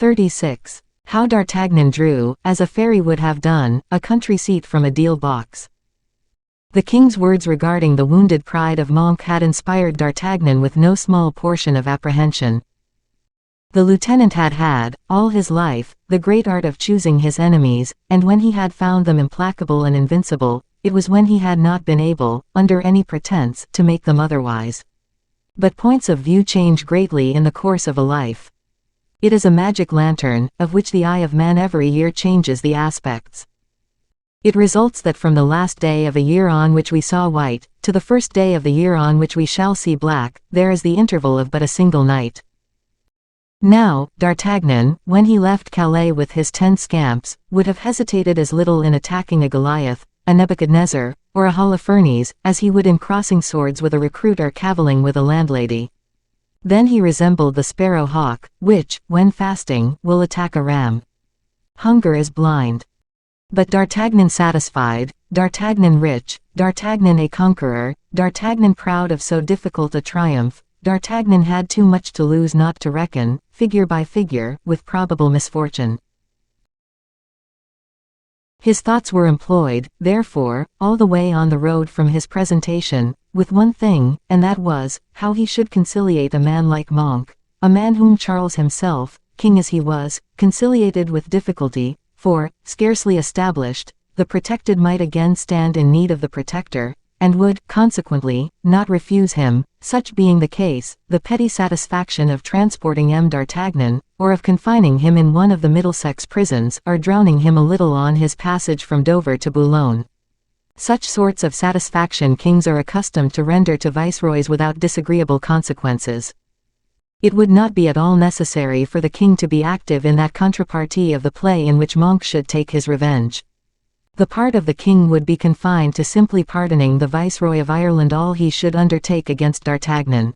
36. How D'Artagnan drew, as a fairy would have done, a country seat from a deal box. The king's words regarding the wounded pride of Monck had inspired D'Artagnan with no small portion of apprehension. The lieutenant had had, all his life, the great art of choosing his enemies, and when he had found them implacable and invincible, it was when he had not been able, under any pretense, to make them otherwise. But points of view change greatly in the course of a life. It is a magic lantern, of which the eye of man every year changes the aspects. It results that from the last day of a year on which we saw white, to the first day of the year on which we shall see black, there is the interval of but a single night. Now, D'Artagnan, when he left Calais with his 10 scamps, would have hesitated as little in attacking a Goliath, a Nebuchadnezzar, or a Holofernes, as he would in crossing swords with a recruit or caviling with a landlady. Then he resembled the sparrow-hawk, which, when fasting, will attack a ram. Hunger is blind. But D'Artagnan satisfied, D'Artagnan rich, D'Artagnan a conqueror, D'Artagnan proud of so difficult a triumph, D'Artagnan had too much to lose not to reckon, figure by figure, with probable misfortune. His thoughts were employed, therefore, all the way on the road from his presentation, with one thing, and that was, how he should conciliate a man like Monck, a man whom Charles himself, king as he was, conciliated with difficulty, for, scarcely established, the protected might again stand in need of the protector, and would, consequently, not refuse him, such being the case, the petty satisfaction of transporting D'Artagnan, or of confining him in one of the Middlesex prisons, or drowning him a little on his passage from Dover to Boulogne. Such sorts of satisfaction kings are accustomed to render to viceroys without disagreeable consequences. It would not be at all necessary for the king to be active in that contrepartie of the play in which Monck should take his revenge. The part of the king would be confined to simply pardoning the Viceroy of Ireland all he should undertake against D'Artagnan.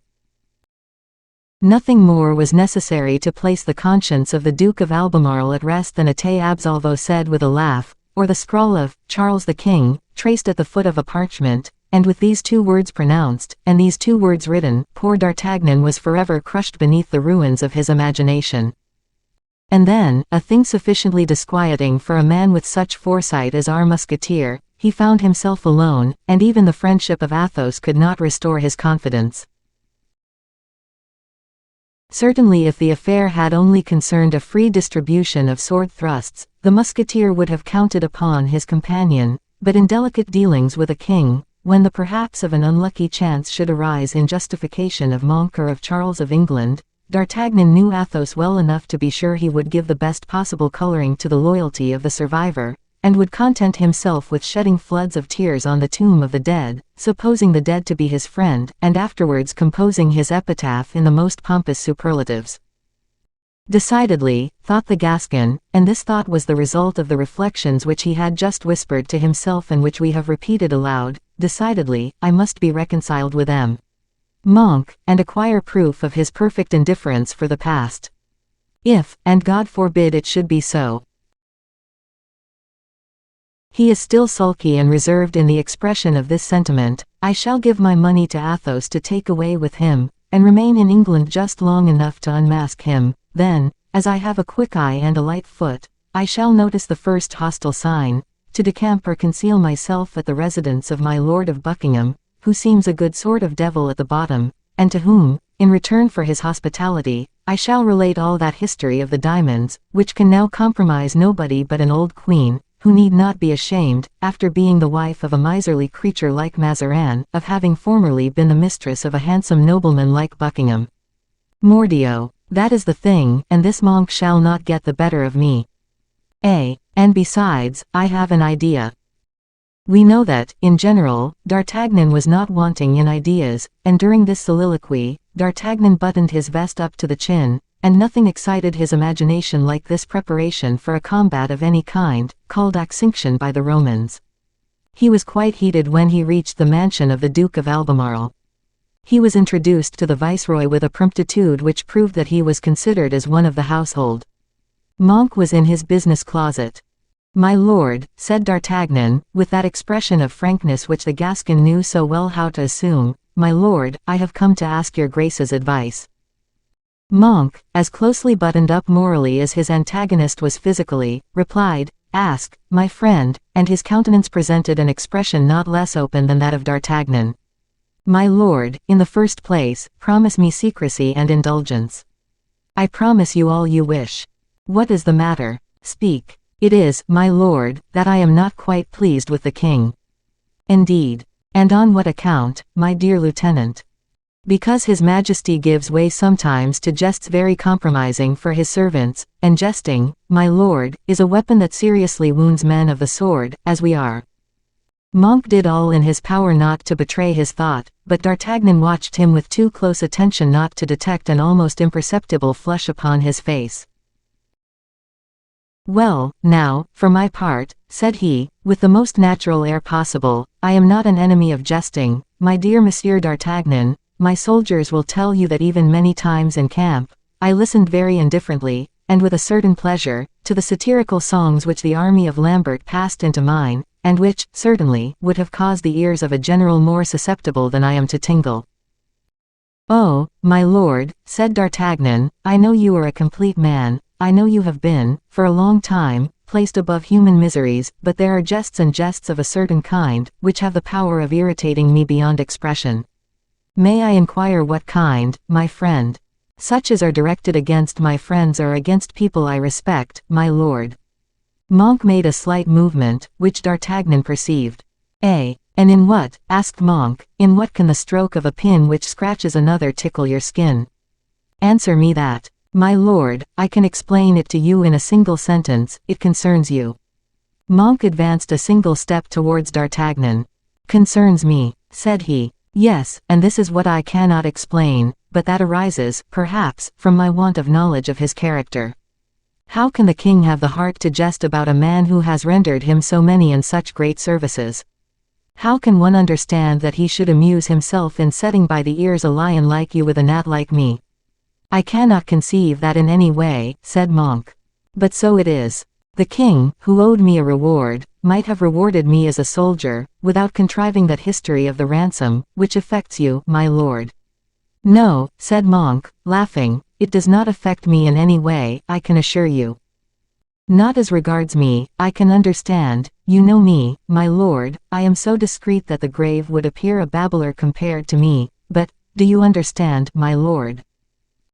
Nothing more was necessary to place the conscience of the Duke of Albemarle at rest than a te absolvo said with a laugh, or the scrawl of Charles the King, traced at the foot of a parchment, and with these 2 words pronounced, and these 2 words written, poor D'Artagnan was forever crushed beneath the ruins of his imagination. And then, a thing sufficiently disquieting for a man with such foresight as our musketeer, he found himself alone, and even the friendship of Athos could not restore his confidence. Certainly if the affair had only concerned a free distribution of sword thrusts, the musketeer would have counted upon his companion, but in delicate dealings with a king, when the perhaps of an unlucky chance should arise in justification of Monck or of Charles of England, D'Artagnan knew Athos well enough to be sure he would give the best possible coloring to the loyalty of the survivor, and would content himself with shedding floods of tears on the tomb of the dead, supposing the dead to be his friend, and afterwards composing his epitaph in the most pompous superlatives. Decidedly, thought the Gascon, and this thought was the result of the reflections which he had just whispered to himself and which we have repeated aloud, decidedly, I must be reconciled with Monck, and acquire proof of his perfect indifference for the past. If, and God forbid it should be so, he is still sulky and reserved in the expression of this sentiment, I shall give my money to Athos to take away with him, and remain in England just long enough to unmask him. Then, as I have a quick eye and a light foot, I shall notice the first hostile sign, to decamp or conceal myself at the residence of my Lord of Buckingham, who seems a good sort of devil at the bottom, and to whom, in return for his hospitality, I shall relate all that history of the diamonds, which can now compromise nobody but an old queen, who need not be ashamed, after being the wife of a miserly creature like Mazarin, of having formerly been the mistress of a handsome nobleman like Buckingham. Mordioux, that is the thing, and this Monck shall not get the better of me. And besides, I have an idea. We know that, in general, D'Artagnan was not wanting in ideas, and during this soliloquy, D'Artagnan buttoned his vest up to the chin, and nothing excited his imagination like this preparation for a combat of any kind, called accinction by the Romans. He was quite heated when he reached the mansion of the Duke of Albemarle. He was introduced to the viceroy with a promptitude which proved that he was considered as one of the household. Monck was in his business closet. "My lord," said D'Artagnan, with that expression of frankness which the Gascon knew so well how to assume, "my lord, I have come to ask your grace's advice." Monck, as closely buttoned up morally as his antagonist was physically, replied, "Ask, my friend," and his countenance presented an expression not less open than that of D'Artagnan. "My lord, in the first place, promise me secrecy and indulgence." "I promise you all you wish." "What is the matter? Speak." "It is, my lord, that I am not quite pleased with the king." "Indeed. And on what account, my dear lieutenant?" "Because his majesty gives way sometimes to jests very compromising for his servants, and jesting, my lord, is a weapon that seriously wounds men of the sword, as we are." Monck did all in his power not to betray his thought, but D'Artagnan watched him with too close attention not to detect an almost imperceptible flush upon his face. "Well, now, for my part," said he, with the most natural air possible, "I am not an enemy of jesting, my dear Monsieur d'Artagnan. My soldiers will tell you that even many times in camp, I listened very indifferently, and with a certain pleasure, to the satirical songs which the army of Lambert passed into mine, and which, certainly, would have caused the ears of a general more susceptible than I am to tingle." "Oh, my lord," said D'Artagnan, "I know you are a complete man. I know you have been, for a long time, placed above human miseries, but there are jests and jests of a certain kind, which have the power of irritating me beyond expression." "May I inquire what kind, my friend?" "Such as are directed against my friends or against people I respect, my lord." Monck made a slight movement, which D'Artagnan perceived. "Eh, and in what," asked Monck, "in what can the stroke of a pin which scratches another tickle your skin? Answer me that." "My lord, I can explain it to you in a single sentence, it concerns you." Monck advanced a single step towards D'Artagnan. "Concerns me," said he. "Yes, and this is what I cannot explain, but that arises, perhaps, from my want of knowledge of his character. How can the king have the heart to jest about a man who has rendered him so many and such great services? How can one understand that he should amuse himself in setting by the ears a lion like you with a gnat like me? I cannot conceive that in any way," said Monck. "But so it is. The king, who owed me a reward, might have rewarded me as a soldier, without contriving that history of the ransom, which affects you, my lord." "No," said Monck, laughing, "it does not affect me in any way, I can assure you." "Not as regards me, I can understand. You know me, my lord, I am so discreet that the grave would appear a babbler compared to me, but, do you understand, my lord?"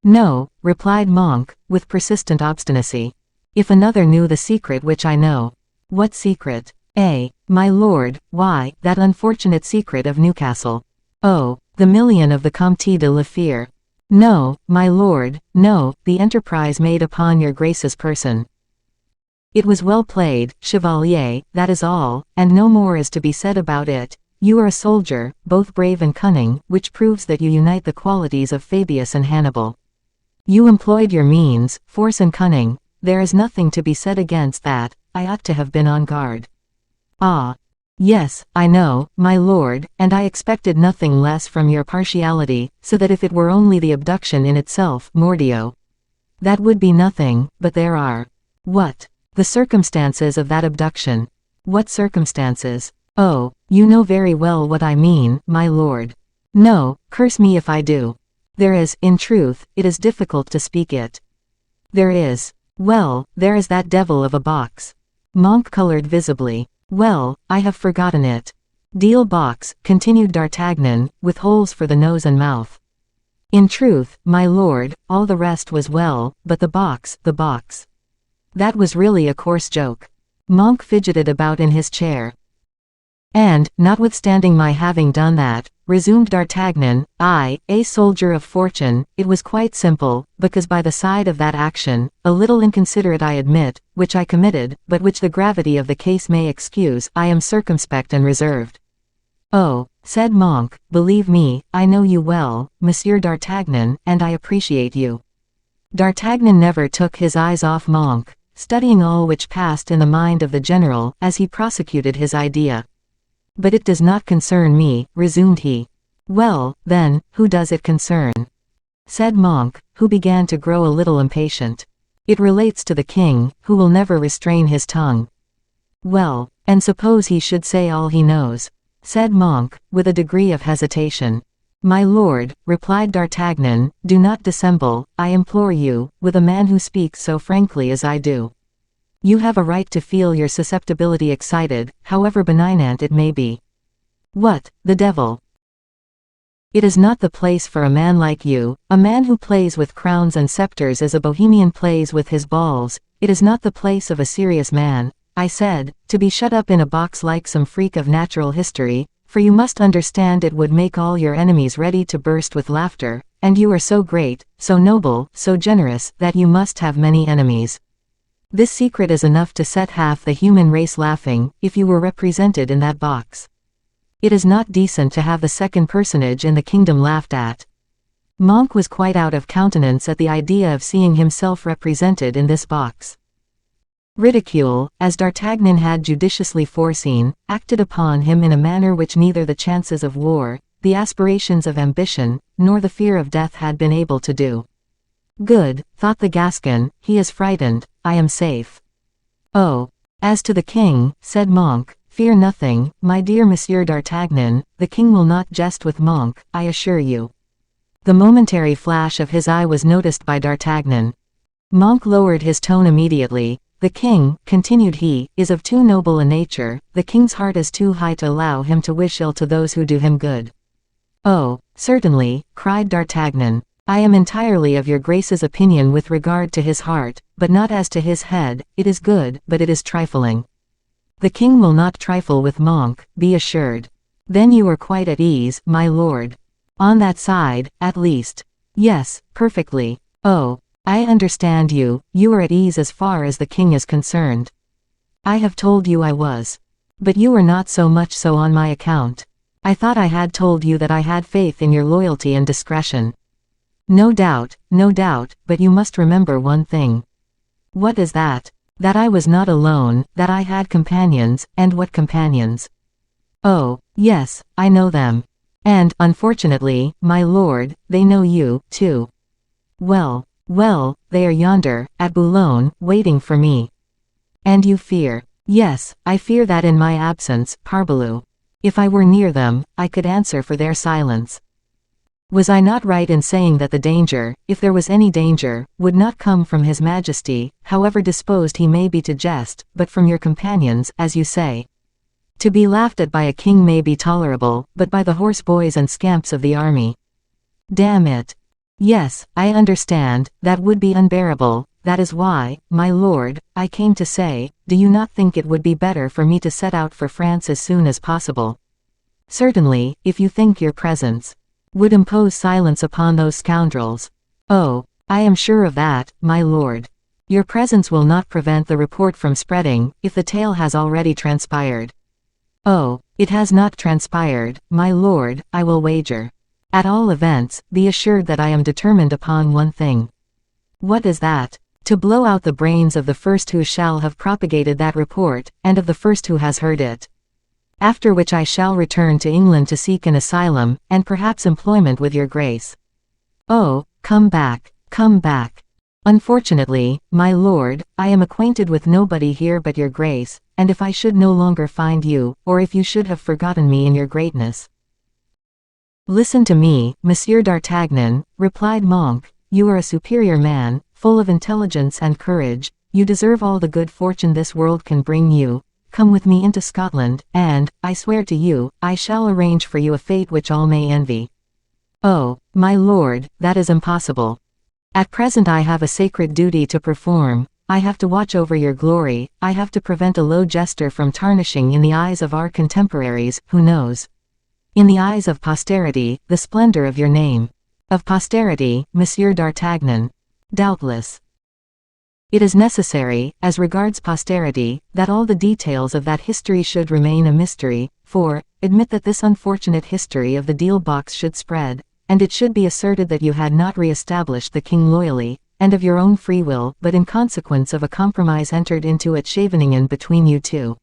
"No," replied Monck, with persistent obstinacy. "If another knew the secret which I know." "What secret?" My lord, why, that unfortunate secret of Newcastle." "Oh, the million of the Comte de la Fere." "No, my lord, no, the enterprise made upon your grace's person." "It was well played, chevalier, that is all, and no more is to be said about it. You are a soldier, both brave and cunning, which proves that you unite the qualities of Fabius and Hannibal. You employed your means, force and cunning. There is nothing to be said against that. I ought to have been on guard." "Ah. Yes, I know, my lord, and I expected nothing less from your partiality, so that if it were only the abduction in itself, mordio. That would be nothing, but there are." "What?" "The circumstances of that abduction." "What circumstances?" "Oh, you know very well what I mean, my lord." "No, curse me if I do." "There is, in truth, it is difficult to speak it." "There is. Well, there is that devil of a box." Monck colored visibly. "Well, I have forgotten it." "Deal box," continued D'Artagnan, "with holes for the nose and mouth." "In truth, my lord, all the rest was well, but the box, the box. That was really a coarse joke." Monck fidgeted about in his chair. "And, notwithstanding my having done that," resumed D'Artagnan, "I, a soldier of fortune, it was quite simple, because by the side of that action, a little inconsiderate I admit, which I committed, but which the gravity of the case may excuse, I am circumspect and reserved." "Oh," said Monck, "believe me, I know you well, Monsieur d'Artagnan, and I appreciate you." D'Artagnan never took his eyes off Monck, studying all which passed in the mind of the general, as he prosecuted his idea. "But it does not concern me," resumed he. "Well, then, who does it concern?" said Monck, who began to grow a little impatient. "It relates to the king, who will never restrain his tongue." "Well, and suppose he should say all he knows?" said Monck, with a degree of hesitation. My lord, replied D'Artagnan, do not dissemble, I implore you, with a man who speaks so frankly as I do. You have a right to feel your susceptibility excited, however benignant it may be. What, the devil! It is not the place for a man like you, a man who plays with crowns and scepters as a bohemian plays with his balls. It is not the place of a serious man, I said, to be shut up in a box like some freak of natural history, for you must understand it would make all your enemies ready to burst with laughter, and you are so great, so noble, so generous, that you must have many enemies. This secret is enough to set half the human race laughing, if you were represented in that box. It is not decent to have the second personage in the kingdom laughed at. Monck was quite out of countenance at the idea of seeing himself represented in this box. Ridicule, as D'Artagnan had judiciously foreseen, acted upon him in a manner which neither the chances of war, the aspirations of ambition, nor the fear of death had been able to do. Good, thought the Gascon, he is frightened, I am safe. Oh, as to the king, said Monck, fear nothing, my dear Monsieur D'Artagnan, the king will not jest with Monck, I assure you. The momentary flash of his eye was noticed by D'Artagnan. Monck lowered his tone immediately. The king, continued he, is of too noble a nature, the king's heart is too high to allow him to wish ill to those who do him good. Oh, certainly, cried D'Artagnan. I am entirely of your grace's opinion with regard to his heart, but not as to his head. It is good, but it is trifling. The king will not trifle with Monck, be assured. Then you are quite at ease, my lord. On that side, at least. Yes, perfectly. Oh, I understand you, you are at ease as far as the king is concerned. I have told you I was. But you are not so much so on my account. I thought I had told you that I had faith in your loyalty and discretion. No doubt, but you must remember one thing. What is that? That I was not alone, that I had companions, and what companions? Oh, yes, I know them. And, unfortunately, my lord, they know you, too. Well, they are yonder, at Boulogne, waiting for me. And you fear? Yes, I fear that in my absence, parbleu. If I were near them, I could answer for their silence. Was I not right in saying that the danger, if there was any danger, would not come from His Majesty, however disposed he may be to jest, but from your companions, as you say? To be laughed at by a king may be tolerable, but by the horse boys and scamps of the army. Damn it. Yes, I understand, that would be unbearable. That is why, my lord, I came to say, do you not think it would be better for me to set out for France as soon as possible? Certainly, if you think your presence would impose silence upon those scoundrels. Oh, I am sure of that, my lord. Your presence will not prevent the report from spreading, if the tale has already transpired. Oh, it has not transpired, my lord, I will wager. At all events, be assured that I am determined upon one thing. What is that? To blow out the brains of the first who shall have propagated that report, and of the first who has heard it. After which I shall return to England to seek an asylum, and perhaps employment with your grace. Oh, come back, come back. Unfortunately, my lord, I am acquainted with nobody here but your grace, and if I should no longer find you, or if you should have forgotten me in your greatness. Listen to me, Monsieur d'Artagnan, replied Monck, you are a superior man, full of intelligence and courage, you deserve all the good fortune this world can bring you. Come with me into Scotland, and, I swear to you, I shall arrange for you a fate which all may envy. Oh, my lord, that is impossible. At present I have a sacred duty to perform. I have to watch over your glory, I have to prevent a low jester from tarnishing in the eyes of our contemporaries, who knows? In the eyes of posterity, the splendor of your name. Of posterity, Monsieur d'Artagnan. Doubtless. It is necessary, as regards posterity, that all the details of that history should remain a mystery, for, admit that this unfortunate history of the deal box should spread, and it should be asserted that you had not re-established the king loyally, and of your own free will, but in consequence of a compromise entered into at Scheveningen between you two.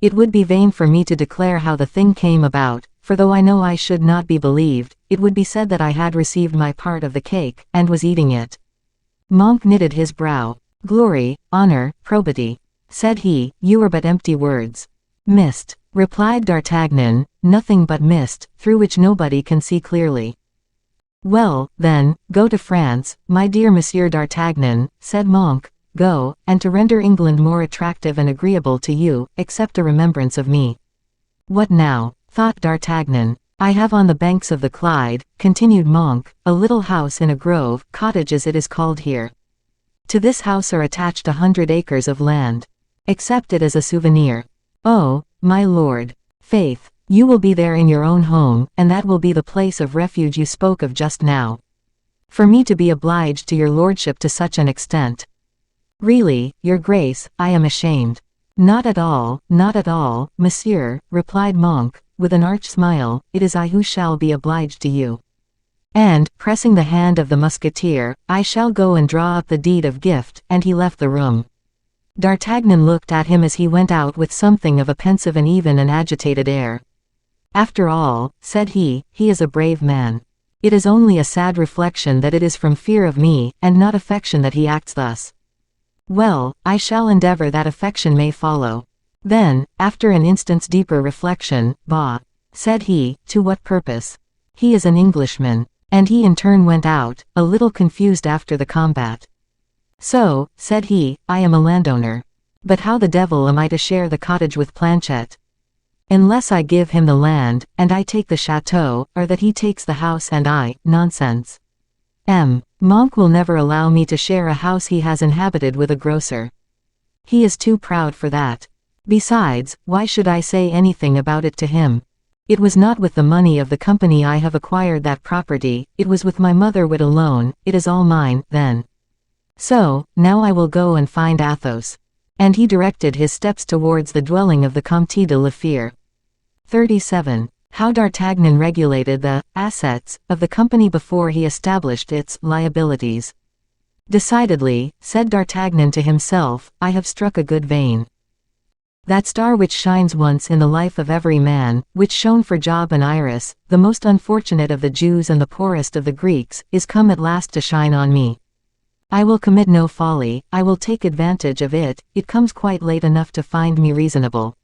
It would be vain for me to declare how the thing came about, for though I know I should not be believed, it would be said that I had received my part of the cake, and was eating it. Monck knitted his brow. Glory, honor, probity, said he, you are but empty words. Mist. replied D'Artagnan, nothing but mist, through which nobody can see clearly. Well, then, go to France, my dear Monsieur d'Artagnan, said Monck, go, and to render England more attractive and agreeable to you, accept a remembrance of me. What now? Thought D'Artagnan. I have on the banks of the Clyde, continued Monck, a little house in a grove, cottage as it is called here. To this house are attached 100 acres of land. Accept it as a souvenir. Oh, my lord. Faith, you will be there in your own home, and that will be the place of refuge you spoke of just now. For me to be obliged to your lordship to such an extent. Really, your grace, I am ashamed. Not at all, monsieur, replied Monck, with an arch smile, it is I who shall be obliged to you. And, pressing the hand of the musketeer, I shall go and draw up the deed of gift, and he left the room. D'Artagnan looked at him as he went out with something of a pensive and even an agitated air. After all, said he is a brave man. It is only a sad reflection that it is from fear of me, and not affection that he acts thus. Well, I shall endeavor that affection may follow. Then, after an instant's deeper reflection, bah, said he, to what purpose? He is an Englishman. And he in turn went out, a little confused after the combat. So, said he, I am a landowner. But how the devil am I to share the cottage with Planchet? Unless I give him the land, and I take the chateau, or that he takes the house and I, nonsense. Monck will never allow me to share a house he has inhabited with a grocer. He is too proud for that. Besides, why should I say anything about it to him? It was not with the money of the company I have acquired that property, it was with my mother wit alone, it is all mine, then. So, now I will go and find Athos. And he directed his steps towards the dwelling of the Comte de la Fere. 37. How D'Artagnan regulated the assets of the company before he established its liabilities. Decidedly, said D'Artagnan to himself, I have struck a good vein. That star which shines once in the life of every man, which shone for Job and Iris, the most unfortunate of the Jews and the poorest of the Greeks, is come at last to shine on me. I will commit no folly, I will take advantage of it, it comes quite late enough to find me reasonable.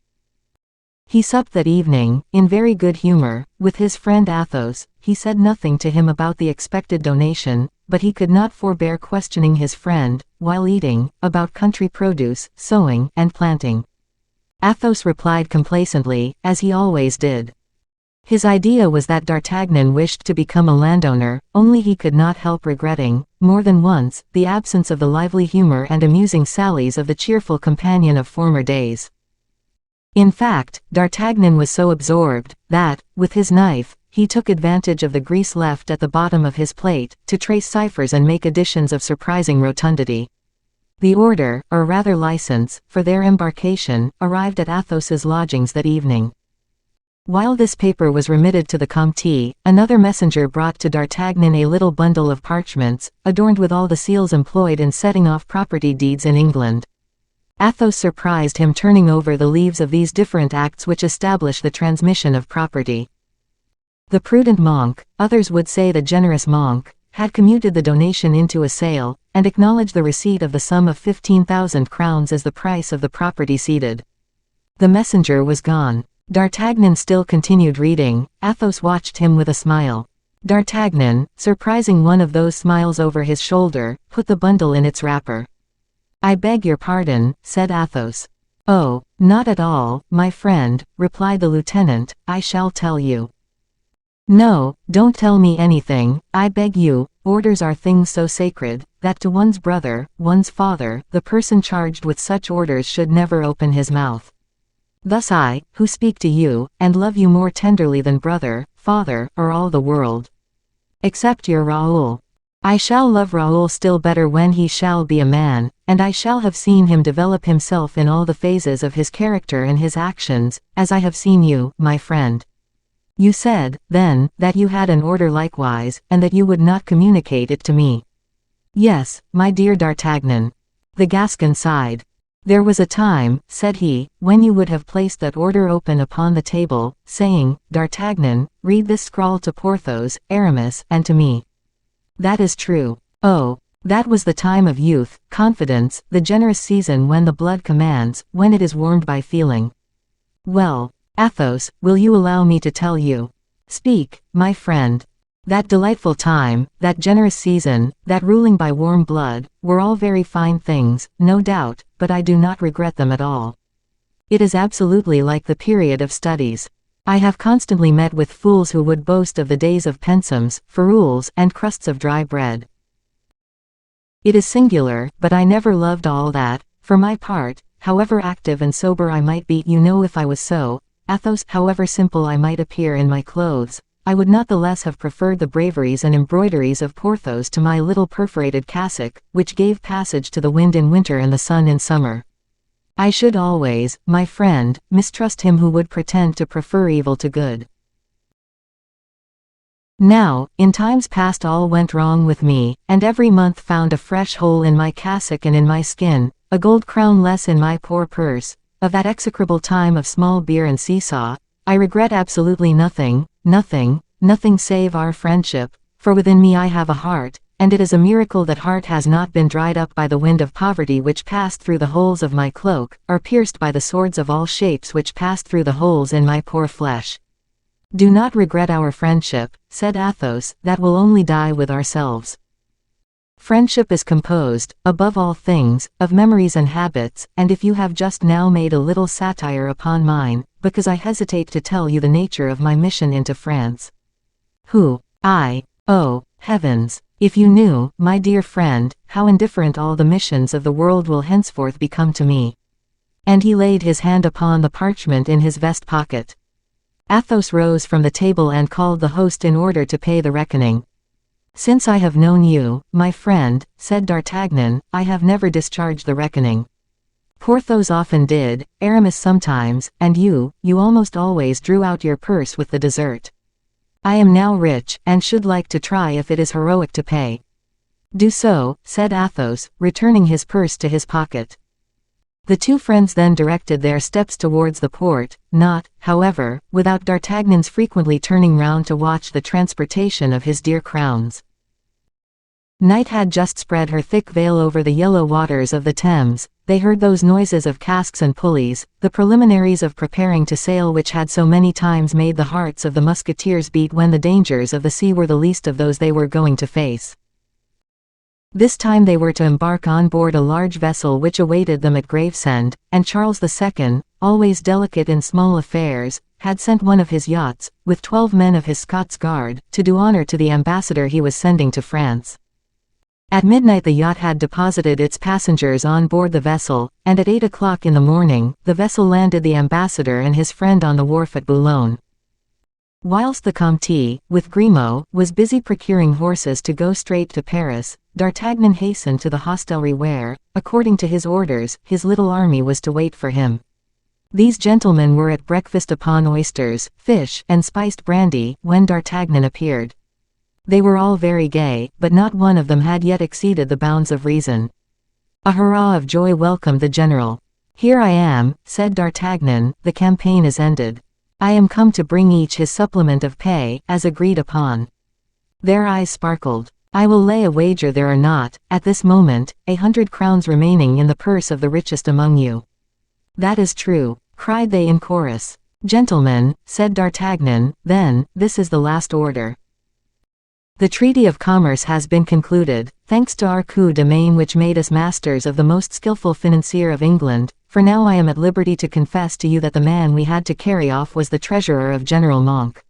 He supped that evening, in very good humor, with his friend Athos. He said nothing to him about the expected donation, but he could not forbear questioning his friend, while eating, about country produce, sowing, and planting. Athos replied complacently, as he always did. His idea was that D'Artagnan wished to become a landowner, only he could not help regretting, more than once, the absence of the lively humor and amusing sallies of the cheerful companion of former days. In fact, D'Artagnan was so absorbed, that, with his knife, he took advantage of the grease left at the bottom of his plate, to trace ciphers and make additions of surprising rotundity. The order, or rather license, for their embarkation, arrived at Athos's lodgings that evening. While this paper was remitted to the Comte, another messenger brought to D'Artagnan a little bundle of parchments, adorned with all the seals employed in setting off property deeds in England. Athos surprised him turning over the leaves of these different acts which establish the transmission of property. The prudent Monck, others would say the generous Monck, had commuted the donation into a sale, and acknowledged the receipt of the sum of 15,000 crowns as the price of the property ceded. The messenger was gone. D'Artagnan still continued reading. Athos watched him with a smile. D'Artagnan, surprising one of those smiles over his shoulder, put the bundle in its wrapper. I beg your pardon, said Athos. Oh, not at all, my friend, replied the lieutenant, I shall tell you. No, don't tell me anything, I beg you. Orders are things so sacred, that to one's brother, one's father, the person charged with such orders should never open his mouth. Thus I, who speak to you, and love you more tenderly than brother, father, or all the world. Except your Raoul. I shall love Raoul still better when he shall be a man, and I shall have seen him develop himself in all the phases of his character and his actions, as I have seen you, my friend. You said, then, that you had an order likewise, and that you would not communicate it to me. Yes, my dear D'Artagnan. The Gascon sighed. There was a time, said he, when you would have placed that order open upon the table, saying, D'Artagnan, read this scrawl to Porthos, Aramis, and to me. That is true. Oh, that was the time of youth, confidence, the generous season when the blood commands, when it is warmed by feeling. Well, Athos, will you allow me to tell you? Speak, my friend. That delightful time, that generous season, that ruling by warm blood, were all very fine things, no doubt, but I do not regret them at all. It is absolutely like the period of studies. I have constantly met with fools who would boast of the days of pensiums, ferules, and crusts of dry bread. It is singular, but I never loved all that. For my part, however active and sober I might be, if I was so, Athos, however simple I might appear in my clothes, I would not the less have preferred the braveries and embroideries of Porthos to my little perforated cassock, which gave passage to the wind in winter and the sun in summer. I should always, my friend, mistrust him who would pretend to prefer evil to good. Now, in times past all went wrong with me, and every month found a fresh hole in my cassock and in my skin, a gold crown less in my poor purse. Of that execrable time of small beer and seesaw, I regret absolutely nothing, nothing save our friendship, for within me I have a heart, and it is a miracle that heart has not been dried up by the wind of poverty which passed through the holes of my cloak, or pierced by the swords of all shapes which passed through the holes in my poor flesh. Do not regret our friendship, said Athos, that will only die with ourselves. Friendship is composed, above all things, of memories and habits, and if you have just now made a little satire upon mine, because I hesitate to tell you the nature of my mission into France. Oh, heavens! If you knew, my dear friend, how indifferent all the missions of the world will henceforth become to me. And he laid his hand upon the parchment in his vest pocket. Athos rose from the table and called the host in order to pay the reckoning. Since I have known you, my friend, said D'Artagnan, I have never discharged the reckoning. Porthos often did, Aramis sometimes, and you almost always drew out your purse with the dessert. I am now rich, and should like to try if it is heroic to pay. Do so, said Athos, returning his purse to his pocket. The two friends then directed their steps towards the port, not, however, without D'Artagnan's frequently turning round to watch the transportation of his dear crowns. Night had just spread her thick veil over the yellow waters of the Thames. They heard those noises of casks and pulleys, the preliminaries of preparing to sail which had so many times made the hearts of the musketeers beat when the dangers of the sea were the least of those they were going to face. This time they were to embark on board a large vessel which awaited them at Gravesend, and Charles II, always delicate in small affairs, had sent one of his yachts, with 12 men of his Scots Guard, to do honor to the ambassador he was sending to France. At midnight the yacht had deposited its passengers on board the vessel, and at 8 o'clock in the morning, the vessel landed the ambassador and his friend on the wharf at Boulogne. Whilst the Comte, with Grimaud, was busy procuring horses to go straight to Paris, D'Artagnan hastened to the hostelry where, according to his orders, his little army was to wait for him. These gentlemen were at breakfast upon oysters, fish, and spiced brandy, when D'Artagnan appeared. They were all very gay, but not one of them had yet exceeded the bounds of reason. A hurrah of joy welcomed the general. "Here I am," said D'Artagnan, "the campaign is ended. I am come to bring each his supplement of pay, as agreed upon." Their eyes sparkled. "I will lay a wager there are not, at this moment, 100 crowns remaining in the purse of the richest among you." "That is true," cried they in chorus. "Gentlemen," said D'Artagnan, "then, this is the last order. The Treaty of Commerce has been concluded, thanks to our coup de main which made us masters of the most skillful financier of England, for now I am at liberty to confess to you that the man we had to carry off was the treasurer of General Monck."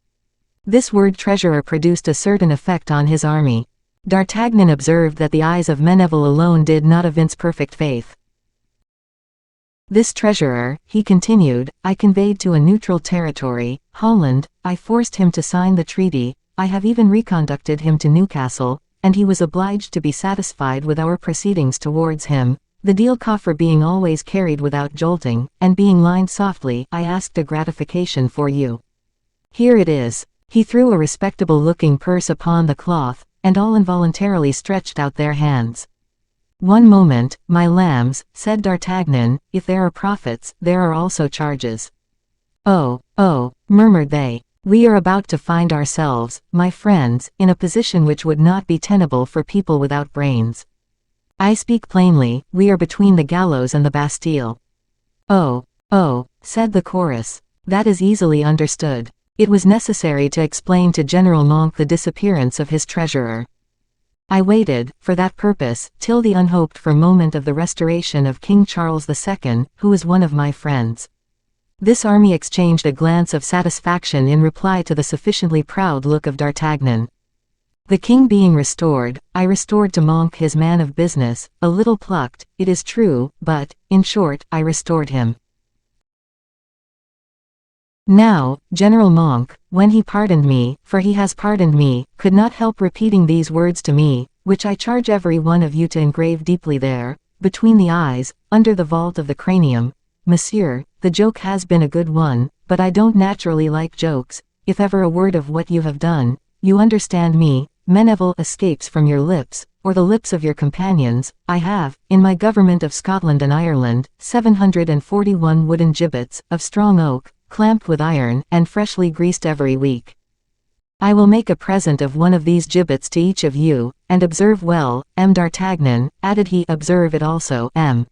This word treasurer produced a certain effect on his army. D'Artagnan observed that the eyes of Meneville alone did not evince perfect faith. "This treasurer," he continued, "I conveyed to a neutral territory, Holland. I forced him to sign the treaty. I have even reconducted him to Newcastle, and he was obliged to be satisfied with our proceedings towards him. The deal coffer being always carried without jolting, and being lined softly, I asked a gratification for you. Here it is." He threw a respectable-looking purse upon the cloth, and all involuntarily stretched out their hands. "One moment, my lambs," said D'Artagnan, "if there are profits, there are also charges." Oh, murmured they. "We are about to find ourselves, my friends, in a position which would not be tenable for people without brains. I speak plainly, we are between the gallows and the Bastille." Oh, said the chorus. That is easily understood. It was necessary to explain to General Monck the disappearance of his treasurer. I waited, for that purpose, till the unhoped-for moment of the restoration of King Charles II, who was one of my friends. This army exchanged a glance of satisfaction in reply to the sufficiently proud look of D'Artagnan. The king being restored, I restored to Monck his man of business, a little plucked, it is true, but, in short, I restored him. Now, General Monck, when he pardoned me, for he has pardoned me, could not help repeating these words to me, which I charge every one of you to engrave deeply there, between the eyes, under the vault of the cranium. Monsieur, the joke has been a good one, but I don't naturally like jokes. If ever a word of what you have done, you understand me, Meneville, escapes from your lips, or the lips of your companions, I have, in my government of Scotland and Ireland, 741 wooden gibbets, of strong oak, clamped with iron, and freshly greased every week. I will make a present of one of these gibbets to each of you, and observe well, M. D'Artagnan, added he, observe it also, M.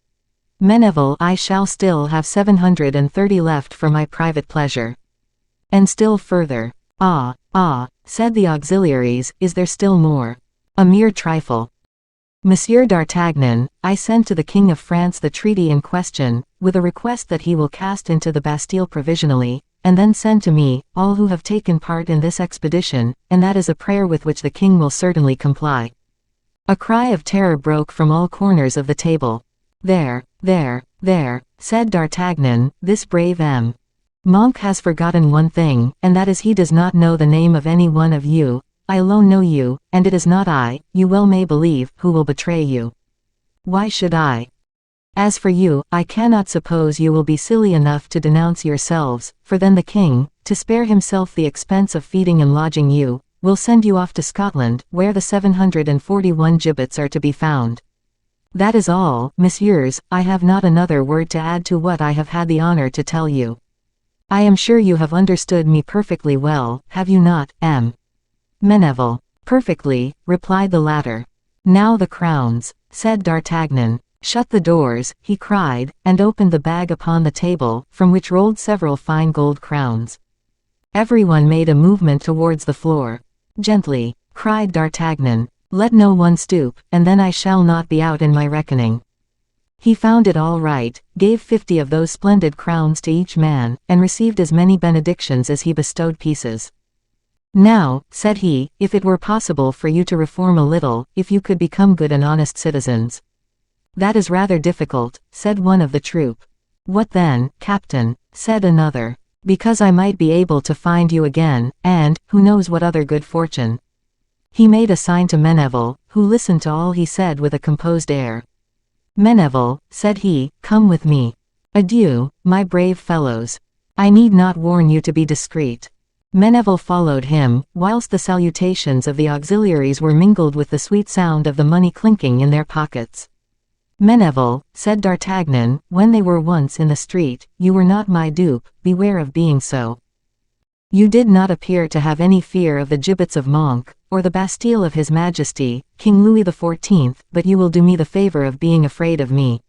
Meneville, I shall still have 730 left for my private pleasure. And still further. Ah, said the auxiliaries, is there still more? A mere trifle. Monsieur D'Artagnan, I sent to the King of France the treaty in question, with a request that he will cast into the Bastille provisionally, and then send to me, all who have taken part in this expedition, and that is a prayer with which the king will certainly comply. A cry of terror broke from all corners of the table. There, said D'Artagnan, this brave M. Monck has forgotten one thing, and that is he does not know the name of any one of you. I alone know you, and it is not I, you well may believe, who will betray you. Why should I? As for you, I cannot suppose you will be silly enough to denounce yourselves, for then the king, to spare himself the expense of feeding and lodging you, will send you off to Scotland, where the 741 gibbets are to be found. That is all, messieurs, I have not another word to add to what I have had the honor to tell you. I am sure you have understood me perfectly well, have you not, M. Meneville? Perfectly, replied the latter. Now the crowns, said D'Artagnan. Shut the doors, he cried, and opened the bag upon the table, from which rolled several fine gold crowns. Everyone made a movement towards the floor. Gently, cried D'Artagnan. Let no one stoop, and then I shall not be out in my reckoning. He found it all right, gave 50 of those splendid crowns to each man, and received as many benedictions as he bestowed pieces. Now, said he, if it were possible for you to reform a little, if you could become good and honest citizens. That is rather difficult, said one of the troop. What then, captain? Said another. Because I might be able to find you again, and, who knows what other good fortune. He made a sign to Meneville, who listened to all he said with a composed air. Meneville, said he, come with me. Adieu, my brave fellows. I need not warn you to be discreet. Meneville followed him, whilst the salutations of the auxiliaries were mingled with the sweet sound of the money clinking in their pockets. Meneville, said D'Artagnan, when they were once in the street, you were not my dupe, beware of being so. You did not appear to have any fear of the gibbets of Monck, or the Bastille of His Majesty, King Louis XIV, but you will do me the favor of being afraid of me.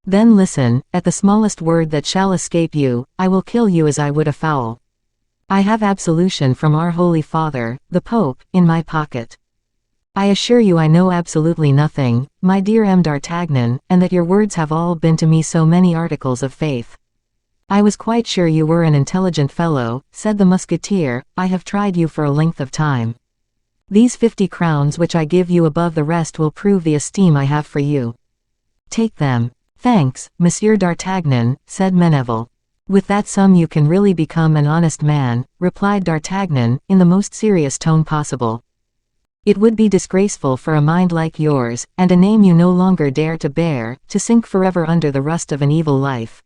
Then listen, at the smallest word that shall escape you, I will kill you as I would a fowl. I have absolution from our Holy Father, the Pope, in my pocket. I assure you I know absolutely nothing, my dear M. D'Artagnan, and that your words have all been to me so many articles of faith. I was quite sure you were an intelligent fellow, said the musketeer, I have tried you for a length of time. These 50 crowns which I give you above the rest will prove the esteem I have for you. Take them. Thanks, Monsieur D'Artagnan, said Meneville. With that sum you can really become an honest man, replied D'Artagnan, in the most serious tone possible. It would be disgraceful for a mind like yours, and a name you no longer dare to bear, to sink forever under the rust of an evil life.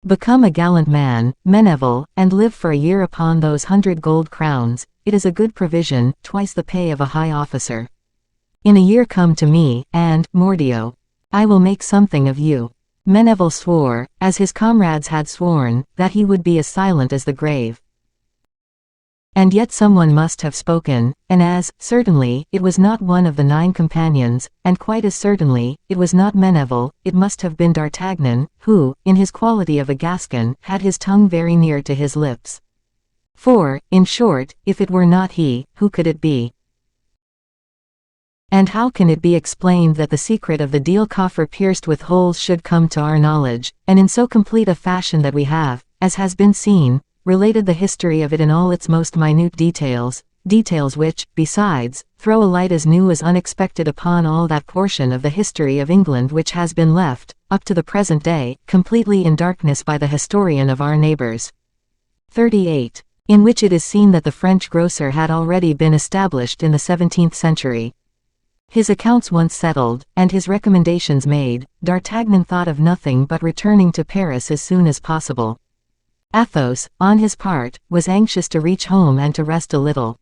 Become a gallant man, Meneville, and live for a year upon those 100 gold crowns, it is a good provision, twice the pay of a high officer. In a year come to me, and, mordio, I will make something of you. Meneville swore, as his comrades had sworn, that he would be as silent as the grave. And yet someone must have spoken, and as, certainly, it was not one of the 9 companions, and quite as certainly, it was not Meneville, it must have been D'Artagnan, who, in his quality of a Gascon, had his tongue very near to his lips. For, in short, if it were not he, who could it be? And how can it be explained that the secret of the deal coffer pierced with holes should come to our knowledge, and in so complete a fashion that we have, as has been seen, related the history of it in all its most minute details, details which, besides, throw a light as new as unexpected upon all that portion of the history of England which has been left, up to the present day, completely in darkness by the historian of our neighbors. 38. In which it is seen that the French grocer had already been established in the 17th century. His accounts once settled, and his recommendations made, D'Artagnan thought of nothing but returning to Paris as soon as possible. Athos, on his part, was anxious to reach home and to rest a little.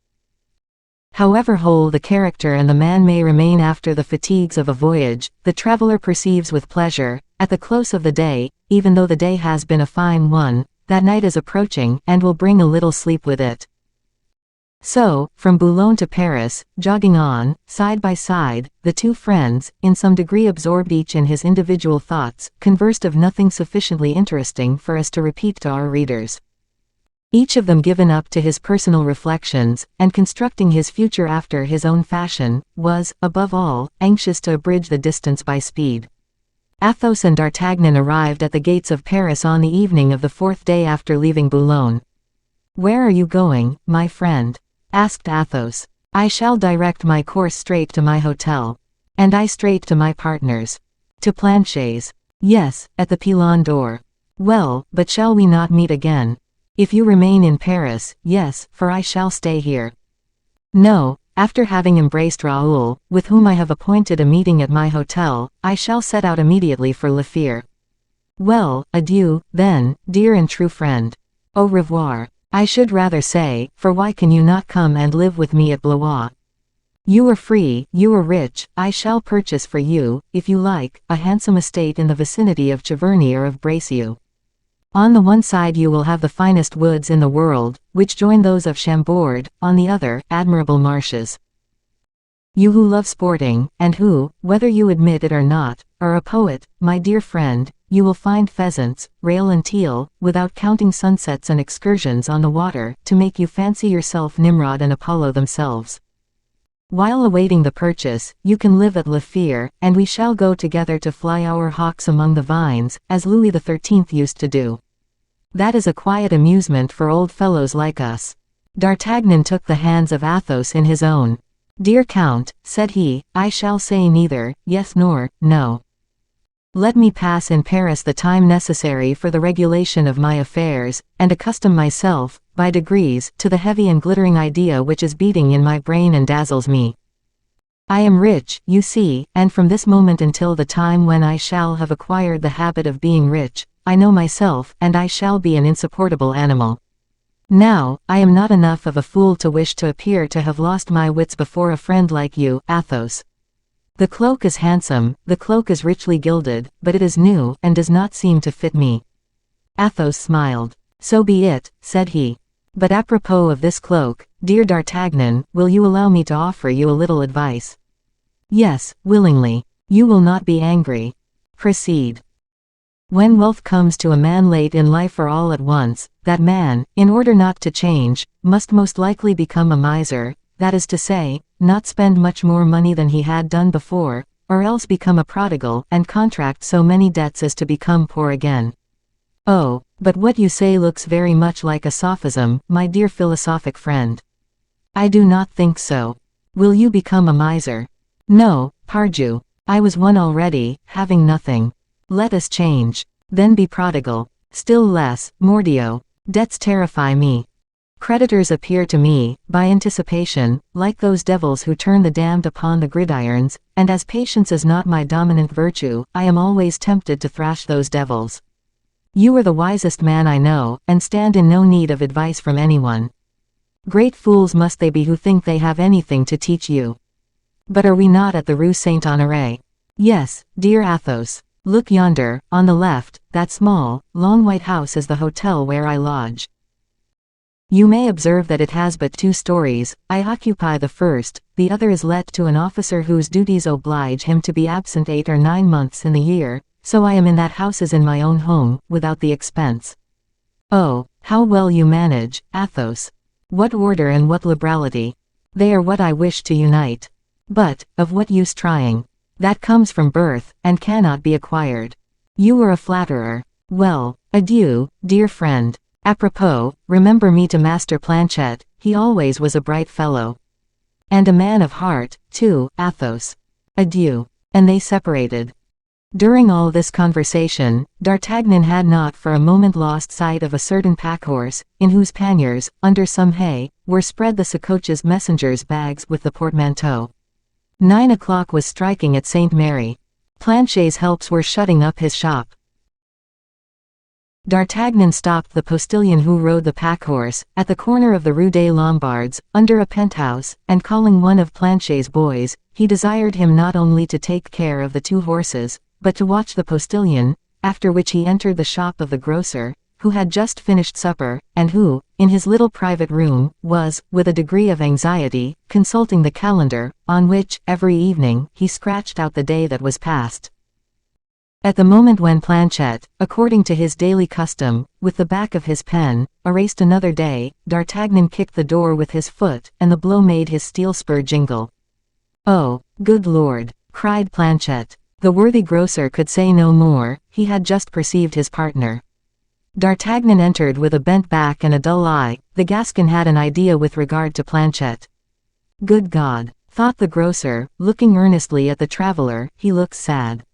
However whole the character and the man may remain after the fatigues of a voyage, the traveler perceives with pleasure, at the close of the day, even though the day has been a fine one, that night is approaching, and will bring a little sleep with it. So, from Boulogne to Paris, jogging on, side by side, the 2 friends, in some degree absorbed each in his individual thoughts, conversed of nothing sufficiently interesting for us to repeat to our readers. Each of them given up to his personal reflections, and constructing his future after his own fashion, was, above all, anxious to abridge the distance by speed. Athos and D'Artagnan arrived at the gates of Paris on the evening of the 4th day after leaving Boulogne. "Where are you going, my friend?" asked Athos. "I shall direct my course straight to my hotel." "And I straight to my partner's." "To Planchet's." "Yes, at the Pilon d'Or." "Well, but shall we not meet again?" "If you remain in Paris, yes, for I shall stay here." "No, after having embraced Raoul, with whom I have appointed a meeting at my hotel, I shall set out immediately for Le Fere." "Well, adieu, then, dear and true friend. Au revoir. I should rather say, for why can you not come and live with me at Blois? You are free, you are rich, I shall purchase for you, if you like, a handsome estate in the vicinity of Cheverny or of Bracieux. On the one side you will have the finest woods in the world, which join those of Chambord, on the other, admirable marshes. You who love sporting, and who, whether you admit it or not, are a poet, my dear friend, you will find pheasants, rail and teal, without counting sunsets and excursions on the water, to make you fancy yourself Nimrod and Apollo themselves. While awaiting the purchase, you can live at Le Fere, and we shall go together to fly our hawks among the vines, as Louis XIII used to do. That is a quiet amusement for old fellows like us." D'Artagnan took the hands of Athos in his own. "Dear Count," said he, "I shall say neither yes nor no. Let me pass in Paris the time necessary for the regulation of my affairs, and accustom myself, by degrees, to the heavy and glittering idea which is beating in my brain and dazzles me. I am rich, you see, and from this moment until the time when I shall have acquired the habit of being rich, I know myself, and I shall be an insupportable animal. Now, I am not enough of a fool to wish to appear to have lost my wits before a friend like you, Athos. The cloak is handsome, the cloak is richly gilded, but it is new, and does not seem to fit me." Athos smiled. "So be it," said he. "But apropos of this cloak, dear D'Artagnan, will you allow me to offer you a little advice?" "Yes, willingly. You will not be angry. Proceed." "When wealth comes to a man late in life or all at once, that man, in order not to change, must most likely become a miser, that is to say, not spend much more money than he had done before, or else become a prodigal, and contract so many debts as to become poor again." "Oh, but what you say looks very much like a sophism, my dear philosophic friend." "I do not think so. Will you become a miser?" "No, pardieu. I was one already, having nothing. Let us change. Then be prodigal. Still less, mordio. Debts terrify me. Creditors appear to me, by anticipation, like those devils who turn the damned upon the gridirons, and as patience is not my dominant virtue, I am always tempted to thrash those devils. You are the wisest man I know, and stand in no need of advice from anyone. Great fools must they be who think they have anything to teach you. But are we not at the Rue Saint-Honoré? Yes, dear Athos. Look yonder, on the left, that small, long white house is the hotel where I lodge. You may observe that it has but 2 stories. I occupy the first, the other is let to an officer whose duties oblige him to be absent 8 or 9 months in the year, so I am in that house as in my own home, without the expense. Oh, how well you manage, Athos! What order and what liberality! They are what I wish to unite. But, of what use trying? That comes from birth, and cannot be acquired. You are a flatterer. Well, adieu, dear friend. Apropos, remember me to Master Planchet, he always was a bright fellow. And a man of heart, too, Athos. Adieu. And they separated. During all this conversation, D'Artagnan had not for a moment lost sight of a certain pack-horse, in whose panniers, under some hay, were spread the Sacoche's messenger's bags with the portmanteau. 9 o'clock was striking at St. Mary. Planchet's helps were shutting up his shop. D'Artagnan stopped the postilion who rode the pack-horse, at the corner of the Rue des Lombards, under a penthouse, and calling one of Planchet's boys, he desired him not only to take care of the 2 horses, but to watch the postilion, after which he entered the shop of the grocer, who had just finished supper, and who, in his little private room, was, with a degree of anxiety, consulting the calendar, on which, every evening, he scratched out the day that was past. At the moment when Planchet, according to his daily custom, with the back of his pen, erased another day, D'Artagnan kicked the door with his foot, and the blow made his steel spur jingle. "Oh, good Lord!" cried Planchet. The worthy grocer could say no more, he had just perceived his partner. D'Artagnan entered with a bent back and a dull eye. The Gascon had an idea with regard to Planchet. "Good God!" thought the grocer, looking earnestly at the traveler, "he looks sad."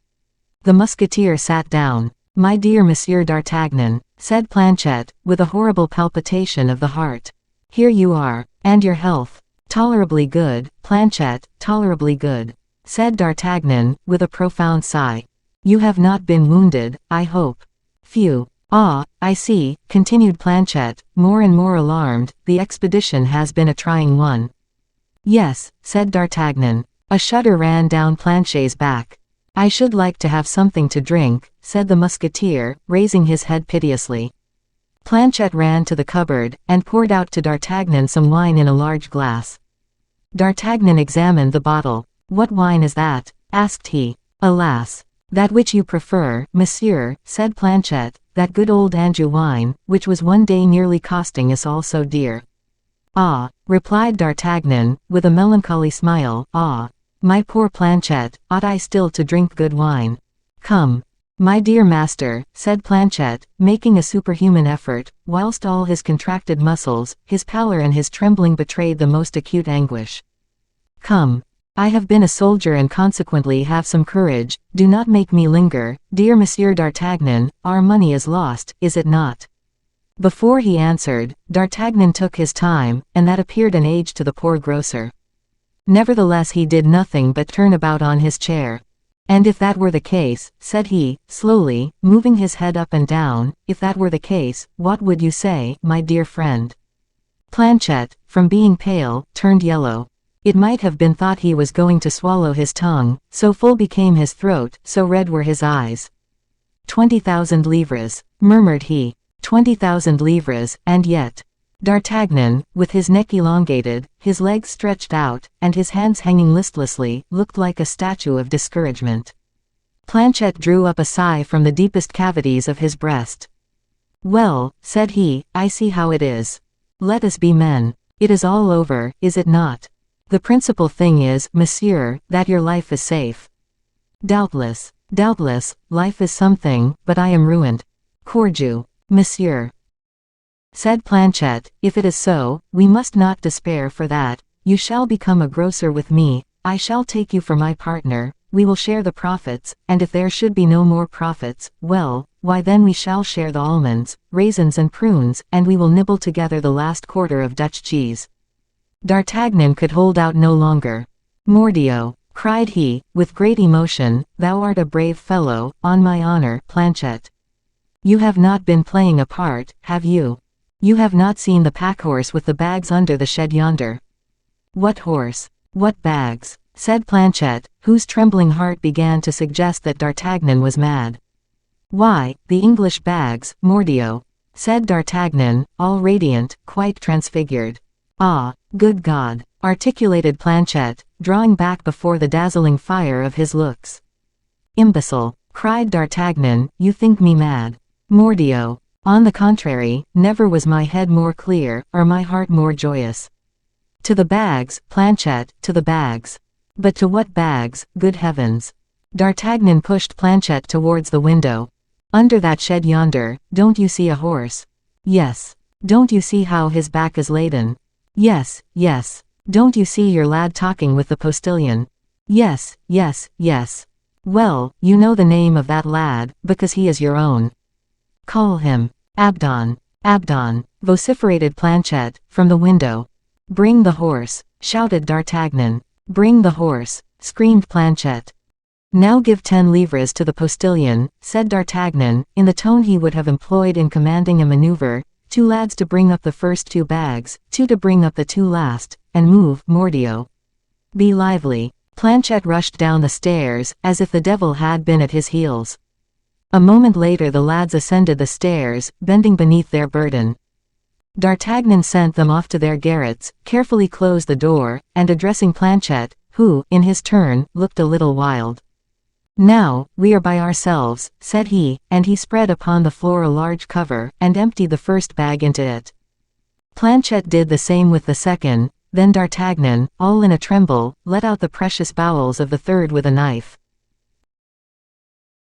The Musketeer sat down. "My dear Monsieur d'Artagnan," said Planchet, with a horrible palpitation of the heart. "Here you are. And your health?" "Tolerably good, Planchet, tolerably good," said D'Artagnan, with a profound sigh. "You have not been wounded, I hope?" "Phew! Ah, I see," continued Planchet, more and more alarmed, "the expedition has been a trying one." "Yes," said D'Artagnan. A shudder ran down Planchet's back. "I should like to have something to drink," said the Musketeer, raising his head piteously. Planchet ran to the cupboard, and poured out to D'Artagnan some wine in a large glass. D'Artagnan examined the bottle. "What wine is that?" asked he. "Alas! That which you prefer, monsieur," said Planchet, "that good old Anjou wine, which was one day nearly costing us all so dear." "Ah," replied D'Artagnan, with a melancholy smile, "ah. My poor Planchet, ought I still to drink good wine? Come." "My dear master," said Planchet, making a superhuman effort, whilst all his contracted muscles, his pallor and his trembling betrayed the most acute anguish. "Come. I have been a soldier and consequently have some courage, do not make me linger, dear Monsieur d'Artagnan, our money is lost, is it not?" Before he answered, D'Artagnan took his time, and that appeared an age to the poor grocer. Nevertheless he did nothing but turn about on his chair. "And if that were the case," said he, slowly, moving his head up and down, "if that were the case, what would you say, my dear friend?" Planchet, from being pale, turned yellow. It might have been thought he was going to swallow his tongue, so full became his throat, so red were his eyes. 20,000 livres, murmured he. 20,000 livres, and yet. D'Artagnan, with his neck elongated, his legs stretched out, and his hands hanging listlessly, looked like a statue of discouragement. Planchet drew up a sigh from the deepest cavities of his breast. "Well," said he, "I see how it is. Let us be men. It is all over, is it not? The principal thing is, monsieur, that your life is safe." "Doubtless, doubtless, life is something, but I am ruined. Cordieu, monsieur," said Planchet. "If it is so, we must not despair for that. You shall become a grocer with me, I shall take you for my partner, we will share the profits, and if there should be no more profits, well, why then we shall share the almonds, raisins and prunes, and we will nibble together the last quarter of Dutch cheese." D'Artagnan could hold out no longer. "Mordioux!" cried he, with great emotion, "thou art a brave fellow, on my honor, Planchet. You have not been playing a part, have you? You have not seen the pack-horse with the bags under the shed yonder?" "What horse? What bags?" said Planchet, whose trembling heart began to suggest that D'Artagnan was mad. "Why, the English bags, Mordioux. said D'Artagnan, all radiant, quite transfigured. Ah, good God, articulated Planchet, drawing back before the dazzling fire of his looks. Imbecile, cried D'Artagnan, you think me mad. Mordioux. On the contrary, never was my head more clear, or my heart more joyous. To the bags, Planchet, to the bags. But to what bags, good heavens? D'Artagnan pushed Planchet towards the window. Under that shed yonder, don't you see a horse? Yes. Don't you see how his back is laden? Yes, yes. Don't you see your lad talking with the postilion? Yes, yes, yes. Well, you know the name of that lad, because he is your own. Call him. Abdon. Abdon, vociferated Planchet, from the window. Bring the horse, shouted D'Artagnan. Bring the horse, screamed Planchet. Now give 10 livres to the postilion, said D'Artagnan, in the tone he would have employed in commanding a maneuver, 2 lads to bring up the first 2 bags, 2 to bring up the 2 last, and move, Mordioux. Be lively. Planchet rushed down the stairs, as if the devil had been at his heels. A moment later the lads ascended the stairs, bending beneath their burden. D'Artagnan sent them off to their garrets, carefully closed the door, and addressing Planchet, who, in his turn, looked a little wild. Now, we are by ourselves, said he, and he spread upon the floor a large cover, and emptied the first bag into it. Planchet did the same with the second, then D'Artagnan, all in a tremble, let out the precious bowels of the third with a knife.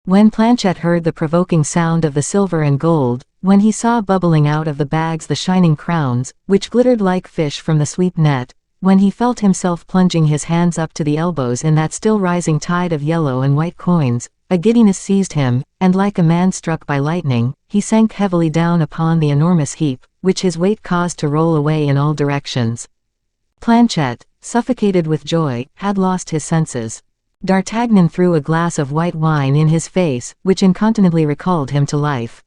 When Planchet heard the provoking sound of the silver and gold, when he saw bubbling out of the bags the shining crowns, which glittered like fish from the sweep net, when he felt himself plunging his hands up to the elbows in that still rising tide of yellow and white coins, a giddiness seized him, and like a man struck by lightning, he sank heavily down upon the enormous heap, which his weight caused to roll away in all directions. Planchet, suffocated with joy, had lost his senses. D'Artagnan threw a glass of white wine in his face, which incontinently recalled him to life.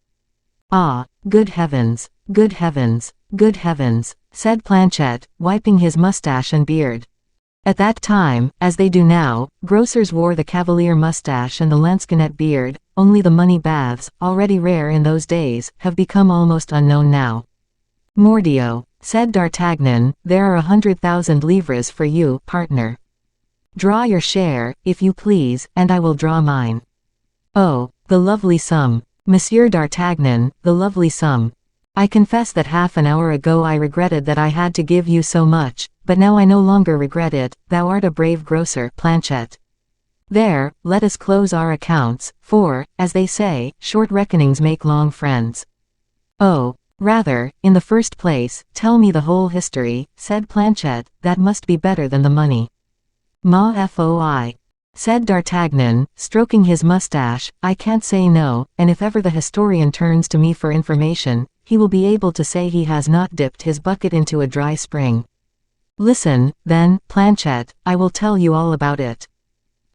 Ah, good heavens, good heavens, good heavens, said Planchet, wiping his mustache and beard. At that time, as they do now, grocers wore the cavalier mustache and the lansquenet beard, only the money baths, already rare in those days, have become almost unknown now. Mordioux, said D'Artagnan, there are 100,000 livres for you, partner. Draw your share, if you please, and I will draw mine. Oh, the lovely sum. Monsieur D'Artagnan, the lovely sum. I confess that half an hour ago I regretted that I had to give you so much, but now I no longer regret it. Thou art a brave grocer, Planchet. There, let us close our accounts, for, as they say, short reckonings make long friends. Oh, rather, in the first place, tell me the whole history, said Planchet, that must be better than the money. Ma foi, said D'Artagnan, stroking his mustache, I can't say no, and if ever the historian turns to me for information, he will be able to say he has not dipped his bucket into a dry spring. Listen, then, Planchet, I will tell you all about it.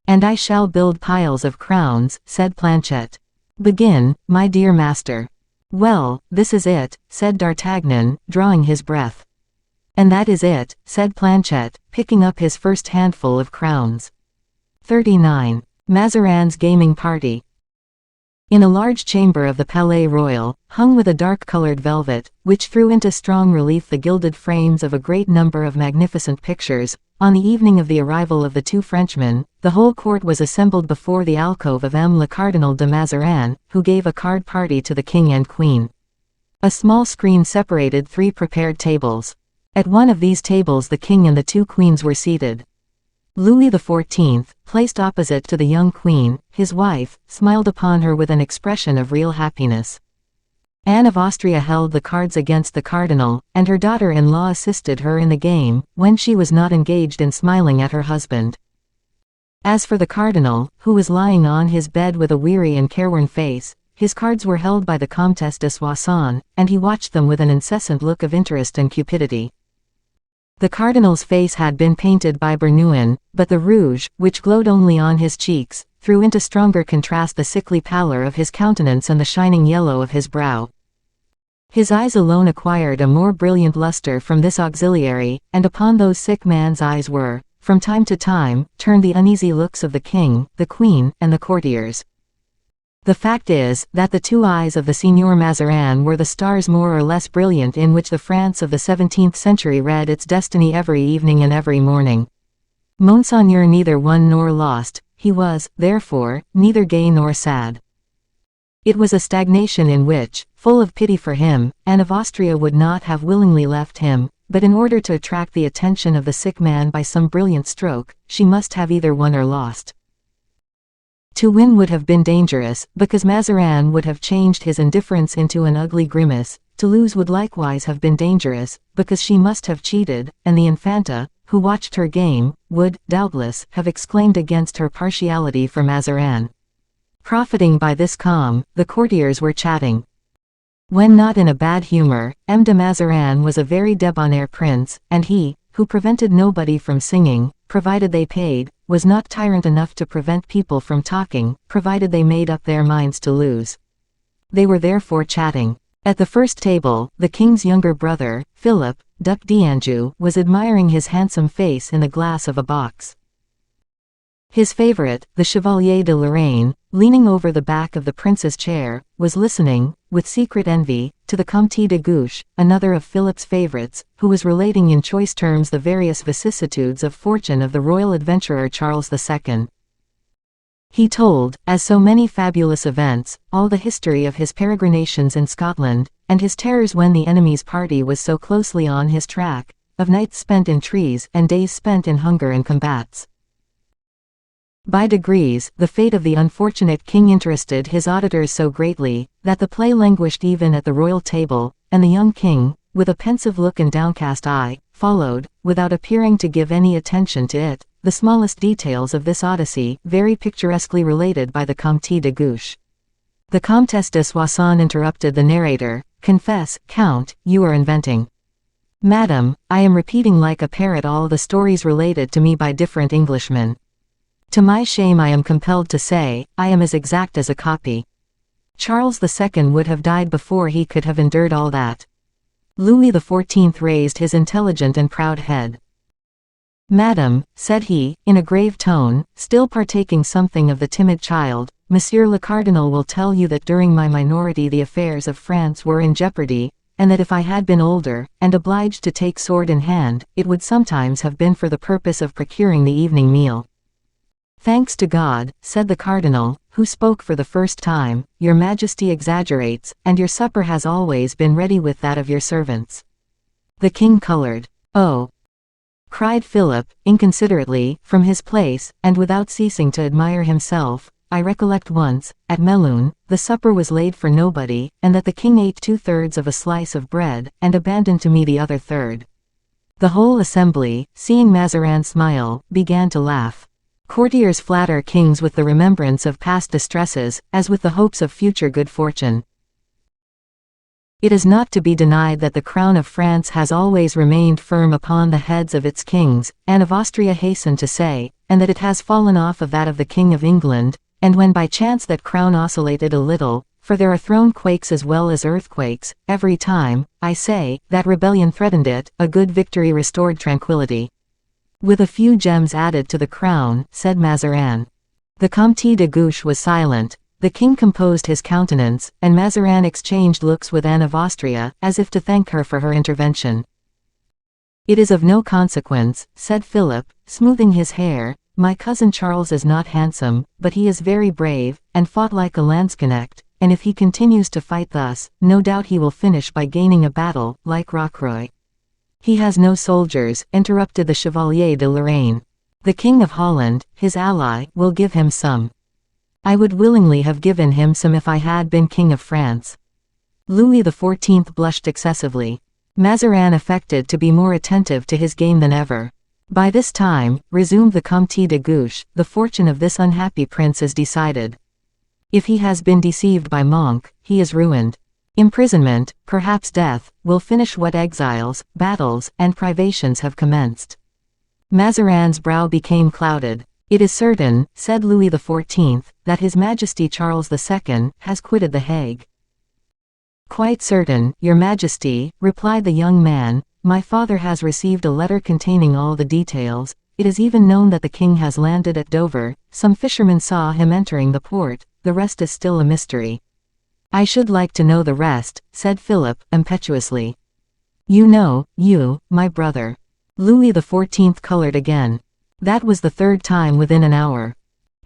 And I shall build piles of crowns, said Planchet. Begin, my dear master. Well, this is it, said D'Artagnan, drawing his breath. And that is it, said Planchet, picking up his first handful of crowns. 39. Mazarin's gaming party. In a large chamber of the Palais Royal, hung with a dark-colored velvet, which threw into strong relief the gilded frames of a great number of magnificent pictures, on the evening of the arrival of the 2 Frenchmen, the whole court was assembled before the alcove of M. le Cardinal de Mazarin, who gave a card party to the king and queen. A small screen separated 3 prepared tables. At one of these tables the king and the 2 queens were seated. Louis XIV, placed opposite to the young queen, his wife, smiled upon her with an expression of real happiness. Anne of Austria held the cards against the cardinal, and her daughter-in-law assisted her in the game, when she was not engaged in smiling at her husband. As for the cardinal, who was lying on his bed with a weary and careworn face, his cards were held by the Comtesse de Soissons, and he watched them with an incessant look of interest and cupidity. The cardinal's face had been painted by Bernouin, but the rouge, which glowed only on his cheeks, threw into stronger contrast the sickly pallor of his countenance and the shining yellow of his brow. His eyes alone acquired a more brilliant luster from this auxiliary, and upon those sick man's eyes were, from time to time, turned the uneasy looks of the king, the queen, and the courtiers. The fact is, that the two eyes of the Signor Mazarin were the stars more or less brilliant in which the France of the 17th century read its destiny every evening and every morning. Monseigneur neither won nor lost, he was, therefore, neither gay nor sad. It was a stagnation in which, full of pity for him, Anne of Austria would not have willingly left him, but in order to attract the attention of the sick man by some brilliant stroke, she must have either won or lost. To win would have been dangerous, because Mazarin would have changed his indifference into an ugly grimace. To lose would likewise have been dangerous, because she must have cheated, and the Infanta, who watched her game, would, doubtless, have exclaimed against her partiality for Mazarin. Profiting by this calm, the courtiers were chatting. When not in a bad humor, M. de Mazarin was a very debonair prince, and he, who prevented nobody from singing, provided they paid, was not tyrant enough to prevent people from talking, provided they made up their minds to lose. They were therefore chatting. At the first table, the king's younger brother, Philip, Duc d'Anjou, was admiring his handsome face in the glass of a box. His favorite, the Chevalier de Lorraine, leaning over the back of the prince's chair, was listening, with secret envy, to the Comte de Gouche, another of Philip's favorites, who was relating in choice terms the various vicissitudes of fortune of the royal adventurer Charles II. He told, as so many fabulous events, all the history of his peregrinations in Scotland, and his terrors when the enemy's party was so closely on his track, of nights spent in trees and days spent in hunger and combats. By degrees, the fate of the unfortunate king interested his auditors so greatly, that the play languished even at the royal table, and the young king, with a pensive look and downcast eye, followed, without appearing to give any attention to it, the smallest details of this odyssey, very picturesquely related by the Comte de Gouche. The Comtesse de Soissons interrupted the narrator. "Confess, Count, you are inventing." "Madam, I am repeating like a parrot all the stories related to me by different Englishmen. To my shame I am compelled to say, I am as exact as a copy. Charles II would have died before he could have endured all that." Louis XIV raised his intelligent and proud head. "Madam," said he, in a grave tone, still partaking something of the timid child, "Monsieur le Cardinal will tell you that during my minority the affairs of France were in jeopardy, and that if I had been older, and obliged to take sword in hand, it would sometimes have been for the purpose of procuring the evening meal." "Thanks to God," said the cardinal, who spoke for the first time, "your majesty exaggerates, and your supper has always been ready with that of your servants." The king colored. "Oh!" cried Philip, inconsiderately, from his place, and without ceasing to admire himself, "I recollect once, at Melun, the supper was laid for nobody, and that the king ate 2/3 of a slice of bread, and abandoned to me the other third." The whole assembly, seeing Mazarin smile, began to laugh. Courtiers flatter kings with the remembrance of past distresses, as with the hopes of future good fortune. It is not to be denied that the crown of France has always remained firm upon the heads of its kings, Anne of Austria hastened to say, and that it has fallen off of that of the King of England, and when by chance that crown oscillated a little, for there are throne quakes as well as earthquakes, every time, I say, that rebellion threatened it, a good victory restored tranquility. "With a few gems added to the crown," said Mazarin. The Comte de Gouche was silent. The king composed his countenance, and Mazarin exchanged looks with Anne of Austria, as if to thank her for her intervention. "It is of no consequence," said Philip, smoothing his hair, "my cousin Charles is not handsome, but he is very brave, and fought like a landsknecht, and if he continues to fight thus, no doubt he will finish by gaining a battle, like Rocroi." "He has no soldiers," interrupted the Chevalier de Lorraine. "The King of Holland, his ally, will give him some." "I would willingly have given him some if I had been King of France." Louis XIV blushed excessively. Mazarin affected to be more attentive to his game than ever. "By this time," resumed the Comte de Gouche, "the fortune of this unhappy prince is decided. If he has been deceived by Monck, he is ruined. Imprisonment, perhaps death, will finish what exiles, battles, and privations have commenced." Mazarin's brow became clouded. "It is certain," said Louis XIV, "that His Majesty Charles II has quitted the Hague." "Quite certain, your Majesty," replied the young man. "My father has received a letter containing all the details. It is even known that the king has landed at Dover. Some fishermen saw him entering the port, the rest is still a mystery." "I should like to know the rest," said Philip, impetuously. "You, my brother." Louis XIV colored again. That was the third time within an hour.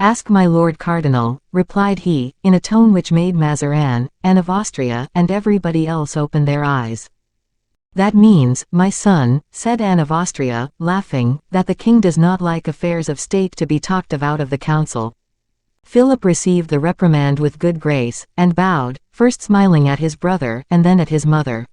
"Ask my Lord Cardinal," replied he, in a tone which made Mazarin, Anne of Austria, and everybody else open their eyes. "That means, my son," said Anne of Austria, laughing, "that the king does not like affairs of state to be talked of out of the council." Philip received the reprimand with good grace, and bowed, first smiling at his brother, and then at his mother.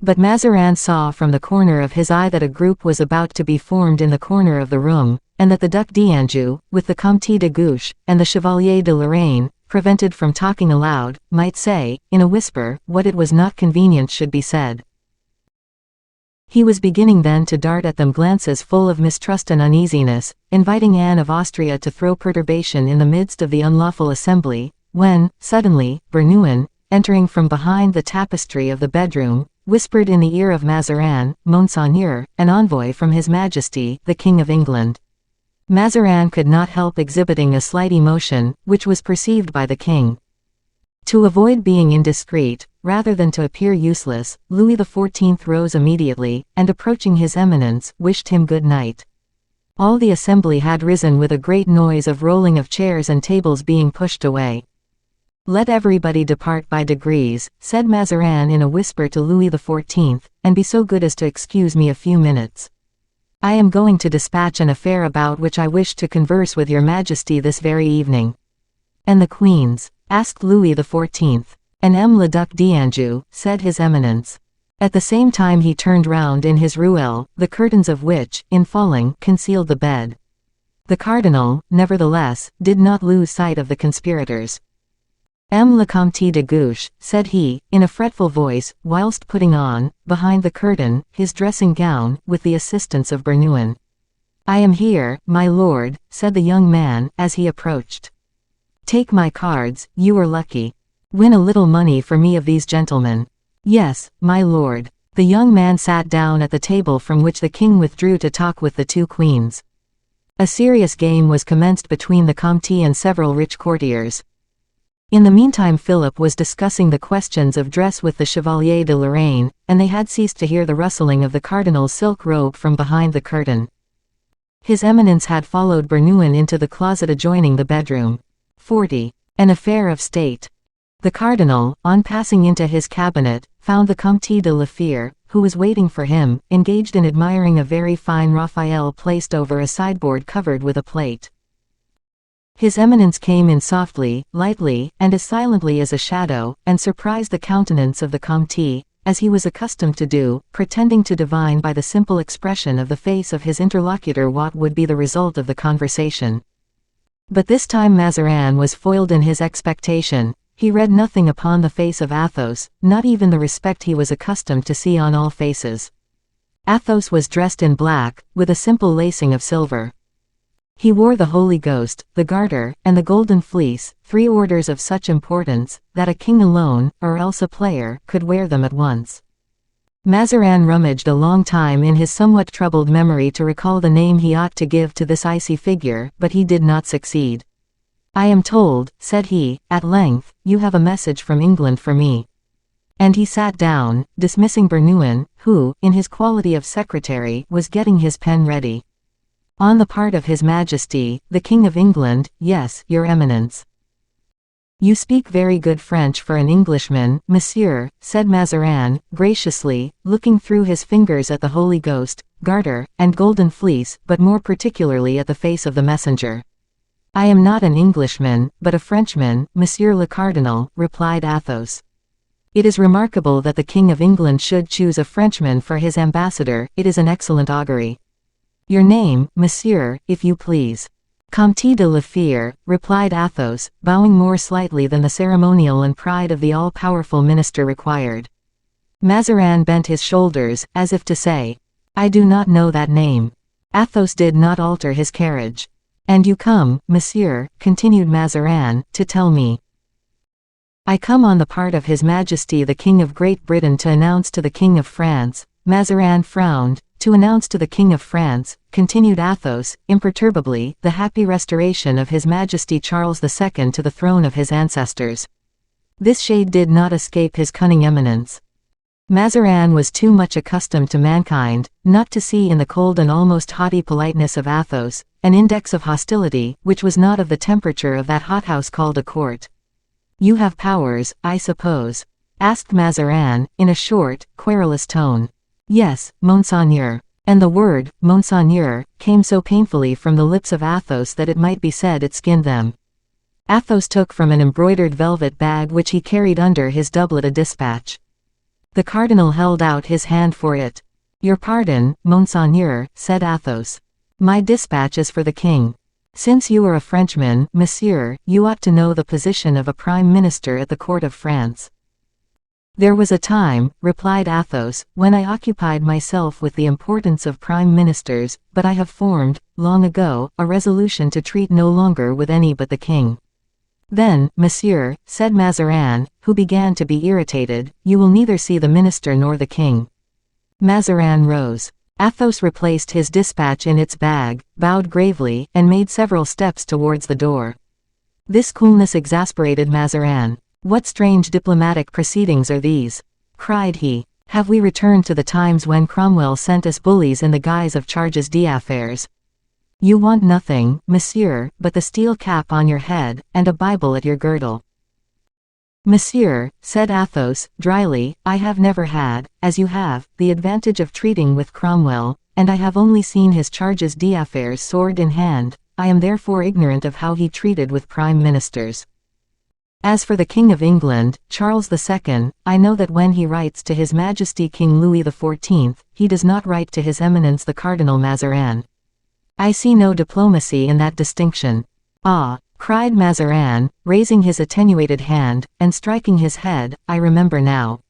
But Mazarin saw from the corner of his eye that a group was about to be formed in the corner of the room, and that the Duc d'Anjou, with the Comte de Gouche, and the Chevalier de Lorraine, prevented from talking aloud, might say, in a whisper, what it was not convenient should be said. He was beginning then to dart at them glances full of mistrust and uneasiness, inviting Anne of Austria to throw perturbation in the midst of the unlawful assembly, when, suddenly, Bernouin, entering from behind the tapestry of the bedroom, whispered in the ear of Mazarin, "Monseigneur, an envoy from His Majesty, the King of England." Mazarin could not help exhibiting a slight emotion, which was perceived by the king. To avoid being indiscreet, rather than to appear useless, Louis XIV rose immediately, and approaching his eminence, wished him good night. All the assembly had risen with a great noise of rolling of chairs and tables being pushed away. "Let everybody depart by degrees," said Mazarin in a whisper to Louis XIV, "and be so good as to excuse me a few minutes. I am going to dispatch an affair about which I wish to converse with your Majesty this very evening." "And the Queen's?" asked Louis XIV. "And le Duc d'Anjou," said his eminence. At the same time he turned round in his ruelle, the curtains of which, in falling, concealed the bed. The cardinal, nevertheless, did not lose sight of the conspirators. "Le Comte de Gouche," said he, in a fretful voice, whilst putting on, behind the curtain, his dressing gown, with the assistance of Bernouin. "I am here, my lord," said the young man, as he approached. "Take my cards, you are lucky. Win a little money for me of these gentlemen." "Yes, my lord." The young man sat down at the table from which the king withdrew to talk with the two queens. A serious game was commenced between the Comte and several rich courtiers. In the meantime Philip was discussing the questions of dress with the Chevalier de Lorraine, and they had ceased to hear the rustling of the cardinal's silk robe from behind the curtain. His eminence had followed Bernouin into the closet adjoining the bedroom. 40. An affair of state. The cardinal, on passing into his cabinet, found the Comte de la Fère, who was waiting for him, engaged in admiring a very fine Raphael placed over a sideboard covered with a plate. His eminence came in softly, lightly, and as silently as a shadow, and surprised the countenance of the Comte, as he was accustomed to do, pretending to divine by the simple expression of the face of his interlocutor what would be the result of the conversation. But this time Mazarin was foiled in his expectation. He read nothing upon the face of Athos, not even the respect he was accustomed to see on all faces. Athos was dressed in black, with a simple lacing of silver. He wore the Holy Ghost, the Garter, and the Golden Fleece, 3 orders of such importance, that a king alone, or else a player, could wear them at once. Mazarin rummaged a long time in his somewhat troubled memory to recall the name he ought to give to this icy figure, but he did not succeed. "I am told," said he, at length, "you have a message from England for me." And he sat down, dismissing Bernouin, who, in his quality of secretary, was getting his pen ready. "On the part of His Majesty, the King of England, yes, your eminence." "You speak very good French for an Englishman, monsieur," said Mazarin, graciously, looking through his fingers at the Holy Ghost, Garter, and Golden Fleece, but more particularly at the face of the messenger. "I am not an Englishman, but a Frenchman, monsieur le cardinal," replied Athos. "It is remarkable that the King of England should choose a Frenchman for his ambassador, it is an excellent augury. Your name, monsieur, if you please." "Comte de la Fère," replied Athos, bowing more slightly than the ceremonial and pride of the all-powerful minister required. Mazarin bent his shoulders, as if to say, "I do not know that name." Athos did not alter his carriage. "And you come, monsieur," continued Mazarin, "to tell me." "I come on the part of His Majesty the King of Great Britain to announce to the King of France." Mazarin frowned. "To announce to the King of France," continued Athos, imperturbably, the happy restoration of His Majesty Charles II to the throne of his ancestors. This shade did not escape his cunning eminence. Mazarin was too much accustomed to mankind, not to see in the cold and almost haughty politeness of Athos, an index of hostility, which was not of the temperature of that hothouse called a court. "You have powers, I suppose?" asked Mazarin, in a short, querulous tone. "Yes, monseigneur." And the word, monseigneur, came so painfully from the lips of Athos that it might be said it skinned them. Athos took from an embroidered velvet bag which he carried under his doublet a dispatch. The cardinal held out his hand for it. "Your pardon, monseigneur," said Athos. "My dispatch is for the king. Since you are a Frenchman, monsieur, you ought to know the position of a prime minister at the court of France." "There was a time," replied Athos, "when I occupied myself with the importance of prime ministers, but I have formed, long ago, a resolution to treat no longer with any but the king." "Then, monsieur," said Mazarin, who began to be irritated, "you will neither see the minister nor the king." Mazarin rose. Athos replaced his dispatch in its bag, bowed gravely, and made several steps towards the door. This coolness exasperated Mazarin. "What strange diplomatic proceedings are these?" cried he. "Have we returned to the times when Cromwell sent us bullies in the guise of charges d'affaires? You want nothing, monsieur, but the steel cap on your head, and a Bible at your girdle." "Monsieur," said Athos, dryly, "I have never had, as you have, the advantage of treating with Cromwell, and I have only seen his charges d'affaires sword in hand. I am therefore ignorant of how he treated with prime ministers. As for the King of England, Charles II, I know that when he writes to His Majesty King Louis XIV, he does not write to His Eminence the Cardinal Mazarin. I see no diplomacy in that distinction." "Ah," cried Mazarin, raising his attenuated hand, and striking his head, "I remember now."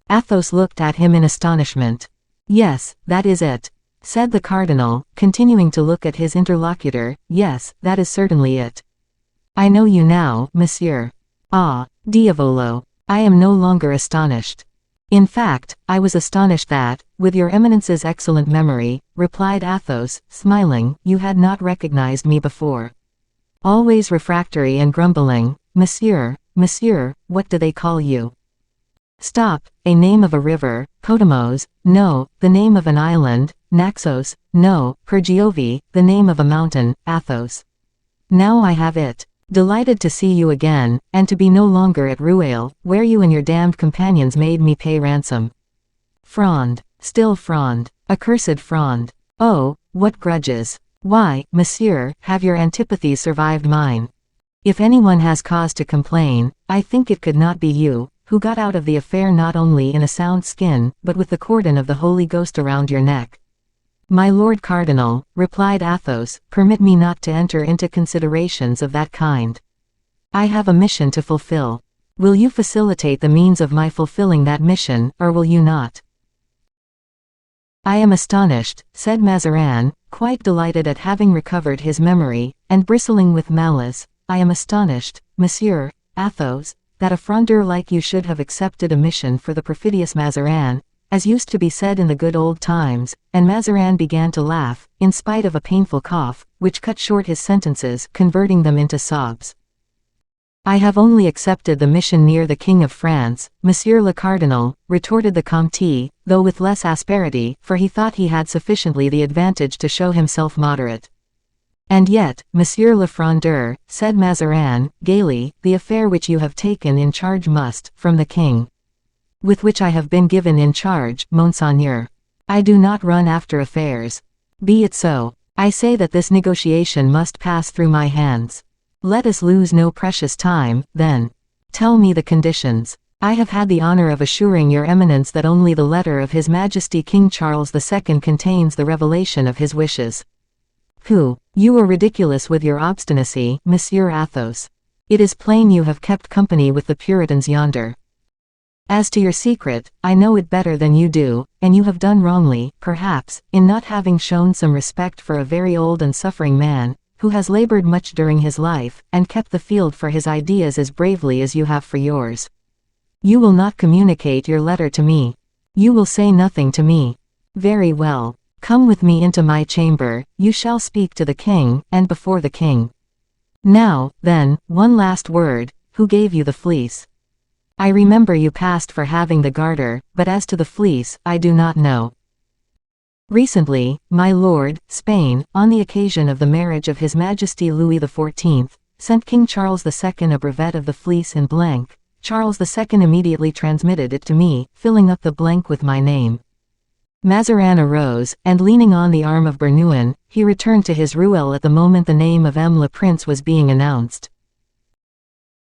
Athos looked at him in astonishment. "Yes, that is it," said the cardinal, continuing to look at his interlocutor. "Yes, that is certainly it. I know you now, monsieur. Ah, diavolo, I am no longer astonished. In fact, I was astonished that, with your Eminence's excellent memory," replied Athos, smiling, "you had not recognized me before. Always refractory and grumbling. Monsieur, what do they call you?" "Stop, a name of a river, Potamos, no, the name of an island, Naxos, no, per Giove, the name of a mountain, Athos. Now I have it. Delighted to see you again, and to be no longer at Rueil, where you and your damned companions made me pay ransom. Fronde, still Fronde, accursed Fronde. Oh, what grudges! Why, monsieur, have your antipathies survived mine? If anyone has cause to complain, I think it could not be you, who got out of the affair not only in a sound skin, but with the cordon of the Holy Ghost around your neck." "My Lord Cardinal," replied Athos, "permit me not to enter into considerations of that kind. I have a mission to fulfill. Will you facilitate the means of my fulfilling that mission, or will you not?" "I am astonished," said Mazarin, quite delighted at having recovered his memory, and bristling with malice. "I am astonished, monsieur, Athos, that a Frondeur like you should have accepted a mission for the perfidious Mazarin, as used to be said in the good old times," and Mazarin began to laugh, in spite of a painful cough, which cut short his sentences, converting them into sobs. "I have only accepted the mission near the King of France, Monsieur le Cardinal," retorted the Comte, though with less asperity, for he thought he had sufficiently the advantage to show himself moderate. "And yet, Monsieur le Frondeur," said Mazarin, gaily, "the affair which you have taken in charge must, from the king, with which I have been given in charge, monseigneur. I do not run after affairs. Be it so. I say that this negotiation must pass through my hands. Let us lose no precious time, then. Tell me the conditions. I have had the honor of assuring your Eminence that only the letter of His Majesty King Charles II contains the revelation of his wishes." "Pooh, you are ridiculous with your obstinacy, Monsieur Athos. It is plain you have kept company with the Puritans yonder. As to your secret, I know it better than you do, and you have done wrongly, perhaps, in not having shown some respect for a very old and suffering man, who has labored much during his life, and kept the field for his ideas as bravely as you have for yours. You will not communicate your letter to me. You will say nothing to me. Very well. Come with me into my chamber, you shall speak to the king, and before the king. Now, then, one last word, who gave you the fleece? I remember you passed for having the garter, but as to the fleece, I do not know. Recently, my lord, Spain, on the occasion of the marriage of His Majesty Louis XIV, sent King Charles II a brevet of the fleece in blank. Charles II immediately transmitted it to me, filling up the blank with my name. Mazarin arose, and leaning on the arm of Bernouin, he returned to his ruelle at the moment the name of M. le Prince was being announced.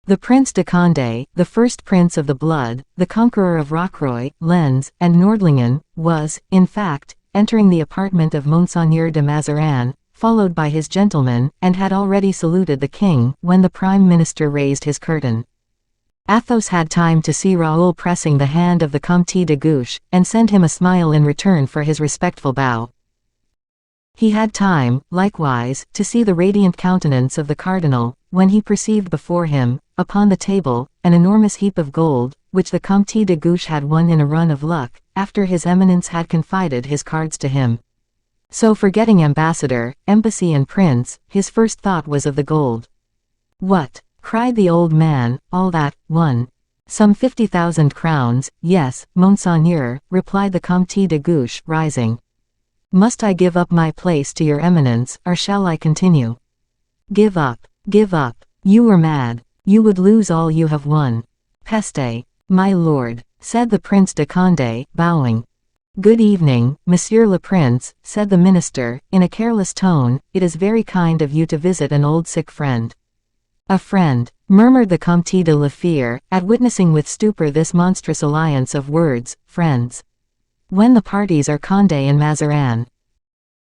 The Prince de Condé, the first prince of the blood, the conqueror of Rocroi, Lens, and Nordlingen, was, in fact, entering the apartment of Monseigneur de Mazarin, followed by his gentlemen, and had already saluted the king, when the prime minister raised his curtain. Athos had time to see Raoul pressing the hand of the Comte de Guiche, and send him a smile in return for his respectful bow. He had time, likewise, to see the radiant countenance of the cardinal, when he perceived before him, upon the table, an enormous heap of gold, which the Comte de Guiche had won in a run of luck, after his eminence had confided his cards to him. So forgetting ambassador, embassy and prince, his first thought was of the gold. What? Cried the old man, all that, won. Some 50,000 crowns, yes, Monseigneur, replied the Comte de Guiche, rising. Must I give up my place to your eminence, or shall I continue? Give up, you were mad, you would lose all you have won. Peste, my lord, said the Prince de Condé, bowing. Good evening, Monsieur le Prince, said the minister, in a careless tone, it is very kind of you to visit an old sick friend. A friend, murmured the Comte de la Fère, at witnessing with stupor this monstrous alliance of words, friends. When the parties are Condé and Mazarin.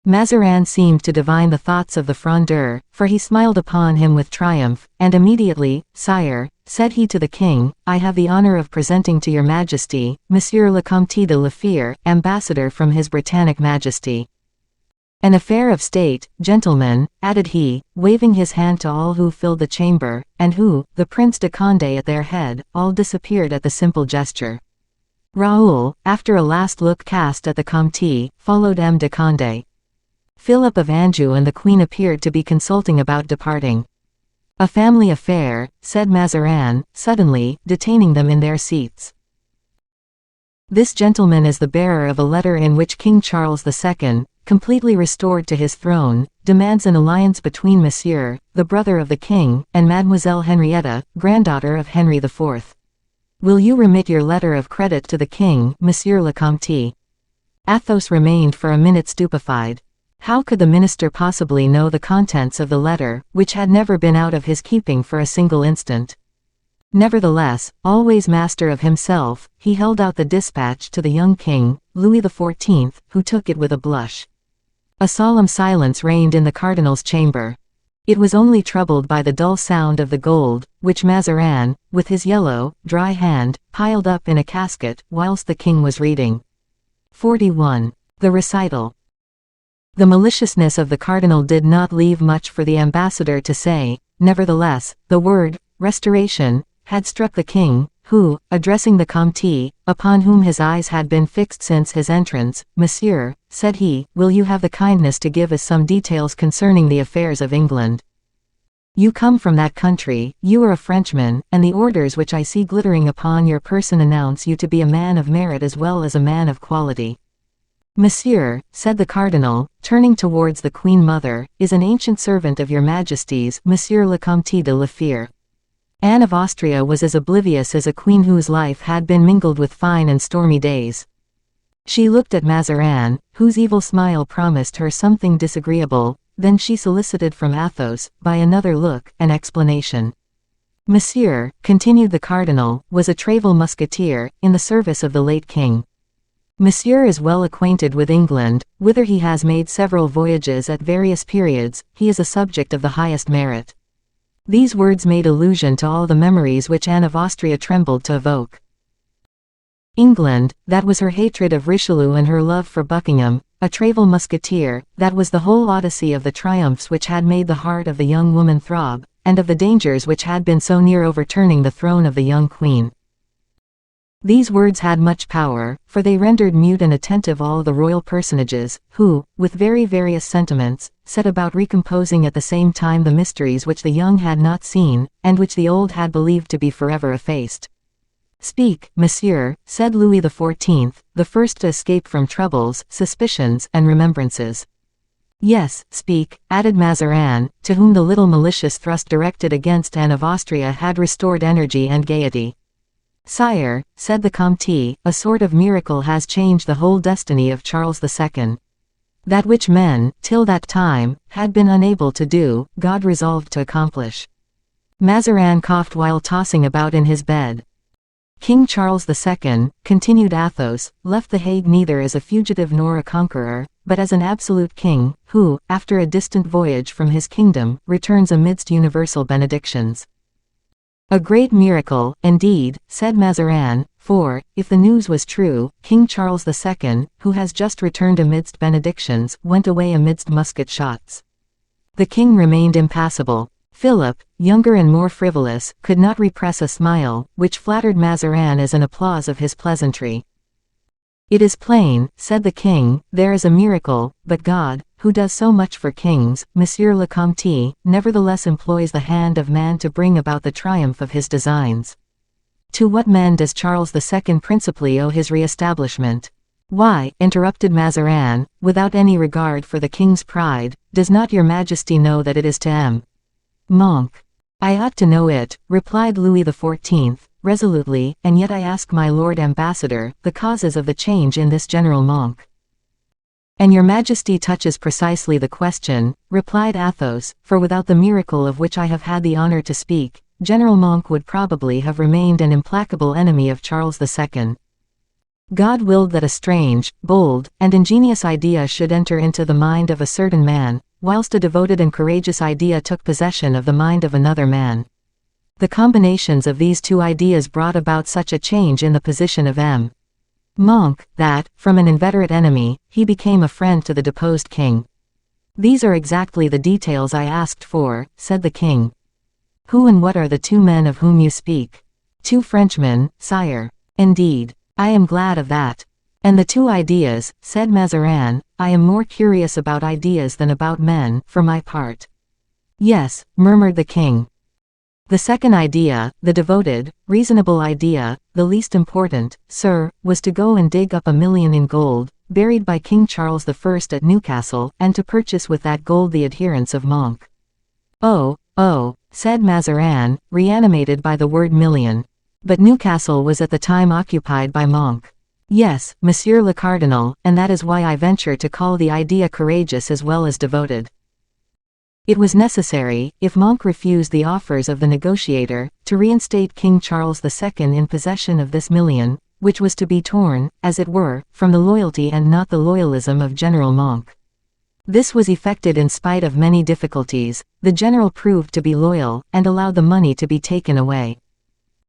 Mazarin seemed to divine the thoughts of the Frondeur, for he smiled upon him with triumph, and immediately, sire, said he to the king, I have the honor of presenting to your majesty, Monsieur le Comte de la Fère, ambassador from his Britannic Majesty. An affair of state, gentlemen, added he, waving his hand to all who filled the chamber, and who, the Prince de Condé at their head, all disappeared at the simple gesture. Raoul, after a last look cast at the Comte, followed M. de Condé. Philip of Anjou and the Queen appeared to be consulting about departing. A family affair, said Mazarin, suddenly, detaining them in their seats. This gentleman is the bearer of a letter in which King Charles II, completely restored to his throne, demands an alliance between Monsieur, the brother of the king, and Mademoiselle Henrietta, granddaughter of Henry IV. Will you remit your letter of credit to the king, Monsieur le Comte? Athos remained for a minute stupefied. How could the minister possibly know the contents of the letter, which had never been out of his keeping for a single instant? Nevertheless, always master of himself, he held out the dispatch to the young king, Louis XIV, who took it with a blush. A solemn silence reigned in the cardinal's chamber. It was only troubled by the dull sound of the gold, which Mazarin, with his yellow, dry hand, piled up in a casket, whilst the king was reading. 41. The recital. The maliciousness of the cardinal did not leave much for the ambassador to say, nevertheless, the word, restoration, had struck the king, who, addressing the Comte, upon whom his eyes had been fixed since his entrance, Monsieur, said he, will you have the kindness to give us some details concerning the affairs of England? You come from that country, you are a Frenchman, and the orders which I see glittering upon your person announce you to be a man of merit as well as a man of quality. Monsieur, said the cardinal, turning towards the Queen Mother, is an ancient servant of your Majesty's, Monsieur le Comte de la Fère. Anne of Austria was as oblivious as a queen whose life had been mingled with fine and stormy days. She looked at Mazarin, whose evil smile promised her something disagreeable, then she solicited from Athos, by another look, an explanation. Monsieur, continued the cardinal, was a Tréville musketeer, in the service of the late king. Monsieur is well acquainted with England, whither he has made several voyages at various periods, he is a subject of the highest merit. These words made allusion to all the memories which Anne of Austria trembled to evoke. England, that was her hatred of Richelieu and her love for Buckingham, a Tréville musketeer, that was the whole odyssey of the triumphs which had made the heart of the young woman throb, and of the dangers which had been so near overturning the throne of the young queen. These words had much power, for they rendered mute and attentive all the royal personages, who, with very various sentiments, set about recomposing at the same time the mysteries which the young had not seen, and which the old had believed to be forever effaced. "Speak, monsieur," said Louis XIV, the first to escape from troubles, suspicions, and remembrances. "Yes, speak," added Mazarin, to whom the little malicious thrust directed against Anne of Austria had restored energy and gaiety. "Sire," said the Comte, "a sort of miracle has changed the whole destiny of Charles II. That which men, till that time, had been unable to do, God resolved to accomplish." Mazarin coughed while tossing about in his bed. "King Charles II," continued Athos, "left the Hague neither as a fugitive nor a conqueror, but as an absolute king, who, after a distant voyage from his kingdom, returns amidst universal benedictions." "A great miracle, indeed," said Mazarin, "for, if the news was true, King Charles II, who has just returned amidst benedictions, went away amidst musket shots." The king remained impassible. Philip, younger and more frivolous, could not repress a smile, which flattered Mazarin as an applause of his pleasantry. "It is plain," said the king, "there is a miracle, but God, who does so much for kings, Monsieur le Comte, nevertheless employs the hand of man to bring about the triumph of his designs. To what men does Charles II principally owe his re-establishment?" "Why," interrupted Mazarin, without any regard for the king's pride, "does not your majesty know that it is to Monck?" "I ought to know it," replied Louis XIV, resolutely, "and yet I ask my Lord Ambassador, the causes of the change in this General Monck." "And your majesty touches precisely the question," replied Athos, "for without the miracle of which I have had the honor to speak, General Monck would probably have remained an implacable enemy of Charles II. God willed that a strange, bold, and ingenious idea should enter into the mind of a certain man, whilst a devoted and courageous idea took possession of the mind of another man. The combinations of these two ideas brought about such a change in the position of Monck, that, from an inveterate enemy, he became a friend to the deposed king. These are exactly the details I asked for," said the king. "Who and what are the two men of whom you speak?" "Two Frenchmen, sire." "Indeed. I am glad of that." "And the two ideas," said Mazarin, "I am more curious about ideas than about men, for my part." "Yes," murmured the king. "The second idea, the devoted, reasonable idea, the least important, sir, was to go and dig up 1,000,000 in gold, buried by King Charles I at Newcastle, and to purchase with that gold the adherents of Monck." "Oh, oh," said Mazarin, reanimated by the word million. "But Newcastle was at the time occupied by Monck." "Yes, Monsieur le Cardinal, and that is why I venture to call the idea courageous as well as devoted. It was necessary, if Monck refused the offers of the negotiator, to reinstate King Charles II in possession of this million, which was to be torn, as it were, from the loyalty and not the loyalism of General Monck. This was effected in spite of many difficulties. The general proved to be loyal, and allowed the money to be taken away.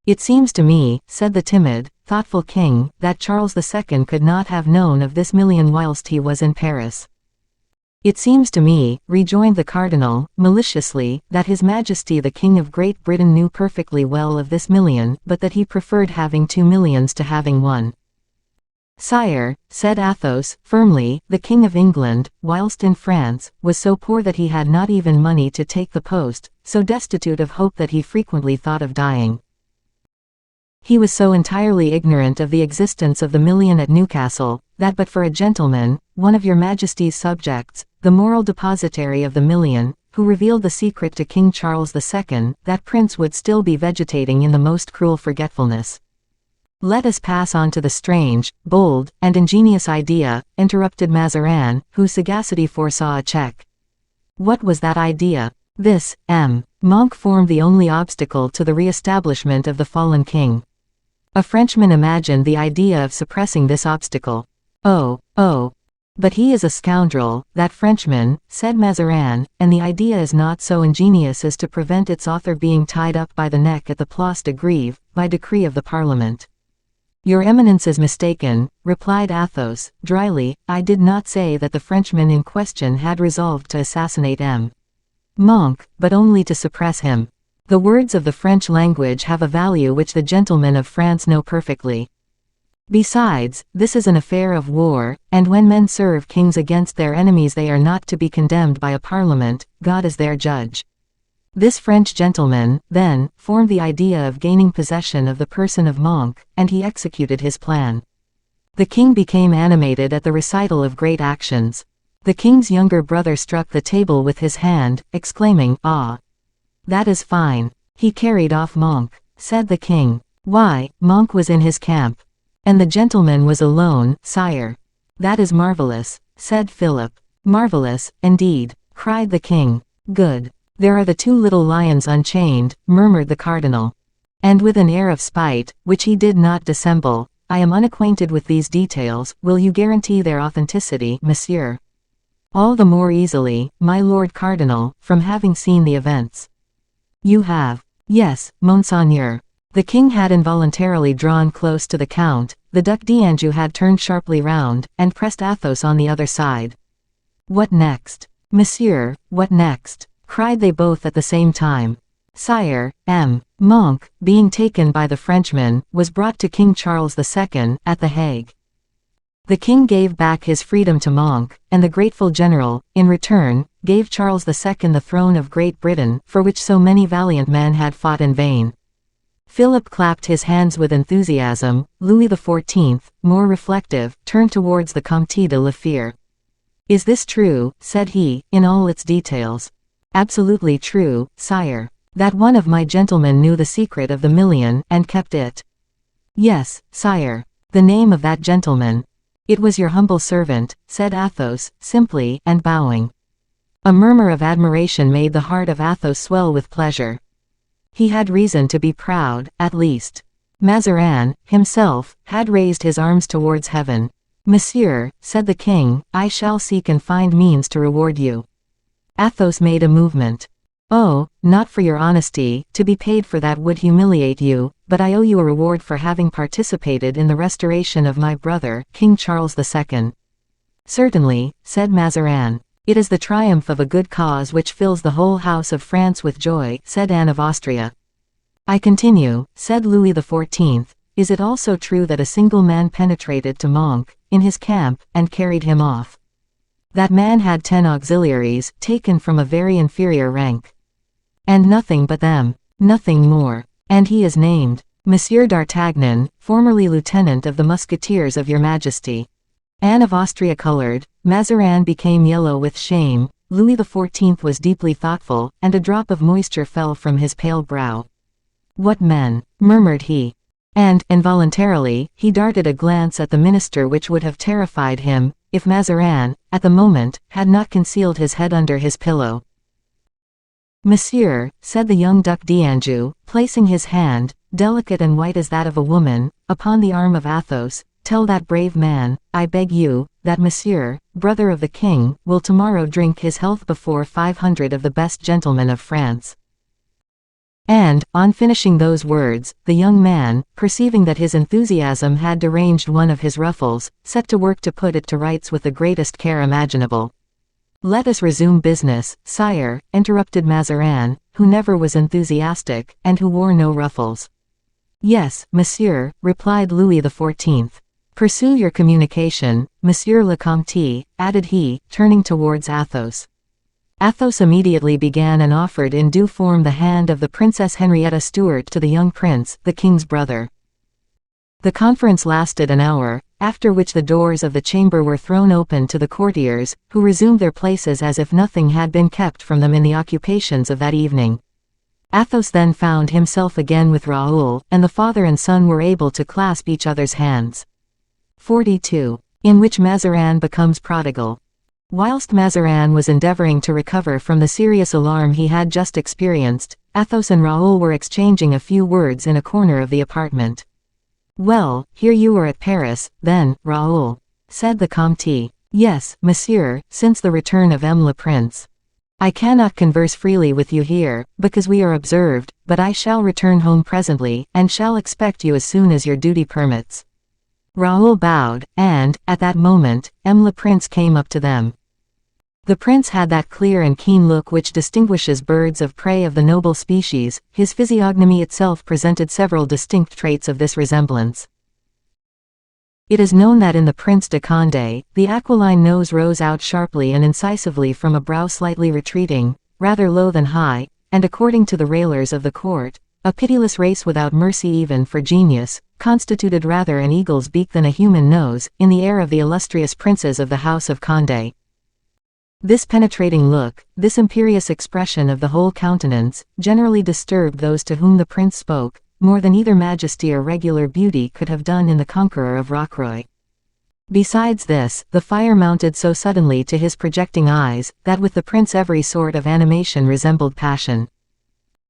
It seems to me," said the timid, thoughtful king, "that Charles II could not have known of this million whilst he was in Paris." "It seems to me," rejoined the cardinal, maliciously, "that His Majesty the King of Great Britain knew perfectly well of this million, but that he preferred having 2 millions to having 1. "Sire," said Athos, firmly, "the King of England, whilst in France, was so poor that he had not even money to take the post, so destitute of hope that he frequently thought of dying. He was so entirely ignorant of the existence of the million at Newcastle, that but for a gentleman, one of your Majesty's subjects, the moral depositary of the million, who revealed the secret to King Charles II, that prince would still be vegetating in the most cruel forgetfulness." "Let us pass on to the strange, bold, and ingenious idea," interrupted Mazarin, whose sagacity foresaw a check. "What was that idea?" "This, Monck formed the only obstacle to the re-establishment of the fallen king. A Frenchman imagined the idea of suppressing this obstacle." Oh, but he is a scoundrel, that Frenchman," said Mazarin, "and the idea is not so ingenious as to prevent its author being tied up by the neck at the Place de Grève, by decree of the Parliament." "Your Eminence is mistaken," replied Athos, dryly. "I did not say that the Frenchman in question had resolved to assassinate Monck, but only to suppress him. The words of the French language have a value which the gentlemen of France know perfectly. Besides, this is an affair of war, and when men serve kings against their enemies they are not to be condemned by a parliament, God is their judge. This French gentleman, then, formed the idea of gaining possession of the person of Monck, and he executed his plan. The king became animated at the recital of great actions. The king's younger brother struck the table with his hand, exclaiming, "Ah! That is fine. He carried off Monck," said the king. "Why, Monck was in his camp. And the gentleman was alone, sire." "That is marvelous," said Philip. "Marvelous, indeed," cried the king. "Good. There are the two little lions unchained," murmured the cardinal. And with an air of spite, which he did not dissemble, "I am unacquainted with these details, will you guarantee their authenticity, monsieur?" "All the more easily, my lord cardinal, from having seen the events." "You have?" "Yes, monseigneur." The king had involuntarily drawn close to the count, the Duc d'Anjou had turned sharply round, and pressed Athos on the other side. "What next? Monsieur, what next?" cried they both at the same time. "Sire, Monck, being taken by the Frenchmen, was brought to King Charles II, at The Hague. The king gave back his freedom to Monck, and the grateful general, in return, gave Charles II the throne of Great Britain, for which so many valiant men had fought in vain." Philip clapped his hands with enthusiasm. Louis XIV, more reflective, turned towards the Comte de la Fère. "Is this true?" said he, "in all its details?" "Absolutely true, sire. That one of my gentlemen knew the secret of the million, and kept it." "Yes, sire. The name of that gentleman?" "It was your humble servant," said Athos, simply, and bowing. A murmur of admiration made the heart of Athos swell with pleasure. He had reason to be proud, at least. Mazarin, himself, had raised his arms towards heaven. "Monsieur," said the king, "I shall seek and find means to reward you." Athos made a movement. "Oh, not for your honesty, to be paid for that would humiliate you, but I owe you a reward for having participated in the restoration of my brother, King Charles II. "Certainly," said Mazarin. "It is the triumph of a good cause which fills the whole house of France with joy," said Anne of Austria. "I continue," said Louis XIV, "is it also true that a single man penetrated to Monck, in his camp, and carried him off? That man had 10 auxiliaries, taken from a very inferior rank. And nothing but them. Nothing more. And he is named Monsieur d'Artagnan, formerly lieutenant of the musketeers of your majesty." Anne of Austria colored, Mazarin became yellow with shame, Louis XIV was deeply thoughtful, and a drop of moisture fell from his pale brow. "What men?" murmured he. And, involuntarily, he darted a glance at the minister which would have terrified him, if Mazarin, at the moment, had not concealed his head under his pillow. "Monsieur," said the young Duc d'Anjou, placing his hand, delicate and white as that of a woman, upon the arm of Athos, "tell that brave man, I beg you, that Monsieur, brother of the king, will tomorrow drink his health before 500 of the best gentlemen of France." And, on finishing those words, the young man, perceiving that his enthusiasm had deranged one of his ruffles, set to work to put it to rights with the greatest care imaginable. "Let us resume business, sire," interrupted Mazarin, who never was enthusiastic, and who wore no ruffles. "Yes, monsieur," replied Louis XIV. "Pursue your communication, Monsieur le Comte," added he, turning towards Athos. Athos immediately began and offered in due form the hand of the Princess Henrietta Stuart to the young prince, the king's brother. The conference lasted an hour, after which the doors of the chamber were thrown open to the courtiers, who resumed their places as if nothing had been kept from them in the occupations of that evening. Athos then found himself again with Raoul, and the father and son were able to clasp each other's hands. 42. In which Mazarin becomes prodigal. Whilst Mazarin was endeavoring to recover from the serious alarm he had just experienced, Athos and Raoul were exchanging a few words in a corner of the apartment. "Well, here you are at Paris, then, Raoul," said the Comte. "Yes, monsieur, since the return of le Prince. I cannot converse freely with you here, because we are observed, but I shall return home presently, and shall expect you as soon as your duty permits." Raoul bowed, and, at that moment, le Prince came up to them. The prince had that clear and keen look which distinguishes birds of prey of the noble species. His physiognomy itself presented several distinct traits of this resemblance. It is known that in the Prince de Condé, the aquiline nose rose out sharply and incisively from a brow slightly retreating, rather low than high, and according to the railers of the court, a pitiless race without mercy even for genius, constituted rather an eagle's beak than a human nose, in the air of the illustrious princes of the House of Condé. This penetrating look, this imperious expression of the whole countenance, generally disturbed those to whom the prince spoke, more than either majesty or regular beauty could have done in the Conqueror of Rocroi. Besides this, the fire mounted so suddenly to his projecting eyes, that with the prince every sort of animation resembled passion.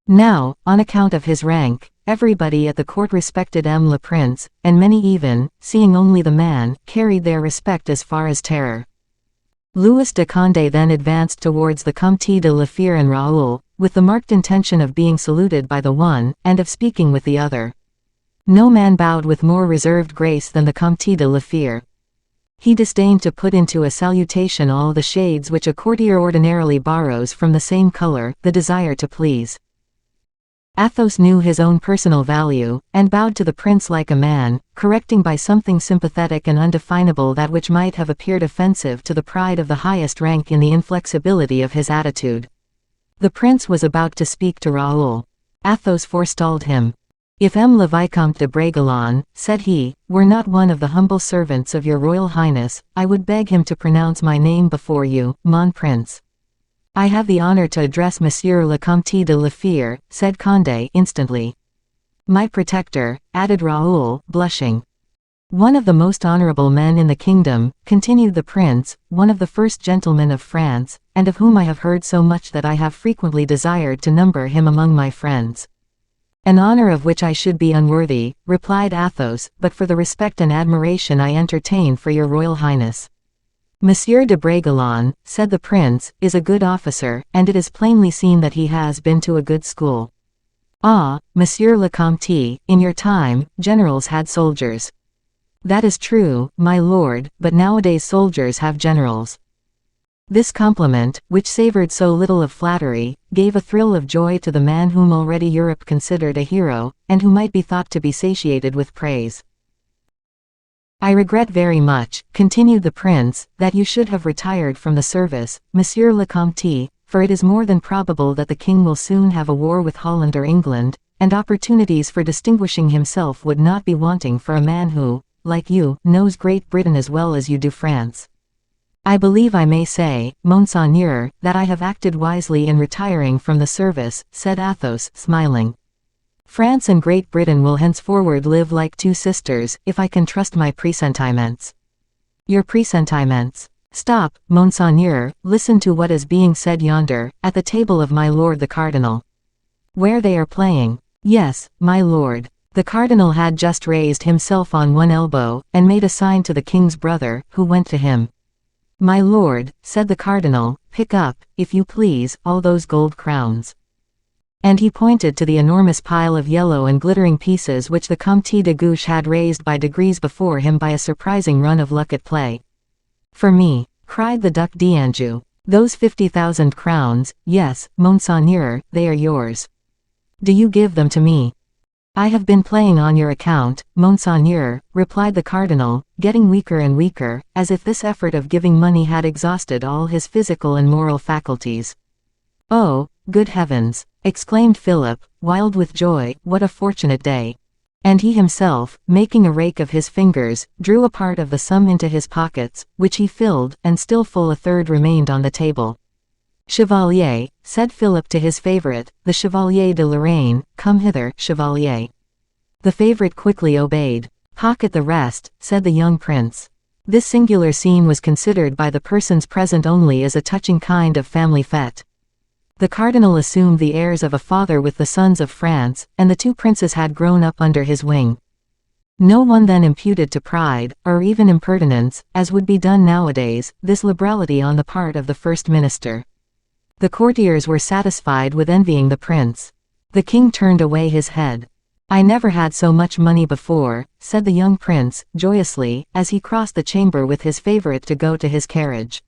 Now, on account of his rank, everybody at the court respected le prince, and many even, seeing only the man, carried their respect as far as terror. Louis de Condé then advanced towards the Comte de la Fère and Raoul, with the marked intention of being saluted by the one, and of speaking with the other. No man bowed with more reserved grace than the Comte de la Fère. He disdained to put into a salutation all the shades which a courtier ordinarily borrows from the same color, the desire to please. Athos knew his own personal value, and bowed to the prince like a man, correcting by something sympathetic and undefinable that which might have appeared offensive to the pride of the highest rank in the inflexibility of his attitude. The prince was about to speak to Raoul. Athos forestalled him. "If le Vicomte de Bragelonne," said he, "were not one of the humble servants of your Royal Highness, I would beg him to pronounce my name before you, mon prince." "I have the honor to address Monsieur le Comte de la Fère," said Condé instantly. "My protector," added Raoul, blushing. "One of the most honorable men in the kingdom," continued the prince, "one of the first gentlemen of France, and of whom I have heard so much that I have frequently desired to number him among my friends." "An honor of which I should be unworthy," replied Athos, "but for the respect and admiration I entertain for your Royal Highness." "Monsieur de Bragelonne," said the prince, "is a good officer, and it is plainly seen that he has been to a good school." "Ah, Monsieur le Comte, in your time, generals had soldiers." "That is true, my lord, but nowadays soldiers have generals." This compliment, which savored so little of flattery, gave a thrill of joy to the man whom already Europe considered a hero, and who might be thought to be satiated with praise. "I regret very much," continued the prince, "that you should have retired from the service, Monsieur le Comte, for it is more than probable that the king will soon have a war with Holland or England, and opportunities for distinguishing himself would not be wanting for a man who, like you, knows Great Britain as well as you do France. I believe I may say, Monseigneur, that I have acted wisely in retiring from the service," said Athos, smiling. "France and Great Britain will henceforward live like two sisters, if I can trust my presentiments." "Your presentiments? Stop, Monseigneur, listen to what is being said yonder, at the table of my lord the cardinal." "Where they are playing?" "Yes, my lord." The cardinal had just raised himself on one elbow, and made a sign to the king's brother, who went to him. "My lord," said the cardinal, "pick up, if you please, all those gold crowns." And he pointed to the enormous pile of yellow and glittering pieces which the Comte de Guiche had raised by degrees before him by a surprising run of luck at play. "For me," cried the Duc d'Anjou. "Those 50,000 crowns, yes, Monseigneur, they are yours." "Do you give them to me?" "I have been playing on your account, Monseigneur," replied the cardinal, getting weaker and weaker, as if this effort of giving money had exhausted all his physical and moral faculties. "Oh, good heavens!" exclaimed Philip, wild with joy, "what a fortunate day!" And he himself, making a rake of his fingers, drew a part of the sum into his pockets, which he filled, and still full a third remained on the table. "Chevalier," said Philip to his favorite, the Chevalier de Lorraine, "come hither, Chevalier." The favorite quickly obeyed. "Pocket the rest," said the young prince. This singular scene was considered by the persons present only as a touching kind of family fête. The cardinal assumed the airs of a father with the sons of France, and the two princes had grown up under his wing. No one then imputed to pride, or even impertinence, as would be done nowadays, this liberality on the part of the first minister. The courtiers were satisfied with envying the prince. The king turned away his head. "I never had so much money before," said the young prince, joyously, as he crossed the chamber with his favorite to go to his carriage.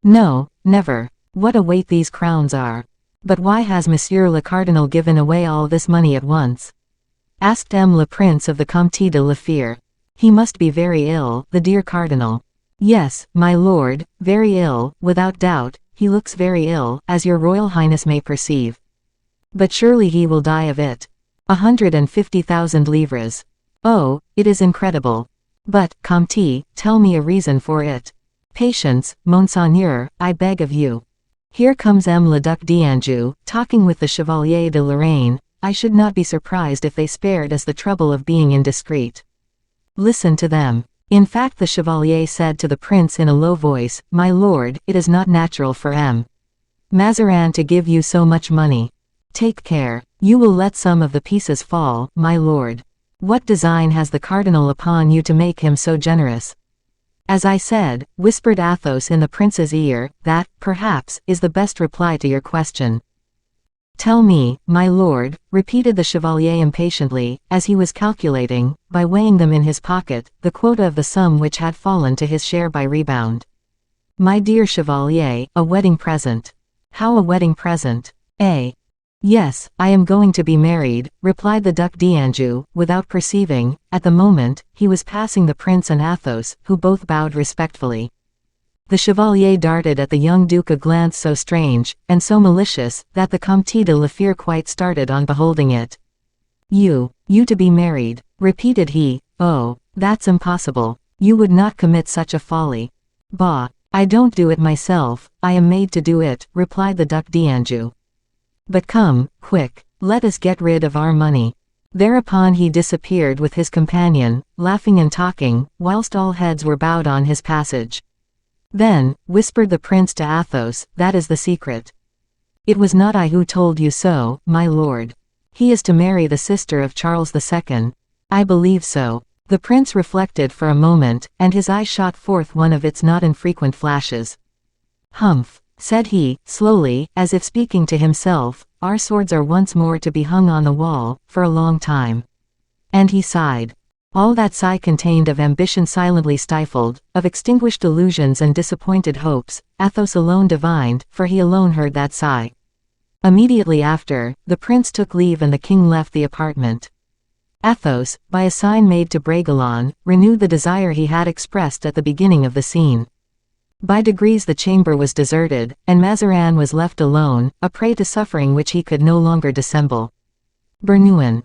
"No, never. What a weight these crowns are! But why has Monsieur le Cardinal given away all this money at once?" asked le Prince of the Comte de la Fère. He must be very ill, the dear cardinal. Yes, my lord, very ill, without doubt, he looks very ill, as your royal highness may perceive. But surely he will die of it. 150,000 livres. Oh, it is incredible. But, Comte, tell me a reason for it. Patience, Monseigneur, I beg of you. Here comes le Duc d'Anjou, talking with the Chevalier de Lorraine. I should not be surprised if they spared us the trouble of being indiscreet. Listen to them. In fact, the Chevalier said to the prince in a low voice, My lord, it is not natural for Mazarin to give you so much money. Take care, you will let some of the pieces fall, my lord. What design has the cardinal upon you to make him so generous? As I said, whispered Athos in the prince's ear, that, perhaps, is the best reply to your question. Tell me, my lord, repeated the Chevalier impatiently, as he was calculating, by weighing them in his pocket, the quota of the sum which had fallen to his share by rebound. My dear Chevalier, a wedding present. How a wedding present? Yes, I am going to be married, replied the Duc d'Anjou, without perceiving, at the moment, he was passing the prince and Athos, who both bowed respectfully. The Chevalier darted at the young Duke a glance so strange, and so malicious, that the Comte de la Fère quite started on beholding it. You to be married, repeated he, oh, that's impossible. You would not commit such a folly. Bah, I don't do it myself, I am made to do it, replied the Duc d'Anjou. But come, quick, let us get rid of our money. Thereupon he disappeared with his companion, laughing and talking, whilst all heads were bowed on his passage. Then, whispered the prince to Athos, that is the secret. It was not I who told you so, my lord. He is to marry the sister of Charles II. I believe so. The prince reflected for a moment, and his eye shot forth one of its not infrequent flashes. Humph, said he, slowly, as if speaking to himself, our swords are once more to be hung on the wall, for a long time. And he sighed. All that sigh contained of ambition silently stifled, of extinguished illusions and disappointed hopes, Athos alone divined, for he alone heard that sigh. Immediately after, the prince took leave and the king left the apartment. Athos, by a sign made to Bragelonne, renewed the desire he had expressed at the beginning of the scene. By degrees the chamber was deserted, and Mazarin was left alone, a prey to suffering which he could no longer dissemble. Bernouin,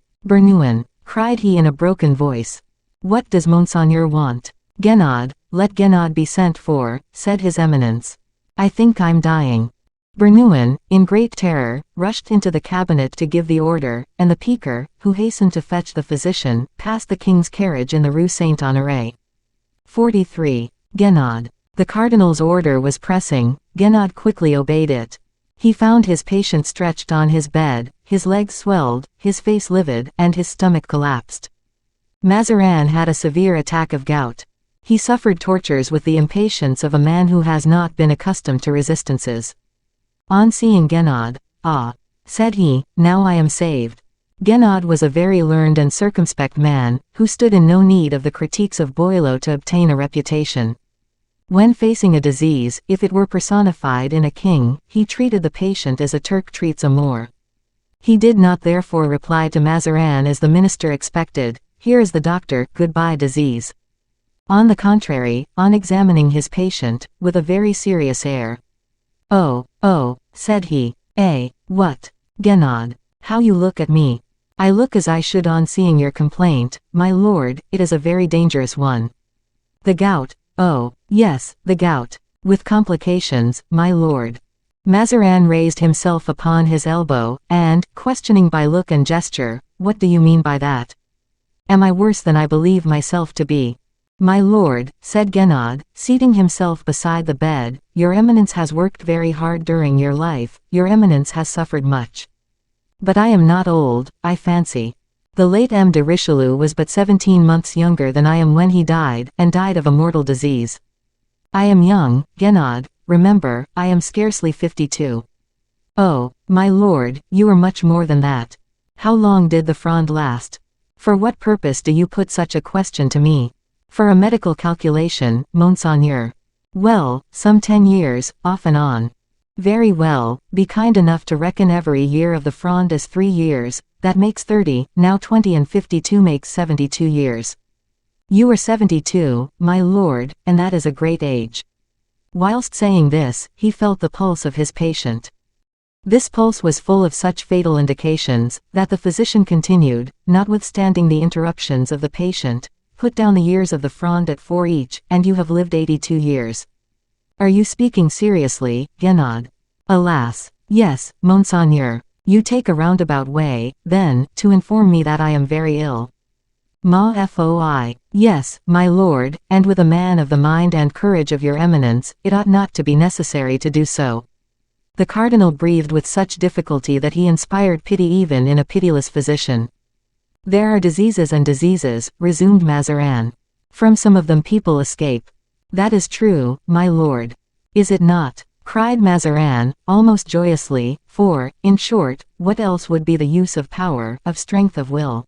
cried he in a broken voice. What does Monseigneur want? Guenaud, let Guenaud be sent for, said his eminence. I think I'm dying. Bernouin, in great terror, rushed into the cabinet to give the order, and the piqueur, who hastened to fetch the physician, passed the king's carriage in the Rue Saint-Honoré. 43. Guenaud. The cardinal's order was pressing, Guenaud quickly obeyed it. He found his patient stretched on his bed, his legs swelled, his face livid, and his stomach collapsed. Mazarin had a severe attack of gout. He suffered tortures with the impatience of a man who has not been accustomed to resistances. On seeing Guenaud, ah, said he, now I am saved. Guenaud was a very learned and circumspect man, who stood in no need of the critiques of Boileau to obtain a reputation. When facing a disease, if it were personified in a king, he treated the patient as a Turk treats a Moor. He did not therefore reply to Mazarin as the minister expected, here is the doctor, goodbye disease. On the contrary, on examining his patient, with a very serious air. Oh, said he. What? Guenaud, how you look at me. I look as I should on seeing your complaint, my lord, it is a very dangerous one. The gout. Oh, yes, the gout. With complications, my lord. Mazarin raised himself upon his elbow, and, questioning by look and gesture, what do you mean by that? Am I worse than I believe myself to be? My lord, said Guenaud, seating himself beside the bed, your eminence has worked very hard during your life, your eminence has suffered much. But I am not old, I fancy. The late M. de Richelieu was but 17 months younger than I am when he died, and died of a mortal disease. I am young, Guenaud, remember, I am scarcely 52. Oh, my lord, you are much more than that. How long did the Fronde last? For what purpose do you put such a question to me? For a medical calculation, Monseigneur. Well, some 10 years, off and on. Very well, be kind enough to reckon every year of the Fronde as 3 years, that makes 30, now 20 and 52 makes 72 years. You are 72, my lord, and that is a great age. Whilst saying this, he felt the pulse of his patient. This pulse was full of such fatal indications, that the physician continued, notwithstanding the interruptions of the patient, "Put down the years of the Fronde at 4 each, and you have lived 82 years. Are you speaking seriously, Genad?" "Alas, yes, monseigneur. You take a roundabout way, then, to inform me that I am very ill." "Ma foi. Yes, my lord, and with a man of the mind and courage of your eminence, it ought not to be necessary to do so." The cardinal breathed with such difficulty that he inspired pity even in a pitiless physician. "There are diseases and diseases," resumed Mazarin. "From some of them people escape." "That is true, my lord." "Is it not?" cried Mazarin, almost joyously, for, in short, what else would be the use of power, of strength of will?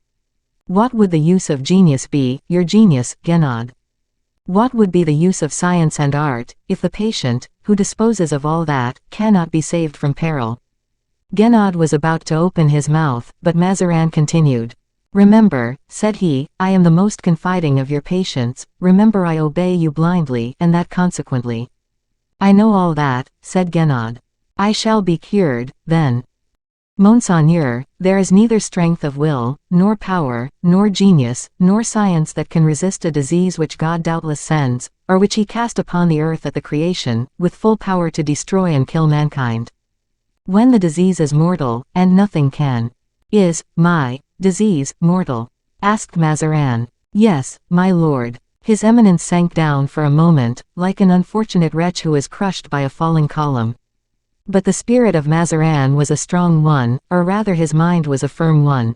What would the use of genius be, your genius, Genad? What would be the use of science and art, if the patient, who disposes of all that, cannot be saved from peril? Genad was about to open his mouth, but Mazarin continued. "Remember," said he, "I am the most confiding of your patients, remember I obey you blindly, and that consequently." "I know all that," said Genad. "I shall be cured, then." "Monseigneur, there is neither strength of will, nor power, nor genius, nor science that can resist a disease which God doubtless sends, or which he cast upon the earth at the creation, with full power to destroy and kill mankind. When the disease is mortal, and nothing can." "Is my disease mortal?" asked Mazarin. "Yes, my lord." His eminence sank down for a moment, like an unfortunate wretch who is crushed by a falling column. But the spirit of Mazarin was a strong one, or rather his mind was a firm one.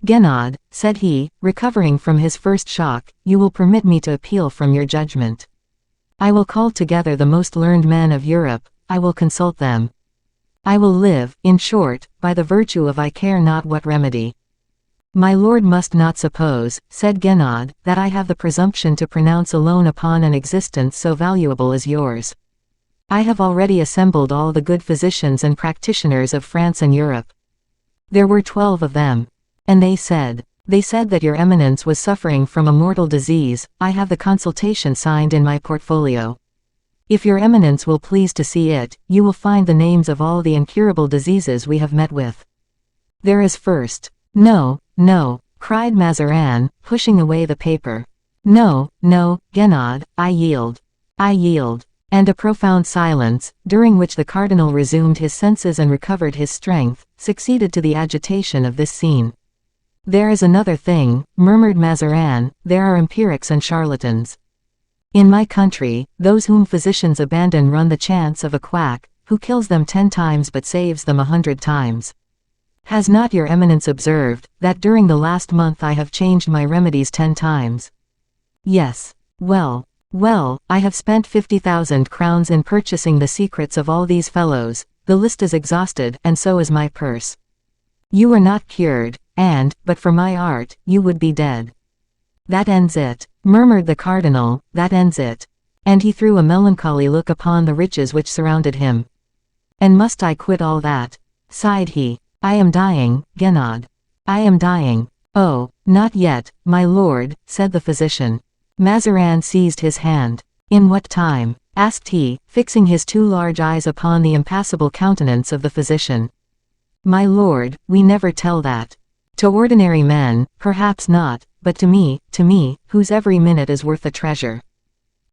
"Genad," said he, recovering from his first shock, "you will permit me to appeal from your judgment. I will call together the most learned men of Europe, I will consult them. I will live, in short, by the virtue of I care not what remedy." "My lord must not suppose," said Genad, "that I have the presumption to pronounce alone upon an existence so valuable as yours. I have already assembled all the good physicians and practitioners of France and Europe. There were 12 of them. And they said that your eminence was suffering from a mortal disease. I have the consultation signed in my portfolio. If your eminence will please to see it, you will find the names of all the incurable diseases we have met with. There is first—" "No, no," cried Mazarin, pushing away the paper. "No, no, Genad, I yield. I yield." And a profound silence, during which the cardinal resumed his senses and recovered his strength, succeeded to the agitation of this scene. "There is another thing," murmured Mazarin, "there are empirics and charlatans. In my country, those whom physicians abandon run the chance of a quack, who kills them 10 times but saves them 100 times. Has not your eminence observed, that during the last month I have changed my remedies 10 times? Yes. Well, I have spent 50,000 crowns in purchasing the secrets of all these fellows, the list is exhausted, and so is my purse. You are not cured, and, but for my art, you would be dead." "That ends it," murmured the cardinal, "that ends it." And he threw a melancholy look upon the riches which surrounded him. "And must I quit all that?" sighed he. "I am dying, Genad. I am dying." "Oh, not yet, my lord," said the physician. Mazarin seized his hand. "In what time?" asked he, fixing his 2 large eyes upon the impassible countenance of the physician. "My lord, we never tell that. To ordinary men, perhaps not, but to me, whose every minute is worth a treasure.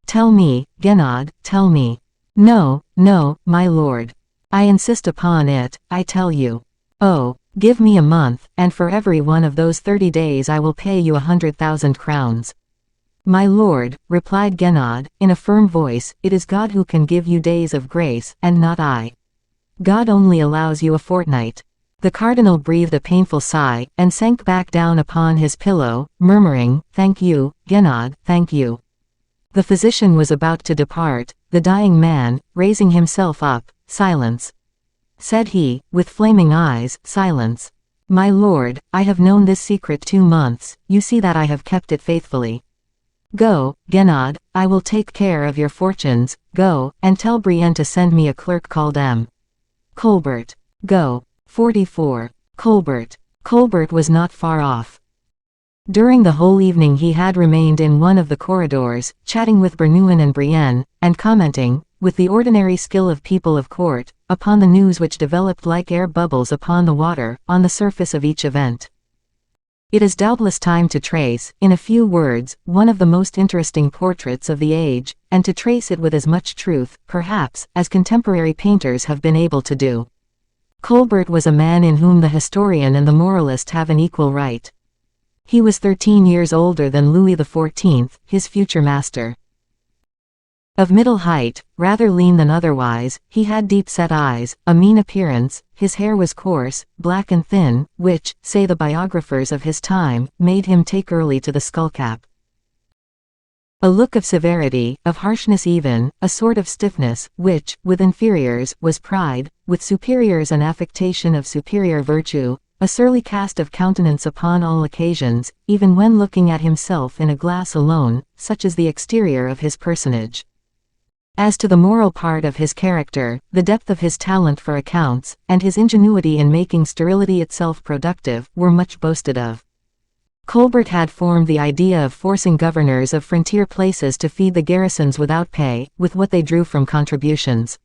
Tell me, Genad, tell me." "No, no, my lord. I insist upon it, I tell you. Oh, give me a month, and for every one of those 30 days I will pay you 100,000 crowns." "My lord," replied Genad, in a firm voice, "it is God who can give you days of grace, and not I. God only allows you a fortnight." The cardinal breathed a painful sigh, and sank back down upon his pillow, murmuring, "Thank you, Genad, thank you." The physician was about to depart. The dying man, raising himself up, "Silence," said he, with flaming eyes, "silence. My lord, I have known this secret 2 months, you see that I have kept it faithfully. Go, Genad, I will take care of your fortunes, go, and tell Brienne to send me a clerk called M. Colbert. Go." 44. Colbert. Colbert was not far off. During the whole evening he had remained in one of the corridors, chatting with Bernouin and Brienne, and commenting, with the ordinary skill of people of court, upon the news which developed like air bubbles upon the water, on the surface of each event. It is doubtless time to trace, in a few words, one of the most interesting portraits of the age, and to trace it with as much truth, perhaps, as contemporary painters have been able to do. Colbert was a man in whom the historian and the moralist have an equal right. He was 13 years older than Louis XIV, his future master. Of middle height, rather lean than otherwise, he had deep-set eyes, a mean appearance, his hair was coarse, black and thin, which, say the biographers of his time, made him take early to the skullcap. A look of severity, of harshness even, a sort of stiffness, which, with inferiors, was pride, with superiors an affectation of superior virtue, a surly cast of countenance upon all occasions, even when looking at himself in a glass alone, such is the exterior of his personage. As to the moral part of his character, the depth of his talent for accounts, and his ingenuity in making sterility itself productive, were much boasted of. Colbert had formed the idea of forcing governors of frontier places to feed the garrisons without pay, with what they drew from contributions.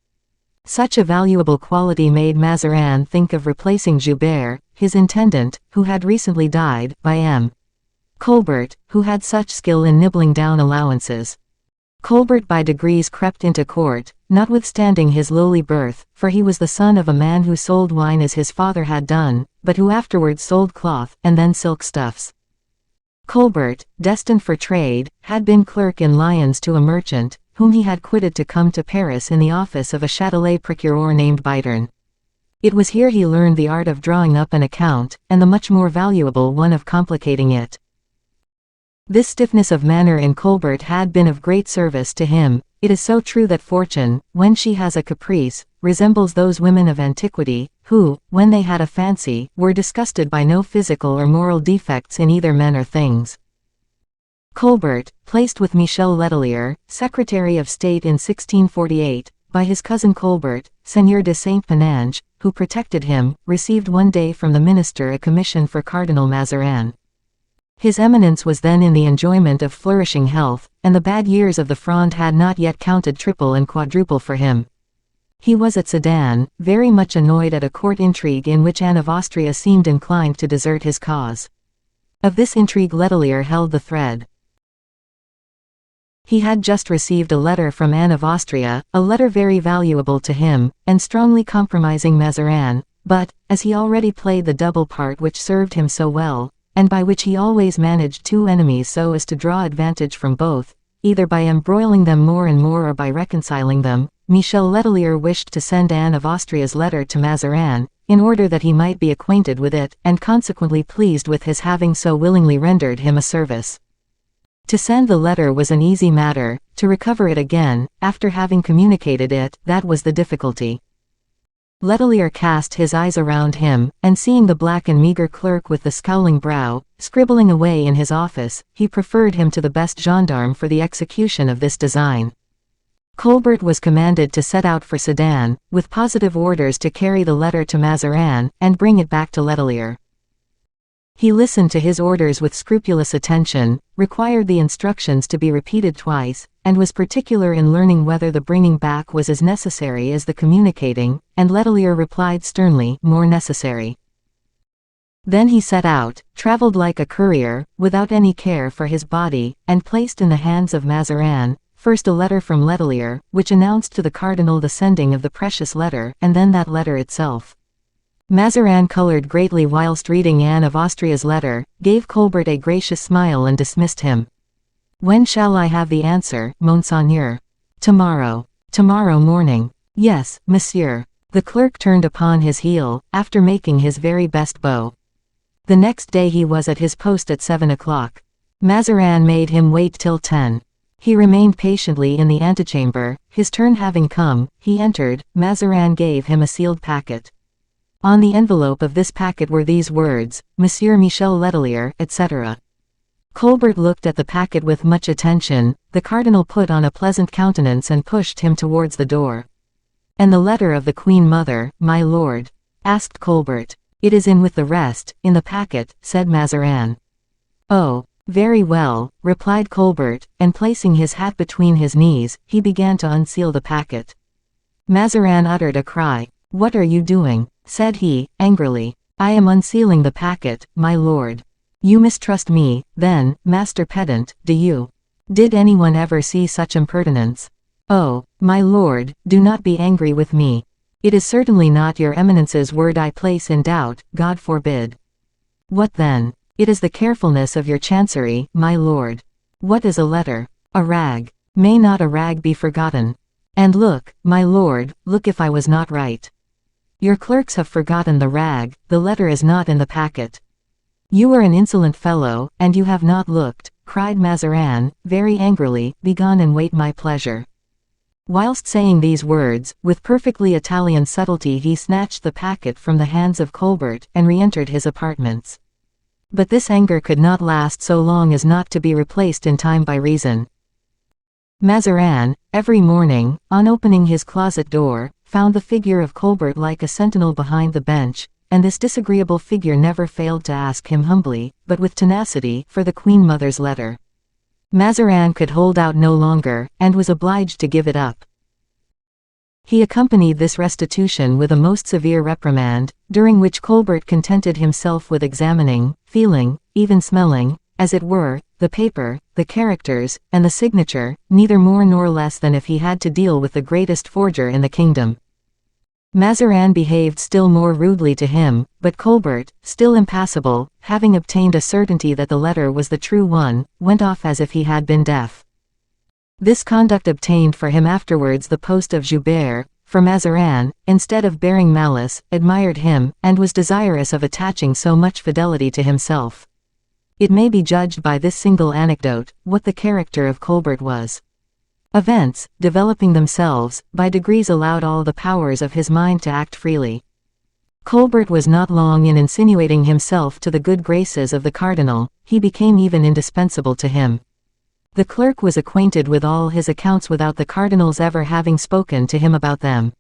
Such a valuable quality made Mazarin think of replacing Joubert, his intendant, who had recently died, by M. Colbert, who had such skill in nibbling down allowances. Colbert by degrees crept into court, notwithstanding his lowly birth, for he was the son of a man who sold wine as his father had done, but who afterwards sold cloth, and then silk stuffs. Colbert, destined for trade, had been clerk in Lyons to a merchant, whom he had quitted to come to Paris in the office of a Châtelet procureur named Bittern. It was here he learned the art of drawing up an account, and the much more valuable one of complicating it. This stiffness of manner in Colbert had been of great service to him. It is so true that fortune, when she has a caprice, resembles those women of antiquity, who, when they had a fancy, were disgusted by no physical or moral defects in either men or things. Colbert, placed with Michel Letelier, Secretary of State in 1648, by his cousin Colbert, Seigneur de Saint-Penange, who protected him, received one day from the minister a commission for Cardinal Mazarin. His eminence was then in the enjoyment of flourishing health, and the bad years of the Fronde had not yet counted triple and quadruple for him. He was at Sedan, very much annoyed at a court intrigue in which Anne of Austria seemed inclined to desert his cause. Of this intrigue Letelier held the thread. He had just received a letter from Anne of Austria, a letter very valuable to him, and strongly compromising Mazarin, but, as he already played the double part which served him so well, and by which he always managed two enemies so as to draw advantage from both, either by embroiling them more and more or by reconciling them, Michel Letelier wished to send Anne of Austria's letter to Mazarin, in order that he might be acquainted with it, and consequently pleased with his having so willingly rendered him a service. To send the letter was an easy matter, to recover it again, after having communicated it, that was the difficulty. Letelier cast his eyes around him, and seeing the black and meagre clerk with the scowling brow, scribbling away in his office, he preferred him to the best gendarme for the execution of this design. Colbert was commanded to set out for Sedan, with positive orders to carry the letter to Mazarin, and bring it back to Letelier. He listened to his orders with scrupulous attention, required the instructions to be repeated twice, and was particular in learning whether the bringing back was as necessary as the communicating, and Letelier replied sternly, more necessary. Then he set out, travelled like a courier, without any care for his body, and placed in the hands of Mazarin, first a letter from Letelier, which announced to the cardinal the sending of the precious letter, and then that letter itself. Mazarin colored greatly whilst reading Anne of Austria's letter, gave Colbert a gracious smile and dismissed him. "When shall I have the answer, Monseigneur?" "Tomorrow." "Tomorrow morning." "Yes, monsieur." The clerk turned upon his heel, after making his very best bow. The next day he was at his post at 7 o'clock. Mazarin made him wait till 10. He remained patiently in the antechamber. His turn having come, he entered. Mazarin gave him a sealed packet. On the envelope of this packet were these words, Monsieur Michel Letelier, etc. Colbert looked at the packet with much attention. The cardinal put on a pleasant countenance and pushed him towards the door. "And the letter of the Queen Mother, my lord?" asked Colbert. "It is in with the rest, in the packet," said Mazarin. "Oh, very well," replied Colbert, and placing his hat between his knees, he began to unseal the packet. Mazarin uttered a cry. "What are you doing?" said he, angrily. "I am unsealing the packet, my lord." "You mistrust me, then, master pedant, do you? Did anyone ever see such impertinence? Oh, my lord, do not be angry with me. It is certainly not your eminence's word I place in doubt, God forbid. What then? It is the carefulness of your chancery, my lord. What is a letter? A rag. May not a rag be forgotten? And look, my lord, look if I was not right. Your clerks have forgotten the rag, the letter is not in the packet." "You are an insolent fellow, and you have not looked," cried Mazarin, very angrily. "Begone and wait my pleasure." Whilst saying these words, with perfectly Italian subtlety he snatched the packet from the hands of Colbert, and re-entered his apartments. But this anger could not last so long as not to be replaced in time by reason. Mazarin, every morning, on opening his closet door, found the figure of Colbert like a sentinel behind the bench, and this disagreeable figure never failed to ask him humbly, but with tenacity, for the Queen Mother's letter. Mazarin could hold out no longer, and was obliged to give it up. He accompanied this restitution with a most severe reprimand, during which Colbert contented himself with examining, feeling, even smelling, as it were, the paper, the characters, and the signature, neither more nor less than if he had to deal with the greatest forger in the kingdom. Mazarin behaved still more rudely to him, but Colbert, still impassible, having obtained a certainty that the letter was the true one, went off as if he had been deaf. This conduct obtained for him afterwards the post of Joubert, for Mazarin, instead of bearing malice, admired him, and was desirous of attaching so much fidelity to himself. It may be judged by this single anecdote, what the character of Colbert was. Events, developing themselves, by degrees allowed all the powers of his mind to act freely. Colbert was not long in insinuating himself to the good graces of the cardinal, he became even indispensable to him. The clerk was acquainted with all his accounts without the cardinal's ever having spoken to him about them.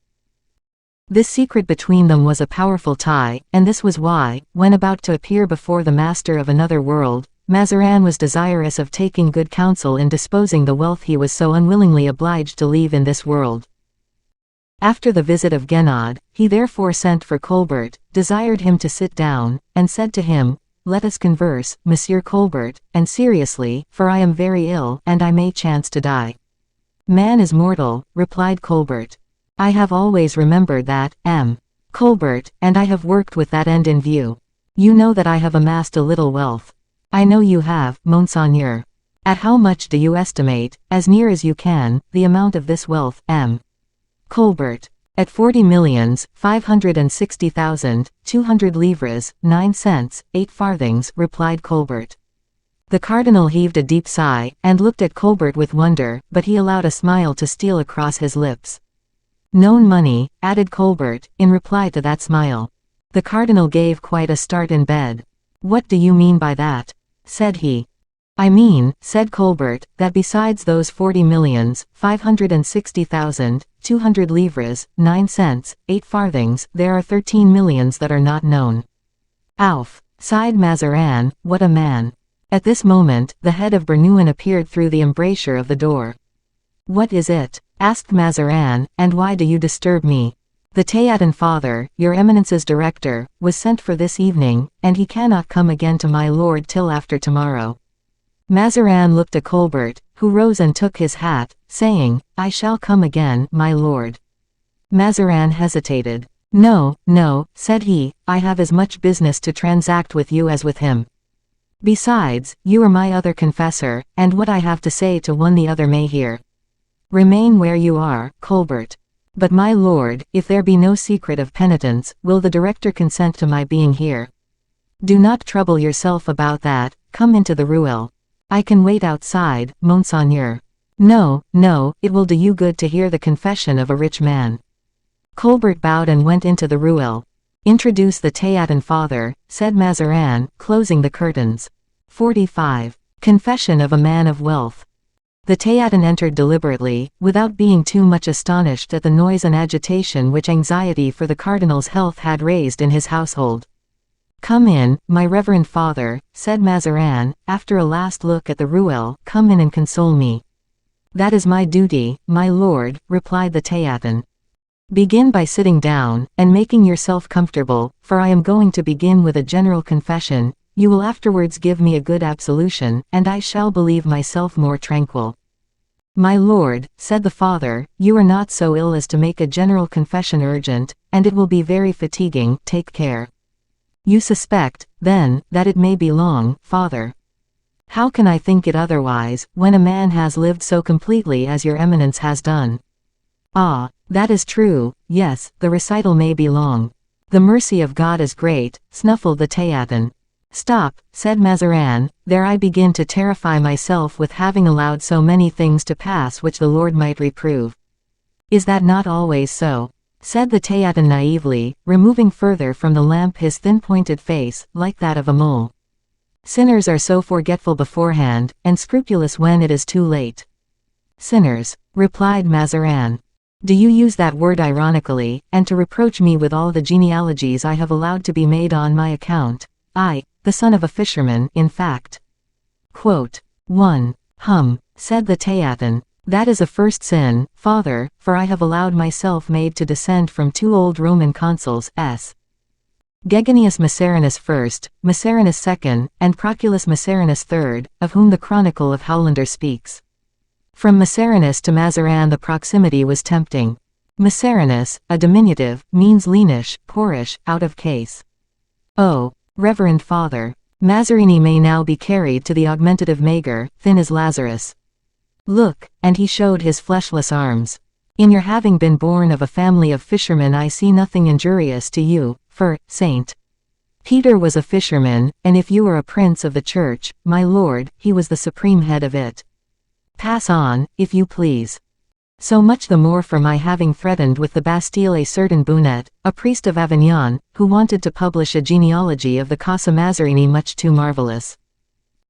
This secret between them was a powerful tie, and this was why, when about to appear before the master of another world, Mazarin was desirous of taking good counsel in disposing the wealth he was so unwillingly obliged to leave in this world. After the visit of Guénaud, he therefore sent for Colbert, desired him to sit down, and said to him, "Let us converse, Monsieur Colbert, and seriously, for I am very ill, and I may chance to die." "Man is mortal," replied Colbert. "I have always remembered that, M. Colbert, and I have worked with that end in view. You know that I have amassed a little wealth. I know you have, Monseigneur. At how much do you estimate, as near as you can, the amount of this wealth, M. Colbert?" "At 40,560,200 livres, 9 cents, 8 farthings, replied Colbert. The cardinal heaved a deep sigh, and looked at Colbert with wonder, but he allowed a smile to steal across his lips. "Known money," added Colbert, in reply to that smile. The cardinal gave quite a start in bed. "What do you mean by that?" said he. "I mean," said Colbert, "that besides those 40,560,200 livres, 9 cents, 8 farthings, there are 13 millions that are not known." "Ouf!" sighed Mazarin, "what a man!" At this moment, the head of Bernouin appeared through the embrasure of the door. "What is it?" asked Mazarin, "and why do you disturb me?" "The Théatin father, your eminence's director, was sent for this evening, and he cannot come again to my lord till after tomorrow." Mazarin looked at Colbert, who rose and took his hat, saying, "I shall come again, my lord." Mazarin hesitated. "No, no," said he, "I have as much business to transact with you as with him. Besides, you are my other confessor, and what I have to say to one the other may hear. Remain where you are, Colbert. But my lord, if there be no secret of penitence, will the director consent to my being here?" "Do not trouble yourself about that, come into the ruelle. I can wait outside, Monseigneur." "No, no, it will do you good to hear the confession of a rich man." Colbert bowed and went into the ruelle. "Introduce the Théatin father," said Mazarin, closing the curtains. 45. Confession of a man of wealth. The Théatin entered deliberately, without being too much astonished at the noise and agitation which anxiety for the cardinal's health had raised in his household. "Come in, my reverend father," said Mazarin, after a last look at the Ruelle. "Come in and console me." "That is my duty, my lord," replied the Theatin. "Begin by sitting down, and making yourself comfortable, for I am going to begin with a general confession. You will afterwards give me a good absolution, and I shall believe myself more tranquil." "My lord," said the father, "you are not so ill as to make a general confession urgent, and it will be very fatiguing. Take care." "You suspect, then, that it may be long, father." "How can I think it otherwise, when a man has lived so completely as your eminence has done?" "Ah, that is true, yes, the recital may be long." "The mercy of God is great," snuffled the Theatin. "Stop," said Mazarin, "there I begin to terrify myself with having allowed so many things to pass which the Lord might reprove." "Is that not always so?" said the Theatin naively, removing further from the lamp his thin pointed face, like that of a mole. "Sinners are so forgetful beforehand, and scrupulous when it is too late." "Sinners," replied Mazarin. "Do you use that word ironically, and to reproach me with all the genealogies I have allowed to be made on my account? I, the son of a fisherman, in fact." Quote 1. Said the Theatin. "That is a first sin, father, for I have allowed myself made to descend from 2 old Roman consuls, Gegonius Macerinus I, Macerinus II, and Proculus Macerinus III, of whom the Chronicle of Howlander speaks. From Macerinus to Mazarin the proximity was tempting. Macerinus, a diminutive, means leanish, poorish, out of case. Oh, Reverend Father, Mazarini may now be carried to the augmentative mager, thin as Lazarus. Look," and he showed his fleshless arms. "In your having been born of a family of fishermen I see nothing injurious to you, for, Saint Peter was a fisherman, and if you were a prince of the church, my lord, he was the supreme head of it. Pass on, if you please. So much the more for my having threatened with the Bastille a certain Bonnet, a priest of Avignon, who wanted to publish a genealogy of the Casa Mazarini much too marvelous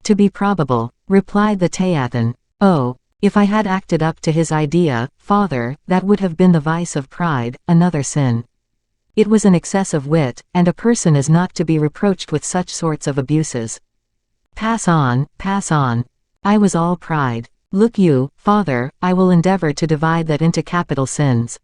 to be probable," replied the Theatin. "Oh, if I had acted up to his idea, father, that would have been the vice of pride, another sin. It was an excess of wit, and a person is not to be reproached with such sorts of abuses. Pass on, pass on. I was all pride. Look you, father, I will endeavor to divide that into capital sins.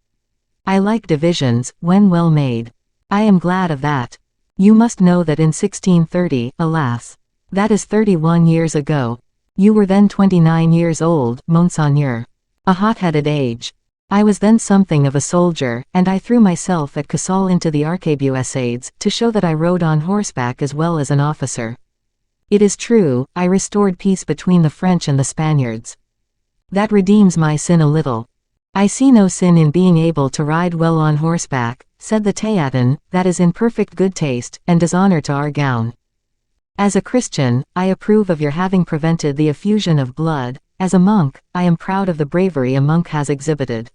I like divisions, when well made. I am glad of that. You must know that in 1630, alas, that is 31 years ago. You were then 29 years old, Monseigneur. A hot-headed age. I was then something of a soldier, and I threw myself at Casal into the arquebusiades, to show that I rode on horseback as well as an officer. It is true, I restored peace between the French and the Spaniards. That redeems my sin a little. I see no sin in being able to ride well on horseback," said the Theatin, "that is in perfect good taste, and does honor to our gown. As a Christian, I approve of your having prevented the effusion of blood. As a monk, I am proud of the bravery a monk has exhibited."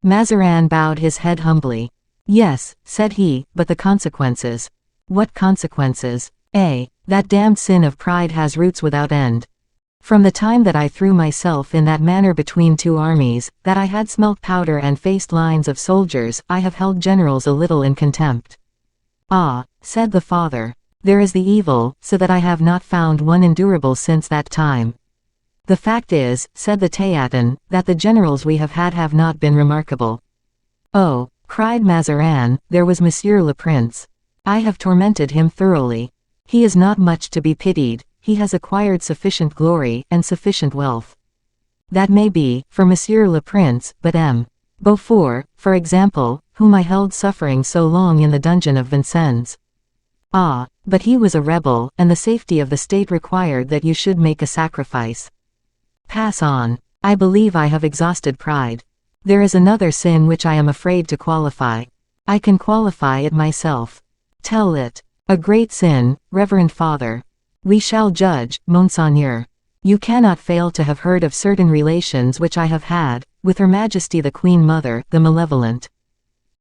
Mazarin bowed his head humbly. "Yes," said he, "but the consequences." "What consequences?" "That damned sin of pride has roots without end. From the time that I threw myself in that manner between 2 armies, that I had smelt powder and faced lines of soldiers, I have held generals a little in contempt." "Ah," said the father, "there is the evil, so that I have not found one endurable since that time." "The fact is," said the Theatin, "that the generals we have not been remarkable." "Oh," cried Mazarin, "there was Monsieur le Prince. I have tormented him thoroughly. He is not much to be pitied. He has acquired sufficient glory, and sufficient wealth." "That may be, for Monsieur le Prince, but M. Beaufort, for example, whom I held suffering so long in the dungeon of Vincennes." "Ah, but he was a rebel, and the safety of the state required that you should make a sacrifice." "Pass on. I believe I have exhausted pride. There is another sin which I am afraid to qualify. I can qualify it myself." "Tell it." "A great sin, Reverend Father." "We shall judge, Monseigneur. You cannot fail to have heard of certain relations which I have had, with Her Majesty the Queen Mother, the malevolent."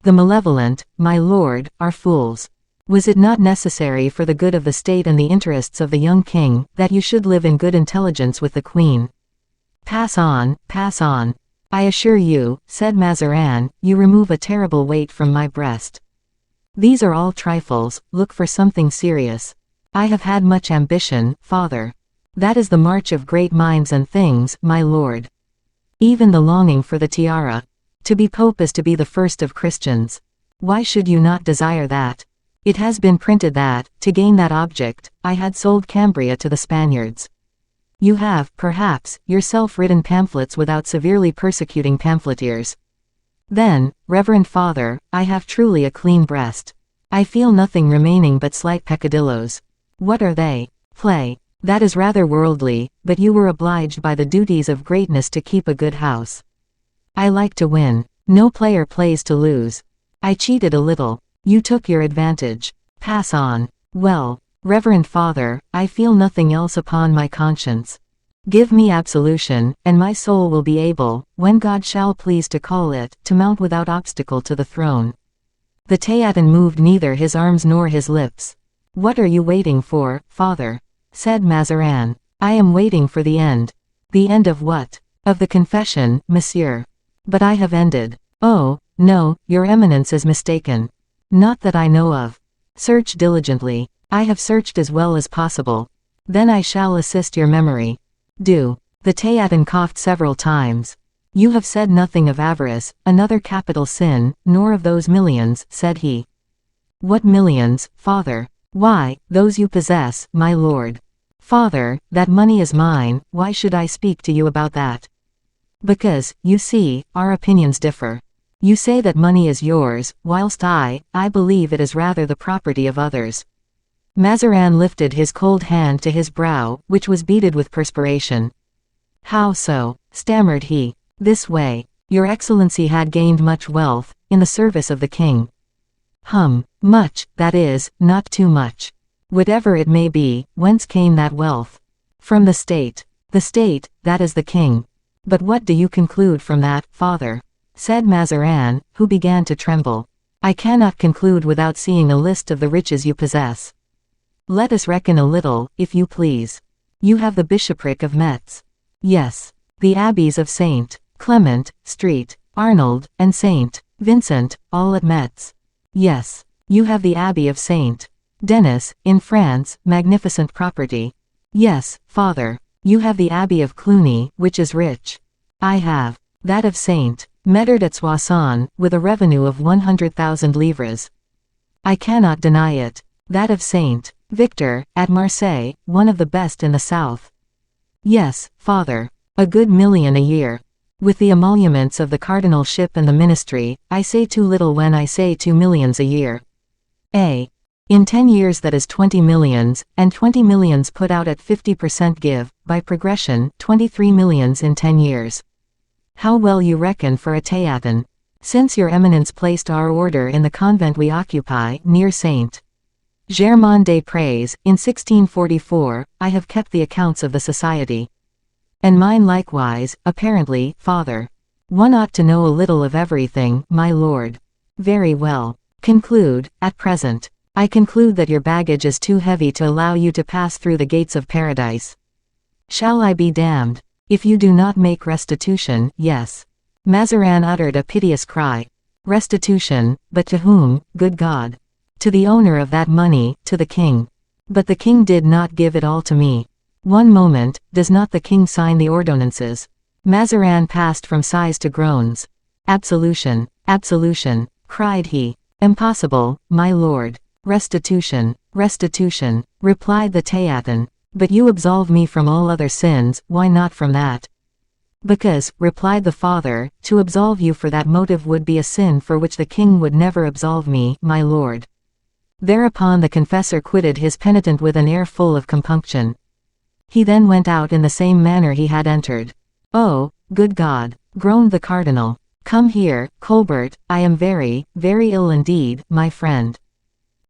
"The malevolent, my lord, are fools. Was it not necessary for the good of the state and the interests of the young king, that you should live in good intelligence with the queen?" "Pass on, pass on. I assure you," said Mazarin, "you remove a terrible weight from my breast." These are all trifles, look for something serious. I have had much ambition, father. That is the march of great minds and things, my lord. Even the longing for the tiara. To be pope is to be the first of Christians. Why should you not desire that? It has been printed that, to gain that object, I had sold Cambria to the Spaniards. You have, perhaps, yourself written pamphlets without severely persecuting pamphleteers. Then, Reverend Father, I have truly a clean breast. I feel nothing remaining but slight peccadilloes. What are they? Play. That is rather worldly, but you were obliged by the duties of greatness to keep a good house. I like to win. No player plays to lose. I cheated a little. You took your advantage. Pass on. Well, Reverend Father, I feel nothing else upon my conscience. Give me absolution, and my soul will be able, when God shall please to call it, to mount without obstacle to the throne. The Theatin moved neither his arms nor his lips. What are you waiting for, father? Said Mazarin. I am waiting for the end. The end of what? Of the confession, monsieur. But I have ended. Oh, no, your eminence is mistaken. Not that I know of. Search diligently. I have searched as well as possible. Then I shall assist your memory. Do. The Theatin coughed several times. You have said nothing of avarice, another capital sin, nor of those millions, said he. What millions, father? Why, those you possess, my lord. Father, that money is mine, why should I speak to you about that? Because, you see, our opinions differ. You say that money is yours, whilst I believe it is rather the property of others. Mazarin lifted his cold hand to his brow, which was beaded with perspiration. How so? Stammered he. This way. Your Excellency had gained much wealth, in the service of the king. Much, that is, not too much. Whatever it may be, whence came that wealth? From the state. The state, that is the king. But what do you conclude from that, father? Said Mazarin, who began to tremble. I cannot conclude without seeing a list of the riches you possess. Let us reckon a little, if you please. You have the bishopric of Metz. Yes. The abbeys of St. Clement, St. Arnold, and St. Vincent, all at Metz. Yes. You have the abbey of St. Denis, in France, magnificent property. Yes, father. You have the abbey of Cluny, which is rich. I have that of St. Medard at Soissons, with a revenue of 100,000 livres. I cannot deny it. That of St. Victor, at Marseille, one of the best in the south. Yes, father. A good million a year. With the emoluments of the cardinalship and the ministry, I say too little when I say 2 millions a year. In 10 years that is 20 millions, and 20 millions put out at 50% give, by progression, 23 millions in 10 years. How well you reckon for a Theatin. Since your eminence placed our order in the convent we occupy, near St. Germain-des-Prés, in 1644, I have kept the accounts of the society. And mine likewise, apparently, father. One ought to know a little of everything, my lord. Very well. Conclude, at present. I conclude that your baggage is too heavy to allow you to pass through the gates of paradise. Shall I be damned? If you do not make restitution, yes. Mazarin uttered a piteous cry. Restitution, but to whom, good God? To the owner of that money, to the king. But the king did not give it all to me. One moment, does not the king sign the ordonnances? Mazarin passed from sighs to groans. Absolution, absolution, cried he. Impossible, my lord. Restitution, restitution, replied the Theatin. But you absolve me from all other sins, why not from that? Because, replied the father, to absolve you for that motive would be a sin for which the king would never absolve me, my lord. Thereupon the confessor quitted his penitent with an air full of compunction. He then went out in the same manner he had entered. Oh, good God, groaned the cardinal. Come here, Colbert, I am very, very ill indeed, my friend.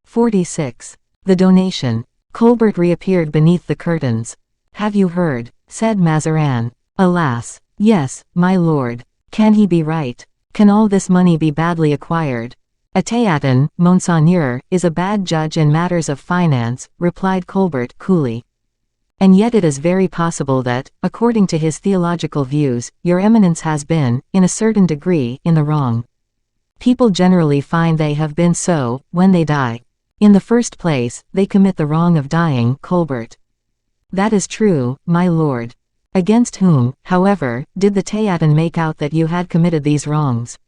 46. The donation. Colbert reappeared beneath the curtains. Have you heard? Said Mazarin. Alas, yes, my lord. Can he be right? Can all this money be badly acquired? A Theatin, monseigneur, is a bad judge in matters of finance, replied Colbert coolly. And yet it is very possible that, according to his theological views, your eminence has been, in a certain degree, in the wrong. People generally find they have been so, when they die. In the first place, they commit the wrong of dying, Colbert. That is true, my lord. Against whom, however, did the Theatin make out that you had committed these wrongs?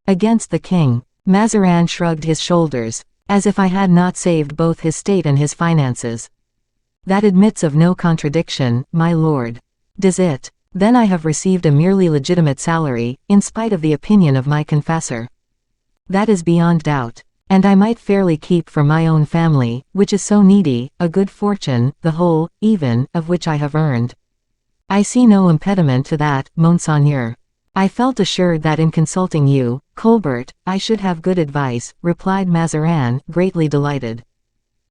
Against the king. Mazarin shrugged his shoulders. As if I had not saved both his state and his finances. That admits of no contradiction, my lord. Does it? Then I have received a merely legitimate salary, in spite of the opinion of my confessor. That is beyond doubt. And I might fairly keep for my own family, which is so needy, a good fortune, the whole, even, of which I have earned. I see no impediment to that, Monseigneur. I felt assured that in consulting you, Colbert, I should have good advice, replied Mazarin, greatly delighted.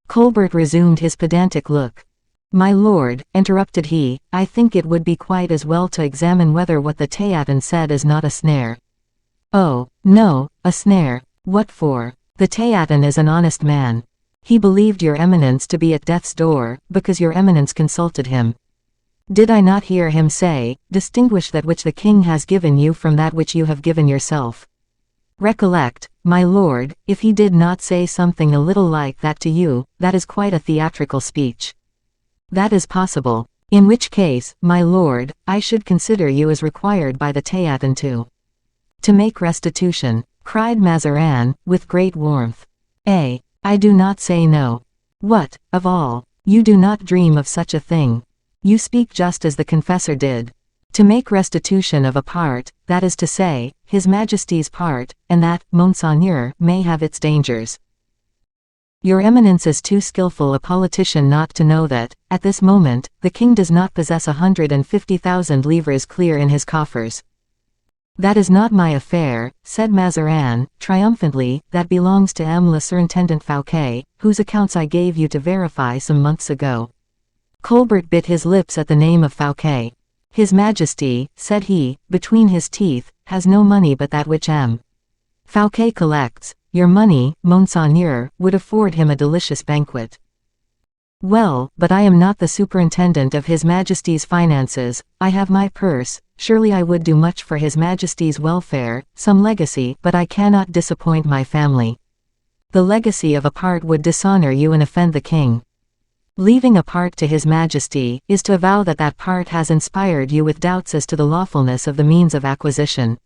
Colbert resumed his pedantic look. My lord, interrupted he, I think it would be quite as well to examine whether what the Theatin said is not a snare. Oh, no, a snare. What for? The Theatin is an honest man. He believed your eminence to be at death's door, because your eminence consulted him. Did I not hear him say, distinguish that which the king has given you from that which you have given yourself? Recollect, my lord, if he did not say something a little like that to you, that is quite a theatrical speech. That is possible. In which case, my lord, I should consider you as required by the Theatin to make restitution, cried Mazarin, with great warmth. I do not say no. What, of all, you do not dream of such a thing. You speak just as the confessor did. To make restitution of a part, that is to say, His Majesty's part, and that, Monseigneur, may have its dangers. Your eminence is too skillful a politician not to know that, at this moment, the king does not possess 150,000 livres clear in his coffers. That is not my affair, said Mazarin, triumphantly, that belongs to le Surintendant Fouquet, whose accounts I gave you to verify some months ago. Colbert bit his lips at the name of Fouquet. His Majesty, said he, between his teeth, has no money but that which Fouquet collects. Your money, Monseigneur, would afford him a delicious banquet. Well, but I am not the superintendent of His Majesty's finances, I have my purse, surely I would do much for His Majesty's welfare, some legacy, but I cannot disappoint my family. The legacy of a part would dishonor you and offend the king. Leaving a part to His Majesty, is to avow that that part has inspired you with doubts as to the lawfulness of the means of acquisition.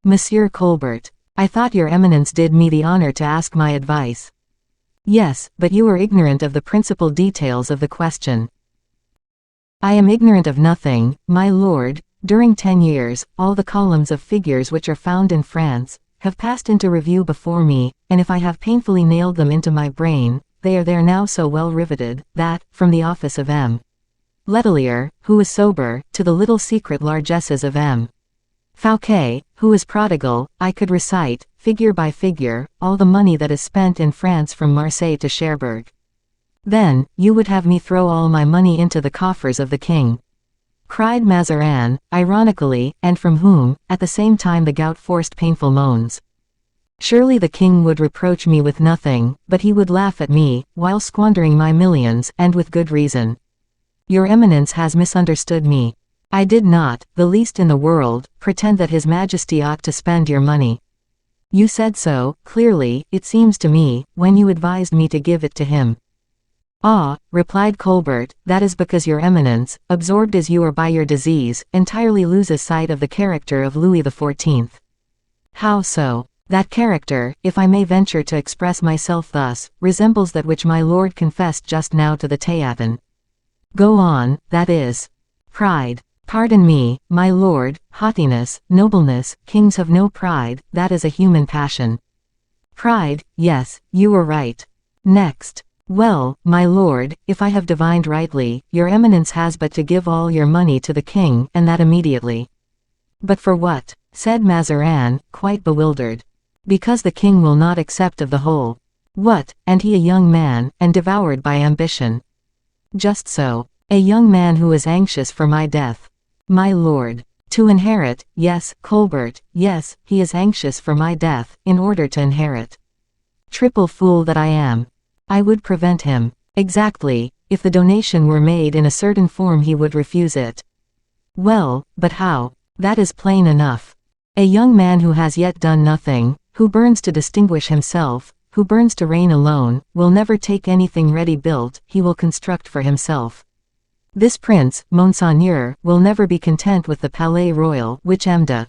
Monsieur Colbert, I thought your eminence did me the honor to ask my advice. Yes, but you are ignorant of the principal details of the question. I am ignorant of nothing, my lord. During 10 years, all the columns of figures which are found in France, have passed into review before me, and if I have painfully nailed them into my brain, they are there now so well riveted, that, from the office of Letelier, who is sober, to the little secret largesses of Fouquet, who is prodigal, I could recite, figure by figure, all the money that is spent in France from Marseille to Cherbourg. Then, you would have me throw all my money into the coffers of the king, cried Mazarin, ironically, and from whom, at the same time the gout forced painful moans. Surely the king would reproach me with nothing, but he would laugh at me, while squandering my millions, and with good reason. Your eminence has misunderstood me. I did not, the least in the world, pretend that His Majesty ought to spend your money. You said so, clearly, it seems to me, when you advised me to give it to him. Ah, replied Colbert, that is because your eminence, absorbed as you are by your disease, entirely loses sight of the character of Louis XIV. How so? That character, if I may venture to express myself thus, resembles that which my lord confessed just now to the Theatin. Go on, that is. Pride. Pardon me, my lord, haughtiness, nobleness, kings have no pride, that is a human passion. Pride, yes, you were right. Next. Well, my lord, if I have divined rightly, your eminence has but to give all your money to the king, and that immediately. But for what? Said Mazarin, quite bewildered. Because the king will not accept of the whole. What, and he a young man, and devoured by ambition? Just so. A young man who is anxious for my death. My lord. To inherit, yes, Colbert, yes, he is anxious for my death, in order to inherit. Triple fool that I am. I would prevent him. Exactly, if the donation were made in a certain form he would refuse it. Well, but how? That is plain enough. A young man who has yet done nothing, who burns to distinguish himself, who burns to reign alone, will never take anything ready-built, he will construct for himself. This prince, Monseigneur, will never be content with the Palais Royal, which M. de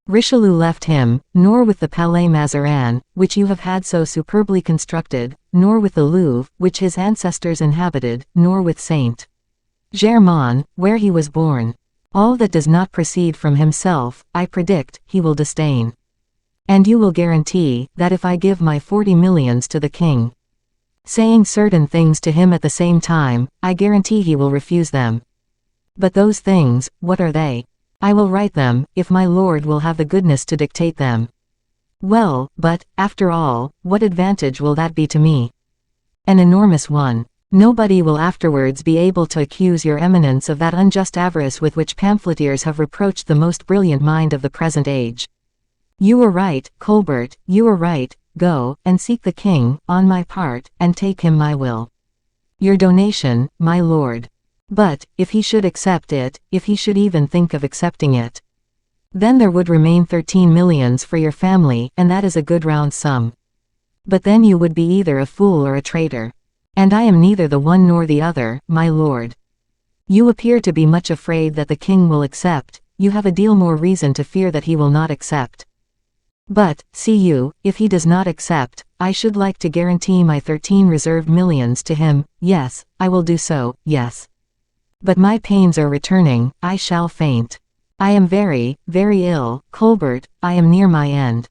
Richelieu left him, nor with the Palais Mazarin, which you have had so superbly constructed, nor with the Louvre, which his ancestors inhabited, nor with Saint Germain, where he was born. All that does not proceed from himself, I predict, he will disdain. And you will guarantee, that if I give my 40 millions to the king, saying certain things to him at the same time, I guarantee he will refuse them. But those things, what are they? I will write them, if my lord will have the goodness to dictate them. Well, but, after all, what advantage will that be to me? An enormous one. Nobody will afterwards be able to accuse your eminence of that unjust avarice with which pamphleteers have reproached the most brilliant mind of the present age. You were right, Colbert, you were right. Go, and seek the king, on my part, and take him my will. Your donation, my lord. But, if he should accept it, if he should even think of accepting it, then there would remain 13 millions for your family, and that is a good round sum. But then you would be either a fool or a traitor. And I am neither the one nor the other, my lord. You appear to be much afraid that the king will accept, you have a deal more reason to fear that he will not accept. But, see you, if he does not accept, I should like to guarantee my 13 reserved millions to him. Yes, I will do so, yes. But my pains are returning, I shall faint. I am very, very ill, Colbert, I am near my end.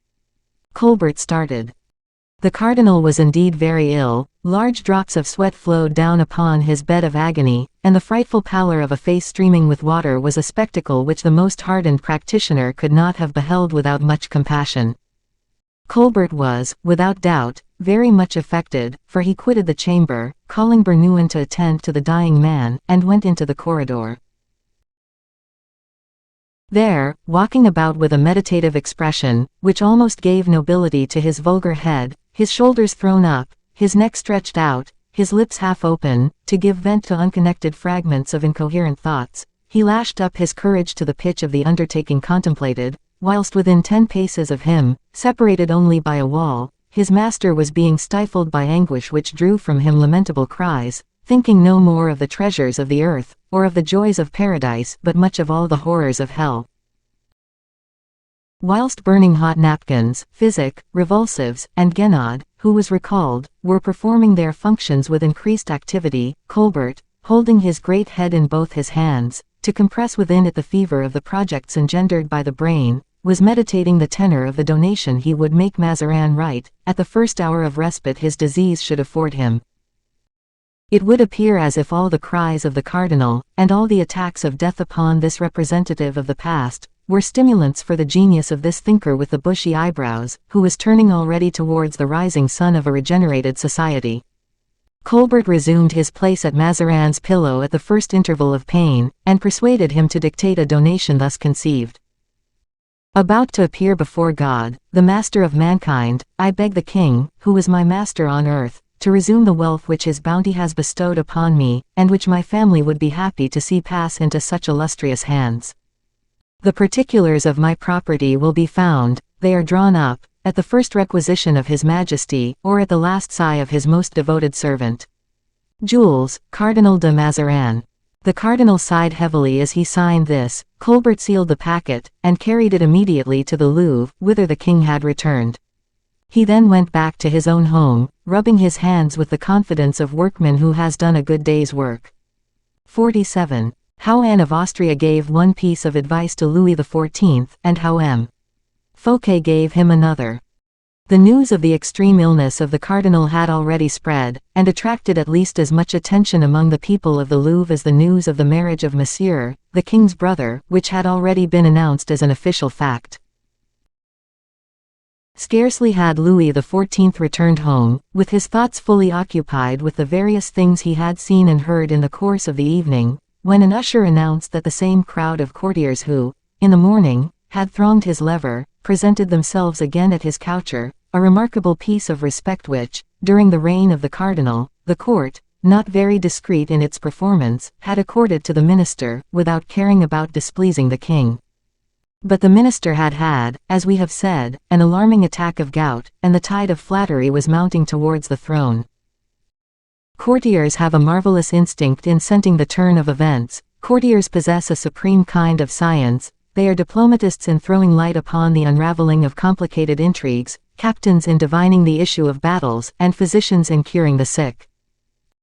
Colbert started. The cardinal was indeed very ill, large drops of sweat flowed down upon his bed of agony, and the frightful pallor of a face streaming with water was a spectacle which the most hardened practitioner could not have beheld without much compassion. Colbert was, without doubt, very much affected, for he quitted the chamber, calling Bernouin to attend to the dying man, and went into the corridor. There, walking about with a meditative expression, which almost gave nobility to his vulgar head, his shoulders thrown up, his neck stretched out, his lips half open, to give vent to unconnected fragments of incoherent thoughts, he lashed up his courage to the pitch of the undertaking contemplated, whilst within 10 paces of him, separated only by a wall, his master was being stifled by anguish which drew from him lamentable cries, thinking no more of the treasures of the earth, or of the joys of paradise, but much of all the horrors of hell. Whilst burning hot napkins, physic, revulsives, and Guénaud, who was recalled, were performing their functions with increased activity, Colbert, holding his great head in both his hands, to compress within it the fever of the projects engendered by the brain, was meditating the tenor of the donation he would make Mazarin write, at the first hour of respite his disease should afford him. It would appear as if all the cries of the cardinal, and all the attacks of death upon this representative of the past, were stimulants for the genius of this thinker with the bushy eyebrows, who was turning already towards the rising sun of a regenerated society. Colbert resumed his place at Mazarin's pillow at the first interval of pain, and persuaded him to dictate a donation thus conceived. About to appear before God, the master of mankind, I beg the king, who is my master on earth, to resume the wealth which his bounty has bestowed upon me, and which my family would be happy to see pass into such illustrious hands. The particulars of my property will be found, they are drawn up, at the first requisition of his majesty, or at the last sigh of his most devoted servant. Jules, Cardinal de Mazarin. The cardinal sighed heavily as he signed this. Colbert sealed the packet, and carried it immediately to the Louvre, whither the king had returned. He then went back to his own home, rubbing his hands with the confidence of workman who has done a good day's work. 47. How Anne of Austria gave one piece of advice to Louis XIV, and how M. Fouquet gave him another. The news of the extreme illness of the cardinal had already spread, and attracted at least as much attention among the people of the Louvre as the news of the marriage of Monsieur, the king's brother, which had already been announced as an official fact. Scarcely had Louis XIV returned home, with his thoughts fully occupied with the various things he had seen and heard in the course of the evening, when an usher announced that the same crowd of courtiers who, in the morning, had thronged his lever, presented themselves again at his coucher, a remarkable piece of respect which, during the reign of the cardinal, the court, not very discreet in its performance, had accorded to the minister, without caring about displeasing the king. But the minister had, as we have said, an alarming attack of gout, and the tide of flattery was mounting towards the throne. Courtiers have a marvelous instinct in scenting the turn of events. Courtiers possess a supreme kind of science. They are diplomatists in throwing light upon the unraveling of complicated intrigues, captains in divining the issue of battles, and physicians in curing the sick.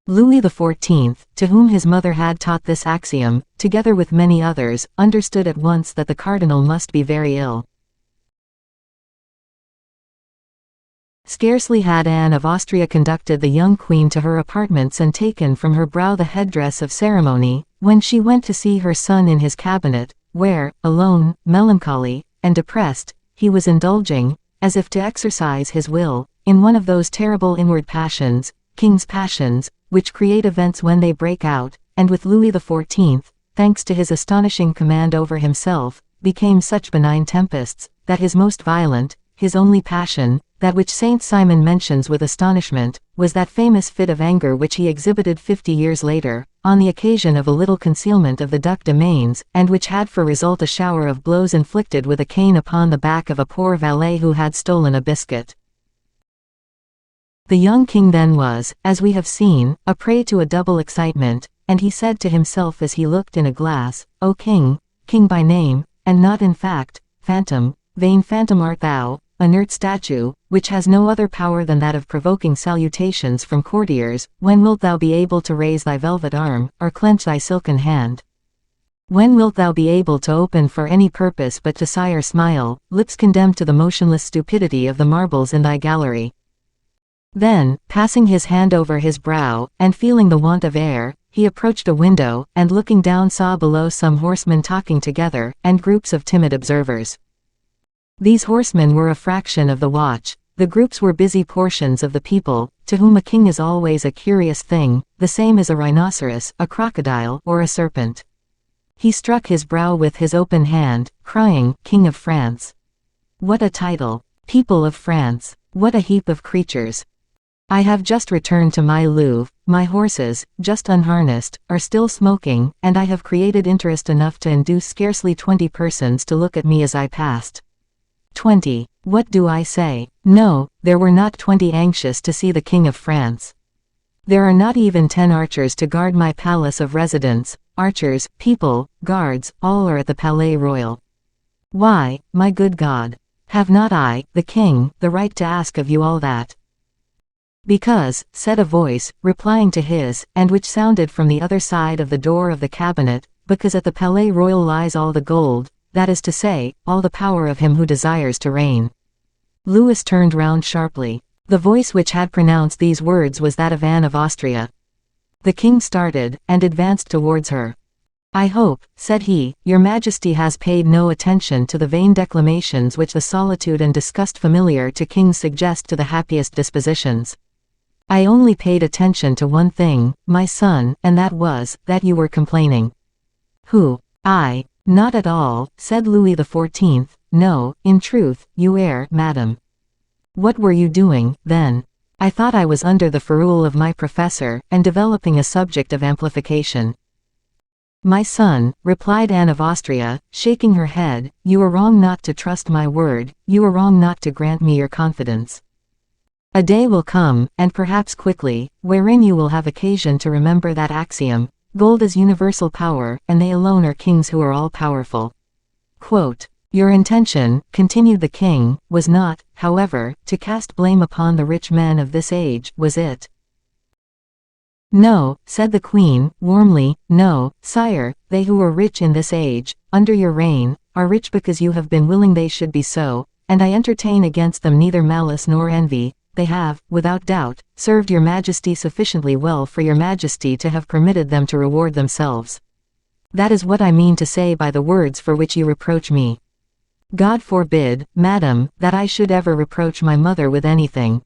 Louis XIV, to whom his mother had taught this axiom, together with many others, understood at once that the cardinal must be very ill. Scarcely had Anne of Austria conducted the young queen to her apartments and taken from her brow the headdress of ceremony, when she went to see her son in his cabinet, where, alone, melancholy, and depressed, he was indulging, as if to exercise his will, in one of those terrible inward passions, king's passions, which create events when they break out, and with Louis XIV, thanks to his astonishing command over himself, became such benign tempests, that his most violent, his only passion, that which Saint Simon mentions with astonishment, was that famous fit of anger which he exhibited 50 years later, on the occasion of a little concealment of the Duc de Mainz, and which had for result a shower of blows inflicted with a cane upon the back of a poor valet who had stolen a biscuit. The young king then was, as we have seen, a prey to a double excitement, and he said to himself as he looked in a glass, "O king, king by name, and not in fact, phantom, vain phantom art thou, inert statue, which has no other power than that of provoking salutations from courtiers, when wilt thou be able to raise thy velvet arm, or clench thy silken hand? When wilt thou be able to open for any purpose but to sigh or smile, lips condemned to the motionless stupidity of the marbles in thy gallery?" Then, passing his hand over his brow, and feeling the want of air, he approached a window, and looking down saw below some horsemen talking together, and groups of timid observers. These horsemen were a fraction of the watch. The groups were busy portions of the people, to whom a king is always a curious thing, the same as a rhinoceros, a crocodile, or a serpent. He struck his brow with his open hand, crying, "King of France! What a title! People of France! What a heap of creatures! I have just returned to my Louvre, my horses, just unharnessed, are still smoking, and I have created interest enough to induce scarcely 20 persons to look at me as I passed. 20. What do I say? No, there were not 20 anxious to see the King of France. There are not even 10 archers to guard my palace of residence. Archers, people, guards, all are at the Palais Royal. Why, my good God, have not I, the king, the right to ask of you all that?" "Because," said a voice, replying to his, and which sounded from the other side of the door of the cabinet, "because at the Palais Royal lies all the gold, that is to say, all the power of him who desires to reign." Louis turned round sharply. The voice which had pronounced these words was that of Anne of Austria. The king started, and advanced towards her. "I hope," said he, "your majesty has paid no attention to the vain declamations which the solitude and disgust familiar to kings suggest to the happiest dispositions. I only paid attention to one thing, my son, and that was, that you were complaining." "Who? I? Not at all," said Louis XIV, "no, in truth, you err, madam." "What were you doing, then?" "I thought I was under the ferule of my professor, and developing a subject of amplification." "My son," replied Anne of Austria, shaking her head, "you are wrong not to trust my word, you are wrong not to grant me your confidence. A day will come, and perhaps quickly, wherein you will have occasion to remember that axiom, gold is universal power, and they alone are kings who are all-powerful. Your intention," continued the king, "was not, however, to cast blame upon the rich men of this age, was it?" "No," said the queen, warmly, "no, sire, they who are rich in this age, under your reign, are rich because you have been willing they should be so, and I entertain against them neither malice nor envy. They have, without doubt, served your majesty sufficiently well for your majesty to have permitted them to reward themselves. That is what I mean to say by the words for which you reproach me. God forbid, madam, that I should ever reproach my mother with anything.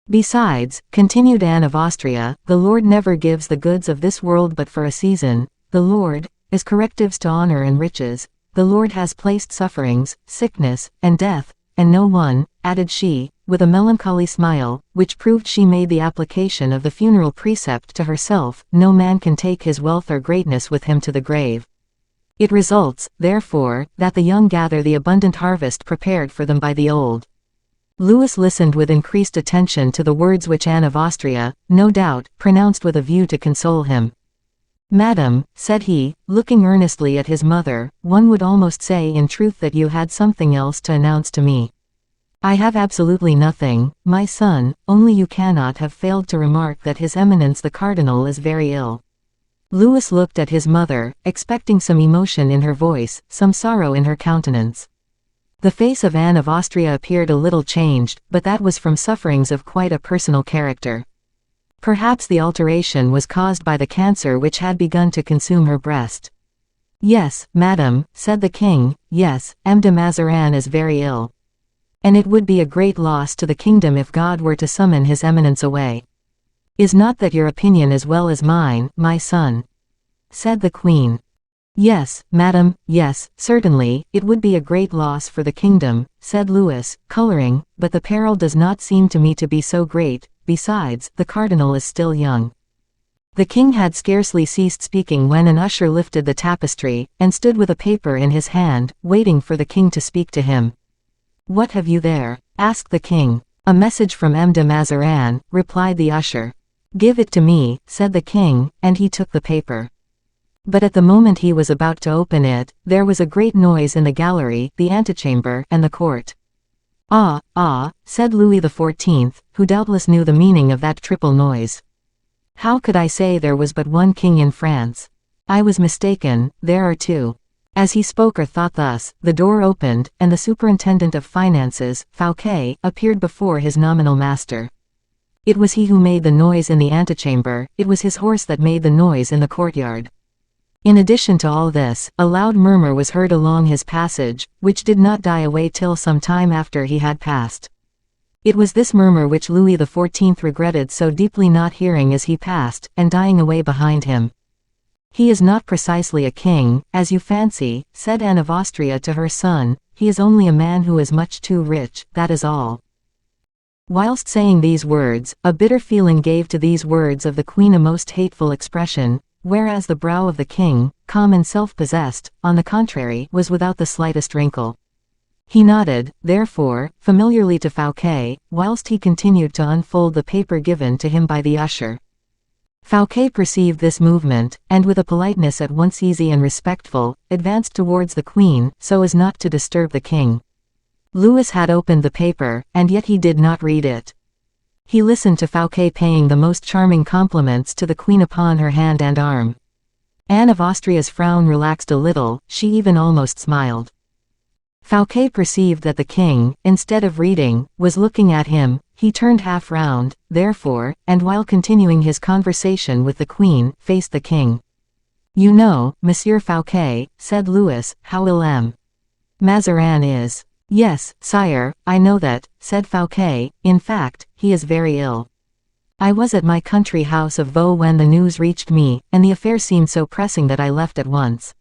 Besides," continued Anne of Austria, "the Lord never gives the goods of this world but for a season. The Lord, as correctives to honor and riches, the Lord has placed sufferings, sickness, and death, and no one," added she, with a melancholy smile, which proved she made the application of the funeral precept to herself, "no man can take his wealth or greatness with him to the grave. It results, therefore, that the young gather the abundant harvest prepared for them by the old. Louis listened with increased attention to the words which Anne of Austria, no doubt, pronounced with a view to console him. "Madam," said he, looking earnestly at his mother, "one would almost say in truth that you had something else to announce to me." "I have absolutely nothing, my son, only you cannot have failed to remark that His Eminence the Cardinal is very ill." Louis looked at his mother, expecting some emotion in her voice, some sorrow in her countenance. The face of Anne of Austria appeared a little changed, but that was from sufferings of quite a personal character. Perhaps the alteration was caused by the cancer which had begun to consume her breast. "Yes, madam," said the king, "yes, M. de Mazarin is very ill. And it would be a great loss to the kingdom if God were to summon His Eminence away." "Is not that your opinion as well as mine, my son?" said the queen. "Yes, madam, yes, certainly, it would be a great loss for the kingdom," said Louis, coloring, "but the peril does not seem to me to be so great. Besides, the cardinal is still young." The king had scarcely ceased speaking when an usher lifted the tapestry, and stood with a paper in his hand, waiting for the king to speak to him. "What have you there?" asked the king. "A message from M. de Mazarin," replied the usher. "Give it to me," said the king, and he took the paper. But at the moment he was about to open it, there was a great noise in the gallery, the antechamber, and the court. "Ah, ah," said Louis XIV, who doubtless knew the meaning of that triple noise. "How could I say there was but one king in France? I was mistaken, there are two." As he spoke or thought thus, the door opened, and the superintendent of finances, Fouquet, appeared before his nominal master. It was he who made the noise in the antechamber, it was his horse that made the noise in the courtyard. In addition to all this, a loud murmur was heard along his passage, which did not die away till some time after he had passed. It was this murmur which Louis XIV regretted so deeply not hearing as he passed, and dying away behind him. "He is not precisely a king, as you fancy," said Anne of Austria to her son, "he is only a man who is much too rich, that is all." Whilst saying these words, a bitter feeling gave to these words of the queen a most hateful expression, whereas the brow of the king, calm and self-possessed, on the contrary, was without the slightest wrinkle. He nodded, therefore, familiarly to Fouquet, whilst he continued to unfold the paper given to him by the usher. Fouquet perceived this movement, and with a politeness at once easy and respectful, advanced towards the queen, so as not to disturb the king. Louis had opened the paper, and yet he did not read it. He listened to Fouquet paying the most charming compliments to the queen upon her hand and arm. Anne of Austria's frown relaxed a little, she even almost smiled. Fouquet perceived that the king, instead of reading, was looking at him. He turned half round, therefore, and while continuing his conversation with the queen, faced the king. "You know, Monsieur Fouquet," said Louis, "how ill M. Mazarin is." "Yes, sire, I know that," said Fouquet, "in fact, he is very ill. I was at my country house of Vaux when the news reached me, and the affair seemed so pressing that I left at once."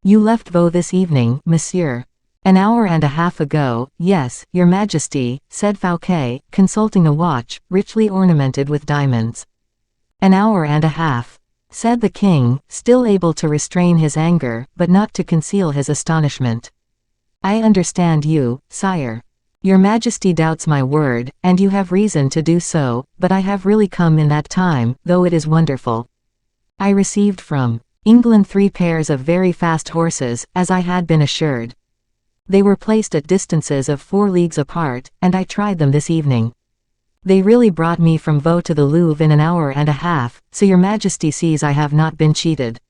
"You left Vaux this evening, monsieur?" "An hour and a half ago, yes, your majesty," said Fouquet, consulting a watch, richly ornamented with diamonds. "An hour and a half," said the king, still able to restrain his anger, but not to conceal his astonishment. "I understand you, sire. Your majesty doubts my word, and you have reason to do so, but I have really come in that time, though it is wonderful. I received from England 3 pairs of very fast horses, as I had been assured. They were placed at distances of 4 leagues apart, and I tried them this evening. They really brought me from Vaux to the Louvre in an hour and a half, so your majesty sees I have not been cheated."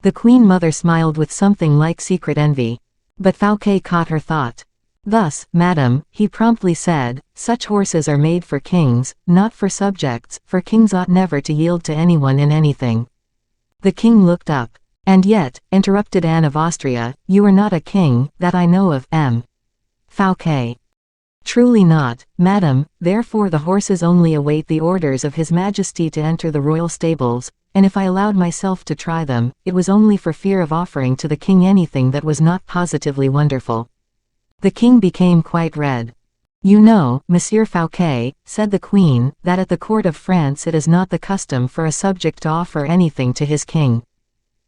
The queen mother smiled with something like secret envy. But Fouquet caught her thought. "Thus, madam," he promptly said, "such horses are made for kings, not for subjects, for kings ought never to yield to anyone in anything." The king looked up. "And yet," interrupted Anne of Austria, "you are not a king, that I know of, M. Fouquet." "Truly not, madam, therefore the horses only await the orders of His Majesty to enter the royal stables, and if I allowed myself to try them, it was only for fear of offering to the king anything that was not positively wonderful." The king became quite red. "You know, Monsieur Fouquet," said the queen, "that at the court of France it is not the custom for a subject to offer anything to his king."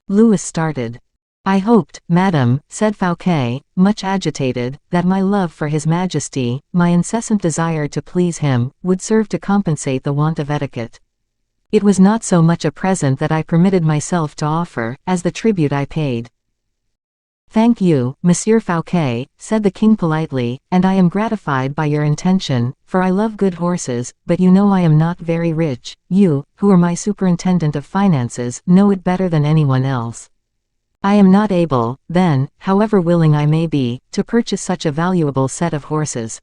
Louis started. I hoped, madam, said Fouquet, much agitated, that my love for his majesty, my incessant desire to please him, would serve to compensate the want of etiquette. It was not so much a present that I permitted myself to offer, as the tribute I paid. Thank you, Monsieur Fouquet, said the king politely, and I am gratified by your intention, for I love good horses, but you know I am not very rich. You, who are my superintendent of finances, know it better than anyone else. I am not able, then, however willing I may be, to purchase such a valuable set of horses.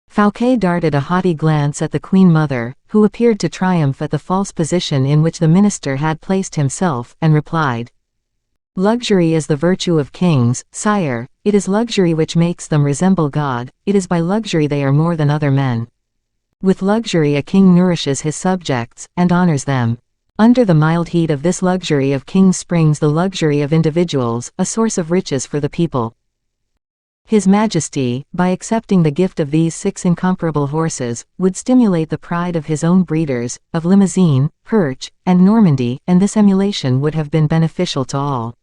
Fouquet darted a haughty glance at the Queen Mother, who appeared to triumph at the false position in which the minister had placed himself, and replied, Luxury is the virtue of kings, sire. It is luxury which makes them resemble God, it is by luxury they are more than other men. With luxury a king nourishes his subjects, and honors them. Under the mild heat of this luxury of kings springs the luxury of individuals, a source of riches for the people. His Majesty, by accepting the gift of these 6 incomparable horses, would stimulate the pride of his own breeders, of Limousin, Perche, and Normandy, and this emulation would have been beneficial to all.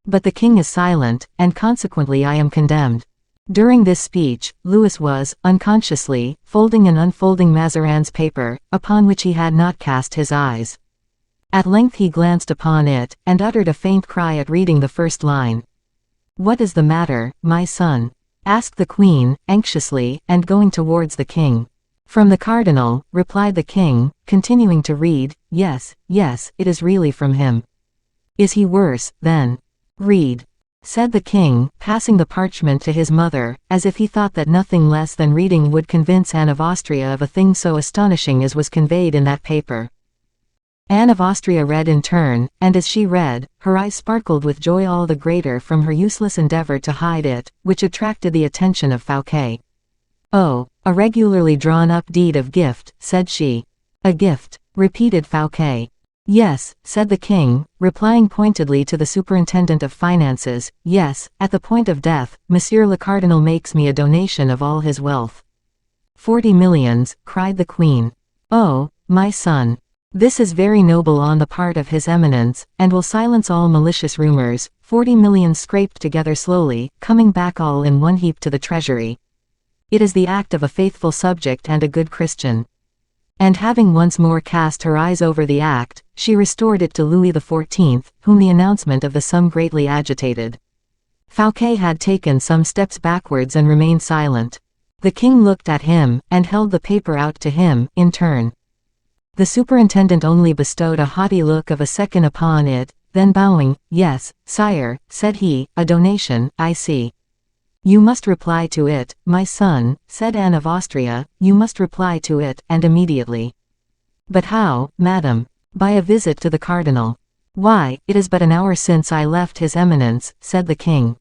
But the king is silent, and consequently I am condemned. During this speech, Louis was, unconsciously, folding and unfolding Mazarin's paper, upon which he had not cast his eyes. At length he glanced upon it, and uttered a faint cry at reading the first line. What is the matter, my son? Asked the queen, anxiously, and going towards the king. From the cardinal, replied the king, continuing to read. Yes, yes, it is really from him. Is he worse, then? Read, said the king, passing the parchment to his mother, as if he thought that nothing less than reading would convince Anne of Austria of a thing so astonishing as was conveyed in that paper. Anne of Austria read in turn, and as she read, her eyes sparkled with joy all the greater from her useless endeavor to hide it, which attracted the attention of Fouquet. Oh, a regularly drawn-up deed of gift, said she. A gift, repeated Fouquet. Yes, said the king, replying pointedly to the superintendent of finances, yes, at the point of death, Monsieur le Cardinal makes me a donation of all his wealth. 40 millions, cried the queen. Oh, my son. This is very noble on the part of his eminence, and will silence all malicious rumors. 40 millions scraped together slowly, coming back all in one heap to the treasury. It is the act of a faithful subject and a good Christian. And having once more cast her eyes over the act, she restored it to Louis XIV, whom the announcement of the sum greatly agitated. Fouquet had taken some steps backwards and remained silent. The king looked at him, and held the paper out to him, in turn. The superintendent only bestowed a haughty look of a second upon it, then bowing, Yes, sire, said he, a donation, I see. You must reply to it, my son, said Anne of Austria, you must reply to it, and immediately. But how, madam? By a visit to the cardinal. Why, it is but an hour since I left his eminence, said the king.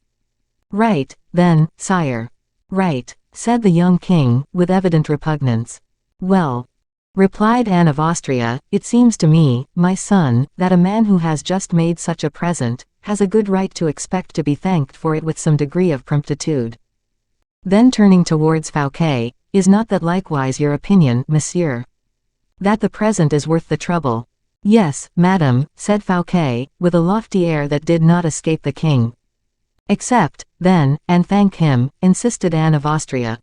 Right, then, sire. Right, said the young king, with evident repugnance. Well, replied Anne of Austria, it seems to me, my son, that a man who has just made such a present, has a good right to expect to be thanked for it with some degree of promptitude. Then turning towards Fouquet, is not that likewise your opinion, monsieur? That the present is worth the trouble? Yes, madam, said Fouquet, with a lofty air that did not escape the king. Accept, then, and thank him, insisted Anne of Austria.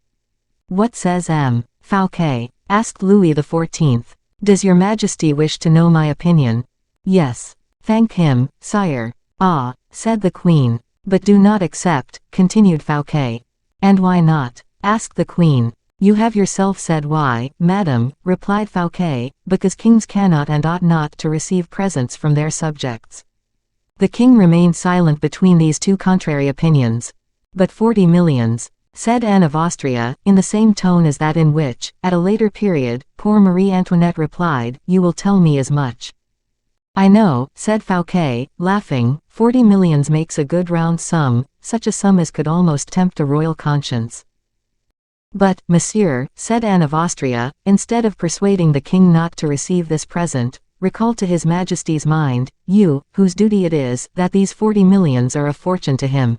What says M. Fouquet? Asked Louis XIV. Does your majesty wish to know my opinion? Yes. Thank him, sire. Ah, said the queen. But do not accept, continued Fouquet. And why not? Asked the queen. You have yourself said why, madam, replied Fouquet, because kings cannot and ought not to receive presents from their subjects. The king remained silent between these two contrary opinions. But 40 millions, said Anne of Austria, in the same tone as that in which, at a later period, poor Marie Antoinette replied, you will tell me as much. I know, said Fouquet, laughing, 40 millions makes a good round sum, such a sum as could almost tempt a royal conscience. But, monsieur, said Anne of Austria, instead of persuading the king not to receive this present, recall to his majesty's mind, you, whose duty it is, that these 40 millions are a fortune to him.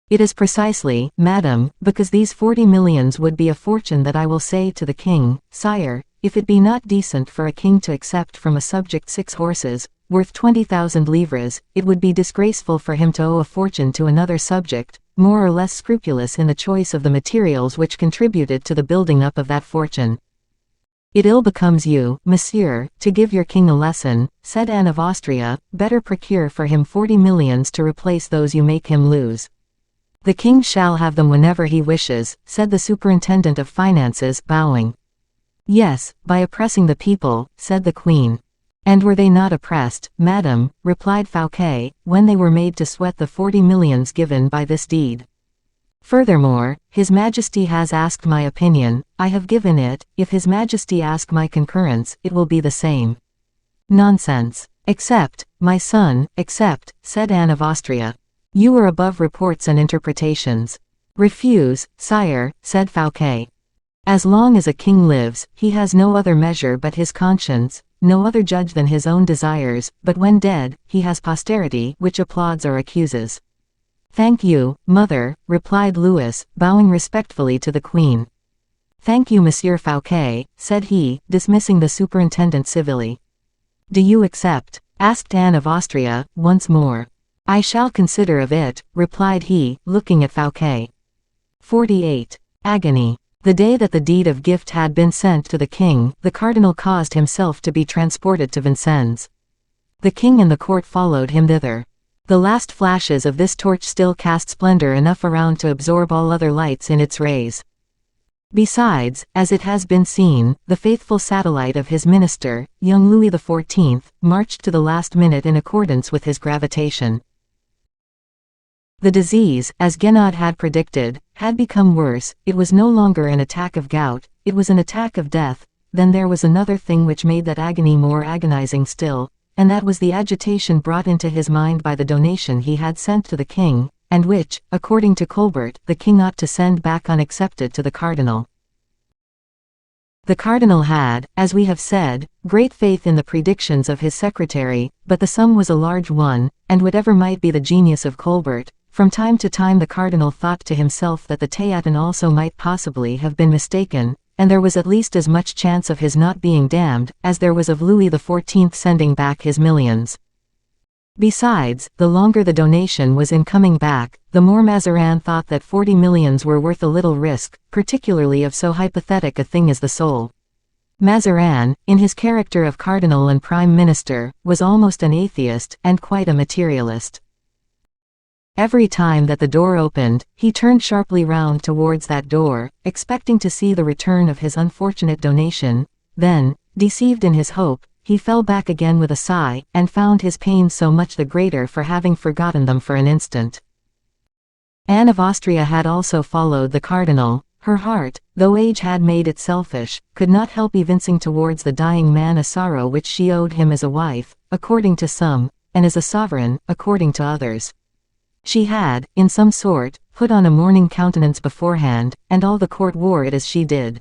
It is precisely, madam, because these 40 millions would be a fortune that I will say to the king, sire, if it be not decent for a king to accept from a subject 6 horses, worth 20,000 livres, it would be disgraceful for him to owe a fortune to another subject, more or less scrupulous in the choice of the materials which contributed to the building up of that fortune. It ill becomes you, monsieur, to give your king a lesson, said Anne of Austria. Better procure for him 40 millions to replace those you make him lose. The king shall have them whenever he wishes, said the superintendent of finances, bowing. Yes, by oppressing the people, said the queen. And were they not oppressed, madam, replied Fouquet, when they were made to sweat the 40 millions given by this deed? Furthermore, His Majesty has asked my opinion, I have given it. If His Majesty ask my concurrence, it will be the same. Nonsense. Accept, my son, accept, said Anne of Austria. You are above reports and interpretations. Refuse, sire, said Fouquet. As long as a king lives, he has no other measure but his conscience, no other judge than his own desires, but when dead, he has posterity which applauds or accuses. Thank you, mother, replied Louis, bowing respectfully to the queen. Thank you, Monsieur Fouquet, said he, dismissing the superintendent civilly. Do you accept? Asked Anne of Austria, once more. I shall consider of it, replied he, looking at Fouquet. 48. Agony. The day that the deed of gift had been sent to the king, the cardinal caused himself to be transported to Vincennes. The king and the court followed him thither. The last flashes of this torch still cast splendor enough around to absorb all other lights in its rays. Besides, as it has been seen, the faithful satellite of his minister, young Louis XIV, marched to the last minute in accordance with his gravitation. The disease, as Guénaud had predicted, had become worse. It was no longer an attack of gout, it was an attack of death. Then there was another thing which made that agony more agonizing still, and that was the agitation brought into his mind by the donation he had sent to the king, and which, according to Colbert, the king ought to send back unaccepted to the cardinal. The cardinal had, as we have said, great faith in the predictions of his secretary, but the sum was a large one, and whatever might be the genius of Colbert, from time to time the cardinal thought to himself that the Theatin also might possibly have been mistaken, and there was at least as much chance of his not being damned, as there was of Louis XIV sending back his millions. Besides, the longer the donation was in coming back, the more Mazarin thought that 40 millions were worth a little risk, particularly of so hypothetic a thing as the soul. Mazarin, in his character of cardinal and prime minister, was almost an atheist, and quite a materialist. Every time that the door opened, he turned sharply round towards that door, expecting to see the return of his unfortunate donation. Then, deceived in his hope, he fell back again with a sigh, and found his pain so much the greater for having forgotten them for an instant. Anne of Austria had also followed the cardinal. Her heart, though age had made it selfish, could not help evincing towards the dying man a sorrow which she owed him as a wife, according to some, and as a sovereign, according to others. She had, in some sort, put on a mourning countenance beforehand, and all the court wore it as she did.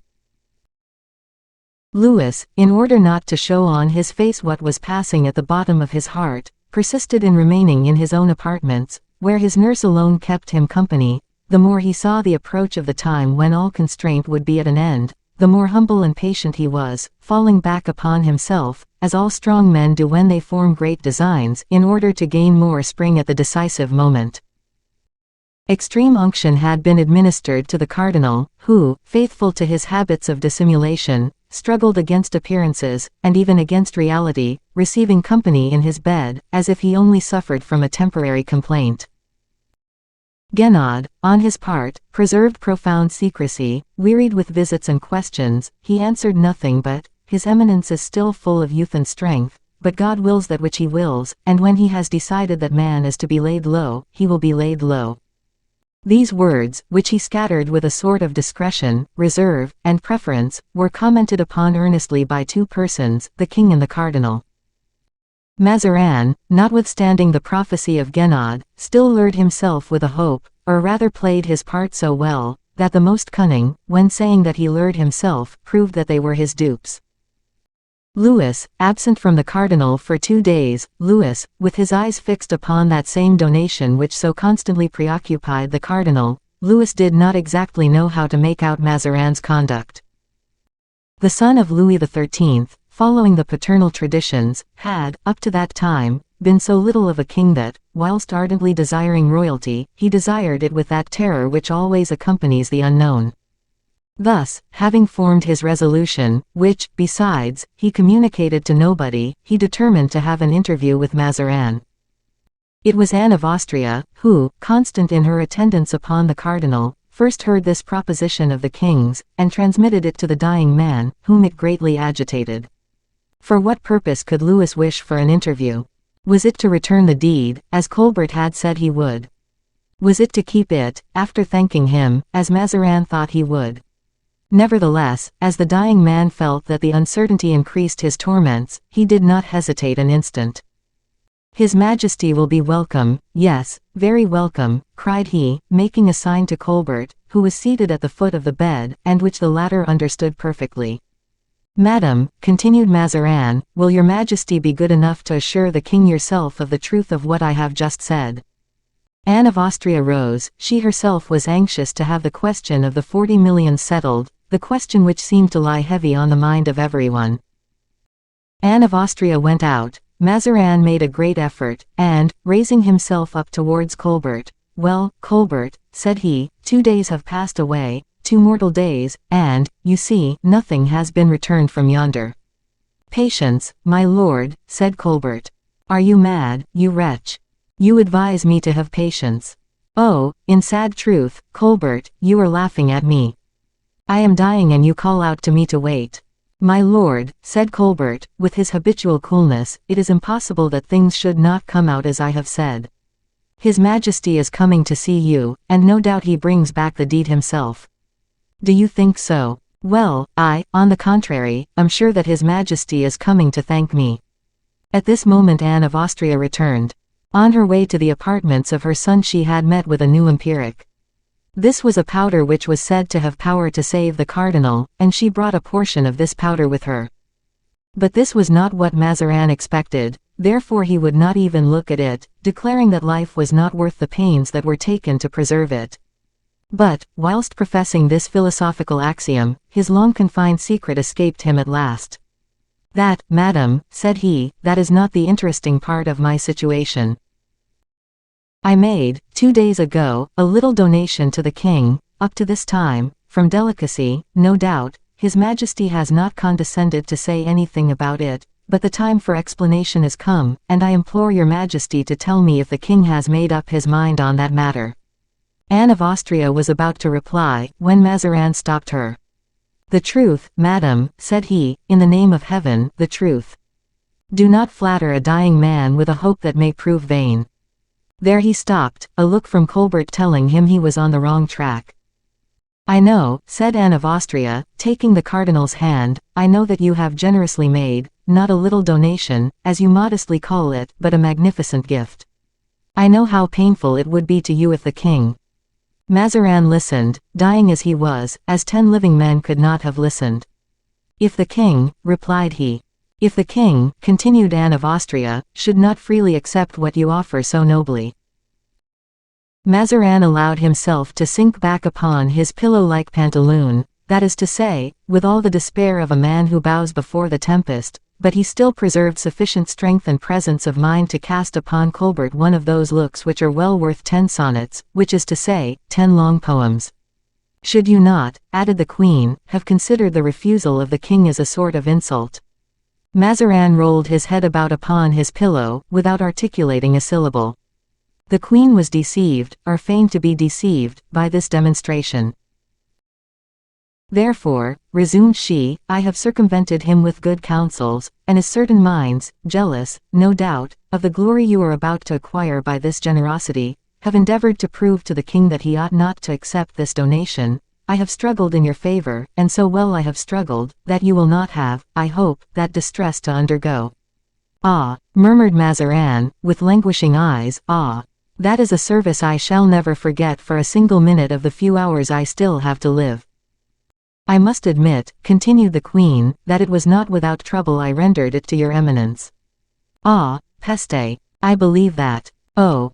Louis, in order not to show on his face what was passing at the bottom of his heart, persisted in remaining in his own apartments, where his nurse alone kept him company. The more he saw the approach of the time when all constraint would be at an end, the more humble and patient he was, falling back upon himself, as all strong men do when they form great designs, in order to gain more spring at the decisive moment. Extreme unction had been administered to the cardinal, who, faithful to his habits of dissimulation, struggled against appearances, and even against reality, receiving company in his bed, as if he only suffered from a temporary complaint. Guénaud, on his part, preserved profound secrecy. Wearied with visits and questions, he answered nothing but, "His Eminence is still full of youth and strength, but God wills that which he wills, and when he has decided that man is to be laid low, he will be laid low." These words, which he scattered with a sort of discretion, reserve, and preference, were commented upon earnestly by two persons, the king and the cardinal. Mazarin, notwithstanding the prophecy of Guénaud, still lured himself with a hope, or rather played his part so well, that the most cunning, when saying that he lured himself, proved that they were his dupes. Louis, absent from the cardinal for 2 days, Louis, with his eyes fixed upon that same donation which so constantly preoccupied the cardinal, Louis did not exactly know how to make out Mazarin's conduct. The son of Louis XIII, following the paternal traditions, had, up to that time, been so little of a king that, whilst ardently desiring royalty, he desired it with that terror which always accompanies the unknown. Thus, having formed his resolution, which, besides, he communicated to nobody, he determined to have an interview with Mazarin. It was Anne of Austria, who, constant in her attendance upon the cardinal, first heard this proposition of the king's, and transmitted it to the dying man, whom it greatly agitated. For what purpose could Louis wish for an interview? Was it to return the deed, as Colbert had said he would? Was it to keep it, after thanking him, as Mazarin thought he would? Nevertheless, as the dying man felt that the uncertainty increased his torments, he did not hesitate an instant. "His Majesty will be welcome, yes, very welcome," cried he, making a sign to Colbert, who was seated at the foot of the bed, and which the latter understood perfectly. "Madam," continued Mazarin, "will your Majesty be good enough to assure the king yourself of the truth of what I have just said?" Anne of Austria rose. She herself was anxious to have the question of the 40 millions settled, the question which seemed to lie heavy on the mind of everyone. Anne of Austria went out. Mazarin made a great effort, and, raising himself up towards Colbert, "Well, Colbert," said he, "2 days have passed away, 2 mortal days, and, you see, nothing has been returned from yonder." "Patience, my lord," said Colbert. "Are you mad, you wretch? You advise me to have patience. Oh, in sad truth, Colbert, you are laughing at me. I am dying and you call out to me to wait." "My lord," said Colbert, with his habitual coolness, "it is impossible that things should not come out as I have said. His Majesty is coming to see you, and no doubt he brings back the deed himself." "Do you think so? Well, I, on the contrary, am sure that His Majesty is coming to thank me." At this moment Anne of Austria returned. On her way to the apartments of her son she had met with a new empiric. This was a powder which was said to have power to save the cardinal, and she brought a portion of this powder with her. But this was not what Mazarin expected, therefore he would not even look at it, declaring that life was not worth the pains that were taken to preserve it. But, whilst professing this philosophical axiom, his long-confined secret escaped him at last. "That, madam," said he, "that is not the interesting part of my situation. I made, 2 days ago, a little donation to the king. Up to this time, from delicacy, no doubt, His Majesty has not condescended to say anything about it, but the time for explanation is come, and I implore your Majesty to tell me if the king has made up his mind on that matter." Anne of Austria was about to reply, when Mazarin stopped her. "The truth, madam," said he, "in the name of heaven, the truth. Do not flatter a dying man with a hope that may prove vain." There he stopped, a look from Colbert telling him he was on the wrong track. "I know," said Anne of Austria, taking the cardinal's hand, "I know that you have generously made, not a little donation, as you modestly call it, but a magnificent gift. I know how painful it would be to you if the king—" Mazarin listened, dying as he was, as 10 living men could not have listened. "If the king," replied he. "If the king," continued Anne of Austria, "should not freely accept what you offer so nobly." Mazarin allowed himself to sink back upon his pillow-like pantaloon, that is to say, with all the despair of a man who bows before the tempest, but he still preserved sufficient strength and presence of mind to cast upon Colbert one of those looks which are well worth 10 sonnets, which is to say, 10 long poems. "Should you not," added the queen, "have considered the refusal of the king as a sort of insult?" Mazarin rolled his head about upon his pillow, without articulating a syllable. The queen was deceived, or feigned to be deceived, by this demonstration. "Therefore," resumed she, "I have circumvented him with good counsels, and as certain minds, jealous, no doubt, of the glory you are about to acquire by this generosity, have endeavored to prove to the king that he ought not to accept this donation. I have struggled in your favor, and so well I have struggled, that you will not have, I hope, that distress to undergo." "Ah," murmured Mazarin, with languishing eyes, "ah. That is a service I shall never forget for a single minute of the few hours I still have to live. I must admit," continued the queen, "that it was not without trouble I rendered it to your eminence." "Ah, peste! I believe that. Oh,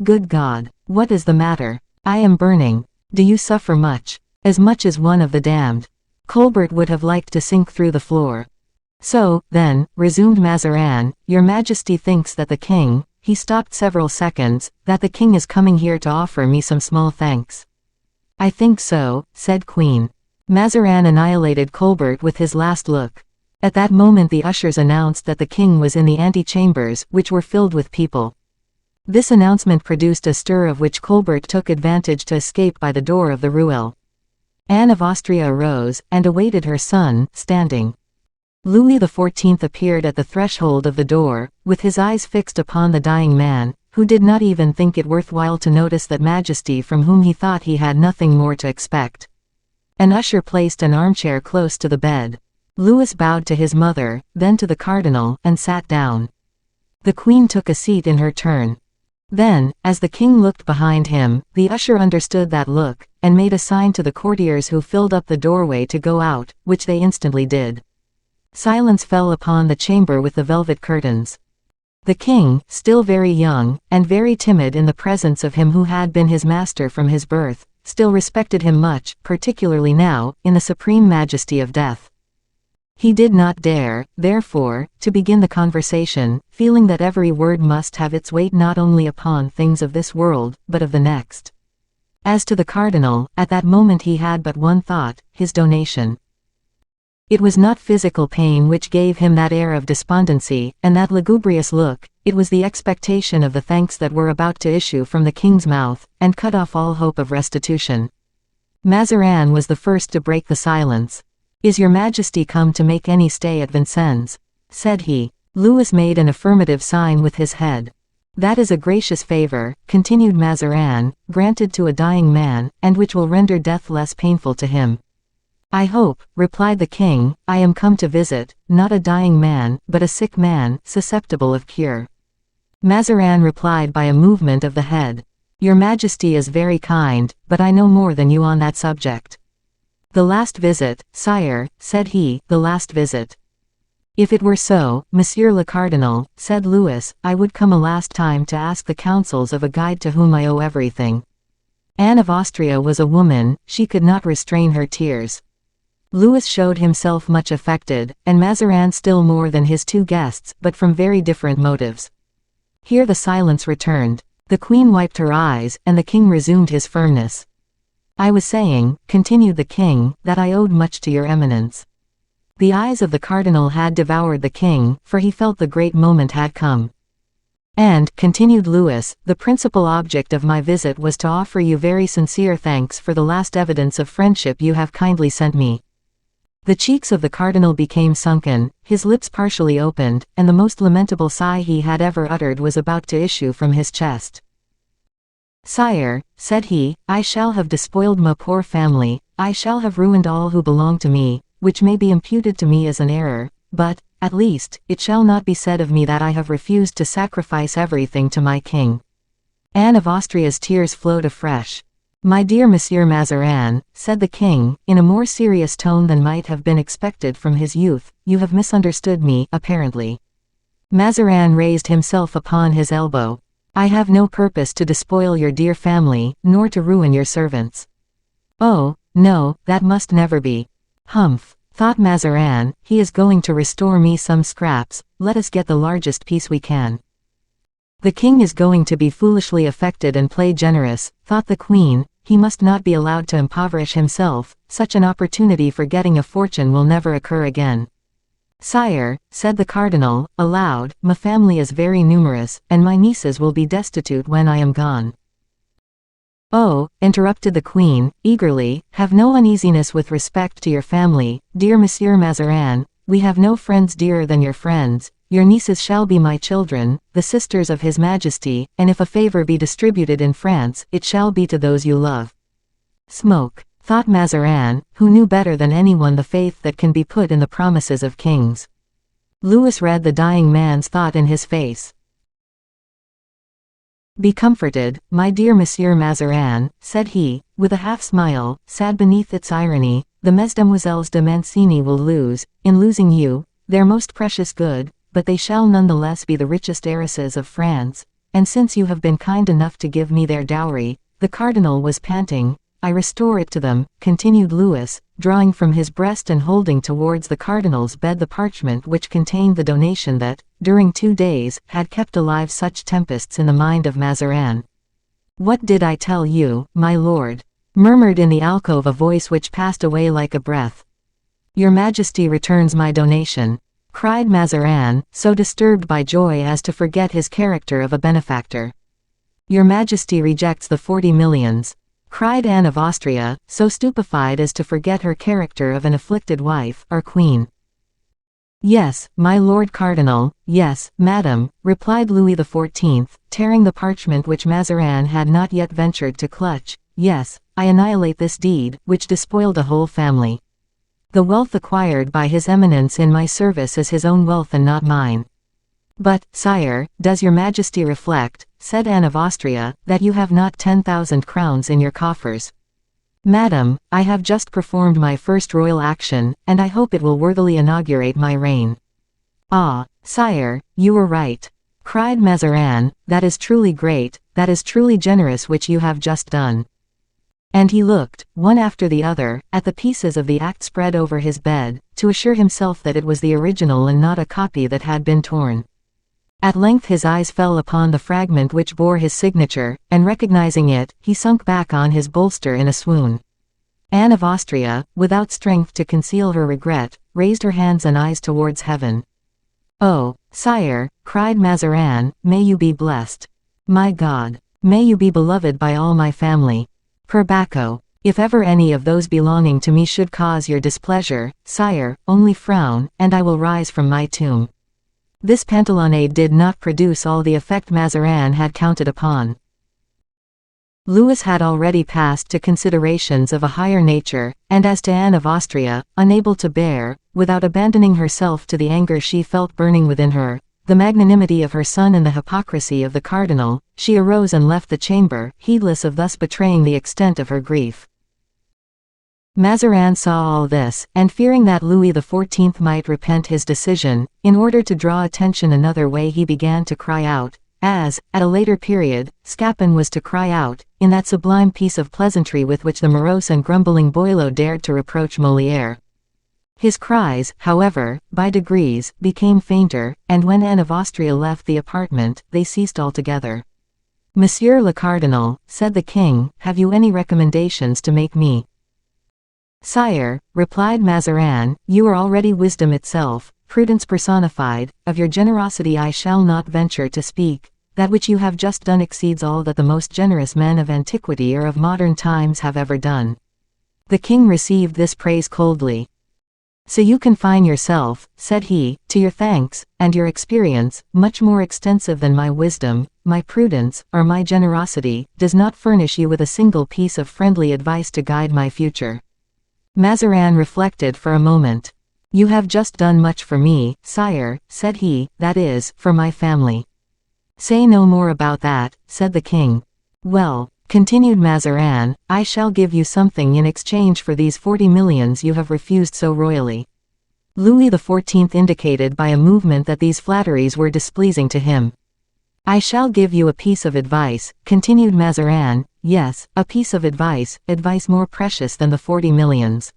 good God! What is the matter? I am burning. Do you suffer much? As much as one of the damned?" Colbert would have liked to sink through the floor. So, then, resumed Mazarin, your Majesty thinks that the king, he stopped several seconds, that the king is coming here to offer me some small thanks. I think so, said Queen. Mazarin annihilated Colbert with his last look. At that moment the ushers announced that the king was in the antechambers, which were filled with people. This announcement produced a stir of which Colbert took advantage to escape by the door of the ruelle. Anne of Austria arose, and awaited her son, standing. Louis XIV appeared at the threshold of the door, with his eyes fixed upon the dying man, who did not even think it worthwhile to notice that Majesty from whom he thought he had nothing more to expect. An usher placed an armchair close to the bed. Louis bowed to his mother, then to the cardinal, and sat down. The queen took a seat in her turn. Then, as the king looked behind him, the usher understood that look, and made a sign to the courtiers who filled up the doorway to go out, which they instantly did. Silence fell upon the chamber with the velvet curtains. The king, still very young, and very timid in the presence of him who had been his master from his birth, still respected him much, particularly now, in the supreme majesty of death. He did not dare, therefore, to begin the conversation, feeling that every word must have its weight not only upon things of this world, but of the next. As to the cardinal, at that moment he had but one thought, his donation. It was not physical pain which gave him that air of despondency, and that lugubrious look, it was the expectation of the thanks that were about to issue from the king's mouth, and cut off all hope of restitution. Mazarin was the first to break the silence. "Is your Majesty come to make any stay at Vincennes?" said he. Louis made an affirmative sign with his head. "That is a gracious favor," continued Mazarin, "granted to a dying man, and which will render death less painful to him." "I hope," replied the king, "I am come to visit, not a dying man, but a sick man, susceptible of cure." Mazarin replied by a movement of the head. "Your Majesty is very kind, but I know more than you on that subject." "The last visit, sire," said he, "the last visit." "If it were so, Monsieur le Cardinal," said Louis, "I would come a last time to ask the counsels of a guide to whom I owe everything." Anne of Austria was a woman, she could not restrain her tears. Louis showed himself much affected, and Mazarin still more than his two guests, but from very different motives. Here the silence returned. The queen wiped her eyes, and the king resumed his firmness. "I was saying," continued the king, "that I owed much to your eminence." The eyes of the cardinal had devoured the king, for he felt the great moment had come. "And," continued Louis, "the principal object of my visit was to offer you very sincere thanks for the last evidence of friendship you have kindly sent me." The cheeks of the cardinal became sunken, his lips partially opened, and the most lamentable sigh he had ever uttered was about to issue from his chest. "Sire," said he, "I shall have despoiled my poor family, I shall have ruined all who belong to me, which may be imputed to me as an error, but, at least, it shall not be said of me that I have refused to sacrifice everything to my king." Anne of Austria's tears flowed afresh. "My dear Monsieur Mazarin," said the king, in a more serious tone than might have been expected from his youth, "you have misunderstood me, apparently." Mazarin raised himself upon his elbow. "I have no purpose to despoil your dear family, nor to ruin your servants." "Oh, no, that must never be." "Humph," thought Mazarin, "he is going to restore me some scraps, let us get the largest piece we can." "The king is going to be foolishly affected and play generous," thought the queen, "he must not be allowed to impoverish himself, such an opportunity for getting a fortune will never occur again." "Sire," said the cardinal, aloud, "my family is very numerous, and my nieces will be destitute when I am gone." "Oh," interrupted the queen, eagerly, "have no uneasiness with respect to your family, dear Monsieur Mazarin, we have no friends dearer than your friends, your nieces shall be my children, the sisters of His Majesty, and if a favor be distributed in France, it shall be to those you love." "Smoke," thought Mazarin, who knew better than anyone the faith that can be put in the promises of kings. Louis read the dying man's thought in his face. "Be comforted, my dear Monsieur Mazarin," said he, with a half-smile, sad beneath its irony, "the Mesdemoiselles de Mancini will lose, in losing you, their most precious good, but they shall none the less be the richest heiresses of France, and since you have been kind enough to give me their dowry," the cardinal was panting, "I restore it to them," continued Louis, drawing from his breast and holding towards the cardinal's bed the parchment which contained the donation that, during 2 days, had kept alive such tempests in the mind of Mazarin. "What did I tell you, my lord?" murmured in the alcove a voice which passed away like a breath. "Your Majesty returns my donation," cried Mazarin, so disturbed by joy as to forget his character of a benefactor. "Your Majesty rejects the 40 millions," cried Anne of Austria, so stupefied as to forget her character of an afflicted wife, or queen. "Yes, my lord cardinal, yes, madam," replied Louis XIV, tearing the parchment which Mazarin had not yet ventured to clutch. "Yes, I annihilate this deed, which despoiled a whole family. The wealth acquired by his eminence in my service is his own wealth and not mine." "But, sire, does your Majesty reflect," said Anne of Austria, "that you have not 10,000 crowns in your coffers?" "Madam, I have just performed my first royal action, and I hope it will worthily inaugurate my reign." "Ah, sire, you were right," cried Mazarin, "that is truly great, that is truly generous which you have just done." And he looked, one after the other, at the pieces of the act spread over his bed, to assure himself that it was the original and not a copy that had been torn. At length his eyes fell upon the fragment which bore his signature, and recognizing it, he sunk back on his bolster in a swoon. Anne of Austria, without strength to conceal her regret, raised her hands and eyes towards heaven. "Oh, sire," cried Mazarin, "may you be blessed. My God, may you be beloved by all my family. Per Bacco, if ever any of those belonging to me should cause your displeasure, sire, only frown, and I will rise from my tomb." This pantalonnade did not produce all the effect Mazarin had counted upon. Louis had already passed to considerations of a higher nature, and as to Anne of Austria, unable to bear, without abandoning herself to the anger she felt burning within her, the magnanimity of her son and the hypocrisy of the cardinal, she arose and left the chamber, heedless of thus betraying the extent of her grief. Mazarin saw all this, and fearing that Louis XIV might repent his decision, in order to draw attention another way he began to cry out, as, at a later period, Scapin was to cry out, in that sublime piece of pleasantry with which the morose and grumbling Boileau dared to reproach Molière. His cries, however, by degrees, became fainter, and when Anne of Austria left the apartment, they ceased altogether. "Monsieur le Cardinal," said the king, "have you any recommendations to make me?" "Sire," replied Mazarin, "you are already wisdom itself, prudence personified. Of your generosity I shall not venture to speak. That which you have just done exceeds all that the most generous men of antiquity or of modern times have ever done." The king received this praise coldly. "So you confine yourself," said he, "to your thanks, and your experience, much more extensive than my wisdom, my prudence, or my generosity, does not furnish you with a single piece of friendly advice to guide my future." Mazarin reflected for a moment. "You have just done much for me, sire," said he, "that is, for my family." "Say no more about that," said the king. "Well," continued Mazarin, "I shall give you something in exchange for these 40 millions you have refused so royally." Louis XIV indicated by a movement that these flatteries were displeasing to him. "I shall give you a piece of advice," continued Mazarin. "Yes, a piece of advice, advice more precious than the 40 millions.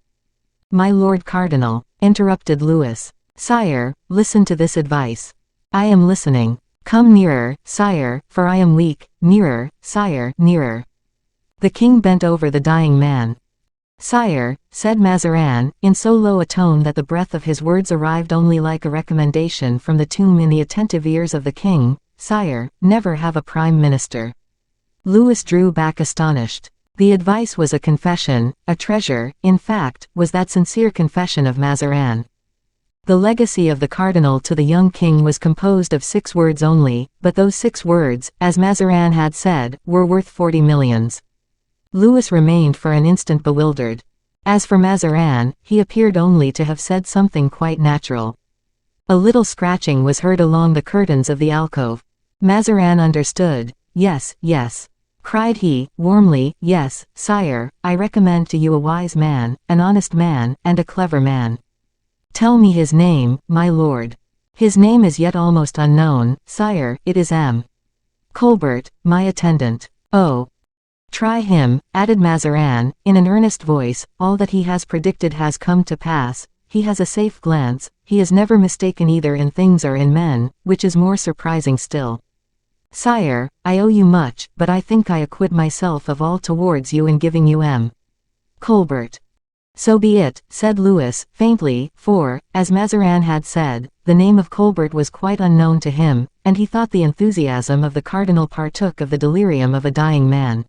"My lord cardinal," interrupted Louis. "Sire, listen to this advice." "I am listening." "Come nearer, sire, for I am weak. Nearer, sire, nearer." The king bent over the dying man. "Sire," said Mazarin, in so low a tone that the breath of his words arrived only like a recommendation from the tomb in the attentive ears of the king, "Sire, never have a prime minister." Louis drew back astonished. The advice was a confession, a treasure, in fact, was that sincere confession of Mazarin. The legacy of the cardinal to the young king was composed of 6 words only, but those 6 words, as Mazarin had said, were worth 40 millions. Louis remained for an instant bewildered. As for Mazarin, he appeared only to have said something quite natural. A little scratching was heard along the curtains of the alcove. Mazarin understood. "Yes, yes," cried he, warmly, "yes, sire, I recommend to you a wise man, an honest man, and a clever man. Tell me his name, my lord." "His name is yet almost unknown, sire, it is M. Colbert, my attendant." "Oh, Try him, added Mazarin, in an earnest voice, all that he has predicted has come to pass, he has a safe glance, he is never mistaken either in things or in men, which is more surprising still. Sire, I owe you much, but I think I acquit myself of all towards you in giving you Colbert. So be it, said Louis, faintly, for, as Mazarin had said, the name of Colbert was quite unknown to him, and he thought the enthusiasm of the cardinal partook of the delirium of a dying man.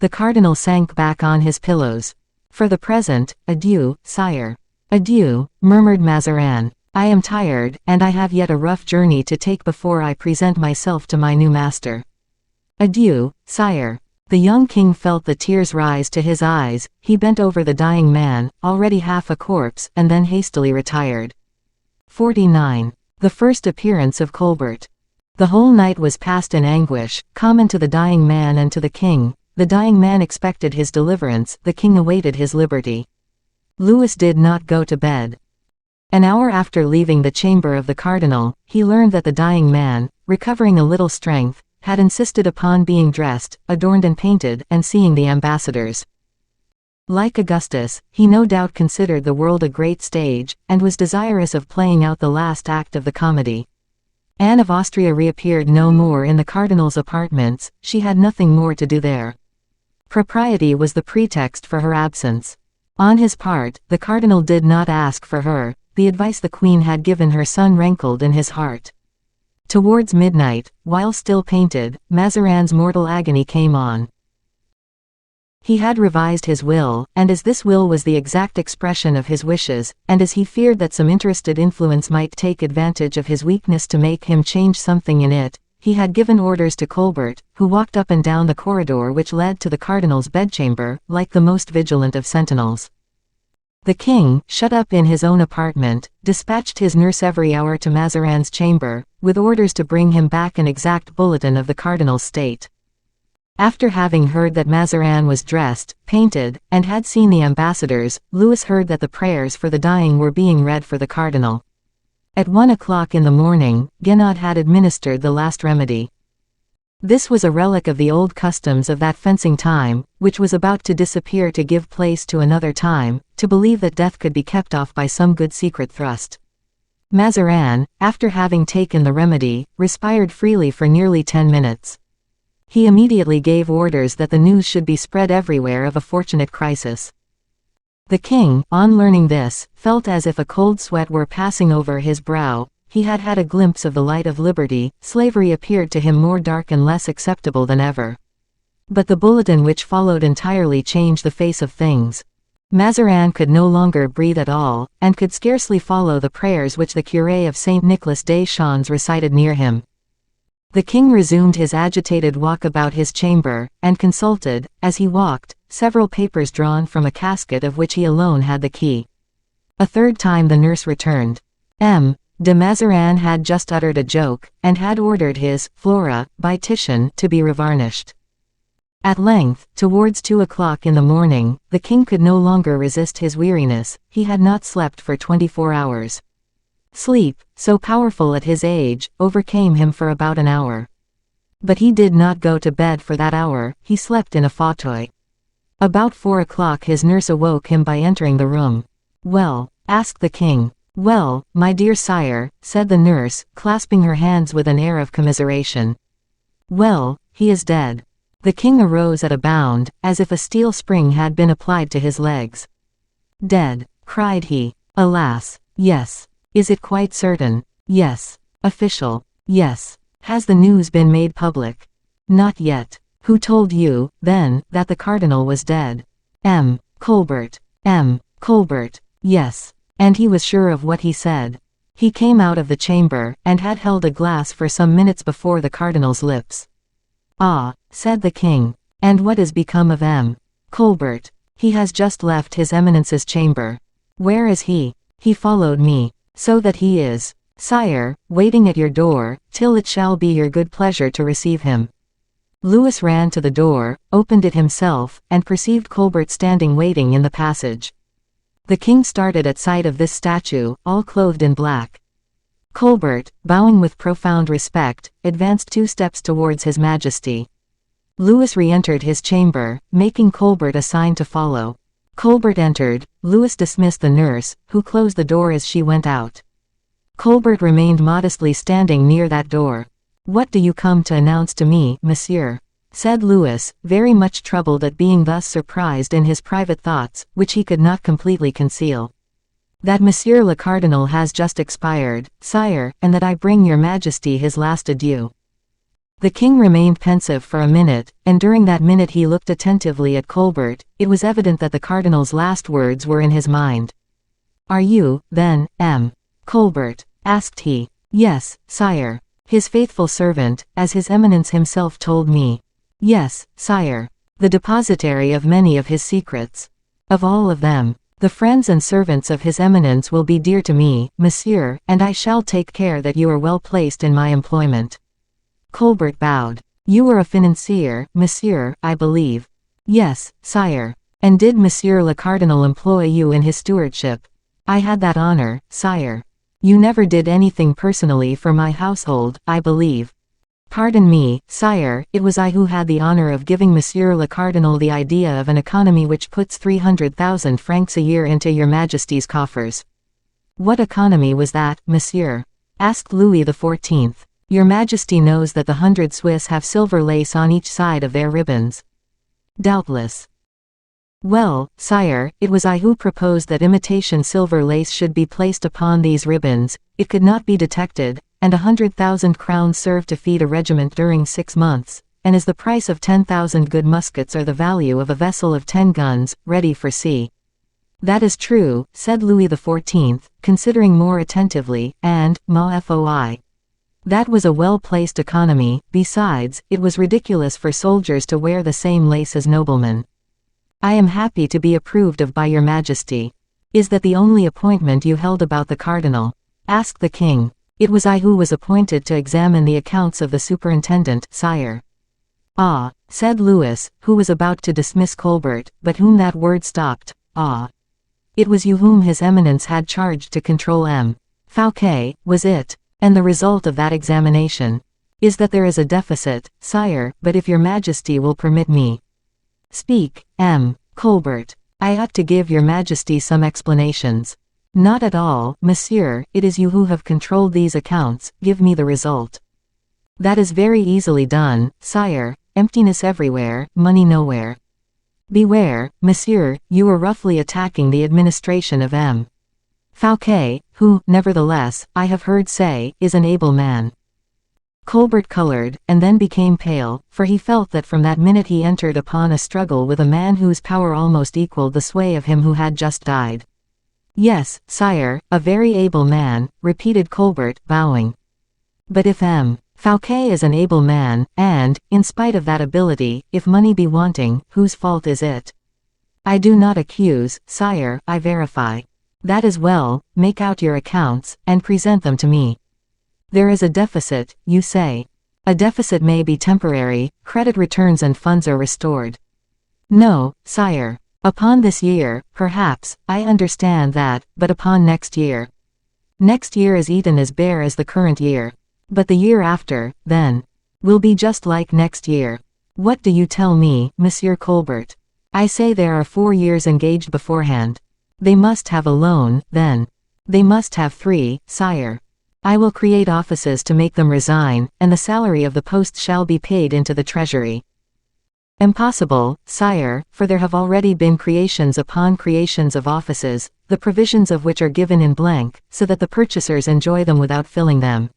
The cardinal sank back on his pillows. For the present, adieu, sire. Adieu, murmured Mazarin. I am tired, and I have yet a rough journey to take before I present myself to my new master. Adieu, sire. The young king felt the tears rise to his eyes, he bent over the dying man, already half a corpse, and then hastily retired. 49. The first appearance of Colbert. The whole night was passed in anguish, common to the dying man and to the king. The dying man expected his deliverance, the king awaited his liberty. Louis did not go to bed. An hour after leaving the chamber of the cardinal, he learned that the dying man, recovering a little strength, had insisted upon being dressed, adorned and painted, and seeing the ambassadors. Like Augustus, he no doubt considered the world a great stage, and was desirous of playing out the last act of the comedy. Anne of Austria reappeared no more in the cardinal's apartments, she had nothing more to do there. Propriety was the pretext for her absence. On his part, the cardinal did not ask for her, the advice the queen had given her son rankled in his heart. Towards midnight, while still painted, Mazarin's mortal agony came on. He had revised his will, and as this will was the exact expression of his wishes, and as he feared that some interested influence might take advantage of his weakness to make him change something in it, he had given orders to Colbert, who walked up and down the corridor which led to the cardinal's bedchamber, like the most vigilant of sentinels. The king, shut up in his own apartment, dispatched his nurse every hour to Mazarin's chamber, with orders to bring him back an exact bulletin of the cardinal's state. After having heard that Mazarin was dressed, painted, and had seen the ambassadors, Louis heard that the prayers for the dying were being read for the cardinal. At 1 o'clock in the morning, Guénaud had administered the last remedy. This was a relic of the old customs of that fencing time, which was about to disappear to give place to another time, to believe that death could be kept off by some good secret thrust. Mazarin, after having taken the remedy, respired freely for nearly 10 minutes. He immediately gave orders that the news should be spread everywhere of a fortunate crisis. The king, on learning this, felt as if a cold sweat were passing over his brow. He had had a glimpse of the light of liberty, slavery appeared to him more dark and less acceptable than ever. But the bulletin which followed entirely changed the face of things. Mazarin could no longer breathe at all, and could scarcely follow the prayers which the curé of Saint Nicholas des Champs recited near him. The king resumed his agitated walk about his chamber, and consulted, as he walked, several papers drawn from a casket of which he alone had the key. A third time the nurse returned. De Mazarin had just uttered a joke, and had ordered his Flora, by Titian, to be revarnished. At length, towards 2 o'clock in the morning, the king could no longer resist his weariness, he had not slept for 24 hours. Sleep, so powerful at his age, overcame him for about an hour. But he did not go to bed for that hour, he slept in a fauteuil. About 4 o'clock his nurse awoke him by entering the room. "Well?" asked the king. "Well, my dear sire," said the nurse, clasping her hands with an air of commiseration. "Well, he is dead." The king arose at a bound, as if a steel spring had been applied to his legs. "Dead?" cried he. "Alas, yes." "Is it quite certain?" "Yes." "Official?" "Yes." "Has the news been made public?" "Not yet." "Who told you, then, that the cardinal was dead?" Colbert." Colbert." "Yes. And he was sure of what he said?" "He came out of the chamber, and had held a glass for some minutes before the cardinal's lips." "Ah," said the king. "And what is become of Colbert?" "He has just left his eminence's chamber." "Where is he?" "He followed me." "So that he is, sire, waiting at your door, till it shall be your good pleasure to receive him." Louis ran to the door, opened it himself, and perceived Colbert standing waiting in the passage. The king started at sight of this statue, all clothed in black. Colbert, bowing with profound respect, advanced 2 steps towards his majesty. Louis re-entered his chamber, making Colbert a sign to follow. Colbert entered. Louis dismissed the nurse, who closed the door as she went out. Colbert remained modestly standing near that door. "What do you come to announce to me, monsieur?" said Louis, very much troubled at being thus surprised in his private thoughts, which he could not completely conceal. "That Monsieur le Cardinal has just expired, sire, and that I bring your Majesty his last adieu." The king remained pensive for a minute, and during that minute he looked attentively at Colbert. It was evident that the cardinal's last words were in his mind. "Are you, then, M. Colbert?" asked he. "Yes, sire. His faithful servant, as his eminence himself told me." "Yes, sire. The depositary of many of his secrets." "Of all of them. The friends and servants of his eminence will be dear to me, monsieur, and I shall take care that you are well placed in my employment." Colbert bowed. "You are a financier, monsieur, I believe." "Yes, sire." "And did Monsieur le Cardinal employ you in his stewardship?" "I had that honor, sire." "You never did anything personally for my household, I believe." "Pardon me, sire, it was I who had the honor of giving Monsieur le Cardinal the idea of an economy which puts 300,000 francs a year into your Majesty's coffers." "What economy was that, monsieur?" asked Louis XIV. "Your Majesty knows that the 100 Swiss have silver lace on each side of their ribbons." "Doubtless." "Well, sire, it was I who proposed that imitation silver lace should be placed upon these ribbons. It could not be detected, and 100,000 crowns served to feed a regiment during 6 months, and is the price of 10,000 good muskets or the value of a vessel of 10 guns, ready for sea." "That is true," said Louis XIV, considering more attentively, "and, ma foi. That was a well-placed economy. Besides, it was ridiculous for soldiers to wear the same lace as noblemen." "I am happy to be approved of by your Majesty." "Is that the only appointment you held about the cardinal?" asked the king. "It was I who was appointed to examine the accounts of the superintendent, sire." "Ah," said Louis, who was about to dismiss Colbert, but whom that word stopped. "Ah. It was you whom his eminence had charged to control M. Fouquet, was it? And the result of that examination is that there is a deficit, sire, but if your Majesty will permit me." "Speak, M. Colbert. I ought to give your Majesty some explanations." "Not at all, monsieur, it is you who have controlled these accounts. Give me the result." "That is very easily done, sire. Emptiness everywhere, money nowhere." "Beware, monsieur, you are roughly attacking the administration of M. Fouquet, who, nevertheless, I have heard say, is an able man." Colbert colored, and then became pale, for he felt that from that minute he entered upon a struggle with a man whose power almost equaled the sway of him who had just died. "Yes, sire, a very able man," repeated Colbert, bowing. "But if M. Fouquet is an able man, and, in spite of that ability, if money be wanting, whose fault is it?" "I do not accuse, sire, I verify." "That is well, make out your accounts, and present them to me." "There is a deficit, you say?" "A deficit may be temporary, credit returns and funds are restored." "No, sire. Upon this year, perhaps, I understand that, but upon next year." "Next year is eaten as bare as the current year." "But the year after, then, will be just like next year." "What do you tell me, Monsieur Colbert?" "I say there are 4 years engaged beforehand." "They must have a loan, then." "They must have 3, sire." "I will create offices to make them resign, and the salary of the post shall be paid into the treasury." "Impossible, sire, for there have already been creations upon creations of offices, the provisions of which are given in blank, so that the purchasers enjoy them without filling them.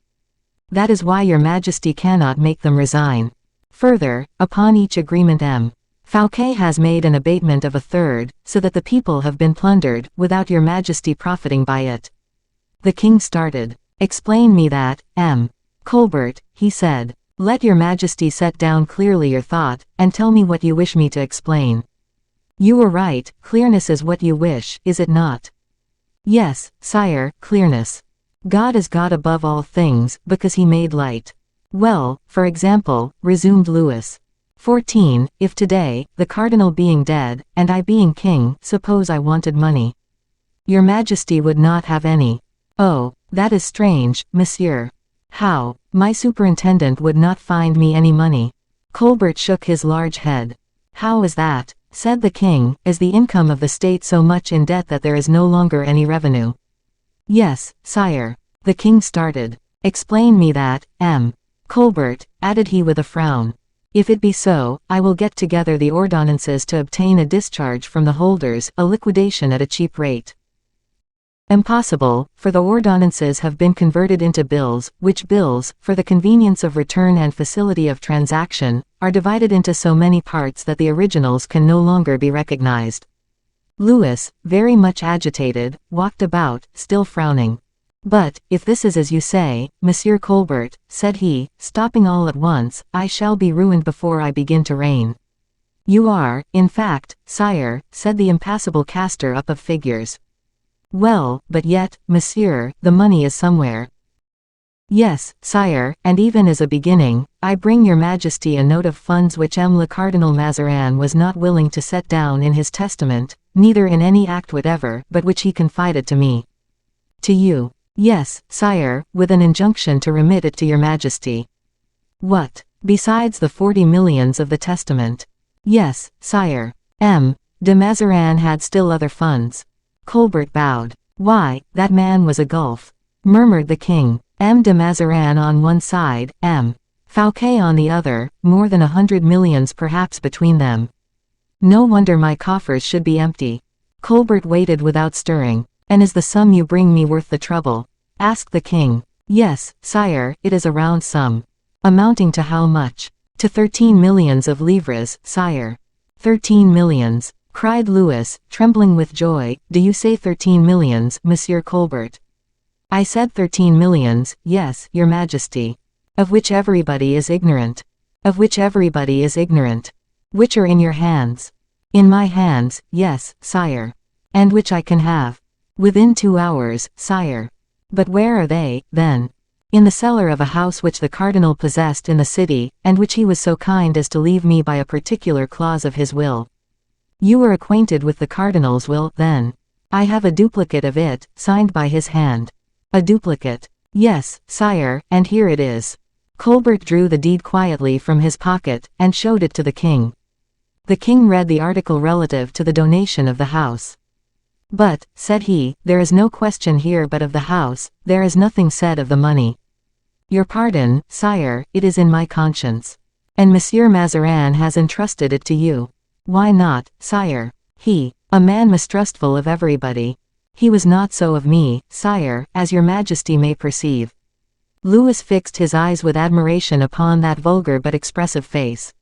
That is why your Majesty cannot make them resign. Further, upon each agreement M. Fouquet has made an abatement of 1/3, so that the people have been plundered, without your Majesty profiting by it." The king started. "Explain me that, M. Colbert," he said. "Let your Majesty set down clearly your thought, and tell me what you wish me to explain." "You were right, clearness is what you wish, is it not?" "Yes, sire, clearness. God is God above all things, because he made light." "Well, for example," resumed Louis. 14. If today, the cardinal being dead, and I being king, suppose I wanted money. Your Majesty would not have any." "Oh, that is strange, monsieur." "How? My superintendent would not find me any money." Colbert shook his large head. How is that? Said the king. Is the income of the state so much in debt that there is no longer any revenue? Yes, sire. The king started. Explain me that, M. Colbert, added he with a frown. If it be so, I will get together the ordonnances to obtain a discharge from the holders, a liquidation at a cheap rate. Impossible, for the ordonnances have been converted into bills, which bills, for the convenience of return and facility of transaction, are divided into so many parts that the originals can no longer be recognized. Louis, very much agitated, walked about, still frowning. But, if this is as you say, Monsieur Colbert, said he, stopping all at once, I shall be ruined before I begin to reign. You are, in fact, sire, said the impassible caster up of figures. Well, but yet, monsieur, the money is somewhere. Yes, sire, and even as a beginning, I bring your majesty a note of funds which le Cardinal Mazarin was not willing to set down in his testament, neither in any act whatever, but which he confided to me. To you. Yes, sire, with an injunction to remit it to your majesty. What? Besides the 40 millions of the testament? Yes, sire. M. de Mazarin had still other funds. Colbert bowed. Why, that man was a gulf, murmured the king. M. de Mazarin on one side, M. Fouquet on the other, more than 100 millions perhaps between them. No wonder my coffers should be empty. Colbert waited without stirring. And is the sum you bring me worth the trouble? Asked the king. Yes, sire, it is a round sum. Amounting to how much? To 13 millions of livres, sire. 13 millions, cried Louis, trembling with joy. Do you say 13 millions, Monsieur Colbert? I said 13 millions, yes, your majesty. Of which everybody is ignorant. Of which everybody is ignorant. Which are in your hands. In my hands, yes, sire. And which I can have. Within 2 hours, sire. But where are they, then? In the cellar of a house which the cardinal possessed in the city, and which he was so kind as to leave me by a particular clause of his will. You are acquainted with the cardinal's will, then? I have a duplicate of it, signed by his hand. A duplicate? Yes, sire, and here it is. Colbert drew the deed quietly from his pocket, and showed it to the king. The king read the article relative to the donation of the house. But, said he, there is no question here but of the house, there is nothing said of the money. Your pardon, sire, it is in my conscience. And Monsieur Mazarin has entrusted it to you. Why not, sire? He, a man mistrustful of everybody. He was not so of me, sire, as your majesty may perceive. Louis fixed his eyes with admiration upon that vulgar but expressive face.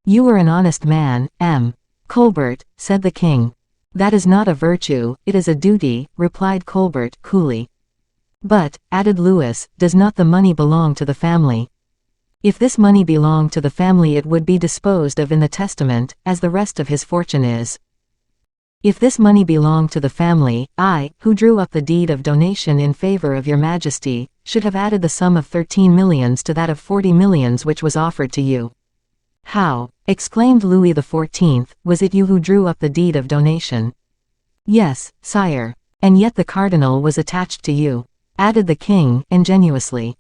You are an honest man, M. Colbert, said the king. That is not a virtue, it is a duty, replied Colbert, coolly. But, added Louis, does not the money belong to the family? If this money belonged to the family it would be disposed of in the testament, as the rest of his fortune is. If this money belonged to the family, I, who drew up the deed of donation in favor of your majesty, should have added the sum of 13 millions to that of 40 millions which was offered to you. How? Exclaimed Louis XIV, was it you who drew up the deed of donation? Yes, sire. And yet the cardinal was attached to you, added the king, ingenuously.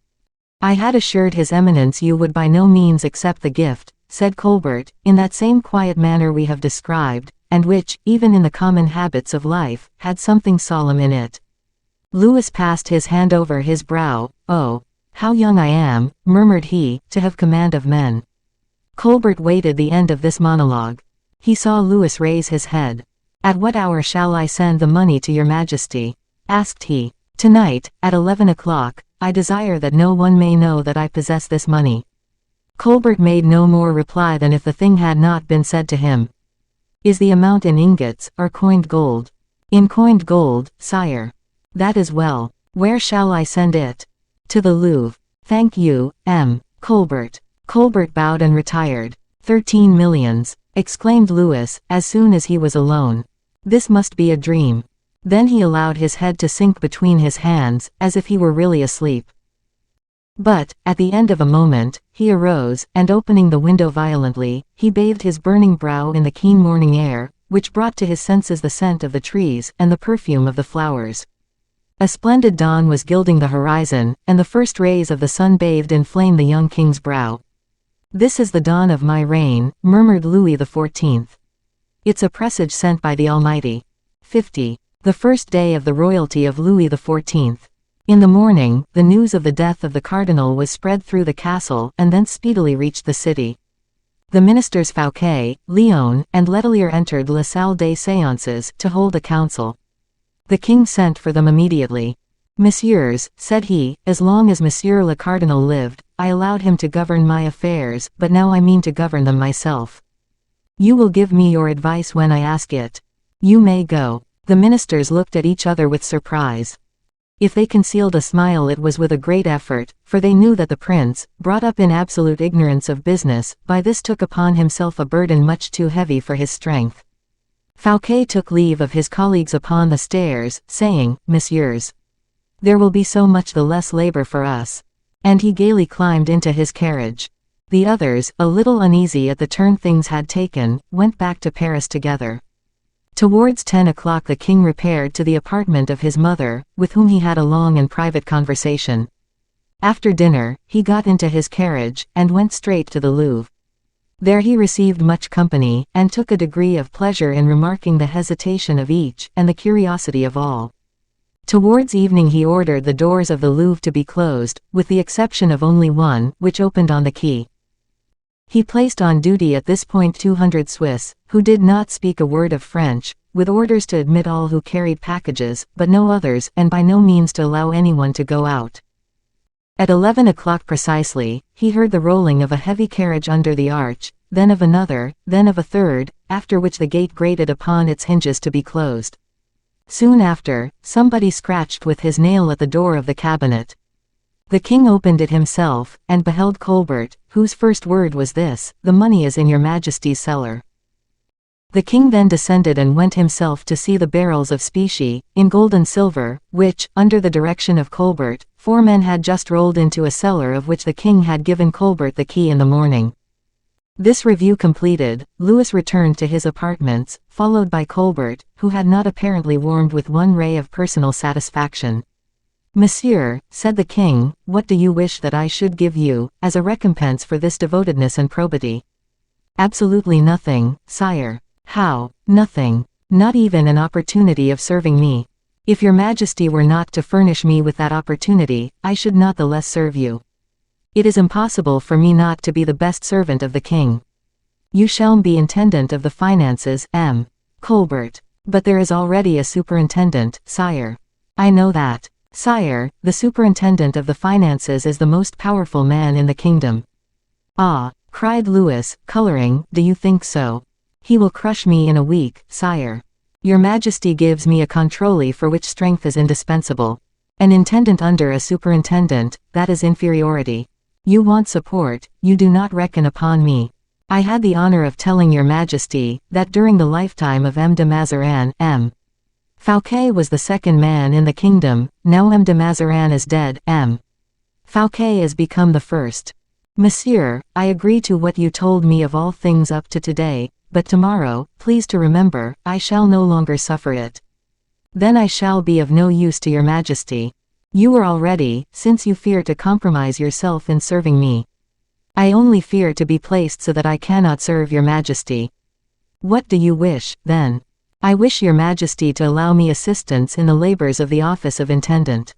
I had assured his eminence you would by no means accept the gift, said Colbert, in that same quiet manner we have described, and which, even in the common habits of life, had something solemn in it. Louis passed his hand over his brow. Oh, how young I am, murmured he, to have command of men. Colbert waited the end of this monologue. He saw Louis raise his head. At what hour shall I send the money to your majesty? Asked he. Tonight, at 11 o'clock, I desire that no one may know that I possess this money. Colbert made no more reply than if the thing had not been said to him. Is the amount in ingots, or coined gold? In coined gold, sire. That is well. Where shall I send it? To the Louvre. Thank you, M. Colbert. Colbert bowed and retired. 13 millions, exclaimed Louis, as soon as he was alone. This must be a dream. Then he allowed his head to sink between his hands, as if he were really asleep. But, at the end of a moment, he arose, and opening the window violently, he bathed his burning brow in the keen morning air, which brought to his senses the scent of the trees, and the perfume of the flowers. A splendid dawn was gilding the horizon, and the first rays of the sun bathed in flame the young king's brow. "This is the dawn of my reign," murmured Louis XIV. "It's a presage sent by the Almighty." 50. The first day of the royalty of Louis XIV. In the morning, the news of the death of the cardinal was spread through the castle and then speedily reached the city. The ministers Fouquet, Lyon, and Letelier entered La Salle des Séances to hold a council. The king sent for them immediately. "Messieurs," said he, "as long as Monsieur le Cardinal lived, I allowed him to govern my affairs, but now I mean to govern them myself. You will give me your advice when I ask it. You may go." The ministers looked at each other with surprise. If they concealed a smile, it was with a great effort, for they knew that the prince, brought up in absolute ignorance of business, by this took upon himself a burden much too heavy for his strength. Fouquet took leave of his colleagues upon the stairs, saying, "Messieurs, there will be so much the less labor for us." And he gaily climbed into his carriage. The others, a little uneasy at the turn things had taken, went back to Paris together. Towards 10 o'clock the king repaired to the apartment of his mother, with whom he had a long and private conversation. After dinner, he got into his carriage, and went straight to the Louvre. There he received much company, and took a degree of pleasure in remarking the hesitation of each, and the curiosity of all. Towards evening he ordered the doors of the Louvre to be closed, with the exception of only one, which opened on the quay. He placed on duty at this point 200 Swiss, who did not speak a word of French, with orders to admit all who carried packages, but no others, and by no means to allow anyone to go out. At 11 o'clock precisely, he heard the rolling of a heavy carriage under the arch, then of another, then of a third, after which the gate grated upon its hinges to be closed. Soon after, somebody scratched with his nail at the door of the cabinet. The king opened it himself, and beheld Colbert, whose first word was this: "The money is in your Majesty's cellar." The king then descended and went himself to see the barrels of specie, in gold and silver, which, under the direction of Colbert, 4 men had just rolled into a cellar of which the king had given Colbert the key in the morning. This review completed, Louis returned to his apartments, followed by Colbert, who had not apparently warmed with one ray of personal satisfaction. "Monsieur," said the king, "what do you wish that I should give you, as a recompense for this devotedness and probity?" "Absolutely nothing, sire." "How, nothing? Not even an opportunity of serving me?" "If your Majesty were not to furnish me with that opportunity, I should not the less serve you. It is impossible for me not to be the best servant of the king." "You shall be intendant of the finances, M. Colbert." "But there is already a superintendent, sire." "I know that. Sire, the superintendent of the finances is the most powerful man in the kingdom." "Ah," cried Louis, coloring, "do you think so?" "He will crush me in a week, sire." "Your Majesty gives me a contrôle for which strength is indispensable. An intendant under a superintendent, that is inferiority. You want support, you do not reckon upon me. I had the honor of telling your Majesty, that during the lifetime of M. de Mazarin, M. Fouquet was the second man in the kingdom. Now M. de Mazarin is dead, M. Fouquet is become the first. Monsieur, I agree to what you told me of all things up to today, but tomorrow, please to remember, I shall no longer suffer it. Then I shall be of no use to your Majesty. You are already, since you fear to compromise yourself in serving me. I only fear to be placed so that I cannot serve your Majesty. What do you wish, then?" "I wish your Majesty to allow me assistance in the labors of the office of intendant.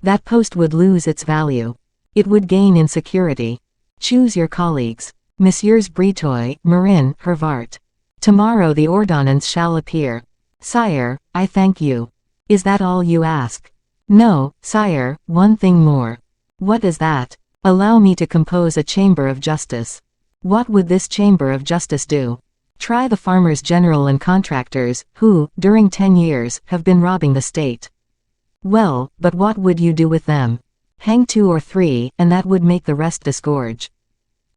That post would lose its value. It would gain in security. Choose your colleagues. Messieurs Breteuil, Marin, Hervart. Tomorrow the ordonnance shall appear." "Sire, I thank you. Is that all you ask?" "No, sire, one thing more." "What is that?" "Allow me to compose a chamber of justice." "What would this chamber of justice do?" "Try the farmers general and contractors, who, during 10 years, have been robbing the state." "Well, but what would you do with them?" "Hang 2 or 3, and that would make the rest disgorge."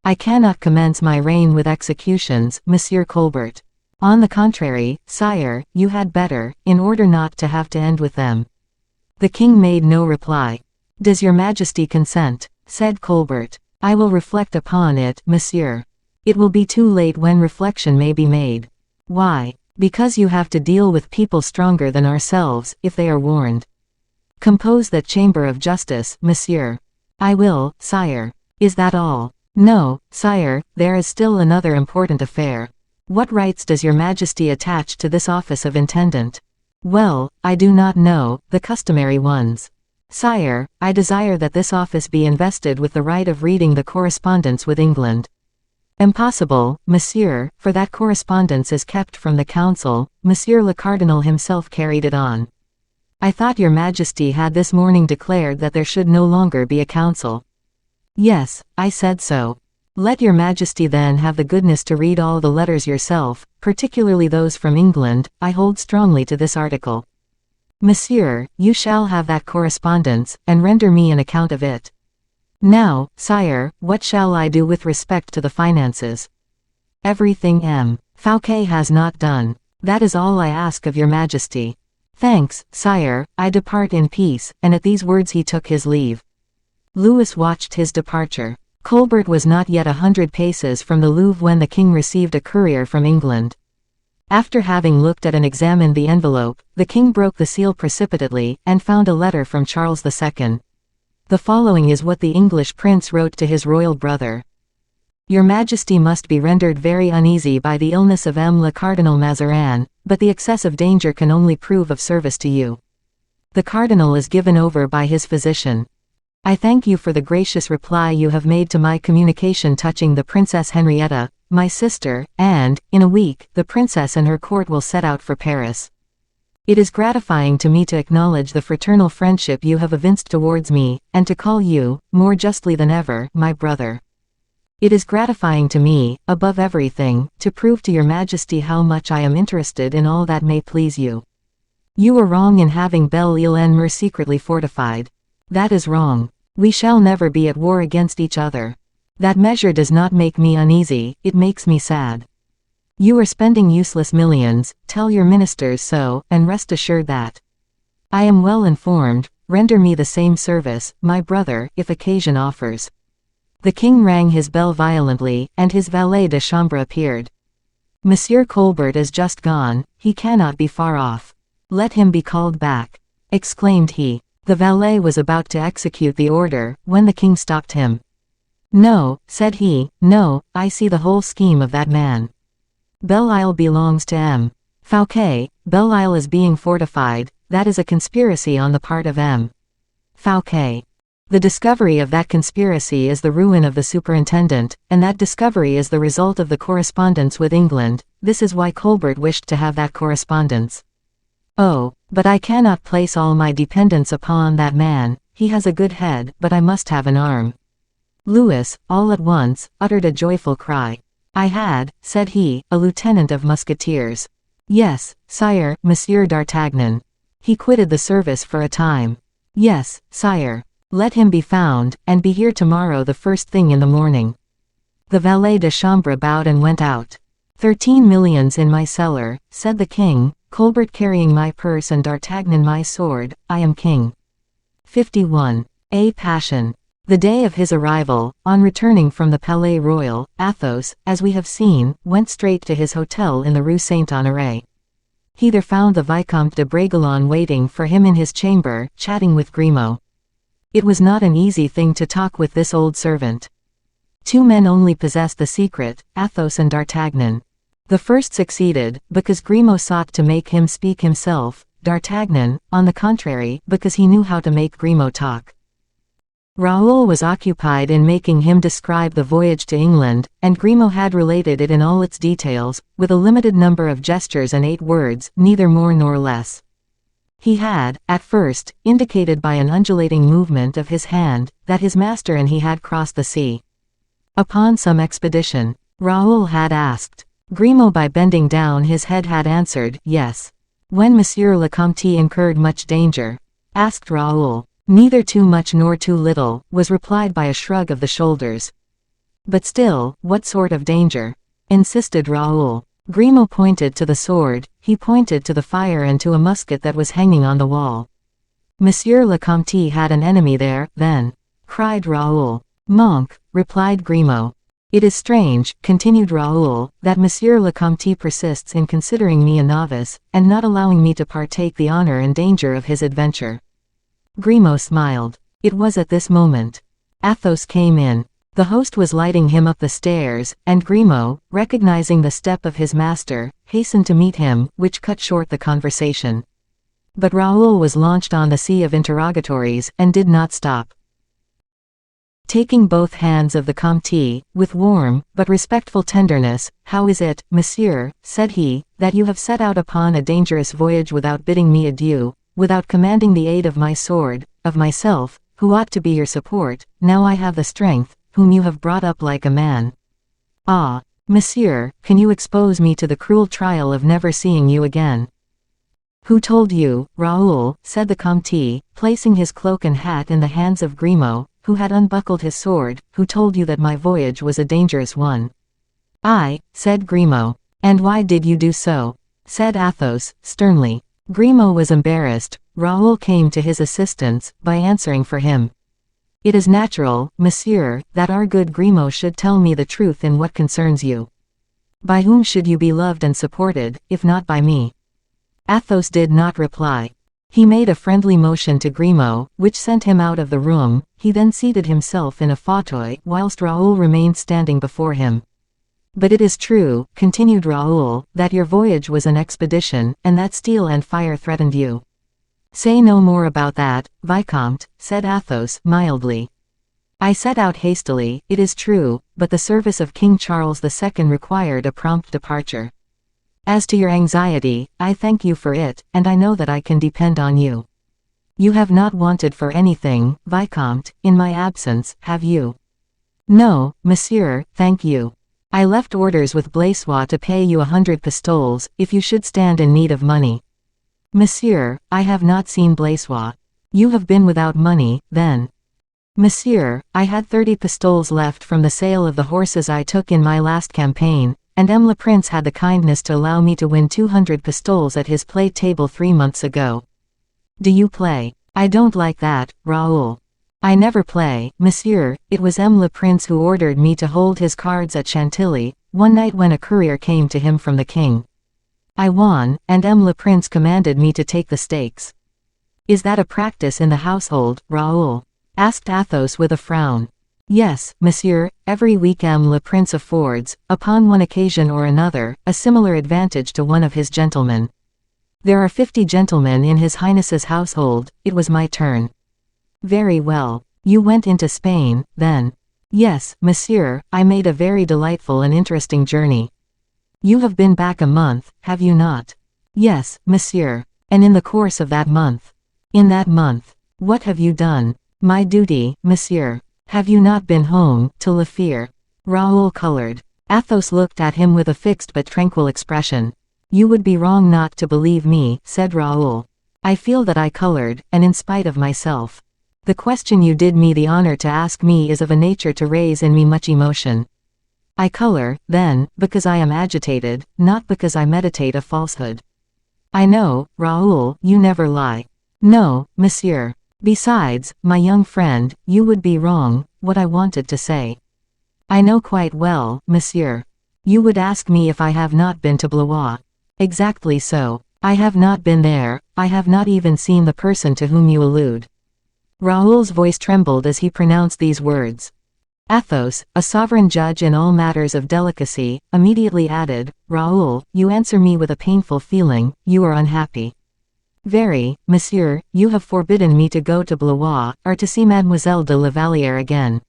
"I cannot commence my reign with executions, Monsieur Colbert." "On the contrary, sire, you had better, in order not to have to end with them." The king made no reply. "Does your Majesty consent?" said Colbert. "I will reflect upon it, monsieur." "It will be too late when reflection may be made." "Why?" "Because you have to deal with people stronger than ourselves, if they are warned." "Compose that chamber of justice, monsieur." "I will, sire." "Is that all?" No, sire, there is still another important affair. What rights does your majesty attach to this office of intendant? Well, I do not know, the customary ones. Sire, I desire that this office be invested with the right of reading the correspondence with England. Impossible, monsieur, for that correspondence is kept from the council, monsieur le cardinal himself carried it on. I thought your majesty had this morning declared that there should no longer be a council. Yes, I said so. Let your majesty then have the goodness to read all the letters yourself, particularly those from England. I hold strongly to this article. Monsieur, you shall have that correspondence, and render me an account of it. Now, sire, what shall I do with respect to the finances? Everything M. Fouquet has not done. That is all I ask of your majesty. Thanks, sire, I depart in peace, and at these words he took his leave. Louis watched his departure. Colbert was not yet 100 paces from the Louvre when the king received a courier from England. After having looked at and examined the envelope, the king broke the seal precipitately, and found a letter from Charles II. The following is what the English prince wrote to his royal brother. Your majesty must be rendered very uneasy by the illness of le Cardinal Mazarin, but the excess of danger can only prove of service to you. The cardinal is given over by his physician. I thank you for the gracious reply you have made to my communication touching the Princess Henrietta, my sister, and, in a week, the princess and her court will set out for Paris. It is gratifying to me to acknowledge the fraternal friendship you have evinced towards me, and to call you, more justly than ever, my brother. It is gratifying to me, above everything, to prove to your majesty how much I am interested in all that may please you. You were wrong in having Belle-Île-en-Mer secretly fortified. That is wrong. We shall never be at war against each other. That measure does not make me uneasy, it makes me sad. You are spending useless millions, tell your ministers so, and rest assured that I am well informed. Render me the same service, my brother, if occasion offers. The king rang his bell violently, and his valet de chambre appeared. Monsieur Colbert is just gone, he cannot be far off. Let him be called back, exclaimed he. The valet was about to execute the order, when the king stopped him. No, said he, no, I see the whole scheme of that man. Belle-Isle belongs to M. Fouquet, Belle-Isle is being fortified, that is a conspiracy on the part of M. Fouquet. The discovery of that conspiracy is the ruin of the superintendent, and that discovery is the result of the correspondence with England. This is why Colbert wished to have that correspondence. Oh, but I cannot place all my dependence upon that man. He has a good head, but I must have an arm. Louis, all at once, uttered a joyful cry. I had, said he, a lieutenant of musketeers. Yes, sire, Monsieur d'Artagnan. He quitted the service for a time. Yes, sire. Let him be found, and be here tomorrow the first thing in the morning. The valet de chambre bowed and went out. 13 millions in my cellar, said the king, Colbert carrying my purse and D'Artagnan my sword, I am king. 51. A passion. The day of his arrival, on returning from the Palais Royal, Athos, as we have seen, went straight to his hotel in the Rue Saint-Honoré. He there found the Vicomte de Bragelonne waiting for him in his chamber, chatting with Grimaud. It was not an easy thing to talk with this old servant. Two men only possessed the secret, Athos and D'Artagnan. The first succeeded, because Grimaud sought to make him speak himself, D'Artagnan, on the contrary, because he knew how to make Grimaud talk. Raoul was occupied in making him describe the voyage to England, and Grimaud had related it in all its details, with a limited number of gestures and 8 words, neither more nor less. He had, at first, indicated by an undulating movement of his hand, that his master and he had crossed the sea. Upon some expedition, Raoul had asked. Grimaud by bending down his head had answered, yes. When Monsieur le Comte incurred much danger? Asked Raoul. Neither too much nor too little, was replied by a shrug of the shoulders. But still, what sort of danger? Insisted Raoul. Grimaud pointed to the sword, he pointed to the fire and to a musket that was hanging on the wall. Monsieur le Comte had an enemy there, then, cried Raoul. Monck, replied Grimaud. It is strange, continued Raoul, that Monsieur le Comte persists in considering me a novice, and not allowing me to partake the honor and danger of his adventure. Grimaud smiled. It was at this moment. Athos came in. The host was lighting him up the stairs, and Grimaud, recognizing the step of his master, hastened to meet him, which cut short the conversation. But Raoul was launched on the sea of interrogatories, and did not stop. Taking both hands of the Comte, with warm, but respectful tenderness, "How is it, monsieur," said he, "that you have set out upon a dangerous voyage without bidding me adieu, without commanding the aid of my sword, of myself, who ought to be your support? Now I have the strength, whom you have brought up like a man. Ah, monsieur, can you expose me to the cruel trial of never seeing you again?" "Who told you, Raoul," said the Comte, placing his cloak and hat in the hands of Grimaud, who had unbuckled his sword, "who told you that my voyage was a dangerous one?" "I," said Grimaud. "And why did you do so?" said Athos, sternly. Grimaud was embarrassed. Raoul came to his assistance, by answering for him. "It is natural, monsieur, that our good Grimaud should tell me the truth in what concerns you. By whom should you be loved and supported, if not by me?" Athos did not reply. He made a friendly motion to Grimaud, which sent him out of the room. He then seated himself in a fauteuil, whilst Raoul remained standing before him. "But it is true," continued Raoul, "that your voyage was an expedition, and that steel and fire threatened you." "Say no more about that, Vicomte," said Athos, mildly. "I set out hastily, it is true, but the service of King Charles II required a prompt departure. As to your anxiety, I thank you for it, and I know that I can depend on you. You have not wanted for anything, Vicomte, in my absence, have you?" "No, monsieur, thank you. I left orders with Blaisois to pay you 100 pistoles, if you should stand in need of money." "Monsieur, I have not seen Blaisois." "You have been without money, then?" "Monsieur, I had 30 pistoles left from the sale of the horses I took in my last campaign, and M. le Prince had the kindness to allow me to win 200 pistoles at his play table 3 months ago." "Do you play?" "I don't like that, Raoul. I never play, monsieur. It was M. le Prince who ordered me to hold his cards at Chantilly, one night when a courier came to him from the king. I won, and M. le Prince commanded me to take the stakes." "Is that a practice in the household, Raoul?" asked Athos with a frown. "Yes, monsieur, every week M. le Prince affords, upon one occasion or another, a similar advantage to one of his gentlemen. There are 50 gentlemen in his Highness's household. It was my turn." "Very well. You went into Spain, then?" "Yes, monsieur, I made a very delightful and interesting journey." "You have been back a month, have you not?" "Yes, monsieur. And in the course of that month?" "In that month. What have you done?" "My duty, monsieur." "Have you not been home, to La Fère?" Raoul colored. Athos looked at him with a fixed but tranquil expression. "You would be wrong not to believe me," said Raoul. I feel that I colored, and in spite of myself. "The question you did me the honor to ask me is of a nature to raise in me much emotion. I color, then, because I am agitated, not because I meditate a falsehood. I know, Raoul, you never lie." "No, monsieur. Besides, my young friend, you would be wrong, what I wanted to say. I know quite well, monsieur. You would ask me if I have not been to Blois. Exactly so. I have not been there, I have not even seen the person to whom you allude." Raoul's voice trembled as he pronounced these words. Athos, a sovereign judge in all matters of delicacy, immediately added, "Raoul, you answer me with a painful feeling, you are unhappy." "Very, monsieur, you have forbidden me to go to Blois, or to see Mademoiselle de la Vallière again."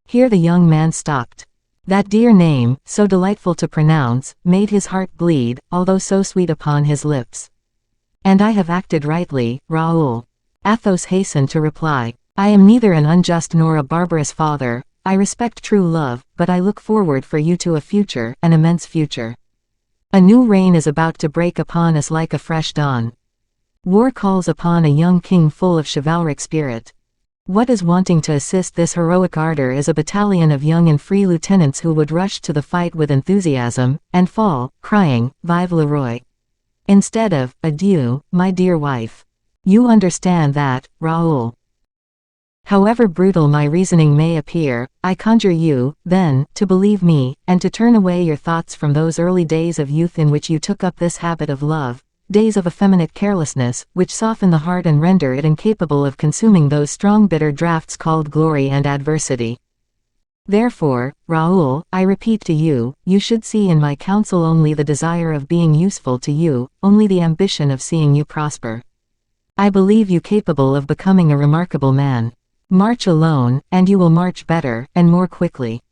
Here the young man stopped. That dear name, so delightful to pronounce, made his heart bleed, although so sweet upon his lips. "And I have acted rightly, Raoul." Athos hastened to reply. "I am neither an unjust nor a barbarous father. I respect true love, but I look forward for you to a future, an immense future. A new reign is about to break upon us like a fresh dawn. War calls upon a young king full of chivalric spirit. What is wanting to assist this heroic ardor is a battalion of young and free lieutenants who would rush to the fight with enthusiasm, and fall, crying, 'Vive le roi!' instead of, 'Adieu, my dear wife.' You understand that, Raoul. However brutal my reasoning may appear, I conjure you, then, to believe me, and to turn away your thoughts from those early days of youth in which you took up this habit of love, days of effeminate carelessness, which soften the heart and render it incapable of consuming those strong bitter draughts called glory and adversity. Therefore, Raoul, I repeat to you, you should see in my counsel only the desire of being useful to you, only the ambition of seeing you prosper. I believe you capable of becoming a remarkable man. March alone, and you will march better, and more quickly.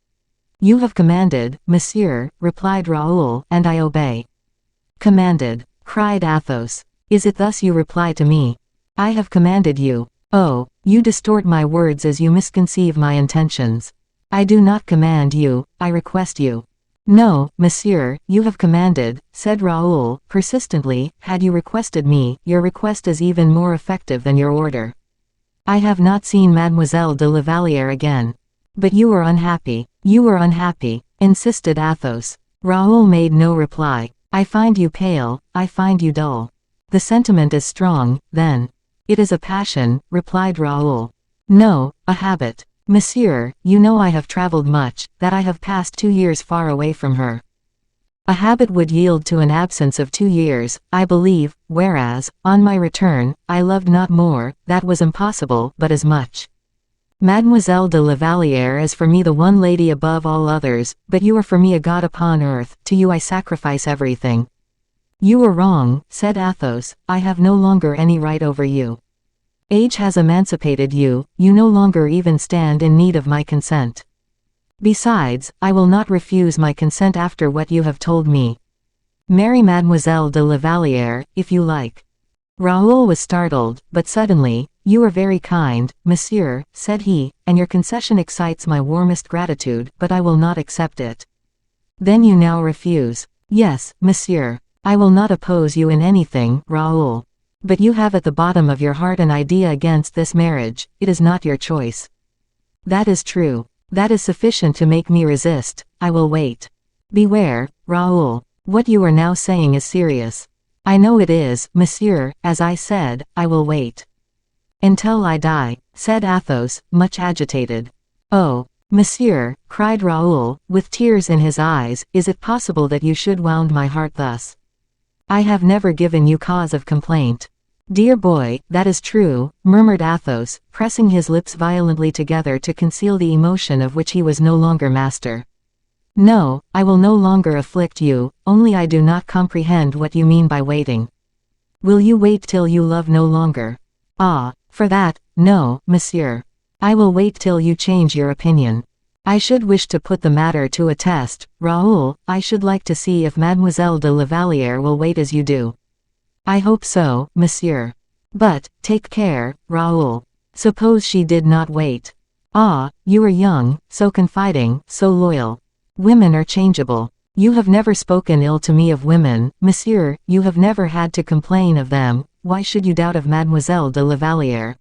You have commanded, monsieur, replied Raoul, and I obey. Commanded, cried Athos. Is it thus you reply to me? I have commanded you. Oh, you distort my words as you misconceive my intentions. I do not command you, I request you. No, monsieur, you have commanded, said Raoul, persistently. Had you requested me, your request is even more effective than your order. I have not seen Mademoiselle de la Vallière again. But you are unhappy. You are unhappy, insisted Athos. Raoul made no reply. I find you pale, I find you dull. The sentiment is strong, then. It is a passion, replied Raoul. No, a habit. Monsieur, you know I have traveled much, that I have passed 2 years far away from her. A habit would yield to an absence of 2 years, I believe, whereas, on my return, I loved not more, that was impossible, but as much. Mademoiselle de la Vallière is for me the one lady above all others, but you are for me a god upon earth, to you I sacrifice everything. You are wrong, said Athos, I have no longer any right over you. Age has emancipated you, you no longer even stand in need of my consent. Besides, I will not refuse my consent after what you have told me. Marry Mademoiselle de la Vallière, if you like. Raoul was startled, but suddenly, you are very kind, monsieur, said he, and your concession excites my warmest gratitude, but I will not accept it. Then you now refuse. Yes, monsieur. I will not oppose you in anything, Raoul. But you have at the bottom of your heart an idea against this marriage, it is not your choice. That is true. That is sufficient to make me resist, I will wait. Beware, Raoul. What you are now saying is serious. I know it is, monsieur, as I said, I will wait. Until I die, said Athos, much agitated. Oh, monsieur, cried Raoul, with tears in his eyes, is it possible that you should wound my heart thus? I have never given you cause of complaint. Dear boy, that is true, murmured Athos, pressing his lips violently together to conceal the emotion of which he was no longer master. No, I will no longer afflict you, only I do not comprehend what you mean by waiting. Will you wait till you love no longer? Ah, for that, no, monsieur. I will wait till you change your opinion. I should wish to put the matter to a test, Raoul, I should like to see if Mademoiselle de la Vallière will wait as you do. I hope so, monsieur. But, take care, Raoul. Suppose she did not wait. Ah, you are young, so confiding, so loyal. Women are changeable. You have never spoken ill to me of women, monsieur, you have never had to complain of them, why should you doubt of Mademoiselle de la Vallière?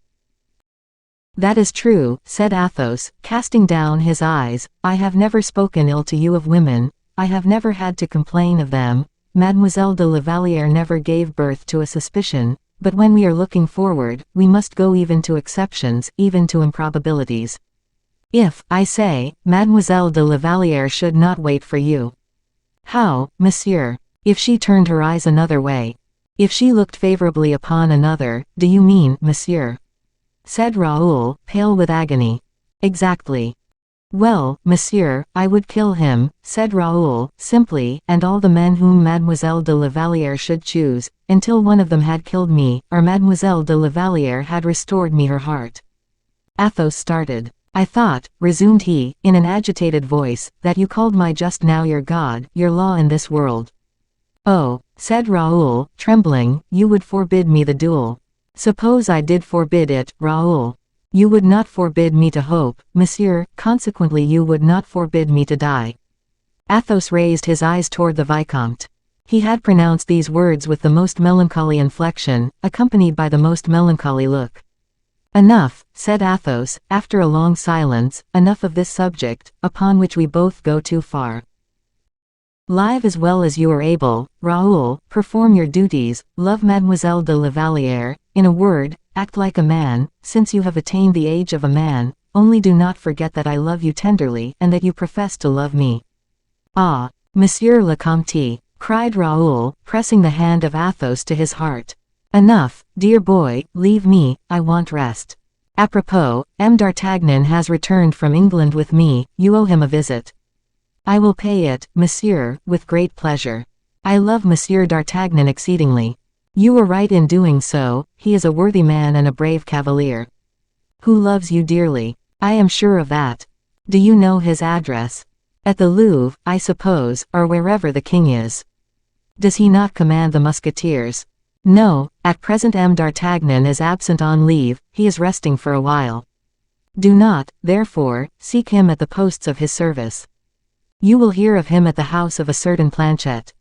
That is true, said Athos, casting down his eyes, I have never spoken ill to you of women, I have never had to complain of them, Mademoiselle de la Vallière never gave birth to a suspicion, but when we are looking forward, we must go even to exceptions, even to improbabilities. If, I say, Mademoiselle de la Vallière should not wait for you. How, monsieur? If she turned her eyes another way. If she looked favorably upon another, do you mean, monsieur? Said Raoul, pale with agony. Exactly. Well, monsieur, I would kill him, said Raoul, simply, and all the men whom Mademoiselle de la Vallière should choose, until one of them had killed me, or Mademoiselle de la Vallière had restored me her heart. Athos started. I thought, resumed he, in an agitated voice, that you called my just now your God, your law in this world. Oh, said Raoul, trembling, you would forbid me the duel. Suppose I did forbid it, Raoul. You would not forbid me to hope, monsieur, consequently you would not forbid me to die. Athos raised his eyes toward the Vicomte. He had pronounced these words with the most melancholy inflection, accompanied by the most melancholy look. Enough, said Athos, after a long silence, enough of this subject, upon which we both go too far. Live as well as you are able, Raoul, perform your duties, love Mademoiselle de la Vallière, in a word, act like a man, since you have attained the age of a man, only do not forget that I love you tenderly and that you profess to love me. Ah, Monsieur le Comte, cried Raoul, pressing the hand of Athos to his heart. Enough, dear boy, leave me, I want rest. Apropos, M. d'Artagnan has returned from England with me, you owe him a visit. I will pay it, monsieur, with great pleasure. I love Monsieur d'Artagnan exceedingly. You were right in doing so, he is a worthy man and a brave cavalier. Who loves you dearly. I am sure of that. Do you know his address? At the Louvre, I suppose, or wherever the king is. Does he not command the musketeers? No, at present M. d'Artagnan is absent on leave, he is resting for a while. Do not, therefore, seek him at the posts of his service. You will hear of him at the house of a certain Planchet.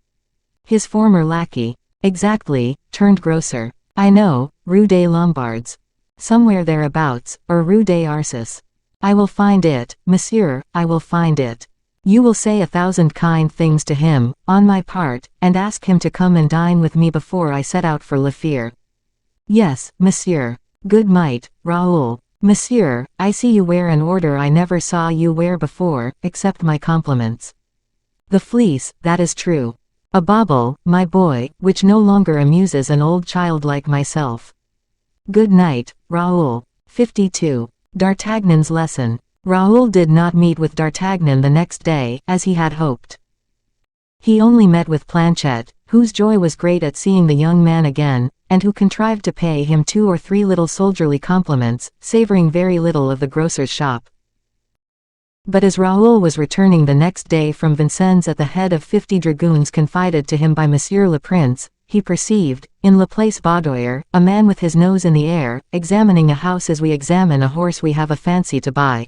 His former lackey. Exactly, turned grocer. I know, Rue des Lombards. Somewhere thereabouts, or Rue des Arcis. I will find it, monsieur, I will find it. You will say 1,000 kind things to him, on my part, and ask him to come and dine with me before I set out for Le Fier. Yes, monsieur. Good night, Raoul. Monsieur, I see you wear an order I never saw you wear before, accept my compliments. The fleece, that is true. A bauble, my boy, which no longer amuses an old child like myself. Good night, Raoul. 52. D'Artagnan's lesson. Raoul did not meet with D'Artagnan the next day, as he had hoped. He only met with Planchet, whose joy was great at seeing the young man again, and who contrived to pay him 2 or 3 little soldierly compliments, savoring very little of the grocer's shop. But as Raoul was returning the next day from Vincennes at the head of 50 dragoons confided to him by Monsieur le Prince, he perceived, in La Place Baudoyer, a man with his nose in the air, examining a house as we examine a horse we have a fancy to buy.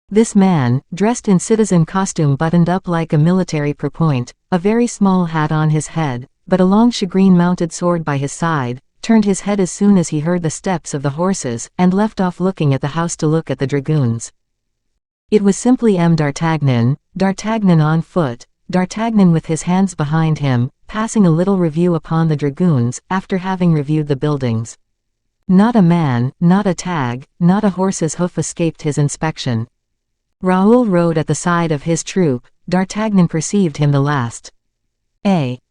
This man, dressed in citizen costume buttoned up like a military pourpoint, a very small hat on his head, but a long shagreen-mounted sword by his side, turned his head as soon as he heard the steps of the horses, and left off looking at the house to look at the dragoons. It was simply M. d'Artagnan, D'Artagnan on foot, D'Artagnan with his hands behind him, passing a little review upon the dragoons, after having reviewed the buildings. Not a man, not a tag, not a horse's hoof escaped his inspection. Raoul rode at the side of his troop, D'Artagnan perceived him the last.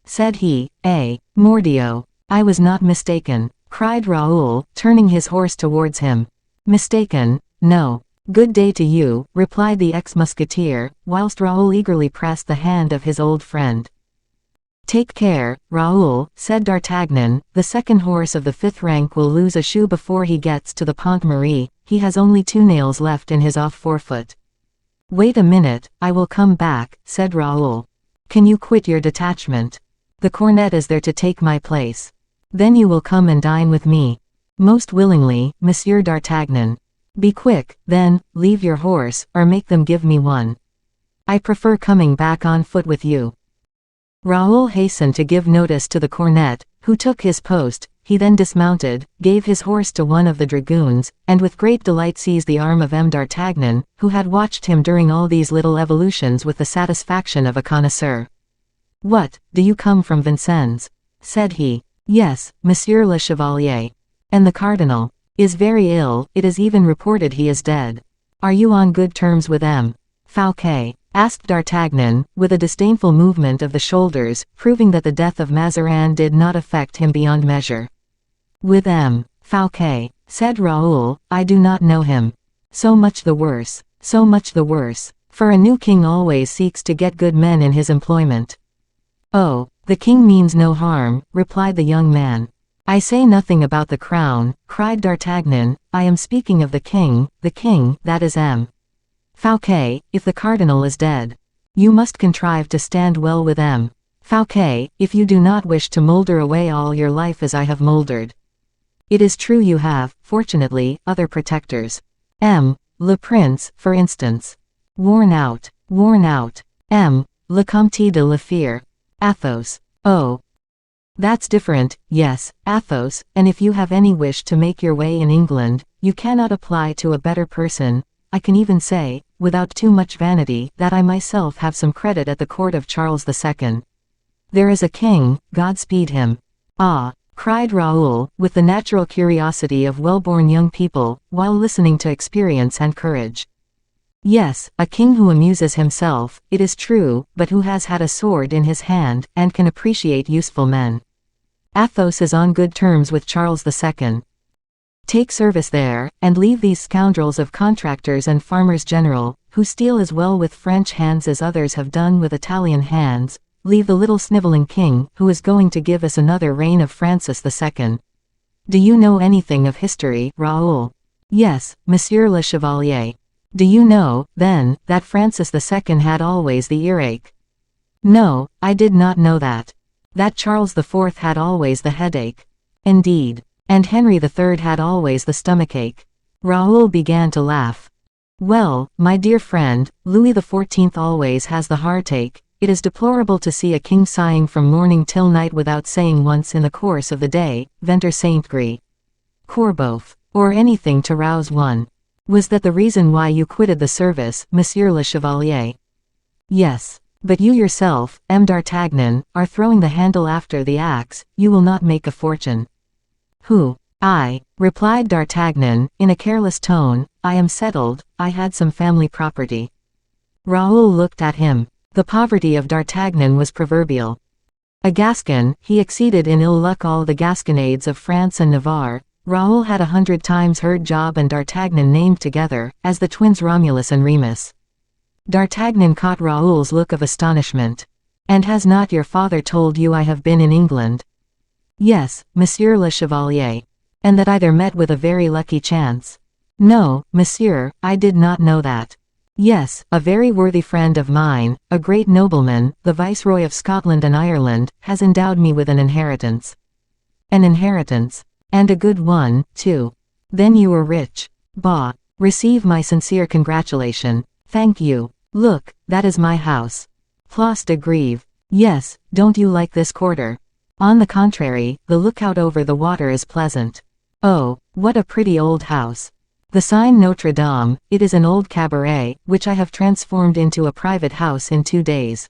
Said he, Mordio. I was not mistaken, cried Raoul, turning his horse towards him. Mistaken, no. Good day to you, replied the ex-musketeer, whilst Raoul eagerly pressed the hand of his old friend. Take care, Raoul, said D'Artagnan, the second horse of the 5th rank will lose a shoe before he gets to the Pont Marie, he has only 2 nails left in his off forefoot. Wait a minute, I will come back, said Raoul. Can you quit your detachment? The cornet is there to take my place. Then you will come and dine with me. Most willingly, Monsieur d'Artagnan. Be quick, then, leave your horse, or make them give me one. I prefer coming back on foot with you. Raoul hastened to give notice to the cornet, who took his post. He then dismounted, gave his horse to one of the dragoons, and with great delight seized the arm of M. d'Artagnan, who had watched him during all these little evolutions with the satisfaction of a connoisseur. What, do you come from Vincennes? Said he. Yes, Monsieur le Chevalier. And the cardinal is very ill, it is even reported he is dead. Are you on good terms with M. Fouquet? Asked D'Artagnan, with a disdainful movement of the shoulders, proving that the death of Mazarin did not affect him beyond measure. With M. Fouquet, said Raoul, I do not know him. So much the worse, so much the worse, for a new king always seeks to get good men in his employment. Oh, the king means no harm, replied the young man. I say nothing about the crown, cried D'Artagnan, I am speaking of the king, that is M. Fouquet, if the cardinal is dead. You must contrive to stand well with M. Fouquet, if you do not wish to moulder away all your life as I have mouldered. It is true you have, fortunately, other protectors. M. Le Prince, for instance. Worn out. M. Le Comte de La Fere. Athos. Oh. That's different, yes, Athos, and if you have any wish to make your way in England, you cannot apply to a better person. I can even say, without too much vanity, that I myself have some credit at the court of Charles II. There is a king, God speed him. Ah, cried Raoul, with the natural curiosity of well-born young people, while listening to experience and courage. Yes, a king who amuses himself, it is true, but who has had a sword in his hand, and can appreciate useful men. Athos is on good terms with Charles II. Take service there, and leave these scoundrels of contractors and farmers general, who steal as well with French hands as others have done with Italian hands, leave the little snivelling king, who is going to give us another reign of Francis II. Do you know anything of history, Raoul? Yes, Monsieur le Chevalier. Do you know, then, that Francis II had always the earache? No, I did not know that. That Charles IV had always the headache. Indeed. And Henry III had always the stomachache. Raoul began to laugh. Well, my dear friend, Louis XIV always has the heartache. It is deplorable to see a king sighing from morning till night without saying once in the course of the day, Ventre Saint Gris. Corboeuf. Or anything to rouse one. Was that the reason why you quitted the service, Monsieur le Chevalier? Yes. But you yourself, M. d'Artagnan, are throwing the handle after the axe. You will not make a fortune. Who? I, replied D'Artagnan, in a careless tone. I am settled, I had some family property. Raoul looked at him. The poverty of D'Artagnan was proverbial. A Gascon, he exceeded in ill luck all the Gasconades of France and Navarre. Raoul had 100 times heard Job and D'Artagnan named together, as the twins Romulus and Remus. D'Artagnan caught Raoul's look of astonishment. And has not your father told you I have been in England? Yes, Monsieur le Chevalier. And that I there met with a very lucky chance. No, monsieur, I did not know that. Yes, a very worthy friend of mine, a great nobleman, the Viceroy of Scotland and Ireland, has endowed me with an inheritance. An inheritance. And a good one, too. Then you are rich. Bah. Receive my sincere congratulation. Thank you. Look, that is my house. Place de Grève. Yes, don't you like this quarter? On the contrary, the lookout over the water is pleasant. Oh, what a pretty old house. The sign Notre Dame, it is an old cabaret, which I have transformed into a private house in 2 days.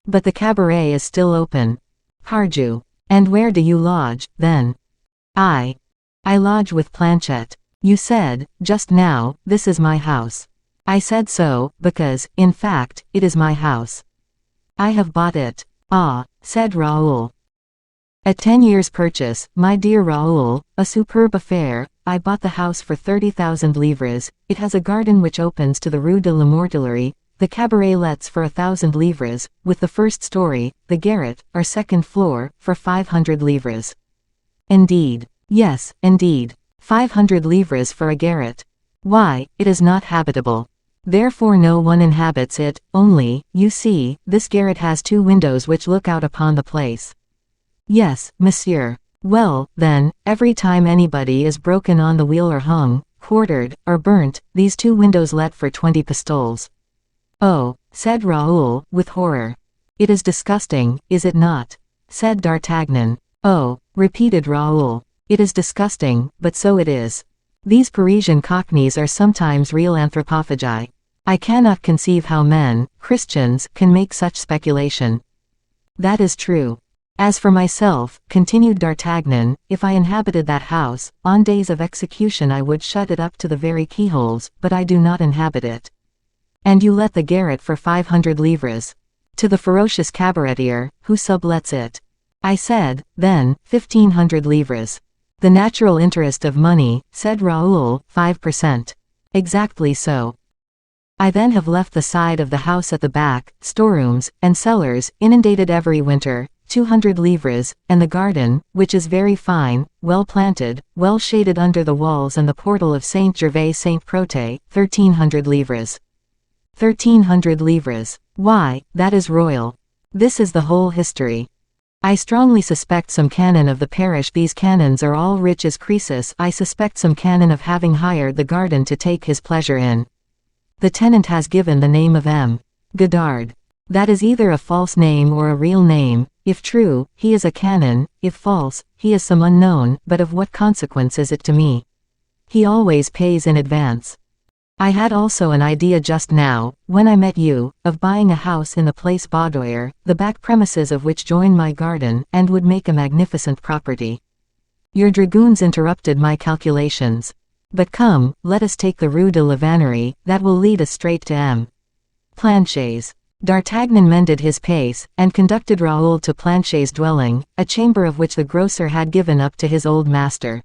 But the cabaret is still open. Pardieu. And where do you lodge, then? I lodge with Planchet. You said, just now, this is my house. I said so, because, in fact, it is my house. I have bought it. Ah, said Raoul. At 10 years' purchase, my dear Raoul, a superb affair. I bought the house for 30,000 livres. It has a garden which opens to the Rue de la Mortellerie. The cabaret lets for 1,000 livres, with the first story, the garret, or second floor, for 500 livres. Indeed. Yes, indeed. 500 livres for a garret. Why, it is not habitable. Therefore no one inhabits it, only, you see, this garret has 2 windows which look out upon the place. Yes, monsieur. Well, then, every time anybody is broken on the wheel or hung, quartered, or burnt, these 2 windows let for 20 pistoles. Oh, said Raoul, with horror. It is disgusting, is it not? Said D'Artagnan. Oh, repeated Raoul. It is disgusting, but so it is. These Parisian cockneys are sometimes real anthropophagi. I cannot conceive how men, Christians, can make such speculation. That is true. As for myself, continued D'Artagnan, if I inhabited that house, on days of execution I would shut it up to the very keyholes, but I do not inhabit it. And you let the garret for 500 livres. To the ferocious cabaretier, who sublets it. I said, then, 1,500 livres. The natural interest of money, said Raoul, 5%. Exactly so. I then have left the side of the house at the back, storerooms, and cellars, inundated every winter, 200 livres, and the garden, which is very fine, well planted, well shaded under the walls and the portal of Saint Gervais Saint Protais, 1,300 livres. 1,300 livres. Why, that is royal. This is the whole history. I strongly suspect some canon of the parish. These canons are all rich as Croesus. I suspect some canon of having hired the garden to take his pleasure in. The tenant has given the name of M. Godard. That is either a false name or a real name. If true, he is a canon; if false, he is some unknown, but of what consequence is it to me? He always pays in advance. I had also an idea just now, when I met you, of buying a house in the Place Baudoyer, the back premises of which join my garden, and would make a magnificent property. Your dragoons interrupted my calculations. But come, let us take the Rue de la Vannerie, that will lead us straight to M. Planchet's. D'Artagnan mended his pace, and conducted Raoul to Planchet's dwelling, a chamber of which the grocer had given up to his old master.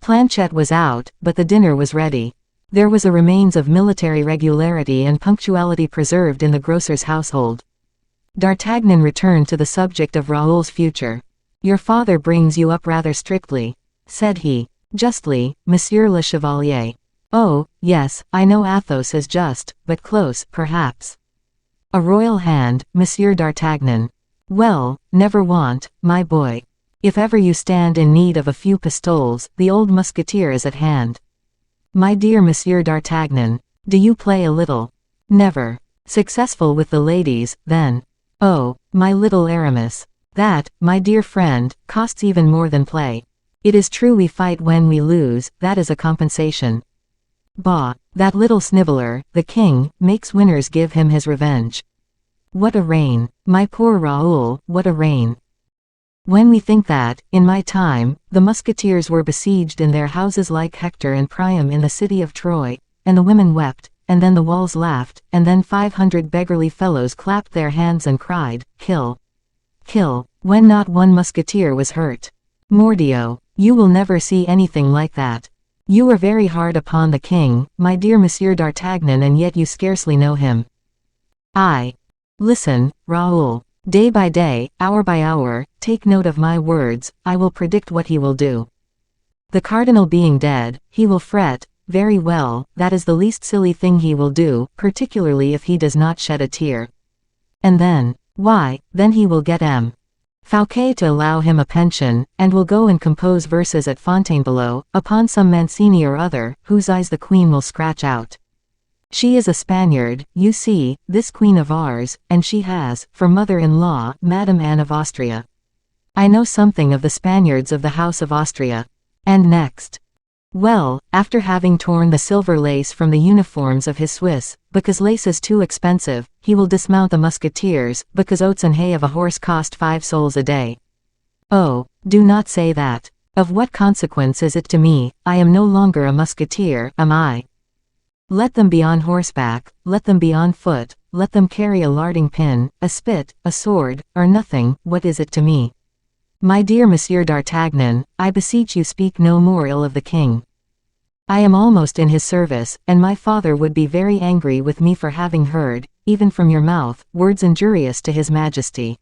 Planchette was out, but the dinner was ready. There was a remains of military regularity and punctuality preserved in the grocer's household. D'Artagnan returned to the subject of Raoul's future. "Your father brings you up rather strictly," said he. "Justly, Monsieur le Chevalier." "Oh, yes, I know Athos is just, but close, perhaps." "A royal hand, Monsieur d'Artagnan." "Well, never want, my boy. If ever you stand in need of a few pistoles, the old musketeer is at hand." "My dear Monsieur d'Artagnan, do you play a little?" "Never." "Successful with the ladies, then?" "Oh, my little Aramis. That, my dear friend, costs even more than play. It is true we fight when we lose, that is a compensation." "Bah, that little sniveller, the king, makes winners give him his revenge." "What a reign, my poor Raoul, what a reign! When we think that, in my time, the musketeers were besieged in their houses like Hector and Priam in the city of Troy, and the women wept, and then the walls laughed, and then 500 beggarly fellows clapped their hands and cried, 'Kill! Kill!' when not one musketeer was hurt. Mordioux, you will never see anything like that. You are very hard upon the king, my dear Monsieur d'Artagnan, and yet you scarcely know him." Listen, Raoul. Day by day, hour by hour, take note of my words, I will predict what he will do. The cardinal being dead, he will fret. Very well, that is the least silly thing he will do, particularly if he does not shed a tear. And then, why, then he will get M. Fouquet to allow him a pension, and will go and compose verses at Fontainebleau, upon some Mancini or other, whose eyes the queen will scratch out. She is a Spaniard, you see, this queen of ours, and she has, for mother-in-law, Madame Anne of Austria. I know something of the Spaniards of the House of Austria. And next? Well, after having torn the silver lace from the uniforms of his Swiss, because lace is too expensive, he will dismount the musketeers, because oats and hay of a horse cost 5 sols a day. Oh, do not say that. Of what consequence is it to me? I am no longer a musketeer, am I? Let them be on horseback, let them be on foot, let them carry a larding pin, a spit, a sword, or nothing, what is it to me? My dear Monsieur d'Artagnan, I beseech you speak no more ill of the king. I am almost in his service, and my father would be very angry with me for having heard, even from your mouth, words injurious to his majesty.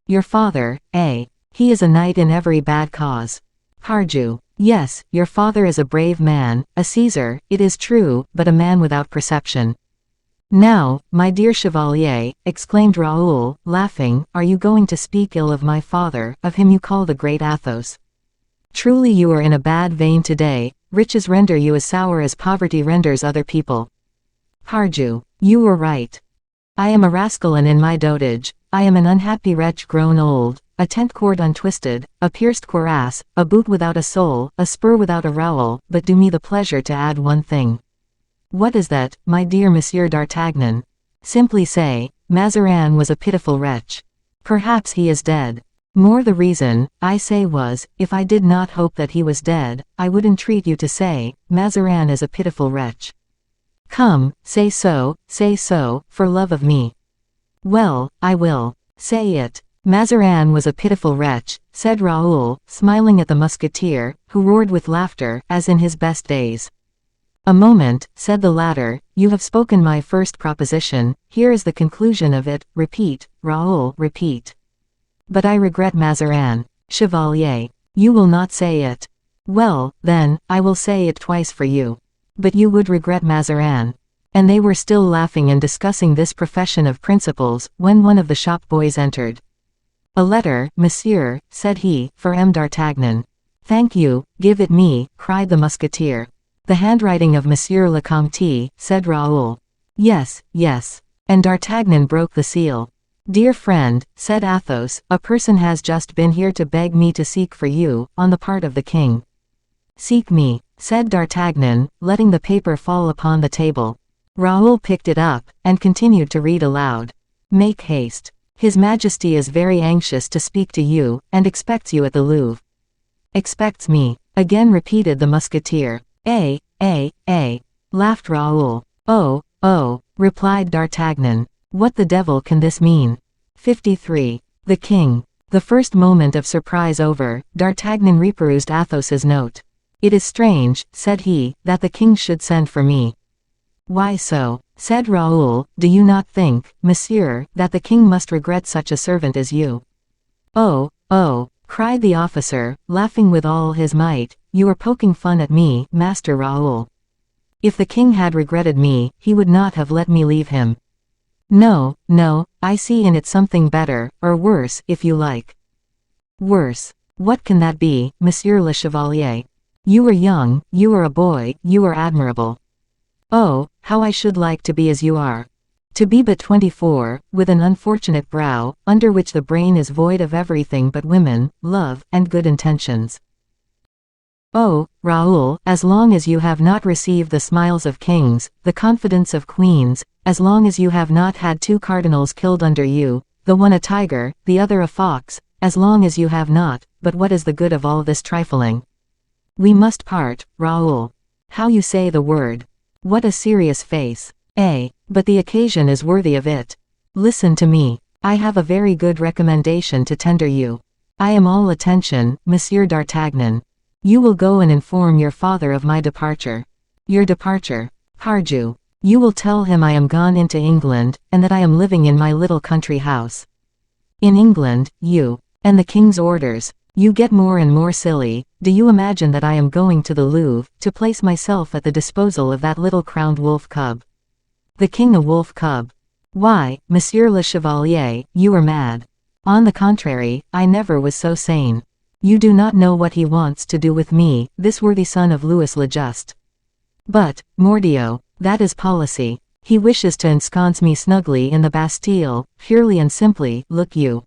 Your father, eh? He is a knight in every bad cause. Pardieu. Yes, your father is a brave man, a Caesar, it is true, but a man without perception. Now, my dear Chevalier, exclaimed Raoul, laughing, are you going to speak ill of my father, of him you call the great Athos? Truly you are in a bad vein today, riches render you as sour as poverty renders other people. Pardieu, you were right. I am a rascal and in my dotage, I am an unhappy wretch grown old, a tent cord untwisted, a pierced cuirass, a boot without a sole, a spur without a rowel, but do me the pleasure to add one thing. What is that, my dear Monsieur d'Artagnan? Simply say, Mazarin was a pitiful wretch. Perhaps he is dead. More the reason, I say was, if I did not hope that he was dead, I would entreat you to say, Mazarin is a pitiful wretch. Come, say so, for love of me. Well, I will. Say it. Mazarin was a pitiful wretch, said Raoul, smiling at the musketeer, who roared with laughter, as in his best days. A moment, said the latter, you have spoken my first proposition, here is the conclusion of it, repeat, Raoul, repeat. But I regret Mazarin. Chevalier. You will not say it. Well, then, I will say it twice for you. But you would regret Mazarin. And they were still laughing and discussing this profession of principles, when one of the shop boys entered. A letter, monsieur, said he, for M. d'Artagnan. Thank you, give it me, cried the musketeer. The handwriting of Monsieur le Comte, said Raoul. Yes, yes. And d'Artagnan broke the seal. Dear friend, said Athos, a person has just been here to beg me to seek for you, on the part of the king. Seek me, said d'Artagnan, letting the paper fall upon the table. Raoul picked it up, and continued to read aloud. Make haste. His Majesty is very anxious to speak to you, and expects you at the Louvre. Expects me, again repeated the musketeer. Laughed Raoul. Oh, replied d'Artagnan. What the devil can this mean? 53. The king. The first moment of surprise over, d'Artagnan reperused Athos's note. It is strange, said he, that the king should send for me. Why so? Said Raoul, do you not think, monsieur, that the king must regret such a servant as you? Oh, oh, cried the officer, laughing with all his might, you are poking fun at me, Master Raoul. If the king had regretted me, he would not have let me leave him. No, no, I see in it something better, or worse, if you like. Worse. What can that be, Monsieur le Chevalier? You are young, you are a boy, you are admirable. Oh, how I should like to be as you are. To be but 24, with an unfortunate brow, under which the brain is void of everything but women, love, and good intentions. Oh, Raoul, as long as you have not received the smiles of kings, the confidence of queens, as long as you have not had 2 cardinals killed under you, the one a tiger, the other a fox, as long as you have not, but what is the good of all this trifling? We must part, Raoul. How you say the word. What a serious face. But the occasion is worthy of it. Listen to me. I have a very good recommendation to tender you. I am all attention, Monsieur d'Artagnan. You will go and inform your father of my departure. Your departure. Pardieu. You will tell him I am gone into England, and that I am living in my little country house. In England, you. And the king's orders. You get more and more silly. Do you imagine that I am going to the Louvre, to place myself at the disposal of that little crowned wolf cub? The king a wolf cub? Why, Monsieur le Chevalier, you are mad. On the contrary, I never was so sane. You do not know what he wants to do with me, this worthy son of Louis le Just. But, mordio, that is policy. He wishes to ensconce me snugly in the Bastille, purely and simply, look you.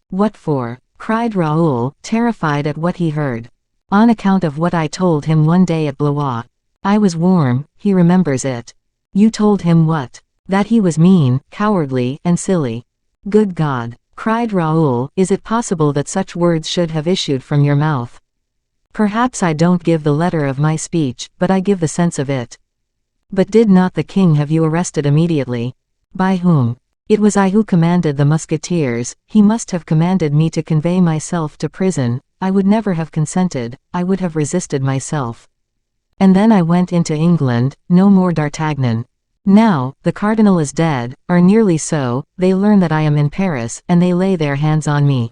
What for? Cried Raoul, terrified at what he heard. On account of what I told him one day at Blois. I was warm, he remembers it. You told him what? That he was mean, cowardly, and silly. Good God, cried Raoul, is it possible that such words should have issued from your mouth? Perhaps I don't give the letter of my speech, but I give the sense of it. But did not the king have you arrested immediately? By whom? It was I who commanded the musketeers, he must have commanded me to convey myself to prison, I would never have consented, I would have resisted myself. And then I went into England, no more d'Artagnan. Now, the cardinal is dead, or nearly so, they learn that I am in Paris, and they lay their hands on me.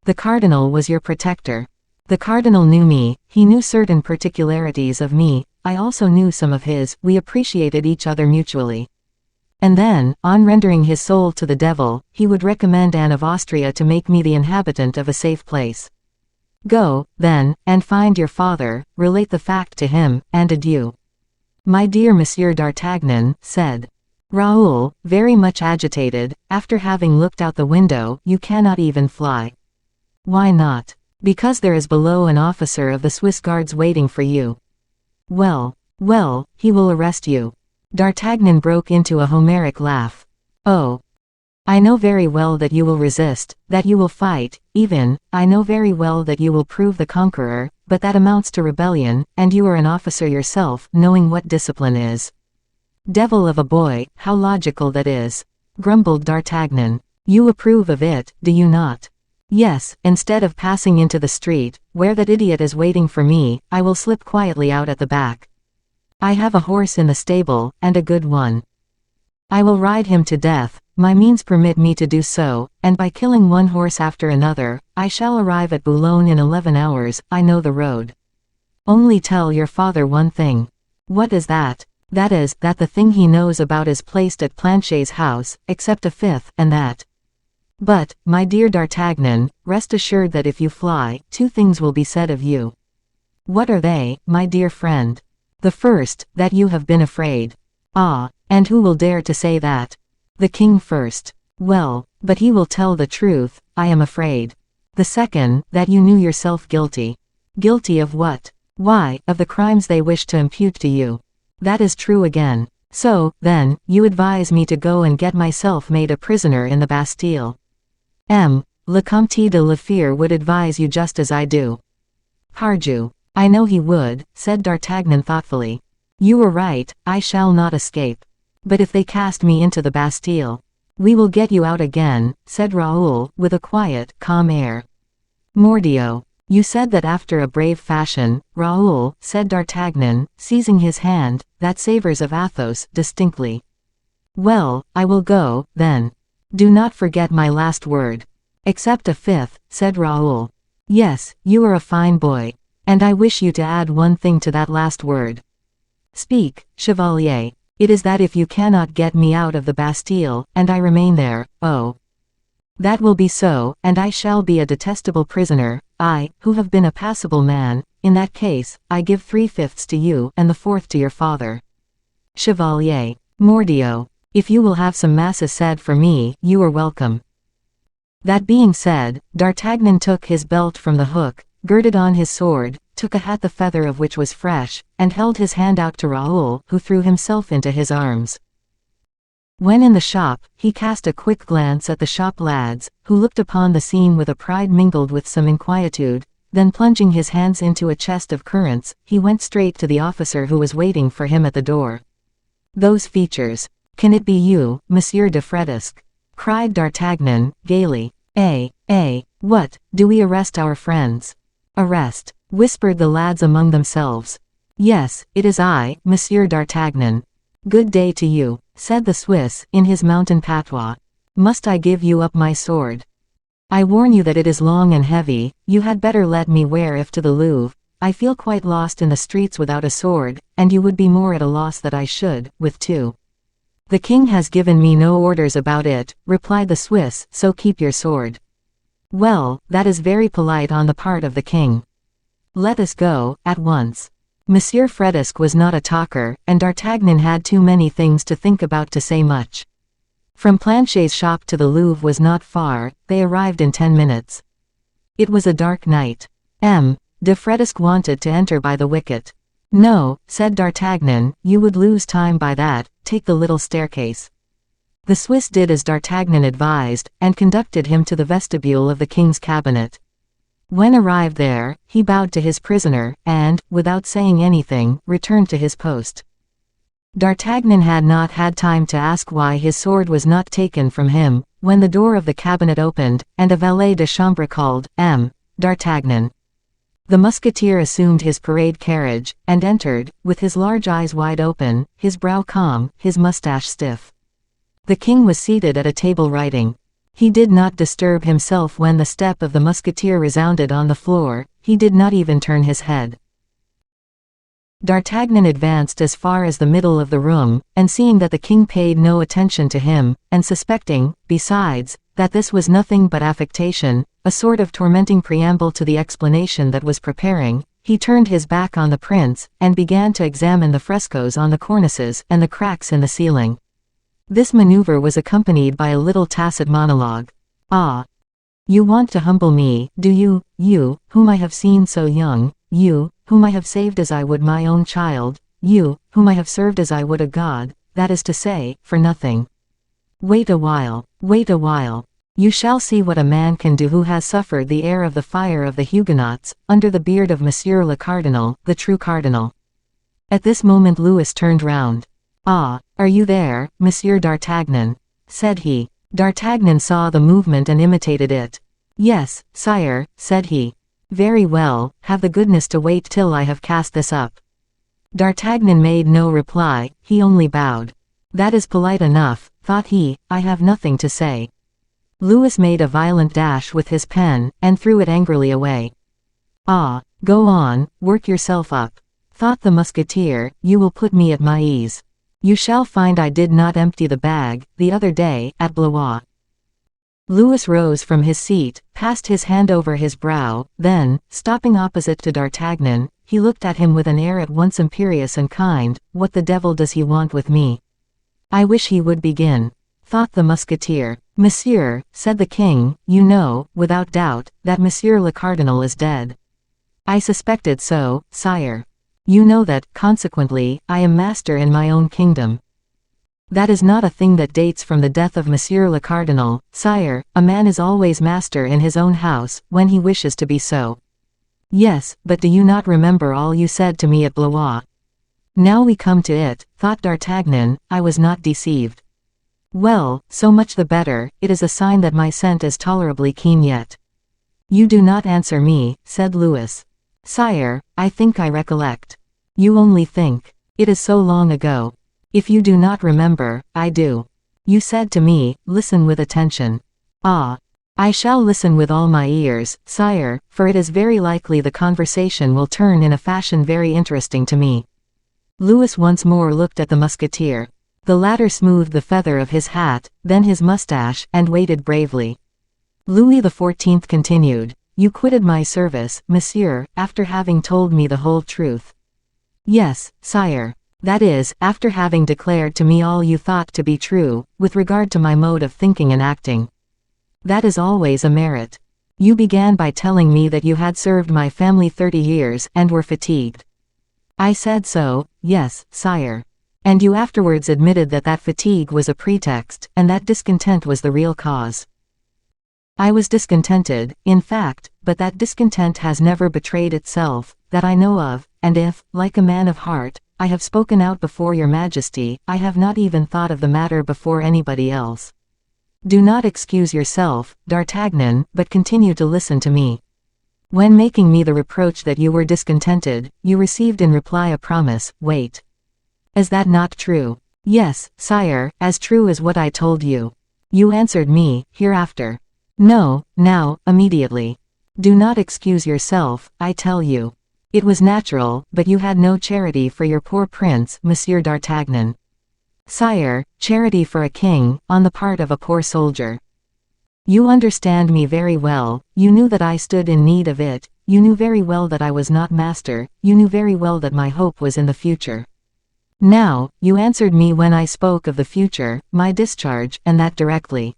The cardinal was your protector. The cardinal knew me, he knew certain particularities of me, I also knew some of his, we appreciated each other mutually. And then, on rendering his soul to the devil, he would recommend Anne of Austria to make me the inhabitant of a safe place. Go, then, and find your father, relate the fact to him, and adieu. My dear Monsieur d'Artagnan, said Raoul, very much agitated, after having looked out the window, you cannot even fly. Why not? Because there is below an officer of the Swiss guards waiting for you. Well, well, he will arrest you. D'Artagnan broke into a Homeric laugh. Oh! I know very well that you will resist, that you will fight, even, I know very well that you will prove the conqueror, but that amounts to rebellion, and you are an officer yourself, knowing what discipline is. Devil of a boy, how logical that is! Grumbled D'Artagnan. You approve of it, do you not? Yes, instead of passing into the street, where that idiot is waiting for me, I will slip quietly out at the back. I have a horse in the stable, and a good one. I will ride him to death, my means permit me to do so, and by killing one horse after another, I shall arrive at Boulogne in 11 hours, I know the road. Only tell your father one thing. What is that? That is, that the thing he knows about is placed at Planchet's house, except a fifth, and that. But, my dear D'Artagnan, rest assured that if you fly, 2 things will be said of you. What are they, my dear friend? The first, that you have been afraid. Ah, and who will dare to say that? The king first. Well, but he will tell the truth, I am afraid. The second, that you knew yourself guilty. Guilty of what? Why, of the crimes they wish to impute to you. That is true again. So, then, you advise me to go and get myself made a prisoner in the Bastille. Le Comte de la Fere would advise you just as I do. Pardieu. I know he would, said D'Artagnan thoughtfully. You were right, I shall not escape. But if they cast me into the Bastille, we will get you out again, said Raoul, with a quiet, calm air. Mordio. You said that after a brave fashion, Raoul, said D'Artagnan, seizing his hand, that savors of Athos, distinctly. Well, I will go, then. Do not forget my last word. Except a fifth, said Raoul. Yes, you are a fine boy. And I wish you to add one thing to that last word. Speak, Chevalier. It is that if you cannot get me out of the Bastille, and I remain there, oh. That will be so, and I shall be a detestable prisoner, I, who have been a passable man. In that case, I give 3/5 to you, and the 4th to your father. Chevalier. Mordioux. If you will have some masses said for me, you are welcome. That being said, D'Artagnan took his belt from the hook, girded on his sword, took a hat the feather of which was fresh, and held his hand out to Raoul, who threw himself into his arms. When in the shop, he cast a quick glance at the shop lads, who looked upon the scene with a pride mingled with some inquietude, then plunging his hands into a chest of currants, he went straight to the officer who was waiting for him at the door. Those features. Can it be you, Monsieur de Fredesque? Cried D'Artagnan, gaily. What, do we arrest our friends? Arrest, whispered the lads among themselves. Yes, it is I, Monsieur d'Artagnan. Good day to you, said the Swiss, in his mountain patois. Must I give you up my sword? I warn you that it is long and heavy. You had better let me wear it to the Louvre. I feel quite lost in the streets without a sword, and you would be more at a loss that I should, with two. The king has given me no orders about it, replied the Swiss, so keep your sword. Well, that is very polite on the part of the king. Let us go, at once. Monsieur Fredesque was not a talker, and D'Artagnan had too many things to think about to say much. From Planchet's shop to the Louvre was not far, they arrived in 10 minutes. It was a dark night. De Fredesque wanted to enter by the wicket. No, said D'Artagnan, you would lose time by that, take the little staircase. The Swiss did as D'Artagnan advised, and conducted him to the vestibule of the king's cabinet. When arrived there, he bowed to his prisoner, and, without saying anything, returned to his post. D'Artagnan had not had time to ask why his sword was not taken from him, when the door of the cabinet opened, and a valet de chambre called, D'Artagnan. The musketeer assumed his parade carriage, and entered, with his large eyes wide open, his brow calm, his mustache stiff. The king was seated at a table writing. He did not disturb himself when the step of the musketeer resounded on the floor, he did not even turn his head. D'Artagnan advanced as far as the middle of the room, and seeing that the king paid no attention to him, and suspecting, besides, that this was nothing but affectation, a sort of tormenting preamble to the explanation that was preparing, he turned his back on the prince, and began to examine the frescoes on the cornices and the cracks in the ceiling. This maneuver was accompanied by a little tacit monologue. Ah! You want to humble me, do you, you, whom I have seen so young, you, whom I have saved as I would my own child, you, whom I have served as I would a god, that is to say, for nothing. Wait a while, wait a while. You shall see what a man can do who has suffered the air of the fire of the Huguenots, under the beard of Monsieur le Cardinal, the true cardinal. At this moment Louis turned round. Ah, are you there, Monsieur d'Artagnan? Said he. D'Artagnan saw the movement and imitated it. Yes, sire, said he. Very well, have the goodness to wait till I have cast this up. D'Artagnan made no reply, he only bowed. That is polite enough, thought he, I have nothing to say. Louis made a violent dash with his pen, and threw it angrily away. Ah, go on, work yourself up. Thought the musketeer, you will put me at my ease. You shall find I did not empty the bag, the other day, at Blois. Louis rose from his seat, passed his hand over his brow, then, stopping opposite to D'Artagnan, he looked at him with an air at once imperious and kind. What the devil does he want with me? I wish he would begin. Thought the musketeer. Monsieur, said the king, you know, without doubt, that Monsieur le Cardinal is dead. I suspected so, sire. You know that, consequently, I am master in my own kingdom. That is not a thing that dates from the death of Monsieur le Cardinal, sire. A man is always master in his own house, when he wishes to be so. Yes, but do you not remember all you said to me at Blois? Now we come to it, thought D'Artagnan, I was not deceived. Well, so much the better, it is a sign that my scent is tolerably keen yet. You do not answer me, said Louis. Sire, I think I recollect. You only think. It is so long ago. If you do not remember, I do. You said to me, listen with attention. Ah. I shall listen with all my ears, sire, for it is very likely the conversation will turn in a fashion very interesting to me. Louis once more looked at the musketeer. The latter smoothed the feather of his hat, then his mustache, and waited bravely. Louis XIV continued, You quitted my service, monsieur, after having told me the whole truth. Yes, sire. That is, after having declared to me all you thought to be true, with regard to my mode of thinking and acting. That is always a merit. You began by telling me that you had served my family 30 years, and were fatigued. I said so, yes, sire. And you afterwards admitted that that fatigue was a pretext, and that discontent was the real cause. I was discontented, in fact, but that discontent has never betrayed itself, that I know of, and if, like a man of heart, I have spoken out before your majesty, I have not even thought of the matter before anybody else. Do not excuse yourself, D'Artagnan, but continue to listen to me. When making me the reproach that you were discontented, you received in reply a promise, wait. Is that not true? Yes, sire, as true as what I told you. You answered me, hereafter. No, now, immediately. Do not excuse yourself, I tell you. It was natural, but you had no charity for your poor prince, Monsieur d'Artagnan. Sire, charity for a king, on the part of a poor soldier. You understand me very well, you knew that I stood in need of it, you knew very well that I was not master, you knew very well that my hope was in the future. Now, you answered me when I spoke of the future, my discharge, and that directly.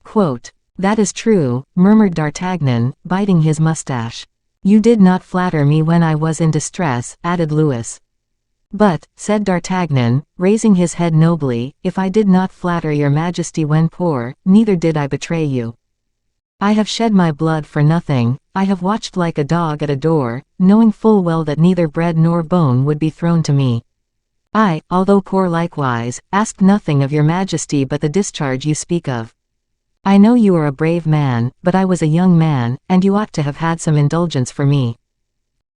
Quote, That is true, murmured D'Artagnan, biting his mustache. You did not flatter me when I was in distress, added Louis. But, said D'Artagnan, raising his head nobly, if I did not flatter your majesty when poor, neither did I betray you. I have shed my blood for nothing, I have watched like a dog at a door, knowing full well that neither bread nor bone would be thrown to me. I, although poor likewise, asked nothing of your majesty but the discharge you speak of. I know you are a brave man, but I was a young man, and you ought to have had some indulgence for me.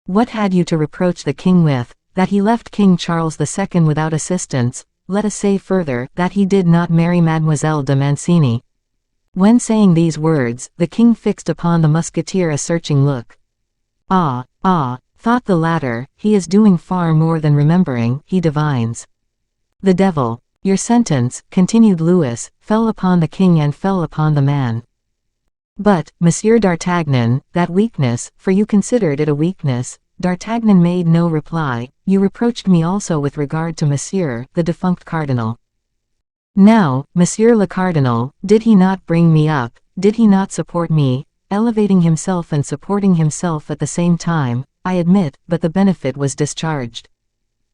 What had you to reproach the king with? That he left King Charles II without assistance, let us say further, that he did not marry Mademoiselle de Mancini. When saying these words, the king fixed upon the musketeer a searching look. Ah, thought the latter, he is doing far more than remembering, he divines. The devil. Your sentence, continued Louis, fell upon the king and fell upon the man. But, Monsieur d'Artagnan, that weakness, for you considered it a weakness, D'Artagnan made no reply. You reproached me also with regard to Monsieur, the defunct cardinal. Now, Monsieur le Cardinal, did he not bring me up, did he not support me, elevating himself and supporting himself at the same time, I admit, but the benefit was discharged.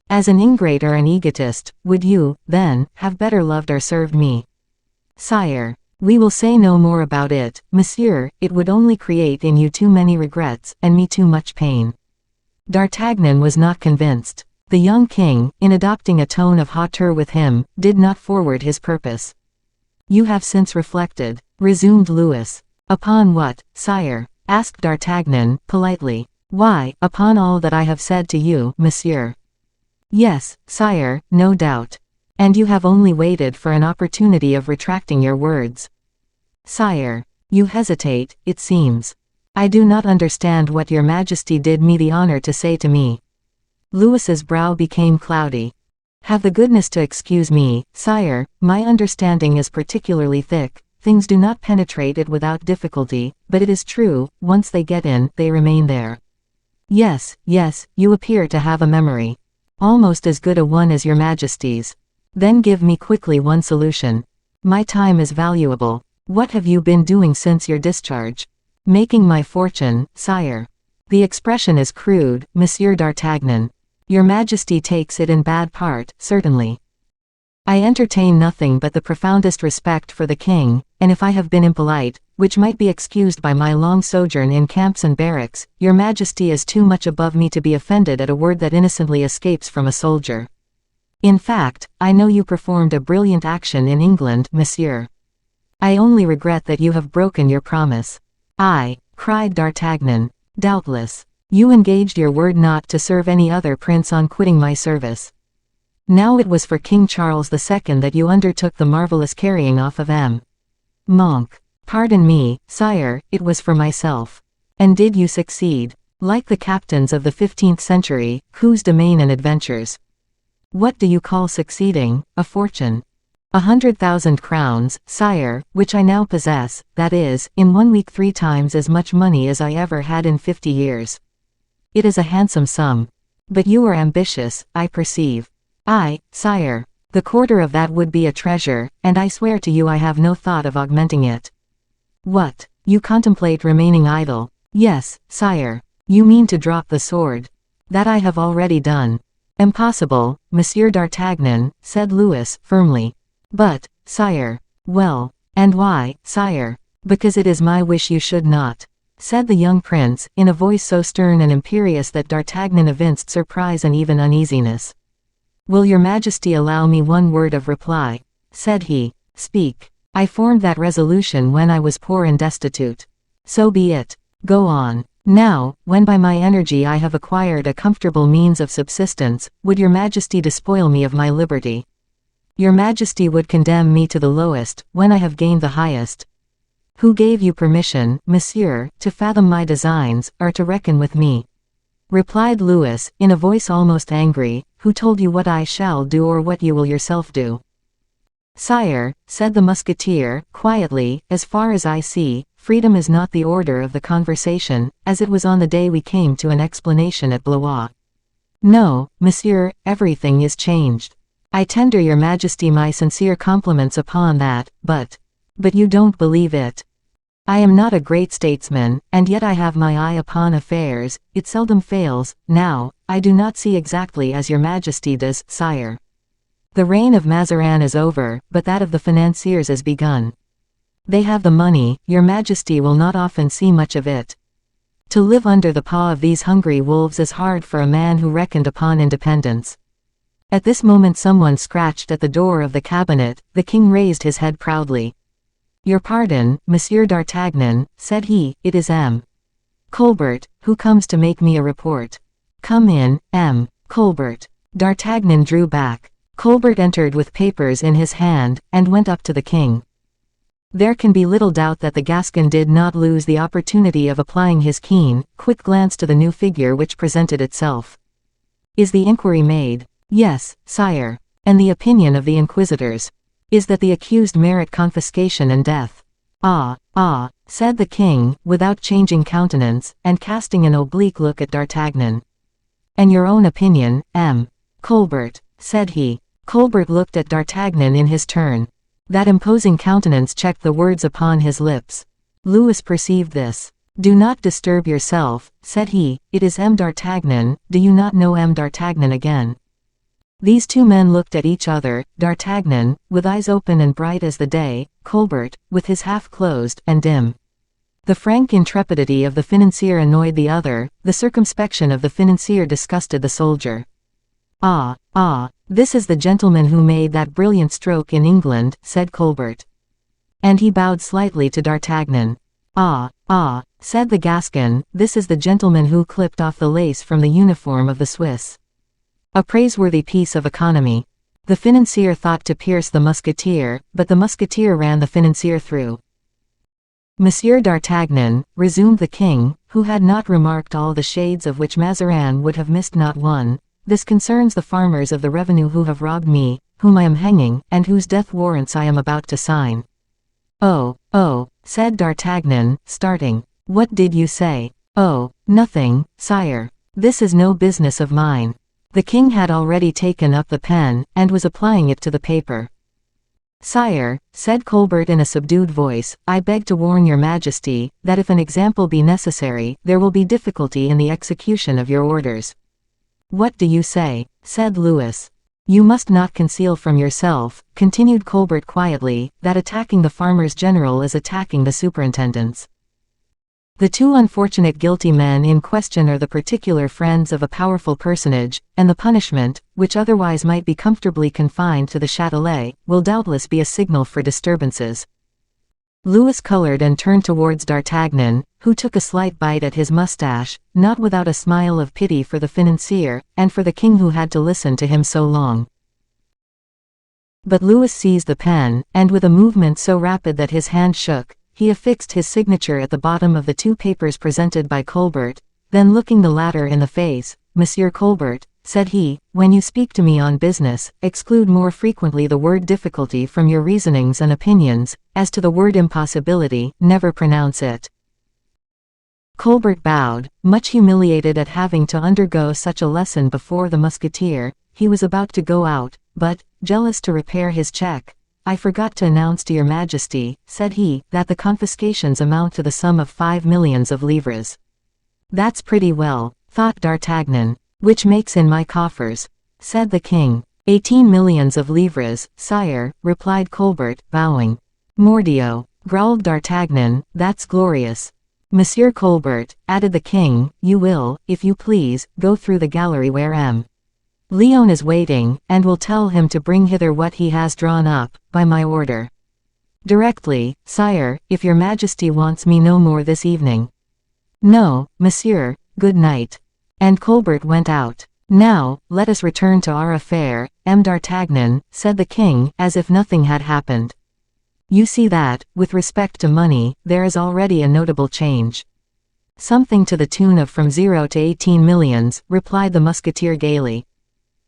As an ingrate or an egotist, would you, then, have better loved or served me? Sire, we will say no more about it, monsieur, it would only create in you too many regrets, and me too much pain. D'Artagnan was not convinced. The young king, in adopting a tone of hauteur with him, did not forward his purpose. You have since reflected, resumed Louis. Upon what, sire? Asked D'Artagnan, politely. Why, upon all that I have said to you, monsieur. Yes, sire, no doubt. And you have only waited for an opportunity of retracting your words. Sire, you hesitate, it seems. I do not understand what your majesty did me the honor to say to me. Louis's brow became cloudy. Have the goodness to excuse me, sire, my understanding is particularly thick, things do not penetrate it without difficulty, but it is true, once they get in, they remain there. Yes, you appear to have a memory. Almost as good a one as your majesty's. Then give me quickly one solution. My time is valuable. What have you been doing since your discharge? Making my fortune, sire. The expression is crude, Monsieur d'Artagnan. Your majesty takes it in bad part, certainly. I entertain nothing but the profoundest respect for the king, and if I have been impolite, which might be excused by my long sojourn in camps and barracks, your majesty is too much above me to be offended at a word that innocently escapes from a soldier. In fact, I know you performed a brilliant action in England, monsieur. I only regret that you have broken your promise. I, cried D'Artagnan. Doubtless. You engaged your word not to serve any other prince on quitting my service. Now it was for King Charles II that you undertook the marvelous carrying off of M. Monck. Pardon me, sire, it was for myself. And did you succeed? Like the captains of the 15th century, whose domain and adventures? What do you call succeeding? A fortune. 100,000 crowns, sire, which I now possess, that is, in 1 week 3 times as much money as I ever had in 50 years. It is a handsome sum. But you are ambitious, I perceive. Sire. The quarter of that would be a treasure, and I swear to you I have no thought of augmenting it. What? You contemplate remaining idle? Yes, sire. You mean to drop the sword? That I have already done. Impossible, Monsieur d'Artagnan, said Louis, firmly. But, sire. Well, and why, sire? Because it is my wish you should not, said the young prince, in a voice so stern and imperious that D'Artagnan evinced surprise and even uneasiness. Will your majesty allow me 1 word of reply? Said he. Speak. I formed that resolution when I was poor and destitute. So be it. Go on. Now, when by my energy I have acquired a comfortable means of subsistence, would your majesty despoil me of my liberty? Your majesty would condemn me to the lowest, when I have gained the highest. Who gave you permission, monsieur, to fathom my designs, or to reckon with me? Replied Louis, in a voice almost angry. Who told you what I shall do or what you will yourself do? Sire, said the musketeer, quietly, as far as I see, freedom is not the order of the conversation, as it was on the day we came to an explanation at Blois. No, monsieur, everything is changed. I tender your majesty my sincere compliments upon that, but you don't believe it. I am not a great statesman, and yet I have my eye upon affairs. It seldom fails. Now, I do not see exactly as your majesty does, sire. The reign of Mazarin is over, but that of the financiers is begun. They have the money, your majesty will not often see much of it. To live under the paw of these hungry wolves is hard for a man who reckoned upon independence. At this moment someone scratched at the door of the cabinet. The king raised his head proudly. Your pardon, Monsieur d'Artagnan, said he, it is M. Colbert, who comes to make me a report. Come in, M. Colbert. D'Artagnan drew back. Colbert entered with papers in his hand, and went up to the king. There can be little doubt that the Gascon did not lose the opportunity of applying his keen, quick glance to the new figure which presented itself. Is the inquiry made? Yes, sire. And the opinion of the inquisitors is that the accused merit confiscation and death. Ah, said the king, without changing countenance, and casting an oblique look at D'Artagnan. And your own opinion, M. Colbert, said he. Colbert looked at D'Artagnan in his turn. That imposing countenance checked the words upon his lips. Louis perceived this. Do not disturb yourself, said he, it is M. D'Artagnan. Do you not know M. D'Artagnan again? These 2 men looked at each other, D'Artagnan, with eyes open and bright as the day, Colbert, with his half-closed, and dim. The frank intrepidity of the financier annoyed the other, the circumspection of the financier disgusted the soldier. This is the gentleman who made that brilliant stroke in England, said Colbert. And he bowed slightly to D'Artagnan. Said the Gascon, this is the gentleman who clipped off the lace from the uniform of the Swiss. A praiseworthy piece of economy. The financier thought to pierce the musketeer, but the musketeer ran the financier through. Monsieur d'Artagnan, resumed the king, who had not remarked all the shades of which Mazarin would have missed not one, this concerns the farmers of the revenue who have robbed me, whom I am hanging, and whose death warrants I am about to sign. Oh, said D'Artagnan, starting. What did you say? Oh, nothing, sire. This is no business of mine. The king had already taken up the pen, and was applying it to the paper. Sire, said Colbert in a subdued voice, I beg to warn your majesty, that if an example be necessary, there will be difficulty in the execution of your orders. What do you say? Said Louis. You must not conceal from yourself, continued Colbert quietly, that attacking the farmers general is attacking the superintendents. The 2 unfortunate guilty men in question are the particular friends of a powerful personage, and the punishment, which otherwise might be comfortably confined to the Châtelet, will doubtless be a signal for disturbances. Louis colored and turned towards D'Artagnan, who took a slight bite at his mustache, not without a smile of pity for the financier, and for the king who had to listen to him so long. But Louis seized the pen, and with a movement so rapid that his hand shook, he affixed his signature at the bottom of the 2 papers presented by Colbert. Then looking the latter in the face, "Monsieur Colbert," said he, "when you speak to me on business, exclude more frequently the word difficulty from your reasonings and opinions. As to the word impossibility, never pronounce it." Colbert bowed, much humiliated at having to undergo such a lesson before the musketeer. He was about to go out, but, jealous to repair his check, "I forgot to announce to your Majesty," said he, "that the confiscations amount to the sum of 5 millions of livres." "That's pretty well," thought D'Artagnan. "Which makes in my coffers," said the king. 18 millions of livres, sire," replied Colbert, bowing. "Mordioux," growled D'Artagnan, "that's glorious." "Monsieur Colbert," added the king, "you will, if you please, go through the gallery where M. Leon is waiting, and will tell him to bring hither what he has drawn up, by my order." "Directly, sire, if your Majesty wants me no more this evening." "No, monsieur, good night." And Colbert went out. "Now, let us return to our affair, M. D'Artagnan," said the king, as if nothing had happened. "You see that, with respect to money, there is already a notable change." "Something to the tune of from 0 to 18 millions, replied the musketeer gaily.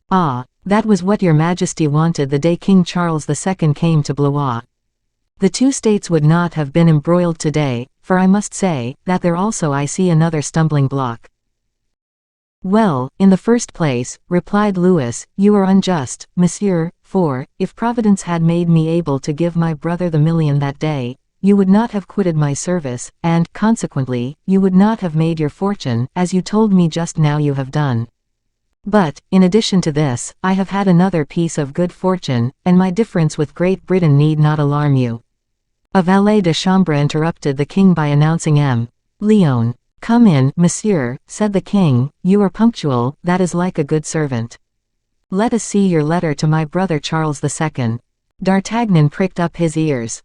"Ah, that was what your Majesty wanted the day King Charles II came to Blois. The 2 states would not have been embroiled today, for I must say, that there also I see another stumbling block." "Well, in the first place," replied Louis, "you are unjust, monsieur, for, if Providence had made me able to give my brother the million that day, you would not have quitted my service, and, consequently, you would not have made your fortune, as you told me just now you have done. But, in addition to this, I have had another piece of good fortune, and my difference with Great Britain need not alarm you." A valet de chambre interrupted the king by announcing M. Leon. "Come in, monsieur," said the king, "you are punctual, that is like a good servant. Let us see your letter to my brother Charles II. D'Artagnan pricked up his ears.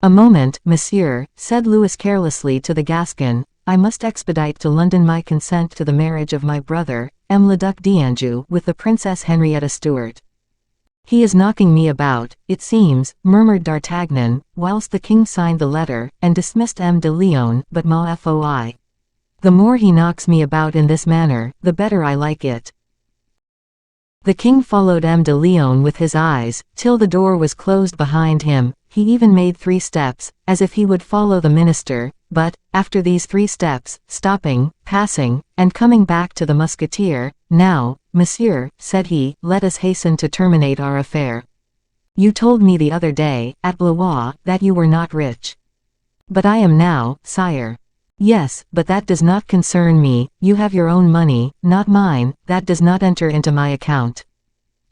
"A moment, monsieur," said Louis carelessly to the Gascon, "I must expedite to London my consent to the marriage of my brother, M. le Duc d'Anjou, with the Princess Henrietta Stuart." "He is knocking me about, it seems," murmured D'Artagnan, whilst the king signed the letter, and dismissed M. de Leon, "but ma foi. The more he knocks me about in this manner, the better I like it." The king followed M. de Leon with his eyes, till the door was closed behind him. He even made 3 steps, as if he would follow the minister, but, after these 3 steps, stopping, passing, and coming back to the musketeer, "Now, monsieur," said he, "let us hasten to terminate our affair. You told me the other day, at Blois, that you were not rich. But I am now, sire." "Yes, but that does not concern me, you have your own money, not mine, that does not enter into my account."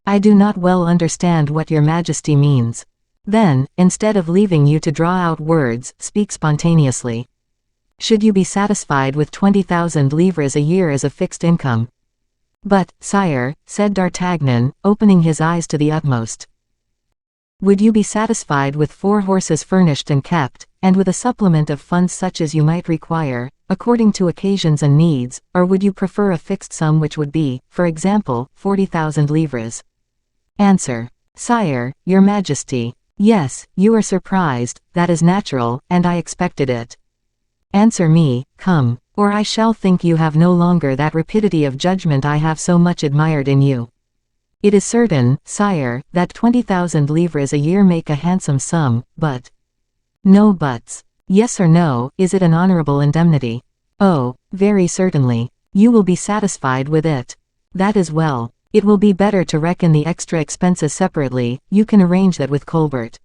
"I do not well understand what your Majesty means." "Then, instead of leaving you to draw out words, speak spontaneously. Should you be satisfied with 20,000 livres a year as a fixed income?" "But, sire," said D'Artagnan, opening his eyes to the utmost, "would you be satisfied with 4 horses furnished and kept, and with a supplement of funds such as you might require, according to occasions and needs, or would you prefer a fixed sum which would be, for example, 40,000 livres?" Answer: "Sire, your Majesty." "Yes, you are surprised, that is natural, and I expected it. Answer me, come, or I shall think you have no longer that rapidity of judgment I have so much admired in you. It is certain, sire, that 20,000 livres a year make a handsome sum, but—" "No buts. Yes or no, is it an honorable indemnity?" "Oh, very certainly. You will be satisfied with it. That is well. It will be better to reckon the extra expenses separately, you can arrange that with Colbert.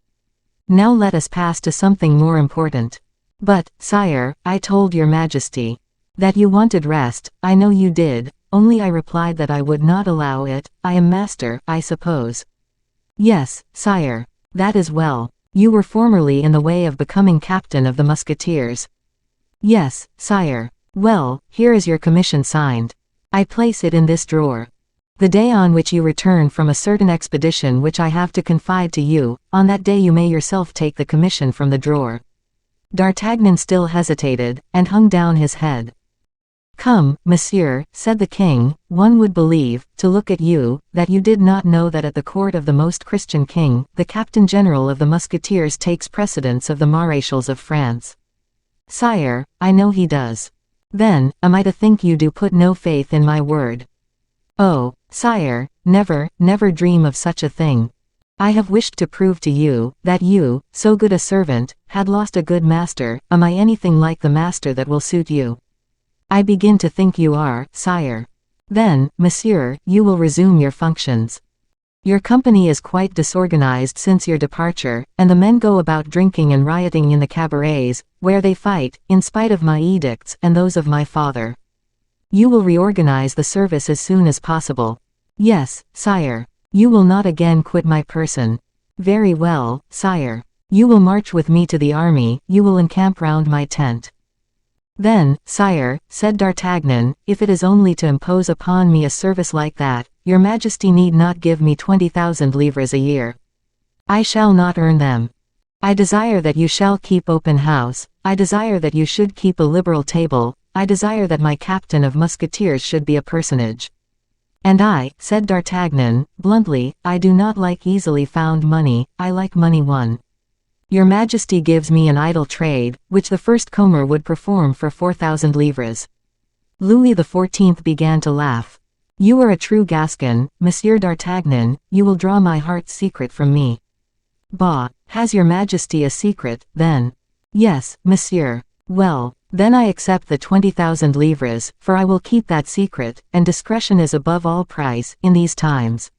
Now let us pass to something more important." "But, sire, I told your Majesty that you wanted rest." "I know you did, only I replied that I would not allow it. I am master, I suppose." "Yes, sire. That is well. You were formerly in the way of becoming captain of the musketeers." "Yes, sire." "Well, here is your commission signed. I place it in this drawer. The day on which you return from a certain expedition which I have to confide to you, on that day you may yourself take the commission from the drawer. D'Artagnan still hesitated, and hung down his head. "Come, monsieur," said the king, "one would believe, to look at you, that you did not know that at the court of the most Christian king, the captain general of the musketeers takes precedence of the maréchals of France." "Sire, I know he does." "Then, am I to think you do put no faith in my word?" "Oh, sire, never, never dream of such a thing. I have wished to prove to you, that you, so good a servant, had lost a good master. Am I anything like the master that will suit you?" "I begin to think you are, sire." "Then, monsieur, you will resume your functions. Your company is quite disorganized since your departure, and the men go about drinking and rioting in the cabarets, where they fight, in spite of my edicts and those of my father. You will reorganize the service as soon as possible." "Yes, sire." "You will not again quit my person." "Very well, sire." "You will march with me to the army, you will encamp round my tent." "Then, sire," said D'Artagnan, "if it is only to impose upon me a service like that, your majesty need not give me 20,000 livres a year. I shall not earn them. I desire that you shall keep open house, I desire that you should keep a liberal table, I desire that my captain of musketeers should be a personage." "And I," said D'Artagnan, bluntly, "I do not like easily found money, I like money won. Your majesty gives me an idle trade, which the first comer would perform for 4,000 livres." Louis XIV began to laugh. "You are a true Gascon, Monsieur d'Artagnan, you will draw my heart's secret from me." "Bah, has your majesty a secret, then?" "Yes, monsieur." "Well, then I accept the 20,000 livres, for I will keep that secret, and discretion is above all price, in these times.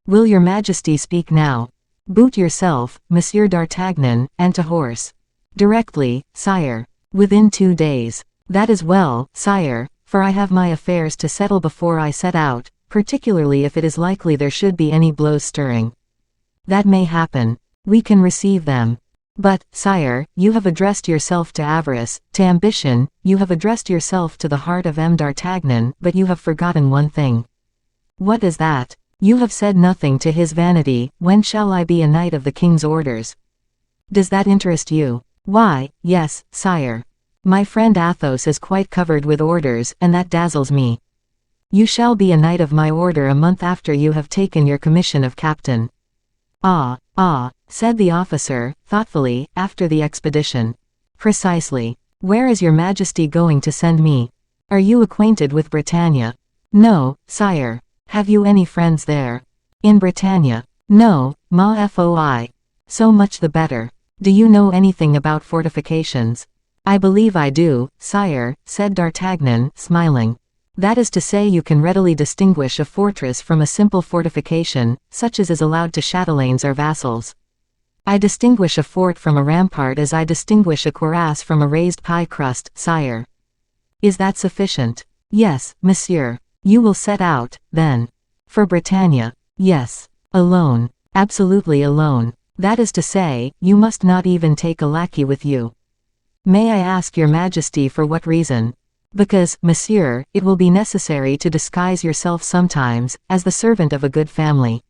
Will your majesty speak now?" "Boot yourself, Monsieur d'Artagnan, and to horse." "Directly, sire." "Within 2 days." "That is well, sire, for I have my affairs to settle before I set out, particularly if it is likely there should be any blows stirring." "That may happen. We can receive them." "But, sire, you have addressed yourself to avarice, to ambition, you have addressed yourself to the heart of M. d'Artagnan, but you have forgotten one thing." "What is that?" "You have said nothing to his vanity. When shall I be a knight of the king's orders?" "Does that interest you?" "Why, yes, sire. My friend Athos is quite covered with orders, and that dazzles me." "You shall be a knight of my order a month after you have taken your commission of captain." "Ah, said the officer, thoughtfully, "after the expedition." "Precisely. Where is your majesty going to send me?" "Are you acquainted with Bretagne?" "No, sire." "Have you any friends there?" "In Bretagne?" "No, ma foi. So much the better. Do you know anything about fortifications?" "I believe I do, sire," said D'Artagnan, smiling. "That is to say you can readily distinguish a fortress from a simple fortification, such as is allowed to chatelains or vassals." "I distinguish a fort from a rampart as I distinguish a cuirass from a raised pie crust, sire." "Is that sufficient?" "Yes, monsieur." "You will set out, then?" "For Bretagne?" "Yes." "Alone?" "Absolutely alone. That is to say, you must not even take a lackey with you." "May I ask your majesty for what reason?" "Because, monsieur, it will be necessary to disguise yourself sometimes, as the servant of a good family.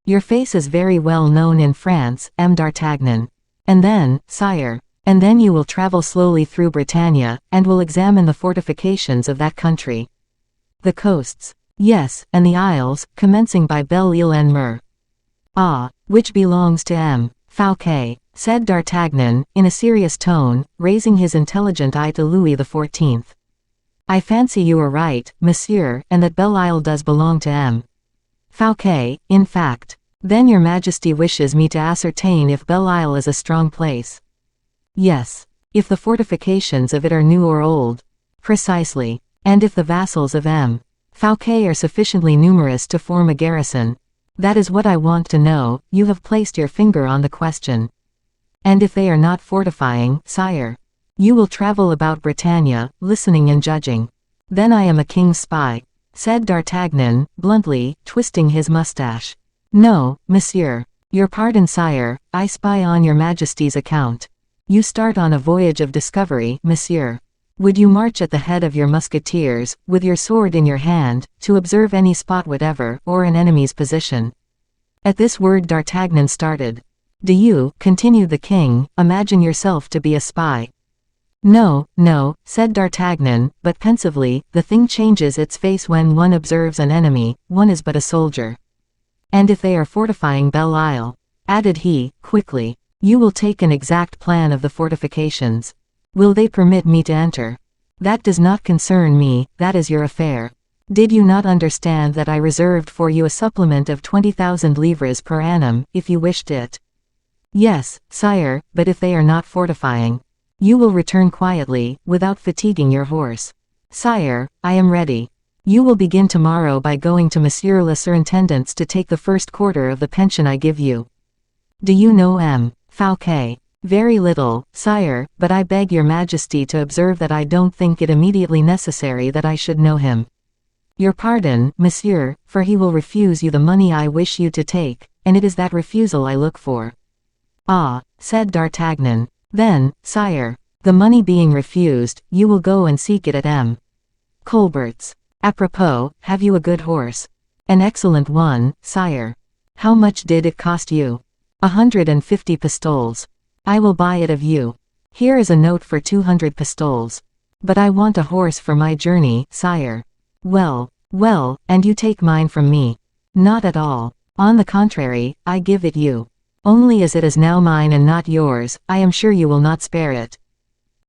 Your face is very well known in France, M. d'Artagnan. And then, sire, and then you will travel slowly through Bretagne, and will examine the fortifications of that country." "The coasts?" "Yes, and the isles, commencing by Belle-Île and Mer." "Ah, which belongs to M. Fouquet," said D'Artagnan, in a serious tone, raising his intelligent eye to Louis XIV. "I fancy you are right, monsieur, and that Belle-Île does belong to M. Fouquet, in fact. Then your majesty wishes me to ascertain if Belle-Île is a strong place." "Yes." "If the fortifications of it are new or old?" "Precisely." "And if the vassals of M. Fouquet are sufficiently numerous to form a garrison?" "That is what I want to know. You have placed your finger on the question." "And if they are not fortifying, sire?" "You will travel about Bretagne, listening and judging." "Then I am a king's spy," said D'Artagnan, bluntly, twisting his mustache. "No, monsieur. Your pardon, sire, I spy on your majesty's account. You start on a voyage of discovery, monsieur. Would you march at the head of your musketeers, with your sword in your hand, to observe any spot whatever, or an enemy's position?" At this word D'Artagnan started. Do you, continued the king, imagine yourself to be a spy? No, no, said D'Artagnan, but pensively, the thing changes its face when one observes an enemy, one is but a soldier. And if they are fortifying Belle Isle, added he, quickly, you will take an exact plan of the fortifications. Will they permit me to enter? That does not concern me, that is your affair. Did you not understand that I reserved for you a supplement of 20,000 livres per annum, if you wished it? Yes, sire, but if they are not fortifying, you will return quietly, without fatiguing your horse. Sire, I am ready. You will begin tomorrow by going to Monsieur le Surintendant's to take the first quarter of the pension I give you. Do you know M. Fouquet? Very little, sire, but I beg your majesty to observe that I don't think it immediately necessary that I should know him. Your pardon, monsieur, for he will refuse you the money I wish you to take, and it is that refusal I look for. Ah, said D'Artagnan. Then, sire, the money being refused, you will go and seek it at M. Colbert's. Apropos, have you a good horse? An excellent one, sire. How much did it cost you? 150 pistoles. I will buy it of you. Here is a note for 200 pistoles. But I want a horse for my journey, sire. Well, well, and you take mine from me. Not at all. On the contrary, I give it you. Only as it is now mine and not yours, I am sure you will not spare it.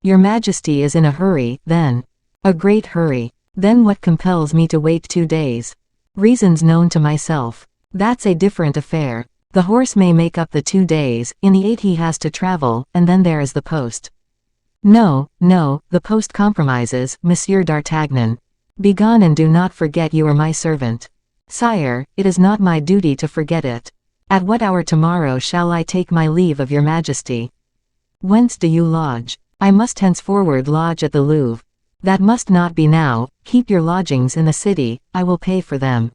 Your Majesty is in a hurry, then. A great hurry. Then what compels me to wait 2 days? Reasons known to myself. That's a different affair. The horse may make up the 2 days, in the 8 he has to travel, and then there is the post. No, no, the post compromises, Monsieur d'Artagnan. Begone and do not forget you are my servant. Sire, it is not my duty to forget it. At what hour tomorrow shall I take my leave of your Majesty? Whence do you lodge? I must henceforward lodge at the Louvre. That must not be now, keep your lodgings in the city, I will pay for them.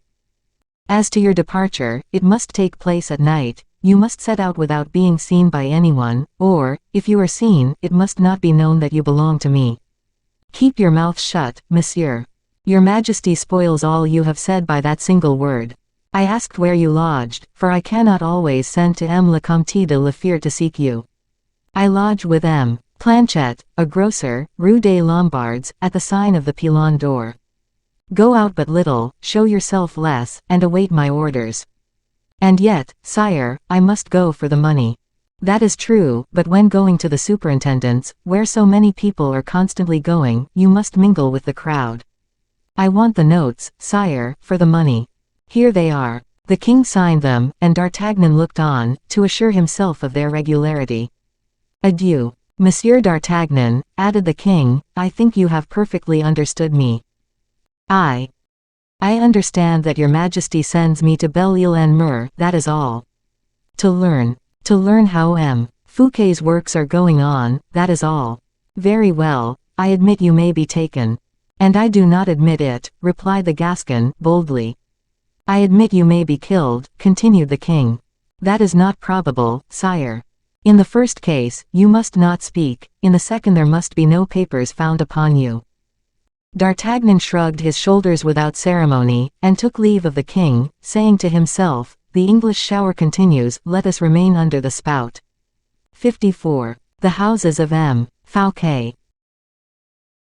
As to your departure, it must take place at night, you must set out without being seen by anyone, or, if you are seen, it must not be known that you belong to me. Keep your mouth shut, monsieur. Your Majesty spoils all you have said by that single word. I asked where you lodged, for I cannot always send to M. le Comte de la Fere to seek you. I lodge with M. Planchet, a grocer, Rue des Lombards, at the sign of the Pilon d'Or. Go out but little, show yourself less, and await my orders. And yet, sire, I must go for the money. That is true, but when going to the superintendent's, where so many people are constantly going, you must mingle with the crowd. I want the notes, sire, for the money. Here they are. The king signed them, and D'Artagnan looked on, to assure himself of their regularity. Adieu. Monsieur d'Artagnan, added the king, I think you have perfectly understood me. I understand that your Majesty sends me to Belle-Île-en-Mer, that is all. To learn how M. Fouquet's works are going on, that is all. Very well, I admit you may be taken. And I do not admit it, replied the Gascon, boldly. I admit you may be killed, continued the king. That is not probable, sire. In the first case, you must not speak, in the second there must be no papers found upon you. D'Artagnan shrugged his shoulders without ceremony, and took leave of the king, saying to himself, the English shower continues, let us remain under the spout. 54. The houses of M. Fouquet.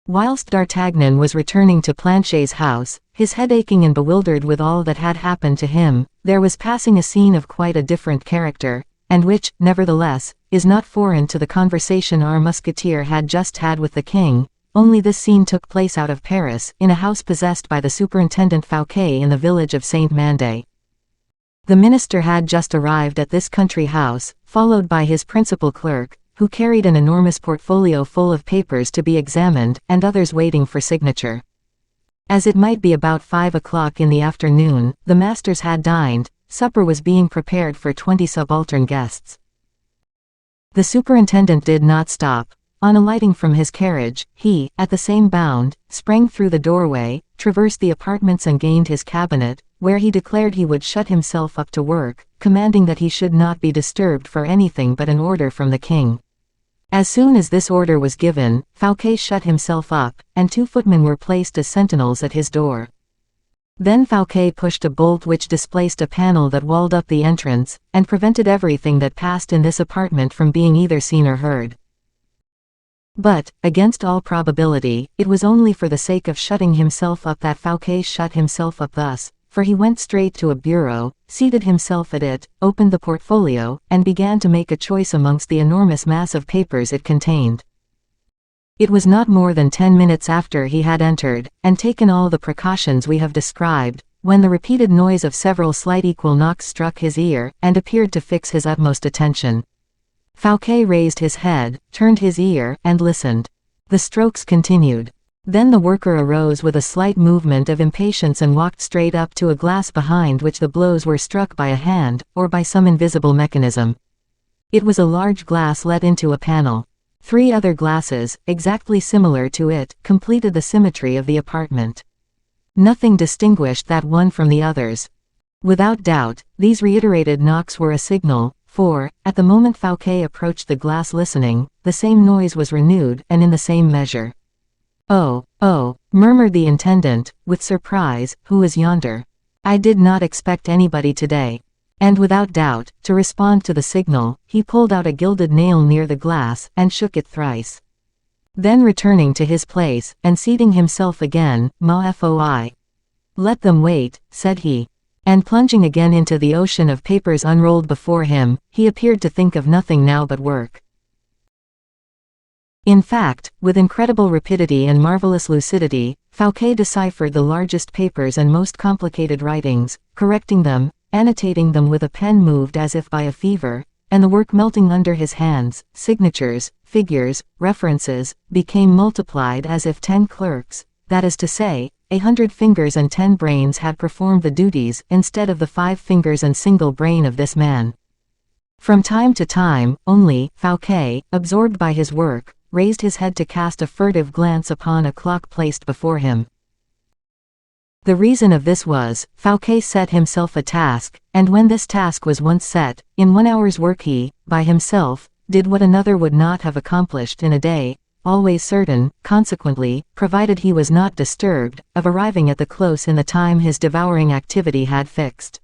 Whilst D'Artagnan was returning to Planchet's house, his head aching and bewildered with all that had happened to him, there was passing a scene of quite a different character, and which, nevertheless, is not foreign to the conversation our musketeer had just had with the king, only this scene took place out of Paris, in a house possessed by the superintendent Fouquet in the village of Saint-Mandé. The minister had just arrived at this country house, followed by his principal clerk, who carried an enormous portfolio full of papers to be examined, and others waiting for signature. As it might be about 5 o'clock in the afternoon, the masters had dined, supper was being prepared for 20 subaltern guests. The superintendent did not stop. On alighting from his carriage, he, at the same bound, sprang through the doorway, traversed the apartments and gained his cabinet, where he declared he would shut himself up to work, commanding that he should not be disturbed for anything but an order from the king. As soon as this order was given, Fouquet shut himself up, and 2 footmen were placed as sentinels at his door. Then Fouquet pushed a bolt which displaced a panel that walled up the entrance, and prevented everything that passed in this apartment from being either seen or heard. But, against all probability, it was only for the sake of shutting himself up that Fouquet shut himself up thus, for he went straight to a bureau, seated himself at it, opened the portfolio, and began to make a choice amongst the enormous mass of papers it contained. It was not more than 10 minutes after he had entered, and taken all the precautions we have described, when the repeated noise of several slight equal knocks struck his ear, and appeared to fix his utmost attention. Fouquet raised his head, turned his ear, and listened. The strokes continued. Then the worker arose with a slight movement of impatience and walked straight up to a glass behind which the blows were struck by a hand, or by some invisible mechanism. It was a large glass let into a panel. 3 other glasses, exactly similar to it, completed the symmetry of the apartment. Nothing distinguished that one from the others. Without doubt, these reiterated knocks were a signal, for, at the moment Fouquet approached the glass listening, the same noise was renewed, and in the same measure. "Oh, oh," murmured the intendant, with surprise, "who is yonder? I did not expect anybody today." And without doubt, to respond to the signal, he pulled out a gilded nail near the glass, and shook it thrice. Then returning to his place, and seating himself again, "Ma foi. Let them wait," said he. And plunging again into the ocean of papers unrolled before him, he appeared to think of nothing now but work. In fact, with incredible rapidity and marvelous lucidity, Fouquet deciphered the largest papers and most complicated writings, correcting them, annotating them with a pen moved as if by a fever, and the work melting under his hands, signatures, figures, references, became multiplied as if 10 clerks, that is to say, 100 fingers and 10 brains had performed the duties instead of the 5 fingers and single brain of this man. From time to time, only, Fouquet, absorbed by his work, raised his head to cast a furtive glance upon a clock placed before him. The reason of this was, Fouquet set himself a task, and when this task was once set, in 1 hour's work he, by himself, did what another would not have accomplished in a day, always certain, consequently, provided he was not disturbed, of arriving at the close in the time his devouring activity had fixed.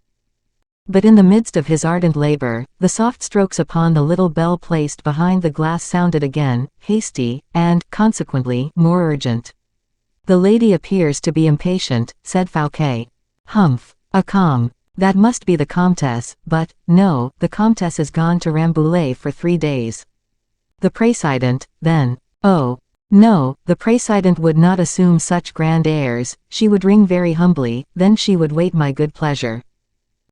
But in the midst of his ardent labor, the soft strokes upon the little bell placed behind the glass sounded again, hasty, and, consequently, more urgent. "The lady appears to be impatient," said Fouquet. "Humph, a com. That must be the Comtesse, but, no, the Comtesse is gone to Rambouillet for 3 days. The Présidente, then. Oh, no, the Présidente would not assume such grand airs, she would ring very humbly, then she would wait my good pleasure.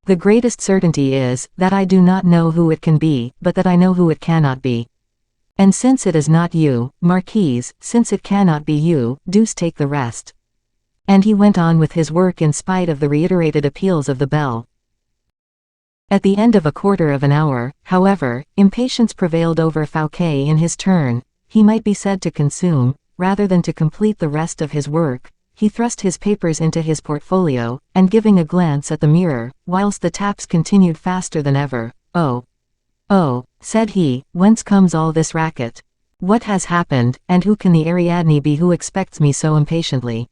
The greatest certainty is, that I do not know who it can be, but that I know who it cannot be. And since it is not you, Marquise, since it cannot be you, deuce take the rest." And he went on with his work in spite of the reiterated appeals of the bell. At the end of a quarter of an hour, however, impatience prevailed over Fouquet in his turn. He might be said to consume, rather than to complete the rest of his work. He thrust his papers into his portfolio, and giving a glance at the mirror, whilst the taps continued faster than ever, "Oh! Oh," said he, "whence comes all this racket? What has happened, and who can the Ariadne be who expects me so impatiently?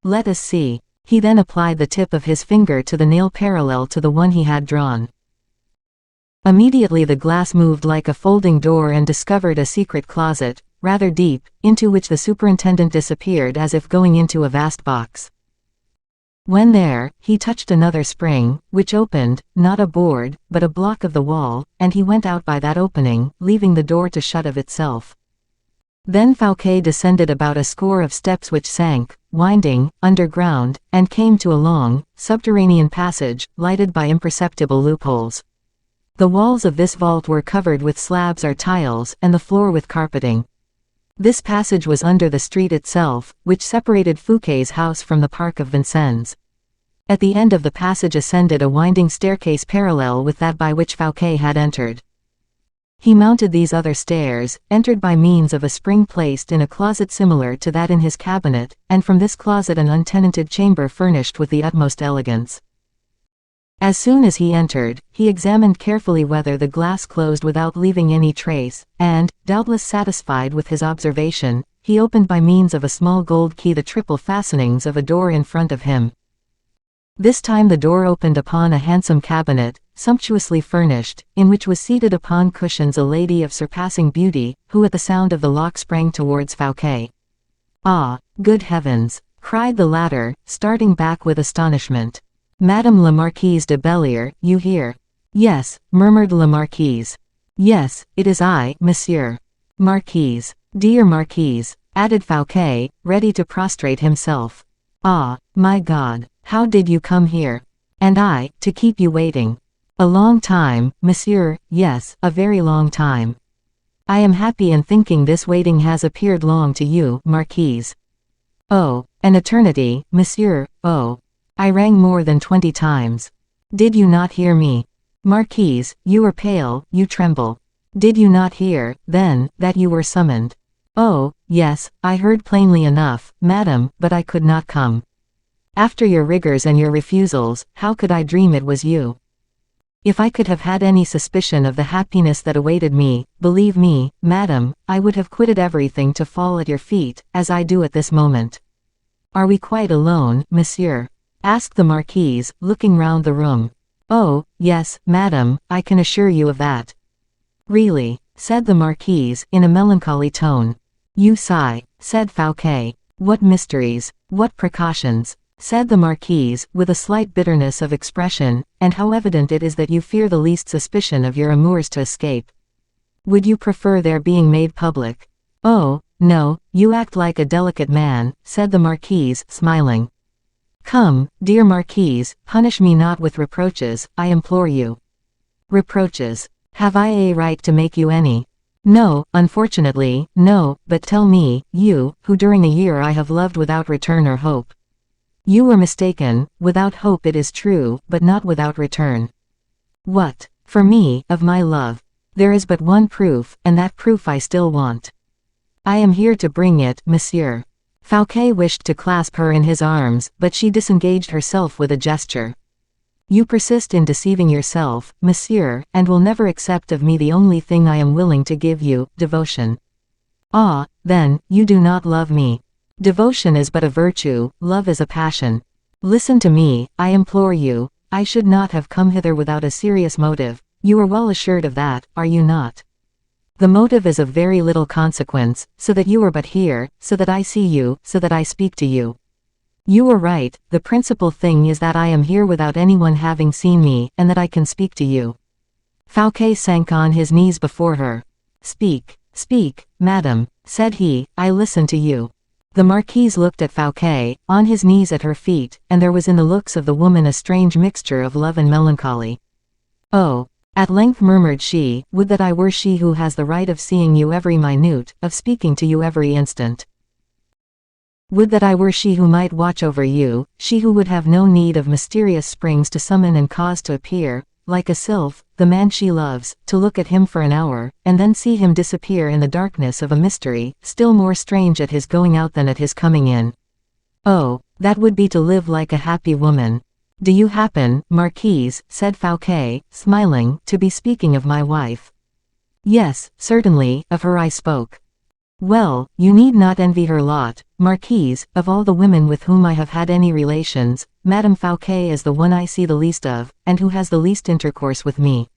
Let us see." He then applied the tip of his finger to the nail parallel to the one he had drawn. Immediately the glass moved like a folding door and discovered a secret closet, rather deep, into which the superintendent disappeared as if going into a vast box. When there, he touched another spring, which opened, not a board, but a block of the wall, and he went out by that opening, leaving the door to shut of itself. Then Fouquet descended about a score of steps which sank, winding, underground, and came to a long, subterranean passage, lighted by imperceptible loopholes. The walls of this vault were covered with slabs or tiles, and the floor with carpeting. This passage was under the street itself, which separated Fouquet's house from the park of Vincennes. At the end of the passage ascended a winding staircase parallel with that by which Fouquet had entered. He mounted these other stairs, entered by means of a spring placed in a closet similar to that in his cabinet, and from this closet an untenanted chamber furnished with the utmost elegance. As soon as he entered, he examined carefully whether the glass closed without leaving any trace, and, doubtless satisfied with his observation, he opened by means of a small gold key the triple fastenings of a door in front of him. This time the door opened upon a handsome cabinet, sumptuously furnished, in which was seated upon cushions a lady of surpassing beauty, who at the sound of the lock sprang towards Fouquet. "Ah, good heavens!" cried the latter, starting back with astonishment. "Madame la Marquise de Bellier, you here?" "Yes," murmured la Marquise. "Yes, it is I, monsieur." "Marquise. Dear Marquise," added Fouquet, ready to prostrate himself. "Ah, my God, how did you come here? And I, to keep you waiting. A long time, monsieur, yes, a very long time. I am happy in thinking this waiting has appeared long to you, Marquise." "Oh, an eternity, monsieur, oh. I rang more than 20 times. Did you not hear me? Marquise, you are pale, you tremble. Did you not hear, then, that you were summoned?" "Oh, yes, I heard plainly enough, madam, but I could not come. After your rigors and your refusals, how could I dream it was you? If I could have had any suspicion of the happiness that awaited me, believe me, madam, I would have quitted everything to fall at your feet, as I do at this moment." "Are we quite alone, monsieur?" asked the marquise, looking round the room. "Oh, yes, madam, I can assure you of that." "Really," said the marquise, in a melancholy tone. "You sigh," said Fouquet. "What mysteries, what precautions," said the marquise, with a slight bitterness of expression, "and how evident it is that you fear the least suspicion of your amours to escape. Would you prefer their being made public?" "Oh, no, you act like a delicate man," said the marquise, smiling. "Come, dear marquise, punish me not with reproaches, I implore you." "Reproaches? Have I a right to make you any?" "No, unfortunately, no, but tell me, you, who during a year I have loved without return or hope." "You were mistaken, without hope it is true, but not without return." "What? For me, of my love? There is but one proof, and that proof I still want." "I am here to bring it, monsieur." Fouquet wished to clasp her in his arms, but she disengaged herself with a gesture. "You persist in deceiving yourself, monsieur, and will never accept of me the only thing I am willing to give you, devotion." "Ah, then, you do not love me. Devotion is but a virtue, love is a passion. Listen to me, I implore you. I should not have come hither without a serious motive. You are well assured of that, are you not? The motive is of very little consequence, so that you are but here, so that I see you, so that I speak to you. You are right, the principal thing is that I am here without anyone having seen me, and that I can speak to you." Fouquet sank on his knees before her. "Speak, speak, madam," said he, "I listen to you." The marquise looked at Fouquet, on his knees at her feet, and there was in the looks of the woman a strange mixture of love and melancholy. "Oh," at length murmured she, "would that I were she who has the right of seeing you every minute, of speaking to you every instant. Would that I were she who might watch over you, she who would have no need of mysterious springs to summon and cause to appear, like a sylph, the man she loves, to look at him for an hour, and then see him disappear in the darkness of a mystery, still more strange at his going out than at his coming in. Oh, that would be to live like a happy woman. Do you happen, marquise," said Fouquet, smiling, "to be speaking of my wife?" "Yes, certainly, of her I spoke." "Well, you need not envy her lot, marquise. Of all the women with whom I have had any relations, Madame Fouquet is the one I see the least of, and who has the least intercourse with me.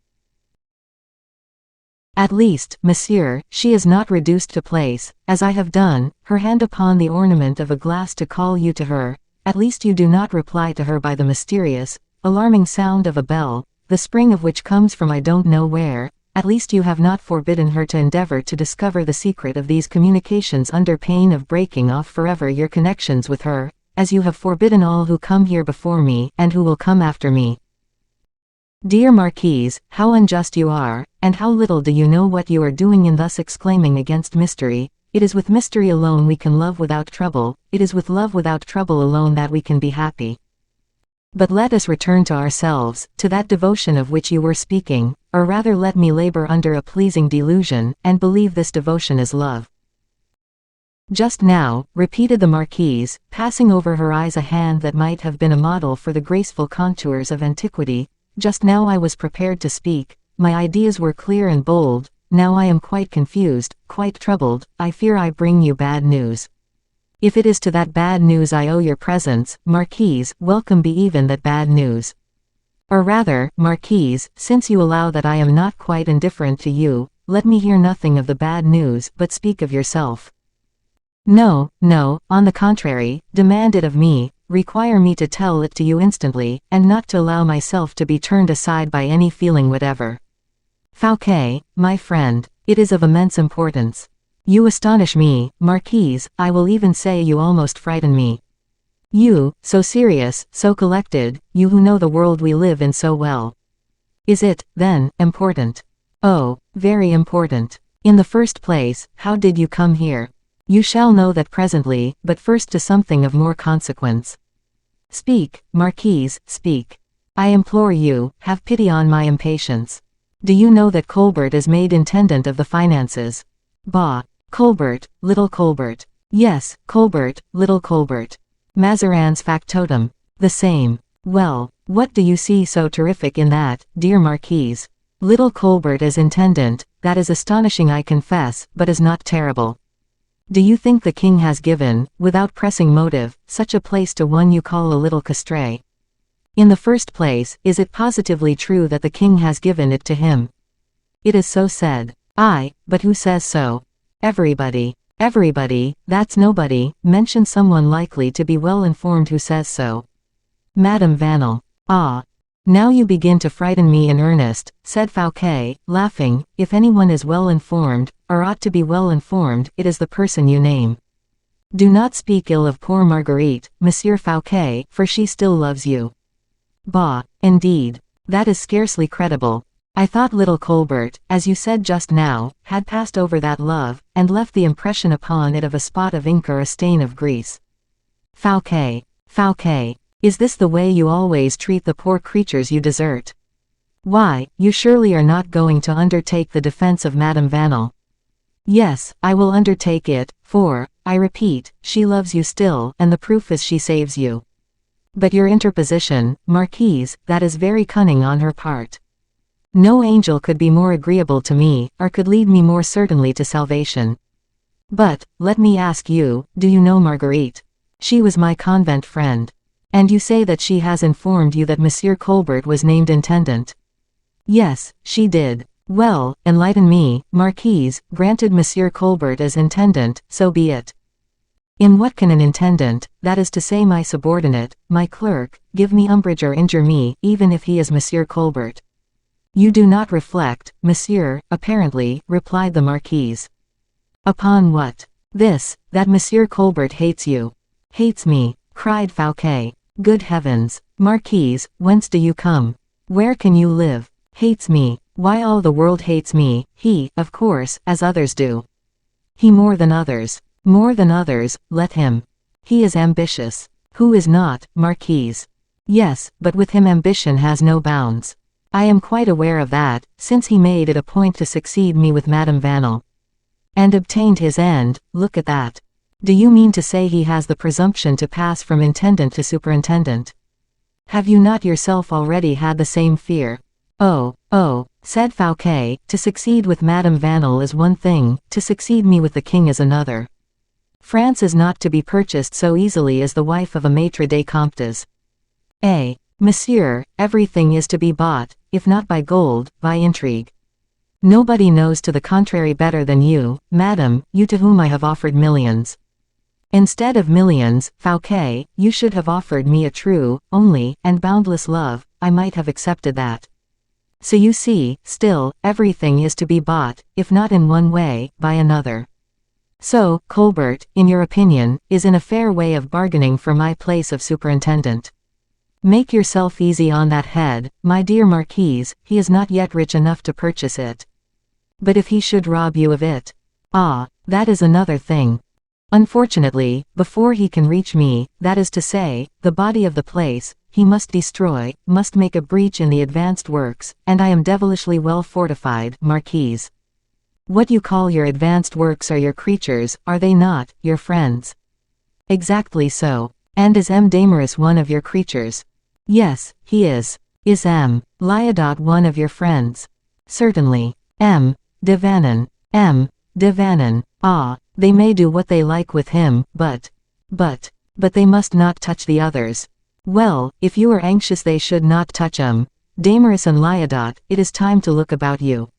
At least, monsieur, she is not reduced to place, as I have done, her hand upon the ornament of a glass to call you to her. At least you do not reply to her by the mysterious, alarming sound of a bell, the spring of which comes from I don't know where. At least you have not forbidden her to endeavor to discover the secret of these communications under pain of breaking off forever your connections with her, as you have forbidden all who come here before me, and who will come after me. Dear marquise, how unjust you are, and how little do you know what you are doing in thus exclaiming against mystery. It is with mystery alone we can love without trouble, it is with love without trouble alone that we can be happy. But let us return to ourselves, to that devotion of which you were speaking, or rather let me labor under a pleasing delusion, and believe this devotion is love." "Just now," repeated the marquise, passing over her eyes a hand that might have been a model for the graceful contours of antiquity, "just now I was prepared to speak, my ideas were clear and bold, now I am quite confused, quite troubled, I fear I bring you bad news." If it is to that bad news I owe your presence, Marquise, welcome be even that bad news. Or rather, Marquise, since you allow that I am not quite indifferent to you, let me hear nothing of the bad news, but speak of yourself. No, no, on the contrary, demand it of me, require me to tell it to you instantly, and not to allow myself to be turned aside by any feeling whatever. Fouquet, my friend, it is of immense importance. You astonish me, Marquise, I will even say you almost frighten me. You, so serious, so collected, you who know the world we live in so well. Is it, then, important? Oh, very important. In the first place, how did you come here? You shall know that presently, but first to something of more consequence. Speak, Marquise, speak. I implore you, have pity on my impatience. Do you know that Colbert is made intendant of the finances? Bah! Colbert, little Colbert. Yes, Colbert, little Colbert. Mazarin's factotum. The same. Well, what do you see so terrific in that, dear Marquise? Little Colbert as intendant, that is astonishing I confess, but is not terrible. Do you think the king has given, without pressing motive, such a place to one you call a little Castret? In the first place, is it positively true that the king has given it to him? It is so said. Aye, but who says so? Everybody. Everybody, that's nobody, mention someone likely to be well informed who says so. Madame Vanel. Ah. Now you begin to frighten me in earnest, said Fouquet, laughing. If anyone is well informed, or ought to be well informed, it is the person you name. Do not speak ill of poor Marguerite, Monsieur Fouquet, for she still loves you. Bah, indeed. That is scarcely credible. I thought little Colbert, as you said just now, had passed over that love, and left the impression upon it of a spot of ink or a stain of grease. Fouquet. Fouquet. Is this the way you always treat the poor creatures you desert? Why, you surely are not going to undertake the defense of Madame Vanel. Yes, I will undertake it, for, I repeat, she loves you still, and the proof is she saves you. But your interposition, Marquise, that is very cunning on her part. No angel could be more agreeable to me, or could lead me more certainly to salvation. But, let me ask you, do you know Marguerite? She was my convent friend. And you say that she has informed you that Monsieur Colbert was named intendant? Yes, she did. Well, enlighten me, Marquise, granted Monsieur Colbert as intendant, so be it. In what can an intendant, that is to say my subordinate, my clerk, give me umbrage or injure me, even if he is Monsieur Colbert? You do not reflect, monsieur, apparently, replied the Marquise. Upon what? This, that Monsieur Colbert hates you. Hates me, cried Fouquet. Good heavens, Marquise, whence do you come? Where can you live? Hates me, why all the world hates me, he, of course, as others do. He more than others, let him. He is ambitious. Who is not, Marquise? Yes, but with him ambition has no bounds. I am quite aware of that, since he made it a point to succeed me with Madame Vanel. And obtained his end, look at that. Do you mean to say he has the presumption to pass from intendant to superintendent? Have you not yourself already had the same fear? Oh, said Fouquet, to succeed with Madame Vanel is one thing, to succeed me with the king is another. France is not to be purchased so easily as the wife of a maître des comptes. Monsieur, everything is to be bought, if not by gold, by intrigue. Nobody knows to the contrary better than you, madam, you to whom I have offered millions. Instead of millions, Fouquet, you should have offered me a true, only, and boundless love, I might have accepted that. So you see, still, everything is to be bought, if not in one way, by another. So, Colbert, in your opinion, is in a fair way of bargaining for my place of superintendent. Make yourself easy on that head, my dear Marquise, he is not yet rich enough to purchase it. But if he should rob you of it? Ah, that is another thing. Unfortunately, before he can reach me, that is to say, the body of the place, he must destroy, must make a breach in the advanced works, and I am devilishly well fortified, Marquise. What you call your advanced works are your creatures, are they not, your friends? Exactly so. And is M. Damaris one of your creatures? Yes, he is. Is M. Lyodot one of your friends? Certainly. M. de Vannon. Ah, they may do what they like with him, but, But they must not touch the others. Well, if you are anxious they should not touch 'em. Damaris and Lyodot, it is time to look about you.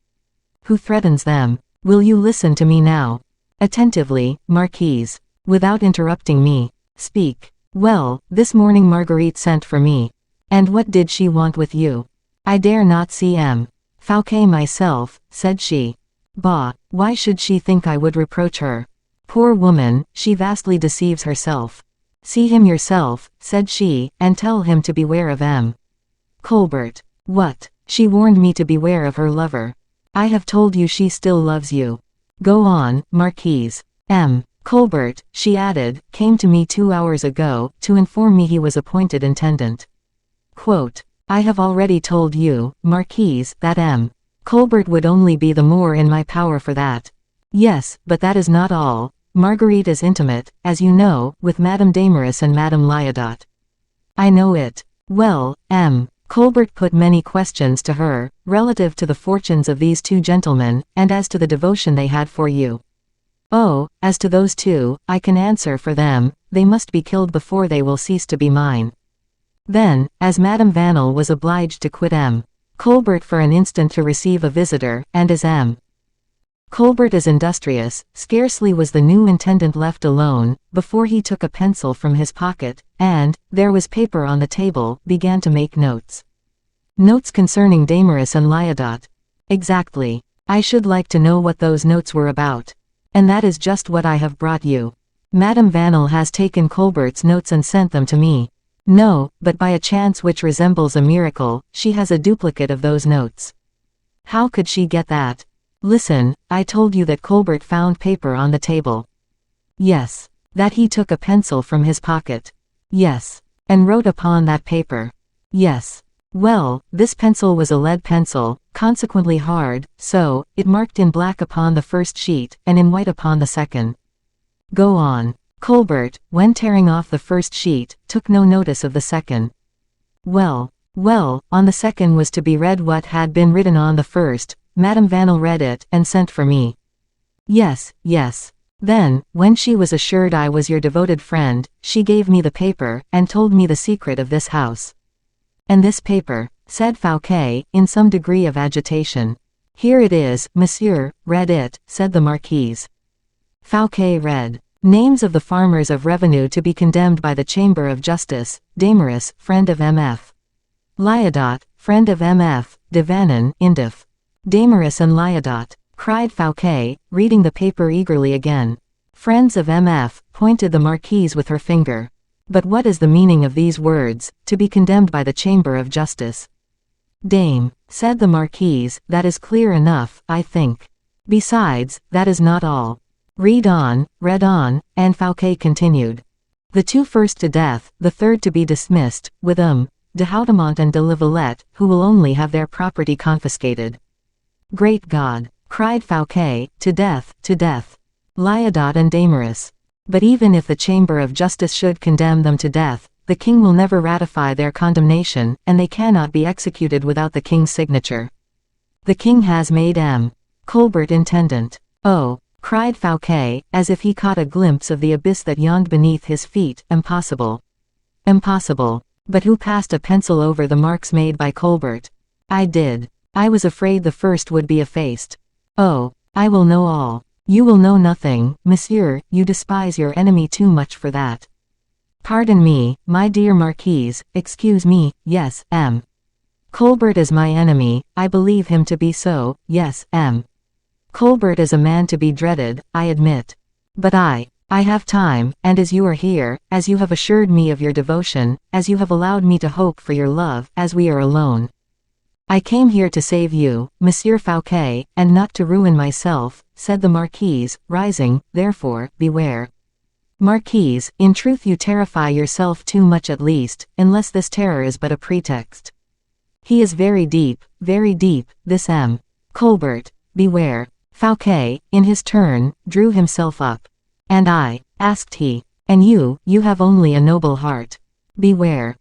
Who threatens them? Will you listen to me now? Attentively, Marquise. Without interrupting me. Speak. Well, this morning Marguerite sent for me. And what did she want with you? I dare not see M. Fouquet myself, said she. Bah, why should she think I would reproach her? Poor woman, she vastly deceives herself. See him yourself, said she, and tell him to beware of M. Colbert. What? She warned me to beware of her lover. I have told you she still loves you. Go on, Marquise. M. Colbert, she added, came to me 2 hours ago, to inform me he was appointed intendant. Quote, I have already told you, Marquise, that M. Colbert would only be the more in my power for that. Yes, but that is not all. Marguerite is intimate, as you know, with Madame Damaris and Madame Lyodot. I know it. Well, M. Colbert put many questions to her, relative to the fortunes of these two gentlemen, and as to the devotion they had for you. Oh, as to those two, I can answer for them, they must be killed before they will cease to be mine. Then, as Madame Vanel was obliged to quit M. Colbert for an instant to receive a visitor, and as M. Colbert is industrious, scarcely was the new intendant left alone, before he took a pencil from his pocket, and, there was paper on the table, began to make notes. Notes concerning Damaris and Lyodot. Exactly. I should like to know what those notes were about. And that is just what I have brought you. Madame Vanel has taken Colbert's notes and sent them to me. No, but by a chance which resembles a miracle, she has a duplicate of those notes. How could she get that? Listen, I told you that Colbert found paper on the table. Yes. That he took a pencil from his pocket. Yes. And wrote upon that paper. Yes. Well, this pencil was a lead pencil, consequently hard, so, it marked in black upon the first sheet, and in white upon the second. Go on. Colbert, when tearing off the first sheet, took no notice of the second. Well, on the second was to be read what had been written on the first. Madame Vanel read it, and sent for me. Yes. Then, when she was assured I was your devoted friend, she gave me the paper, and told me the secret of this house. And this paper, said Fouquet, in some degree of agitation. Here it is, monsieur, read it, said the marquise. Fouquet read. Names of the farmers of revenue to be condemned by the Chamber of Justice, Damaris, friend of M.F. Lyodot, friend of M.F. de Vanin, Indif. Damaris and Lyodot, cried Fouquet, reading the paper eagerly again. Friends of M.F., pointed the marquise with her finger. But what is the meaning of these words, to be condemned by the Chamber of Justice? Dame, said the marquise, that is clear enough, I think. Besides, that is not all. Read on, and Fouquet continued. The two first to death, the third to be dismissed, with de Houtemont and de Lavalette, who will only have their property confiscated. Great God, cried Fouquet, to death, Lyodot and Damaris. But even if the Chamber of Justice should condemn them to death, the king will never ratify their condemnation, and they cannot be executed without the king's signature. The king has made M. Colbert intendant. Oh, cried Fouquet, as if he caught a glimpse of the abyss that yawned beneath his feet, impossible. Impossible. But who passed a pencil over the marks made by Colbert? I did. I was afraid the first would be effaced. Oh, I will know all. You will know nothing, monsieur, you despise your enemy too much for that. Pardon me, my dear marquise, excuse me, yes, M. Colbert is my enemy, I believe him to be so, yes, M. Colbert is a man to be dreaded, I admit. But I have time, and as you are here, as you have assured me of your devotion, as you have allowed me to hope for your love, as we are alone. I came here to save you, Monsieur Fouquet, and not to ruin myself, said the marquise, rising, therefore, beware. Marquise, in truth you terrify yourself too much at least, unless this terror is but a pretext. He is very deep, this M. Colbert, beware. Fouquet, in his turn, drew himself up. And I, asked he, and you have only a noble heart. Beware.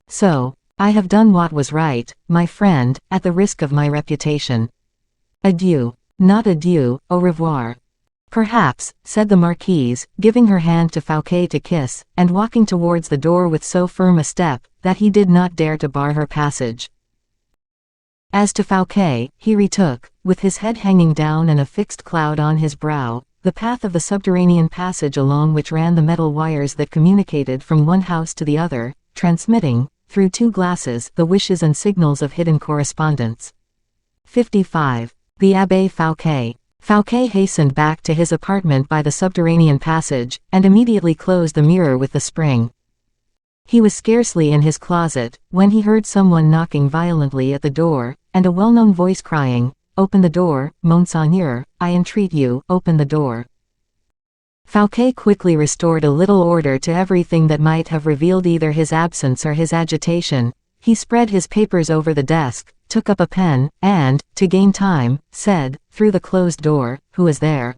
So, I have done what was right, my friend, at the risk of my reputation. Adieu. Not adieu, au revoir. Perhaps, said the marquise, giving her hand to Fouquet to kiss, and walking towards the door with so firm a step, that he did not dare to bar her passage. As to Fouquet, he retook, with his head hanging down and a fixed cloud on his brow, the path of the subterranean passage along which ran the metal wires that communicated from one house to the other, transmitting, through 2 glasses, the wishes and signals of hidden correspondence. 55. The Abbé Fouquet. Fouquet hastened back to his apartment by the subterranean passage, and immediately closed the mirror with the spring. He was scarcely in his closet, when he heard someone knocking violently at the door, and a well-known voice crying, "Open the door, Monseigneur, I entreat you, open the door." Fouquet quickly restored a little order to everything that might have revealed either his absence or his agitation. He spread his papers over the desk, took up a pen, and, to gain time, said, through the closed door, "Who is there?"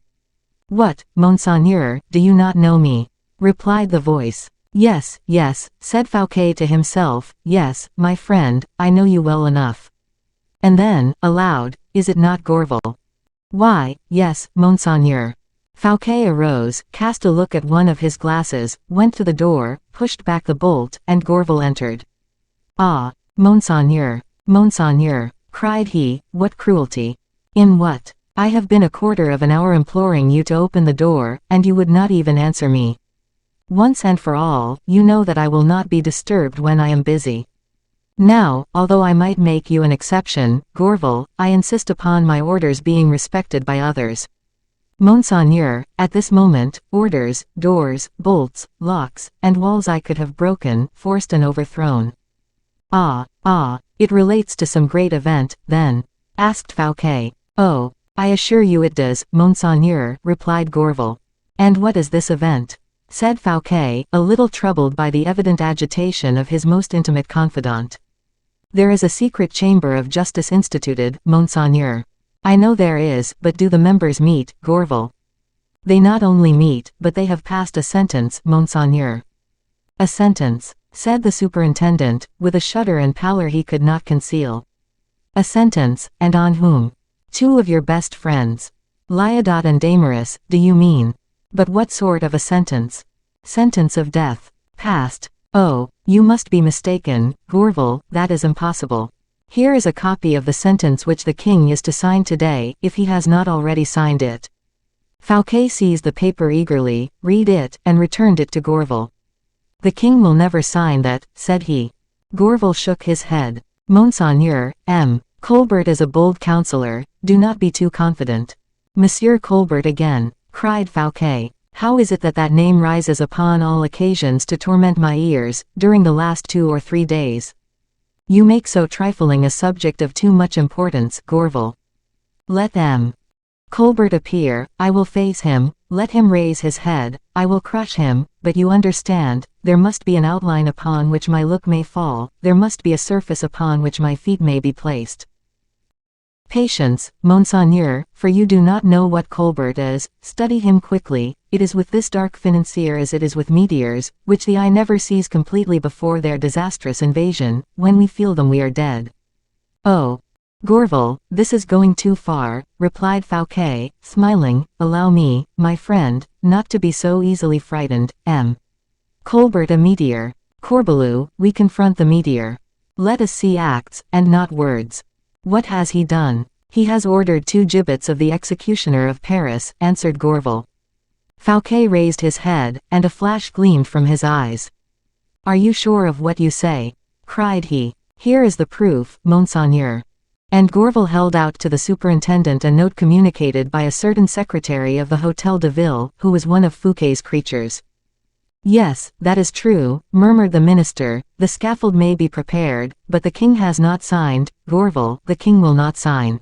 "What, Monseigneur, do you not know me?" replied the voice. "Yes, yes," said Fouquet to himself, "yes, my friend, I know you well enough." And then, aloud, "Is it not Gourville?" "Why, yes, Monseigneur." Fouquet arose, cast a look at one of his glasses, went to the door, pushed back the bolt, and Gourville entered. "Ah, Monseigneur, Monseigneur," cried he, "what cruelty! In what? I have been a quarter of an hour imploring you to open the door, and you would not even answer me. Once and for all, you know that I will not be disturbed when I am busy. Now, although I might make you an exception, Gourville, I insist upon my orders being respected by others. Monseigneur, at this moment, orders, doors, bolts, locks, and walls I could have broken, forced and overthrown." Ah, it relates to some great event, then?" asked Fouquet. "Oh, I assure you it does, Monseigneur," replied Gourville. "And what is this event?" said Fouquet, a little troubled by the evident agitation of his most intimate confidant. "There is a secret chamber of justice instituted, Monseigneur." "I know there is, but do the members meet, Gourville?" "They not only meet, but they have passed a sentence, Monseigneur." "A sentence?" said the superintendent, with a shudder and pallor he could not conceal. "A sentence, and on whom?" "Two of your best friends." "Lyodot and Damaris, do you mean? But what sort of a sentence?" "Sentence of death. Passed." "Oh, you must be mistaken, Gourville, that is impossible. Here is a copy of the sentence which the king is to sign today, if he has not already signed it." Fouquet seized the paper eagerly, read it, and returned it to Gourville. "The king will never sign that," said he. Gourville shook his head. "Monseigneur, Colbert is a bold counsellor, do not be too confident." "Monsieur Colbert again," cried Fouquet. "How is it that that name rises upon all occasions to torment my ears, during the last 2 or 3 days? You make so trifling a subject of too much importance, Gourville. Let Colbert appear, I will face him, let him raise his head, I will crush him, but you understand, there must be an outline upon which my look may fall, there must be a surface upon which my feet may be placed. Patience, Monseigneur, for you do not know what Colbert is, study him quickly, it is with this dark financier as it is with meteors, which the eye never sees completely before their disastrous invasion, when we feel them we are dead." "Oh, Gourville, this is going too far," replied Fouquet, smiling. "Allow me, my friend, not to be so easily frightened. Colbert a meteor. Corbelau, we confront the meteor. Let us see acts, and not words." "What has he done?" "He has ordered 2 gibbets of the executioner of Paris," answered Gourville. Fouquet raised his head, and a flash gleamed from his eyes. "Are you sure of what you say?" cried he. "Here is the proof, Monseigneur." And Gourville held out to the superintendent a note communicated by a certain secretary of the Hôtel de Ville, who was one of Fouquet's creatures. "Yes, that is true," murmured the minister, "the scaffold may be prepared, but the king has not signed, Gourville, the king will not sign."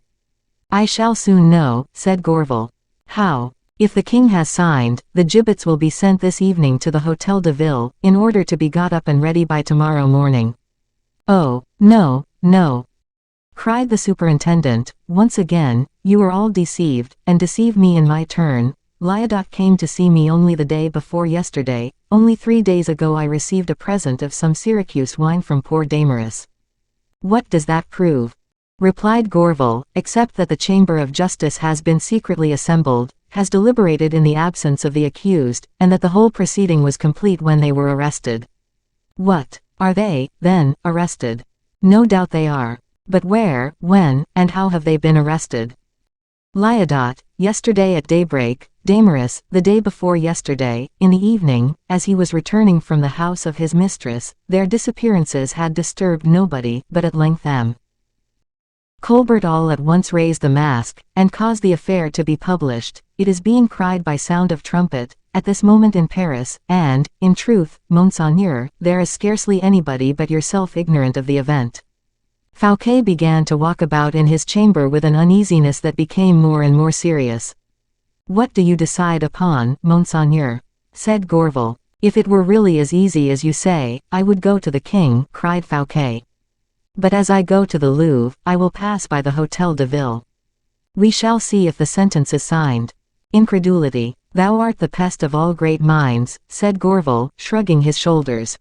"I shall soon know," said Gourville. "How?" "If the king has signed, the gibbets will be sent this evening to the Hôtel de Ville, in order to be got up and ready by tomorrow morning." "Oh, no, no," cried the superintendent, once again, "you are all deceived, and deceive me in my turn. Lyodot came to see me only the day before yesterday, only 3 days ago I received a present of some Syracuse wine from poor Damaris." "What does that prove?" replied Gourville, "except that the chamber of justice has been secretly assembled, has deliberated in the absence of the accused, and that the whole proceeding was complete when they were arrested. What? Are they, then, arrested? No doubt they are. But where, when, and how have they been arrested? Lyodot, yesterday at daybreak, Damaris, the day before yesterday, in the evening, as he was returning from the house of his mistress. Their disappearances had disturbed nobody, but at length M. Colbert all at once raised the mask, and caused the affair to be published. It is being cried by sound of trumpet, at this moment in Paris, and, in truth, Monseigneur, there is scarcely anybody but yourself ignorant of the event. Fouquet began to walk about in his chamber with an uneasiness that became more and more serious. "What do you decide upon, Monseigneur?" said Gourville. "If it were really as easy as you say, I would go to the king," cried Fouquet. "But as I go to the Louvre, I will pass by the Hôtel de Ville. We shall see if the sentence is signed." "Incredulity. Thou art the pest of all great minds," said Gourville, shrugging his shoulders.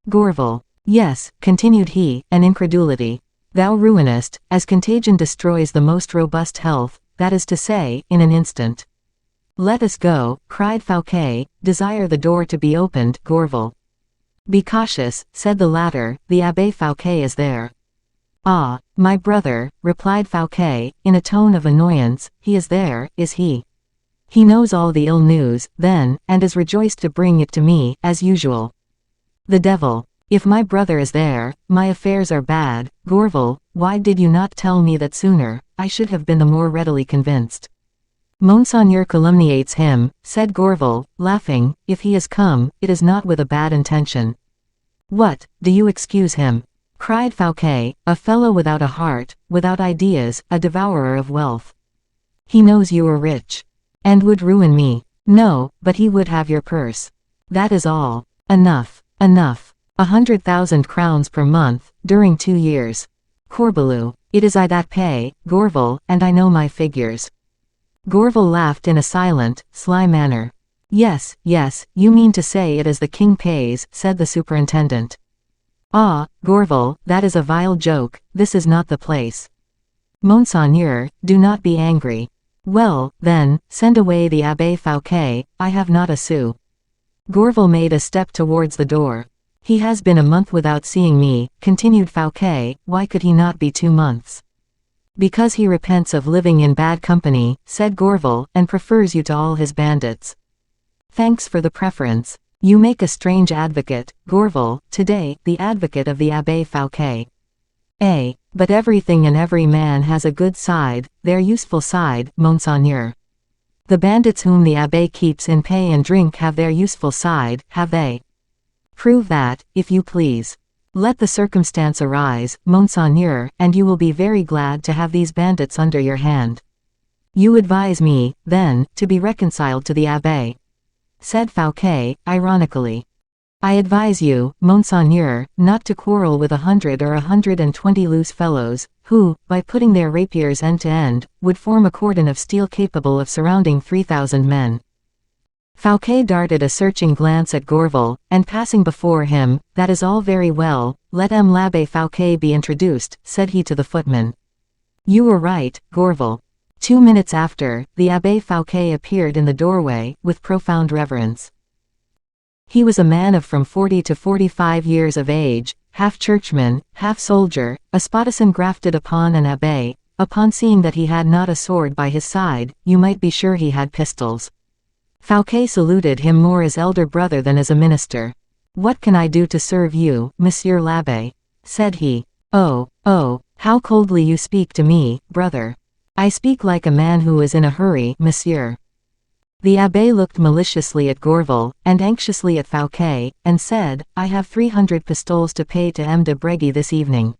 Gourville. "Yes," continued he, "an incredulity. Thou ruinest, as contagion destroys the most robust health, that is to say, in an instant." "Let us go," cried Fouquet. "Desire the door to be opened, Gourville." "Be cautious," said the latter, "the Abbé Fouquet is there." "Ah, my brother," replied Fouquet, in a tone of annoyance, "he is there, is he? He knows all the ill news, then, and is rejoiced to bring it to me, as usual. The devil! If my brother is there, my affairs are bad. Gourville, why did you not tell me that sooner? I should have been the more readily convinced." "Monseigneur calumniates him," said Gourville, laughing. "If he has come, it is not with a bad intention." "What, do you excuse him?" cried Fouquet, "a fellow without a heart, without ideas, a devourer of wealth. He knows you are rich, and would ruin me. No, but he would have your purse. That is all. Enough, enough. 100,000 crowns per month, during 2 years. Corbeloux, it is I that pay, Gourville, and I know my figures." Gourville laughed in a silent, sly manner. "Yes, yes, you mean to say it is the king pays," said the superintendent. "Ah, Gourville, that is a vile joke. This is not the place." "Monseigneur, do not be angry." "Well, then, send away the Abbé Fouquet. I have not a sou." Gourville made a step towards the door. "He has been a month without seeing me," continued Fouquet. "Why could he not be 2 months?" "Because he repents of living in bad company," said Gourville, "and prefers you to all his bandits." "Thanks for the preference. You make a strange advocate, Gourville, today, the advocate of the Abbé Fouquet." But everything and every man has a good side, their useful side, Monseigneur. The bandits whom the Abbé keeps in pay and drink have their useful side, have they? Prove that, if you please. Let the circumstance arise, Monseigneur, and you will be very glad to have these bandits under your hand. You advise me, then, to be reconciled to the Abbé," said Fouquet, ironically. "I advise you, Monseigneur, not to quarrel with 100 or 120 loose fellows, who, by putting their rapiers end to end, would form a cordon of steel capable of surrounding 3,000 men." Fouquet darted a searching glance at Gourville, and passing before him, "That is all very well, let l'Abbé Fouquet be introduced," said he to the footman. "You were right, Gourville." 2 minutes after, the Abbé Fouquet appeared in the doorway, with profound reverence. He was a man of from 40 to 45 years of age, half churchman, half soldier, a Spartan grafted upon an abbé. Upon seeing that he had not a sword by his side, you might be sure he had pistols. Fouquet saluted him more as elder brother than as a minister. "What can I do to serve you, Monsieur l'Abbé?" said he. Oh, how coldly you speak to me, brother." "I speak like a man who is in a hurry, monsieur." The Abbé looked maliciously at Gourville, and anxiously at Fouquet, and said, "I have 300 pistoles to pay to M. de Brégy this evening.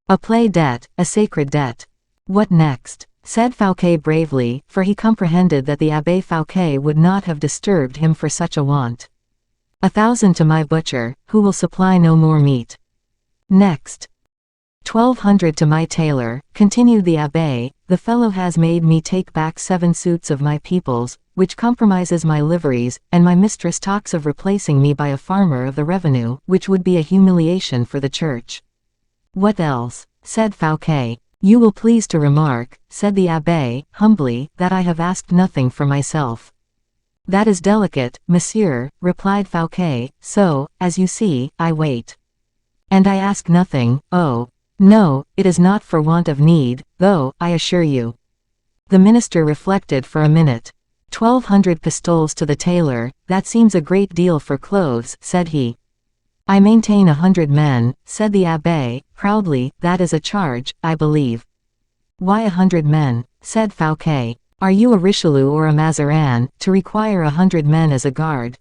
A play debt, a sacred debt." "What next?" said Fouquet bravely, for he comprehended that the Abbé Fouquet would not have disturbed him for such a want. 1,000 to my butcher, who will supply no more meat. Next. 1,200 to my tailor, continued the Abbé. The fellow has made me take back 7 suits of my people's, which compromises my liveries, and my mistress talks of replacing me by a farmer of the revenue, which would be a humiliation for the church. "What else?" said Fouquet. You will please to remark, said the abbé, humbly, that I have asked nothing for myself. That is delicate, monsieur, replied Fouquet, so, as you see, I wait. And I ask nothing, oh. No, it is not for want of need, though, I assure you. The minister reflected for a minute. 1,200 pistoles to the tailor, that seems a great deal for clothes, said he. I maintain 100 men, said the abbé, proudly, that is a charge, I believe. Why 100 men, said Fouquet. Are you a Richelieu or a Mazarin, to require 100 men as a guard?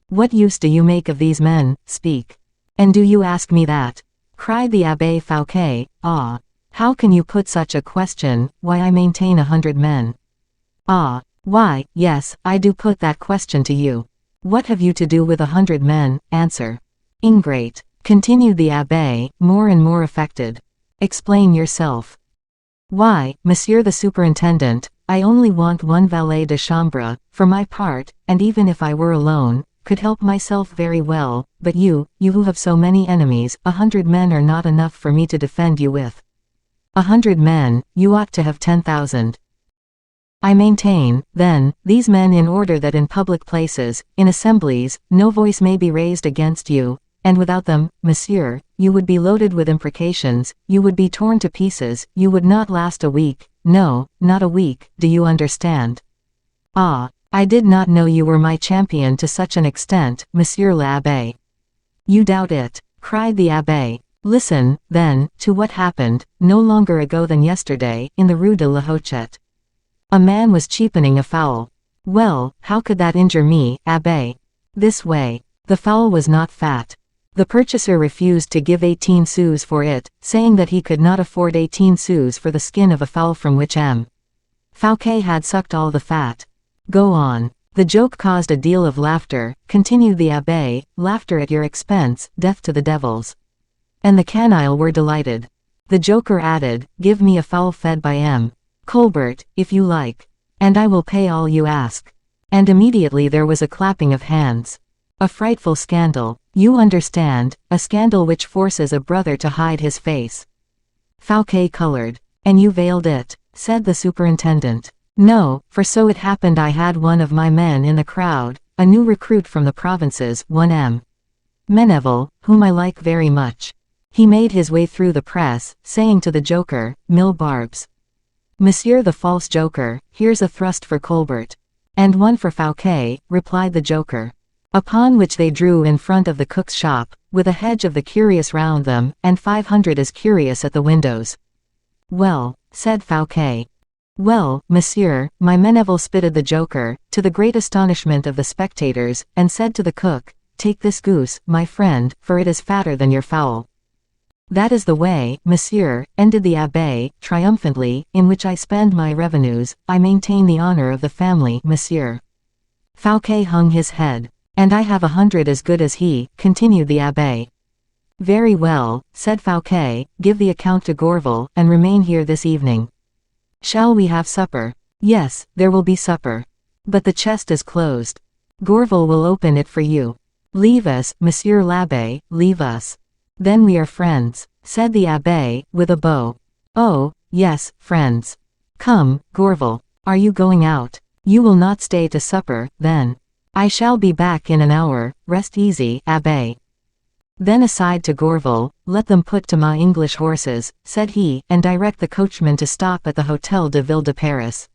What use do you make of these men, speak? And do you ask me that? Cried the abbé Fouquet, ah. How can you put such a question, why I maintain 100 men? Ah. Why, yes, I do put that question to you. What have you to do with 100 men, answer. Ingrate, continued the abbé, more and more affected. Explain yourself. Why, monsieur the superintendent, I only want one valet de chambre, for my part, and even if I were alone, could help myself very well, but you who have so many enemies, 100 men are not enough for me to defend you with. 100 men, you ought to have 10,000. I maintain, then, these men in order that in public places, in assemblies, no voice may be raised against you, and without them, monsieur, you would be loaded with imprecations, you would be torn to pieces, you would not last a week, no, not a week, do you understand? Ah, I did not know you were my champion to such an extent, monsieur l'Abbé. You doubt it, cried the abbé. Listen, then, to what happened, no longer ago than yesterday, in the Rue de la Hochette. A man was cheapening a fowl. Well, how could that injure me, abbé? This way. The fowl was not fat. The purchaser refused to give 18 sous for it, saying that he could not afford 18 sous for the skin of a fowl from which M. Fouquet had sucked all the fat. Go on. The joke caused a deal of laughter, continued the abbé, laughter at your expense, death to the devils. And the canaille were delighted. The joker added, give me a fowl fed by M. Colbert, if you like. And I will pay all you ask. And immediately there was a clapping of hands. A frightful scandal. You understand, a scandal which forces a brother to hide his face. Fouquet colored. And you veiled it, said the superintendent. No, for so it happened I had one of my men in the crowd, a new recruit from the provinces, one M. Meneville, whom I like very much. He made his way through the press, saying to the joker, Mille barbes. Monsieur the false joker, here's a thrust for Colbert. And one for Fouquet, replied the joker. Upon which they drew in front of the cook's shop, with a hedge of the curious round them, and 500 as curious at the windows. Well, said Fouquet. Well, monsieur, my Meneville spitted the joker, to the great astonishment of the spectators, and said to the cook, take this goose, my friend, for it is fatter than your fowl. That is the way, monsieur, ended the abbé, triumphantly, in which I spend my revenues, I maintain the honor of the family, monsieur. Fouquet hung his head. And I have 100 as good as he, continued the abbé. Very well, said Fouquet, give the account to Gourville, and remain here this evening. Shall we have supper? Yes, there will be supper. But the chest is closed. Gourville will open it for you. Leave us, monsieur l'abbé, leave us. Then we are friends, said the abbé, with a bow. Oh, yes, friends. Come, Gourville. Are you going out? You will not stay to supper, then. I shall be back in an hour, rest easy, abbé. Then aside to Gourville, let them put to my English horses, said he, and direct the coachman to stop at the Hôtel de Ville de Paris.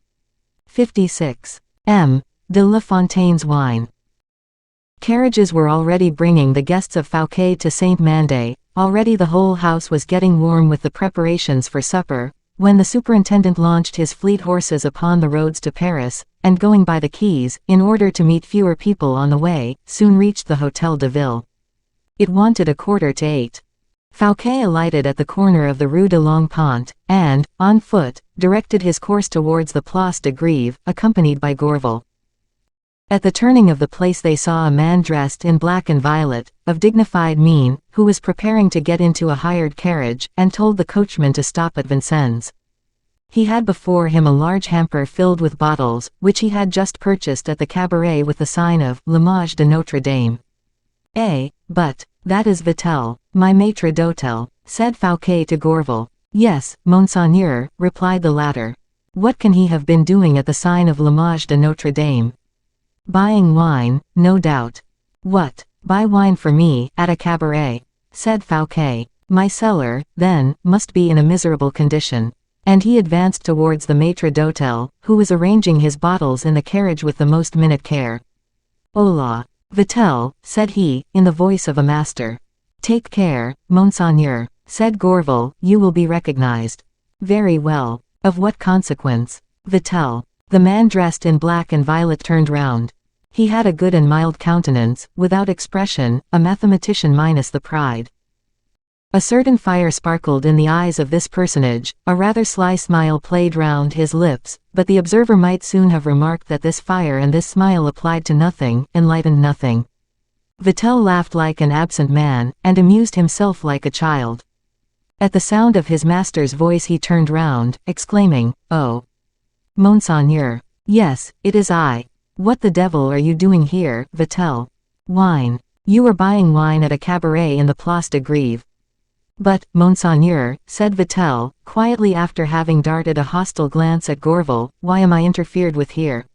56. M. de La Fontaine's wine. Carriages were already bringing the guests of Fouquet to Saint-Mandé, already the whole house was getting warm with the preparations for supper, when the superintendent launched his fleet horses upon the roads to Paris, and going by the quays, in order to meet fewer people on the way, soon reached the Hôtel de Ville. It wanted 7:45. Fouquet alighted at the corner of the Rue de Longpont, and, on foot, directed his course towards the Place de Grève, accompanied by Gourville. At the turning of the place they saw a man dressed in black and violet, of dignified mien, who was preparing to get into a hired carriage, and told the coachman to stop at Vincennes. He had before him a large hamper filled with bottles, which he had just purchased at the cabaret with the sign of L'Image de Notre Dame. But, that is Vitel, my maître d'hôtel, said Fouquet to Gourville. Yes, Monseigneur, replied the latter. What can he have been doing at the sign of L'Image de Notre Dame? Buying wine, no doubt. What? Buy wine for me, at a cabaret? Said Fouquet. My cellar, then, must be in a miserable condition. And he advanced towards the maître d'hôtel, who was arranging his bottles in the carriage with the most minute care. Hola, Vitel, said he, in the voice of a master. Take care, Monseigneur, said Gourville, you will be recognized. Very well. Of what consequence? Vitel. The man dressed in black and violet turned round. He had a good and mild countenance, without expression, a mathematician minus the pride. A certain fire sparkled in the eyes of this personage, a rather sly smile played round his lips, but the observer might soon have remarked that this fire and this smile applied to nothing, enlightened nothing. Vitel laughed like an absent man, and amused himself like a child. At the sound of his master's voice he turned round, exclaiming, "Oh, Monseigneur! Yes, it is I. What the devil are you doing here, Vitel? Wine. You are buying wine at a cabaret in the Place de Grève." "But, Monseigneur," said Vitel, quietly after having darted a hostile glance at Gourville, "why am I interfered with here?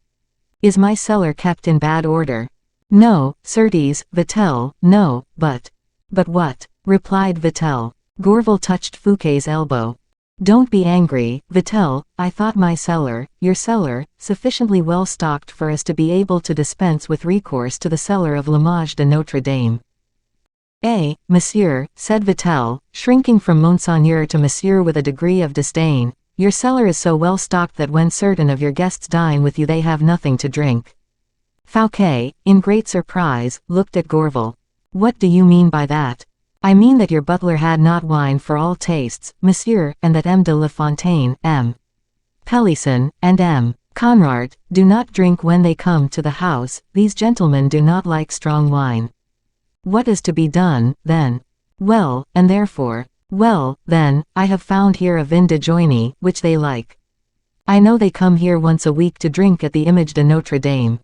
Is my cellar kept in bad order?" "No, certes, Vitel, no, but—" "But what?" replied Vitel. Gourville touched Fouquet's elbow. "Don't be angry, Vitel, I thought my cellar, your cellar, sufficiently well stocked for us to be able to dispense with recourse to the cellar of L'Image de Notre Dame." "Eh, monsieur," said Vitel, shrinking from Monseigneur to monsieur with a degree of disdain, "your cellar is so well stocked that when certain of your guests dine with you they have nothing to drink." Fouquet, in great surprise, looked at Gourville. "What do you mean by that?" "I mean that your butler had not wine for all tastes, monsieur, and that M. de La Fontaine, M. Pelisson, and M. Conrart, do not drink when they come to the house. These gentlemen do not like strong wine." "What is to be done, then?" "Well, and therefore—" "Well, then, I have found here a vin de Joigny, which they like. I know they come here once a week to drink at the Image de Notre Dame.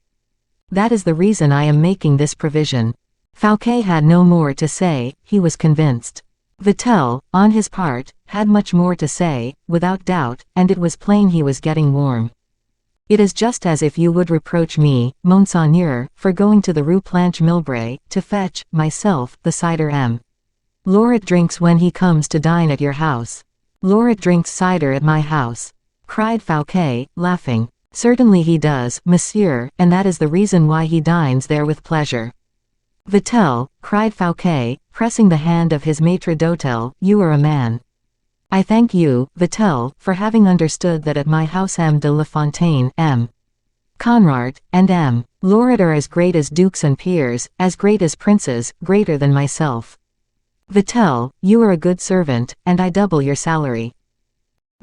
That is the reason I am making this provision." Fouquet had no more to say, he was convinced. Vitel, on his part, had much more to say, without doubt, and it was plain he was getting warm. "It is just as if you would reproach me, Monseigneur, for going to the Rue Planche Milbray, to fetch, myself, the cider M. Lauret drinks when he comes to dine at your house." "Lauret drinks cider at my house," cried Fouquet, laughing. "Certainly he does, monsieur, and that is the reason why he dines there with pleasure." "Vitel," cried Fouquet, pressing the hand of his maître d'hôtel, "you are a man. I thank you, Vitel, for having understood that at my house M. de La Fontaine, M. Conrart, and M. Lauret are as great as dukes and peers, as great as princes, greater than myself. Vitel, you are a good servant, and I double your salary."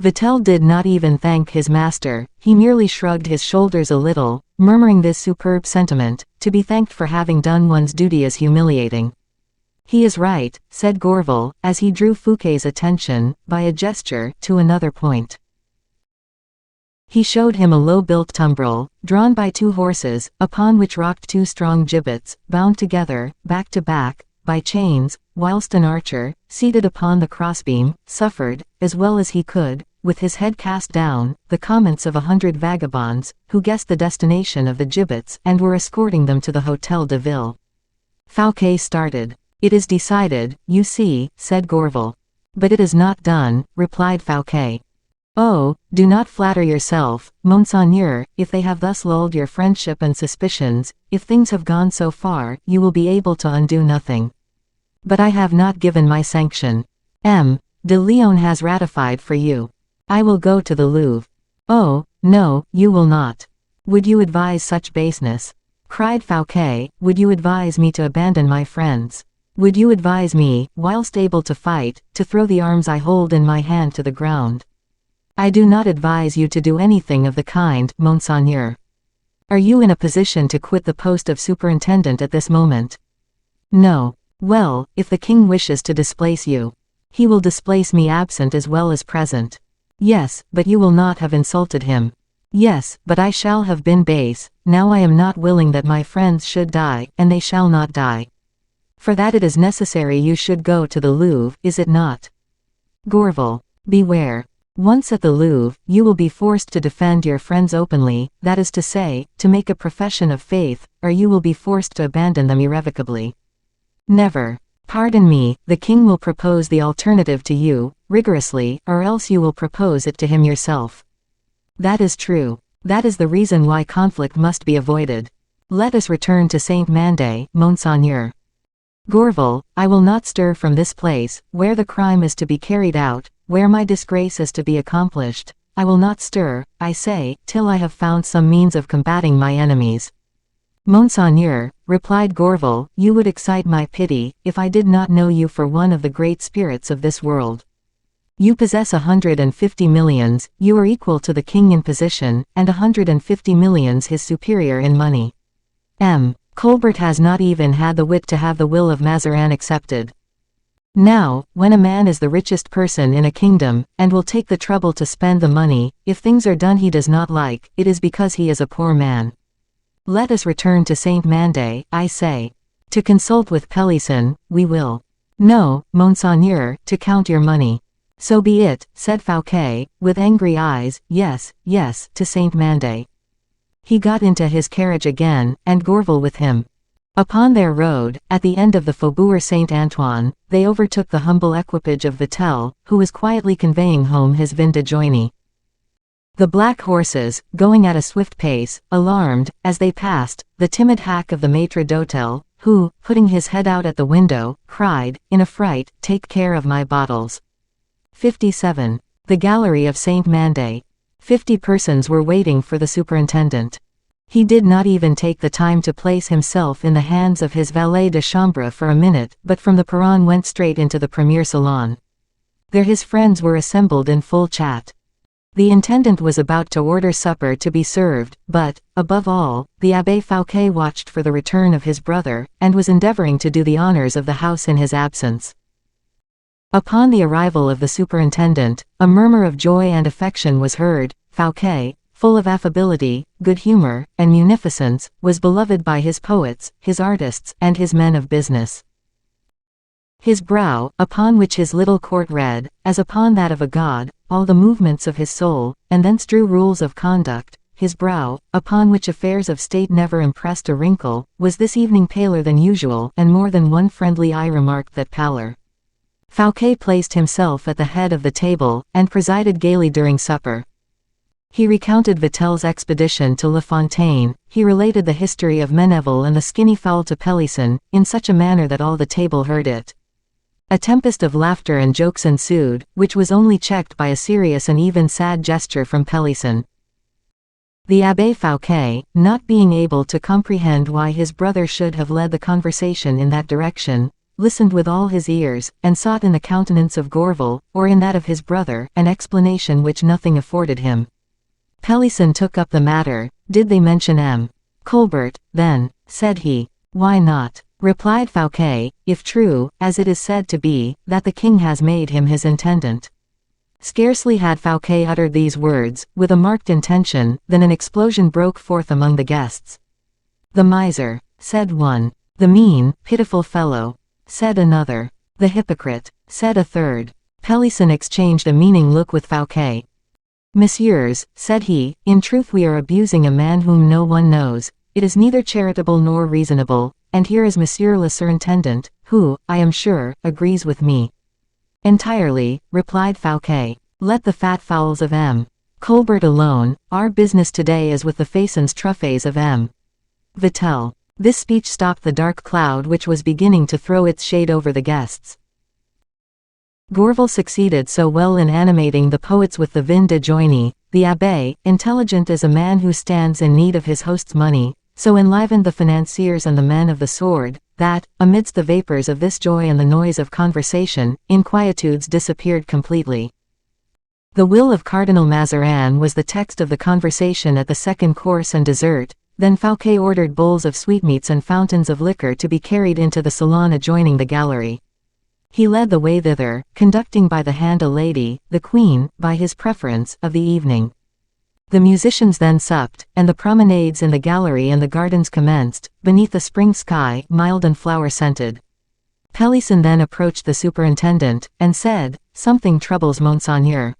Vitel did not even thank his master, he merely shrugged his shoulders a little, murmuring this superb sentiment, to be thanked for having done one's duty is humiliating. "He is right," said Gourville, as he drew Fouquet's attention, by a gesture, to another point. He showed him a low-built tumbril, drawn by 2 horses, upon which rocked 2 strong gibbets, bound together, back to back, by chains, whilst an archer, seated upon the crossbeam, suffered, as well as he could, with his head cast down, the comments of 100 vagabonds, who guessed the destination of the gibbets and were escorting them to the Hôtel de Ville. Fouquet started. "It is decided, you see," said Gourville. "But it is not done," replied Fouquet. "Oh, do not flatter yourself, Monseigneur, if they have thus lulled your friendship and suspicions, if things have gone so far, you will be able to undo nothing. But I have not given my sanction. M. de Lyonne has ratified for you. I will go to the Louvre." "Oh, no, you will not. Would you advise such baseness?" cried Fouquet. "Would you advise me to abandon my friends? Would you advise me, whilst able to fight, to throw the arms I hold in my hand to the ground? I do not advise you to do anything of the kind, Monseigneur. Are you in a position to quit the post of superintendent at this moment?" "No." "Well, if the king wishes to displace you, he will displace me absent as well as present." "Yes, but you will not have insulted him." "Yes, but I shall have been base. Now I am not willing that my friends should die, and they shall not die. For that it is necessary you should go to the Louvre, is it not?" Gourville. Beware. Once at the Louvre, you will be forced to defend your friends openly, that is to say, to make a profession of faith, or you will be forced to abandon them irrevocably. Never. Pardon me, the king will propose the alternative to you, rigorously, or else you will propose it to him yourself. That is true. That is the reason why conflict must be avoided. Let us return to Saint Mandé, Monseigneur. Gourville, I will not stir from this place, where the crime is to be carried out, where my disgrace is to be accomplished. I will not stir, I say, till I have found some means of combating my enemies. Monseigneur, replied Gourville, you would excite my pity, if I did not know you for one of the great spirits of this world. You possess 150 millions, you are equal to the king in position, and 150 millions his superior in money. Colbert has not even had the wit to have the will of Mazarin accepted. Now, when a man is the richest person in a kingdom, and will take the trouble to spend the money, if things are done he does not like, it is because he is a poor man. Let us return to Saint Mandé, I say. To consult with Pelisson, we will. No, Monseigneur, to count your money. So be it, said Fouquet, with angry eyes, yes, yes, to Saint Mandé. He got into his carriage again, and Gourville with him. Upon their road, at the end of the Faubourg Saint-Antoine, they overtook the humble equipage of Vitel, who was quietly conveying home his vin de Joigny. The black horses, going at a swift pace, alarmed, as they passed, the timid hack of the maître d'hôtel, who, putting his head out at the window, cried, in a fright, "Take care of my bottles." 57. The Gallery of Saint Mandé. 50 persons were waiting for the superintendent. He did not even take the time to place himself in the hands of his valet de chambre for a minute, but from the perron went straight into the premier salon. There his friends were assembled in full chat. The intendant was about to order supper to be served, but, above all, the Abbé Fouquet watched for the return of his brother, and was endeavoring to do the honors of the house in his absence. Upon the arrival of the superintendent, a murmur of joy and affection was heard. Fouquet, full of affability, good humor, and munificence, was beloved by his poets, his artists, and his men of business. His brow, upon which his little court read, as upon that of a god, all the movements of his soul, and thence drew rules of conduct, his brow, upon which affairs of state never impressed a wrinkle, was this evening paler than usual, and more than one friendly eye remarked that pallor. Fouquet placed himself at the head of the table, and presided gaily during supper. He recounted Vitel's expedition to La Fontaine, he related the history of Méneval and the skinny fowl to Pelisson, in such a manner that all the table heard it. A tempest of laughter and jokes ensued, which was only checked by a serious and even sad gesture from Pelisson. The Abbé Fouquet, not being able to comprehend why his brother should have led the conversation in that direction, listened with all his ears, and sought in the countenance of Gourville, or in that of his brother, an explanation which nothing afforded him. Pelisson took up the matter. Did they mention Colbert, then? Said he. Why not? Replied Fouquet, if true, as it is said to be, that the king has made him his intendant. Scarcely had Fouquet uttered these words, with a marked intention, than an explosion broke forth among the guests. The miser, said one. The mean, pitiful fellow, said another. The hypocrite, said a third. Pelisson exchanged a meaning look with Fouquet. Messieurs, said he, in truth we are abusing a man whom no one knows. It is neither charitable nor reasonable, and here is Monsieur le Surintendant, who, I am sure, agrees with me. Entirely, replied Fouquet. Let the fat fowls of Colbert alone. Our business today is with the façons truffes of Vitel. This speech stopped the dark cloud which was beginning to throw its shade over the guests. Gourville succeeded so well in animating the poets with the vin de Joigny, the abbé, intelligent as a man who stands in need of his host's money, so enlivened the financiers and the men of the sword, that, amidst the vapors of this joy and the noise of conversation, inquietudes disappeared completely. The will of Cardinal Mazarin was the text of the conversation at the second course and dessert. Then Fouquet ordered bowls of sweetmeats and fountains of liquor to be carried into the salon adjoining the gallery. He led the way thither, conducting by the hand a lady, the queen, by his preference, of the evening. The musicians then supped, and the promenades in the gallery and the gardens commenced, beneath a spring sky, mild and flower-scented. Pelisson then approached the superintendent, and said, "Something troubles Monseigneur."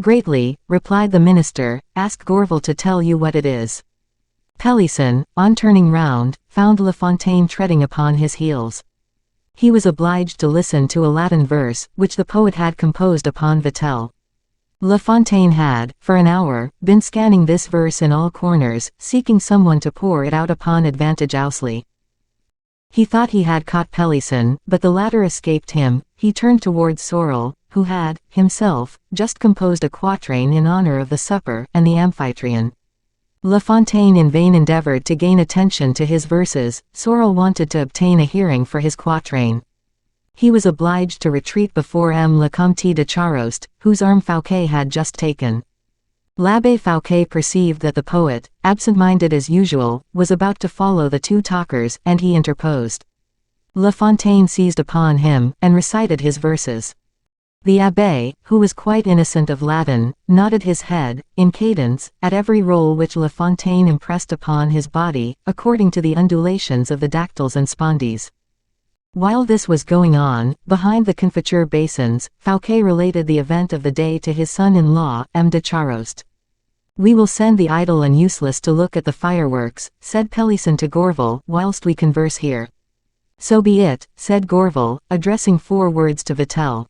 "Greatly," replied the minister, "ask Gourville to tell you what it is." Pelisson, on turning round, found La Fontaine treading upon his heels. He was obliged to listen to a Latin verse, which the poet had composed upon Vatel. La Fontaine had, for an hour, been scanning this verse in all corners, seeking someone to pour it out upon advantage Ousley. He thought he had caught Pelisson, but the latter escaped him. He turned towards Sorel, who had, himself, just composed a quatrain in honor of the supper and the amphitryon. La Fontaine in vain endeavored to gain attention to his verses. Sorel wanted to obtain a hearing for his quatrain. He was obliged to retreat before le Comte de Charost, whose arm Fouquet had just taken. L'Abbé Fouquet perceived that the poet, absent-minded as usual, was about to follow the two talkers, and he interposed. La Fontaine seized upon him, and recited his verses. The abbé, who was quite innocent of Latin, nodded his head, in cadence, at every roll which La Fontaine impressed upon his body, according to the undulations of the dactyls and spondees. While this was going on, behind the confiture basins, Fouquet related the event of the day to his son-in-law, M. de Charost. "We will send the idle and useless to look at the fireworks," said Pelisson to Gourville, "whilst we converse here." "So be it," said Gourville, addressing 4 words to Vatel.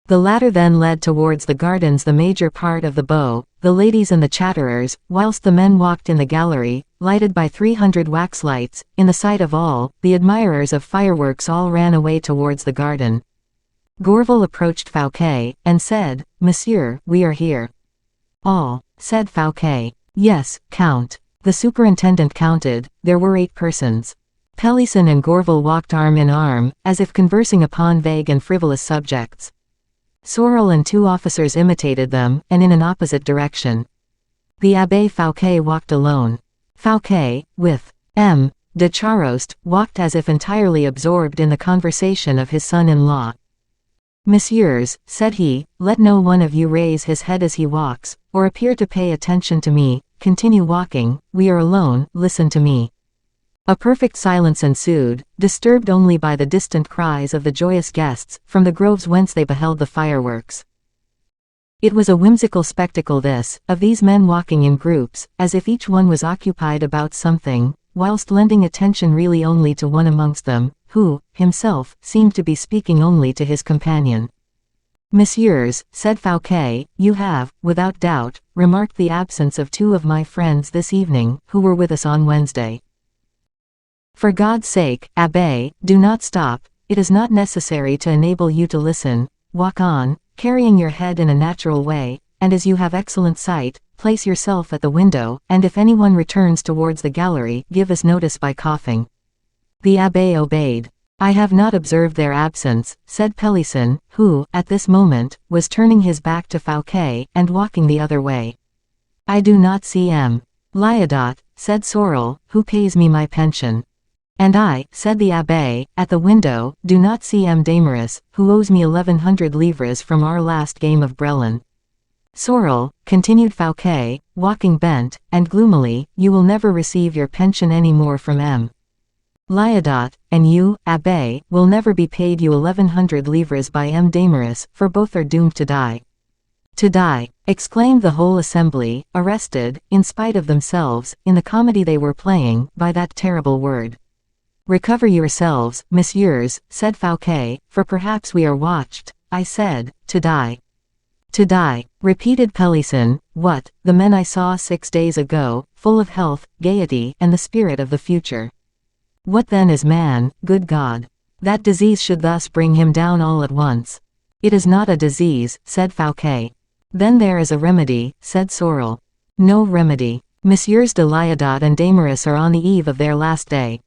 The latter then led towards the gardens the major part of the beaux, the ladies and the chatterers, whilst the men walked in the gallery, lighted by 300 wax lights. In the sight of all, the admirers of fireworks all ran away towards the garden. Gourville approached Fouquet, and said, "Monsieur, we are here." "All," said Fouquet. "Yes, count." The superintendent counted. There were 8 persons. Pelisson and Gourville walked arm in arm, as if conversing upon vague and frivolous subjects. Sorel and 2 officers imitated them, and in an opposite direction. The Abbé Fouquet walked alone. Fouquet, with M. de Charost, walked as if entirely absorbed in the conversation of his son-in-law. "Messieurs," said he, "let no one of you raise his head as he walks, or appear to pay attention to me. Continue walking, we are alone, listen to me." A perfect silence ensued, disturbed only by the distant cries of the joyous guests, from the groves whence they beheld the fireworks. It was a whimsical spectacle this, of these men walking in groups, as if each one was occupied about something, whilst lending attention really only to one amongst them, who, himself, seemed to be speaking only to his companion. "Messieurs," said Fouquet, "you have, without doubt, remarked the absence of 2 of my friends this evening, who were with us on Wednesday. For God's sake, Abbé, do not stop. It is not necessary to enable you to listen. Walk on, carrying your head in a natural way, and as you have excellent sight, place yourself at the window, and if anyone returns towards the gallery, give us notice by coughing." The abbé obeyed. "I have not observed their absence," said Pelisson, who, at this moment, was turning his back to Fouquet, and walking the other way. "I do not see M. Lyodot," said Sorel, "who pays me my pension." "And I," said the abbé, "at the window, do not see M. Damaris, who owes me 1100 livres from our last game of Brelon." "Sorel," continued Fouquet, walking bent, and gloomily, "you will never receive your pension any more from M. Lyodot, and you, abbé, will never be paid you 1100 livres by M. Damaris, for both are doomed to die." "To die!" exclaimed the whole assembly, arrested, in spite of themselves, in the comedy they were playing, by that terrible word. "Recover yourselves, messieurs," said Fouquet, "for perhaps we are watched." "I said, to die." "To die," repeated Pelisson. "What, the men I saw 6 days ago, full of health, gaiety, and the spirit of the future. What then is man, good God? That disease should thus bring him down all at once." "It is not a disease," said Fouquet. "Then there is a remedy," said Sorel. "No remedy. Messieurs de Lyodot and Damaris are on the eve of their last day."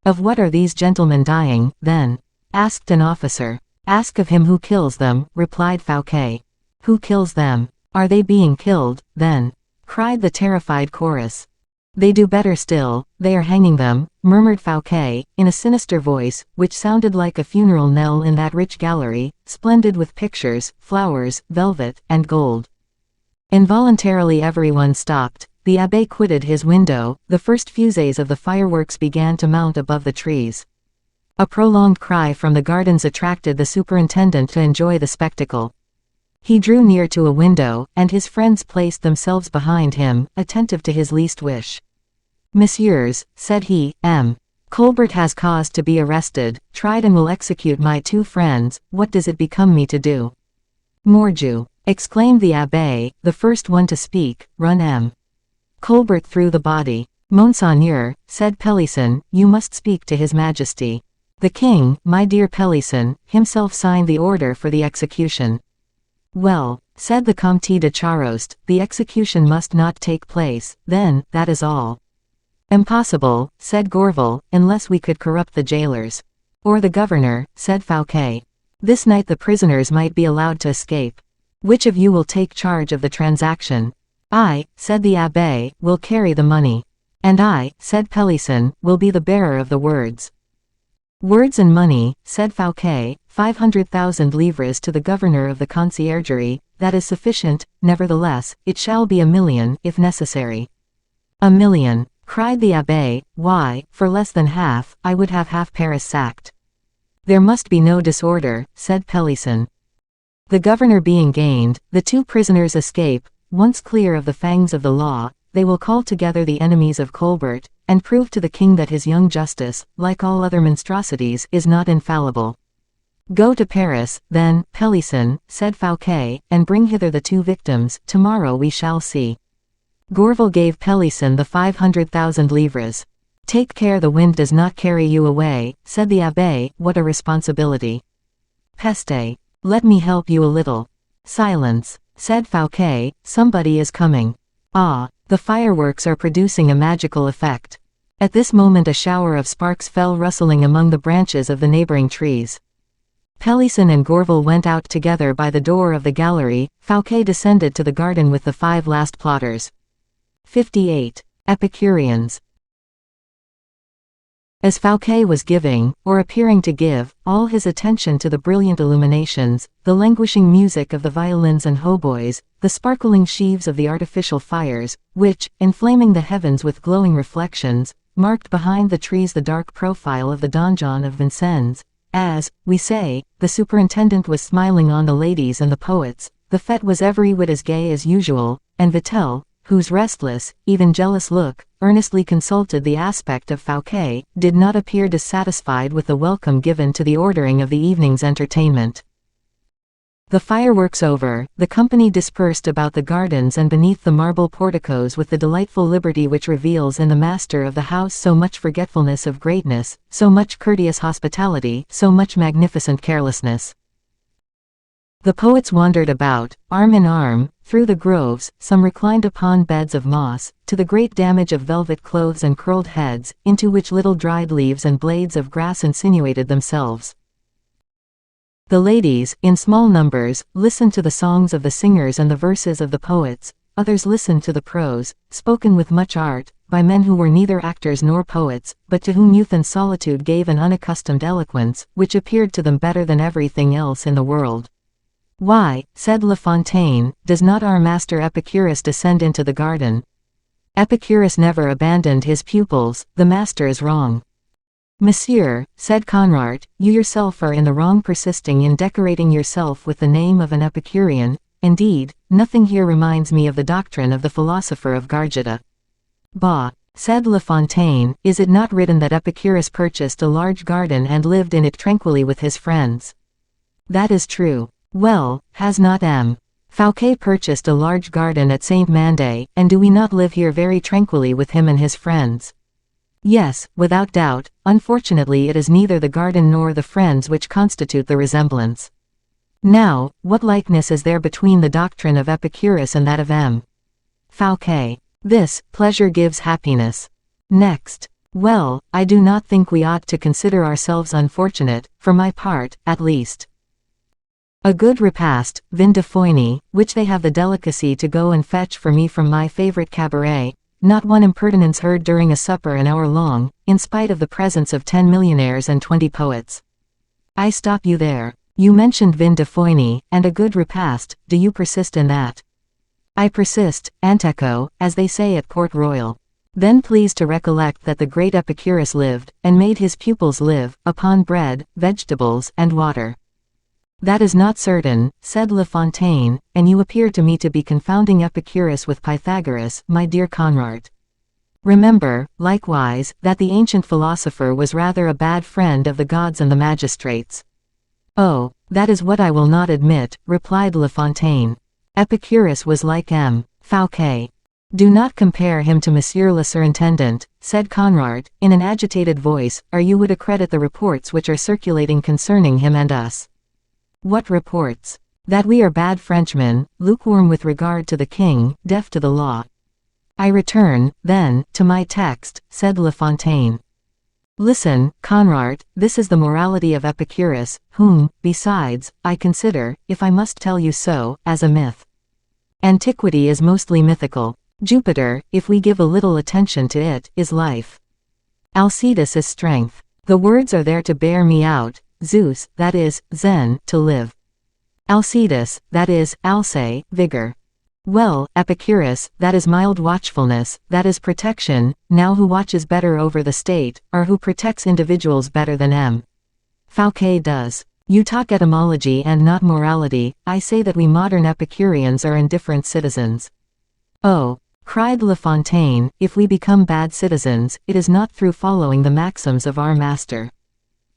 "Of what are these gentlemen dying, then?" asked an officer. "Ask of him who kills them," replied Fouquet. "Who kills them? Are they being killed, then?" cried the terrified chorus. "They do better still, they are hanging them," murmured Fouquet, in a sinister voice, which sounded like a funeral knell in that rich gallery, splendid with pictures, flowers, velvet, and gold. Involuntarily everyone stopped. The abbé quitted his window. The first fusées of the fireworks began to mount above the trees. A prolonged cry from the gardens attracted the superintendent to enjoy the spectacle. He drew near to a window, and his friends placed themselves behind him, attentive to his least wish. "Messieurs," said he, Colbert has cause to be arrested, tried and will execute my 2 friends, what does it become me to do?" "Mordieu!" exclaimed the abbé, the first one to speak, "run Colbert through the body." "Monseigneur," said Pelisson, "you must speak to his majesty. The king, my dear Pelisson, himself signed the order for the execution." "Well," said the Comte de Charost, "the execution must not take place, then, that is all." "Impossible," said Gourville, "unless we could corrupt the jailers." "Or the governor," said Fouquet. "This night the prisoners might be allowed to escape. Which of you will take charge of the transaction?" "I," said the abbé, "will carry the money." "And I," said Pelisson, "will be the bearer of the words." "Words and money," said Fouquet, 500,000 livres to the governor of the conciergerie, that is sufficient, nevertheless, it shall be 1,000,000, if necessary." "1,000,000, cried the abbé, "why, for less than half, I would have half Paris sacked." "There must be no disorder," said Pelisson. The governor being gained, the 2 prisoners escape. Once clear of the fangs of the law, they will call together the enemies of Colbert, and prove to the king that his young justice, like all other monstrosities, is not infallible. "Go to Paris, then, Pelisson," said Fouquet, "and bring hither the 2 victims, tomorrow we shall see." Gourville gave Pelisson the 500,000 livres. "Take care the wind does not carry you away," said the abbé, "what a responsibility." "Peste! Let me help you a little." "Silence," said Fouquet, "somebody is coming. Ah, the fireworks are producing a magical effect." At this moment a shower of sparks fell rustling among the branches of the neighboring trees. Pelisson and Gourville went out together by the door of the gallery. Fouquet descended to the garden with the 5 last plotters. 58. Epicureans. As Fouquet was giving, or appearing to give, all his attention to the brilliant illuminations, the languishing music of the violins and hautboys, the sparkling sheaves of the artificial fires, which, inflaming the heavens with glowing reflections, marked behind the trees the dark profile of the donjon of Vincennes, as, we say, the superintendent was smiling on the ladies and the poets, the fête was every whit as gay as usual, and Vitel, whose restless, even jealous look, earnestly consulted the aspect of Fouquet, did not appear dissatisfied with the welcome given to the ordering of the evening's entertainment. The fireworks over, the company dispersed about the gardens and beneath the marble porticos with the delightful liberty which reveals in the master of the house so much forgetfulness of greatness, so much courteous hospitality, so much magnificent carelessness. The poets wandered about, arm in arm, through the groves, some reclined upon beds of moss, to the great damage of velvet clothes and curled heads, into which little dried leaves and blades of grass insinuated themselves. The ladies, in small numbers, listened to the songs of the singers and the verses of the poets, others listened to the prose, spoken with much art, by men who were neither actors nor poets, but to whom youth and solitude gave an unaccustomed eloquence, which appeared to them better than everything else in the world. "Why," said La Fontaine, "does not our master Epicurus descend into the garden?" "Epicurus never abandoned his pupils, the master is wrong." "Monsieur," said Conrart, "you yourself are in the wrong persisting in decorating yourself with the name of an Epicurean. Indeed, nothing here reminds me of the doctrine of the philosopher of Gargetta." "Bah," said La Fontaine, "is it not written that Epicurus purchased a large garden and lived in it tranquilly with his friends?" "That is true." "Well, has not M. Fouquet purchased a large garden at Saint Mandé, and do we not live here very tranquilly with him and his friends?" "Yes, without doubt. Unfortunately it is neither the garden nor the friends which constitute the resemblance." "Now, what likeness is there between the doctrine of Epicurus and that of M. Fouquet?" "This, pleasure gives happiness." "Next." "Well, I do not think we ought to consider ourselves unfortunate, for my part, at least. A good repast, vin de foigny, which they have the delicacy to go and fetch for me from my favorite cabaret, not one impertinence heard during a supper an hour long, in spite of the presence of 10 millionaires and 20 poets. I stop you there. You mentioned vin de foigny, and a good repast, do you persist in that?" "I persist, Anteco, as they say at Port Royal." Then please to recollect that the great Epicurus lived, and made his pupils live, upon bread, vegetables, and water. That is not certain, said La Fontaine, and you appear to me to be confounding Epicurus with Pythagoras, my dear Conrart. Remember, likewise, that the ancient philosopher was rather a bad friend of the gods and the magistrates. Oh, that is what I will not admit, replied La Fontaine. Epicurus was like M. Fouquet. Do not compare him to Monsieur le Surintendant, said Conrart, in an agitated voice, or you would accredit the reports which are circulating concerning him and us. What reports? That we are bad Frenchmen, lukewarm with regard to the king, deaf to the law. I return, then, to my text, said La Fontaine. Listen, Conrart, this is the morality of Epicurus, whom, besides, I consider, if I must tell you so, as a myth. Antiquity is mostly mythical. Jupiter, if we give a little attention to it, is life. Alcides is strength. The words are there to bear me out. Zeus, that is, Zen, to live. Alcides, that is, Alce, vigor. Well, Epicurus, that is mild watchfulness, that is protection, now who watches better over the state, or who protects individuals better than M. Fouquet does. You talk etymology and not morality, I say that we modern Epicureans are indifferent citizens. Oh, cried La Fontaine, if we become bad citizens, it is not through following the maxims of our master.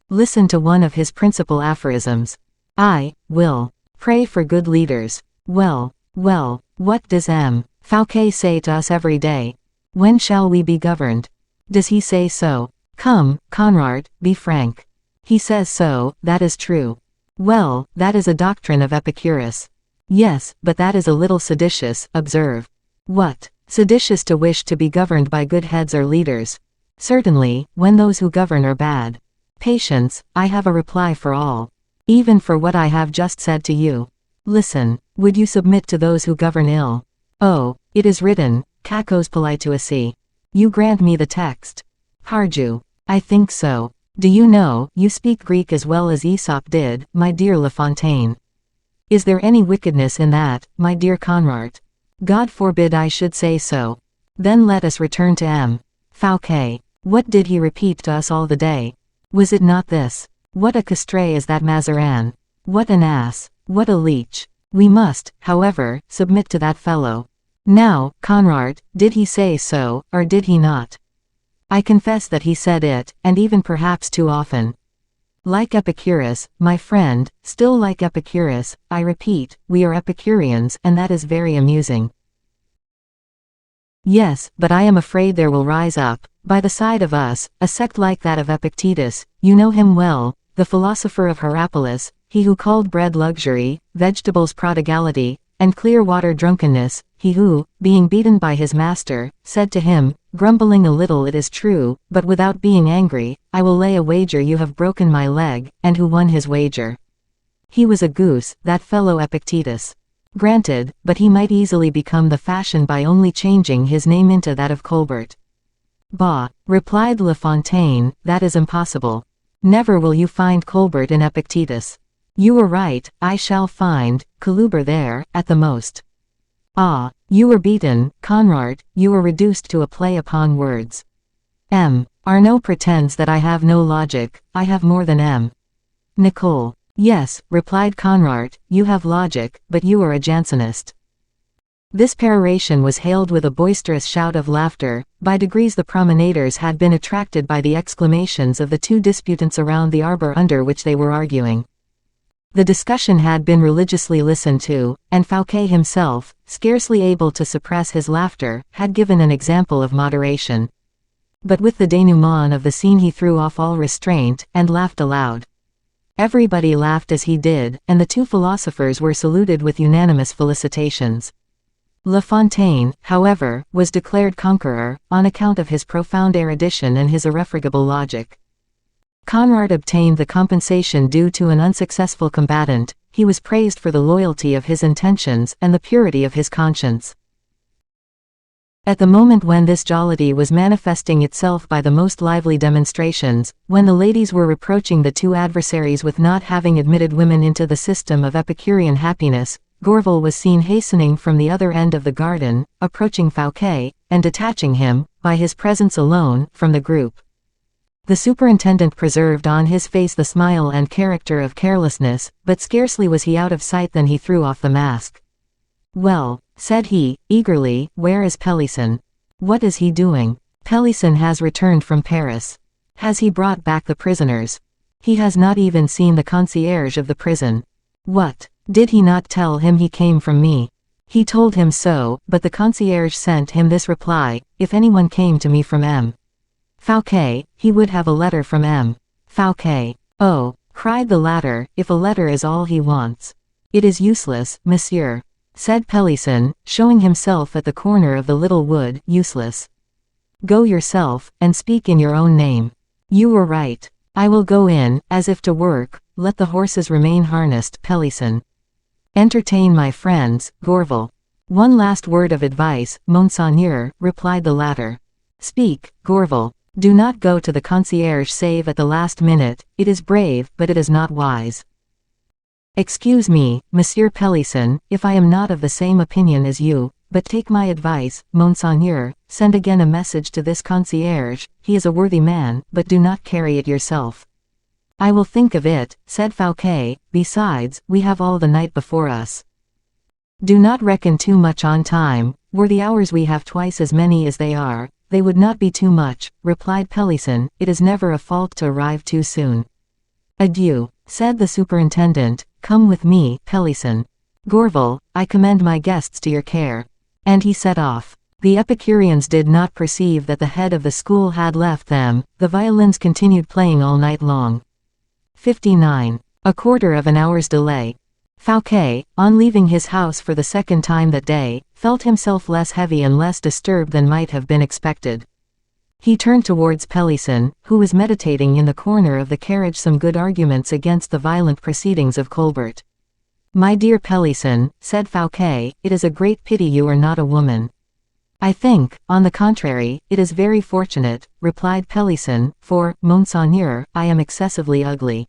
Listen to one of his principal aphorisms. I will pray for good leaders. Well, what does M. Fouquet say to us every day? When shall we be governed? Does he say so? Come, Conrart, be frank. He says so, that is true. Well, that is a doctrine of Epicurus. Yes, but that is a little seditious, observe. What? Seditious to wish to be governed by good heads or leaders? Certainly, when those who govern are bad. Patience, I have a reply for all. Even for what I have just said to you. Listen, would you submit to those who govern ill? Oh, it is written, kakos politousi. You grant me the text. Harju. I think so. Do you know, you speak Greek as well as Aesop did, my dear La Fontaine. Is there any wickedness in that, my dear Conrart? God forbid I should say so. Then let us return to M. Fouquet. What did he repeat to us all the day? Was it not this? What a castray is that Mazarin! What an ass! What a leech! We must, however, submit to that fellow. Now, Conrart, did he say so, or did he not? I confess that he said it, and even perhaps too often. Like Epicurus, my friend, still like Epicurus, I repeat, we are Epicureans, and that is very amusing. Yes, but I am afraid there will rise up, by the side of us, a sect like that of Epictetus, you know him well, the philosopher of Hierapolis, he who called bread luxury, vegetables prodigality, and clear water drunkenness, he who, being beaten by his master, said to him, grumbling a little it is true, but without being angry, I will lay a wager you have broken my leg, and who won his wager. He was a goose, that fellow Epictetus. Granted, but he might easily become the fashion by only changing his name into that of Colbert. Bah, replied La Fontaine, that is impossible. Never will you find Colbert in Epictetus. You were right, I shall find Coluber there, at the most. Ah, you were beaten, Conrart, you were reduced to a play upon words. M. Arnaud pretends that I have no logic, I have more than M. Nicole. Yes, replied Conrart, you have logic, but you are a Jansenist. This peroration was hailed with a boisterous shout of laughter. By degrees the promenaders had been attracted by the exclamations of the two disputants around the arbor under which they were arguing. The discussion had been religiously listened to, and Fouquet himself, scarcely able to suppress his laughter, had given an example of moderation. But with the denouement of the scene he threw off all restraint, and laughed aloud. Everybody laughed as he did, and the two philosophers were saluted with unanimous felicitations. La Fontaine, however, was declared conqueror, on account of his profound erudition and his irrefragable logic. Conrart obtained the compensation due to an unsuccessful combatant. He was praised for the loyalty of his intentions and the purity of his conscience. At the moment when this jollity was manifesting itself by the most lively demonstrations, when the ladies were reproaching the two adversaries with not having admitted women into the system of Epicurean happiness, Gourville was seen hastening from the other end of the garden, approaching Fouquet, and detaching him, by his presence alone, from the group. The superintendent preserved on his face the smile and character of carelessness, but scarcely was he out of sight than he threw off the mask. "Well," said he, eagerly, "where is Pelisson? What is he doing?" "Pelisson has returned from Paris." "Has he brought back the prisoners?" "He has not even seen the concierge of the prison." "What? Did he not tell him he came from me?" "He told him so, but the concierge sent him this reply: if anyone came to me from M. Fouquet, he would have a letter from M. Fouquet." "Oh," cried the latter, "if a letter is all he wants." "It is useless, monsieur," said Pelisson, showing himself at the corner of the little wood. "Useless. Go yourself, and speak in your own name." "You were right. I will go in, as if to work. Let the horses remain harnessed, Pelisson. Entertain my friends, Gourville." "One last word of advice, monseigneur," replied the latter. "Speak, Gourville. Do not go to the concierge save at the last minute. It is brave, but it is not wise." "Excuse me, Monsieur Pelisson, if I am not of the same opinion as you, but take my advice, monseigneur, send again a message to this concierge. He is a worthy man, but do not carry it yourself." "I will think of it," said Fouquet. "Besides, we have all the night before us. Do not reckon too much on time. Were the hours we have twice as many as they are, they would not be too much," replied Pelisson. "It is never a fault to arrive too soon." "Adieu," said the superintendent. "Come with me, Pelisson. Gourville, I commend my guests to your care." And he set off. The Epicureans did not perceive that the head of the school had left them. The violins continued playing all night long. 59. A quarter of an hour's delay. Fouquet, on leaving his house for the second time that day, felt himself less heavy and less disturbed than might have been expected. He turned towards Pelisson, who was meditating in the corner of the carriage some good arguments against the violent proceedings of Colbert. "My dear Pelisson," said Fouquet, "it is a great pity you are not a woman." "I think, on the contrary, it is very fortunate," replied Pelisson, "for, monseigneur, I am excessively ugly."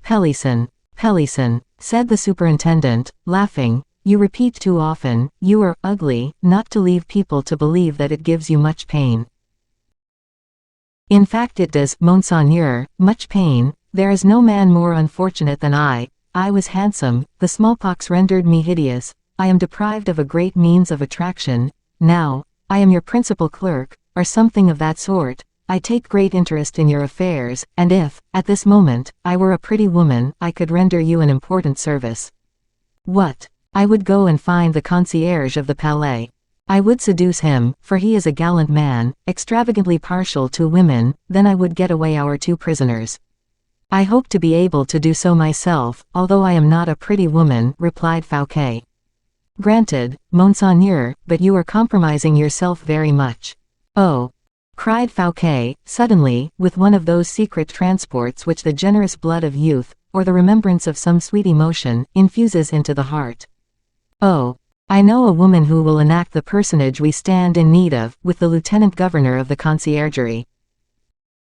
"Pelisson, Pelisson," said the superintendent, laughing, "you repeat too often, you are ugly, not to leave people to believe that it gives you much pain." "In fact it does, monseigneur, much pain. There is no man more unfortunate than I. I was handsome, the smallpox rendered me hideous, I am deprived of a great means of attraction. Now, I am your principal clerk, or something of that sort. I take great interest in your affairs, and if, at this moment, I were a pretty woman, I could render you an important service." "What?" "I would go and find the concierge of the Palais. I would seduce him, for he is a gallant man, extravagantly partial to women, then I would get away our two prisoners." "I hope to be able to do so myself, although I am not a pretty woman," replied Fouquet. "Granted, monseigneur, but you are compromising yourself very much." "Oh!" cried Fouquet, suddenly, with one of those secret transports which the generous blood of youth, or the remembrance of some sweet emotion, infuses into the heart. "Oh! I know a woman who will enact the personage we stand in need of, with the lieutenant governor of the conciergerie.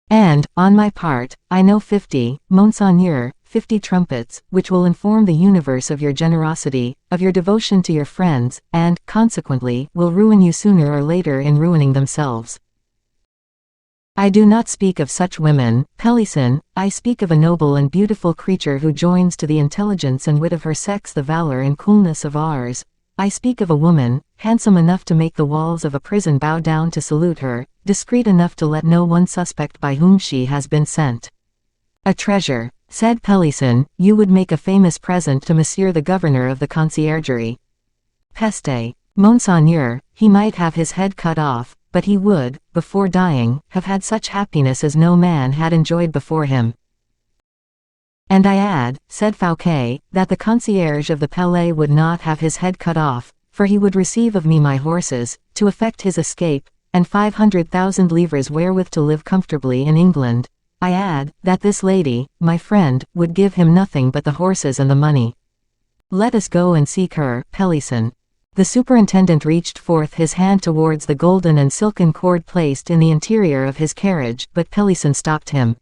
And, on my part, I know 50, monseigneur, 50 trumpets, which will inform the universe of your generosity, of your devotion to your friends, and, consequently, will ruin you sooner or later in ruining themselves." "I do not speak of such women, Pelisson, I speak of a noble and beautiful creature who joins to the intelligence and wit of her sex the valor and coolness of ours. I speak of a woman, handsome enough to make the walls of a prison bow down to salute her, discreet enough to let no one suspect by whom she has been sent." "A treasure," said Pelisson. "You would make a famous present to monsieur the governor of the conciergerie." "Peste! Monseigneur, he might have his head cut off, but he would, before dying, have had such happiness as no man had enjoyed before him." "And I add," said Fouquet, "that the concierge of the Palais would not have his head cut off, for he would receive of me my horses, to effect his escape, and 500,000 livres wherewith to live comfortably in England. I add, that this lady, my friend, would give him nothing but the horses and the money. Let us go and seek her, Pelisson." The superintendent reached forth his hand towards the golden and silken cord placed in the interior of his carriage, but Pelisson stopped him.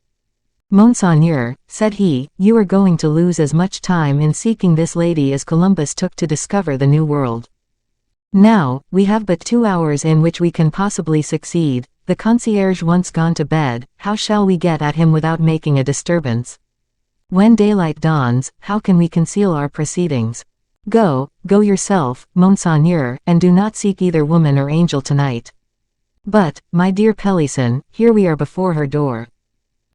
Monseigneur, said he, you are going to lose as much time in seeking this lady as Columbus took to discover the New World. Now, we have but 2 hours in which we can possibly succeed. The concierge once gone to bed, how shall we get at him without making a disturbance? When daylight dawns, how can we conceal our proceedings? Go yourself, Monseigneur, and do not seek either woman or angel tonight. But, my dear Pelisson, here we are before her door.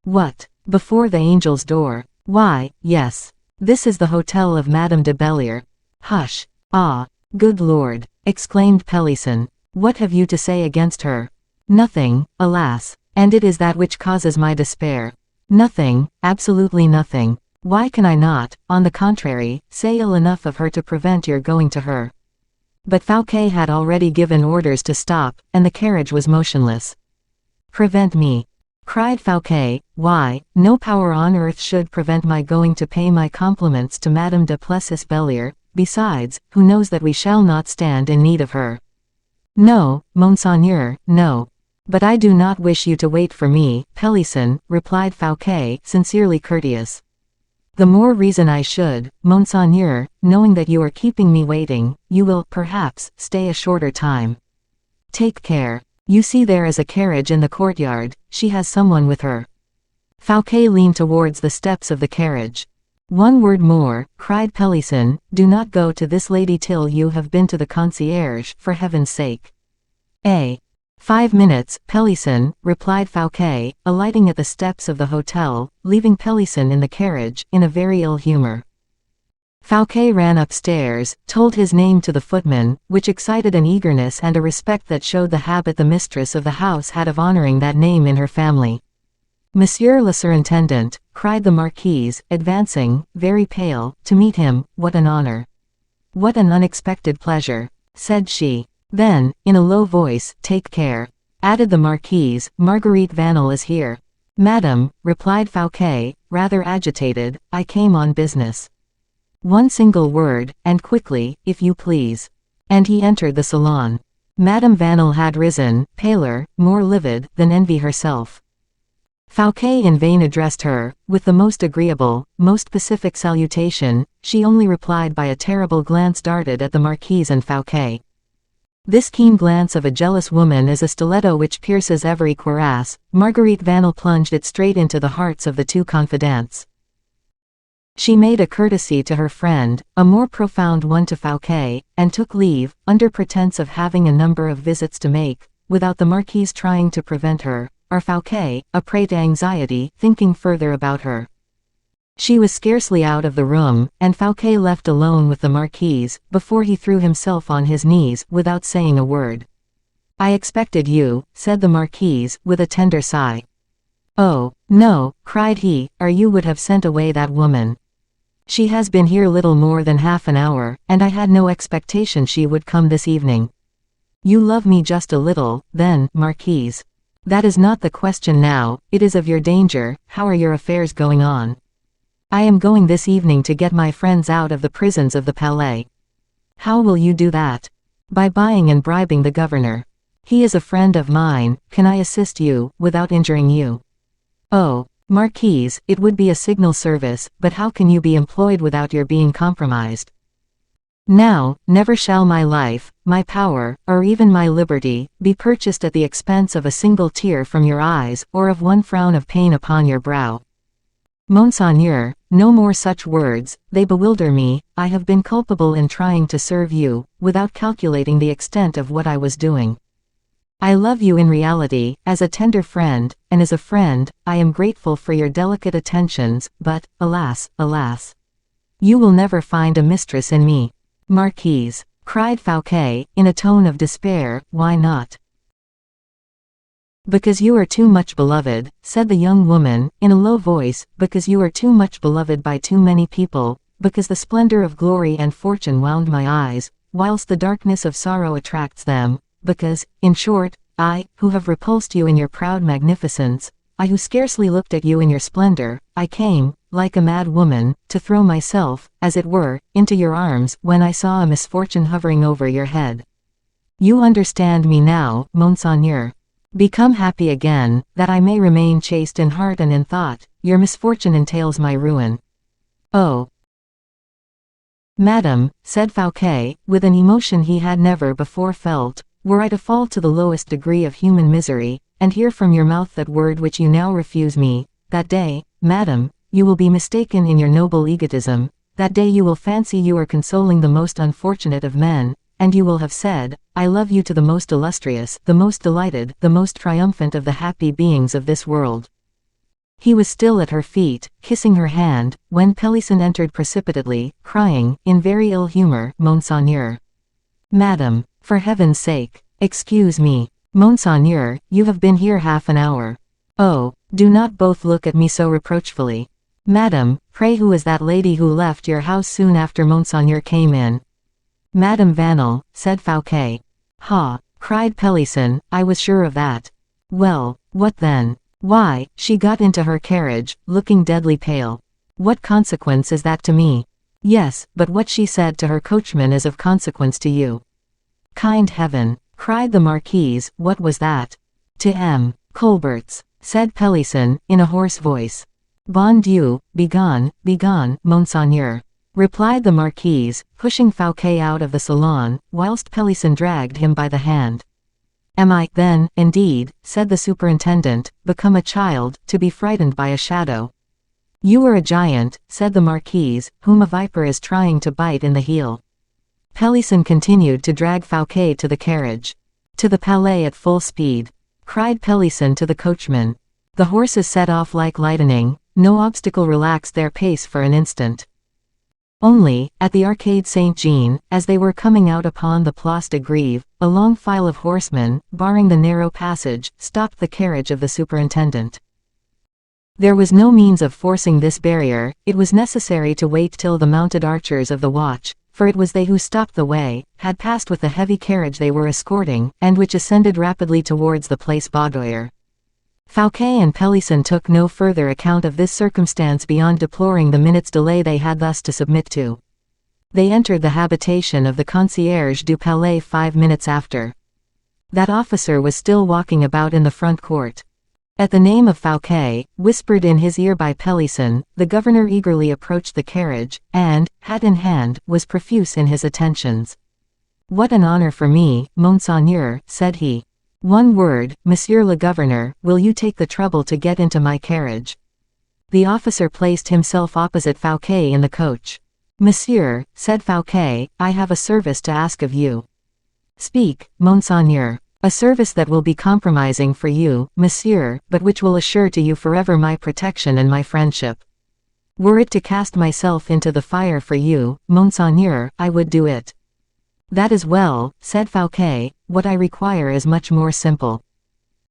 What? Before the angel's door? Why, yes. This is the hotel of Madame de Bellier. Hush. Ah. Good Lord, exclaimed Pelisson. What have you to say against her? Nothing, alas. And it is that which causes my despair. Nothing, absolutely nothing. Why can I not, on the contrary, say ill enough of her to prevent your going to her? But Fouquet had already given orders to stop, and the carriage was motionless. Prevent me, cried Fouquet. Why, no power on earth should prevent my going to pay my compliments to Madame de Plessis Bellier. Besides, who knows that we shall not stand in need of her? No, Monseigneur, no. But I do not wish you to wait for me, Pelisson, replied Fouquet, sincerely courteous. The more reason I should, Monseigneur, knowing that you are keeping me waiting. You will, perhaps, stay a shorter time. Take care. You see there is a carriage in the courtyard. She has someone with her. Fouquet leaned towards the steps of the carriage. One word more, cried Pelisson, do not go to this lady till you have been to the concierge, for heaven's sake. 5 minutes, Pelisson, replied Fouquet, alighting at the steps of the hotel, leaving Pelisson in the carriage, in a very ill humor. Fouquet ran upstairs, told his name to the footman, which excited an eagerness and a respect that showed the habit the mistress of the house had of honoring that name in her family. Monsieur le Surintendant, cried the Marquise, advancing, very pale, to meet him. What an honor! What an unexpected pleasure, said she. Then, in a low voice, take care, added the Marquise, Marguerite Vanel is here. Madame, replied Fouquet, rather agitated, I came on business. One single word, and quickly, if you please. And he entered the salon. Madame Vanel had risen, paler, more livid, than envy herself. Fouquet in vain addressed her, with the most agreeable, most pacific salutation. She only replied by a terrible glance darted at the Marquise and Fouquet. This keen glance of a jealous woman is a stiletto which pierces every cuirass. Marguerite Vanel plunged it straight into the hearts of the two confidants. She made a courtesy to her friend, a more profound one to Fouquet, and took leave, under pretense of having a number of visits to make, without the Marquise trying to prevent her, or Fouquet, a prey to anxiety, thinking further about her. She was scarcely out of the room, and Fouquet left alone with the Marquise, before he threw himself on his knees, without saying a word. I expected you, said the Marquise, with a tender sigh. Oh, no, cried he, or you would have sent away that woman. She has been here little more than half an hour, and I had no expectation she would come this evening. You love me just a little, then, Marquise. That is not the question now, it is of your danger. How are your affairs going on? I am going this evening to get my friends out of the prisons of the Palais. How will you do that? By buying and bribing the governor. He is a friend of mine. Can I assist you, without injuring you? Oh, Marquise, it would be a signal service, but how can you be employed without your being compromised? Now, never shall my life, my power, or even my liberty, be purchased at the expense of a single tear from your eyes, or of one frown of pain upon your brow. Monseigneur, no more such words, they bewilder me. I have been culpable in trying to serve you, without calculating the extent of what I was doing. I love you in reality, as a tender friend, and as a friend, I am grateful for your delicate attentions, but, alas, alas! You will never find a mistress in me. Marquise, cried Fouquet, in a tone of despair, why not? Because you are too much beloved, said the young woman, in a low voice, because you are too much beloved by too many people, because the splendor of glory and fortune wound my eyes, whilst the darkness of sorrow attracts them, because, in short, I, who have repulsed you in your proud magnificence, I who scarcely looked at you in your splendor, I came, like a mad woman, to throw myself, as it were, into your arms, when I saw a misfortune hovering over your head. You understand me now, Monseigneur. Become happy again, that I may remain chaste in heart and in thought. Your misfortune entails my ruin. Oh, Madam, said Fouquet, with an emotion he had never before felt, were I to fall to the lowest degree of human misery, and hear from your mouth that word which you now refuse me, that day, Madam, you will be mistaken in your noble egotism, that day you will fancy you are consoling the most unfortunate of men, and you will have said, I love you to the most illustrious, the most delighted, the most triumphant of the happy beings of this world. He was still at her feet, kissing her hand, when Pelisson entered precipitately, crying, in very ill humor, Monseigneur. Madam, for heaven's sake, excuse me. Monseigneur, you have been here half an hour. Oh, do not both look at me so reproachfully. Madam, pray who is that lady who left your house soon after Monseigneur came in? Madame Vanel, said Fouquet. Ha, cried Pelisson, I was sure of that. Well, what then? Why, she got into her carriage, looking deadly pale. What consequence is that to me? Yes, but what she said to her coachman is of consequence to you. Kind heaven, cried the marquise, what was that? To M. Colbert's, said Pelisson, in a hoarse voice. Bon Dieu, begone, Monseigneur, replied the marquise, pushing Fouquet out of the salon, whilst Pelisson dragged him by the hand. Am I, then, indeed, said the superintendent, become a child, to be frightened by a shadow? You are a giant, said the marquise, whom a viper is trying to bite in the heel. Pelisson continued to drag Fouquet to the carriage. To the Palais at full speed, cried Pelisson to the coachman. The horses set off like lightning, no obstacle relaxed their pace for an instant. Only, at the Arcade Saint-Jean, as they were coming out upon the Place de Grève, a long file of horsemen, barring the narrow passage, stopped the carriage of the superintendent. There was no means of forcing this barrier, it was necessary to wait till the mounted archers of the watch, for it was they who stopped the way, had passed with the heavy carriage they were escorting, and which ascended rapidly towards the Place Baudoyer. Fouquet and Pelisson took no further account of this circumstance beyond deploring the minute's delay they had thus to submit to. They entered the habitation of the concierge du Palais 5 minutes after. That officer was still walking about in the front court. At the name of Fouquet, whispered in his ear by Pelisson, the governor eagerly approached the carriage, and, hat in hand, was profuse in his attentions. What an honor for me, Monseigneur, said he. One word, Monsieur le Governor, will you take the trouble to get into my carriage? The officer placed himself opposite Fouquet in the coach. Monsieur, said Fouquet, I have a service to ask of you. Speak, Monseigneur. A service that will be compromising for you, Monsieur, but which will assure to you forever my protection and my friendship. Were it to cast myself into the fire for you, Monseigneur, I would do it. That is well, said Fouquet, what I require is much more simple.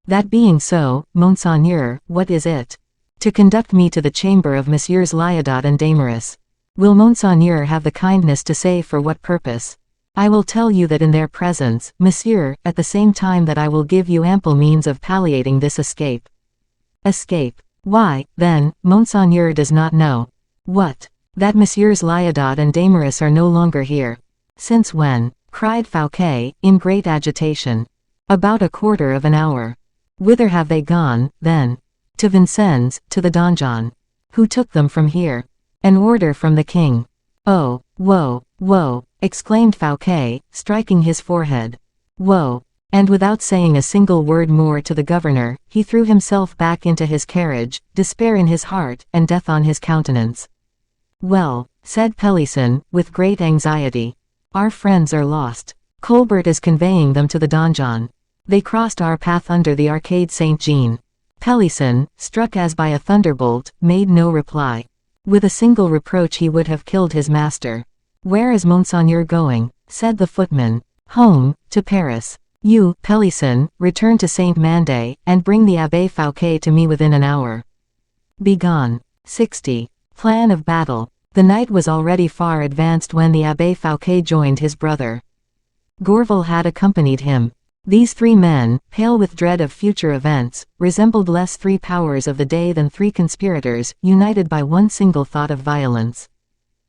That being so, Monseigneur, what is it? To conduct me to the chamber of Messieurs Liaudot and Desmarais. Will Monseigneur have the kindness to say for what purpose? I will tell you that in their presence, Monsieur, at the same time that I will give you ample means of palliating this escape. Escape? Why, then, Monseigneur does not know. What? That Messieurs Liaudot and Desmarais are no longer here. Since when? Cried Fouquet, in great agitation. About a quarter of an hour. Whither have they gone, then? To Vincennes, to the donjon. Who took them from here? An order from the king. Oh, woe, woe, exclaimed Fouquet, striking his forehead. Woe. And without saying a single word more to the governor, he threw himself back into his carriage, despair in his heart, and death on his countenance. Well, said Pelisson, with great anxiety. Our friends are lost. Colbert is conveying them to the donjon. They crossed our path under the Arcade Saint-Jean. Pelisson, struck as by a thunderbolt, made no reply. With a single reproach he would have killed his master. Where is Monseigneur going? Said the footman. Home, to Paris. You, Pelisson, return to Saint-Mandé, and bring the Abbé Fouquet to me within an hour. Begone. 60. Plan of battle. The night was already far advanced when the Abbé Fouquet joined his brother. Gourville had accompanied him. These 3 men, pale with dread of future events, resembled less 3 powers of the day than 3 conspirators, united by one single thought of violence.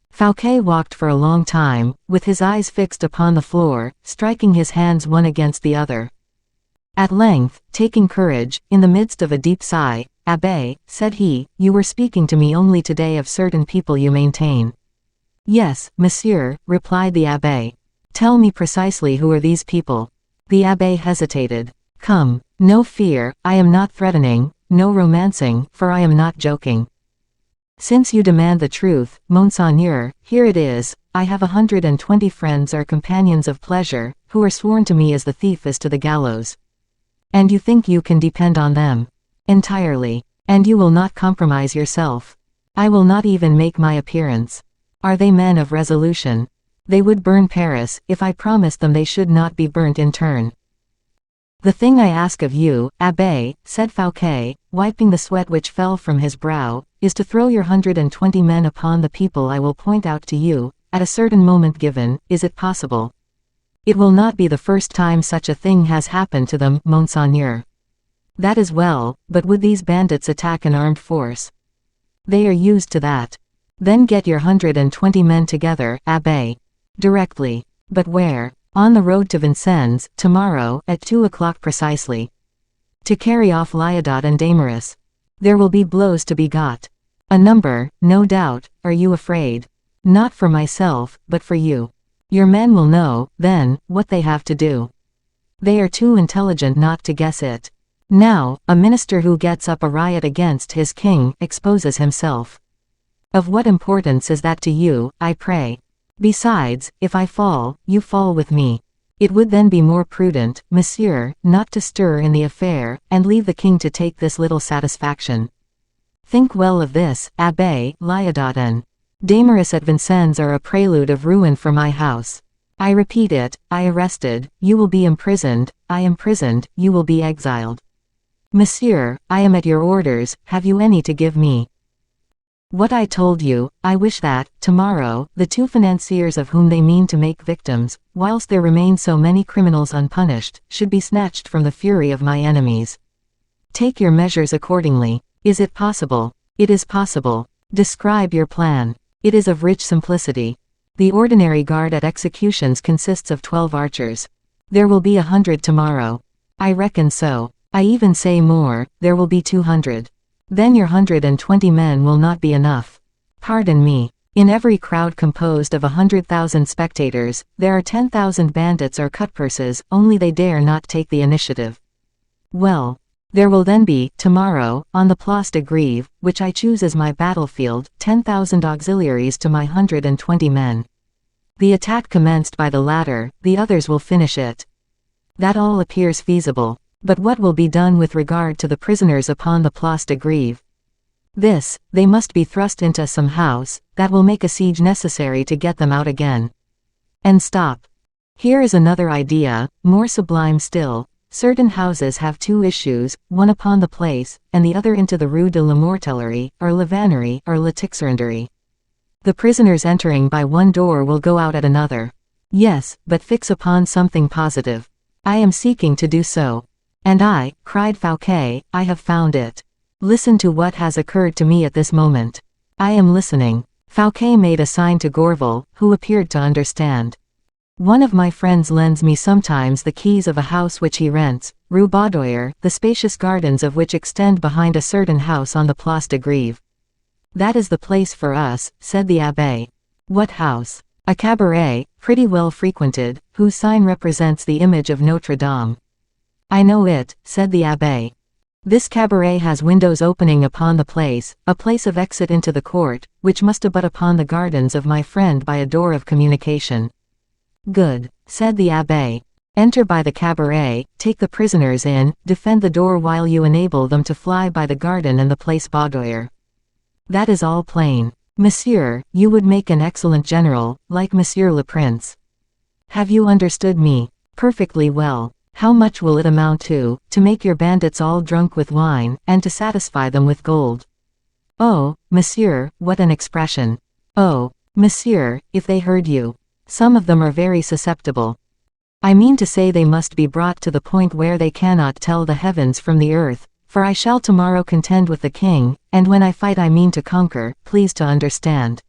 Fouquet walked for a long time, with his eyes fixed upon the floor, striking his hands one against the other. At length, taking courage, in the midst of a deep sigh, "Abbé," said he, "you were speaking to me only today of certain people you maintain." "Yes, monsieur," replied the abbé. "Tell me precisely who are these people." The abbé hesitated. "Come, no fear, I am not threatening, no romancing, for I am not joking. Since you demand the truth, monseigneur, here it is. I have 120 friends or companions of pleasure, who are sworn to me as the thief is to the gallows. And you think you can depend on them? Entirely. And you will not compromise yourself? I will not even make my appearance. Are they men of resolution? They would burn Paris, if I promised them they should not be burnt in turn." "The thing I ask of you, abbé," said Fouquet, wiping the sweat which fell from his brow, "is to throw your 120 men upon the people I will point out to you, at a certain moment given. Is it possible?" "It will not be the first time such a thing has happened to them, monseigneur." "That is well, but would these bandits attack an armed force?" "They are used to that." "Then get your 120 men together, abbé." "Directly." "But where?" "On the road to Vincennes, tomorrow, at 2 o'clock precisely. To carry off Lyodot and Damaris. There will be blows to be got. A number, no doubt. Are you afraid?" "Not for myself, but for you. Your men will know, then, what they have to do. They are too intelligent not to guess it. Now, a minister who gets up a riot against his king, exposes himself. Of what importance is that to you, I pray? Besides, if I fall, you fall with me. It would then be more prudent, monsieur, not to stir in the affair, and leave the king to take this little satisfaction. Think well of this, abbé. Lyodot and Damaris at Vincennes are a prelude of ruin for my house. I repeat it, I arrested, you will be imprisoned, I imprisoned, you will be exiled. Monsieur, I am at your orders, have you any to give me? What I told you, I wish that, tomorrow, the 2 financiers of whom they mean to make victims, whilst there remain so many criminals unpunished, should be snatched from the fury of my enemies. Take your measures accordingly. Is it possible? It is possible. Describe your plan. It is of rich simplicity. The ordinary guard at executions consists of 12 archers. There will be 100 tomorrow. I reckon so. I even say more, there will be 200. Then your 120 men will not be enough. Pardon me. In every crowd composed of 100,000 spectators, there are 10,000 bandits or cutpurses, only they dare not take the initiative. Well, there will then be, tomorrow, on the Place de Grève, which I choose as my battlefield, 10,000 auxiliaries to my 120 men. The attack commenced by the latter, the others will finish it. That all appears feasible. But what will be done with regard to the prisoners upon the Place de Grève? This, they must be thrust into some house, that will make a siege necessary to get them out again. And stop. Here is another idea, more sublime still. Certain houses have 2 issues, one upon the place, and the other into the Rue de la Mortellerie, or la Vannerie, or la Tixeranderie. The prisoners entering by one door will go out at another. Yes, but fix upon something positive. I am seeking to do so. And I, cried Fouquet, I have found it. Listen to what has occurred to me at this moment. I am listening. Fouquet made a sign to Gourville, who appeared to understand. One of my friends lends me sometimes the keys of a house which he rents, Rue Baudoyer, the spacious gardens of which extend behind a certain house on the Place de Grève. That is the place for us, said the abbé. What house? A cabaret, pretty well frequented, whose sign represents the image of Notre Dame. I know it, said the abbé. This cabaret has windows opening upon the place, a place of exit into the court, which must abut upon the gardens of my friend by a door of communication. Good, said the abbé. Enter by the cabaret, take the prisoners in, defend the door while you enable them to fly by the garden and the place Baudoyer. That is all plain. Monsieur, you would make an excellent general, like Monsieur le Prince. Have you understood me? Perfectly well. How much will it amount to make your bandits all drunk with wine, and to satisfy them with gold? Oh, monsieur, what an expression. Oh, monsieur, if they heard you. Some of them are very susceptible. I mean to say they must be brought to the point where they cannot tell the heavens from the earth, for I shall tomorrow contend with the king, and when I fight I mean to conquer, please to understand.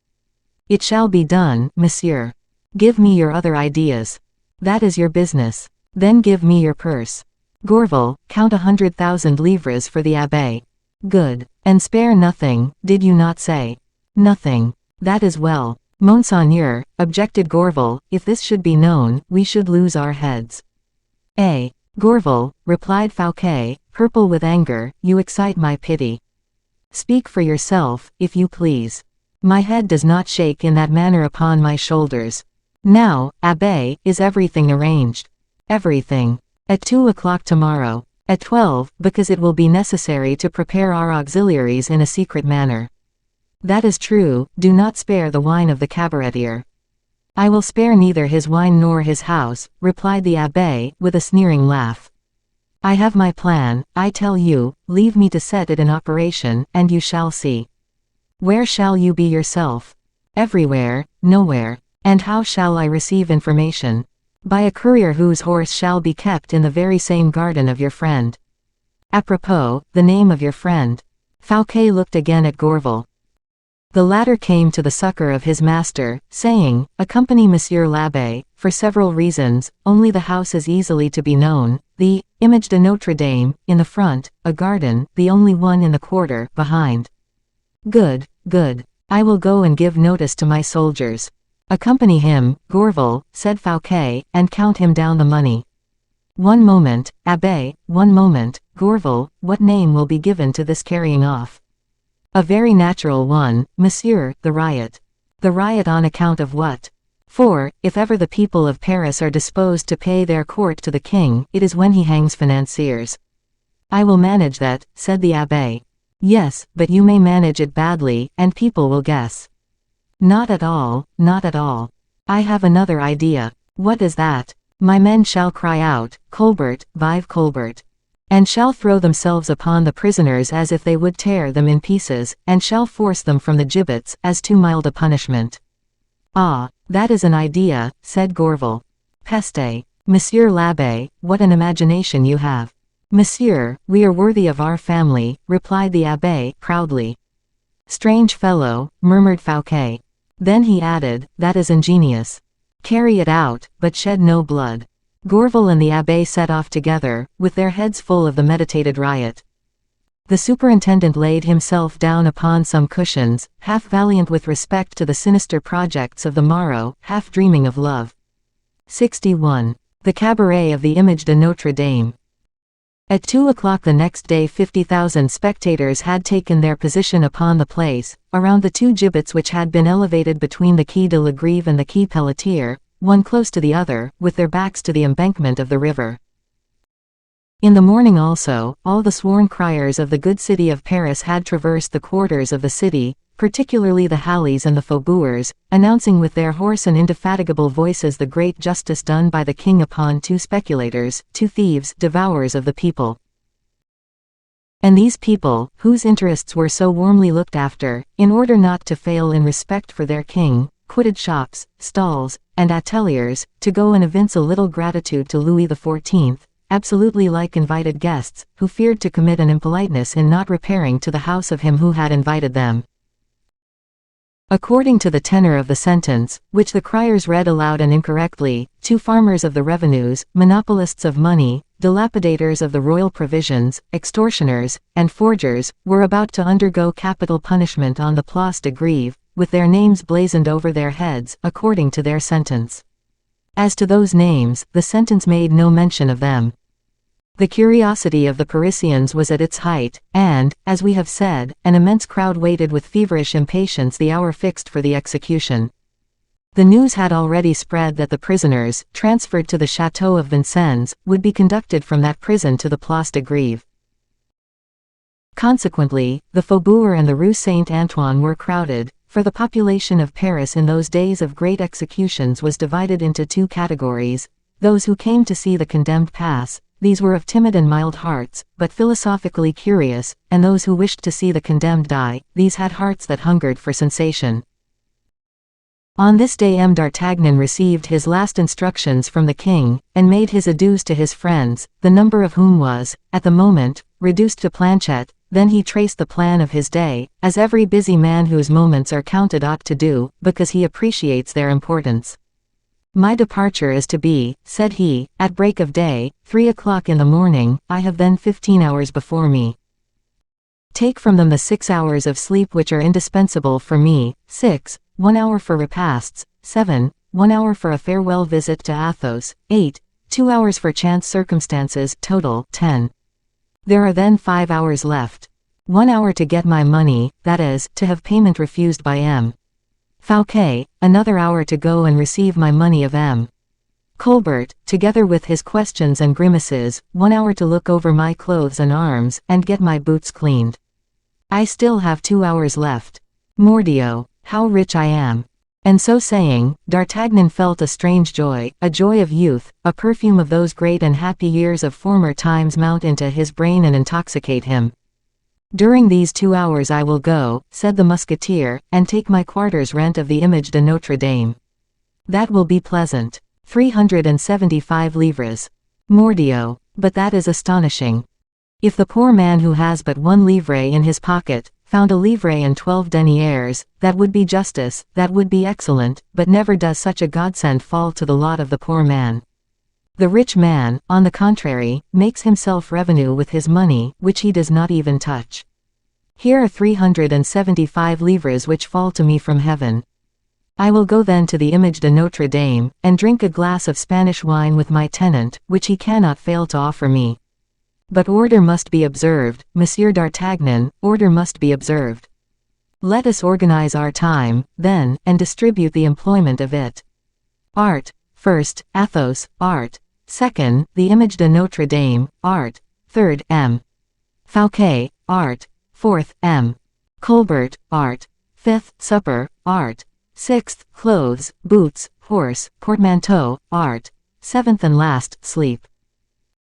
It shall be done, monsieur. Give me your other ideas. That is your business. Then give me your purse. Gourville, count 100,000 livres for the abbé. Good. And spare nothing, did you not say? Nothing. That is well. Monseigneur, objected Gourville, if this should be known, we should lose our heads. Gourville, replied Fouquet, purple with anger, you excite my pity. Speak for yourself, if you please. My head does not shake in that manner upon my shoulders. Now, abbé, is everything arranged? Everything. At 2 o'clock tomorrow. At 12, because it will be necessary to prepare our auxiliaries in a secret manner. That is true, do not spare the wine of the cabaretier. I will spare neither his wine nor his house, replied the abbé, with a sneering laugh. I have my plan, I tell you, leave me to set it in operation, and you shall see. Where shall you be yourself? Everywhere, nowhere. And how shall I receive information? By a courier whose horse shall be kept in the very same garden of your friend. Apropos, the name of your friend. Fouquet looked again at Gourville. The latter came to the succor of his master, saying, accompany Monsieur l'Abbé, for several reasons, only the house is easily to be known, the Image de Notre Dame, in the front, a garden, the only one in the quarter, behind. Good, good. I will go and give notice to my soldiers. Accompany him, Gourville, said Fouquet, and count him down the money. One moment, abbé, one moment, Gourville, what name will be given to this carrying off? A very natural one, monsieur, the riot. The riot on account of what? For, if ever the people of Paris are disposed to pay their court to the king, it is when he hangs financiers. I will manage that, said the abbé. Yes, but you may manage it badly, and people will guess. Not at all, not at all. I have another idea. What is that? My men shall cry out, Colbert, vive Colbert. And shall throw themselves upon the prisoners as if they would tear them in pieces, and shall force them from the gibbets, as too mild a punishment. Ah, that is an idea, said Gourville. Peste. Monsieur l'Abbé, what an imagination you have. Monsieur, we are worthy of our family, replied the abbé, proudly. Strange fellow, murmured Fouquet. Then he added, that is ingenious. Carry it out, but shed no blood. Gourville and the abbé set off together, with their heads full of the meditated riot. The superintendent laid himself down upon some cushions, half valiant with respect to the sinister projects of the morrow, half dreaming of love. 61. The Cabaret of the Image de Notre Dame. At 2 o'clock the next day 50,000 spectators had taken their position upon the place, around the two gibbets which had been elevated between the Quai de la Grève and the Quai Pelletier, one close to the other, with their backs to the embankment of the river. In the morning also, all the sworn criers of the good city of Paris had traversed the quarters of the city, particularly the Halles and the faubourgs, announcing with their hoarse and indefatigable voices the great justice done by the king upon two speculators, two thieves, devourers of the people. And these people, whose interests were so warmly looked after, in order not to fail in respect for their king, quitted shops, stalls, and ateliers, to go and evince a little gratitude to Louis XIV, absolutely like invited guests, who feared to commit an impoliteness in not repairing to the house of him who had invited them. According to the tenor of the sentence, which the criers read aloud and incorrectly, two farmers of the revenues, monopolists of money, dilapidators of the royal provisions, extortioners, and forgers, were about to undergo capital punishment on the Place de Grève, with their names blazoned over their heads, according to their sentence. As to those names, the sentence made no mention of them. The curiosity of the Parisians was at its height, and, as we have said, an immense crowd waited with feverish impatience the hour fixed for the execution. The news had already spread that the prisoners, transferred to the Château of Vincennes, would be conducted from that prison to the Place de Grève. Consequently, the Faubourg and the Rue Saint-Antoine were crowded, for the population of Paris in those days of great executions was divided into two categories: those who came to see the condemned pass, these were of timid and mild hearts, but philosophically curious, and those who wished to see the condemned die, these had hearts that hungered for sensation. On this day D'Artagnan received his last instructions from the king, and made his adieus to his friends, the number of whom was, at the moment, reduced to planchette. Then he traced the plan of his day, as every busy man whose moments are counted ought to do, because he appreciates their importance. My departure is to be, said he, at break of day, 3 o'clock in the morning. I have then 15 hours before me. Take from them the 6 hours of sleep which are indispensable for me. 6. 1 hour for repasts. 7. 1 hour for a farewell visit to Athos. 8. 2 hours for chance circumstances. Total, 10. There are then 5 hours left. 1 hour to get my money, that is, to have payment refused by M. Fouquet, another hour to go and receive my money of M. Colbert, together with his questions and grimaces, 1 hour to look over my clothes and arms, and get my boots cleaned. I still have 2 hours left. Mordioux, how rich I am. And so saying, D'Artagnan felt a strange joy, a joy of youth, a perfume of those great and happy years of former times mount into his brain and intoxicate him. During these 2 hours I will go, said the musketeer, and take my quarter's rent of the Image de Notre Dame. That will be pleasant. 375 livres. Mordioux, but that is astonishing. If the poor man who has but 1 livre in his pocket, found a livre and 12 deniers, that would be justice, that would be excellent, but never does such a godsend fall to the lot of the poor man. The rich man, on the contrary, makes himself revenue with his money, which he does not even touch. Here are 375 livres which fall to me from heaven. I will go then to the Image de Notre Dame, and drink a glass of Spanish wine with my tenant, which he cannot fail to offer me. But order must be observed, Monsieur d'Artagnan, order must be observed. Let us organize our time, then, and distribute the employment of it. Art. First, Athos, art. Second, the Image de Notre Dame, art. Third, M. Fouquet, art. Fourth, M. Colbert, art. Fifth, supper, art. Sixth, clothes, boots, horse, portmanteau, art. Seventh and last, sleep.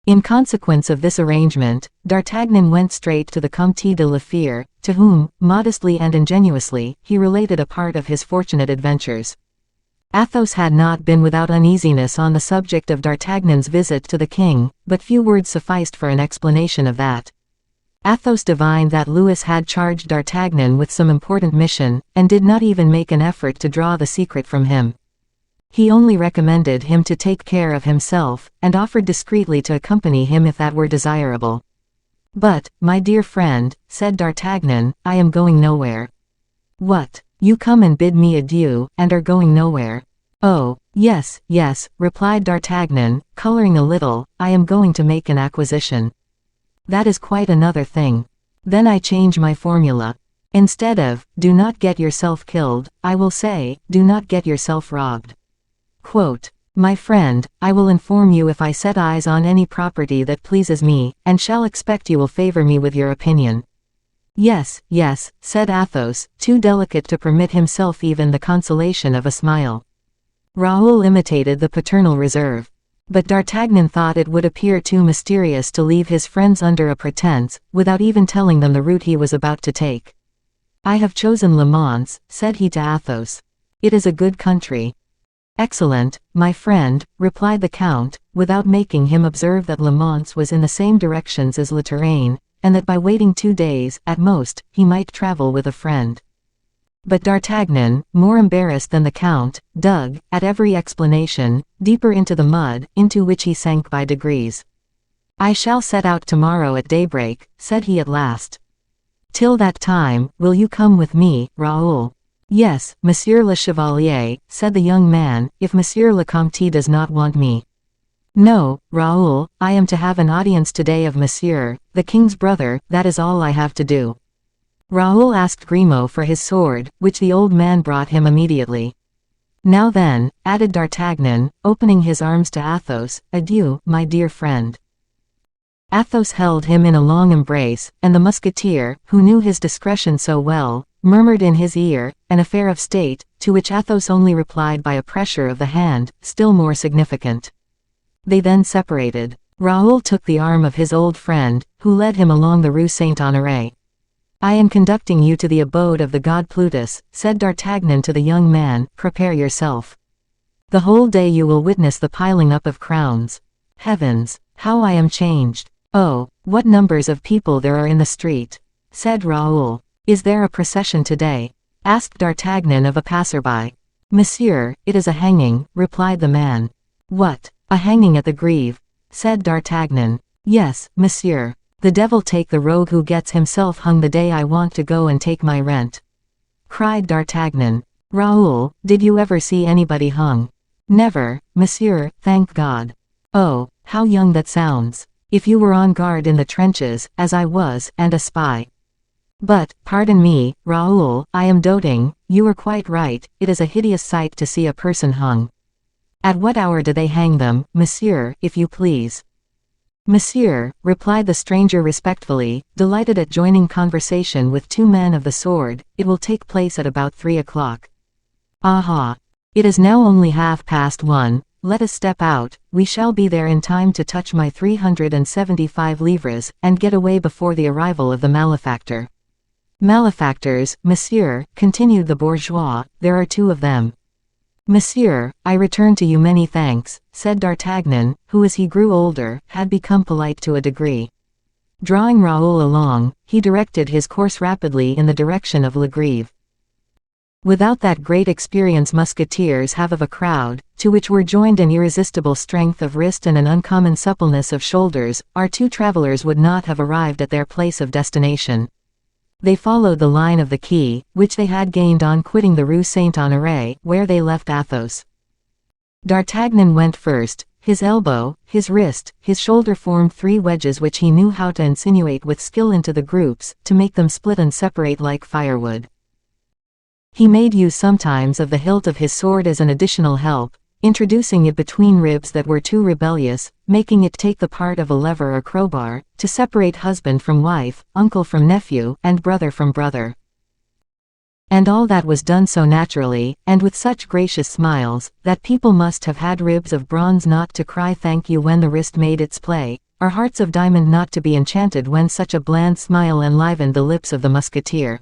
In consequence of this arrangement, D'Artagnan went straight to the Comte de la Fère, to whom, modestly and ingenuously, he related a part of his fortunate adventures. Athos had not been without uneasiness on the subject of D'Artagnan's visit to the king, but few words sufficed for an explanation of that. Athos divined that Louis had charged D'Artagnan with some important mission, and did not even make an effort to draw the secret from him. He only recommended him to take care of himself, and offered discreetly to accompany him if that were desirable. But, my dear friend, said D'Artagnan, I am going nowhere. What? You come and bid me adieu, and are going nowhere? Oh, yes, yes, replied D'Artagnan, coloring a little, I am going to make an acquisition. That is quite another thing. Then I change my formula. Instead of, do not get yourself killed, I will say, do not get yourself robbed. Quote, my friend, I will inform you if I set eyes on any property that pleases me, and shall expect you will favor me with your opinion. Yes, yes, said Athos, too delicate to permit himself even the consolation of a smile. Raoul imitated the paternal reserve. But D'Artagnan thought it would appear too mysterious to leave his friends under a pretense, without even telling them the route he was about to take. I have chosen Le Mans, said he to Athos. It is a good country. Excellent, my friend, replied the Count, without making him observe that Le Mans was in the same directions as La Touraine, and that by waiting 2 days, at most, he might travel with a friend. But D'Artagnan, more embarrassed than the Count, dug, at every explanation, deeper into the mud, into which he sank by degrees. I shall set out tomorrow at daybreak, said he at last. Till that time, will you come with me, Raoul? Yes, Monsieur le Chevalier, said the young man, if Monsieur le Comte does not want me. No, Raoul, I am to have an audience today of Monsieur, the king's brother, that is all I have to do. Raoul asked Grimaud for his sword, which the old man brought him immediately. Now then, added D'Artagnan, opening his arms to Athos, adieu, my dear friend. Athos held him in a long embrace, and the musketeer, who knew his discretion so well, murmured in his ear, an affair of state, to which Athos only replied by a pressure of the hand, still more significant. They then separated. Raoul took the arm of his old friend, who led him along the Rue Saint-Honoré. I am conducting you to the abode of the god Plutus, said D'Artagnan to the young man, prepare yourself. The whole day you will witness the piling up of crowns. Heavens, how I am changed. Oh, what numbers of people there are in the street, said Raoul. Is there a procession today? Asked D'Artagnan of a passerby. Monsieur, it is a hanging, replied the man. What, a hanging at the Greve? Said D'Artagnan. Yes, monsieur. The devil take the rogue who gets himself hung the day I want to go and take my rent. Cried D'Artagnan. Raoul, did you ever see anybody hung? Never, monsieur, thank God. Oh, how young that sounds. If you were on guard in the trenches, as I was, and a spy. But, pardon me, Raoul, I am doting, you are quite right, it is a hideous sight to see a person hung. At what hour do they hang them, monsieur, if you please? Monsieur, replied the stranger respectfully, delighted at joining conversation with two men of the sword, it will take place at about 3 o'clock. Aha! It is now only 1:30. Let us step out, we shall be there in time to touch my 375 livres, and get away before the arrival of the malefactor. Malefactors, monsieur, continued the bourgeois, there are 2 of them. Monsieur, I return to you many thanks, said D'Artagnan, who as he grew older, had become polite to a degree. Drawing Raoul along, he directed his course rapidly in the direction of Le Greve. Without that great experience musketeers have of a crowd, to which were joined an irresistible strength of wrist and an uncommon suppleness of shoulders, our 2 travelers would not have arrived at their place of destination. They followed the line of the quay, which they had gained on quitting the Rue Saint-Honoré, where they left Athos. D'Artagnan went first. His elbow, his wrist, his shoulder formed 3 wedges which he knew how to insinuate with skill into the groups, to make them split and separate like firewood. He made use sometimes of the hilt of his sword as an additional help, introducing it between ribs that were too rebellious, making it take the part of a lever or crowbar, to separate husband from wife, uncle from nephew, and brother from brother. And all that was done so naturally, and with such gracious smiles, that people must have had ribs of bronze not to cry thank you when the wrist made its play, or hearts of diamond not to be enchanted when such a bland smile enlivened the lips of the musketeer.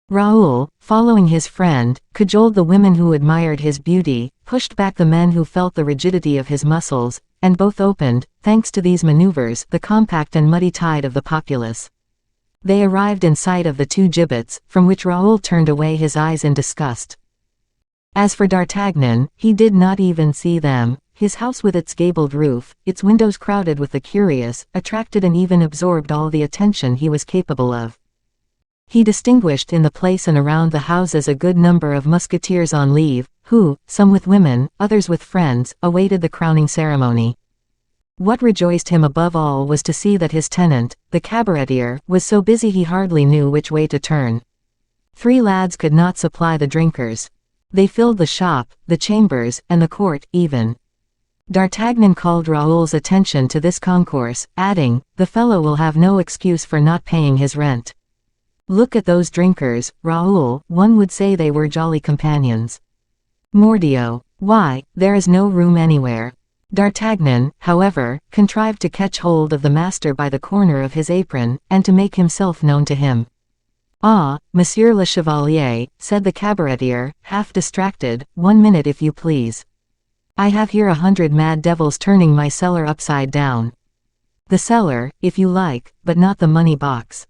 Raoul, following his friend, cajoled the women who admired his beauty, pushed back the men who felt the rigidity of his muscles, and both opened, thanks to these maneuvers, the compact and muddy tide of the populace. They arrived in sight of the 2 gibbets, from which Raoul turned away his eyes in disgust. As for D'Artagnan, he did not even see them. His house with its gabled roof, its windows crowded with the curious, attracted and even absorbed all the attention he was capable of. He distinguished in the place and around the houses a good number of musketeers on leave, who, some with women, others with friends, awaited the crowning ceremony. What rejoiced him above all was to see that his tenant, the cabaretier, was so busy he hardly knew which way to turn. 3 lads could not supply the drinkers. They filled the shop, the chambers, and the court, even. D'Artagnan called Raoul's attention to this concourse, adding, the fellow will have no excuse for not paying his rent. Look at those drinkers, Raoul, one would say they were jolly companions. Mordioux! Why, there is no room anywhere. D'Artagnan, however, contrived to catch hold of the master by the corner of his apron, and to make himself known to him. Ah, Monsieur le Chevalier, said the cabaretier, half distracted, 1 minute if you please. I have here 100 mad devils turning my cellar upside down. The cellar, if you like, but not the money box.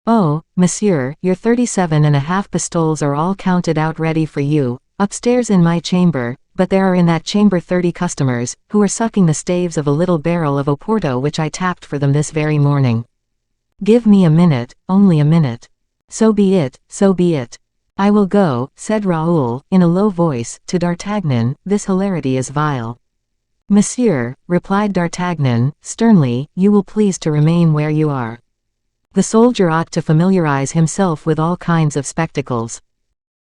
Oh, monsieur, your 37.5 pistoles are all counted out ready for you, upstairs in my chamber, but there are in that chamber 30 customers, who are sucking the staves of a little barrel of Oporto which I tapped for them this very morning. Give me a minute, only a minute. So be it, so be it. I will go, said Raoul, in a low voice, to D'Artagnan, this hilarity is vile. Monsieur, replied D'Artagnan, sternly, you will please to remain where you are. The soldier ought to familiarize himself with all kinds of spectacles.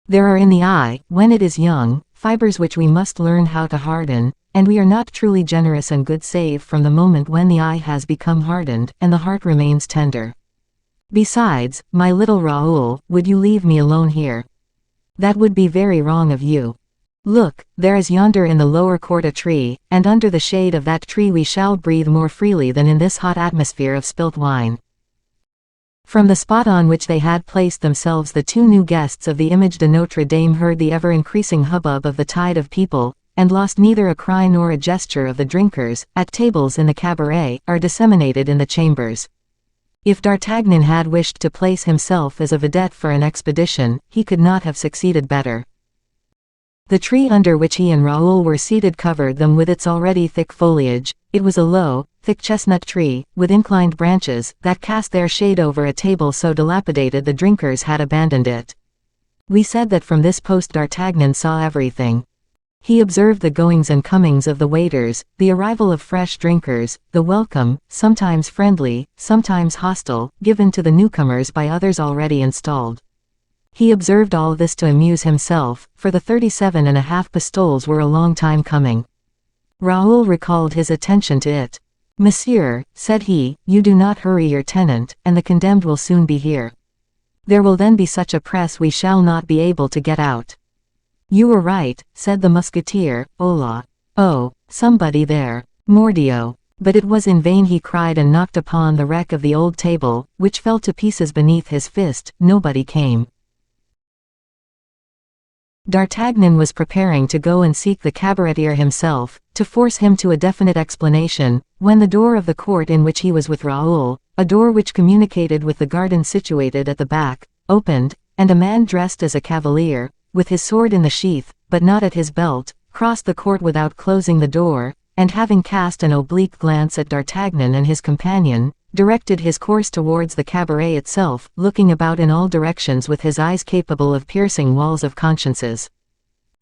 There are in the eye, when it is young, fibers which we must learn how to harden, and we are not truly generous and good save from the moment when the eye has become hardened, and the heart remains tender. Besides, my little Raoul, would you leave me alone here? That would be very wrong of you. Look, there is yonder in the lower court a tree, and under the shade of that tree we shall breathe more freely than in this hot atmosphere of spilt wine. From the spot on which they had placed themselves the 2 new guests of the Image de Notre Dame heard the ever-increasing hubbub of the tide of people, and lost neither a cry nor a gesture of the drinkers, at tables in the cabaret, or disseminated in the chambers. If D'Artagnan had wished to place himself as a vedette for an expedition, he could not have succeeded better. The tree under which he and Raoul were seated covered them with its already thick foliage. It was a low, thick chestnut tree, with inclined branches, that cast their shade over a table so dilapidated the drinkers had abandoned it. We said that from this post D'Artagnan saw everything. He observed the goings and comings of the waiters, the arrival of fresh drinkers, the welcome, sometimes friendly, sometimes hostile, given to the newcomers by others already installed. He observed all this to amuse himself, for the 37.5 pistoles were a long time coming. Raoul recalled his attention to it. "Monsieur," said he, "you do not hurry your tenant, and the condemned will soon be here. There will then be such a press we shall not be able to get out." "You were right," said the musketeer. "Hola! Oh, somebody there. Mordioux!" But it was in vain he cried and knocked upon the wreck of the old table, which fell to pieces beneath his fist. Nobody came. D'Artagnan was preparing to go and seek the cabaretier himself, to force him to a definite explanation, when the door of the court in which he was with Raoul, a door which communicated with the garden situated at the back, opened, and a man dressed as a cavalier, with his sword in the sheath, but not at his belt, crossed the court without closing the door, and having cast an oblique glance at D'Artagnan and his companion, directed his course towards the cabaret itself, looking about in all directions with his eyes capable of piercing walls of consciences.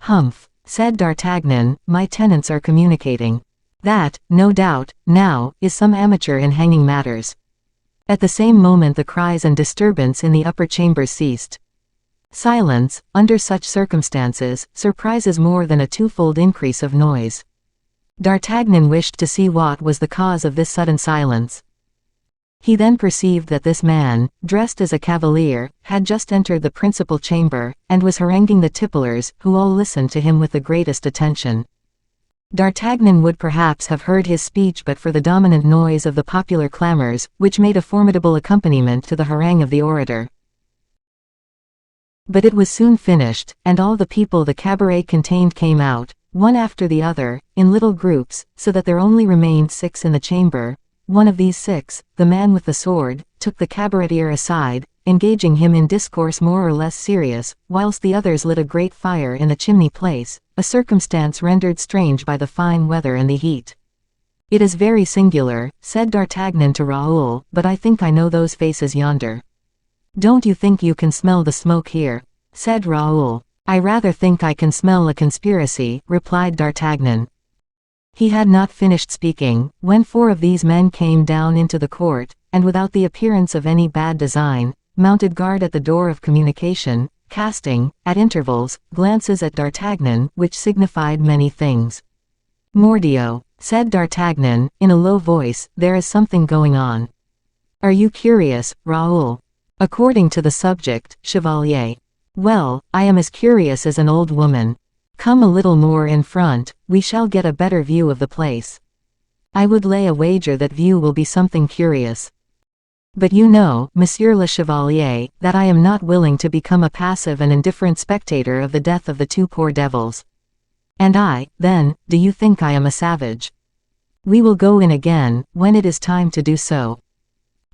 "Humph," said D'Artagnan, "my tenants are communicating. That, no doubt, now, is some amateur in hanging matters." At the same moment the cries and disturbance in the upper chambers ceased. Silence, under such circumstances, surprises more than a twofold increase of noise. D'Artagnan wished to see what was the cause of this sudden silence. He then perceived that this man, dressed as a cavalier, had just entered the principal chamber, and was haranguing the tipplers, who all listened to him with the greatest attention. D'Artagnan would perhaps have heard his speech but for the dominant noise of the popular clamors, which made a formidable accompaniment to the harangue of the orator. But it was soon finished, and all the people the cabaret contained came out, one after the other, in little groups, so that there only remained 6 in the chamber. One of these 6, the man with the sword, took the cabaretier aside, engaging him in discourse more or less serious, whilst the others lit a great fire in the chimney place, a circumstance rendered strange by the fine weather and the heat. "It is very singular," said D'Artagnan to Raoul, "but I think I know those faces yonder." "Don't you think you can smell the smoke here?" said Raoul. "I rather think I can smell a conspiracy," replied D'Artagnan. He had not finished speaking, when 4 of these men came down into the court, and without the appearance of any bad design, mounted guard at the door of communication, casting, at intervals, glances at D'Artagnan, which signified many things. "Mordioux," said D'Artagnan, in a low voice, "there is something going on." "Are you curious, Raoul?" "According to the subject, Chevalier." "Well, I am as curious as an old woman. Come a little more in front, we shall get a better view of the place. I would lay a wager that view will be something curious. But you know, Monsieur le Chevalier, that I am not willing to become a passive and indifferent spectator of the death of the 2 poor devils. And I, then, do you think I am a savage? We will go in again, when it is time to do so.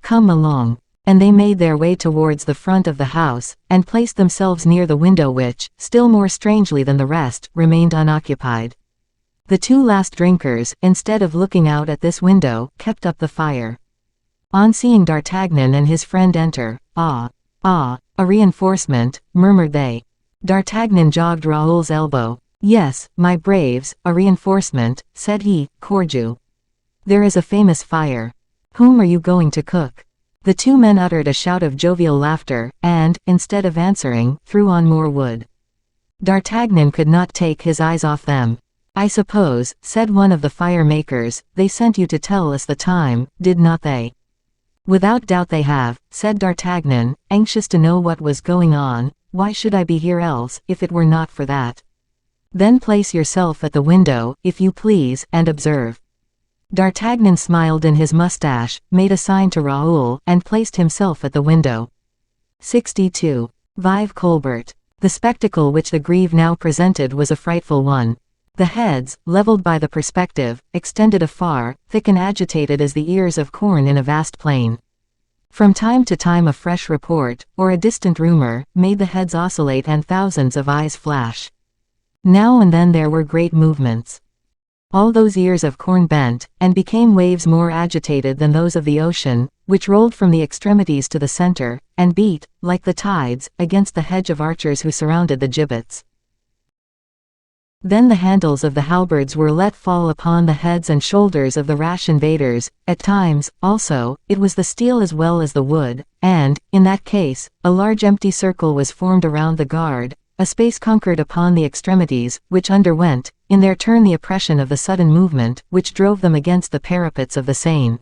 Come along." And they made their way towards the front of the house, and placed themselves near the window which, still more strangely than the rest, remained unoccupied. The 2 last drinkers, instead of looking out at this window, kept up the fire. On seeing D'Artagnan and his friend enter, "Ah, a reinforcement," murmured they. D'Artagnan jogged Raoul's elbow. "Yes, my braves, a reinforcement," said he, "cordial. There is a famous fire. Whom are you going to cook?" The 2 men uttered a shout of jovial laughter, and, instead of answering, threw on more wood. D'Artagnan could not take his eyes off them. "I suppose," said one of the fire-makers, "they sent you to tell us the time, did not they?" "Without doubt they have," said D'Artagnan, anxious to know what was going on. "Why should I be here else, if it were not for that? Then place yourself at the window, if you please, and observe." D'Artagnan smiled in his mustache, made a sign to Raoul, and placed himself at the window. 62. Vive Colbert. The spectacle which the Grève now presented was a frightful one. The heads, leveled by the perspective, extended afar, thick and agitated as the ears of corn in a vast plain. From time to time a fresh report, or a distant rumor, made the heads oscillate and thousands of eyes flash. Now and then there were great movements. All those ears of corn bent, and became waves more agitated than those of the ocean, which rolled from the extremities to the center, and beat, like the tides, against the hedge of archers who surrounded the gibbets. Then the handles of the halberds were let fall upon the heads and shoulders of the rash invaders. At times, also, it was the steel as well as the wood, and, in that case, a large empty circle was formed around the guard, a space conquered upon the extremities, which underwent, in their turn the oppression of the sudden movement, which drove them against the parapets of the Seine.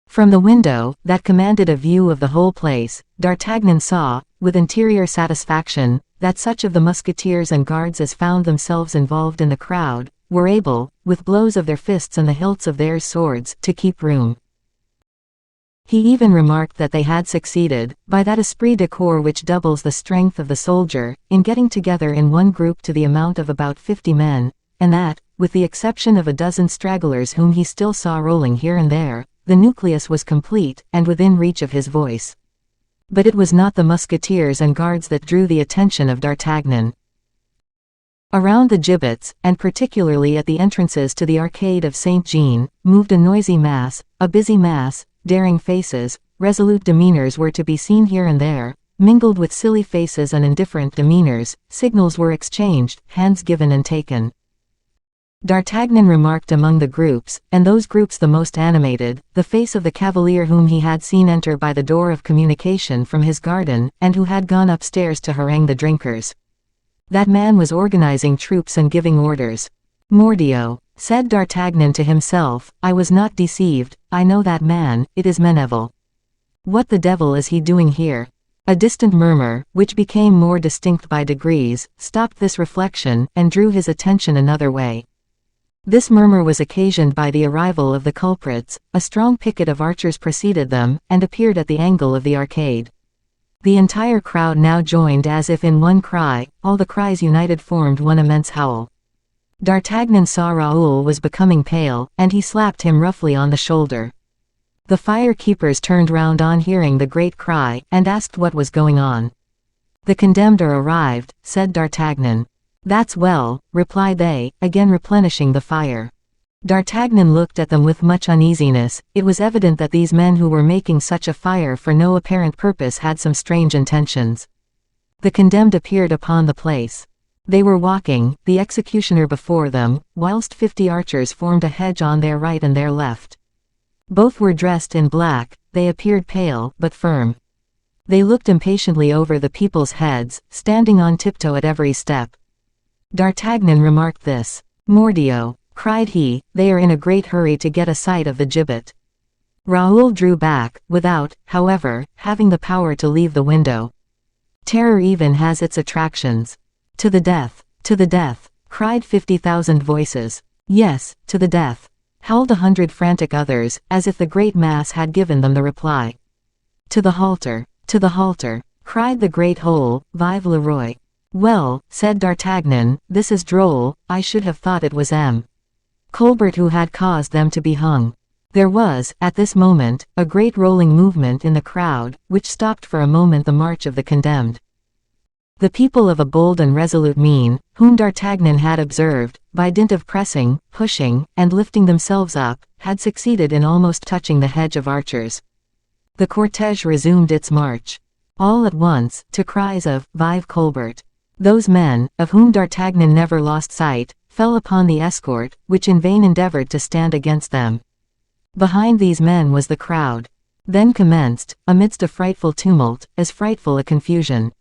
From the window, that commanded a view of the whole place, D'Artagnan saw, with interior satisfaction, that such of the musketeers and guards as found themselves involved in the crowd, were able, with blows of their fists and the hilts of their swords, to keep room. He even remarked that they had succeeded, by that esprit de corps which doubles the strength of the soldier, in getting together in one group to the amount of about 50 men, and that, with the exception of a dozen stragglers whom he still saw rolling here and there, the nucleus was complete, and within reach of his voice. But it was not the musketeers and guards that drew the attention of D'Artagnan. Around the gibbets, and particularly at the entrances to the Arcade of Saint-Jean, moved a noisy mass, a busy mass. Daring faces, resolute demeanors were to be seen here and there, mingled with silly faces and indifferent demeanors. Signals were exchanged, hands given and taken. D'Artagnan remarked among the groups, and those groups the most animated, the face of the cavalier whom he had seen enter by the door of communication from his garden, and who had gone upstairs to harangue the drinkers. That man was organizing troops and giving orders. Mordioux, said D'Artagnan to himself, I was not deceived, I know that man, it is Meneville. What the devil is he doing here? A distant murmur, which became more distinct by degrees, stopped this reflection, and drew his attention another way. This murmur was occasioned by the arrival of the culprits. A strong picket of archers preceded them, and appeared at the angle of the arcade. The entire crowd now joined as if in one cry, all the cries united formed one immense howl. D'Artagnan saw Raoul was becoming pale, and he slapped him roughly on the shoulder. The fire-keepers turned round on hearing the great cry, and asked what was going on. The condemned are arrived, said D'Artagnan. That's well, replied they, again replenishing the fire. D'Artagnan looked at them with much uneasiness. It was evident that these men who were making such a fire for no apparent purpose had some strange intentions. The condemned appeared upon the place. They were walking, the executioner before them, whilst 50 archers formed a hedge on their right and their left. Both were dressed in black, they appeared pale, but firm. They looked impatiently over the people's heads, standing on tiptoe at every step. D'Artagnan remarked this. Mordioux, cried he, they are in a great hurry to get a sight of the gibbet. Raoul drew back, without, however, having the power to leave the window. Terror even has its attractions. To the death, cried 50,000 voices. Yes, to the death, howled 100 frantic others, as if the great mass had given them the reply. To the halter, cried the great whole. Vive le roi. Well, said D'Artagnan, this is droll, I should have thought it was M. Colbert who had caused them to be hung. There was, at this moment, a great rolling movement in the crowd, which stopped for a moment the march of the condemned. The people of a bold and resolute mien, whom D'Artagnan had observed, by dint of pressing, pushing, and lifting themselves up, had succeeded in almost touching the hedge of archers. The cortège resumed its march. All at once, to cries of "Vive Colbert!" those men, of whom D'Artagnan never lost sight, fell upon the escort, which in vain endeavored to stand against them. Behind these men was the crowd. Then commenced, amidst a frightful tumult, as frightful a confusion.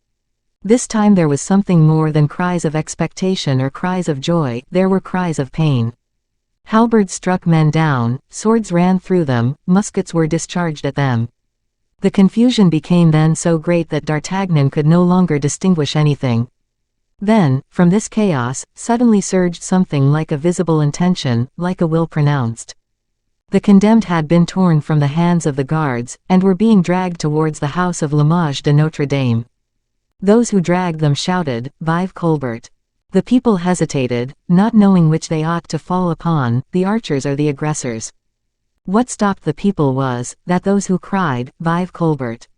This time there was something more than cries of expectation or cries of joy, there were cries of pain. Halberds struck men down, swords ran through them, muskets were discharged at them. The confusion became then so great that D'Artagnan could no longer distinguish anything. Then, from this chaos, suddenly surged something like a visible intention, like a will pronounced. The condemned had been torn from the hands of the guards, and were being dragged towards the house of L'Image de Notre Dame. Those who dragged them shouted, "Vive Colbert!" The people hesitated, not knowing which they ought to fall upon, the archers or the aggressors. What stopped the people was, that those who cried, "Vive Colbert!"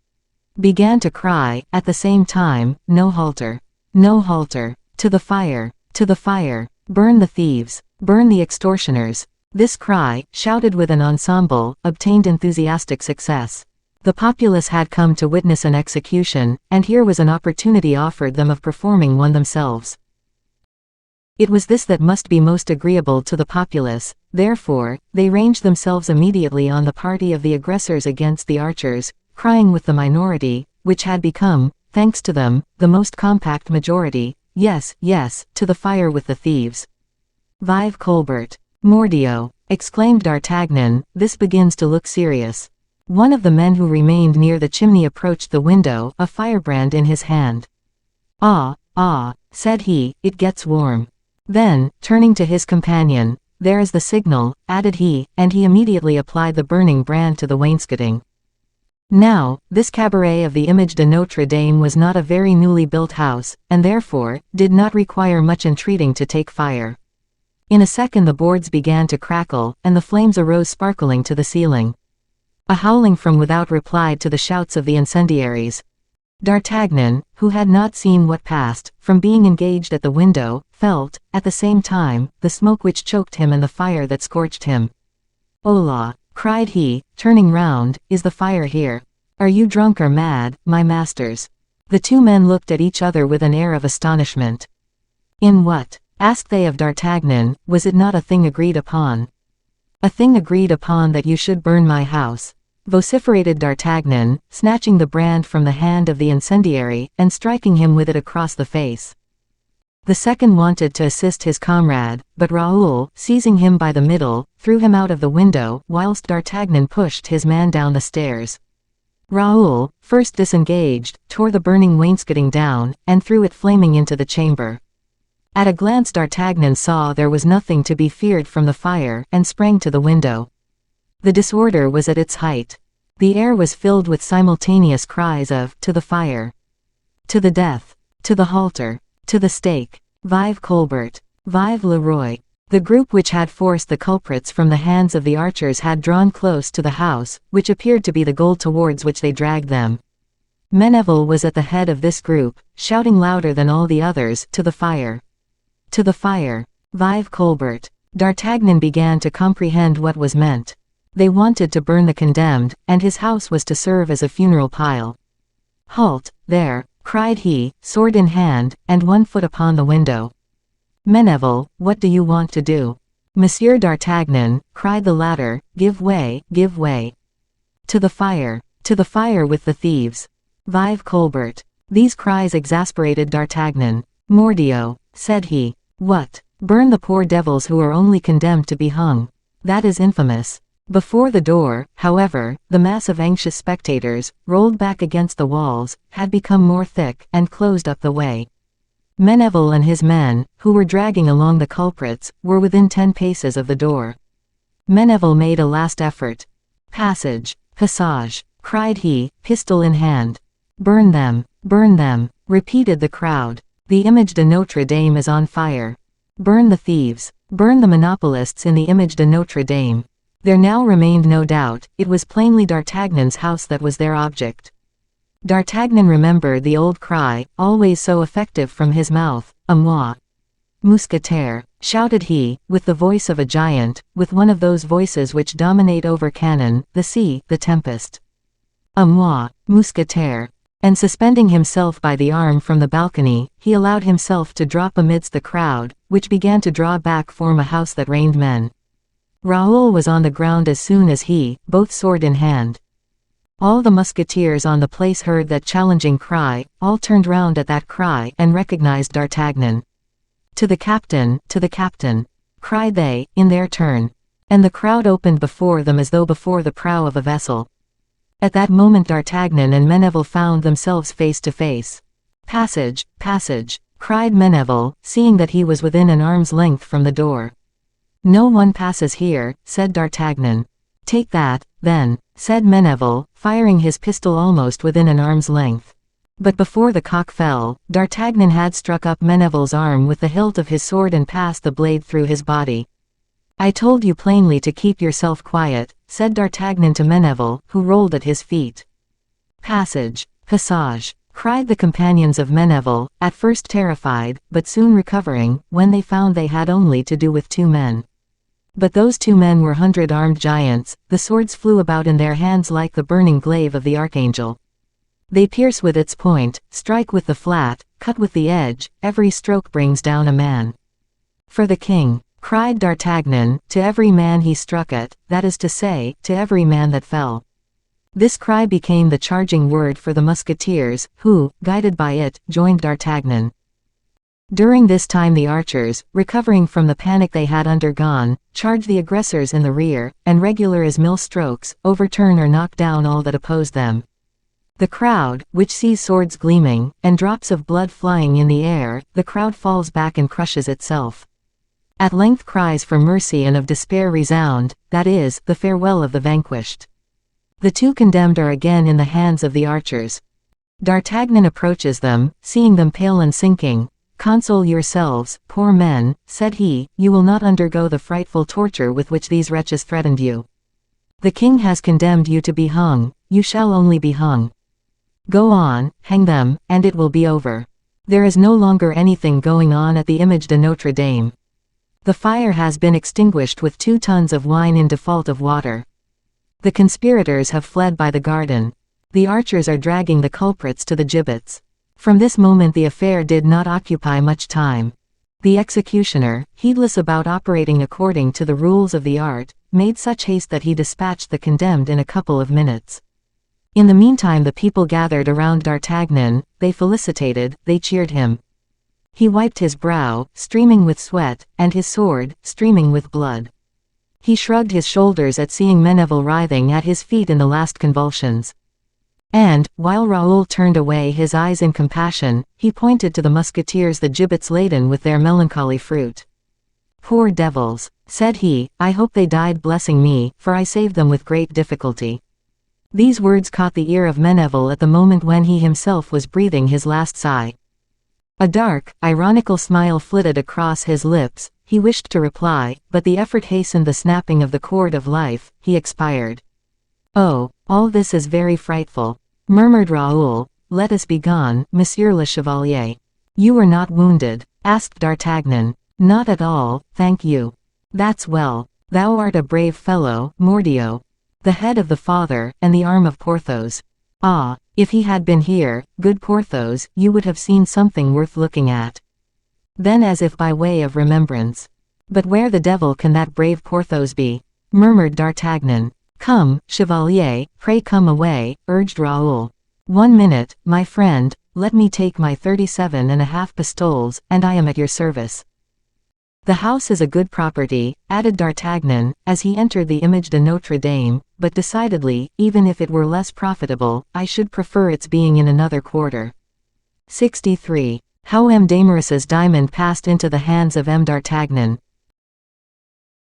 began to cry, at the same time, "No halter! No halter!" To the fire! To the fire! Burn the thieves! Burn the extortioners! This cry, shouted with an ensemble, obtained enthusiastic success. The populace had come to witness an execution, and here was an opportunity offered them of performing one themselves. It was this that must be most agreeable to the populace, therefore, they ranged themselves immediately on the party of the aggressors against the archers, crying with the minority, which had become, thanks to them, the most compact majority, yes, yes, to the fire with the thieves. Vive Colbert! Mordioux! Exclaimed D'Artagnan, this begins to look serious. One of the men who remained near the chimney approached the window, a firebrand in his hand. Ah, ah, said he, it gets warm. Then, turning to his companion, there is the signal, added he, and he immediately applied the burning brand to the wainscoting. Now, this cabaret of the Image de Notre Dame was not a very newly built house, and therefore, did not require much entreating to take fire. In a second the boards began to crackle, and the flames arose sparkling to the ceiling. A howling from without replied to the shouts of the incendiaries. D'Artagnan, who had not seen what passed, from being engaged at the window, felt, at the same time, the smoke which choked him and the fire that scorched him. "Hola!" cried he, turning round, "is the fire here? Are you drunk or mad, my masters?" The two men looked at each other with an air of astonishment. "In what?" asked they of D'Artagnan, "was it not a thing agreed upon?" "A thing agreed upon that you should burn my house," vociferated D'Artagnan, snatching the brand from the hand of the incendiary, and striking him with it across the face. The second wanted to assist his comrade, but Raoul, seizing him by the middle, threw him out of the window, whilst D'Artagnan pushed his man down the stairs. Raoul, first disengaged, tore the burning wainscoting down, and threw it flaming into the chamber. At a glance D'Artagnan saw there was nothing to be feared from the fire, and sprang to the window. The disorder was at its height. The air was filled with simultaneous cries of, "To the fire! To the death! To the halter! To the stake! Vive Colbert! Vive Leroy!" The group which had forced the culprits from the hands of the archers had drawn close to the house, which appeared to be the goal towards which they dragged them. Menneville was at the head of this group, shouting louder than all the others, "To the fire! To the fire! Vive Colbert!" D'Artagnan began to comprehend what was meant. They wanted to burn the condemned, and his house was to serve as a funeral pile. "Halt, there!" cried he, sword in hand, and one foot upon the window. "Menneville, what do you want to do?" "Monsieur d'Artagnan," cried the latter, give way, give way. To the fire with the thieves. Vive Colbert!" These cries exasperated D'Artagnan. "Mordioux!" said he. "What? Burn the poor devils who are only condemned to be hung? That is infamous." Before the door, however, the mass of anxious spectators, rolled back against the walls, had become more thick, and closed up the way. Menneville and his men, who were dragging along the culprits, were within 10 paces of the door. Menneville made a last effort. "Passage! Passage!" cried he, pistol in hand. "Burn them! Burn them!" repeated the crowd. "The Image de Notre Dame is on fire. Burn the thieves! Burn the monopolists in the Image de Notre Dame." There now remained no doubt, it was plainly D'Artagnan's house that was their object. D'Artagnan remembered the old cry, always so effective from his mouth, "A moi! Mousquetaire!" shouted he, with the voice of a giant, with one of those voices which dominate over cannon, the sea, the tempest. "A moi! Mousquetaire!" And suspending himself by the arm from the balcony, he allowed himself to drop amidst the crowd, which began to draw back form a house that rained men. Raoul was on the ground as soon as he, both sword in hand. All the musketeers on the place heard that challenging cry, all turned round at that cry, and recognized D'Artagnan. To the captain," cried they, in their turn. And the crowd opened before them as though before the prow of a vessel. At that moment D'Artagnan and Menneville found themselves face to face. "Passage! Passage!" cried Menneville, seeing that he was within an arm's length from the door. "No one passes here," said D'Artagnan. "Take that, then," said Menneville, firing his pistol almost within an arm's length. But before the cock fell, D'Artagnan had struck up Menneville's arm with the hilt of his sword and passed the blade through his body. "I told you plainly to keep yourself quiet," said D'Artagnan to Menneville, who rolled at his feet. "Passage! Passage!" cried the companions of Meneval, at first terrified, but soon recovering, when they found they had only to do with 2 men. But those 2 men were 100-armed giants, the swords flew about in their hands like the burning glaive of the archangel. They pierce with its point, strike with the flat, cut with the edge, every stroke brings down a man. For the king, cried D'Artagnan, to every man he struck at, that is to say, to every man that fell. This cry became the charging word for the musketeers, who, guided by it, joined D'Artagnan. During this time the archers, recovering from the panic they had undergone, charge the aggressors in the rear, and regular as mill strokes, overturn or knock down all that oppose them. The crowd, which sees swords gleaming, and drops of blood flying in the air, the crowd falls back and crushes itself. At length cries for mercy and of despair resound, that is, the farewell of the vanquished. The 2 condemned are again in the hands of the archers. D'Artagnan approaches them, seeing them pale and sinking. "Console yourselves, poor men," said he, "you will not undergo the frightful torture with which these wretches threatened you. The king has condemned you to be hung, you shall only be hung. Go on, hang them, and it will be over. There is no longer anything going on at the Image de Notre Dame. The fire has been extinguished with 2 tons of wine in default of water. The conspirators have fled by the garden. The archers are dragging the culprits to the gibbets." From this moment the affair did not occupy much time. The executioner, heedless about operating according to the rules of the art, made such haste that he dispatched the condemned in a couple of minutes. In the meantime the people gathered around D'Artagnan, they felicitated, they cheered him. He wiped his brow, streaming with sweat, and his sword, streaming with blood. He shrugged his shoulders at seeing Meneval writhing at his feet in the last convulsions. And, while Raoul turned away his eyes in compassion, he pointed to the musketeers the gibbets laden with their melancholy fruit. "Poor devils," said he, "I hope they died blessing me, for I saved them with great difficulty." These words caught the ear of Meneval at the moment when he himself was breathing his last sigh. A dark, ironical smile flitted across his lips. He wished to reply, but the effort hastened the snapping of the cord of life. He expired. "Oh, all this is very frightful," murmured Raoul. "Let us be gone, Monsieur le Chevalier." "You were not wounded?" asked D'Artagnan. "Not at all, thank you." "That's well. Thou art a brave fellow, Mordioux. The head of the father, and the arm of Porthos. Ah, if he had been here, good Porthos, you would have seen something worth looking at." Then as if by way of remembrance. "But where the devil can that brave Porthos be?" murmured D'Artagnan. "Come, Chevalier, pray come away," urged Raoul. "1 minute, my friend, let me take my 37.5 pistoles, and I am at your service." "The house is a good property," added D'Artagnan, as he entered the Image de Notre Dame, "but decidedly, even if it were less profitable, I should prefer its being in another quarter." 63. How M. Damarus's diamond passed into the hands of M. D'Artagnan.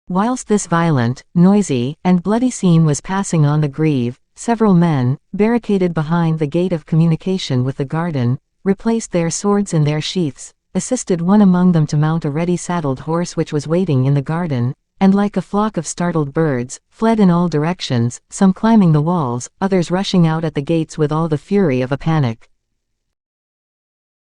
Whilst this violent, noisy, and bloody scene was passing on the Greve, several men, barricaded behind the gate of communication with the garden, replaced their swords in their sheaths, assisted one among them to mount a ready saddled horse which was waiting in the garden, and like a flock of startled birds, fled in all directions, some climbing the walls, others rushing out at the gates with all the fury of a panic.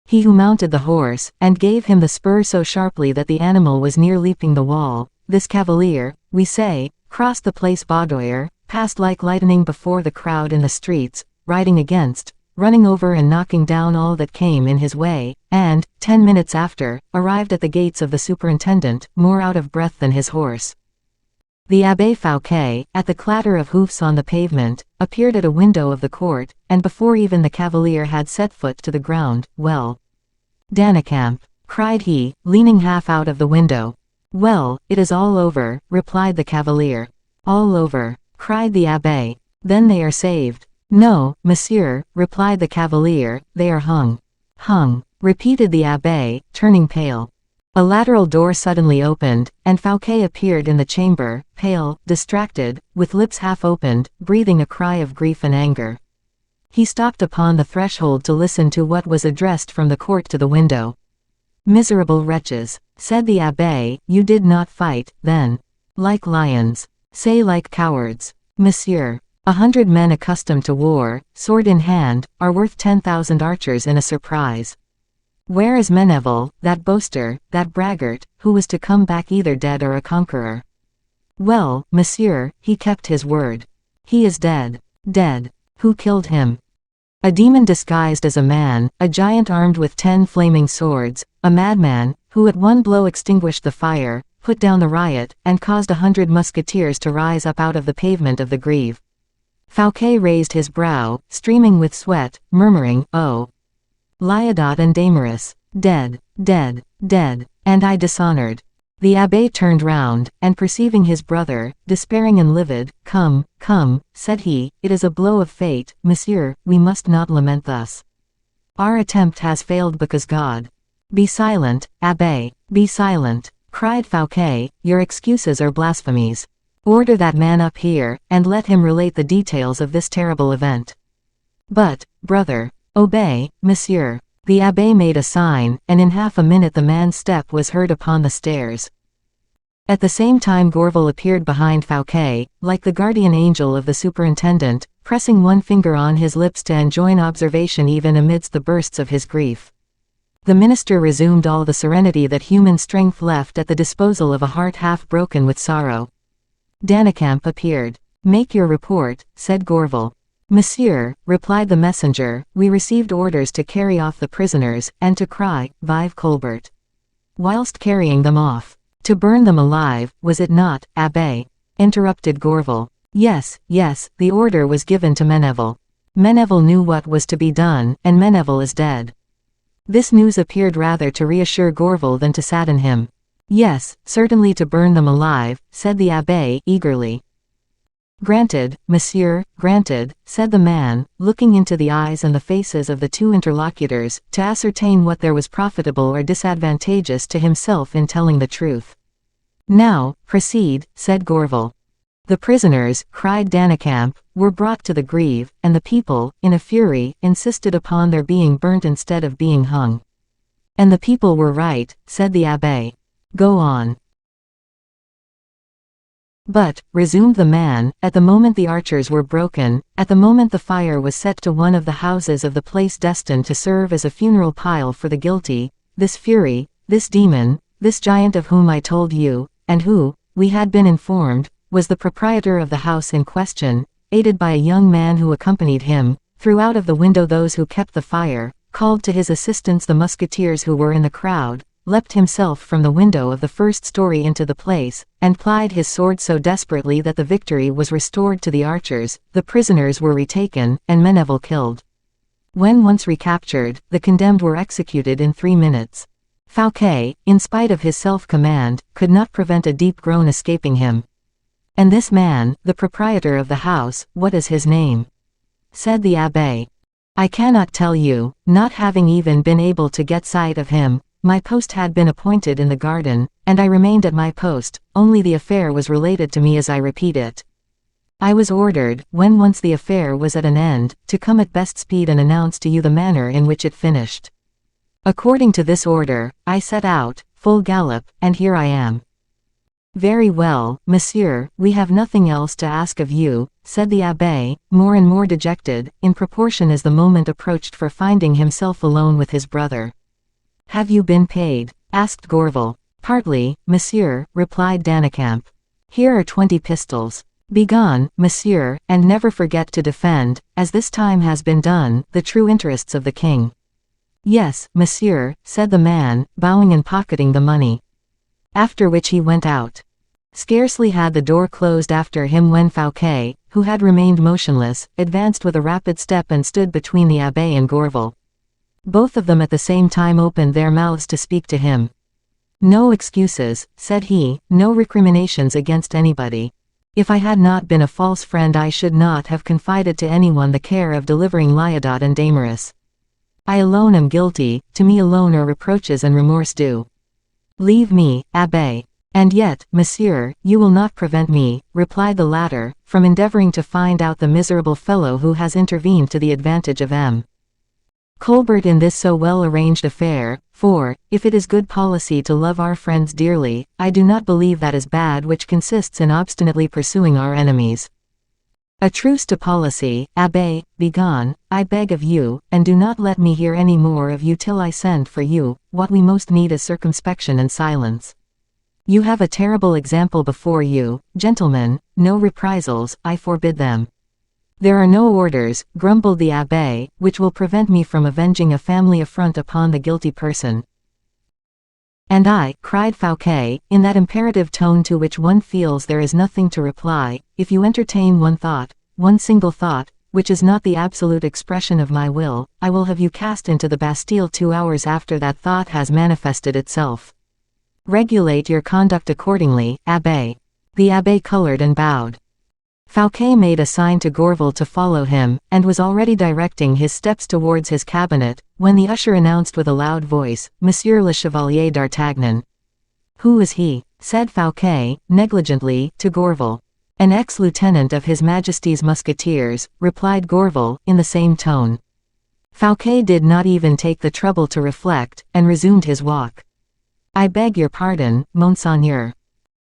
He who mounted the horse, and gave him the spur so sharply that the animal was near leaping the wall, this cavalier, we say, crossed the place Baudoyer, passed like lightning before the crowd in the streets, riding against, running over and knocking down all that came in his way, and, 10 minutes after, arrived at the gates of the superintendent, more out of breath than his horse. The Abbé Fouquet, at the clatter of hoofs on the pavement, appeared at a window of the court, and before even the cavalier had set foot to the ground, "Well, Danicamp," cried he, leaning half out of the window. "Well, it is all over," replied the cavalier. "All over," cried the abbé. "Then they are saved." "No, monsieur," replied the cavalier, "they are hung." "Hung," repeated the abbé, turning pale. A lateral door suddenly opened, and Fouquet appeared in the chamber, pale, distracted, with lips half opened, breathing a cry of grief and anger. He stopped upon the threshold to listen to what was addressed from the court to the window. "Miserable wretches," said the abbé, "you did not fight, then. Like lions. Say like cowards. Monsieur, 100 men accustomed to war, sword in hand, are worth 10,000 archers in a surprise. Where is Meneville, that boaster, that braggart, who was to come back either dead or a conqueror? Well, monsieur, he kept his word. He is dead. Dead. Who killed him? A demon disguised as a man, a giant armed with 10 flaming swords, a madman, who at one blow extinguished the fire, put down the riot, and caused 100 musketeers to rise up out of the pavement of the Greve. Fouquet raised his brow, streaming with sweat, murmuring, "Oh! Lyodot and Damaris, dead, dead, dead, and I dishonored." The abbé turned round, and perceiving his brother, despairing and livid, "Come, come," said he, "it is a blow of fate, monsieur, we must not lament thus. Our attempt has failed because God—" "Be silent, abbé, be silent," cried Fouquet, "your excuses are blasphemies. Order that man up here, and let him relate the details of this terrible event." "But, brother—" "Obey, monsieur." The abbé made a sign, and in half a minute the man's step was heard upon the stairs. At the same time Gourville appeared behind Fouquet, like the guardian angel of the superintendent, pressing one finger on his lips to enjoin observation even amidst the bursts of his grief. The minister resumed all the serenity that human strength left at the disposal of a heart half broken with sorrow. Danicamp appeared. "Make your report," said Gourville. "Monsieur," replied the messenger, "we received orders to carry off the prisoners, and to cry, 'Vive Colbert!' whilst carrying them off." "To burn them alive, was it not, abbé?" interrupted Gourville. "Yes, yes, the order was given to Meneville. Meneville knew what was to be done, and Meneville is dead." This news appeared rather to reassure Gourville than to sadden him. "Yes, certainly to burn them alive," said the abbé, eagerly. "Granted, monsieur, granted," said the man, looking into the eyes and the faces of the two interlocutors, to ascertain what there was profitable or disadvantageous to himself in telling the truth. "Now, proceed," said Gourville. "The prisoners," cried Danicamp, "were brought to the Greve, and the people, in a fury, insisted upon their being burnt instead of being hung." "And the people were right," said the abbé. "Go on." "But," resumed the man, "at the moment the archers were broken, at the moment the fire was set to one of the houses of the place destined to serve as a funeral pile for the guilty, this fury, this demon, this giant of whom I told you, and who, we had been informed, was the proprietor of the house in question, aided by a young man who accompanied him, threw out of the window those who kept the fire, called to his assistance the musketeers who were in the crowd, leapt himself from the window of the first story into the place, and plied his sword so desperately that the victory was restored to the archers, the prisoners were retaken, and Meneville killed. When once recaptured, the condemned were executed in 3 minutes. Fouquet, in spite of his self-command, could not prevent a deep groan escaping him. "And this man, the proprietor of the house, what is his name?" said the abbé. "I cannot tell you, not having even been able to get sight of him. My post had been appointed in the garden, and I remained at my post, only the affair was related to me as I repeat it. I was ordered, when once the affair was at an end, to come at best speed and announce to you the manner in which it finished. According to this order, I set out, full gallop, and here I am." "Very well, monsieur, we have nothing else to ask of you," said the abbé, more and more dejected, in proportion as the moment approached for finding himself alone with his brother. "Have you been paid?" asked Gourville. "Partly, monsieur," replied Danicamp. "Here are 20 pistols. Begone, monsieur, and never forget to defend, as this time has been done, the true interests of the king." "Yes, monsieur," said the man, bowing and pocketing the money. After which he went out. Scarcely had the door closed after him when Fouquet, who had remained motionless, advanced with a rapid step and stood between the abbé and Gourville. Both of them at the same time opened their mouths to speak to him. "No excuses," said he, "no recriminations against anybody. If I had not been a false friend I should not have confided to anyone the care of delivering Lyodot and Damaris. I alone am guilty, to me alone are reproaches and remorse due. Leave me, abbé." "And yet, monsieur, you will not prevent me," replied the latter, "from endeavoring to find out the miserable fellow who has intervened to the advantage of M. Colbert in this so well arranged affair, for, if it is good policy to love our friends dearly, I do not believe that is bad which consists in obstinately pursuing our enemies." A truce to policy, Abbé, begone, I beg of you, and do not let me hear any more of you till I send for you. What we most need is circumspection and silence. You have a terrible example before you, gentlemen, no reprisals, I forbid them. There are no orders, grumbled the abbé, which will prevent me from avenging a family affront upon the guilty person. And I, cried Fouquet, in that imperative tone to which one feels there is nothing to reply, if you entertain one thought, one single thought, which is not the absolute expression of my will, I will have you cast into the Bastille 2 hours after that thought has manifested itself. Regulate your conduct accordingly, abbé. The abbé colored and bowed. Fouquet made a sign to Gourville to follow him, and was already directing his steps towards his cabinet, when the usher announced with a loud voice, Monsieur le Chevalier d'Artagnan. Who is he? Said Fouquet, negligently, to Gourville. An ex-lieutenant of His Majesty's Musketeers, replied Gourville, in the same tone. Fouquet did not even take the trouble to reflect, and resumed his walk. I beg your pardon, Monseigneur,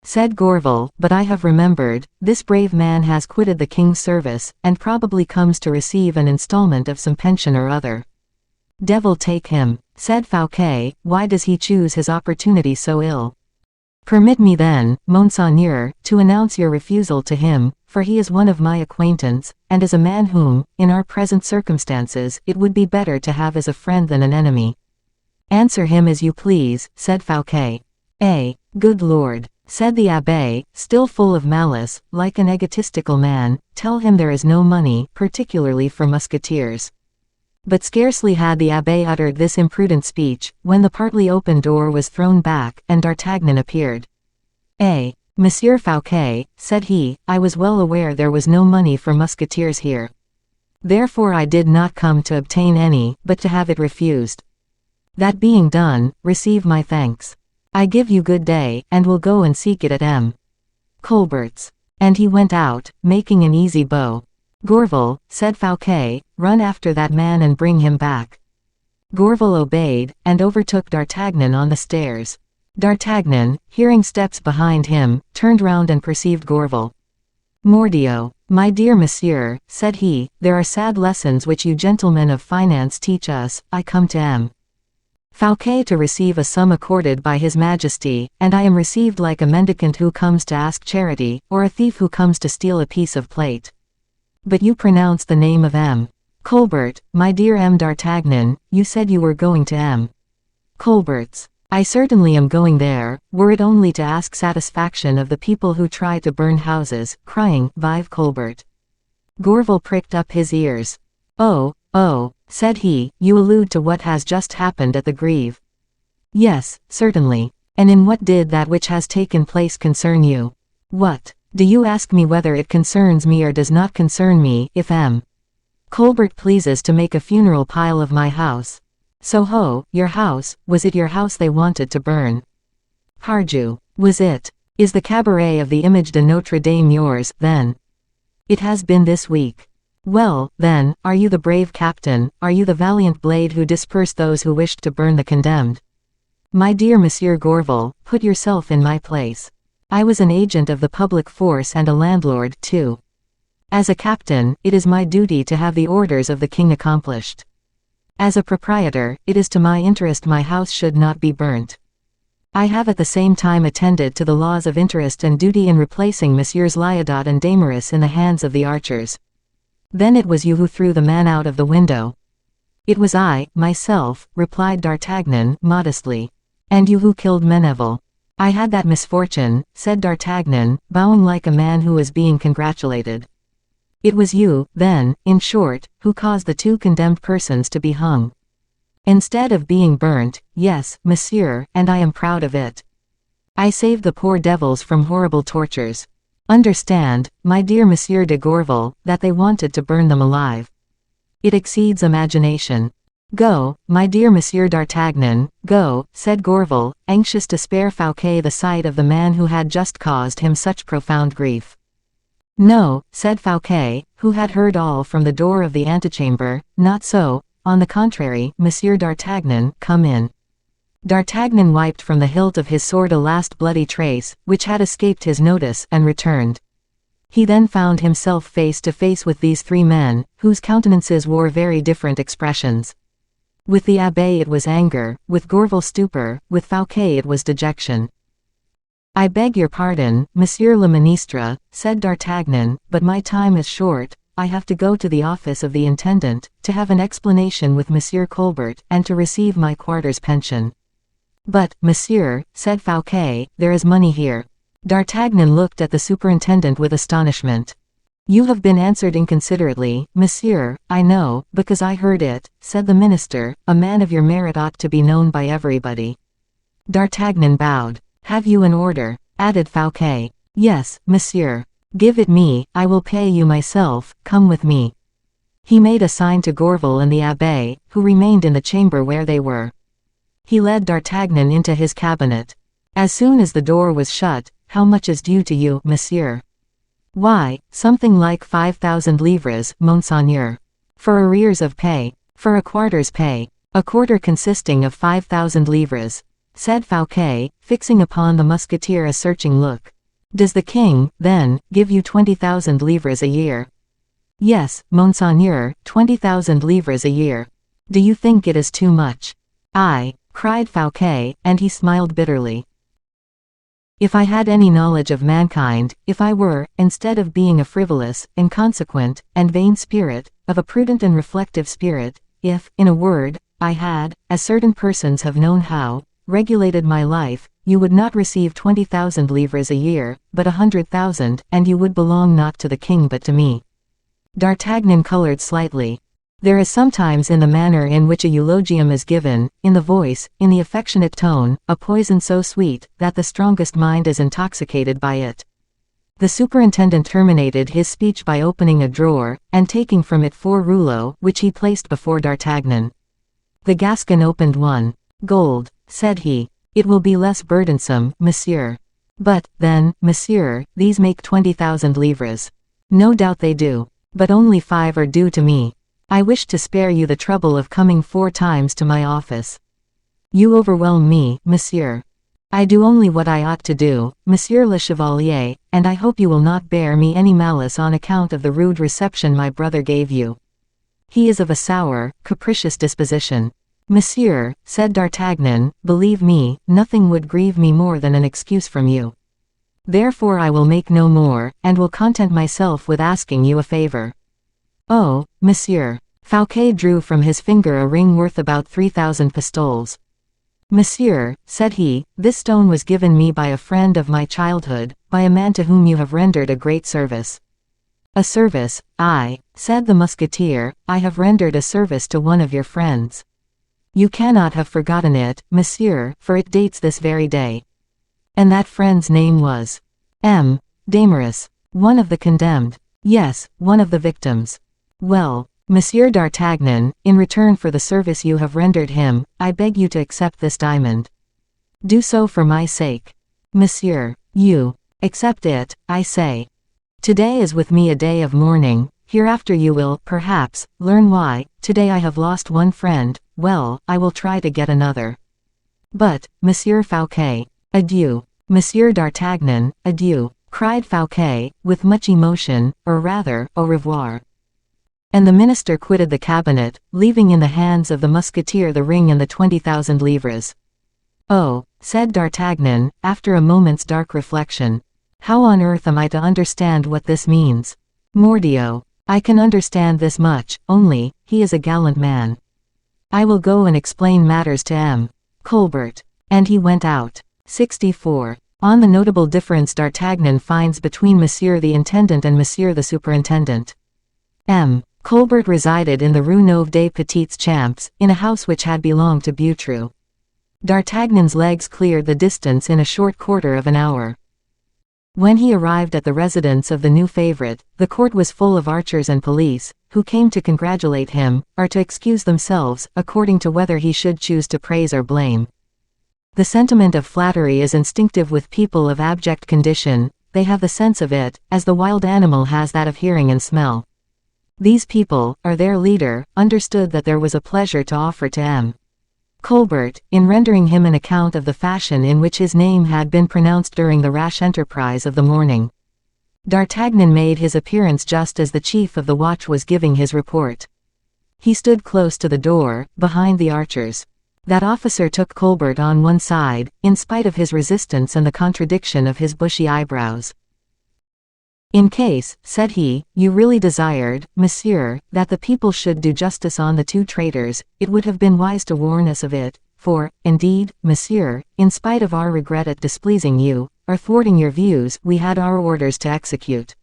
said Gourville, but I have remembered, this brave man has quitted the king's service, and probably comes to receive an installment of some pension or other. Devil take him, said Fouquet, why does he choose his opportunity so ill? Permit me then, Monseigneur, to announce your refusal to him, for he is one of my acquaintance, and is a man whom, in our present circumstances, it would be better to have as a friend than an enemy. Answer him as you please, said Fouquet. Good Lord, said the abbé, still full of malice, like an egotistical man, tell him there is no money, particularly for musketeers. But scarcely had the abbé uttered this imprudent speech, when the partly open door was thrown back, and D'Artagnan appeared. Monsieur Fouquet, said he, I was well aware there was no money for musketeers here. Therefore I did not come to obtain any, but to have it refused. That being done, receive my thanks. I give you good day, and will go and seek it at M. Colbert's. And he went out, making an easy bow. Gourville, said Fouquet, run after that man and bring him back. Gourville obeyed, and overtook D'Artagnan on the stairs. D'Artagnan, hearing steps behind him, turned round and perceived Gourville. Mordioux, my dear monsieur, said he, there are sad lessons which you gentlemen of finance teach us. I come to M. Fouquet to receive a sum accorded by His Majesty, and I am received like a mendicant who comes to ask charity, or a thief who comes to steal a piece of plate. But you pronounce the name of M. Colbert, my dear M. D'Artagnan, you said you were going to M. Colbert's. I certainly am going there, were it only to ask satisfaction of the people who try to burn houses, crying, Vive Colbert. Gourville pricked up his ears. Oh, said he, you allude to what has just happened at the Greve. Yes, certainly. And in what did that which has taken place concern you? What? Do you ask me whether it concerns me or does not concern me, if M. Colbert pleases to make a funeral pile of my house? So your house, was it your house they wanted to burn? Pardieu, was it? Is the cabaret of the Image de Notre Dame yours, then? It has been this week. Well, then, are you the brave captain, are you the valiant blade who dispersed those who wished to burn the condemned? My dear Monsieur Gourville, put yourself in my place. I was an agent of the public force and a landlord, too. As a captain, it is my duty to have the orders of the king accomplished. As a proprietor, it is to my interest my house should not be burnt. I have at the same time attended to the laws of interest and duty in replacing Messieurs Liaudot and Damaris in the hands of the archers. Then it was you who threw the man out of the window. It was I, myself, replied D'Artagnan, modestly. And you who killed Meneval. I had that misfortune, said D'Artagnan, bowing like a man who was being congratulated. It was you, then, in short, who caused the 2 condemned persons to be hung. Instead of being burnt, yes, monsieur, and I am proud of it. I saved the poor devils from horrible tortures. Understand, my dear Monsieur de Gourville, that they wanted to burn them alive. It exceeds imagination. Go, my dear Monsieur d'Artagnan, go, said Gourville, anxious to spare Fouquet the sight of the man who had just caused him such profound grief. No, said Fouquet, who had heard all from the door of the antechamber, not so, on the contrary, Monsieur d'Artagnan, come in. D'Artagnan wiped from the hilt of his sword a last bloody trace, which had escaped his notice, and returned. He then found himself face to face with these three men, whose countenances wore very different expressions. With the abbé it was anger, with Gourville stupor, with Fouquet it was dejection. "I beg your pardon, Monsieur le Ministre," said D'Artagnan, "but my time is short. I have to go to the office of the intendant, to have an explanation with Monsieur Colbert, and to receive my quarter's pension." "But, monsieur," said Fouquet, "there is money here." D'Artagnan looked at the superintendent with astonishment. "You have been answered inconsiderately, monsieur, I know, because I heard it," said the minister. "A man of your merit ought to be known by everybody." D'Artagnan bowed. "Have you an order?" added Fouquet. "Yes, monsieur." "Give it me, I will pay you myself, come with me." He made a sign to Gourville and the abbé, who remained in the chamber where they were. He led D'Artagnan into his cabinet. As soon as the door was shut, "How much is due to you, monsieur?" "Why, something like 5,000 livres, monseigneur." "For arrears of pay?" "For a quarter's pay." "A quarter consisting of 5,000 livres," said Fouquet, fixing upon the musketeer a searching look. "Does the king, then, give you 20,000 livres a year?" "Yes, monseigneur, 20,000 livres a year." "Do you think it is too much?" "Aye," cried Fouquet, and he smiled bitterly. "If I had any knowledge of mankind, if I were, instead of being a frivolous, inconsequent, and vain spirit, of a prudent and reflective spirit, if, in a word, I had, as certain persons have known how, regulated my life, you would not receive 20,000 livres a year, but 100,000, and you would belong not to the king but to me." D'Artagnan colored slightly. There is sometimes in the manner in which a eulogium is given, in the voice, in the affectionate tone, a poison so sweet, that the strongest mind is intoxicated by it. The superintendent terminated his speech by opening a drawer, and taking from it 4 rouleaux, which he placed before D'Artagnan. The Gascon opened one. "Gold," said he. "It will be less burdensome, monsieur." "But, then, monsieur, these make 20,000 livres." "No doubt they do. But only 5 are due to me. I wish to spare you the trouble of coming 4 times to my office." "You overwhelm me, monsieur." "I do only what I ought to do, monsieur le chevalier, and I hope you will not bear me any malice on account of the rude reception my brother gave you. He is of a sour, capricious disposition." "Monsieur," said D'Artagnan, "believe me, nothing would grieve me more than an excuse from you. Therefore I will make no more, and will content myself with asking you a favor." "Oh, monsieur." Fouquet drew from his finger a ring worth about 3,000 pistoles. "Monsieur," said he, "this stone was given me by a friend of my childhood, by a man to whom you have rendered a great service." "A service, aye," said the musketeer, "I have rendered a service to one of your friends. You cannot have forgotten it, monsieur, for it dates this very day." "And that friend's name was?" "M. Damaris." "One of the condemned?" "Yes, one of the victims." "Well, Monsieur D'Artagnan, in return for the service you have rendered him, I beg you to accept this diamond." "Do so for my sake." "Monsieur, you accept it, I say. Today is with me a day of mourning. Hereafter you will, perhaps, learn why. Today I have lost one friend, well, I will try to get another. But, Monsieur Fouquet, adieu." "Monsieur D'Artagnan, adieu," cried Fouquet, with much emotion, or rather, au revoir. And the minister quitted the cabinet, leaving in the hands of the musketeer the ring and the 20,000 livres. "Oh," said D'Artagnan, after a moment's dark reflection. "How on earth am I to understand what this means? Mordioux! I can understand this much, only, he is a gallant man. I will go and explain matters to M. Colbert." And he went out. 64. On the notable difference D'Artagnan finds between Monsieur the Intendant and Monsieur the Superintendent. M. Colbert resided in the Rue Neuve des Petits Champs, in a house which had belonged to Boutroux. D'Artagnan's legs cleared the distance in a short quarter of an hour. When he arrived at the residence of the new favorite, the court was full of archers and police, who came to congratulate him, or to excuse themselves, according to whether he should choose to praise or blame. The sentiment of flattery is instinctive with people of abject condition. They have the sense of it, as the wild animal has that of hearing and smell. These people, or their leader, understood that there was a pleasure to offer to M. Colbert, in rendering him an account of the fashion in which his name had been pronounced during the rash enterprise of the morning. D'Artagnan made his appearance just as the chief of the watch was giving his report. He stood close to the door, behind the archers. That officer took Colbert on one side, in spite of his resistance and the contradiction of his bushy eyebrows. "In case," said he, "you really desired, monsieur, that the people should do justice on the two traitors, it would have been wise to warn us of it, for, indeed, monsieur, in spite of our regret at displeasing you, or thwarting your views, we had our orders to execute."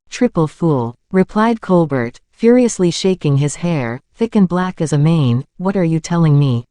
"Triple fool," replied Colbert, furiously shaking his hair, thick and black as a mane, "what are you telling me?"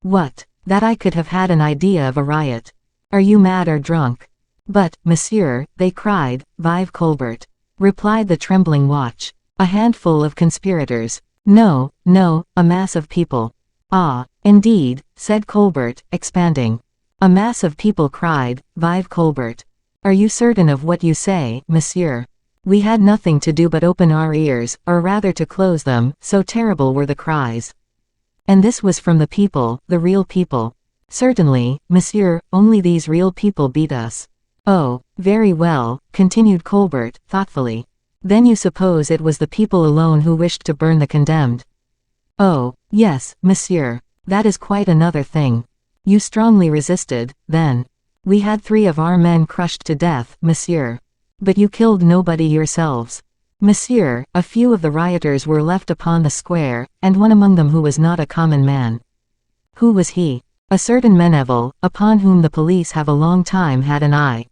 "What? That I could have had an idea of a riot. Are you mad or drunk?" "But, monsieur," they cried. "Vive Colbert," replied the trembling watch. "A handful of conspirators." "No, no, a mass of people." "Ah, indeed," said Colbert, expanding. A mass of people cried, "Vive Colbert." "Are you certain of what you say, monsieur?" We had nothing to do but open our ears, or rather to close them, so terrible were the cries. And this was from the people, the real people. "Certainly, monsieur, only these real people beat us." "Oh, very well," continued Colbert, thoughtfully. "Then you suppose it was the people alone who wished to burn the condemned?" "Oh, yes, monsieur. That is quite another thing." "You strongly resisted, then?" "We had 3 of our men crushed to death, monsieur." "But you killed nobody yourselves?" "Monsieur, a few of the rioters were left upon the square, and one among them who was not a common man." "Who was he?" "A certain Meneville, upon whom the police have a long time had an eye."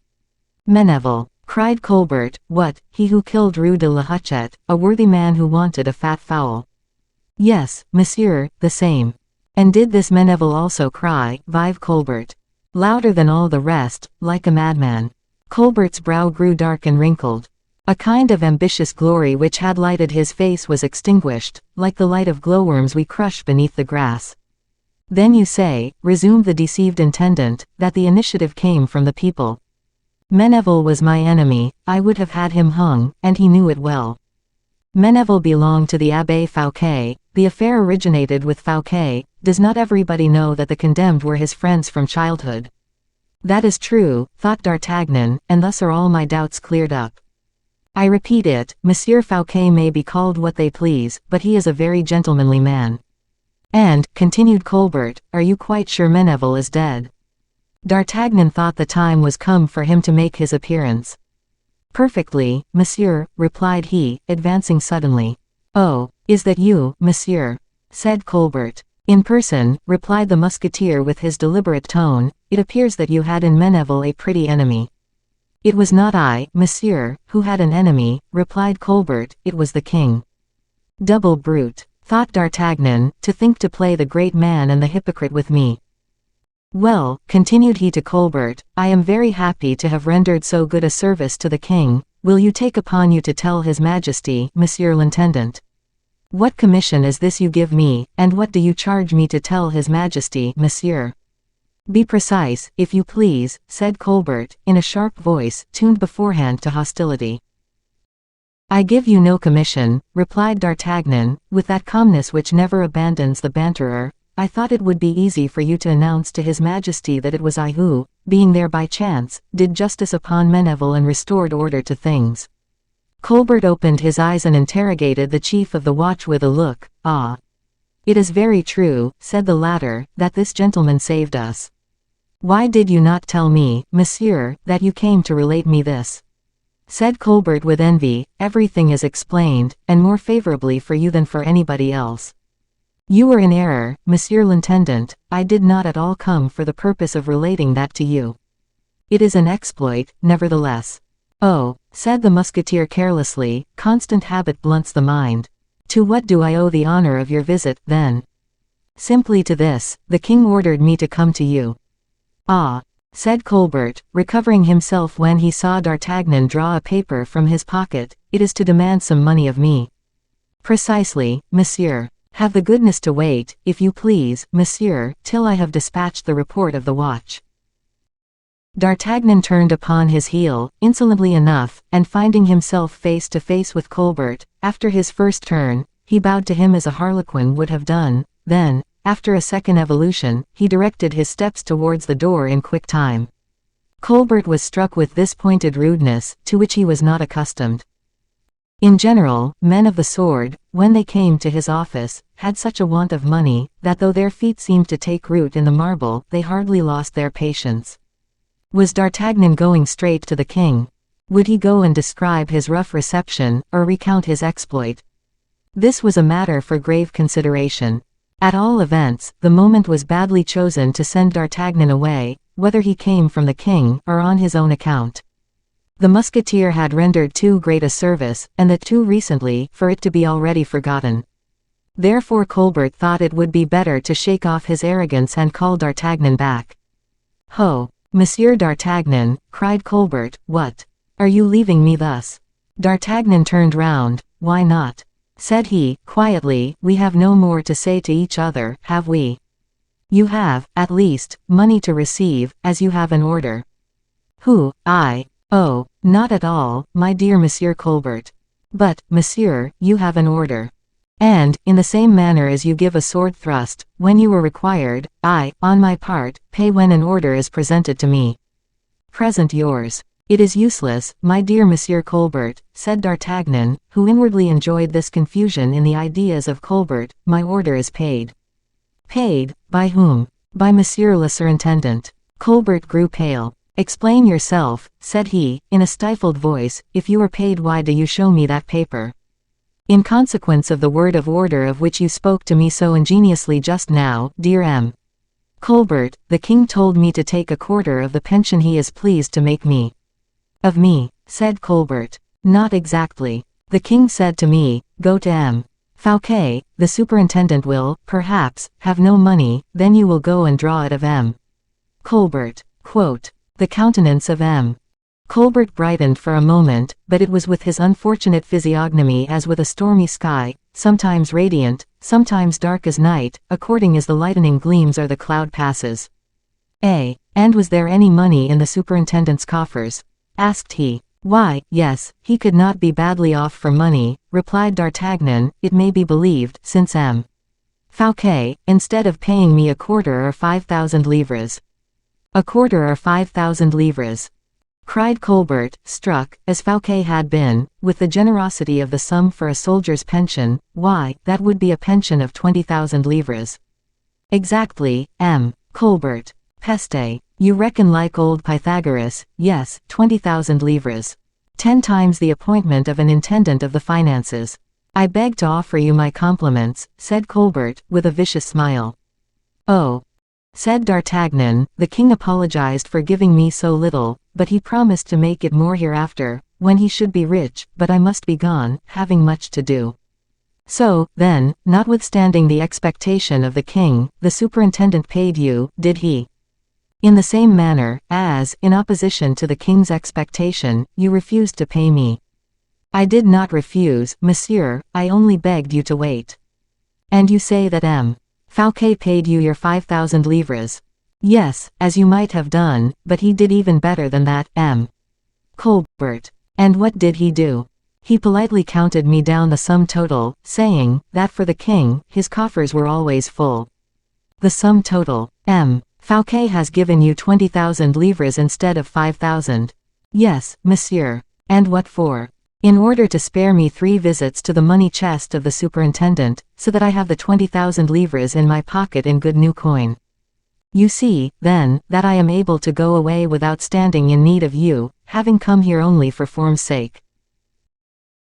"Meneville!" cried Colbert. "What, he who killed Rue de la Huchette, a worthy man who wanted a fat fowl?" "Yes, monsieur, the same." "And did this Meneville also cry, 'Vive Colbert'?" "Louder than all the rest, like a madman." Colbert's brow grew dark and wrinkled. A kind of ambitious glory which had lighted his face was extinguished, like the light of glowworms we crush beneath the grass. "Then you say," resumed the deceived intendant, "that the initiative came from the people." "Meneville was my enemy, I would have had him hung, and he knew it well." "Meneville belonged to the Abbé Fouquet, the affair originated with Fouquet. Does not everybody know that the condemned were his friends from childhood?" "That is true," thought D'Artagnan, "and thus are all my doubts cleared up. I repeat it, Monsieur Fouquet may be called what they please, but he is a very gentlemanly man." "And," continued Colbert, "are you quite sure Meneville is dead?" D'Artagnan thought the time was come for him to make his appearance. "Perfectly, monsieur," replied he, advancing suddenly. "Oh, is that you, monsieur?" said Colbert. "In person," replied the musketeer with his deliberate tone. "It appears that you had in Meneville a pretty enemy." "It was not I, monsieur, who had an enemy," replied Colbert, "it was the king." "Double brute," thought D'Artagnan, "to think to play the great man and the hypocrite with me. Well," continued he to Colbert, "I am very happy to have rendered so good a service to the king. Will you take upon you to tell his majesty, monsieur l'intendant? What commission is this you give me, and what do you charge me to tell his majesty, monsieur?" "Be precise, if you please," said Colbert, in a sharp voice, tuned beforehand to hostility. "I give you no commission," replied D'Artagnan, with that calmness which never abandons the banterer. "I thought it would be easy for you to announce to his majesty that it was I who, being there by chance, did justice upon Meneville and restored order to things." Colbert opened his eyes and interrogated the chief of the watch with a look. "Ah! It is very true," said the latter, "that this gentleman saved us. Why did you not tell me, monsieur, that you came to relate me this?" Said Colbert with envy. "Everything is explained, and more favorably for you than for anybody else." "You were in error, monsieur l'intendant. I did not at all come for the purpose of relating that to you. It is an exploit, nevertheless." "Oh," said the musketeer carelessly, "constant habit blunts the mind. To what do I owe the honor of your visit, then?" "Simply to this: the king ordered me to come to you." "Ah," said Colbert, recovering himself when he saw D'Artagnan draw a paper from his pocket, "it is to demand some money of me." "Precisely, monsieur. Have the goodness to wait, if you please, monsieur, till I have dispatched the report of the watch." D'Artagnan turned upon his heel, insolently enough, and finding himself face to face with Colbert, after his first turn, he bowed to him as a harlequin would have done. Then, after a second evolution, he directed his steps towards the door in quick time. Colbert was struck with this pointed rudeness, to which he was not accustomed. In general, men of the sword, when they came to his office, had such a want of money, that though their feet seemed to take root in the marble, they hardly lost their patience. Was D'Artagnan going straight to the king? Would he go and describe his rough reception, or recount his exploit? This was a matter for grave consideration. At all events, the moment was badly chosen to send D'Artagnan away, whether he came from the king, or on his own account. The musketeer had rendered too great a service, and that too recently, for it to be already forgotten. Therefore Colbert thought it would be better to shake off his arrogance and call D'Artagnan back. "Ho! Monsieur D'Artagnan," cried Colbert, "what? Are you leaving me thus?" D'Artagnan turned round. "Why not?" said he, quietly. "We have no more to say to each other, have we? You have, at least, money to receive, as you have an order." "Who, I? Oh, not at all, my dear Monsieur Colbert. But, monsieur, you have an order. And, in the same manner as you give a sword thrust, when you are required, I, on my part, pay when an order is presented to me. Present yours." "It is useless, my dear Monsieur Colbert," said D'Artagnan, who inwardly enjoyed this confusion in the ideas of Colbert. "My order is paid." "Paid? By whom?" "By Monsieur le Surintendant." Colbert grew pale. "Explain yourself," said he, in a stifled voice. "If you are paid, why do you show me that paper?" "In consequence of the word of order of which you spoke to me so ingeniously just now, dear M. Colbert. The king told me to take a quarter of the pension he is pleased to make me." "Of me?" said Colbert. "Not exactly. The king said to me, go to M. Fouquet, the superintendent will, perhaps, have no money, then you will go and draw it of M. Colbert." Quote, "The countenance of M. Colbert brightened for a moment, but it was with his unfortunate physiognomy as with a stormy sky, sometimes radiant, sometimes dark as night, according as the lightning gleams or the cloud passes. And was there any money in the superintendent's coffers?" asked he. "Why, yes, he could not be badly off for money," replied D'Artagnan, "it may be believed, since M. Fouquet, instead of paying me a quarter or 5,000 livres." "A quarter or 5,000 livres!" cried Colbert, struck, as Fouquet had been, with the generosity of the sum for a soldier's pension. "Why, that would be a pension of 20,000 livres." "Exactly, M. Colbert. Peste! You reckon like old Pythagoras. Yes, 20,000 livres. 10 times the appointment of an intendant of the finances." "I beg to offer you my compliments," said Colbert, with a vicious smile. "Oh," said D'Artagnan, "the king apologized for giving me so little, but he promised to make it more hereafter, when he should be rich, but I must be gone, having much to do." "So, then, notwithstanding the expectation of the king, the superintendent paid you, did he? In the same manner, as, in opposition to the king's expectation, you refused to pay me." "I did not refuse, monsieur, I only begged you to wait." "And you say that M. Fouquet paid you your 5,000 livres?" "Yes, as you might have done, but he did even better than that, M. Colbert." "And what did he do?" "He politely counted me down the sum total, saying, that for the king, his coffers were always full." "The sum total. M. Fouquet has given you 20,000 livres instead of 5,000. "Yes, monsieur." "And what for?" "In order to spare me 3 visits to the money chest of the superintendent, so that I have the 20,000 livres in my pocket in good new coin. You see, then, that I am able to go away without standing in need of you, having come here only for form's sake."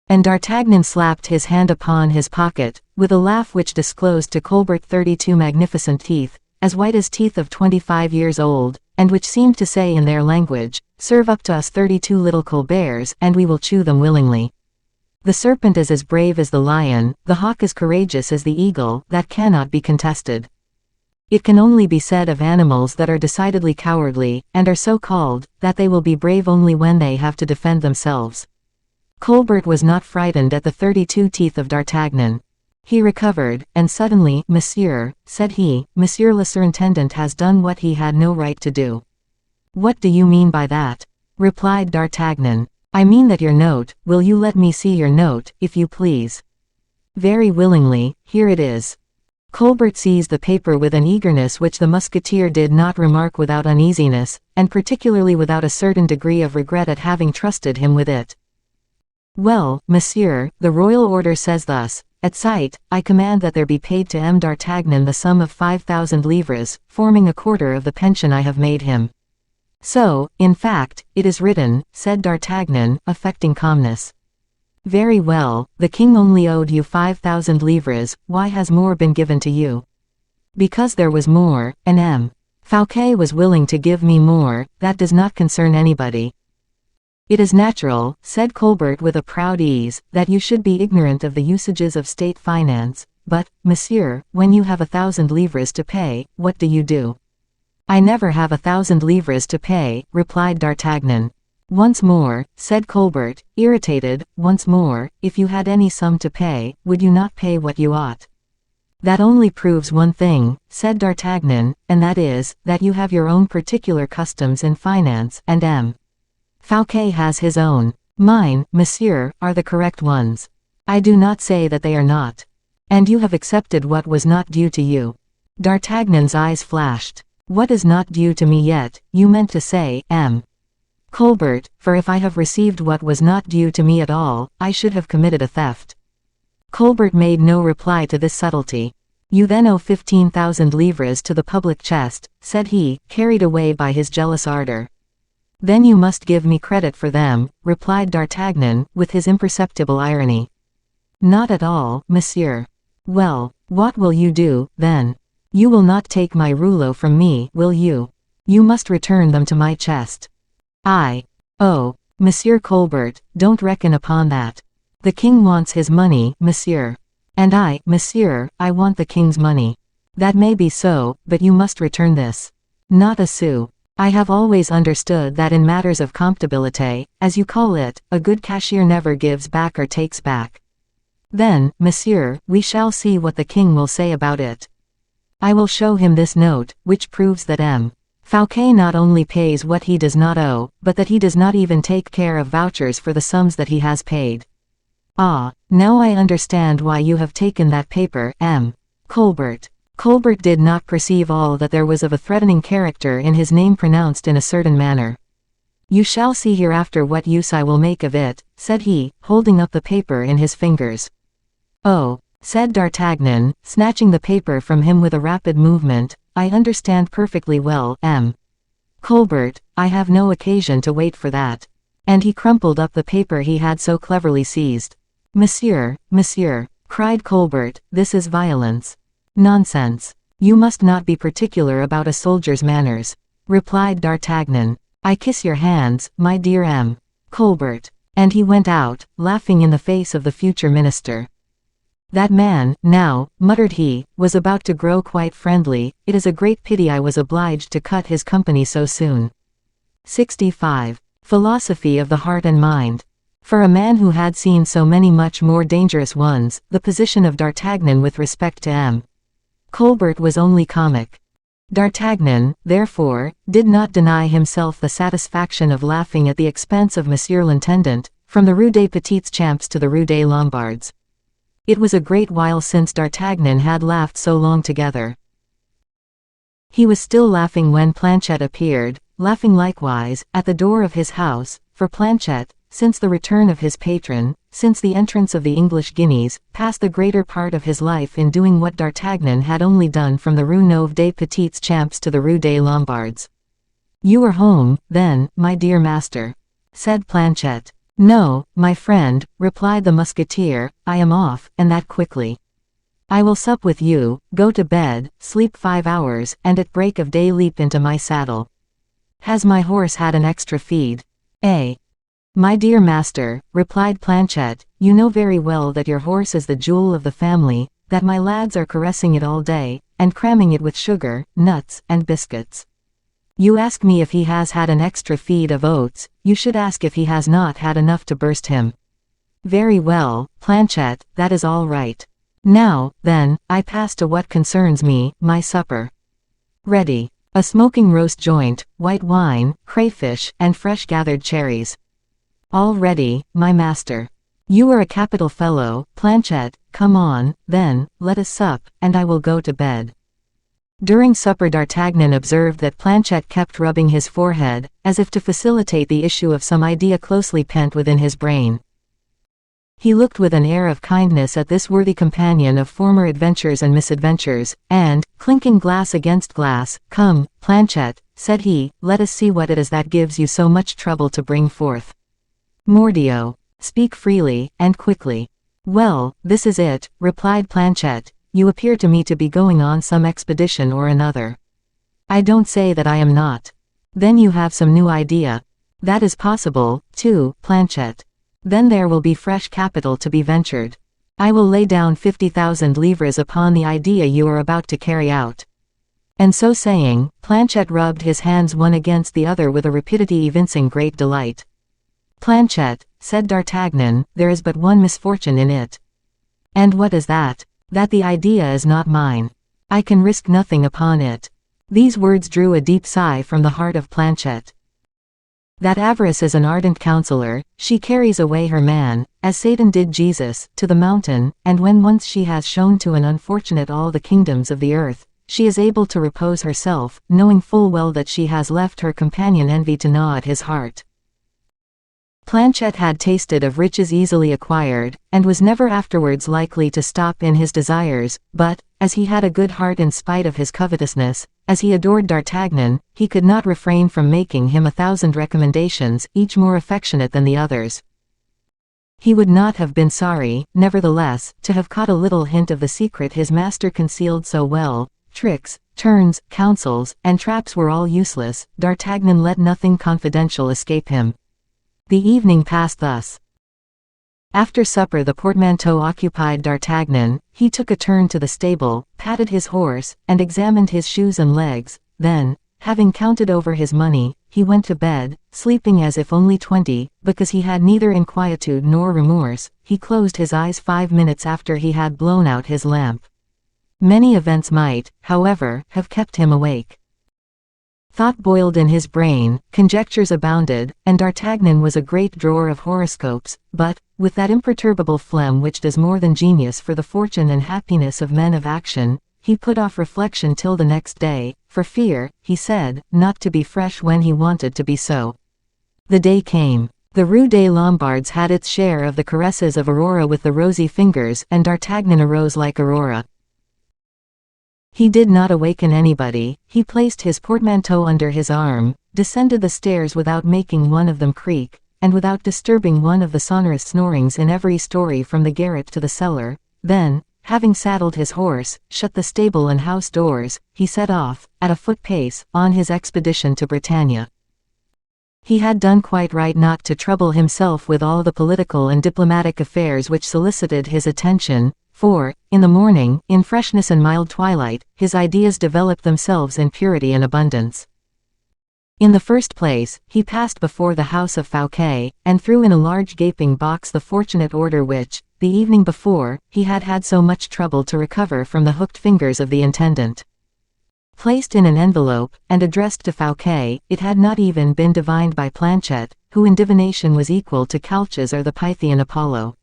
And D'Artagnan slapped his hand upon his pocket, with a laugh which disclosed to Colbert 32 magnificent teeth, as white as teeth of 25 years old, and which seemed to say in their language, "Serve up to us 32 little Colberts, and we will chew them willingly." The serpent is as brave as the lion, the hawk as courageous as the eagle, that cannot be contested. It can only be said of animals that are decidedly cowardly, and are so called, that they will be brave only when they have to defend themselves. Colbert was not frightened at the 32 teeth of D'Artagnan. He recovered, and suddenly, "Monsieur," said he, "Monsieur le Surintendant has done what he had no right to do." "What do you mean by that?" replied D'Artagnan. "I mean that your note, will you let me see your note, if you please?" "Very willingly, here it is." Colbert seized the paper with an eagerness which the musketeer did not remark without uneasiness, and particularly without a certain degree of regret at having trusted him with it. "Well, monsieur, the royal order says thus. At sight, I command that there be paid to M. d'Artagnan the sum of 5,000 livres, forming a quarter of the pension I have made him." "So, in fact, it is written," said D'Artagnan, affecting calmness. "Very well, the king only owed you 5,000 livres, why has more been given to you?" "Because there was more, and M. Fouquet was willing to give me more, that does not concern anybody." "It is natural," said Colbert with a proud ease, "that you should be ignorant of the usages of state finance, but, monsieur, when you have 1,000 livres to pay, what do you do?" "I never have 1,000 livres to pay," replied D'Artagnan. "Once more," said Colbert, irritated, "once more, if you had any sum to pay, would you not pay what you ought?" "That only proves one thing," said D'Artagnan, "and that is, that you have your own particular customs in finance, and M. Fouquet has his own. Mine, monsieur, are the correct ones. I do not say that they are not. And you have accepted what was not due to you." D'Artagnan's eyes flashed. "What is not due to me yet, you meant to say, M. Colbert, for if I have received what was not due to me at all, I should have committed a theft." Colbert made no reply to this subtlety. "You then owe 15,000 livres to the public chest," said he, carried away by his jealous ardor. "Then you must give me credit for them," replied D'Artagnan, with his imperceptible irony. "Not at all, monsieur." "Well, what will you do, then? You will not take my rouleaux from me, will you? You must return them to my chest." "Oh, Monsieur Colbert, don't reckon upon that. The king wants his money, monsieur. And monsieur, I want the king's money. That may be so, but you must return this. Not a sou. I have always understood that in matters of comptabilité, as you call it, a good cashier never gives back or takes back. Then, monsieur, we shall see what the king will say about it. I will show him this note, which proves that M. Fouquet not only pays what he does not owe, but that he does not even take care of vouchers for the sums that he has paid. Ah, now I understand why you have taken that paper, M. Colbert." Colbert did not perceive all that there was of a threatening character in his name pronounced in a certain manner. "You shall see hereafter what use I will make of it," said he, holding up the paper in his fingers. "Oh," said D'Artagnan, snatching the paper from him with a rapid movement, "I understand perfectly well, M. Colbert, I have no occasion to wait for that." And he crumpled up the paper he had so cleverly seized. "Monsieur, cried Colbert, "this is violence." "Nonsense. You must not be particular about a soldier's manners," replied D'Artagnan. "I kiss your hands, my dear M. Colbert." And he went out, laughing in the face of the future minister. "That man, now," muttered he, "was about to grow quite friendly. It is a great pity I was obliged to cut his company so soon." 65. Philosophy of the heart and mind. For a man who had seen so many much more dangerous ones, the position of D'Artagnan with respect to M. Colbert was only comic. D'Artagnan, therefore, did not deny himself the satisfaction of laughing at the expense of Monsieur l'Intendant, from the Rue des Petits Champs to the Rue des Lombards. It was a great while since D'Artagnan had laughed so long together. He was still laughing when Planchet appeared, laughing likewise, at the door of his house, for Planchet, since the return of his patron, since the entrance of the English guineas, passed the greater part of his life in doing what D'Artagnan had only done from the Rue Neuve des Petits Champs to the Rue des Lombards. "You are home, then, my dear master," said Planchet. "No, my friend," replied the musketeer, "I am off, and that quickly. I will sup with you, go to bed, sleep 5 hours, and at break of day leap into my saddle. Has my horse had an extra feed?" "My dear master," replied Planchet, "you know very well that your horse is the jewel of the family, that my lads are caressing it all day, and cramming it with sugar, nuts, and biscuits. You ask me if he has had an extra feed of oats, you should ask if he has not had enough to burst him." "Very well, Planchet, that is all right. Now, then, I pass to what concerns me, my supper. Ready. A smoking roast joint, white wine, crayfish, and fresh gathered cherries. All ready, my master." You are a capital fellow, Planchet. Come on, then, let us sup, and I will go to bed." During supper D'Artagnan observed that Planchet kept rubbing his forehead, as if to facilitate the issue of some idea closely pent within his brain. He looked with an air of kindness at this worthy companion of former adventures and misadventures, and, clinking glass against glass, "Come, Planchet," said he, "let us see what it is that gives you so much trouble to bring forth. Mordioux, speak freely, and quickly." "Well, this is it," replied Planchet. "You appear to me to be going on some expedition or another." "I don't say that I am not." "Then you have some new idea." "That is possible, too, Planchet." "Then there will be fresh capital to be ventured. I will lay down 50,000 livres upon the idea you are about to carry out." And so saying, Planchet rubbed his hands one against the other with a rapidity evincing great delight. "Planchet," said D'Artagnan, "there is but one misfortune in it." "And what is that?" "That the idea is not mine. I can risk nothing upon it." These words drew a deep sigh from the heart of Planchet. "That avarice is an ardent counselor, she carries away her man, as Satan did Jesus, to the mountain, and when once she has shown to an unfortunate all the kingdoms of the earth, she is able to repose herself, knowing full well that she has left her companion envy to gnaw at his heart." Planchet had tasted of riches easily acquired, and was never afterwards likely to stop in his desires, but, as he had a good heart in spite of his covetousness, as he adored D'Artagnan, he could not refrain from making him 1,000 recommendations, each more affectionate than the others. He would not have been sorry, nevertheless, to have caught a little hint of the secret his master concealed so well. Tricks, turns, counsels, and traps were all useless. D'Artagnan let nothing confidential escape him. The evening passed thus. After supper the portmanteau occupied D'Artagnan. He took a turn to the stable, patted his horse, and examined his shoes and legs. Then, having counted over his money, he went to bed, sleeping as if only 20, because he had neither inquietude nor remorse. He closed his eyes 5 minutes after he had blown out his lamp. Many events might, however, have kept him awake. Thought boiled in his brain, conjectures abounded, and D'Artagnan was a great drawer of horoscopes, but, with that imperturbable phlegm which does more than genius for the fortune and happiness of men of action, he put off reflection till the next day, for fear, he said, not to be fresh when he wanted to be so. The day came. The Rue des Lombards had its share of the caresses of Aurora with the rosy fingers, and D'Artagnan arose like Aurora. He did not awaken anybody. He placed his portmanteau under his arm, descended the stairs without making one of them creak, and without disturbing one of the sonorous snorings in every story from the garret to the cellar. Then, having saddled his horse, shut the stable and house doors, he set off, at a foot pace, on his expedition to Bretagne. He had done quite right not to trouble himself with all the political and diplomatic affairs which solicited his attention, for, in the morning, in freshness and mild twilight, his ideas developed themselves in purity and abundance. In the first place, he passed before the house of Fouquet, and threw in a large gaping box the fortunate order which, the evening before, he had had so much trouble to recover from the hooked fingers of the intendant. Placed in an envelope, and addressed to Fouquet, it had not even been divined by Planchet, who in divination was equal to Calchas or the Pythian Apollo.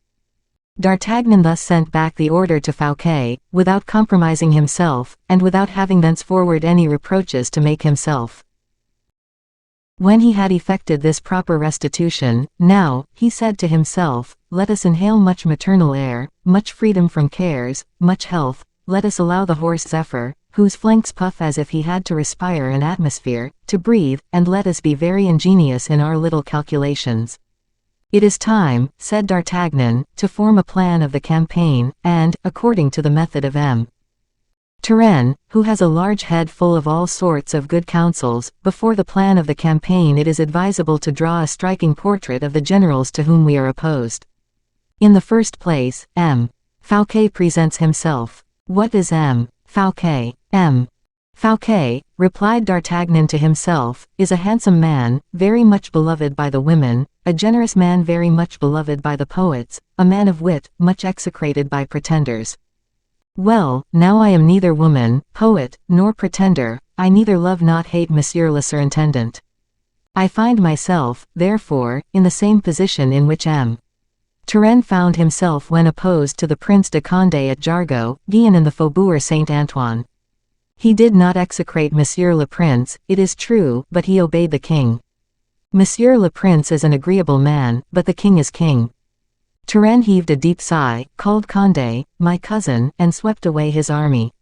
D'Artagnan thus sent back the order to Fouquet, without compromising himself, and without having thenceforward any reproaches to make himself. When he had effected this proper restitution, "Now," he said to himself, "let us inhale much maternal air, much freedom from cares, much health. Let us allow the horse Zephyr, whose flanks puff as if he had to respire an atmosphere, to breathe, and let us be very ingenious in our little calculations. It is time," said D'Artagnan, "to form a plan of the campaign, and, according to the method of M. Turenne, who has a large head full of all sorts of good counsels, before the plan of the campaign it is advisable to draw a striking portrait of the generals to whom we are opposed. In the first place, M. Fouquet presents himself." "What is M. Fouquet?" "M. Fouquet," replied D'Artagnan to himself, "is a handsome man, very much beloved by the women, a generous man very much beloved by the poets, a man of wit, much execrated by pretenders. Well, now I am neither woman, poet, nor pretender, I neither love nor hate Monsieur le Surintendant. I find myself, therefore, in the same position in which M. Turenne found himself when opposed to the Prince de Condé at Jargeau, Guion in the Faubourg Saint-Antoine. He did not execrate Monsieur le Prince, it is true, but he obeyed the king. Monsieur le Prince is an agreeable man, but the king is king. Turenne heaved a deep sigh, called Condé, my cousin, and swept away his army.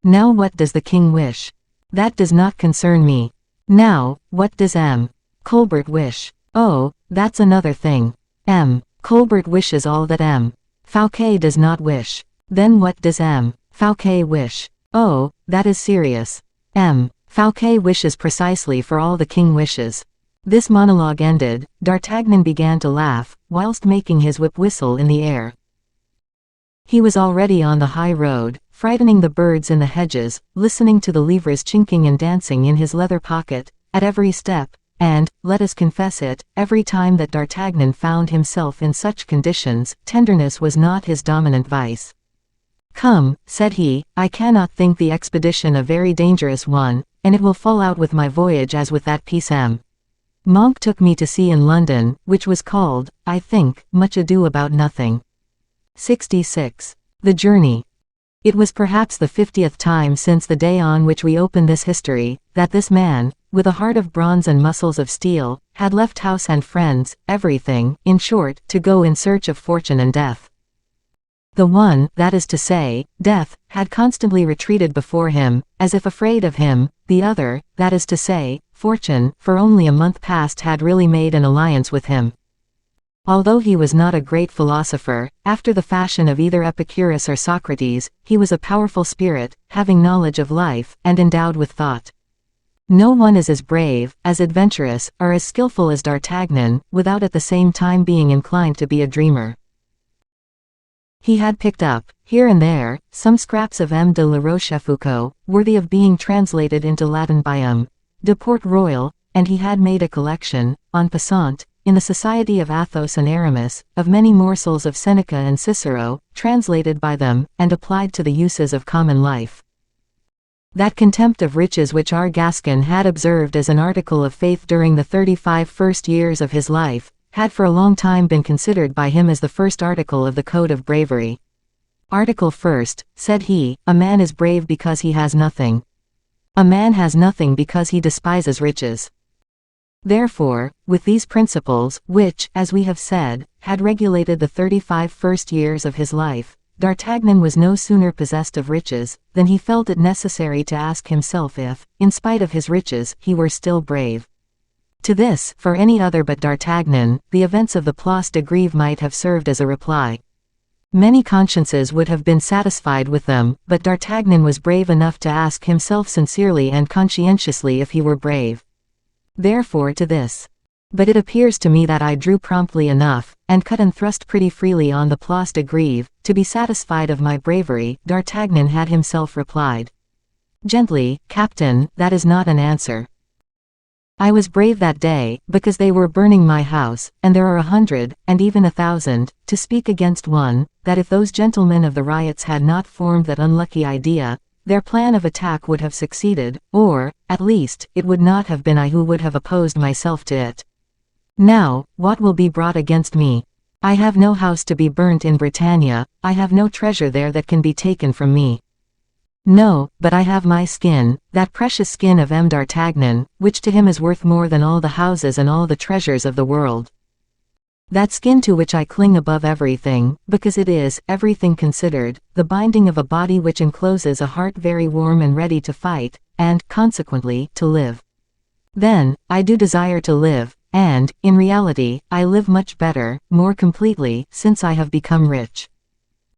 Now what does the king wish? That does not concern me. Now, what does M. Colbert wish? Oh, that's another thing. M. Colbert wishes all that M. Fouquet does not wish. Then what does M. Fouquet wish? Oh, that is serious. M. Fouquet wishes precisely for all the king wishes. This monologue ended, D'Artagnan began to laugh, whilst making his whip whistle in the air. He was already on the high road, frightening the birds in the hedges, listening to the livres chinking and dancing in his leather pocket, at every step, and, let us confess it, every time that D'Artagnan found himself in such conditions, tenderness was not his dominant vice. Come, said he, I cannot think the expedition a very dangerous one, and it will fall out with my voyage as with that piece M. Monck took me to see in London, which was called, I think, Much Ado About Nothing. 66. The Journey. It was perhaps the 50th time since the day on which we open this history, that this man, with a heart of bronze and muscles of steel, had left house and friends, everything, in short, to go in search of fortune and death. The one, that is to say, death, had constantly retreated before him, as if afraid of him, the other, that is to say, fortune, for only a month past had really made an alliance with him. Although he was not a great philosopher, after the fashion of either Epicurus or Socrates, he was a powerful spirit, having knowledge of life, and endowed with thought. No one is as brave, as adventurous, or as skillful as D'Artagnan, without at the same time being inclined to be a dreamer. He had picked up, here and there, some scraps of M. de la Rochefoucauld, worthy of being translated into Latin by M. de Port Royal, and he had made a collection, en passant, in the society of Athos and Aramis, of many morsels of Seneca and Cicero, translated by them, and applied to the uses of common life. That contempt of riches which our Gascon had observed as an article of faith during the 35 first years of his life, had for a long time been considered by him as the first article of the code of bravery. Article first, said he, a man is brave because he has nothing. A man has nothing because he despises riches. Therefore, with these principles, which, as we have said, had regulated the 35 first years of his life, D'Artagnan was no sooner possessed of riches, than he felt it necessary to ask himself if, in spite of his riches, he were still brave. To this, for any other but D'Artagnan, the events of the Place de Grève might have served as a reply. Many consciences would have been satisfied with them, but D'Artagnan was brave enough to ask himself sincerely and conscientiously if he were brave. Therefore to this. But it appears to me that I drew promptly enough, and cut and thrust pretty freely on the Place de Grève, to be satisfied of my bravery. D'Artagnan had himself replied. Gently, Captain, that is not an answer. I was brave that day, because they were burning my house, and there are 100, and even 1,000, to speak against one, that if those gentlemen of the riots had not formed that unlucky idea, their plan of attack would have succeeded, or, at least, it would not have been I who would have opposed myself to it. Now, what will be brought against me? I have no house to be burnt in Britannia, I have no treasure there that can be taken from me. No, but I have my skin, that precious skin of M. D'Artagnan, which to him is worth more than all the houses and all the treasures of the world. That skin to which I cling above everything, because it is, everything considered, the binding of a body which encloses a heart very warm and ready to fight, and, consequently, to live. Then, I do desire to live, and, in reality, I live much better, more completely, since I have become rich.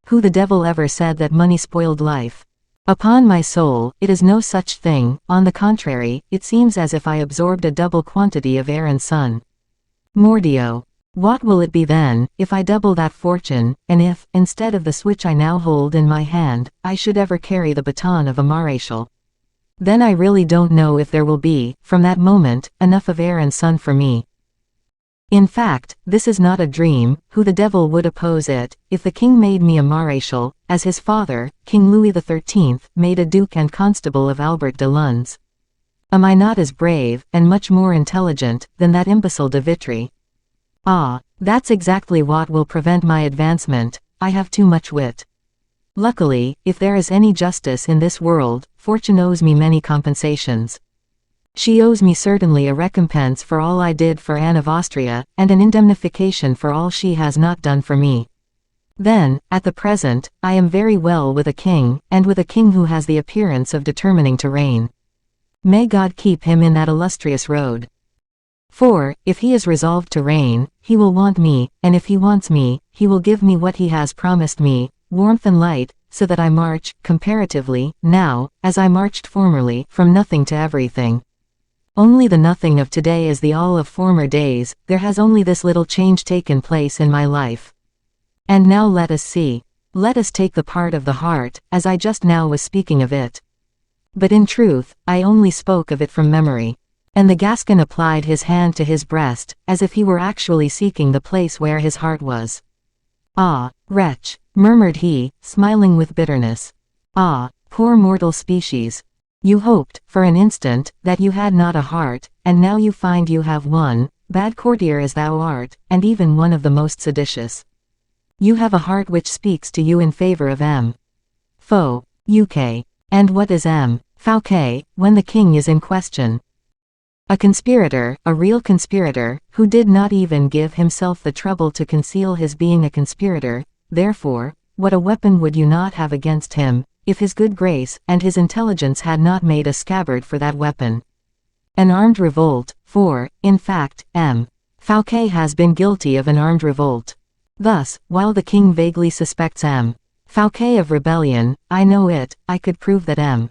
Who the devil ever said that money spoiled life? Upon my soul, it is no such thing, on the contrary, it seems as if I absorbed a double quantity of air and sun. Mordioux! What will it be then, if I double that fortune, and if, instead of the switch I now hold in my hand, I should ever carry the baton of a maréchal? Then I really don't know if there will be, from that moment, enough of air and sun for me. In fact, this is not a dream. Who the devil would oppose it, if the king made me a maréchal, as his father, King Louis XIII, made a duke and constable of Albert de Lens? Am I not as brave, and much more intelligent, than that imbecile de Vitry? Ah, That's exactly what will prevent my advancement. I have too much wit. Luckily, if there is any justice in this world, fortune owes me many compensations. She owes me certainly a recompense for all I did for Anne of Austria, and an indemnification for all she has not done for me. Then, at the present, I am very well with a king, and with a king who has the appearance of determining to reign. May God keep him in that illustrious road. For, if he is resolved to reign, he will want me, and if he wants me, he will give me what he has promised me, warmth and light, so that I march, comparatively, now, as I marched formerly, from nothing to everything. Only the nothing of today is the all of former days, there has only this little change taken place in my life. And now let us see. Let us take the part of the heart, as I just now was speaking of it. But in truth, I only spoke of it from memory. And the Gascon applied his hand to his breast, as if he were actually seeking the place where his heart was. Ah, wretch, murmured he, smiling with bitterness. Ah, poor mortal species. You hoped, for an instant, that you had not a heart, and now you find you have one, bad courtier as thou art, and even one of the most seditious. You have a heart which speaks to you in favor of M. Faux, UK. And what is M. Fouquet, when the king is in question? A conspirator, a real conspirator, who did not even give himself the trouble to conceal his being a conspirator. Therefore, what a weapon would you not have against him, if his good grace and his intelligence had not made a scabbard for that weapon? An armed revolt, for, in fact, M. Fouquet has been guilty of an armed revolt. Thus, while the king vaguely suspects M. Fouquet of rebellion, I know it, I could prove that M.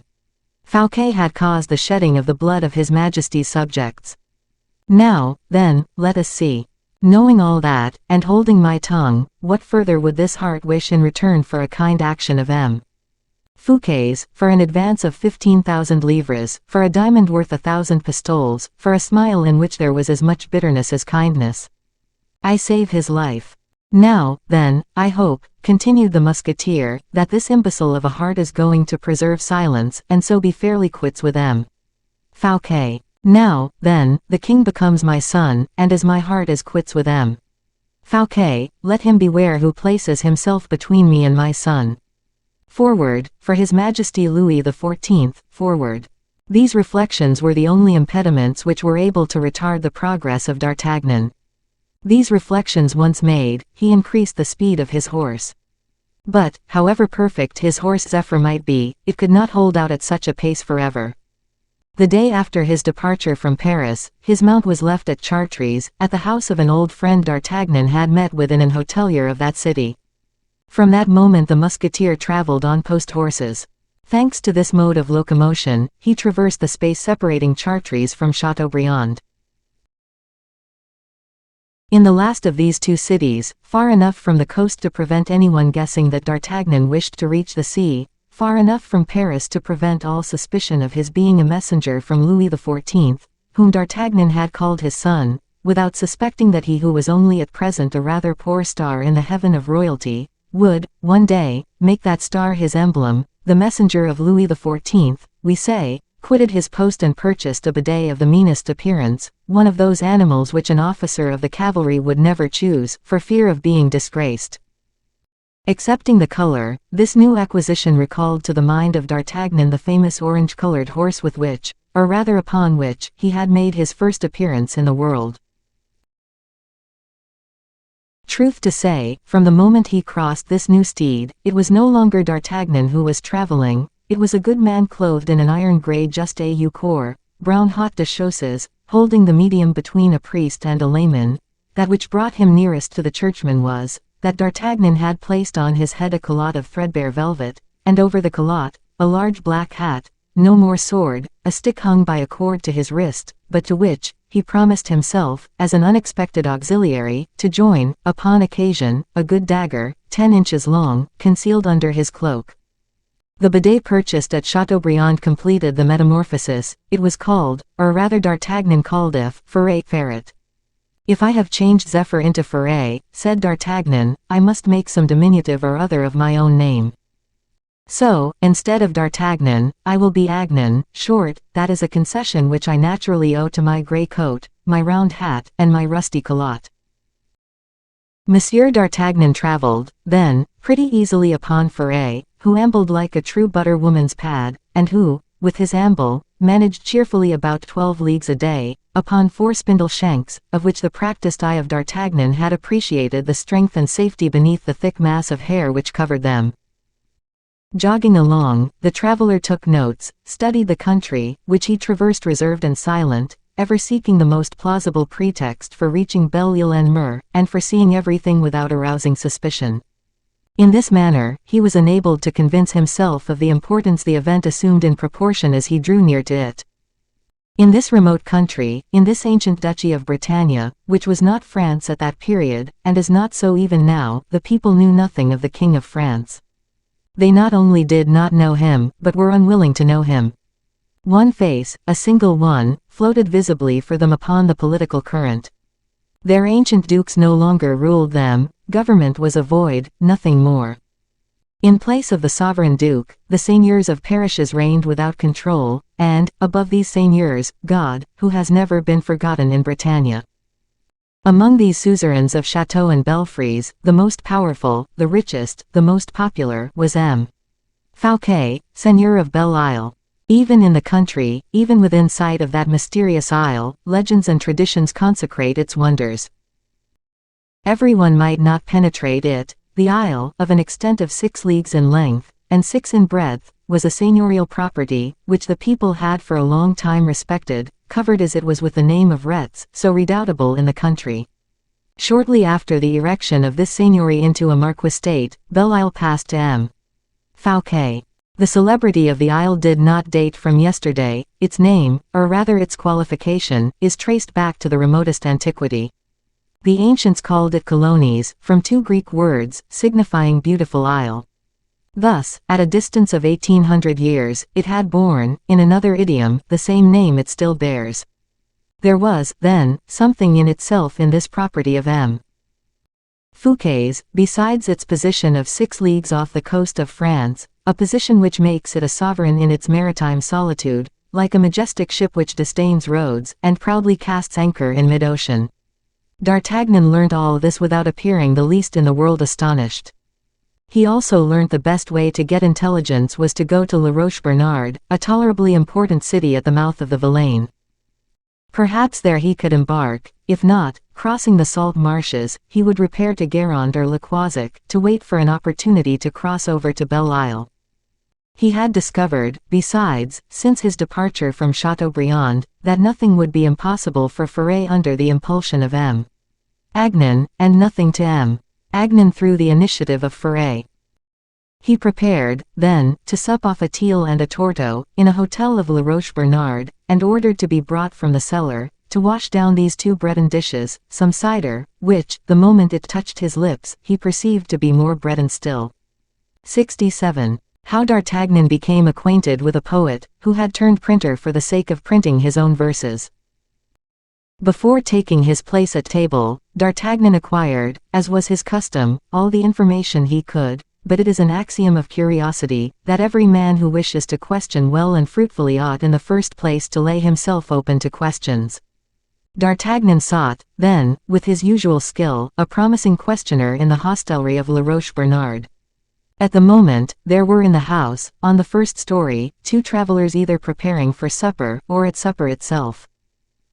Fouquet had caused the shedding of the blood of His Majesty's subjects. Now, then, let us see. Knowing all that, and holding my tongue, what further would this heart wish in return for a kind action of M. Fouquet's, for an advance of 15,000 livres, for a diamond worth 1,000 pistoles, for a smile in which there was as much bitterness as kindness? I save his life. Now, then, I hope, continued the musketeer, that this imbecile of a heart is going to preserve silence, and so be fairly quits with M. Fouquet. Now, then, the king becomes my son, and as my heart is quits with M. Fouquet, let him beware who places himself between me and my son. Forward, for His Majesty Louis XIV, forward. These reflections were the only impediments which were able to retard the progress of D'Artagnan. These reflections once made, he increased the speed of his horse. But, however perfect his horse Zephyr might be, it could not hold out at such a pace forever. The day after his departure from Paris, his mount was left at Chartres, at the house of an old friend D'Artagnan had met with in an hotelier of that city. From that moment the musketeer travelled on post horses. Thanks to this mode of locomotion, he traversed the space separating Chartres from Chateaubriand. In the last of these two cities, far enough from the coast to prevent anyone guessing that D'Artagnan wished to reach the sea, far enough from Paris to prevent all suspicion of his being a messenger from Louis XIV, whom D'Artagnan had called his son, without suspecting that he who was only at present a rather poor star in the heaven of royalty, would, one day, make that star his emblem. The messenger of Louis XIV, we say, quitted his post and purchased a bidet of the meanest appearance, one of those animals which an officer of the cavalry would never choose, for fear of being disgraced. Excepting the color, this new acquisition recalled to the mind of D'Artagnan the famous orange-colored horse with which, or rather upon which, he had made his first appearance in the world. Truth to say, from the moment he crossed this new steed, it was no longer D'Artagnan who was traveling. It was a good man clothed in an iron-grey juste au corps, brown haut de chausses, holding the medium between a priest and a layman. That which brought him nearest to the churchman was, that D'Artagnan had placed on his head a calotte of threadbare velvet, and over the calotte, a large black hat, no more sword, a stick hung by a cord to his wrist, but to which, he promised himself, as an unexpected auxiliary, to join, upon occasion, a good dagger, 10 inches long, concealed under his cloak. The bidet purchased at Chateaubriand completed the metamorphosis. It was called, or rather D'Artagnan called it, Ferret. If I have changed Zephyr into Ferret, said D'Artagnan, I must make some diminutive or other of my own name. So, instead of D'Artagnan, I will be Agnan, short. That is a concession which I naturally owe to my grey coat, my round hat, and my rusty calotte. Monsieur d'Artagnan travelled, then, pretty easily upon Ferret, who ambled like a true butter-woman's pad, and who, with his amble, managed cheerfully about 12 leagues a day, upon 4 spindle shanks, of which the practised eye of D'Artagnan had appreciated the strength and safety beneath the thick mass of hair which covered them. Jogging along, the traveller took notes, studied the country, which he traversed reserved and silent, ever seeking the most plausible pretext for reaching Belle-Île-en-Mer, and for seeing everything without arousing suspicion. In this manner, he was enabled to convince himself of the importance the event assumed in proportion as he drew near to it. In this remote country, in this ancient duchy of Bretagne, which was not France at that period, and is not so even now, the people knew nothing of the King of France. They not only did not know him, but were unwilling to know him. One face, a single one, floated visibly for them upon the political current. Their ancient dukes no longer ruled them, government was a void, nothing more. In place of the sovereign duke, the seigneurs of parishes reigned without control, and, above these seigneurs, God, who has never been forgotten in Bretagne. Among these suzerains of chateaux and belfries, the most powerful, the richest, the most popular, was M. Fouquet, seigneur of Belle-Isle. Even in the country, even within sight of that mysterious isle, legends and traditions consecrate its wonders. Everyone might not penetrate it. The isle, of an extent of 6 leagues in length, and 6 in breadth, was a seigneurial property, which the people had for a long time respected, covered as it was with the name of Retz, so redoubtable in the country. Shortly after the erection of this seigneury into a marquistate, Belle-Isle passed to M. Fouquet. The celebrity of the isle did not date from yesterday. Its name, or rather its qualification, is traced back to the remotest antiquity. The ancients called it Colonies, from 2 Greek words, signifying beautiful isle. Thus, at a distance of 1800 years, it had borne, in another idiom, the same name it still bears. There was, then, something in itself in this property of M. Fouquet's, besides its position of 6 leagues off the coast of France, a position which makes it a sovereign in its maritime solitude, like a majestic ship which disdains roads, and proudly casts anchor in mid-ocean. D'Artagnan learnt all this without appearing the least in the world astonished. He also learnt the best way to get intelligence was to go to La Roche-Bernard, a tolerably important city at the mouth of the Vilaine. Perhaps there he could embark; if not, crossing the salt marshes, he would repair to Guérande or Le Croisic, to wait for an opportunity to cross over to Belle-Isle. He had discovered, besides, since his departure from Chateaubriand, that nothing would be impossible for Ferret under the impulsion of M. Agnan, and nothing to M. Agnan through the initiative of Ferret. He prepared, then, to sup off a teal and a torteau, in a hotel of La Roche-Bernard, and ordered to be brought from the cellar, to wash down these 2 breaden dishes, some cider, which, the moment it touched his lips, he perceived to be more breaden still. 67. How D'Artagnan became acquainted with a poet, who had turned printer for the sake of printing his own verses. Before taking his place at table, D'Artagnan acquired, as was his custom, all the information he could, but it is an axiom of curiosity, that every man who wishes to question well and fruitfully ought in the first place to lay himself open to questions. D'Artagnan sought, then, with his usual skill, a promising questioner in the hostelry of La Roche-Bernard. At the moment, there were in the house, on the first story, 2 travelers either preparing for supper, or at supper itself.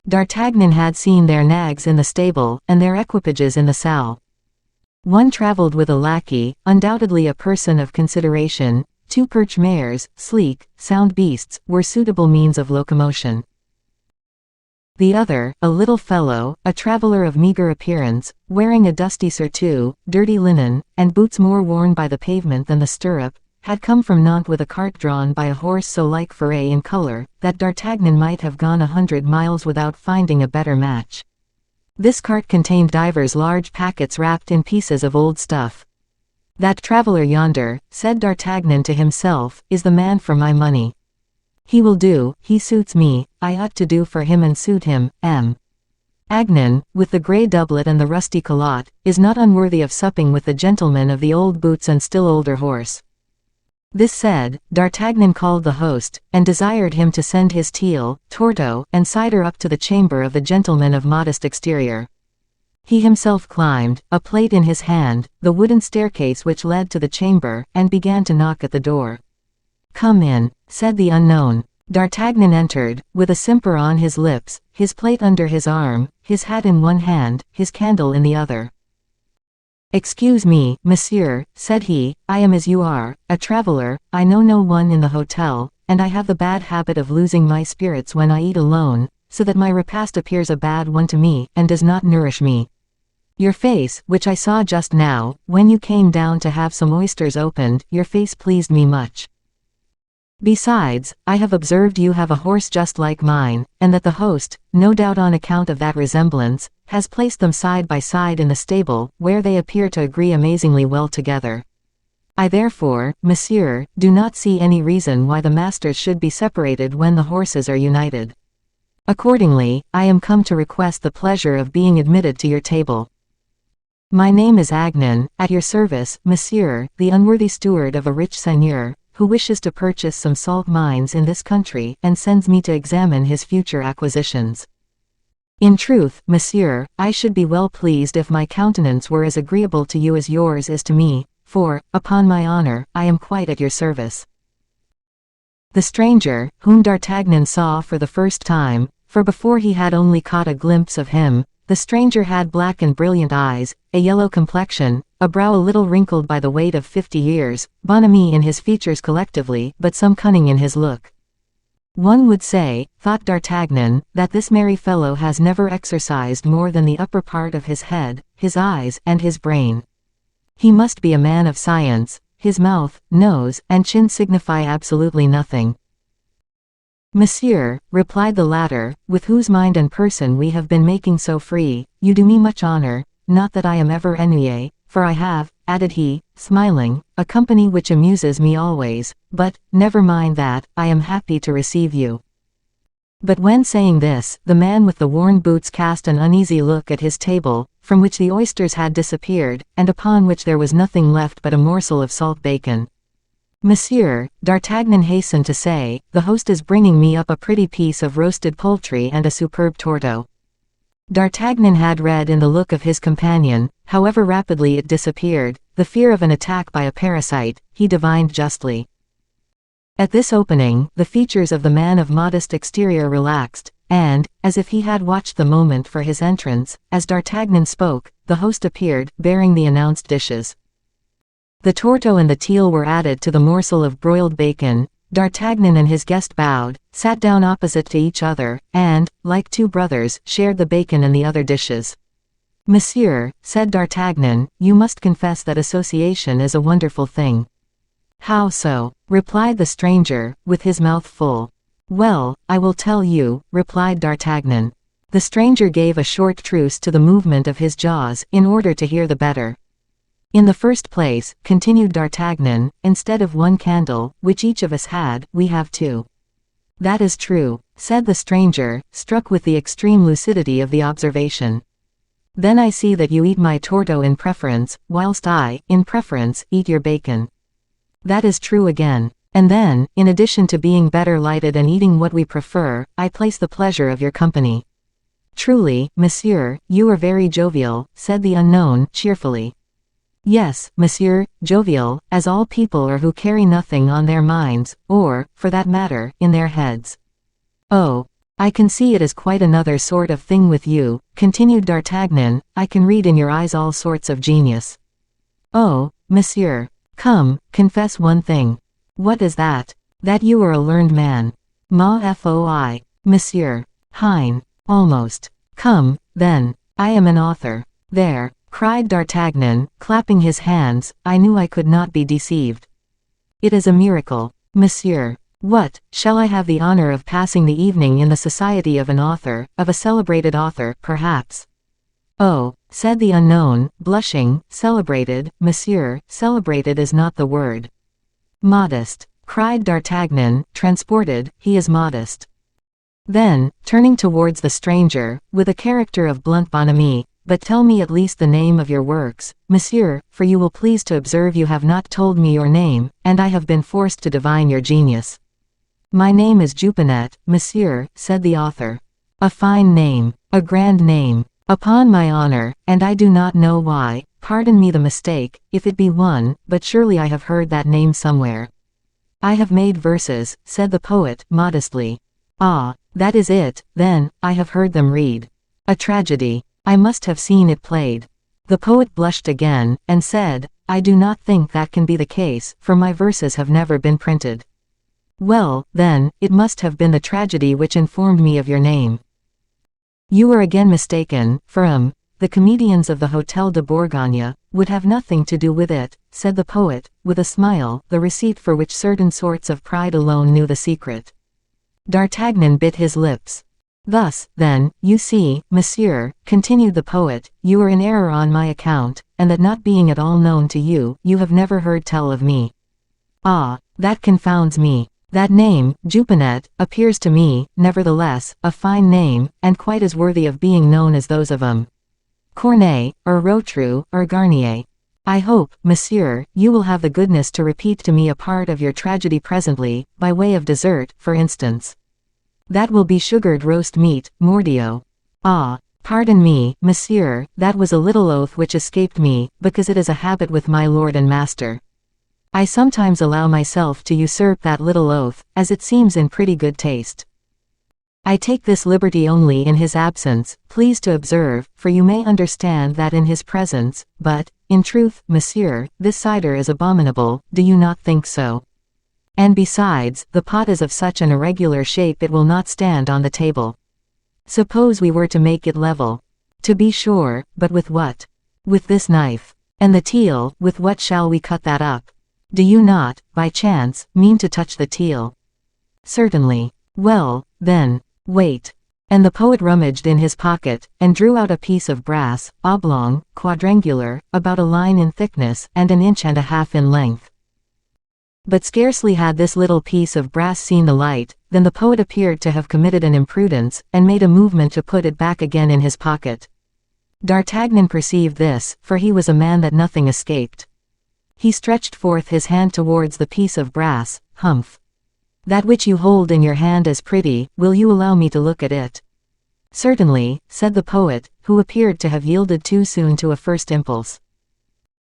D'Artagnan had seen their nags in the stable, and their equipages in the salle. One travelled with a lackey, undoubtedly a person of consideration. 2 perch mares, sleek, sound beasts, were suitable means of locomotion. The other, a little fellow, a traveller of meagre appearance, wearing a dusty surtout, dirty linen, and boots more worn by the pavement than the stirrup, had come from Nantes with a cart drawn by a horse so like Ferret in colour, that D'Artagnan might have gone 100 miles without finding a better match. This cart contained divers large packets wrapped in pieces of old stuff. "That traveller yonder," said D'Artagnan to himself, "is the man for my money. He will do, he suits me, I ought to do for him and suit him." M. Agnan, with the grey doublet and the rusty culotte, is not unworthy of supping with the gentleman of the old boots and still older horse. This said, D'Artagnan called the host, and desired him to send his teal, torteau, and cider up to the chamber of the gentleman of modest exterior. He himself climbed, a plate in his hand, the wooden staircase which led to the chamber, and began to knock at the door. "Come in," said the unknown. D'Artagnan entered, with a simper on his lips, his plate under his arm, his hat in one hand, his candle in the other. "Excuse me, monsieur," said he, "I am as you are, a traveler, I know no one in the hotel, and I have the bad habit of losing my spirits when I eat alone, so that my repast appears a bad one to me, and does not nourish me. Your face, which I saw just now, when you came down to have some oysters opened, your face pleased me much. Besides, I have observed you have a horse just like mine, and that the host, no doubt on account of that resemblance, has placed them side by side in the stable, where they appear to agree amazingly well together. I therefore, monsieur, do not see any reason why the masters should be separated when the horses are united. Accordingly, I am come to request the pleasure of being admitted to your table. My name is Agnan, at your service, monsieur, the unworthy steward of a rich seigneur, who wishes to purchase some salt mines in this country, and sends me to examine his future acquisitions. In truth, monsieur, I should be well pleased if my countenance were as agreeable to you as yours is to me, for, upon my honor, I am quite at your service." The stranger, whom D'Artagnan saw for the first time, for before he had only caught a glimpse of him, the stranger had black and brilliant eyes, a yellow complexion, a brow a little wrinkled by the weight of 50 years, bonhomie in his features collectively, but some cunning in his look. One would say, thought D'Artagnan, that this merry fellow has never exercised more than the upper part of his head, his eyes, and his brain. He must be a man of science, his mouth, nose, and chin signify absolutely nothing. "Monsieur," replied the latter, "with whose mind and person we have been making so free, you do me much honor, not that I am ever ennuyé, for I have," added he, smiling, "a company which amuses me always, but, never mind that, I am happy to receive you." But when saying this, the man with the worn boots cast an uneasy look at his table, from which the oysters had disappeared, and upon which there was nothing left but a morsel of salt bacon. "Monsieur," D'Artagnan hastened to say, "the host is bringing me up a pretty piece of roasted poultry and a superb torteau." D'Artagnan had read in the look of his companion, however rapidly it disappeared, the fear of an attack by a parasite, he divined justly. At this opening, the features of the man of modest exterior relaxed, and, as if he had watched the moment for his entrance, as D'Artagnan spoke, the host appeared, bearing the announced dishes. The torteau and the teal were added to the morsel of broiled bacon. D'Artagnan and his guest bowed, sat down opposite to each other, and, like two brothers, shared the bacon and the other dishes. "Monsieur," said D'Artagnan, "you must confess that association is a wonderful thing." "How so?" replied the stranger, with his mouth full. "Well, I will tell you," replied D'Artagnan. The stranger gave a short truce to the movement of his jaws, in order to hear the better. "In the first place," continued D'Artagnan, "instead of one candle, which each of us had, we have two." "That is true," said the stranger, struck with the extreme lucidity of the observation. "Then I see that you eat my torteau in preference, whilst I, in preference, eat your bacon." "That is true again. And then, in addition to being better lighted and eating what we prefer, I place the pleasure of your company." "Truly, monsieur, you are very jovial," said the unknown, cheerfully. "Yes, monsieur, jovial, as all people are who carry nothing on their minds, or, for that matter, in their heads." "Oh, I can see it is quite another sort of thing with you," continued D'Artagnan, "I can read in your eyes all sorts of genius." "Oh, monsieur. Come, confess one thing." "What is that?" "That you are a learned man." "Ma foi, monsieur. Hein. Almost. Come, then, I am an author." "There," cried D'Artagnan, clapping his hands, "I knew I could not be deceived." "It is a miracle." "Monsieur. What, shall I have the honor of passing the evening in the society of an author, of a celebrated author, perhaps?" "Oh," said the unknown, blushing, "celebrated, monsieur, celebrated is not the word." "Modest," cried D'Artagnan, transported, "he is modest." Then, turning towards the stranger, with a character of blunt bonhomie, "But tell me at least the name of your works, monsieur, for you will please to observe you have not told me your name, and I have been forced to divine your genius." "My name is Jupinet, monsieur," said the author. "A fine name, a grand name. Upon my honor, and I do not know why, pardon me the mistake, if it be one, but surely I have heard that name somewhere. I have made verses, said the poet, modestly. Ah, that is it, then, I have heard them read. A tragedy. I must have seen it played. The poet blushed again, and said, I do not think that can be the case, for my verses have never been printed. Well, then, it must have been the tragedy which informed me of your name. You are again mistaken, for the comedians of the Hôtel de Bourgogne would have nothing to do with it, said the poet, with a smile, the receipt for which certain sorts of pride alone knew the secret. D'Artagnan bit his lips. Thus, then, you see, monsieur, continued the poet, you are in error on my account, and that not being at all known to you, you have never heard tell of me. Ah, that confounds me. That name, Jupinet, appears to me, nevertheless, a fine name, and quite as worthy of being known as those of Corneille, or Rotrou, or Garnier. I hope, monsieur, you will have the goodness to repeat to me a part of your tragedy presently, by way of dessert, for instance. That will be sugared roast meat, mordio. Ah, pardon me, monsieur, that was a little oath which escaped me, because it is a habit with my lord and master. I sometimes allow myself to usurp that little oath, as it seems in pretty good taste. I take this liberty only in his absence, please to observe, for you may understand that in his presence, but, in truth, monsieur, this cider is abominable, do you not think so? And besides, the pot is of such an irregular shape it will not stand on the table. Suppose we were to make it level. To be sure, but with what? With this knife. And the teal, with what shall we cut that up? Do you not, by chance, mean to touch the teal? Certainly. Well, then, wait. And the poet rummaged in his pocket, and drew out a piece of brass, oblong, quadrangular, about a line in thickness, and an inch and a half in length. But scarcely had this little piece of brass seen the light, than the poet appeared to have committed an imprudence, and made a movement to put it back again in his pocket. D'Artagnan perceived this, for he was a man that nothing escaped. He stretched forth his hand towards the piece of brass. Humph. That which you hold in your hand is pretty, will you allow me to look at it? Certainly, said the poet, who appeared to have yielded too soon to a first impulse.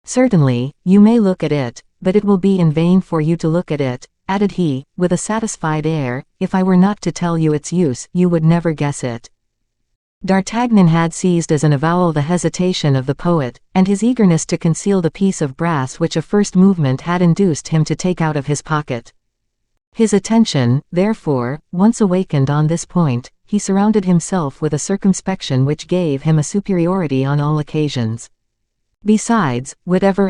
Certainly, you may look at it, but it will be in vain for you to look at it, added he, with a satisfied air, if I were not to tell you its use, you would never guess it. D'Artagnan had seized as an avowal the hesitation of the poet, and his eagerness to conceal the piece of brass which a first movement had induced him to take out of his pocket. His attention, therefore, once awakened on this point, he surrounded himself with a circumspection which gave him a superiority on all occasions. Besides, whatever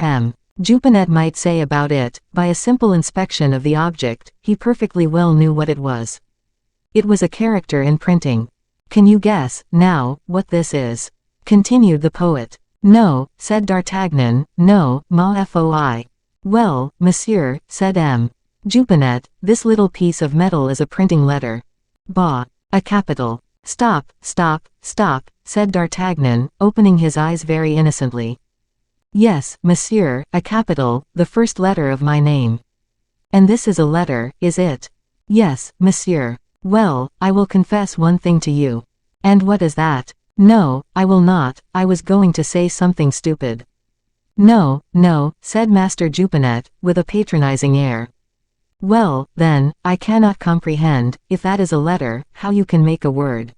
Jupinet might say about it, by a simple inspection of the object, he perfectly well knew what it was. It was a character in printing. Can you guess, now, what this is? Continued the poet. No, said D'Artagnan, no, ma foi. Well, monsieur, said Jupinet, this little piece of metal is a printing letter. Bah, a capital. Stop, stop, stop, said D'Artagnan, opening his eyes very innocently. Yes, monsieur, a capital, the first letter of my name. And this is a letter, is it? Yes, monsieur. Well, I will confess one thing to you. And what is that? No, I will not, I was going to say something stupid. No, no, said Master Jupinet, with a patronizing air. Well, then, I cannot comprehend, if that is a letter, how you can make a word.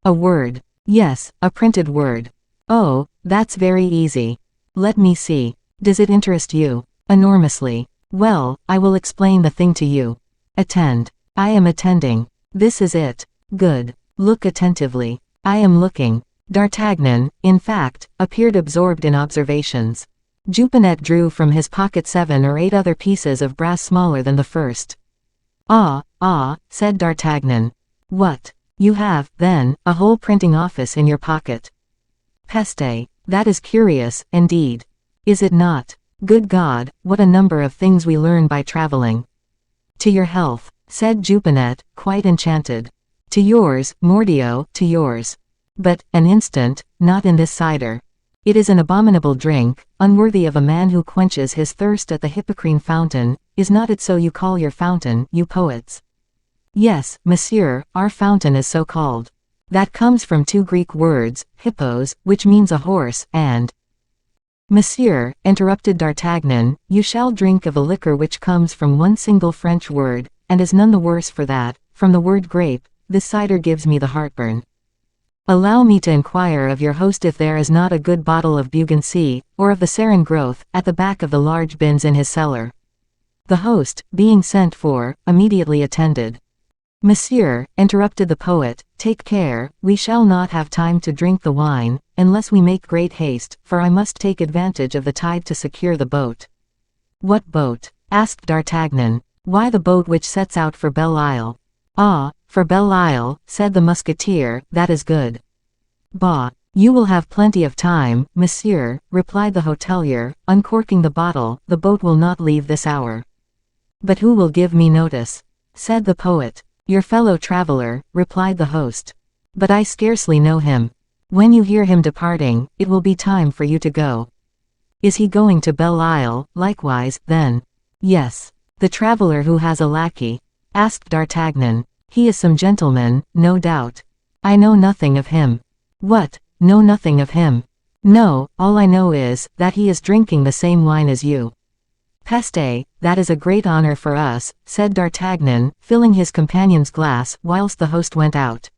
A word. Yes, a printed word. Oh, that's very easy. Let me see. Does it interest you? Enormously. Well, I will explain the thing to you. Attend. I am attending. This is it. Good. Look attentively. I am looking. D'Artagnan, in fact, appeared absorbed in observations. Jupinet drew from his pocket 7 or 8 other pieces of brass smaller than the first. Ah, said D'Artagnan. What? You have, then, a whole printing office in your pocket. Peste. That is curious, indeed. Is it not? Good God, what a number of things we learn by traveling. To your health, said Jupinet, quite enchanted. To yours, mordio, to yours. But, an instant, not in this cider. It is an abominable drink, unworthy of a man who quenches his thirst at the Hippocrene fountain. Is not it so you call your fountain, you poets? Yes, monsieur, our fountain is so called. That comes from two Greek words, hippos, which means a horse, and Monsieur, interrupted D'Artagnan, you shall drink of a liquor which comes from one single French word, and is none the worse for that, from the word grape. This cider gives me the heartburn. Allow me to inquire of your host if there is not a good bottle of Bougaincy, or of the Saran growth, at the back of the large bins in his cellar. The host, being sent for, immediately attended. Monsieur, interrupted the poet, take care, we shall not have time to drink the wine, unless we make great haste, for I must take advantage of the tide to secure the boat. What boat? Asked D'Artagnan. Why, the boat which sets out for Belle Isle. Ah, for Belle Isle, said the musketeer, that is good. Bah! You will have plenty of time, monsieur, replied the hotelier, uncorking the bottle, the boat will not leave this hour. But who will give me notice? Said the poet. Your fellow traveler, replied the host. But I scarcely know him. When you hear him departing, it will be time for you to go. Is he going to Belle Isle, likewise, then? Yes. The traveler who has a lackey? Asked D'Artagnan. He is some gentleman, no doubt. I know nothing of him. What, know nothing of him? No, all I know is, that he is drinking the same wine as you. Peste, that is a great honor for us, said D'Artagnan, filling his companion's glass whilst the host went out.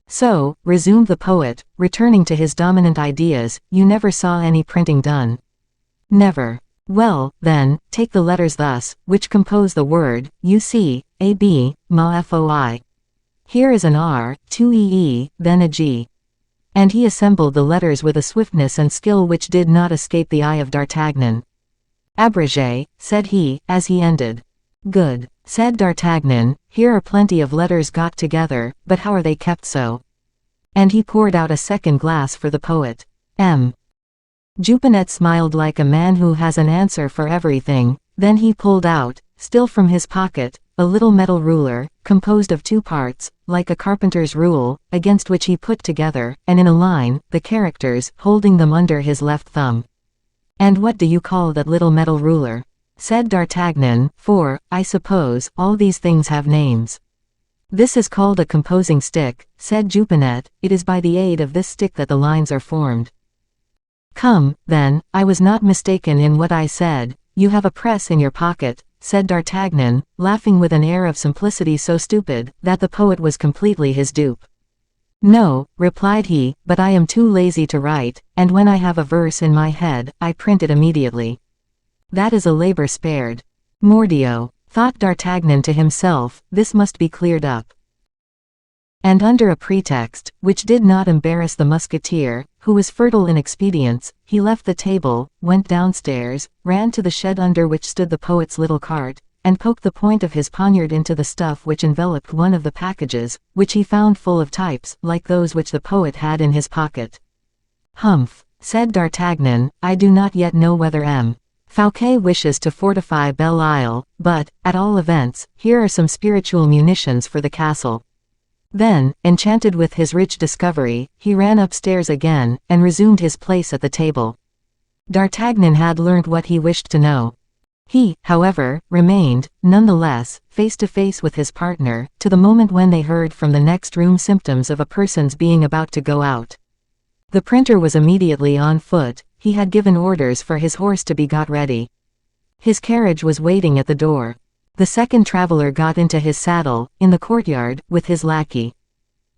So, resumed the poet, returning to his dominant ideas, you never saw any printing done. Never. Well, then, take the letters thus, which compose the word, you see, A-B, ma-foi. Here is an R, two E-E, then a G. And he assembled the letters with a swiftness and skill which did not escape the eye of D'Artagnan. Abrégé, said he, as he ended. Good, said D'Artagnan, here are plenty of letters got together, but how are they kept so? And he poured out a second glass for the poet. M. Jupenet smiled like a man who has an answer for everything, then he pulled out, still from his pocket, a little metal ruler, composed of two parts, like a carpenter's rule, against which he put together, and in a line, the characters, holding them under his left thumb. And what do you call that little metal ruler? Said D'Artagnan, for, I suppose, all these things have names. This is called a composing stick, said Jupenet, it is by the aid of this stick that the lines are formed. Come, then, I was not mistaken in what I said, you have a press in your pocket, said D'Artagnan, laughing with an air of simplicity so stupid, that the poet was completely his dupe. No, replied he, but I am too lazy to write, and when I have a verse in my head, I print it immediately. That is a labor spared. Mordioux, thought D'Artagnan to himself, this must be cleared up. And under a pretext, which did not embarrass the musketeer, who was fertile in expedients, he left the table, went downstairs, ran to the shed under which stood the poet's little cart, and poked the point of his poniard into the stuff which enveloped one of the packages, which he found full of types, like those which the poet had in his pocket. Humph, said D'Artagnan, I do not yet know whether M. Fouquet wishes to fortify Belle Isle, but, at all events, here are some spiritual munitions for the castle. Then, enchanted with his rich discovery, he ran upstairs again, and resumed his place at the table. D'Artagnan had learnt what he wished to know. He, however, remained, none the less, face to face with his partner, to the moment when they heard from the next room symptoms of a person's being about to go out. The printer was immediately on foot, he had given orders for his horse to be got ready. His carriage was waiting at the door. The second traveler got into his saddle, in the courtyard, with his lackey.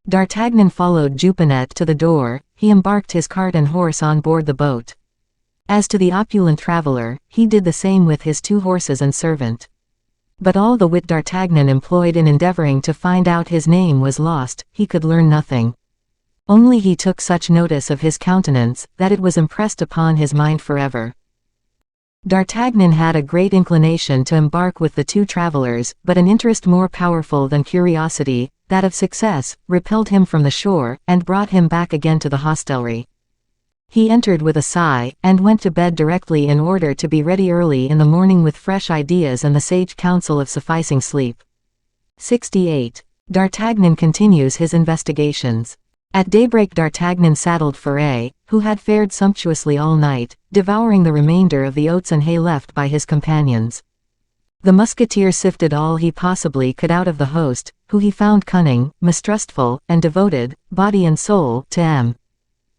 D'Artagnan followed Jupenet to the door, he embarked his cart and horse on board the boat. As to the opulent traveler, he did the same with his 2 horses and servant. But all the wit D'Artagnan employed in endeavoring to find out his name was lost, he could learn nothing. Only he took such notice of his countenance, that it was impressed upon his mind forever. D'Artagnan had a great inclination to embark with the 2 travelers, but an interest more powerful than curiosity, that of success, repelled him from the shore, and brought him back again to the hostelry. He entered with a sigh, and went to bed directly in order to be ready early in the morning with fresh ideas and the sage counsel of sufficing sleep. 68. D'Artagnan continues his investigations. At daybreak D'Artagnan saddled Ferré, who had fared sumptuously all night, devouring the remainder of the oats and hay left by his companions. The musketeer sifted all he possibly could out of the host, who he found cunning, mistrustful, and devoted, body and soul, to M.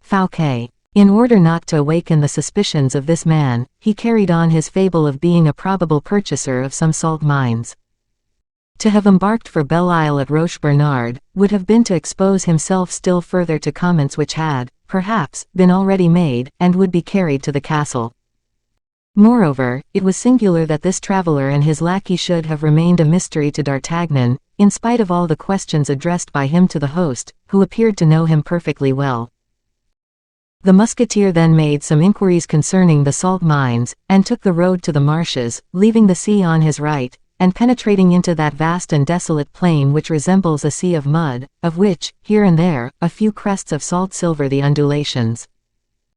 Fouquet. In order not to awaken the suspicions of this man, he carried on his fable of being a probable purchaser of some salt mines. To have embarked for Belle Isle at Roche Bernard, would have been to expose himself still further to comments which had, perhaps, been already made, and would be carried to the castle. Moreover, it was singular that this traveller and his lackey should have remained a mystery to D'Artagnan, in spite of all the questions addressed by him to the host, who appeared to know him perfectly well. The musketeer then made some inquiries concerning the salt mines, and took the road to the marshes, leaving the sea on his right, and penetrating into that vast and desolate plain which resembles a sea of mud, of which, here and there, a few crests of salt silver the undulations.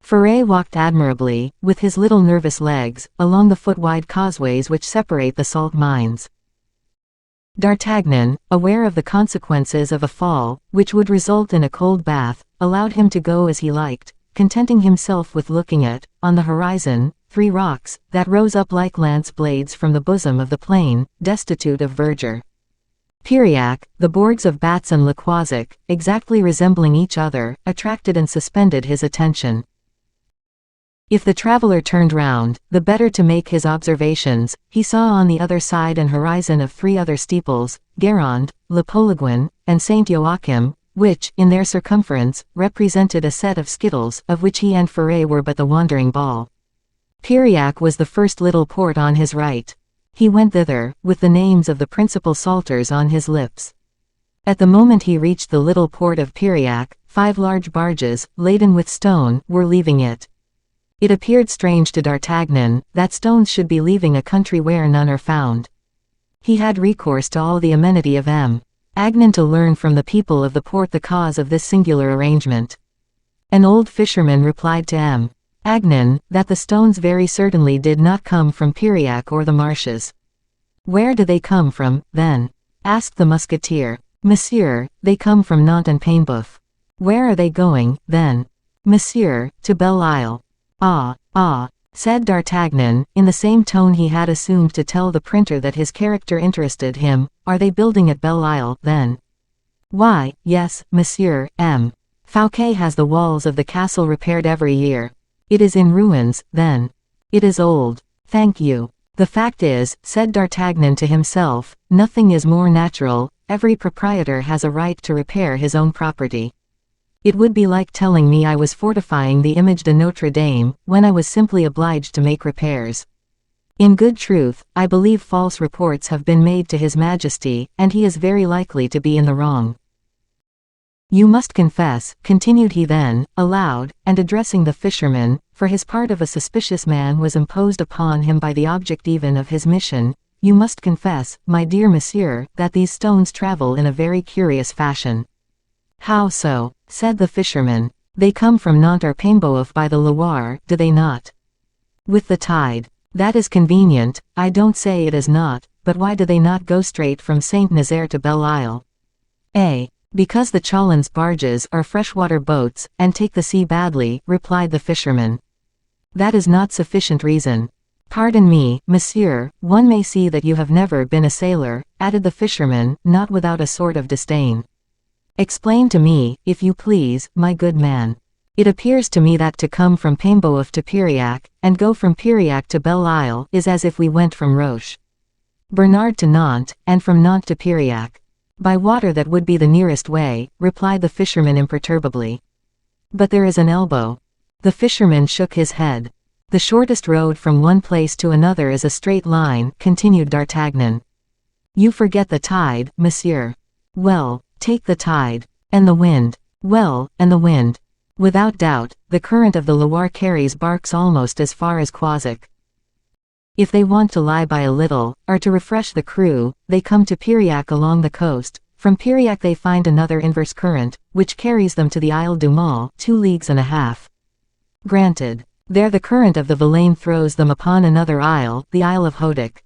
Ferret walked admirably, with his little nervous legs, along the foot-wide causeways which separate the salt mines. D'Artagnan, aware of the consequences of a fall, which would result in a cold bath, allowed him to go as he liked, contenting himself with looking at, on the horizon, 3 rocks, that rose up like lance blades from the bosom of the plain, destitute of verdure. Piriac, the bourgs of Batz and Le Croisic, exactly resembling each other, attracted and suspended his attention. If the traveller turned round, the better to make his observations, he saw on the other side an horizon of 3 other steeples, Guérande, Le Poligoin, and Saint Joachim, which, in their circumference, represented a set of skittles, of which he and Ferret were but the wandering ball. Piriac was the first little port on his right. He went thither, with the names of the principal salters on his lips. At the moment he reached the little port of Piriac, 5 large barges, laden with stone, were leaving it. It appeared strange to D'Artagnan, that stones should be leaving a country where none are found. He had recourse to all the amenity of M. Agnan to learn from the people of the port the cause of this singular arrangement. An old fisherman replied to M. Agnan, that the stones very certainly did not come from Piriac or the marshes. Where do they come from, then? Asked the musketeer. Monsieur, they come from Nantes and Paimboeuf. Where are they going, then? Monsieur, to Belle Isle. Ah, said D'Artagnan, in the same tone he had assumed to tell the printer that his character interested him. Are they building at Belle Isle, then? Why, yes, Monsieur, M. Fouquet has the walls of the castle repaired every year. It is in ruins, then. It is old. Thank you. The fact is, said D'Artagnan to himself, nothing is more natural. Every proprietor has a right to repair his own property. It would be like telling me I was fortifying the image de Notre Dame, when I was simply obliged to make repairs. In good truth, I believe false reports have been made to His Majesty, and he is very likely to be in the wrong. You must confess, continued he then, aloud, and addressing the fisherman, for his part of a suspicious man was imposed upon him by the object even of his mission, you must confess, my dear monsieur, that these stones travel in a very curious fashion. How so? Said the fisherman. They come from Nantes or Paimboeuf by the Loire, do they not? With the tide. That is convenient, I don't say it is not, but why do they not go straight from Saint-Nazaire to Belle Isle? Because the Chalons barges are freshwater boats, and take the sea badly, replied the fisherman. That is not sufficient reason. Pardon me, monsieur, one may see that you have never been a sailor, added the fisherman, not without a sort of disdain. Explain to me, if you please, my good man. It appears to me that to come from Paimboeuf to Piriac, and go from Piriac to Belle Isle, is as if we went from Roche Bernard to Nantes, and from Nantes to Piriac. By water that would be the nearest way, replied the fisherman imperturbably. But there is an elbow. The fisherman shook his head. The shortest road from one place to another is a straight line, continued D'Artagnan. You forget the tide, monsieur. Well, take the tide. And the wind. Well, and the wind. Without doubt, the current of the Loire carries barks almost as far as Croisic. If they want to lie by a little, or to refresh the crew, they come to Piriac along the coast. From Piriac they find another inverse current, which carries them to the Isle du Mont, 2 leagues and a half. Granted. There the current of the Vilaine throws them upon another isle, the Isle of Hodic.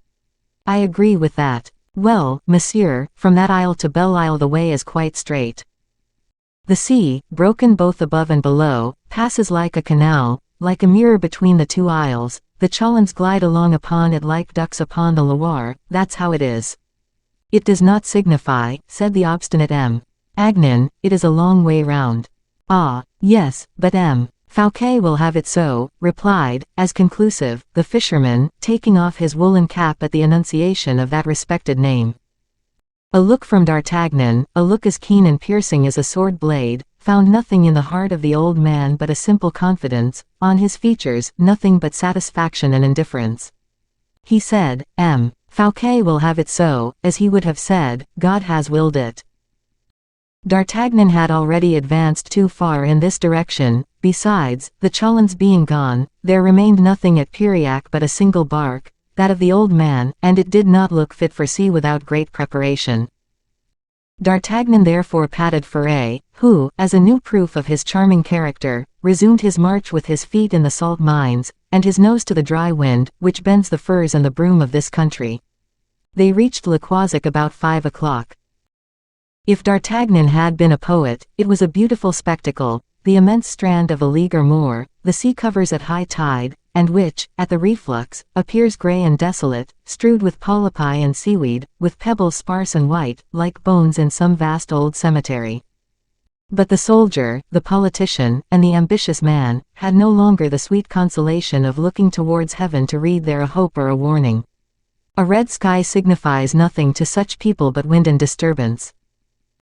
I agree with that. Well, monsieur, from that isle to Belle Isle the way is quite straight. The sea, broken both above and below, passes like a canal, like a mirror between the two isles, the chalons glide along upon it like ducks upon the Loire, that's how it is. It does not signify, said the obstinate M. Agnan, it is a long way round. Ah, yes, but M. Fouquet will have it so, replied, as conclusive, the fisherman, taking off his woolen cap at the enunciation of that respected name. A look from D'Artagnan, a look as keen and piercing as a sword blade, found nothing in the heart of the old man but a simple confidence, on his features nothing but satisfaction and indifference. He said, M. Fouquet will have it so, as he would have said, God has willed it. D'Artagnan had already advanced too far in this direction. Besides, the chalons being gone, there remained nothing at Piriac but a single bark, that of the old man, and it did not look fit for sea without great preparation. D'Artagnan therefore patted Ferret, who, as a new proof of his charming character, resumed his march with his feet in the salt mines, and his nose to the dry wind, which bends the furs and the broom of this country. They reached Le Croisic about 5 o'clock. If D'Artagnan had been a poet, it was a beautiful spectacle, the immense strand of a league or more, the sea covers at high tide, and which, at the reflux, appears grey and desolate, strewed with polypi and seaweed, with pebbles sparse and white, like bones in some vast old cemetery. But the soldier, the politician, and the ambitious man, had no longer the sweet consolation of looking towards heaven to read there a hope or a warning. A red sky signifies nothing to such people but wind and disturbance.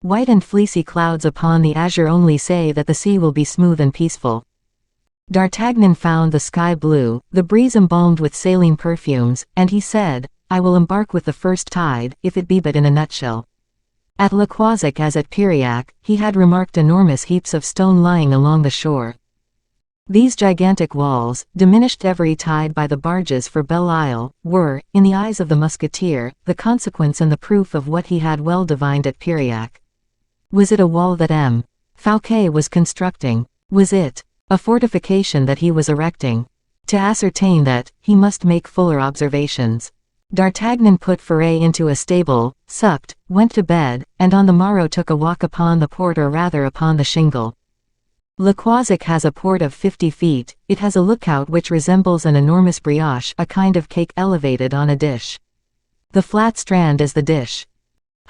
White and fleecy clouds upon the azure only say that the sea will be smooth and peaceful. D'Artagnan found the sky blue, the breeze embalmed with saline perfumes, and he said, I will embark with the first tide, if it be but in a nutshell. At Le Croisic as at Piriac, he had remarked enormous heaps of stone lying along the shore. These gigantic walls, diminished every tide by the barges for Belle Isle, were, in the eyes of the musketeer, the consequence and the proof of what he had well divined at Piriac. Was it a wall that M. Fouquet was constructing? Was it a fortification that he was erecting? To ascertain that, he must make fuller observations. D'Artagnan put Ferret into a stable, supped, went to bed, and on the morrow took a walk upon the port or rather upon the shingle. Le Croisic has a port of 50 feet, it has a lookout which resembles an enormous brioche, a kind of cake elevated on a dish. The flat strand is the dish.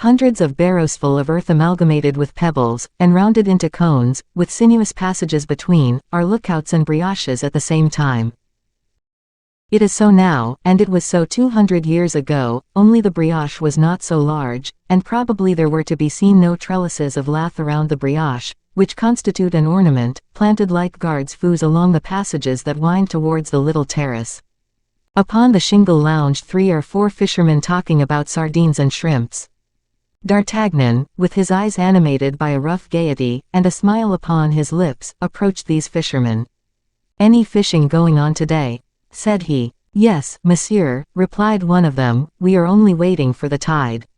Hundreds of barrows full of earth amalgamated with pebbles, and rounded into cones, with sinuous passages between, are lookouts and brioches at the same time. It is so now, and it was so 200 years ago, only the brioche was not so large, and probably there were to be seen no trellises of lath around the brioche, which constitute an ornament, planted like guards fous along the passages that wind towards the little terrace. Upon the shingle lounged 3 or 4 fishermen talking about sardines and shrimps. D'Artagnan, with his eyes animated by a rough gaiety, and a smile upon his lips, approached these fishermen. Any fishing going on today? Said he. Yes, monsieur, replied one of them, we are only waiting for the tide.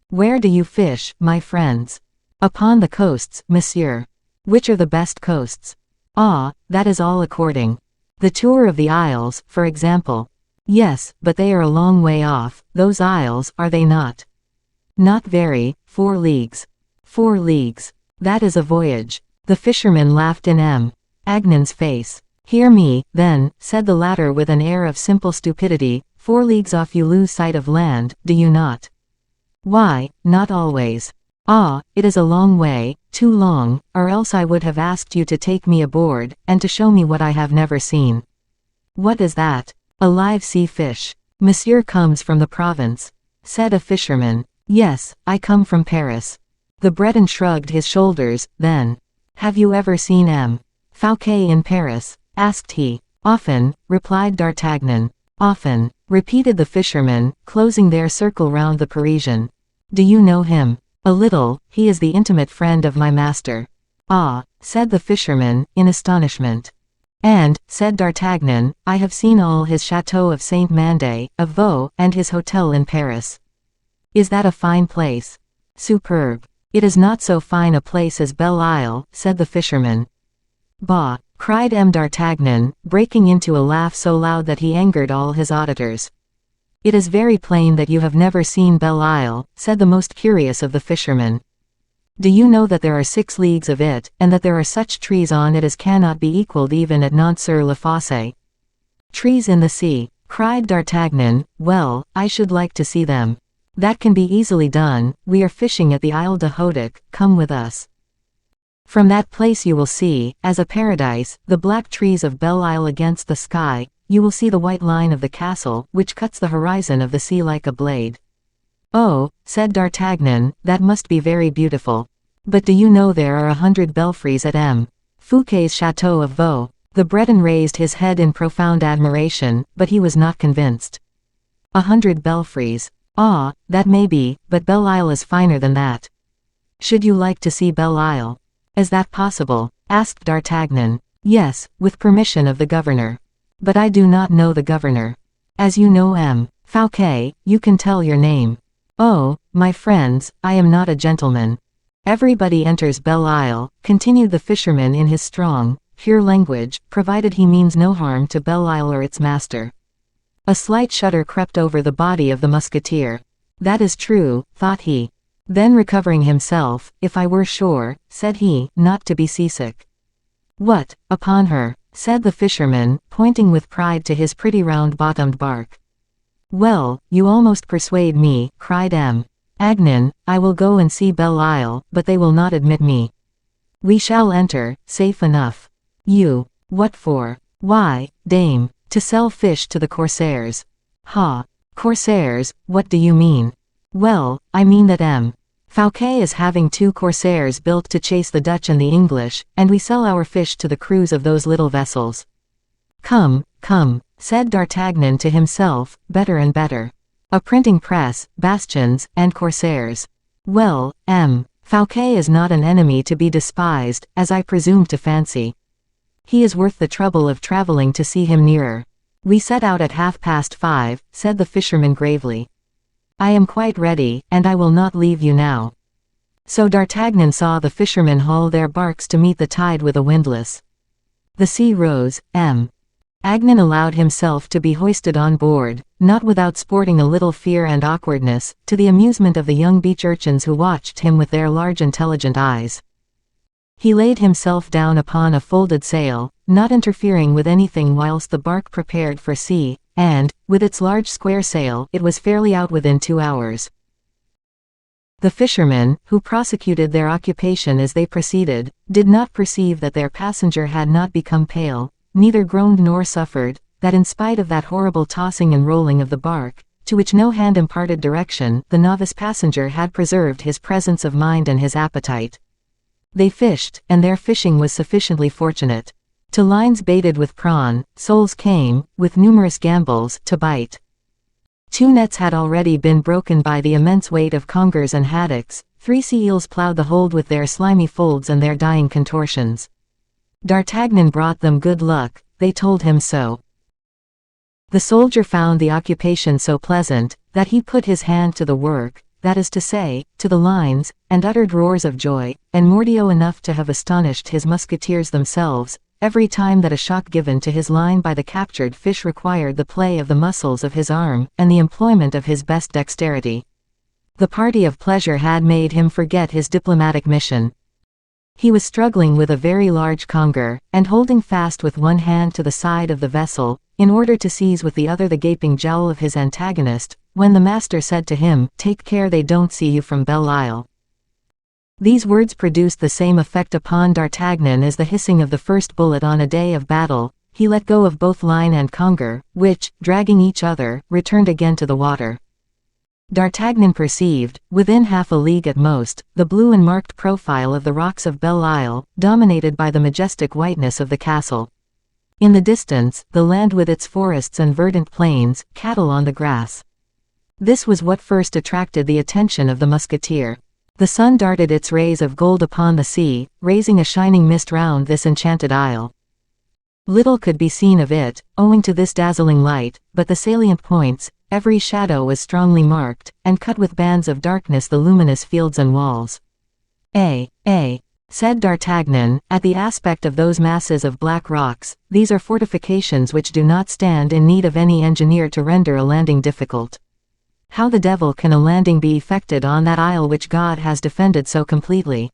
Where do you fish, my friends? Upon the coasts, monsieur. Which are the best coasts? Ah, that is all according. The tour of the isles, for example. Yes, but they are a long way off, those isles, are they not? Not very, 4 leagues. 4 leagues. That is a voyage. The fisherman laughed in M. Agnan's face. Hear me, then, said the latter with an air of simple stupidity, 4 leagues off you lose sight of land, do you not? Why, not always. Ah, it is a long way, too long, or else I would have asked you to take me aboard, and to show me what I have never seen. What is that? A live sea fish. Monsieur comes from the province. Said a fisherman. Yes, I come from Paris. The Breton shrugged his shoulders, then. Have you ever seen M. Fouquet in Paris? Asked he. Often, replied D'Artagnan. Often, repeated the fishermen, closing their circle round the Parisian. Do you know him? A little, he is the intimate friend of my master. Ah, said the fisherman, in astonishment. And, said D'Artagnan, I have seen all his chateau of Saint-Mandé, of Vaux, and his hotel in Paris. Is that a fine place? Superb. It is not so fine a place as Belle Isle, said the fisherman. Bah, cried M. D'Artagnan, breaking into a laugh so loud that he angered all his auditors. It is very plain that you have never seen Belle Isle, said the most curious of the fishermen. Do you know that there are 6 leagues of it, and that there are such trees on it as cannot be equalled even at Nantes-sur-le-Fosse? Trees in the sea, cried D'Artagnan. Well, I should like to see them. That can be easily done. We are fishing at the Isle de Hodoc. Come with us. From that place you will see, as a paradise, the black trees of Belle Isle against the sky. You will see the white line of the castle, which cuts the horizon of the sea like a blade. Oh, said D'Artagnan, that must be very beautiful. But do you know there are 100 belfries at M. Fouquet's chateau of Vaux? The Breton raised his head in profound admiration, but he was not convinced. 100 belfries. Ah, that may be, but Belle Isle is finer than that. Should you like to see Belle Isle? Is that possible? Asked D'Artagnan. Yes, with permission of the governor. But I do not know the governor. As you know M. Fouquet, you can tell your name. Oh, my friends, I am not a gentleman. Everybody enters Belle Isle, continued the fisherman in his strong, pure language, provided he means no harm to Belle Isle or its master. A slight shudder crept over the body of the musketeer. That is true, thought he. Then recovering himself, if I were sure, said he, not to be seasick. What, upon her, said the fisherman, pointing with pride to his pretty round-bottomed bark. Well, you almost persuade me, cried M. Agnan. I will go and see Belle Isle, but they will not admit me. We shall enter, safe enough. You. What for? Why, dame, to sell fish to the corsairs. Ha! Corsairs, what do you mean? Well, I mean that M. Fouquet is having 2 corsairs built to chase the Dutch and the English, and we sell our fish to the crews of those little vessels. Come, come, said D'Artagnan to himself, better and better. A printing press, bastions, and corsairs. Well, M. Fouquet is not an enemy to be despised, as I presume to fancy. He is worth the trouble of traveling to see him nearer. We set out at 5:30, said the fisherman gravely. I am quite ready, and I will not leave you now. So D'Artagnan saw the fishermen haul their barks to meet the tide with a windlass. The sea rose. M. Agnan allowed himself to be hoisted on board, not without sporting a little fear and awkwardness, to the amusement of the young beach urchins who watched him with their large intelligent eyes. He laid himself down upon a folded sail, not interfering with anything whilst the bark prepared for sea, and, with its large square sail, it was fairly out within 2 hours. The fishermen, who prosecuted their occupation as they proceeded, did not perceive that their passenger had not become pale, neither groaned nor suffered, that in spite of that horrible tossing and rolling of the bark, to which no hand imparted direction, the novice passenger had preserved his presence of mind and his appetite. They fished, and their fishing was sufficiently fortunate. To lines baited with prawn, soles came, with numerous gambols, to bite. 2 nets had already been broken by the immense weight of congers and haddocks, 3 sea eels ploughed the hold with their slimy folds and their dying contortions. D'Artagnan brought them good luck, they told him so. The soldier found the occupation so pleasant, that he put his hand to the work, that is to say, to the lines, and uttered roars of joy, and mordio enough to have astonished his musketeers themselves, every time that a shock given to his line by the captured fish required the play of the muscles of his arm, and the employment of his best dexterity. The party of pleasure had made him forget his diplomatic mission. He was struggling with a very large conger, and holding fast with one hand to the side of the vessel, in order to seize with the other the gaping jowl of his antagonist, when the master said to him, "Take care they don't see you from Belle Isle." These words produced the same effect upon D'Artagnan as the hissing of the first bullet on a day of battle. He let go of both line and conger, which, dragging each other, returned again to the water. D'Artagnan perceived, within half a league at most, the blue and marked profile of the rocks of Belle Isle, dominated by the majestic whiteness of the castle. In the distance, the land with its forests and verdant plains, cattle on the grass. This was what first attracted the attention of the musketeer. The sun darted its rays of gold upon the sea, raising a shining mist round this enchanted isle. Little could be seen of it, owing to this dazzling light, but the salient points, every shadow was strongly marked, and cut with bands of darkness the luminous fields and walls. Said D'Artagnan, at the aspect of those masses of black rocks, these are fortifications which do not stand in need of any engineer to render a landing difficult. How the devil can a landing be effected on that isle which God has defended so completely?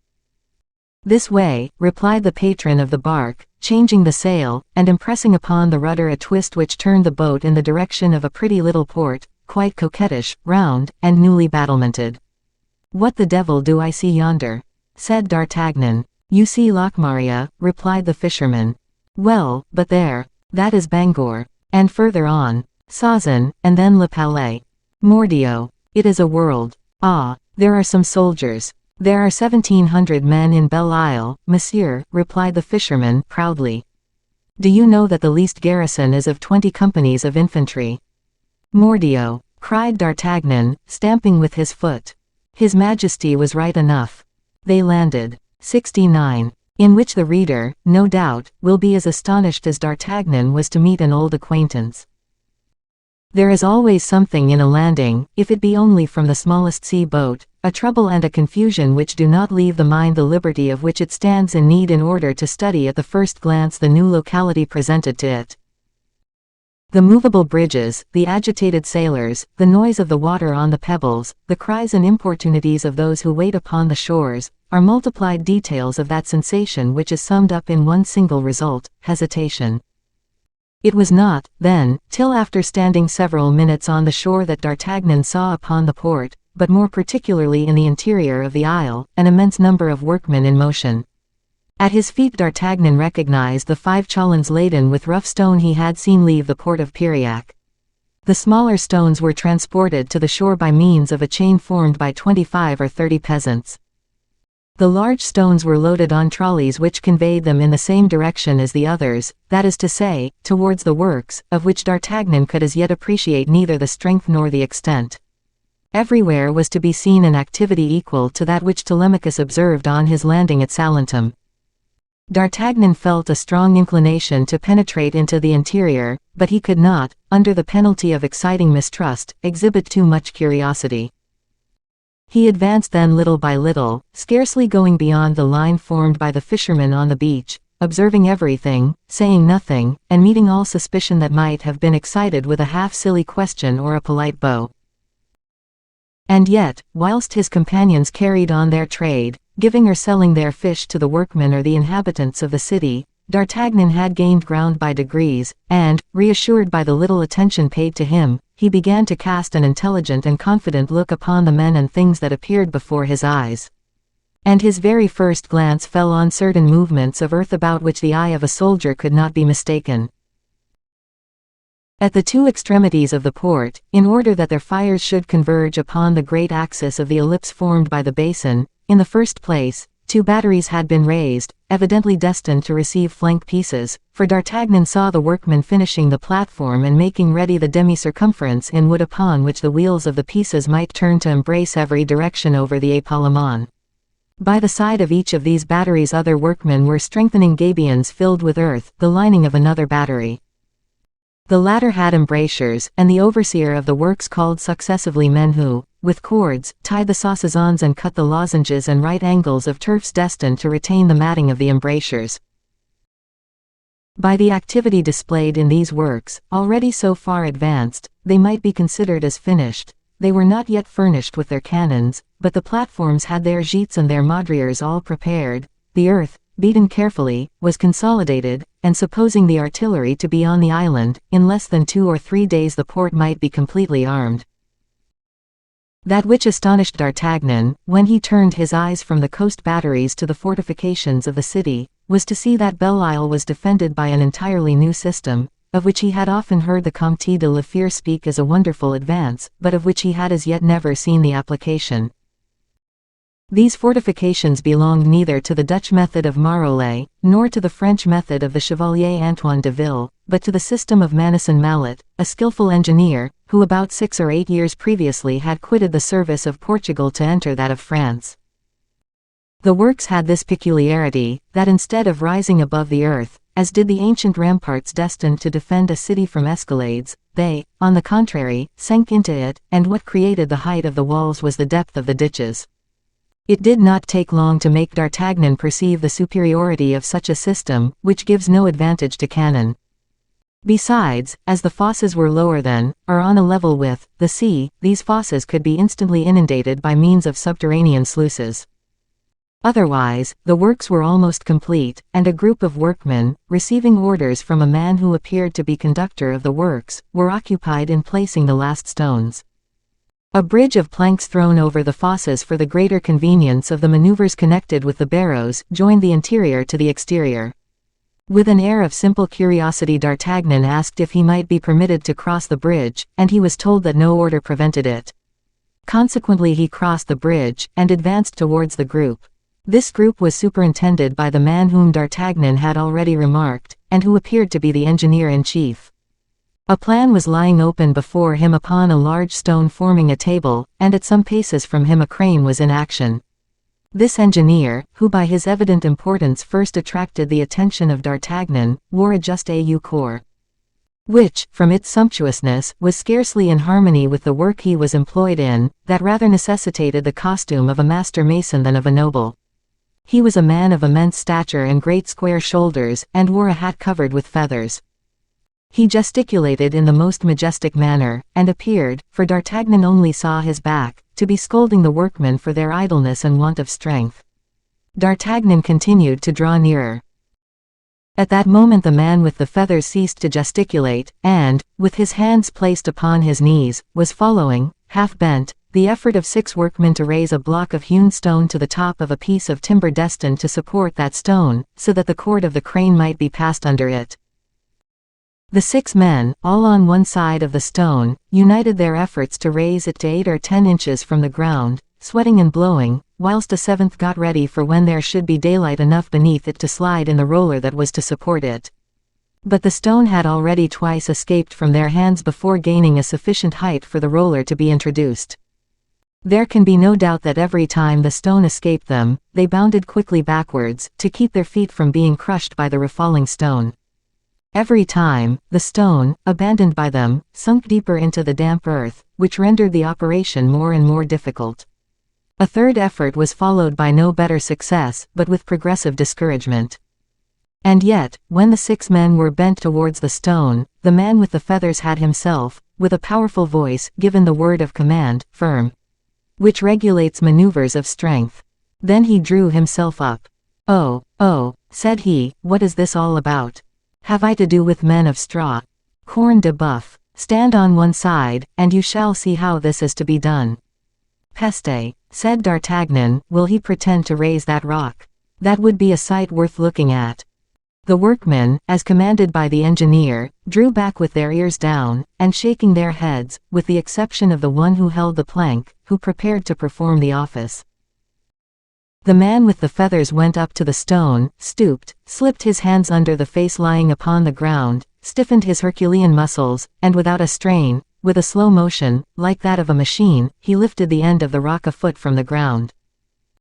This way, replied the patron of the bark, changing the sail, and impressing upon the rudder a twist which turned the boat in the direction of a pretty little port, quite coquettish, round, and newly battlemented. What the devil do I see yonder? Said D'Artagnan. You see Locmaria, replied the fisherman. Well, but there, that is Bangor, and further on, Sazan, and then Le Palais. Mordio, it is a world. Ah, there are some soldiers. There are 1,700 men in Belle Isle, monsieur, replied the fisherman, proudly. Do you know that the least garrison is of 20 companies of infantry? Mordio, cried D'Artagnan, stamping with his foot. His Majesty was right enough. They landed. 69. In which the reader, no doubt, will be as astonished as D'Artagnan was to meet an old acquaintance. There is always something in a landing, if it be only from the smallest sea-boat, a trouble and a confusion which do not leave the mind the liberty of which it stands in need in order to study at the first glance the new locality presented to it. The movable bridges, the agitated sailors, the noise of the water on the pebbles, the cries and importunities of those who wait upon the shores, are multiplied details of that sensation which is summed up in one single result, hesitation. It was not, then, till after standing several minutes on the shore that D'Artagnan saw upon the port, but more particularly in the interior of the isle, an immense number of workmen in motion. At his feet D'Artagnan recognized the 5 chalons laden with rough stone he had seen leave the port of Piriac. The smaller stones were transported to the shore by means of a chain formed by 25 or 30 peasants. The large stones were loaded on trolleys which conveyed them in the same direction as the others, that is to say, towards the works, of which D'Artagnan could as yet appreciate neither the strength nor the extent. Everywhere was to be seen an activity equal to that which Telemachus observed on his landing at Salentum. D'Artagnan felt a strong inclination to penetrate into the interior, but he could not, under the penalty of exciting mistrust, exhibit too much curiosity. He advanced then little by little, scarcely going beyond the line formed by the fishermen on the beach, observing everything, saying nothing, and meeting all suspicion that might have been excited with a half-silly question or a polite bow. And yet, whilst his companions carried on their trade, giving or selling their fish to the workmen or the inhabitants of the city, D'Artagnan had gained ground by degrees, and, reassured by the little attention paid to him, he began to cast an intelligent and confident look upon the men and things that appeared before his eyes. And his very first glance fell on certain movements of earth about which the eye of a soldier could not be mistaken. At the 2 extremities of the port, in order that their fires should converge upon the great axis of the ellipse formed by the basin, in the first place, 2 batteries had been raised, evidently destined to receive flank pieces, for D'Artagnan saw the workmen finishing the platform and making ready the demi-circumference in wood upon which the wheels of the pieces might turn to embrace every direction over the epaulement. By the side of each of these batteries other workmen were strengthening gabions filled with earth, the lining of another battery. The latter had embrasures, and the overseer of the works called successively men who, with cords, tied the saucisons and cut the lozenges and right angles of turfs destined to retain the matting of the embrasures. By the activity displayed in these works, already so far advanced, they might be considered as finished. They were not yet furnished with their cannons, but the platforms had their gîtes and their madriers all prepared. The earth, beaten carefully, was consolidated, and supposing the artillery to be on the island, in less than 2 or 3 days the port might be completely armed. That which astonished D'Artagnan, when he turned his eyes from the coast batteries to the fortifications of the city, was to see that Belle Isle was defended by an entirely new system, of which he had often heard the Comte de la Fère speak as a wonderful advance, but of which he had as yet never seen the application. These fortifications belonged neither to the Dutch method of Marolles, nor to the French method of the Chevalier Antoine de Ville, but to the system of Manasson Mallet, a skillful engineer, who about 6 or 8 years previously had quitted the service of Portugal to enter that of France. The works had this peculiarity, that instead of rising above the earth, as did the ancient ramparts destined to defend a city from escalades, they, on the contrary, sank into it, and what created the height of the walls was the depth of the ditches. It did not take long to make D'Artagnan perceive the superiority of such a system, which gives no advantage to cannon. Besides, as the fosses were lower than, or on a level with, the sea, these fosses could be instantly inundated by means of subterranean sluices. Otherwise, the works were almost complete, and a group of workmen, receiving orders from a man who appeared to be conductor of the works, were occupied in placing the last stones. A bridge of planks thrown over the fosses for the greater convenience of the maneuvers connected with the barrows joined the interior to the exterior. With an air of simple curiosity, D'Artagnan asked if he might be permitted to cross the bridge, and he was told that no order prevented it. Consequently, he crossed the bridge, and advanced towards the group. This group was superintended by the man whom D'Artagnan had already remarked, and who appeared to be the engineer-in-chief. A plan was lying open before him upon a large stone forming a table, and at some paces from him a crane was in action. This engineer, who by his evident importance first attracted the attention of D'Artagnan, wore a just au corps, which, from its sumptuousness, was scarcely in harmony with the work he was employed in, that rather necessitated the costume of a master mason than of a noble. He was a man of immense stature and great square shoulders, and wore a hat covered with feathers. He gesticulated in the most majestic manner, and appeared, for D'Artagnan only saw his back, to be scolding the workmen for their idleness and want of strength. D'Artagnan continued to draw nearer. At that moment the man with the feathers ceased to gesticulate, and, with his hands placed upon his knees, was following, half bent, the effort of 6 workmen to raise a block of hewn stone to the top of a piece of timber destined to support that stone, so that the cord of the crane might be passed under it. The 6 men, all on one side of the stone, united their efforts to raise it to 8 or 10 inches from the ground, sweating and blowing, whilst a 7th got ready for when there should be daylight enough beneath it to slide in the roller that was to support it. But the stone had already twice escaped from their hands before gaining a sufficient height for the roller to be introduced. There can be no doubt that every time the stone escaped them, they bounded quickly backwards, to keep their feet from being crushed by the refalling stone. Every time, the stone, abandoned by them, sunk deeper into the damp earth, which rendered the operation more and more difficult. A third effort was followed by no better success, but with progressive discouragement. And yet, when the 6 men were bent towards the stone, the man with the feathers had himself, with a powerful voice, given the word of command, firm, which regulates maneuvers of strength. Then he drew himself up. Oh, said he, what is this all about? Have I to do with men of straw? Corne de boeuf. Stand on one side, and you shall see how this is to be done. Peste, said D'Artagnan, will he pretend to raise that rock? That would be a sight worth looking at. The workmen, as commanded by the engineer, drew back with their ears down, and shaking their heads, with the exception of the one who held the plank, who prepared to perform the office. The man with the feathers went up to the stone, stooped, slipped his hands under the face lying upon the ground, stiffened his Herculean muscles, and without a strain, with a slow motion, like that of a machine, he lifted the end of the rock a foot from the ground.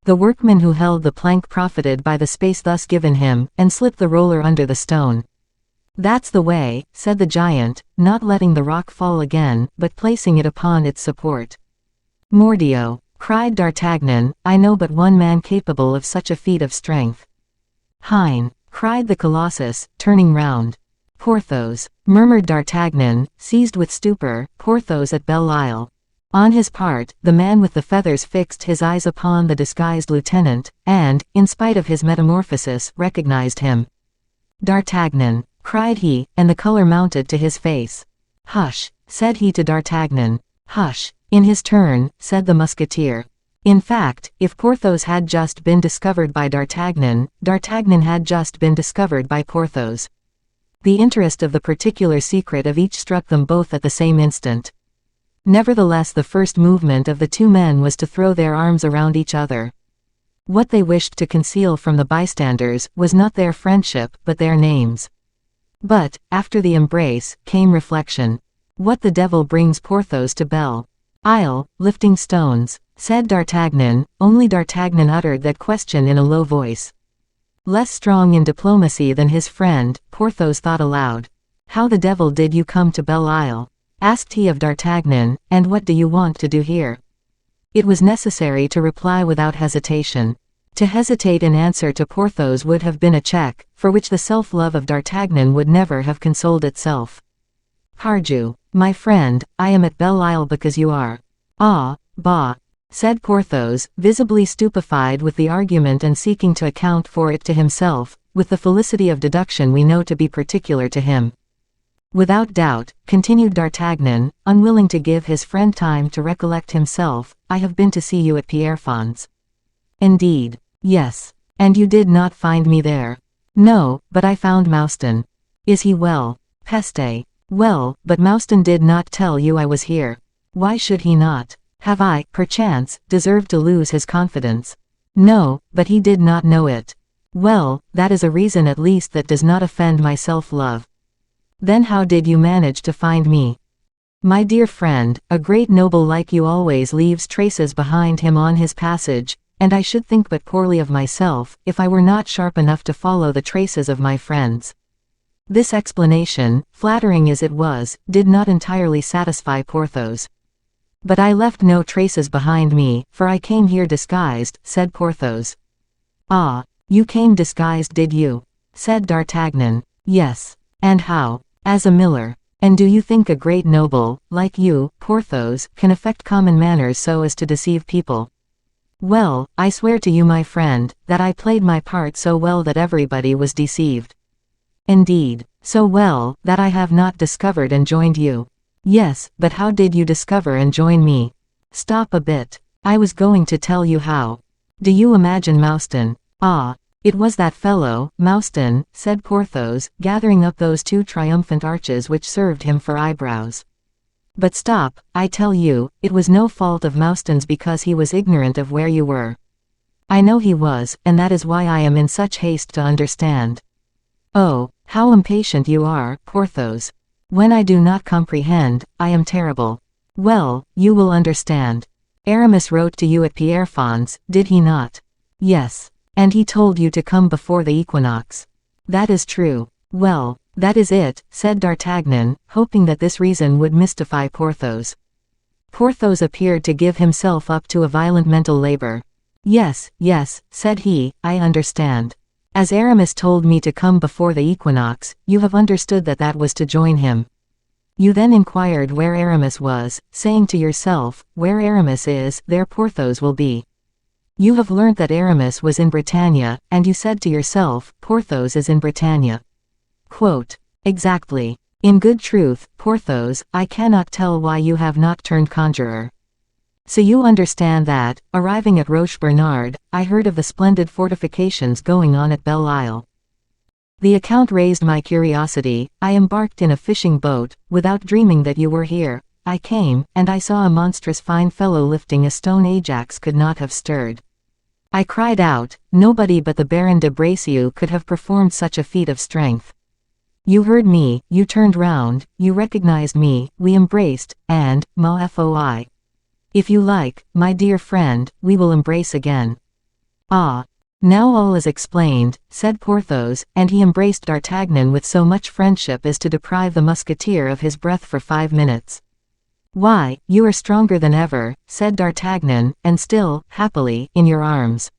The workman who held the plank profited by the space thus given him, and slipped the roller under the stone. That's the way, said the giant, not letting the rock fall again, but placing it upon its support. Mordioux, cried D'Artagnan, I know but one man capable of such a feat of strength. Hein, cried the Colossus, turning round. Porthos, murmured D'Artagnan, seized with stupor, Porthos at Belle-Isle. On his part, the man with the feathers fixed his eyes upon the disguised lieutenant, and, in spite of his metamorphosis, recognized him. D'Artagnan, cried he, and the color mounted to his face. Hush, said he to D'Artagnan. Hush, in his turn, said the musketeer. In fact, if Porthos had just been discovered by D'Artagnan, D'Artagnan had just been discovered by Porthos. The interest of the particular secret of each struck them both at the same instant. Nevertheless, the first movement of the 2 men was to throw their arms around each other. What they wished to conceal from the bystanders was not their friendship, but their names. But, after the embrace, came reflection. What the devil brings Porthos to Belle-Isle, lifting stones? Said D'Artagnan. Only D'Artagnan uttered that question in a low voice. Less strong in diplomacy than his friend, Porthos thought aloud. How the devil did you come to Belle-Isle? Asked he of D'Artagnan, and what do you want to do here? It was necessary to reply without hesitation. To hesitate in answer to Porthos would have been a check, for which the self-love of D'Artagnan would never have consoled itself. "Pardieu, my friend, I am at Belle Isle because you are." "Ah, bah," said Porthos, visibly stupefied with the argument and seeking to account for it to himself, with the felicity of deduction we know to be particular to him. "Without doubt," continued D'Artagnan, unwilling to give his friend time to recollect himself, "I have been to see you at Pierrefonds." "Indeed." "Yes. And you did not find me there." "No, but I found Mouston." "Is he well?" "Peste. Well, but Mouston did not tell you I was here." "Why should he not? Have I, perchance, deserved to lose his confidence?" "No, but he did not know it." "Well, that is a reason at least that does not offend my self-love." "Then how did you manage to find me?" "My dear friend, a great noble like you always leaves traces behind him on his passage, and I should think but poorly of myself, if I were not sharp enough to follow the traces of my friends." This explanation, flattering as it was, did not entirely satisfy Porthos. "But I left no traces behind me, for I came here disguised," said Porthos. "Ah, you came disguised, did you?" said D'Artagnan. "Yes. And how?" "As a miller. And do you think a great noble, like you, Porthos, can affect common manners so as to deceive people?" "Well, I swear to you, my friend, that I played my part so well that everybody was deceived." "Indeed, so well, that I have not discovered and joined you." "Yes, but how did you discover and join me?" "Stop a bit. I was going to tell you how. Do you imagine Mouston?" "Ah, it was that fellow, Mouston," said Porthos, gathering up those two triumphant arches which served him for eyebrows. "But stop, I tell you, it was no fault of Mouston's because he was ignorant of where you were." "I know he was, and that is why I am in such haste to understand." "Oh, how impatient you are, Porthos. When I do not comprehend, I am terrible." "Well, you will understand. Aramis wrote to you at Pierrefonds, did he not?" "Yes. And he told you to come before the equinox." "That is true." "Well, that is it," said D'Artagnan, hoping that this reason would mystify Porthos. Porthos appeared to give himself up to a violent mental labor. "Yes, yes," said he, "I understand. As Aramis told me to come before the equinox, you have understood that that was to join him. You then inquired where Aramis was, saying to yourself, where Aramis is, there Porthos will be. You have learnt that Aramis was in Bretagne, and you said to yourself, Porthos is in Bretagne." Quote. "Exactly. In good truth, Porthos, I cannot tell why you have not turned conqueror. So you understand that, arriving at Roche-Bernard, I heard of the splendid fortifications going on at Belle Isle. The account raised my curiosity. I embarked in a fishing boat, without dreaming that you were here. I came, and I saw a monstrous fine fellow lifting a stone Ajax could not have stirred. I cried out, nobody but the Baron de Bracieux could have performed such a feat of strength. You heard me, you turned round, you recognized me, we embraced, and, ma foi. If you like, my dear friend, we will embrace again." "Ah, now all is explained," said Porthos, and he embraced D'Artagnan with so much friendship as to deprive the musketeer of his breath for 5 minutes. "Why, you are stronger than ever," said D'Artagnan, "and still, happily, in your arms."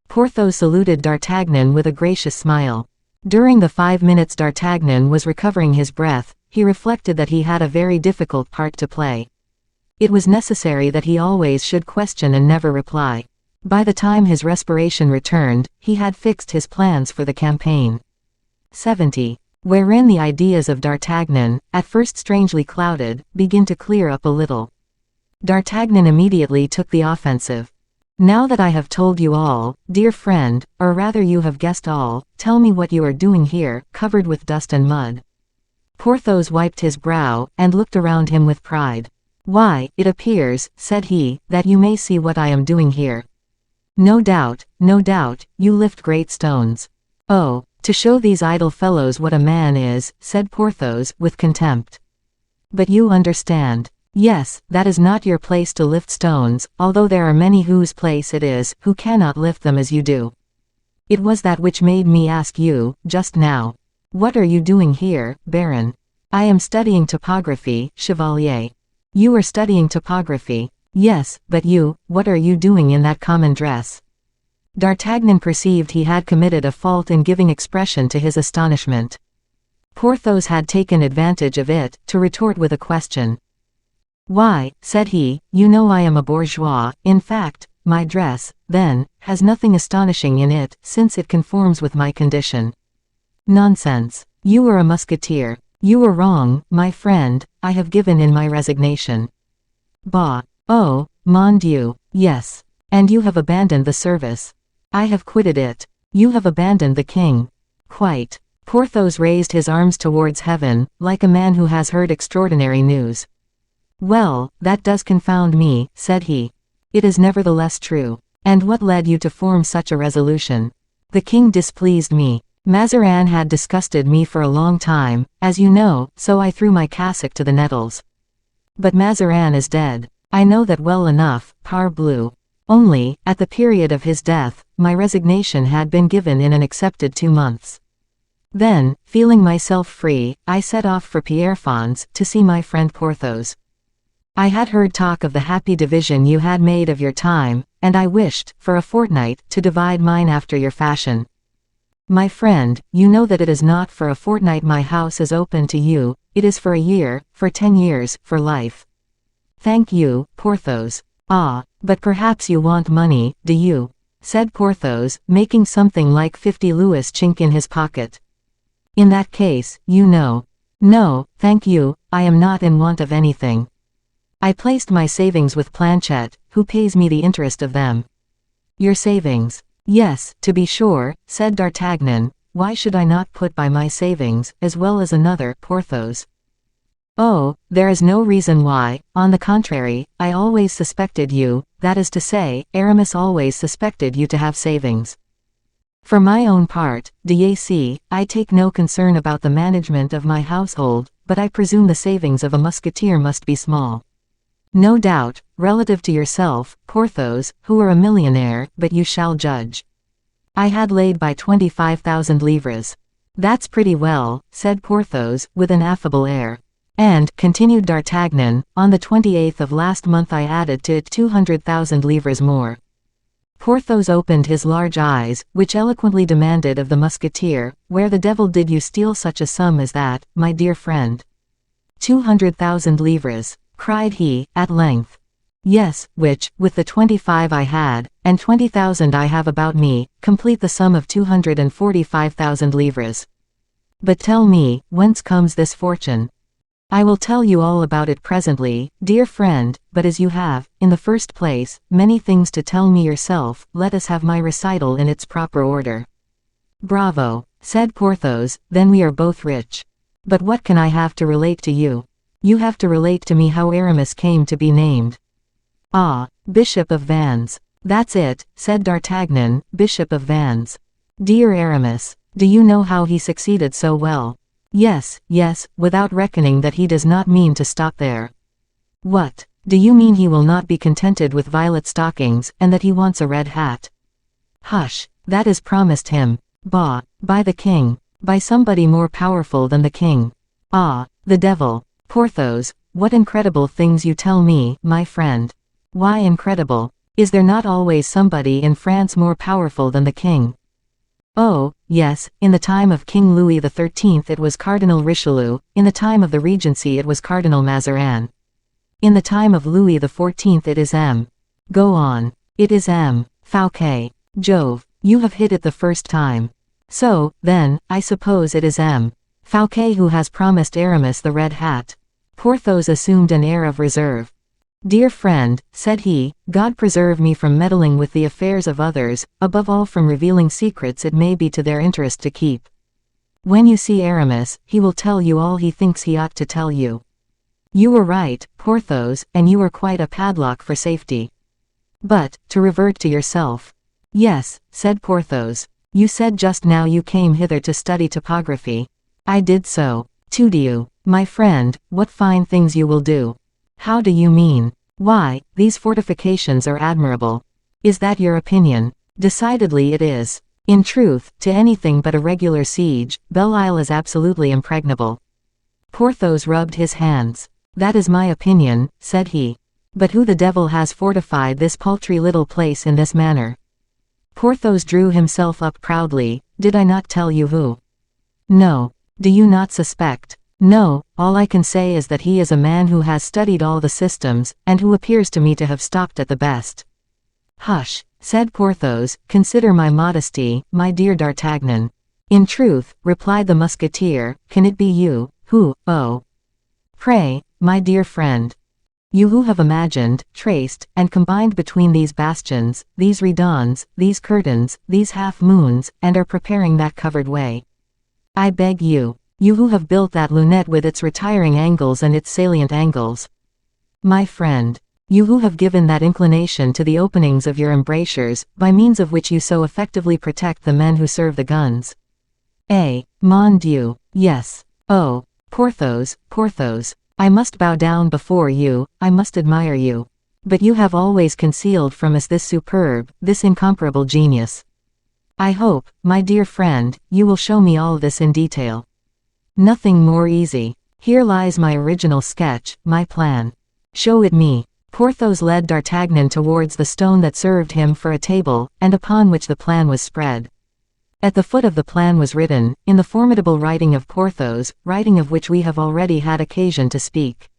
Porthos saluted D'Artagnan with a gracious smile. During the 5 minutes D'Artagnan was recovering his breath, he reflected that he had a very difficult part to play. It was necessary that he always should question and never reply. By the time his respiration returned, he had fixed his plans for the campaign. 70. Wherein the ideas of D'Artagnan, at first strangely clouded, begin to clear up a little. D'Artagnan immediately took the offensive. "Now that I have told you all, dear friend, or rather you have guessed all, tell me what you are doing here, covered with dust and mud." Porthos wiped his brow, and looked around him with pride. "Why, it appears," said he, "that you may see what I am doing here." No doubt, you lift great stones." "Oh, to show these idle fellows what a man is," said Porthos, with contempt. "But you understand." "Yes, that is not your place to lift stones, although there are many whose place it is, who cannot lift them as you do. It was that which made me ask you, just now. What are you doing here, Baron?" "I am studying topography, Chevalier." "You are studying topography?" "Yes, but you, what are you doing in that common dress?" D'Artagnan perceived he had committed a fault in giving expression to his astonishment. Porthos had taken advantage of it, to retort with a question. "Why," said he, "you know I am a bourgeois. In fact, my dress, then, has nothing astonishing in it, since it conforms with my condition." "Nonsense. You are a musketeer. You were wrong, my friend, I have given in my resignation." "Bah! Oh, mon Dieu, yes. And you have abandoned the service." "I have quitted it." "You have abandoned the king." "Quite." Porthos raised his arms towards heaven, like a man who has heard extraordinary news. "Well, that does confound me," said he. "It is nevertheless true. And what led you to form such a resolution?" "The king displeased me. Mazarin had disgusted me for a long time, as you know, so I threw my cassock to the nettles. But Mazarin is dead. I know that well enough, parbleu. Only, at the period of his death, my resignation had been given in and accepted 2 months. Then, feeling myself free, I set off for Pierrefonds, to see my friend Porthos. I had heard talk of the happy division you had made of your time, and I wished, for a fortnight, to divide mine after your fashion. My friend, you know that it is not for a fortnight my house is open to you, it is for a year, for 10 years, for life." "Thank you, Porthos. Ah, but perhaps you want money, do you?" said Porthos, making something like 50 louis chink in his pocket. "In that case, you know." "No, thank you, I am not in want of anything. I placed my savings with Planchet, who pays me the interest of them." "Your savings?" "Yes, to be sure," said D'Artagnan. "Why should I not put by my savings, as well as another, Porthos?" "Oh, there is no reason why. On the contrary, I always suspected you, that is to say, Aramis always suspected you to have savings. For my own part, d'ye see, I take no concern about the management of my household, but I presume the savings of a musketeer must be small." "No doubt, relative to yourself, Porthos, who are a millionaire, but you shall judge. I had laid by 25,000 livres." "That's pretty well," said Porthos, with an affable air. "And," continued D'Artagnan, "on the 28th of last month I added to it 200,000 livres more." Porthos opened his large eyes, which eloquently demanded of the musketeer, "Where the devil did you steal such a sum as that, my dear friend?" 200,000 livres, cried he, at length. "Yes, which, with the 25 I had, and 20,000 I have about me, complete the sum of 245,000 livres. But tell me, whence comes this fortune?" "I will tell you all about it presently, dear friend, but as you have, in the first place, many things to tell me yourself, let us have my recital in its proper order." "Bravo," said Porthos, "then we are both rich. But what can I have to relate to you? You have to relate to me how Aramis came to be named." "Ah, Bishop of Vannes. That's it," said D'Artagnan, "Bishop of Vannes. Dear Aramis, do you know how he succeeded so well?" "Yes, yes, without reckoning that he does not mean to stop there." "What, do you mean he will not be contented with violet stockings, and that he wants a red hat?" "Hush, that is promised him." "Bah, by the king. By somebody more powerful than the king." "Ah, the devil. Porthos, what incredible things you tell me, my friend." "Why incredible? Is there not always somebody in France more powerful than the king?" "Oh, yes, in the time of King Louis XIII it was Cardinal Richelieu, in the time of the Regency it was Cardinal Mazarin. In the time of Louis XIV it is M. Go on." "It is M. Fouquet." "Jove, you have hit it the first time. So, then, I suppose it is M. Fouquet who has promised Aramis the red hat." Porthos assumed an air of reserve. "Dear friend," said he, "God preserve me from meddling with the affairs of others, above all from revealing secrets it may be to their interest to keep. When you see Aramis, he will tell you all he thinks he ought to tell you." "You were right, Porthos, and you are quite a padlock for safety. But, to revert to yourself." "Yes," said Porthos. "You said just now you came hither to study topography." "I did so." "Tudieu, my friend, what fine things you will do." "How do you mean?" "Why, these fortifications are admirable." "Is that your opinion?" "Decidedly it is. In truth, to anything but a regular siege, Belle Isle is absolutely impregnable." Porthos rubbed his hands. "That is my opinion," said he. "But who the devil has fortified this paltry little place in this manner?" Porthos drew himself up proudly. Did I not tell you who? No. Do you not suspect? No, all I can say is that he is a man who has studied all the systems, and who appears to me to have stopped at the best. Hush, said Porthos, consider my modesty, my dear D'Artagnan. In truth, replied the Musketeer, can it be you, who, oh, pray, my dear friend, you who have imagined, traced, and combined between these bastions, these redans, these curtains, these half-moons, and are preparing that covered way. I beg you, you who have built that lunette with its retiring angles and its salient angles. My friend, you who have given that inclination to the openings of your embrasures, by means of which you so effectively protect the men who serve the guns. Mon Dieu, yes. Oh, Porthos, Porthos, I must bow down before you, I must admire you. But you have always concealed from us this superb, this incomparable genius. I hope, my dear friend, you will show me all this in detail. Nothing more easy. Here lies my original sketch, my plan. Show it me. Porthos led D'Artagnan towards the stone that served him for a table, and upon which the plan was spread. At the foot of the plan was written, in the formidable writing of Porthos, writing of which we have already had occasion to speak.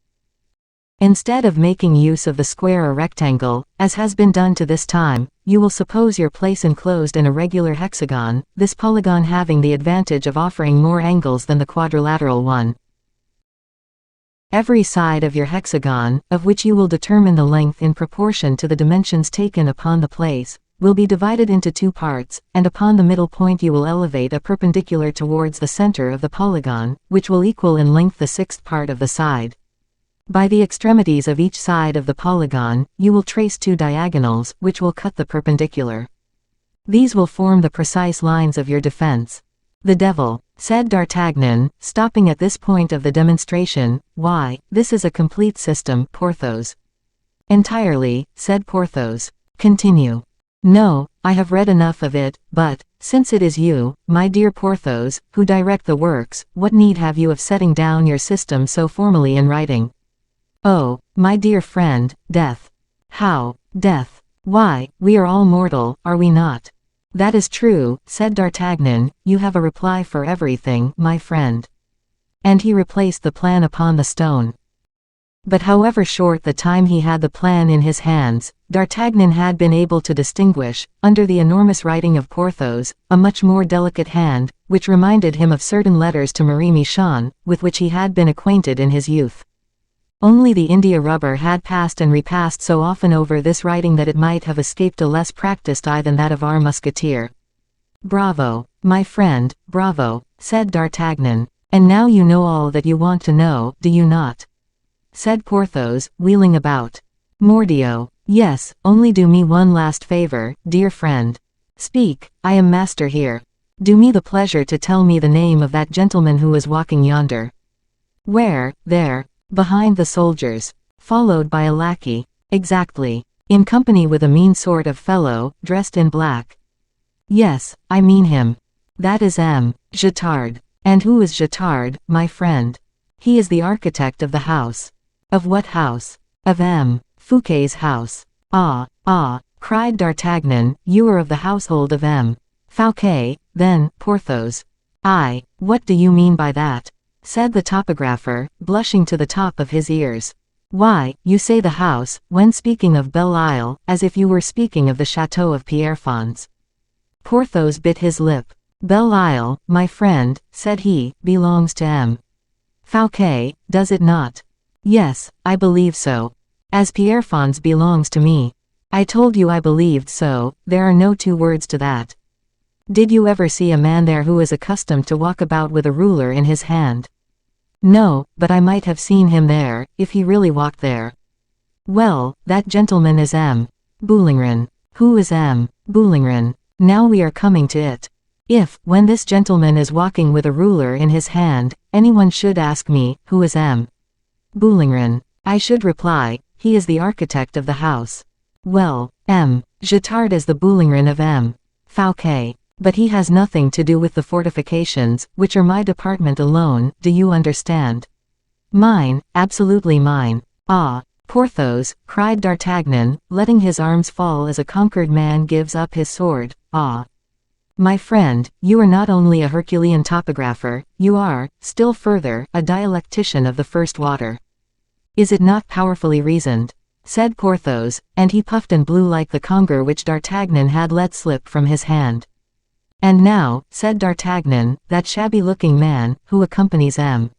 Instead of making use of the square or rectangle, as has been done to this time, you will suppose your place enclosed in a regular hexagon, this polygon having the advantage of offering more angles than the quadrilateral one. Every side of your hexagon, of which you will determine the length in proportion to the dimensions taken upon the place, will be divided into two parts, and upon the middle point you will elevate a perpendicular towards the center of the polygon, which will equal in length the sixth part of the side. By the extremities of each side of the polygon, you will trace two diagonals, which will cut the perpendicular. These will form the precise lines of your defense. The devil, said D'Artagnan, stopping at this point of the demonstration. Why, this is a complete system, Porthos. Entirely, said Porthos. Continue. No, I have read enough of it, but, since it is you, my dear Porthos, who direct the works, what need have you of setting down your system so formally in writing? Oh, my dear friend, death. How, death? Why, we are all mortal, are we not? That is true, said D'Artagnan, you have a reply for everything, my friend. And he replaced the plan upon the stone. But however short the time he had the plan in his hands, D'Artagnan had been able to distinguish, under the enormous writing of Porthos, a much more delicate hand, which reminded him of certain letters to Marie Michon, with which he had been acquainted in his youth. Only the India rubber had passed and repassed so often over this writing that it might have escaped a less practiced eye than that of our Musketeer. Bravo, my friend, bravo, said D'Artagnan. And now you know all that you want to know, do you not? Said Porthos, wheeling about. Mordioux, yes, only do me one last favor, dear friend. Speak, I am master here. Do me the pleasure to tell me the name of that gentleman who is walking yonder. Where, there, behind the soldiers, followed by a lackey. Exactly. In company with a mean sort of fellow, dressed in black. Yes, I mean him. That is M. Jetard. And who is Jetard, my friend? He is the architect of the house. Of what house? Of M. Fouquet's house. Ah, cried D'Artagnan, you are of the household of M. Fouquet, then, Porthos. Aye, what do you mean by that? Said the topographer, blushing to the top of his ears. Why, you say the house, when speaking of Belle Isle, as if you were speaking of the chateau of Pierrefonds. Porthos bit his lip. Belle Isle, my friend, said he, belongs to M. Fouquet, does it not? Yes, I believe so. As Pierrefonds belongs to me. I told you I believed so, there are no two words to that. Did you ever see a man there who is accustomed to walk about with a ruler in his hand? No, but I might have seen him there, if he really walked there. Well, that gentleman is M. Boulingrin. Who is M. Boulingrin? Now we are coming to it. If, when this gentleman is walking with a ruler in his hand, anyone should ask me, who is M. Boulingrin, I should reply, he is the architect of the house. Well, M. Jetard is the Boulingrin of M. Fouquet. But he has nothing to do with the fortifications, which are my department alone, do you understand? Mine, absolutely mine. Ah, Porthos, cried D'Artagnan, letting his arms fall as a conquered man gives up his sword, ah. My friend, you are not only a Herculean topographer, you are, still further, a dialectician of the first water. Is it not powerfully reasoned? Said Porthos, and he puffed and blew like the conger which D'Artagnan had let slip from his hand. And now, said D'Artagnan, that shabby-looking man, who accompanies M.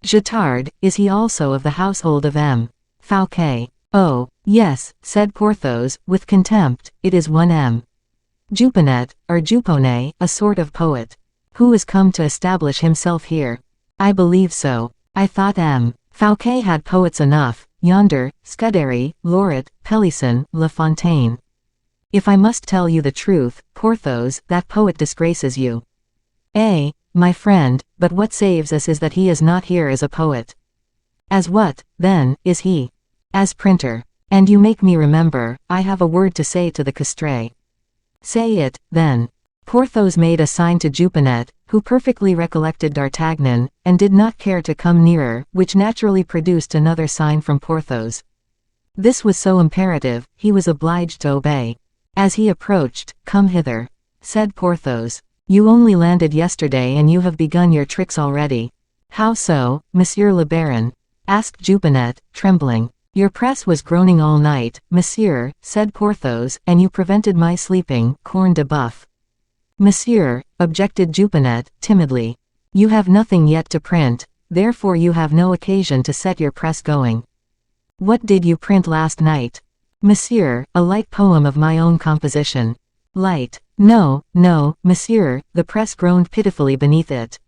Jetard, is he also of the household of M. Fouquet? Oh, yes, said Porthos, with contempt, it is one M. Juponet, or Juponet, a sort of poet. Who is come to establish himself here? I believe so. I thought M. Fouquet had poets enough, yonder, Scudéry, Lauret, Pelisson, La Fontaine. If I must tell you the truth, Porthos, that poet disgraces you. Eh, my friend, but what saves us is that he is not here as a poet. As what, then, is he? As printer. And you make me remember, I have a word to say to the Castret. Say it, then. Porthos made a sign to Juponet, who perfectly recollected D'Artagnan, and did not care to come nearer, which naturally produced another sign from Porthos. This was so imperative, he was obliged to obey. As he approached, "Come hither," said Porthos. "You only landed yesterday and you have begun your tricks already." "How so, Monsieur le Baron?" asked Juponet, trembling. "Your press was groaning all night, monsieur," said Porthos, "and you prevented my sleeping, corne de boeuf." "Monsieur," objected Juponet, timidly, "you have nothing yet to print, therefore you have no occasion to set your press going." "What did you print last night?" "Monsieur, a light poem of my own composition." "Light? No, no, monsieur," the press groaned pitifully beneath it.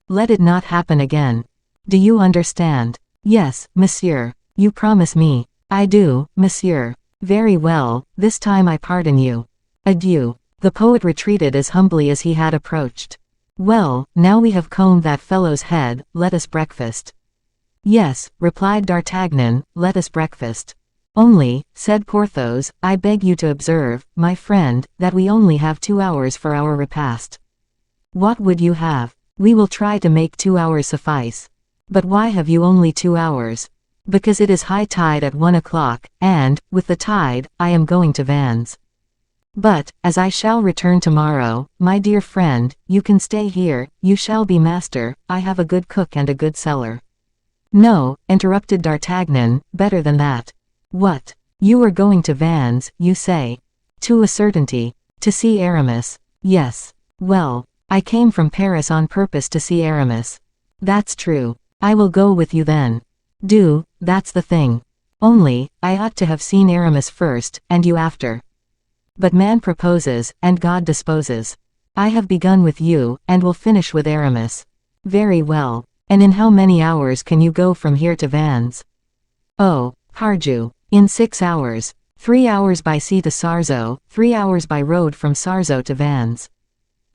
"Let it not happen again. Do you understand?" "Yes, monsieur." "You promise me?" "I do, monsieur." "Very well, this time I pardon you. Adieu." The poet retreated as humbly as he had approached. "Well, now we have combed that fellow's head, let us breakfast." "Yes," replied D'Artagnan, "let us breakfast. Only," said Porthos, "I beg you to observe, my friend, that we only have 2 hours for our repast." "What would you have?" "We will try to make 2 hours suffice." "But why have you only 2 hours?" "Because it is high tide at 1 o'clock, and, with the tide, I am going to Vannes." "But, as I shall return tomorrow, my dear friend, you can stay here, you shall be master, I have a good cook and a good cellar." "No," interrupted D'Artagnan, "better than that." "What? You are going to Vannes, you say?" "To a certainty. To see Aramis." "Yes. Well, I came from Paris on purpose to see Aramis." "That's true. I will go with you then." "Do, that's the thing. Only, I ought to have seen Aramis first, and you after." "But man proposes, and God disposes. I have begun with you, and will finish with Aramis." "Very well. And in how many hours can you go from here to Vannes?" "Oh, pardieu, in 6 hours. 3 hours by sea to Sarzeau, 3 hours by road from Sarzeau to Vannes."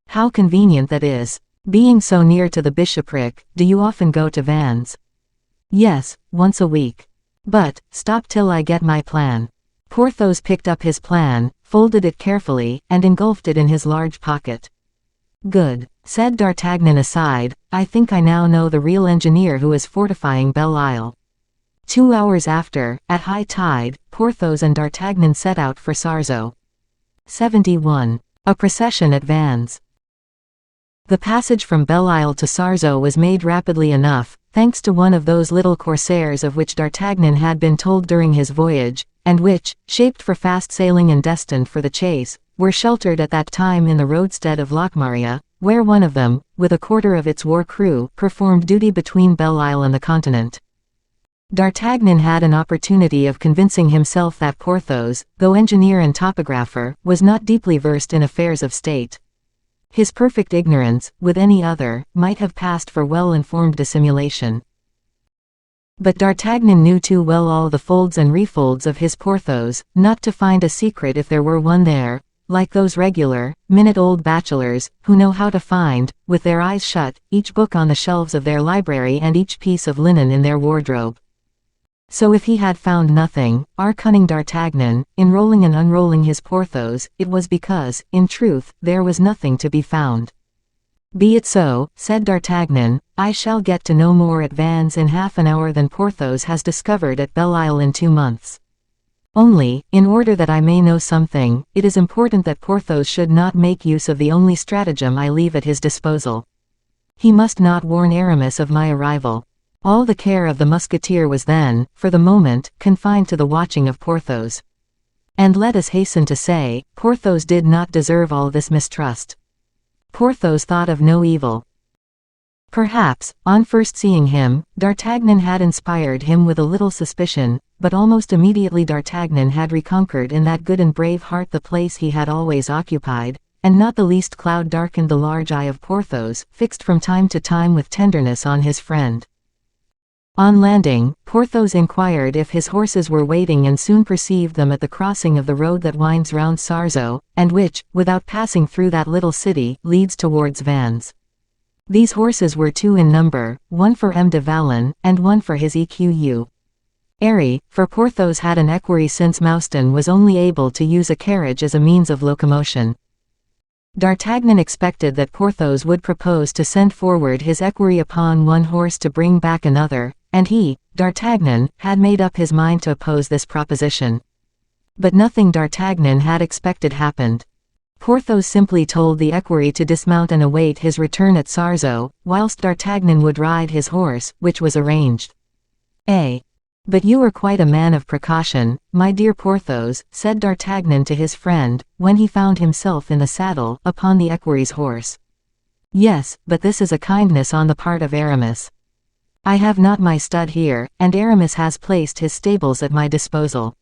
"How convenient that is. Being so near to the bishopric, do you often go to Vannes?" "Yes, once a week." "But, stop till I get my plan." Porthos picked up his plan, folded it carefully, and engulfed it in his large pocket. "Good," said D'Artagnan aside, "I think I now know the real engineer who is fortifying Belle Isle." 2 hours after, at high tide, Porthos and D'Artagnan set out for Sarzeau. 71. A procession at Vannes. The passage from Belle Isle to Sarzeau was made rapidly enough, thanks to one of those little corsairs of which D'Artagnan had been told during his voyage, and which, shaped for fast sailing and destined for the chase, were sheltered at that time in the roadstead of Locmaria, where one of them, with a quarter of its war crew, performed duty between Belle Isle and the continent. D'Artagnan had an opportunity of convincing himself that Porthos, though engineer and topographer, was not deeply versed in affairs of state. His perfect ignorance, with any other, might have passed for well-informed dissimulation. But D'Artagnan knew too well all the folds and refolds of his Porthos, not to find a secret if there were one there, like those regular, minute-old bachelors, who know how to find, with their eyes shut, each book on the shelves of their library and each piece of linen in their wardrobe. So if he had found nothing, our cunning D'Artagnan, in rolling and unrolling his Porthos, it was because, in truth, there was nothing to be found. "Be it so," said D'Artagnan, "I shall get to know more at Vannes in half an hour than Porthos has discovered at Belle Isle in 2 months." Only, in order that I may know something, it is important that Porthos should not make use of the only stratagem I leave at his disposal. He must not warn Aramis of my arrival. All the care of the musketeer was then, for the moment, confined to the watching of Porthos. And let us hasten to say, Porthos did not deserve all this mistrust. Porthos thought of no evil. Perhaps, on first seeing him, D'Artagnan had inspired him with a little suspicion, but almost immediately D'Artagnan had reconquered in that good and brave heart the place he had always occupied, and not the least cloud darkened the large eye of Porthos, fixed from time to time with tenderness on his friend. On landing, Porthos inquired if his horses were waiting and soon perceived them at the crossing of the road that winds round Sarzeau, and which, without passing through that little city, leads towards Vannes. These horses were 2 in number, one for M. de Valon, and one for his EQU. Airy, for Porthos had an equerry since Mouston was only able to use a carriage as a means of locomotion. D'Artagnan expected that Porthos would propose to send forward his equerry upon one horse to bring back another, and he, D'Artagnan, had made up his mind to oppose this proposition. But nothing D'Artagnan had expected happened. Porthos simply told the equerry to dismount and await his return at Sarzeau, whilst D'Artagnan would ride his horse, which was arranged. But you are quite a man of precaution, my dear Porthos, said D'Artagnan to his friend, when he found himself in the saddle, upon the equerry's horse. Yes, but this is a kindness on the part of Aramis. I have not my stud here, and Aramis has placed his stables at my disposal.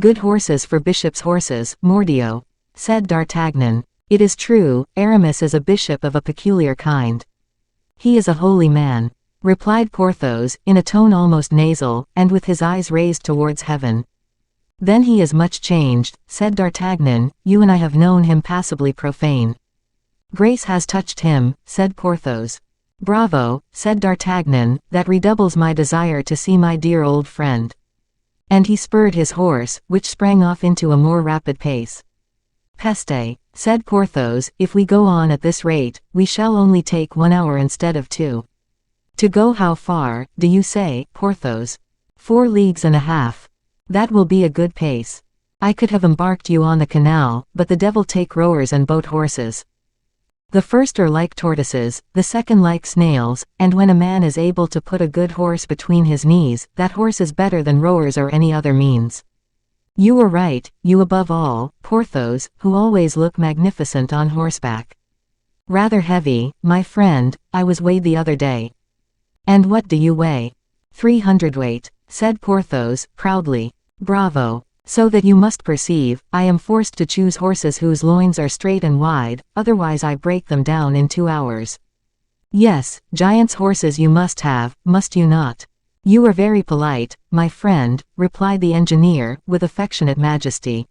Good horses for bishop's horses, mordio, said D'Artagnan. It is true, Aramis is a bishop of a peculiar kind. He is a holy man, replied Porthos, in a tone almost nasal, and with his eyes raised towards heaven. Then he is much changed, said D'Artagnan, you and I have known him passably profane. Grace has touched him, said Porthos. Bravo, said D'Artagnan, that redoubles my desire to see my dear old friend. And he spurred his horse, which sprang off into a more rapid pace. Peste, said Porthos, if we go on at this rate, we shall only take 1 hour instead of 2. To go how far, do you say, Porthos? 4 leagues and a half. That will be a good pace. I could have embarked you on the canal, but the devil take rowers and boat horses. The first are like tortoises, the second like snails, and when a man is able to put a good horse between his knees, that horse is better than rowers or any other means. You were right, you above all, Porthos, who always look magnificent on horseback. Rather heavy, my friend, I was weighed the other day. And what do you weigh? 300 weight, said Porthos, proudly. Bravo. So that you must perceive, I am forced to choose horses whose loins are straight and wide, otherwise I break them down in 2 hours. Yes, giant's horses you must have, must you not? You are very polite, my friend, replied the engineer, with affectionate majesty.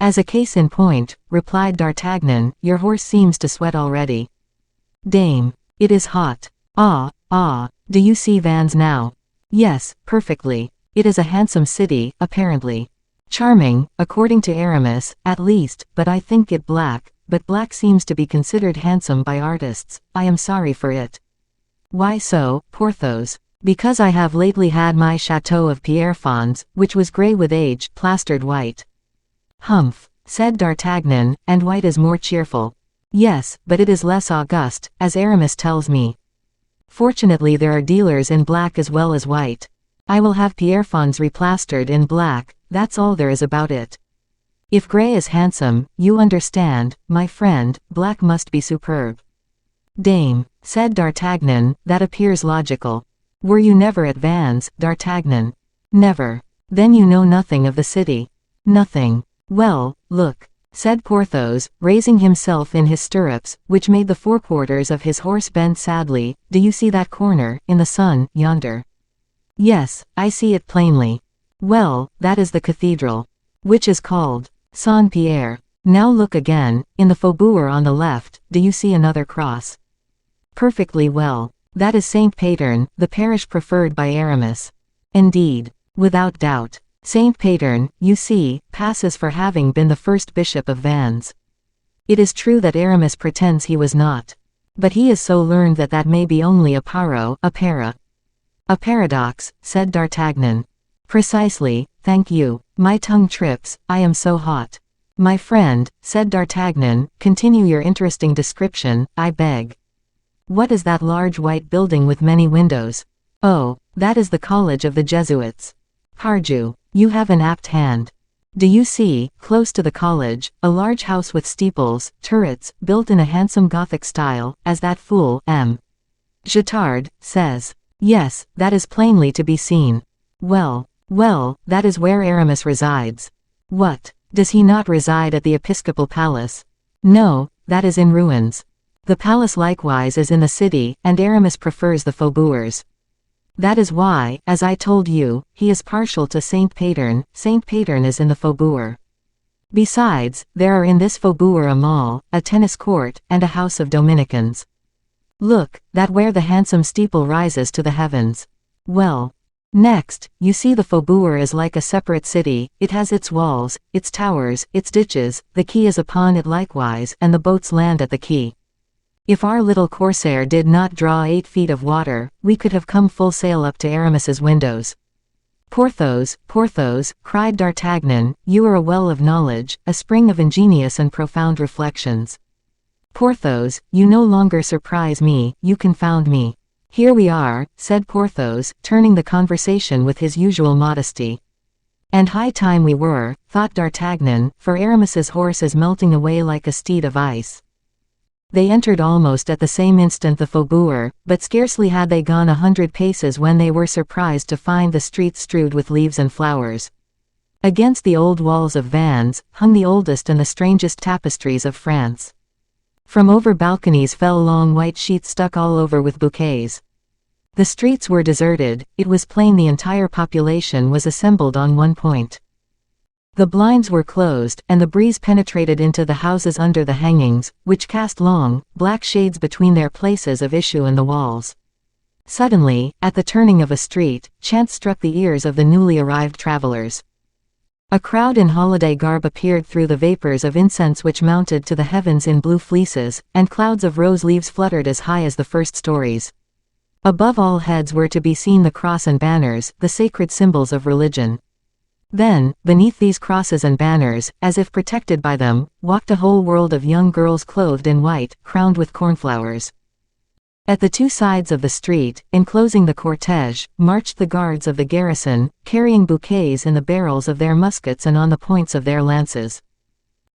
As a case in point, replied D'Artagnan, your horse seems to sweat already. Dame, it is hot. Ah, do you see Vannes now? Yes, perfectly. It is a handsome city, apparently. Charming, according to Aramis, at least, but I think it black, but black seems to be considered handsome by artists, I am sorry for it. Why so, Porthos? Because I have lately had my chateau of Pierrefonds, which was grey with age, plastered white. Humph, said D'Artagnan, and white is more cheerful. Yes, but it is less august, as Aramis tells me. Fortunately there are dealers in black as well as white. I will have Pierrefonds replastered in black, that's all there is about it. If grey is handsome, you understand, my friend, black must be superb. Dame, said D'Artagnan, that appears logical. Were you never at Vannes, D'Artagnan? Never. Then you know nothing of the city. Nothing. Well, look, said Porthos, raising himself in his stirrups, which made the forequarters of his horse bend sadly, do you see that corner, in the sun, yonder? Yes, I see it plainly. Well, that is the cathedral. Which is called Saint-Pierre. Now look again, in the faubourg on the left, do you see another cross? Perfectly well. That is Saint Patern, the parish preferred by Aramis. Indeed. Without doubt. Saint Patern, you see, passes for having been the first bishop of Vannes. It is true that Aramis pretends he was not. But he is so learned that may be only a para. A paradox, said D'Artagnan. Precisely, thank you. My tongue trips, I am so hot. My friend, said D'Artagnan, continue your interesting description, I beg. What is that large white building with many windows? Oh, that is the College of the Jesuits. Pardieu, you have an apt hand. Do you see, close to the college, a large house with steeples, turrets, built in a handsome Gothic style, as that fool, M. Guittard, says? Yes, that is plainly to be seen. Well, that is where Aramis resides. What, does he not reside at the episcopal palace? No, that is in ruins. The palace likewise is in the city, and Aramis prefers the faubourgs. That is why, as I told you, he is partial to Saint Patern. Saint Patern is in the faubourg. Besides, there are in this faubourg a mall, a tennis court, and a house of Dominicans. Look, that where the handsome steeple rises to the heavens. Well, next, you see the faubourg is like a separate city, it has its walls, its towers, its ditches, the quay is upon it likewise, and the boats land at the quay. If our little corsair did not draw 8 feet of water, we could have come full sail up to Aramis's windows. Porthos, Porthos, cried D'Artagnan, you are a well of knowledge, a spring of ingenious and profound reflections. Porthos, you no longer surprise me, you confound me. Here we are, said Porthos, turning the conversation with his usual modesty. And high time we were, thought D'Artagnan, for Aramis's horse is melting away like a steed of ice. They entered almost at the same instant the faubourg, but scarcely had they gone 100 paces when they were surprised to find the streets strewed with leaves and flowers. Against the old walls of Vannes, hung the oldest and the strangest tapestries of France. From over balconies fell long white sheets stuck all over with bouquets. The streets were deserted, it was plain the entire population was assembled on one point. The blinds were closed, and the breeze penetrated into the houses under the hangings, which cast long, black shades between their places of issue and the walls. Suddenly, at the turning of a street, chants struck the ears of the newly arrived travelers. A crowd in holiday garb appeared through the vapors of incense which mounted to the heavens in blue fleeces, and clouds of rose leaves fluttered as high as the first stories. Above all heads were to be seen the cross and banners, the sacred symbols of religion. Then, beneath these crosses and banners, as if protected by them, walked a whole world of young girls clothed in white, crowned with cornflowers. At the 2 sides of the street, enclosing the cortege, marched the guards of the garrison, carrying bouquets in the barrels of their muskets and on the points of their lances.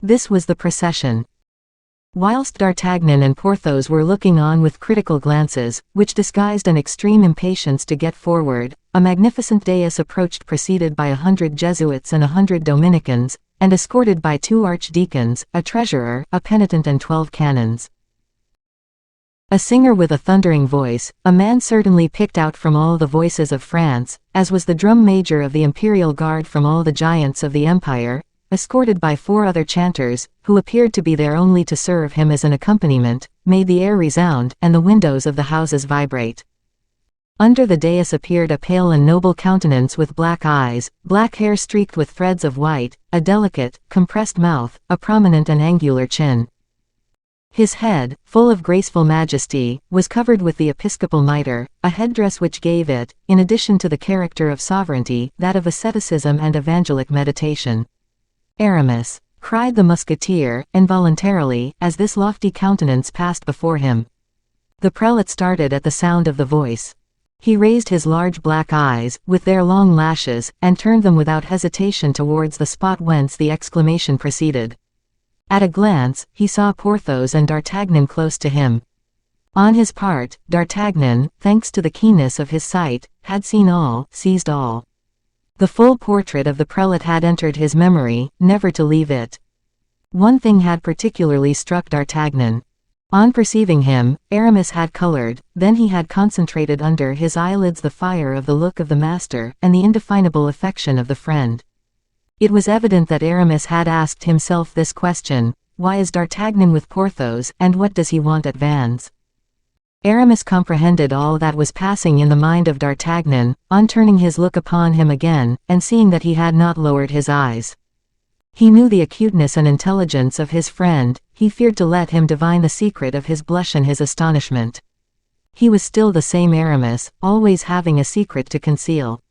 This was the procession. Whilst D'Artagnan and Porthos were looking on with critical glances, which disguised an extreme impatience to get forward, a magnificent dais approached preceded by 100 Jesuits and 100 Dominicans, and escorted by 2 archdeacons, a treasurer, a penitent and 12 canons. A singer with a thundering voice, a man certainly picked out from all the voices of France, as was the drum major of the imperial guard from all the giants of the empire, escorted by 4 other chanters, who appeared to be there only to serve him as an accompaniment, made the air resound, and the windows of the houses vibrate. Under the dais appeared a pale and noble countenance with black eyes, black hair streaked with threads of white, a delicate, compressed mouth, a prominent and angular chin. His head, full of graceful majesty, was covered with the episcopal mitre, a headdress which gave it, in addition to the character of sovereignty, that of asceticism and evangelic meditation. Aramis, cried the musketeer, involuntarily, as this lofty countenance passed before him. The prelate started at the sound of the voice. He raised his large black eyes, with their long lashes, and turned them without hesitation towards the spot whence the exclamation proceeded. At a glance, he saw Porthos and D'Artagnan close to him. On his part, D'Artagnan, thanks to the keenness of his sight, had seen all, seized all. The full portrait of the prelate had entered his memory, never to leave it. One thing had particularly struck D'Artagnan. On perceiving him, Aramis had colored, then he had concentrated under his eyelids the fire of the look of the master, and the indefinable affection of the friend. It was evident that Aramis had asked himself this question: why is D'Artagnan with Porthos, and what does he want at Vannes? Aramis comprehended all that was passing in the mind of D'Artagnan, on turning his look upon him again, and seeing that he had not lowered his eyes. He knew the acuteness and intelligence of his friend, he feared to let him divine the secret of his blush and his astonishment. He was still the same Aramis, always having a secret to conceal.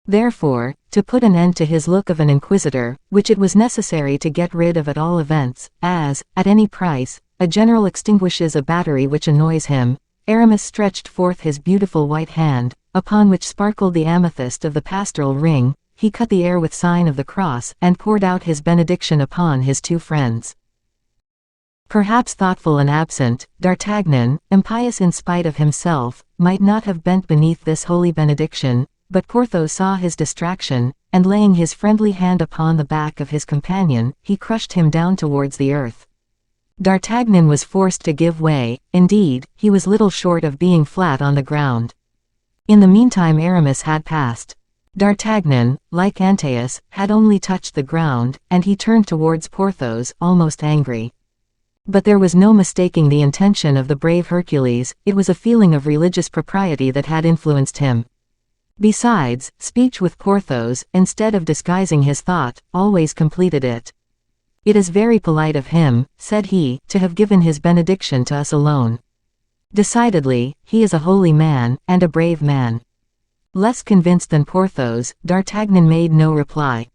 Therefore, to put an end to his look of an inquisitor, which it was necessary to get rid of at all events, as, at any price, a general extinguishes a battery which annoys him, Aramis stretched forth his beautiful white hand, upon which sparkled the amethyst of the pastoral ring, he cut the air with sign of the cross, and poured out his benediction upon his two friends. Perhaps thoughtful and absent, D'Artagnan, impious in spite of himself, might not have bent beneath this holy benediction, but Porthos saw his distraction, and laying his friendly hand upon the back of his companion, he crushed him down towards the earth. D'Artagnan was forced to give way, indeed, he was little short of being flat on the ground. In the meantime Aramis had passed. D'Artagnan, like Antaeus, had only touched the ground, and he turned towards Porthos, almost angry. But there was no mistaking the intention of the brave Hercules, it was a feeling of religious propriety that had influenced him. Besides, speech with Porthos, instead of disguising his thought, always completed it. "It is very polite of him," said he, "to have given his benediction to us alone. Decidedly, he is a holy man, and a brave man." Less convinced than Porthos, D'Artagnan made no reply.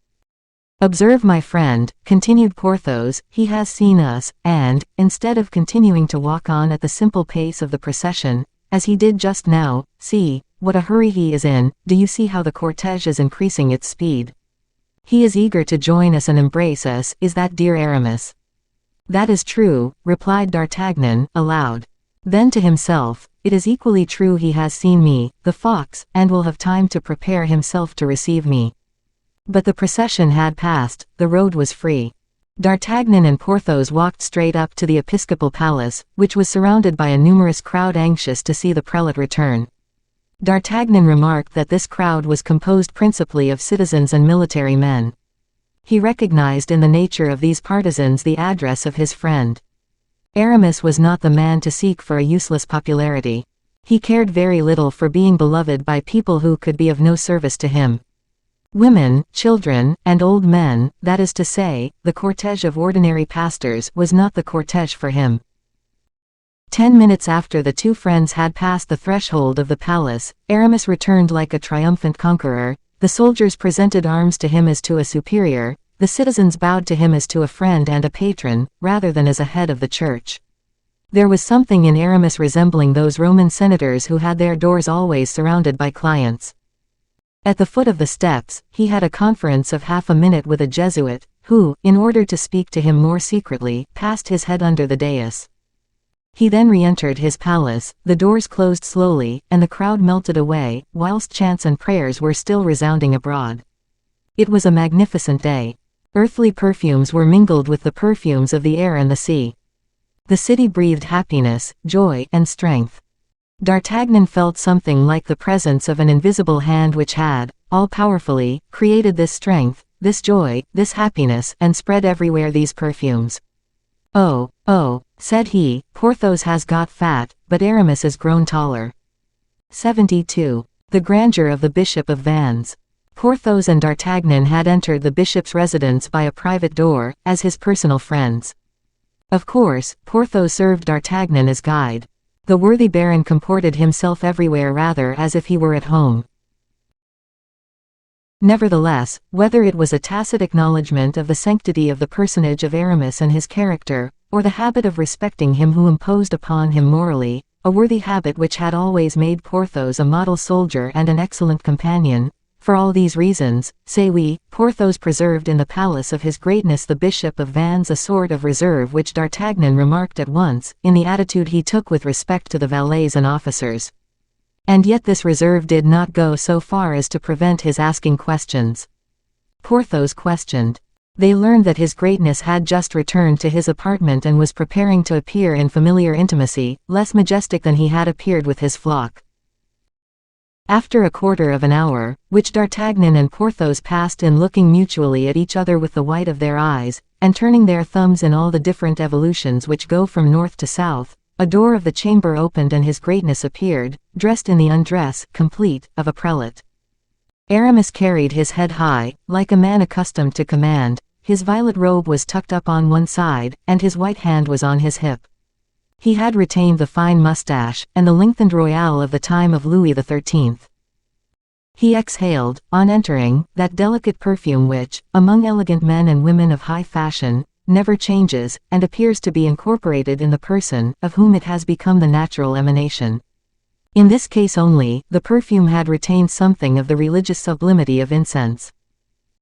"Observe, my friend," continued Porthos, "he has seen us, and, instead of continuing to walk on at the simple pace of the procession, as he did just now, see, what a hurry he is in. Do you see how the cortege is increasing its speed? He is eager to join us and embrace us, is that dear Aramis?" "That is true," replied D'Artagnan, aloud. Then to himself, "It is equally true he has seen me, the fox, and will have time to prepare himself to receive me." But the procession had passed, the road was free. D'Artagnan and Porthos walked straight up to the episcopal palace, which was surrounded by a numerous crowd anxious to see the prelate return. D'Artagnan remarked that this crowd was composed principally of citizens and military men. He recognized in the nature of these partisans the address of his friend. Aramis was not the man to seek for a useless popularity. He cared very little for being beloved by people who could be of no service to him. Women, children, and old men, that is to say, the cortege of ordinary pastors, was not the cortege for him. 10 minutes after the two friends had passed the threshold of the palace, Aramis returned like a triumphant conqueror, the soldiers presented arms to him as to a superior, the citizens bowed to him as to a friend and a patron, rather than as a head of the church. There was something in Aramis resembling those Roman senators who had their doors always surrounded by clients. At the foot of the steps, he had a conference of half a minute with a Jesuit, who, in order to speak to him more secretly, passed his head under the dais. He then re-entered his palace, the doors closed slowly, and the crowd melted away, whilst chants and prayers were still resounding abroad. It was a magnificent day. Earthly perfumes were mingled with the perfumes of the air and the sea. The city breathed happiness, joy, and strength. D'Artagnan felt something like the presence of an invisible hand which had, all-powerfully, created this strength, this joy, this happiness, and spread everywhere these perfumes. "Oh, oh," said he, "Porthos has got fat, but Aramis is grown taller." 72. The grandeur of the Bishop of Vannes. Porthos and D'Artagnan had entered the bishop's residence by a private door, as his personal friends. Of course, Porthos served D'Artagnan as guide. The worthy baron comported himself everywhere rather as if he were at home. Nevertheless, whether it was a tacit acknowledgment of the sanctity of the personage of Aramis and his character, or the habit of respecting him who imposed upon him morally, a worthy habit which had always made Porthos a model soldier and an excellent companion, for all these reasons, say we, Porthos preserved in the palace of his greatness the Bishop of Vannes a sort of reserve which D'Artagnan remarked at once, in the attitude he took with respect to the valets and officers. And yet this reserve did not go so far as to prevent his asking questions. Porthos questioned. They learned that his greatness had just returned to his apartment and was preparing to appear in familiar intimacy, less majestic than he had appeared with his flock. After a quarter of an hour, which D'Artagnan and Porthos passed in looking mutually at each other with the white of their eyes, and turning their thumbs in all the different evolutions which go from north to south, a door of the chamber opened and his greatness appeared, dressed in the undress, complete, of a prelate. Aramis carried his head high, like a man accustomed to command, his violet robe was tucked up on one side, and his white hand was on his hip. He had retained the fine moustache, and the lengthened royale of the time of Louis XIII. He exhaled, on entering, that delicate perfume which, among elegant men and women of high fashion, never changes, and appears to be incorporated in the person, of whom it has become the natural emanation. In this case only, the perfume had retained something of the religious sublimity of incense.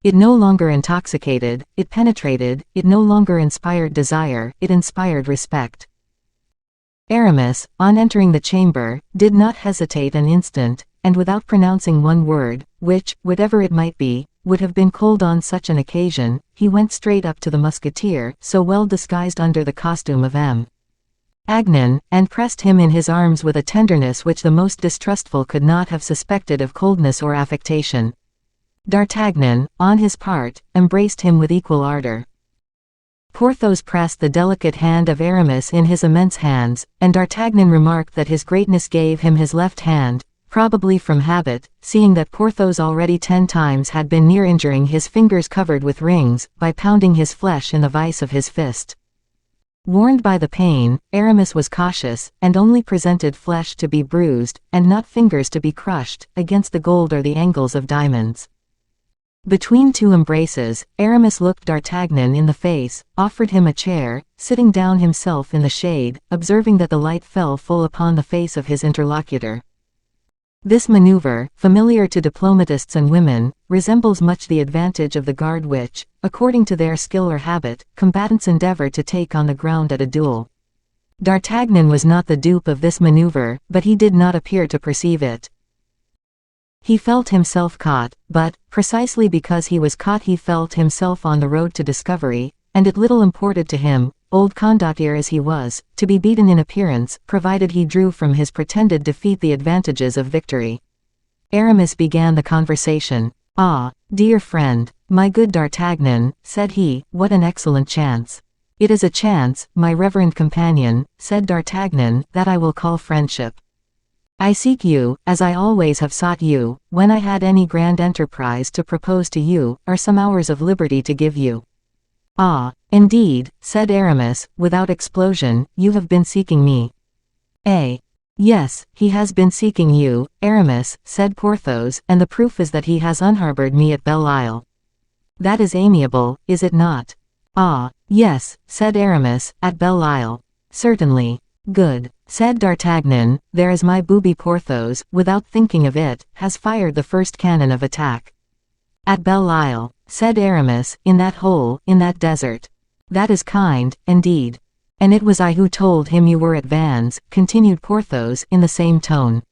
It no longer intoxicated, it penetrated, it no longer inspired desire, it inspired respect. Aramis, on entering the chamber, did not hesitate an instant, and without pronouncing one word, which, whatever it might be, would have been cold on such an occasion, he went straight up to the musketeer, so well disguised under the costume of M. Agnan, and pressed him in his arms with a tenderness which the most distrustful could not have suspected of coldness or affectation. D'Artagnan, on his part, embraced him with equal ardor. Porthos pressed the delicate hand of Aramis in his immense hands, and D'Artagnan remarked that his greatness gave him his left hand, probably from habit, seeing that Porthos already 10 times had been near injuring his fingers covered with rings, by pounding his flesh in the vice of his fist. Warned by the pain, Aramis was cautious, and only presented flesh to be bruised, and not fingers to be crushed, against the gold or the angles of diamonds. Between two embraces, Aramis looked D'Artagnan in the face, offered him a chair, sitting down himself in the shade, observing that the light fell full upon the face of his interlocutor. This maneuver, familiar to diplomatists and women, resembles much the advantage of the guard which, according to their skill or habit, combatants endeavor to take on the ground at a duel. D'Artagnan was not the dupe of this maneuver, but he did not appear to perceive it. He felt himself caught, but, precisely because he was caught, he felt himself on the road to discovery, and it little imported to him, old condottiere as he was, to be beaten in appearance, provided he drew from his pretended defeat the advantages of victory. Aramis began the conversation. "Ah, dear friend, my good D'Artagnan," said he, "what an excellent chance." "It is a chance, my reverend companion," said D'Artagnan, "that I will call friendship. I seek you, as I always have sought you, when I had any grand enterprise to propose to you, or some hours of liberty to give you." "Ah, indeed," said Aramis, without explosion, "you have been seeking me." Yes, he has been seeking you, Aramis," said Porthos, "and the proof is that he has unharbored me at Belle Isle." "That is amiable, is it not?" "Ah, yes," said Aramis, "at Belle Isle." "Certainly." "Good," said D'Artagnan, "there is my booby Porthos, without thinking of it, has fired the first cannon of attack." "At Belle Isle," said Aramis, "in that hole, in that desert." "That is kind, indeed." "And it was I who told him you were at Vannes," continued Porthos in the same tone.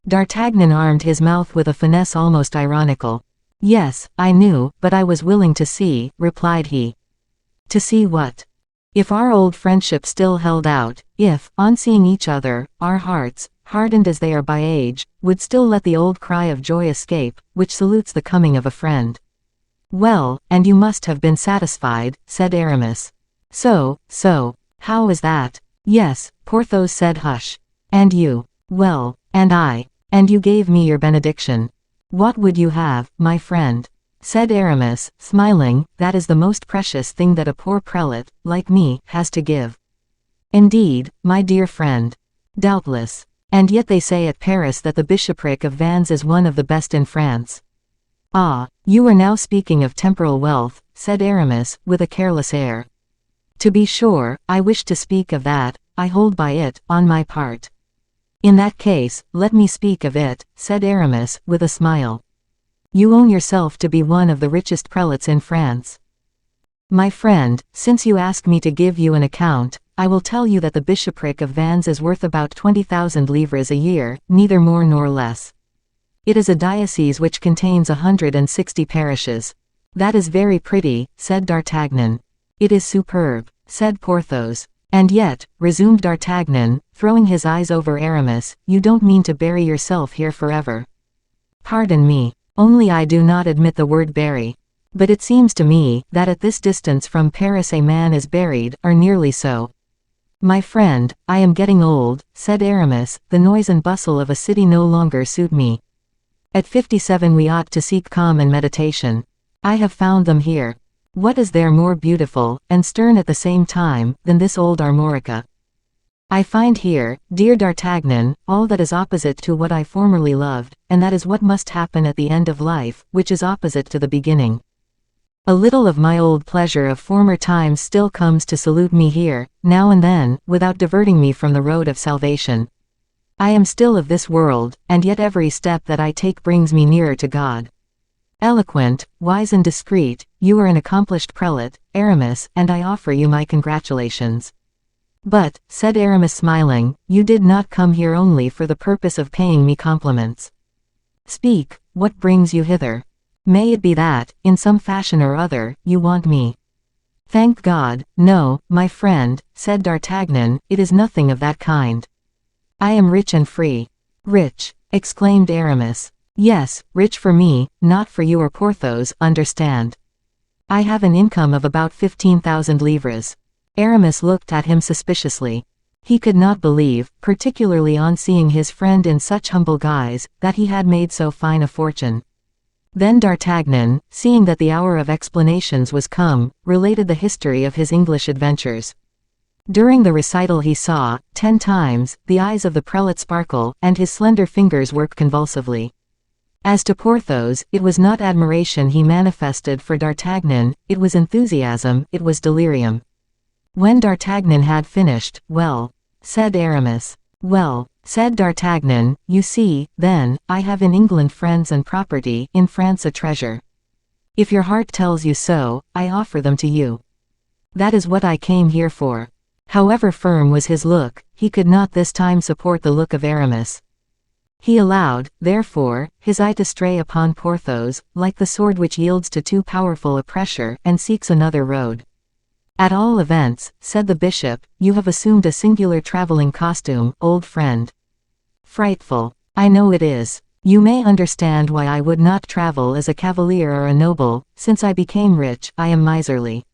D'Artagnan armed his mouth with a finesse almost ironical. "Yes, I knew, but I was willing to see," replied he. "To see what?" "If our old friendship still held out, if, on seeing each other, our hearts, hardened as they are by age, would still let the old cry of joy escape, which salutes the coming of a friend." "Well, and you must have been satisfied," said Aramis. So. How is that?" "Yes," Porthos said. "Hush." "And you?" "Well, and I. And you gave me your benediction." "What would you have, my friend?" said Aramis, smiling. "That is the most precious thing that a poor prelate, like me, has to give." "Indeed, my dear friend." "Doubtless. And yet they say at Paris that the bishopric of Vannes is one of the best in France." "Ah, you are now speaking of temporal wealth," said Aramis, with a careless air. "To be sure, I wish to speak of that, I hold by it, on my part." "In that case, let me speak of it," said Aramis, with a smile. "You own yourself to be one of the richest prelates in France." "My friend, since you ask me to give you an account, I will tell you that the bishopric of Vannes is worth about 20,000 livres a year, neither more nor less. It is a diocese which contains 160 parishes." "That is very pretty," said D'Artagnan. "It is superb," said Porthos. "And yet," resumed D'Artagnan, throwing his eyes over Aramis, "you don't mean to bury yourself here forever." "Pardon me. Only I do not admit the word bury. But it seems to me, that at this distance from Paris a man is buried, or nearly so." "My friend, I am getting old," said Aramis, "the noise and bustle of a city no longer suit me. At 57 we ought to seek calm and meditation. I have found them here. What is there more beautiful, and stern at the same time, than this old Armorica? I find here, dear D'Artagnan, all that is opposite to what I formerly loved, and that is what must happen at the end of life, which is opposite to the beginning. A little of my old pleasure of former times still comes to salute me here, now and then, without diverting me from the road of salvation. I am still of this world, and yet every step that I take brings me nearer to God. Eloquent, wise and discreet, you are an accomplished prelate, Aramis, and I offer you my congratulations. But, said Aramis smiling, you did not come here only for the purpose of paying me compliments. Speak, what brings you hither? May it be that, in some fashion or other, you want me? Thank God, no, my friend, said D'Artagnan, it is nothing of that kind. I am rich and free. Rich, exclaimed Aramis. Yes, rich for me, not for you or Porthos, understand. I have an income of about 15,000 livres. Aramis looked at him suspiciously. He could not believe, particularly on seeing his friend in such humble guise, that he had made so fine a fortune. Then D'Artagnan, seeing that the hour of explanations was come, related the history of his English adventures. During the recital he saw, 10 times, the eyes of the prelate sparkle, and his slender fingers work convulsively. As to Porthos, it was not admiration he manifested for D'Artagnan, it was enthusiasm, it was delirium. When D'Artagnan had finished, well, said Aramis. Well, said D'Artagnan, you see, then, I have in England friends and property, in France a treasure. If your heart tells you so, I offer them to you. That is what I came here for. However firm was his look, he could not this time support the look of Aramis. He allowed, therefore, his eye to stray upon Porthos, like the sword which yields to too powerful a pressure, and seeks another road. At all events, said the bishop, you have assumed a singular traveling costume, old friend. Frightful. I know it is. You may understand why I would not travel as a cavalier or a noble, since I became rich, I am miserly.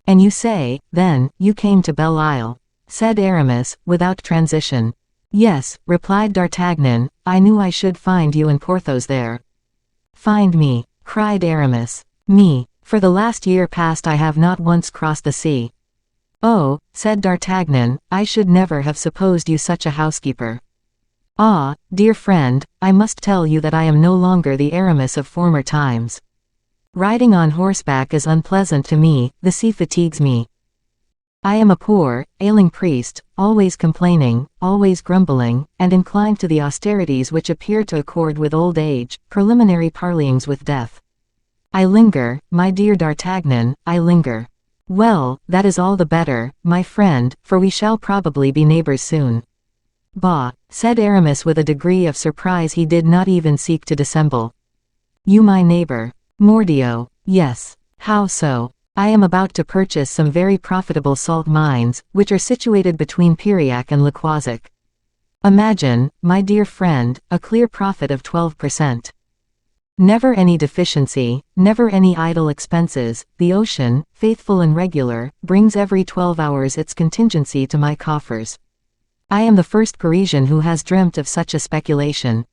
And you say, then, you came to Belle Isle, said Aramis, without transition. Yes, replied D'Artagnan, I knew I should find you and Porthos there. Find me, cried Aramis. Me. For the last year past I have not once crossed the sea. Oh, said D'Artagnan, I should never have supposed you such a housekeeper. Ah, dear friend, I must tell you that I am no longer the Aramis of former times. Riding on horseback is unpleasant to me, the sea fatigues me. I am a poor, ailing priest, always complaining, always grumbling, and inclined to the austerities which appear to accord with old age, preliminary parleyings with death. I linger, my dear D'Artagnan, I linger. Well, that is all the better, my friend, for we shall probably be neighbors soon. Bah, said Aramis with a degree of surprise he did not even seek to dissemble. You my neighbor? Mordioux, yes. How so? I am about to purchase some very profitable salt mines, which are situated between Piriac and Le Croisic. Imagine, my dear friend, a clear profit of 12%. Never any deficiency, never any idle expenses, the ocean, faithful and regular, brings every 12 hours its contingency to my coffers. I am the first Parisian who has dreamt of such a speculation.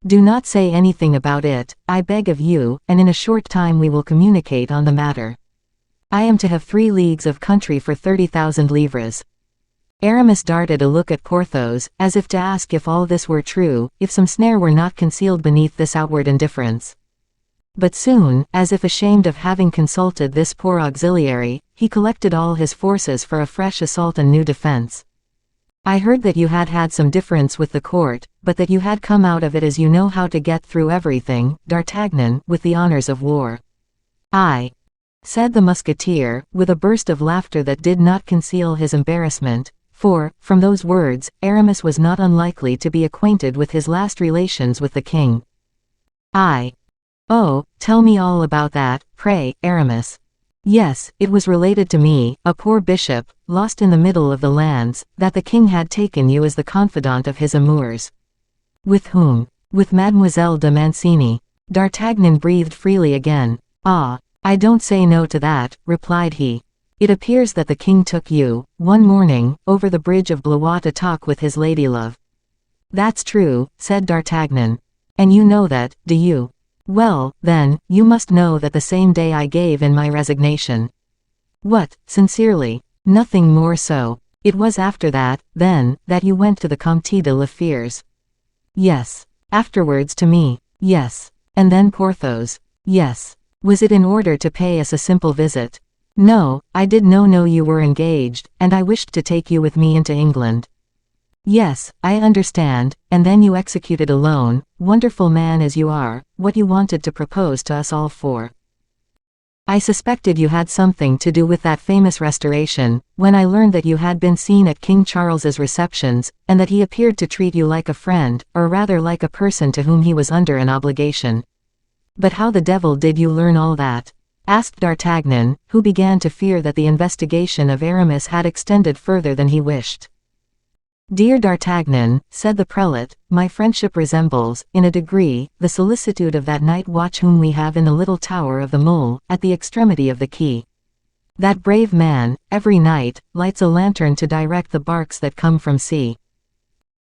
Do not say anything about it, I beg of you, and in a short time we will communicate on the matter. I am to have 3 leagues of country for 30,000 livres. Aramis darted a look at Porthos, as if to ask if all this were true, if some snare were not concealed beneath this outward indifference. But soon, as if ashamed of having consulted this poor auxiliary, he collected all his forces for a fresh assault and new defense. I heard that you had had some difference with the court, but that you had come out of it as you know how to get through everything, D'Artagnan, with the honors of war. I, said the musketeer, with a burst of laughter that did not conceal his embarrassment. For, from those words, Aramis was not unlikely to be acquainted with his last relations with the king. Oh, tell me all about that, pray, Aramis. Yes, it was related to me, a poor bishop, lost in the middle of the lands, that the king had taken you as the confidant of his amours. With whom? With Mademoiselle de Mancini. D'Artagnan breathed freely again. Ah, I don't say no to that, replied he. It appears that the king took you, one morning, over the bridge of Blois to talk with his ladylove. That's true, said D'Artagnan. And you know that, do you? Well, then, you must know that the same day I gave in my resignation. What, sincerely? Nothing more so. It was after that, then, that you went to the Comte de la Fere's. Yes. Afterwards to me. Yes. And then Porthos. Yes. Was it in order to pay us a simple visit? No, I did not know you were engaged, and I wished to take you with me into England. Yes, I understand, and then you executed alone, wonderful man as you are, what you wanted to propose to us all for. I suspected you had something to do with that famous restoration, when I learned that you had been seen at King Charles's receptions, and that he appeared to treat you like a friend, or rather like a person to whom he was under an obligation. But how the devil did you learn all that? Asked D'Artagnan, who began to fear that the investigation of Aramis had extended further than he wished. Dear D'Artagnan, said the prelate, my friendship resembles, in a degree, the solicitude of that night watch whom we have in the little tower of the Mole, at the extremity of the quay. That brave man, every night, lights a lantern to direct the barks that come from sea.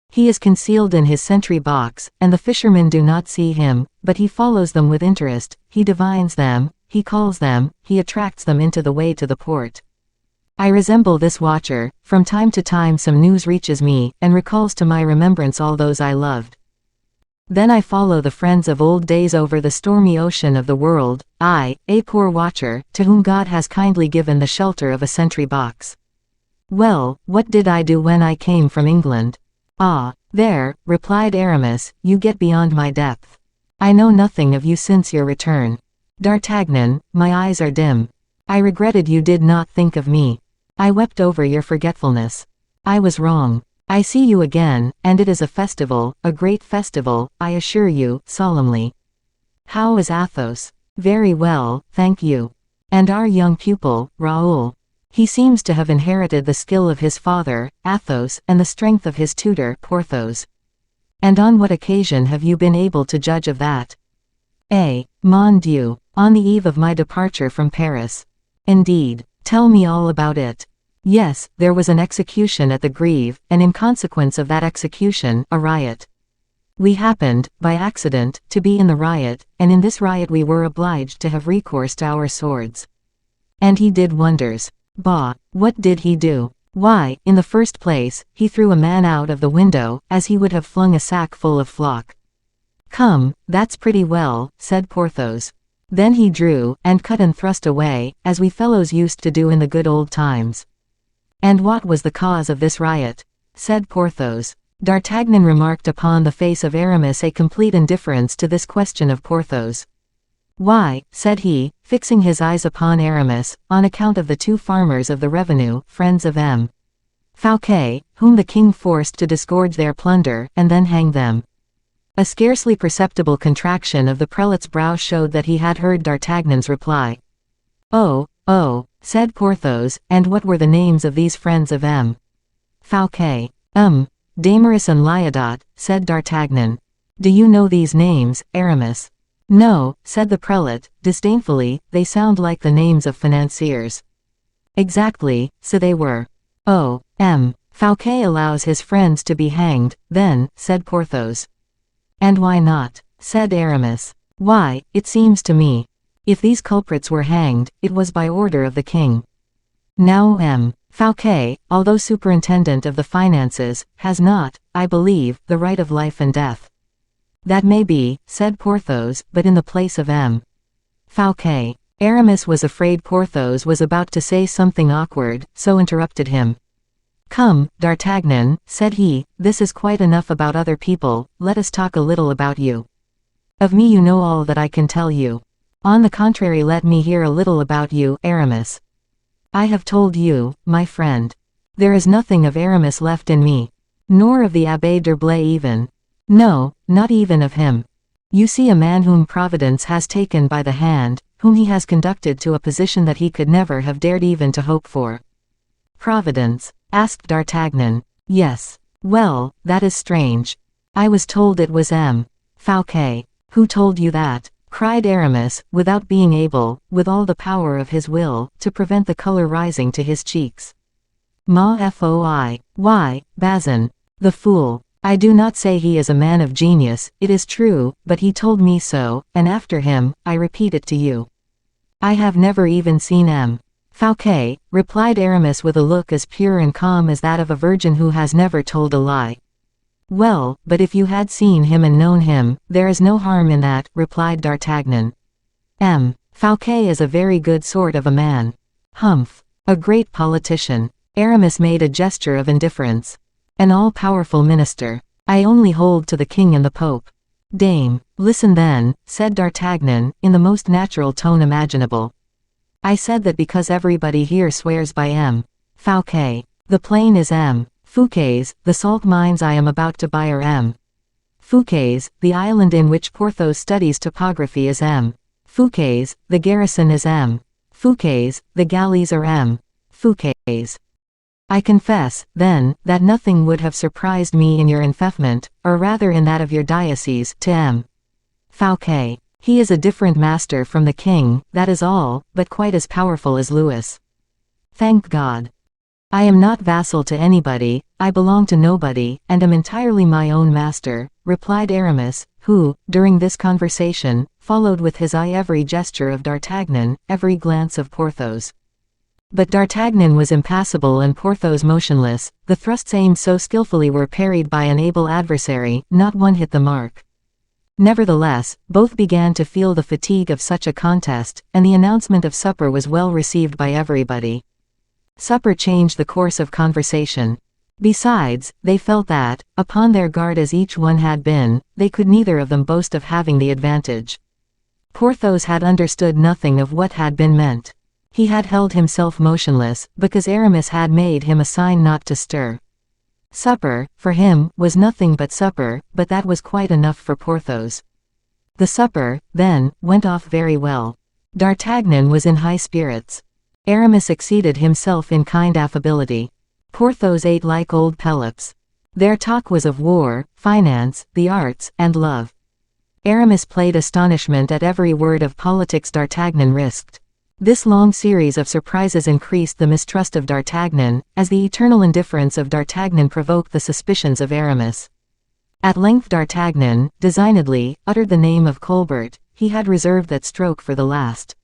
He is concealed in his sentry box, and the fishermen do not see him, but he follows them with interest, he divines them, he calls them, he attracts them into the way to the port. I resemble this watcher, from time to time some news reaches me, and recalls to my remembrance all those I loved. Then I follow the friends of old days over the stormy ocean of the world, I, a poor watcher, to whom God has kindly given the shelter of a sentry box. Well, what did I do when I came from England? Ah, there, replied Aramis, you get beyond my depth. I know nothing of you since your return. D'Artagnan, my eyes are dim. I regretted you did not think of me. I wept over your forgetfulness. I was wrong. I see you again, and it is a festival, a great festival, I assure you, solemnly. How is Athos? Very well, thank you. And our young pupil, Raoul? He seems to have inherited the skill of his father, Athos, and the strength of his tutor, Porthos. And on what occasion have you been able to judge of that? Mon Dieu, on the eve of my departure from Paris. Indeed, tell me all about it. Yes, there was an execution at the Greve, and in consequence of that execution, a riot. We happened, by accident, to be in the riot, and in this riot we were obliged to have recourse to our swords. And he did wonders. Bah, what did he do? Why, in the first place, he threw a man out of the window, as he would have flung a sack full of flock. Come, that's pretty well, said Porthos. Then he drew, and cut and thrust away, as we fellows used to do in the good old times. And what was the cause of this riot? Said Porthos. D'Artagnan remarked upon the face of Aramis a complete indifference to this question of Porthos. Why, said he, fixing his eyes upon Aramis, on account of the two farmers of the revenue, friends of M. Fouquet, whom the king forced to disgorge their plunder, and then hang them. A scarcely perceptible contraction of the prelate's brow showed that he had heard D'Artagnan's reply. Oh, said Porthos, and what were the names of these friends of M. Fouquet? Damaris and Lyodot, said D'Artagnan. Do you know these names, Aramis? No, said the prelate, disdainfully, they sound like the names of financiers. Exactly, so they were. Oh, M. Fouquet allows his friends to be hanged, then, said Porthos. And why not? Said Aramis. Why, it seems to me. If these culprits were hanged, it was by order of the king. Now M. Fouquet, although superintendent of the finances, has not, I believe, the right of life and death. That may be, said Porthos, but in the place of M. Fouquet. Aramis was afraid Porthos was about to say something awkward, so interrupted him. Come, D'Artagnan, said he, this is quite enough about other people, let us talk a little about you. Of me you know all that I can tell you. On the contrary, let me hear a little about you, Aramis. I have told you, my friend. There is nothing of Aramis left in me. Nor of the Abbé d'Herblay even. No, not even of him. You see a man whom Providence has taken by the hand, whom he has conducted to a position that he could never have dared even to hope for. Providence? Asked D'Artagnan. Yes. Well, that is strange. I was told it was M. Fouquet. Who told you that? Cried Aramis, without being able, with all the power of his will, to prevent the color rising to his cheeks. Ma foi. Why, Bazin. The fool. I do not say he is a man of genius, it is true, but he told me so, and after him, I repeat it to you. I have never even seen M. "Fouquet," replied Aramis with a look as pure and calm as that of a virgin who has never told a lie. "Well, but if you had seen him and known him, there is no harm in that," replied D'Artagnan. Fouquet is a very good sort of a man." "Humph. A great politician." Aramis made a gesture of indifference. "An all-powerful minister. I only hold to the king and the pope." "Dame, listen then," said D'Artagnan, in the most natural tone imaginable. "I said that because everybody here swears by M. Fouquet. The plane is M. Fouquet's, the salt mines I am about to buy are M. Fouquet's, the island in which Porthos studies topography is M. Fouquet's, the garrison is M. Fouquet's, the galleys are M. Fouquet's. I confess, then, that nothing would have surprised me in your enfeoffment, or rather in that of your diocese, to M. Fouquet. He is a different master from the king, that is all, but quite as powerful as Louis. Thank God. I am not vassal to anybody, I belong to nobody, and am entirely my own master," replied Aramis, who, during this conversation, followed with his eye every gesture of D'Artagnan, every glance of Porthos. But D'Artagnan was impassible and Porthos motionless, the thrusts aimed so skillfully were parried by an able adversary, not one hit the mark. Nevertheless, both began to feel the fatigue of such a contest, and the announcement of supper was well received by everybody. Supper changed the course of conversation. Besides, they felt that, upon their guard as each one had been, they could neither of them boast of having the advantage. Porthos had understood nothing of what had been meant. He had held himself motionless, because Aramis had made him a sign not to stir. Supper, for him, was nothing but supper, but that was quite enough for Porthos. The supper, then, went off very well. D'Artagnan was in high spirits. Aramis exceeded himself in kind affability. Porthos ate like old Pelops. Their talk was of war, finance, the arts, and love. Aramis played astonishment at every word of politics D'Artagnan risked. This long series of surprises increased the mistrust of D'Artagnan, as the eternal indifference of D'Artagnan provoked the suspicions of Aramis. At length D'Artagnan, designedly, uttered the name of Colbert. He had reserved that stroke for the last.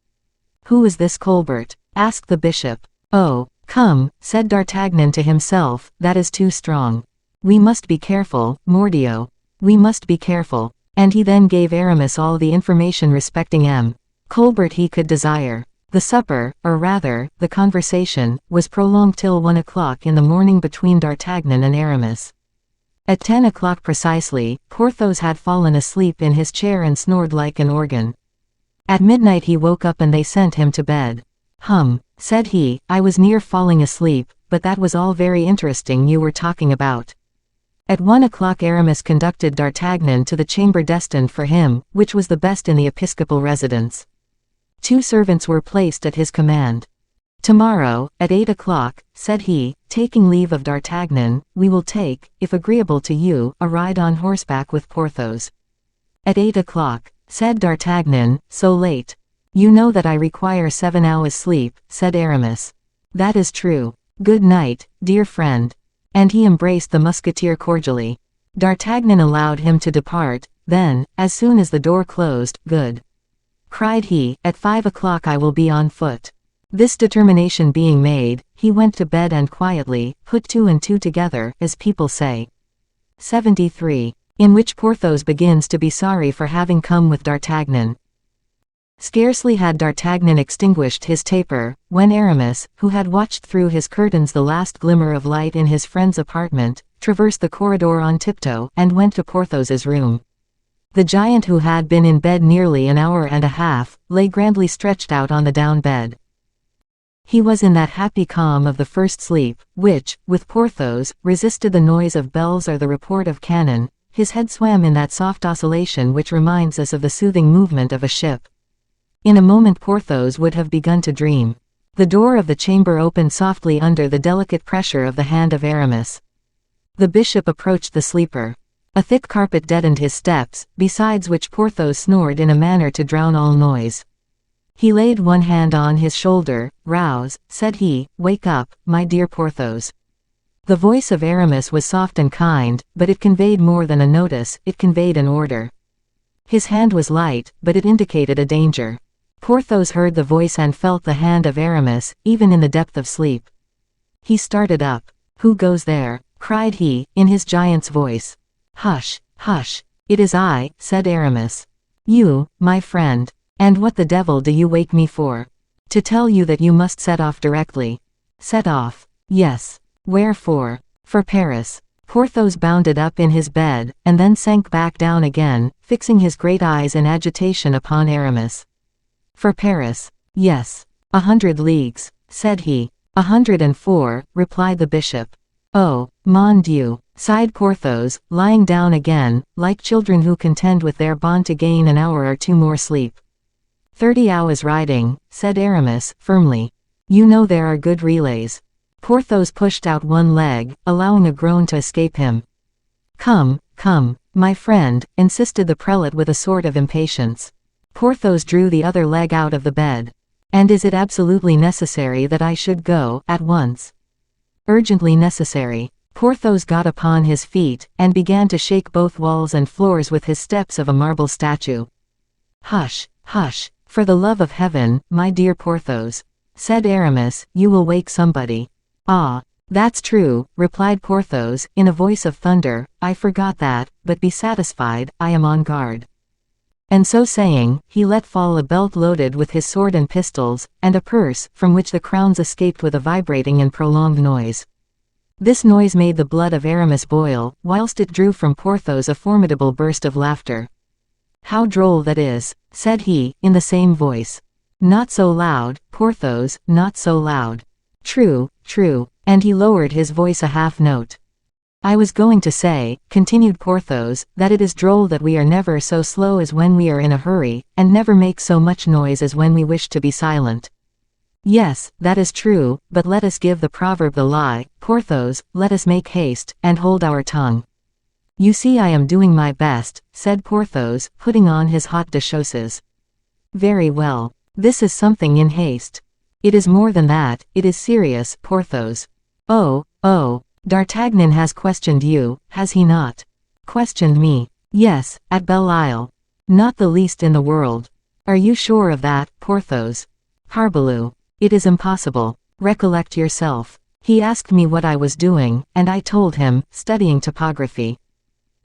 "Who is this Colbert?" asked the bishop. "Oh, come," said D'Artagnan to himself, "that is too strong. We must be careful, mordio. We must be careful." And he then gave Aramis all the information respecting M. Colbert he could desire. The supper, or rather, the conversation, was prolonged till 1 o'clock in the morning between D'Artagnan and Aramis. At 10 o'clock precisely, Porthos had fallen asleep in his chair and snored like an organ. At midnight he woke up and they sent him to bed. Said he, "I was near falling asleep, but that was all very interesting you were talking about." At 1 o'clock Aramis conducted D'Artagnan to the chamber destined for him, which was the best in the episcopal residence. 2 servants were placed at his command. "Tomorrow, at 8 o'clock, said he, taking leave of D'Artagnan, "we will take, if agreeable to you, a ride on horseback with Porthos." "At 8 o'clock, said D'Artagnan, "so late." "You know that I require 7 hours sleep," said Aramis. "That is true. Good night, dear friend." And he embraced the musketeer cordially. D'Artagnan allowed him to depart, then, as soon as the door closed, "Good," cried he, "at 5 o'clock I will be on foot." This determination being made, he went to bed and quietly, put 2 and 2 together, as people say. 73. In which Porthos begins to be sorry for having come with D'Artagnan. Scarcely had D'Artagnan extinguished his taper, when Aramis, who had watched through his curtains the last glimmer of light in his friend's apartment, traversed the corridor on tiptoe, and went to Porthos's room. The giant, who had been in bed nearly an hour and a half, lay grandly stretched out on the down bed. He was in that happy calm of the first sleep, which, with Porthos, resisted the noise of bells or the report of cannon. His head swam in that soft oscillation which reminds us of the soothing movement of a ship. In a moment Porthos would have begun to dream. The door of the chamber opened softly under the delicate pressure of the hand of Aramis. The bishop approached the sleeper. A thick carpet deadened his steps, besides which Porthos snored in a manner to drown all noise. He laid one hand on his shoulder. "Rouse," said he, "wake up, my dear Porthos." The voice of Aramis was soft and kind, but it conveyed more than a notice, it conveyed an order. His hand was light, but it indicated a danger. Porthos heard the voice and felt the hand of Aramis, even in the depth of sleep. He started up. "Who goes there?" cried he, in his giant's voice. "Hush, hush. It is I," said Aramis. "You, my friend. And what the devil do you wake me for?" "To tell you that you must set off directly." "Set off?" "Yes." "Where for?" "For Paris." Porthos bounded up in his bed, and then sank back down again, fixing his great eyes in agitation upon Aramis. "For Paris?" "Yes." 100 leagues, said he. 104, replied the bishop. "Oh, mon Dieu," sighed Porthos, lying down again, like children who contend with their bond to gain an hour or two more sleep. 30 hours riding, said Aramis, firmly. "You know there are good relays." Porthos pushed out one leg, allowing a groan to escape him. Come, my friend," insisted the prelate with a sort of impatience. Porthos drew the other leg out of the bed. "And is it absolutely necessary that I should go, at once?" "Urgently necessary." Porthos got upon his feet, and began to shake both walls and floors with his steps of a marble statue. "Hush, hush, for the love of heaven, my dear Porthos," said Aramis, "you will wake somebody." "Ah, that's true," replied Porthos, in a voice of thunder, "I forgot that, but be satisfied, I am on guard." And so saying, he let fall a belt loaded with his sword and pistols, and a purse, from which the crowns escaped with a vibrating and prolonged noise. This noise made the blood of Aramis boil, whilst it drew from Porthos a formidable burst of laughter. "How droll that is," said he, in the same voice. "Not so loud, Porthos, not so loud." "True, true," and he lowered his voice a half note. "I was going to say," continued Porthos, "that it is droll that we are never so slow as when we are in a hurry, and never make so much noise as when we wish to be silent." "Yes, that is true, but let us give the proverb the lie, Porthos, let us make haste, and hold our tongue." "You see I am doing my best," said Porthos, putting on his haut de chausses. "Very well. This is something in haste." "It is more than that, it is serious, Porthos." Oh, D'Artagnan has questioned you, has he not?" "Questioned me?" "Yes, at Belle Isle." "Not the least in the world." "Are you sure of that, Porthos?" "Parbleu! It is impossible. Recollect yourself. He asked me what I was doing, and I told him, studying topography."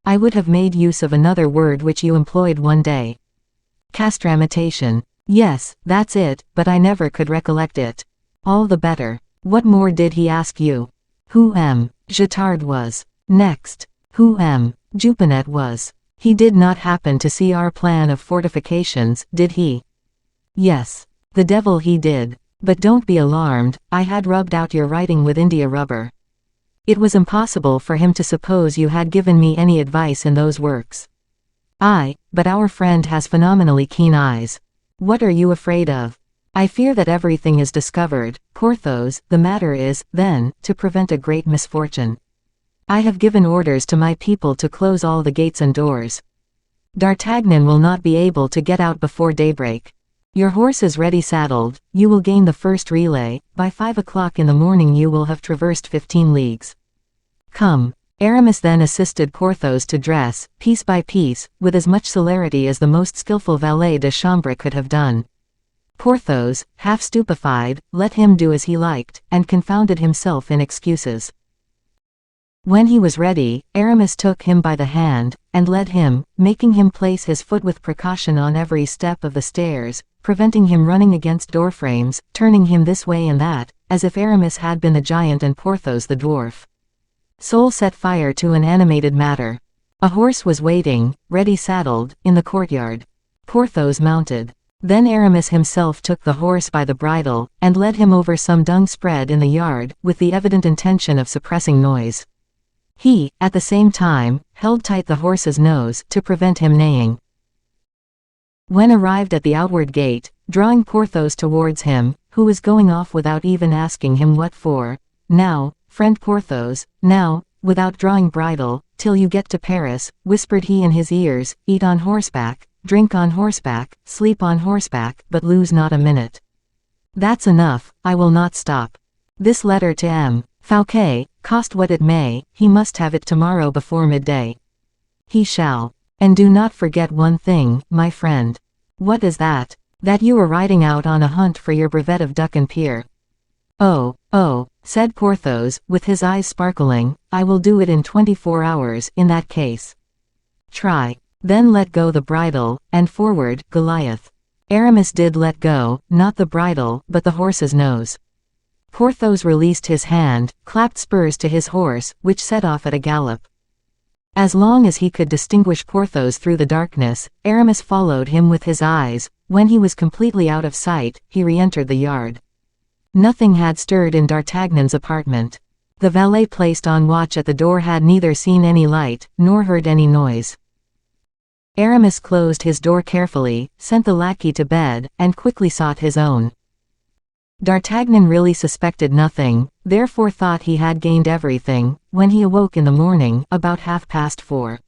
"I would have made use of another word which you employed one day." "Castrametation." "Yes, that's it, but I never could recollect it." "All the better. What more did he ask you?" "Who Guittard was." "Next." "Who Jupinet was." "He did not happen to see our plan of fortifications, did he?" "Yes. The devil he did. But don't be alarmed, I had rubbed out your writing with India rubber. It was impossible for him to suppose you had given me any advice in those works." "Aye, but our friend has phenomenally keen eyes." "What are you afraid of?" "I fear that everything is discovered, Porthos. The matter is, then, to prevent a great misfortune. I have given orders to my people to close all the gates and doors. D'Artagnan will not be able to get out before daybreak. Your horse is ready saddled, you will gain the first relay, by 5 o'clock in the morning you will have traversed 15 leagues. Come." Aramis then assisted Porthos to dress, piece by piece, with as much celerity as the most skillful valet de chambre could have done. Porthos, half stupefied, let him do as he liked, and confounded himself in excuses. When he was ready, Aramis took him by the hand, and led him, making him place his foot with precaution on every step of the stairs, preventing him running against doorframes, turning him this way and that, as if Aramis had been the giant and Porthos the dwarf. Soul set fire to an animated matter. A horse was waiting, ready saddled, in the courtyard. Porthos mounted. Then Aramis himself took the horse by the bridle, and led him over some dung spread in the yard, with the evident intention of suppressing noise. He, at the same time, held tight the horse's nose, to prevent him neighing. When arrived at the outward gate, drawing Porthos towards him, who was going off without even asking him what for, "Now, friend Porthos, now, without drawing bridle, till you get to Paris," whispered he in his ears, "eat on horseback, drink on horseback, sleep on horseback, but lose not a minute. That's enough, I will not stop. This letter to Fouquet, cost what it may, he must have it tomorrow before midday." "He shall. And do not forget one thing, my friend." "What is that?" That you were riding out on a hunt for your brevet of duck and pear. Oh, oh, said Porthos, with his eyes sparkling, I will do it in 24 hours, in that case. Try. Then let go the bridle, and forward, Goliath. Aramis did let go, not the bridle, but the horse's nose. Porthos released his hand, clapped spurs to his horse, which set off at a gallop. As long as he could distinguish Porthos through the darkness, Aramis followed him with his eyes. When he was completely out of sight, he re-entered the yard. Nothing had stirred in D'Artagnan's apartment. The valet placed on watch at the door had neither seen any light, nor heard any noise. Aramis closed his door carefully, sent the lackey to bed, and quickly sought his own. D'Artagnan really suspected nothing, therefore thought he had gained everything, when he awoke in the morning, about 4:30.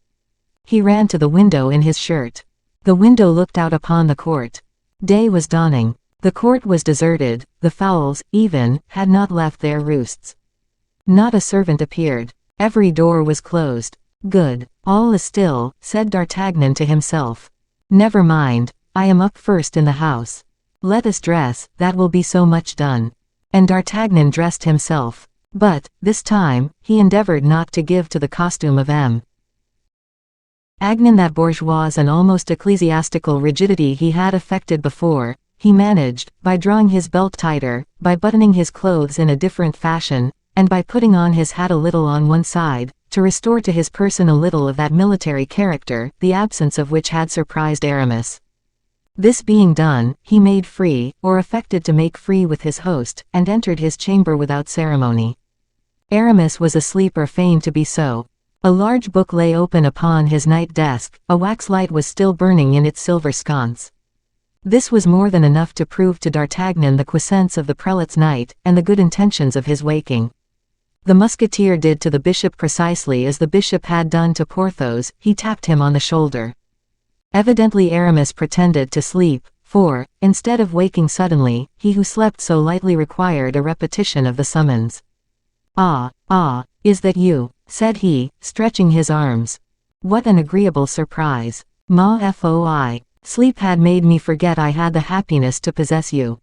He ran to the window in his shirt. The window looked out upon the court. Day was dawning. The court was deserted, the fowls, even, had not left their roosts. Not a servant appeared. Every door was closed. Good. All is still, said D'Artagnan to himself. Never mind, I am up first in the house. Let us dress, that will be so much done. And D'Artagnan dressed himself. But, this time, he endeavored not to give to the costume of M. Agnan that bourgeois and almost ecclesiastical rigidity he had affected before. He managed, by drawing his belt tighter, by buttoning his clothes in a different fashion, and by putting on his hat a little on one side, to restore to his person a little of that military character, the absence of which had surprised Aramis. This being done, he made free, or affected to make free with his host, and entered his chamber without ceremony. Aramis was asleep or feigned to be so. A large book lay open upon his night desk, a wax light was still burning in its silver sconce. This was more than enough to prove to D'Artagnan the quiescence of the prelate's night, and the good intentions of his waking. The musketeer did to the bishop precisely as the bishop had done to Porthos, he tapped him on the shoulder. Evidently Aramis pretended to sleep, for, instead of waking suddenly, he who slept so lightly required a repetition of the summons. Ah, is that you? Said he, stretching his arms. What an agreeable surprise. Ma foi. Sleep had made me forget I had the happiness to possess you.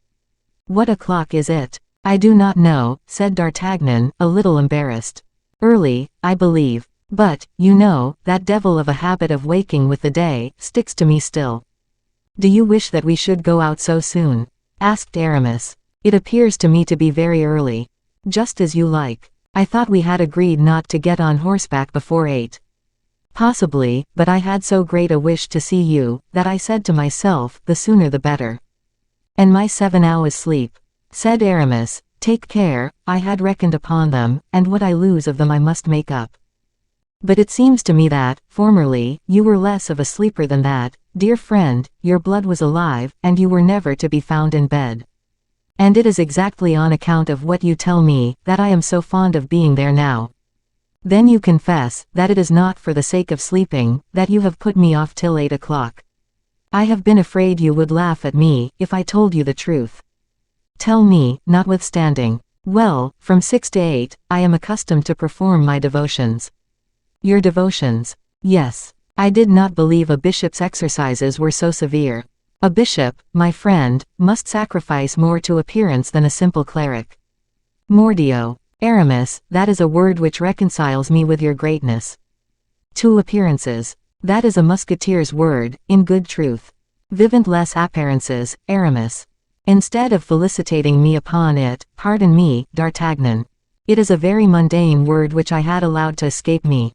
What o'clock is it? I do not know, said D'Artagnan, a little embarrassed. Early, I believe. But, you know, that devil of a habit of waking with the day, sticks to me still. Do you wish that we should go out so soon? Asked Aramis. It appears to me to be very early. Just as you like. I thought we had agreed not to get on horseback before 8. Possibly, but I had so great a wish to see you, that I said to myself, the sooner the better. And my 7 hours sleep. Said Aramis, take care, I had reckoned upon them, and what I lose of them I must make up. But it seems to me that, formerly, you were less of a sleeper than that, dear friend, your blood was alive, and you were never to be found in bed. And it is exactly on account of what you tell me, that I am so fond of being there now. Then you confess, that it is not for the sake of sleeping, that you have put me off till 8 o'clock. I have been afraid you would laugh at me, if I told you the truth. Tell me, notwithstanding. Well, from 6 to 8, I am accustomed to perform my devotions. Your devotions? Yes. I did not believe a bishop's exercises were so severe. A bishop, my friend, must sacrifice more to appearance than a simple cleric. Mordio. Aramis, that is a word which reconciles me with your greatness. To appearances. That is a musketeer's word, in good truth. Vivant les apparences, Aramis. Instead of felicitating me upon it, pardon me, D'Artagnan. It is a very mundane word which I had allowed to escape me.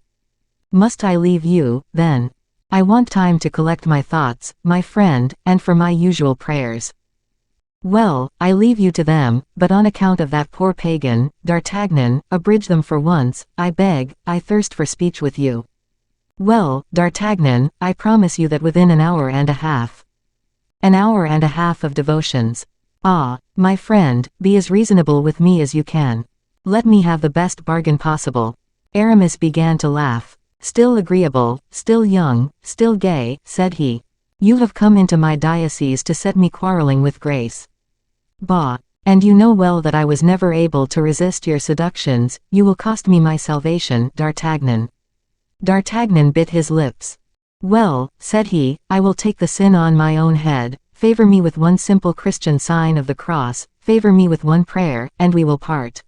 Must I leave you, then? I want time to collect my thoughts, my friend, and for my usual prayers. Well, I leave you to them, but on account of that poor pagan, D'Artagnan, abridge them for once, I beg, I thirst for speech with you. Well, D'Artagnan, I promise you that within an hour and a half. An hour and a half of devotions. Ah, my friend, be as reasonable with me as you can. Let me have the best bargain possible. Aramis began to laugh. Still agreeable, still young, still gay, said he. You have come into my diocese to set me quarreling with Grace. Bah! And you know well that I was never able to resist your seductions, you will cost me my salvation, D'Artagnan. D'Artagnan bit his lips. Well, said he, I will take the sin on my own head, Favor me with one simple Christian sign of the cross, favor me with one prayer, and we will part."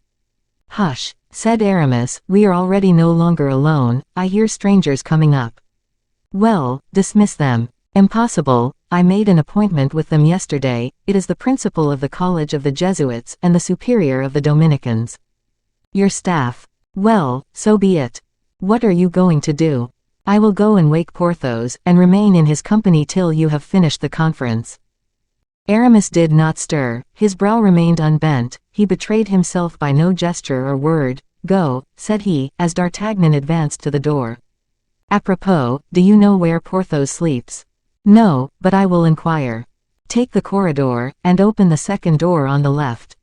"Hush," said Aramis, "we are already no longer alone, I hear strangers coming up." "Well, dismiss them." "Impossible, I made an appointment with them yesterday, it is the principal of the College of the Jesuits and the superior of the Dominicans." "Your staff. Well, so be it. What are you going to do?" "I will go and wake Porthos, and remain in his company till you have finished the conference." Aramis did not stir, his brow remained unbent, he betrayed himself by no gesture or word. "Go," said he, as D'Artagnan advanced to the door. "Apropos, do you know where Porthos sleeps?" "No, but I will inquire." "Take the corridor, and open the second door on the left."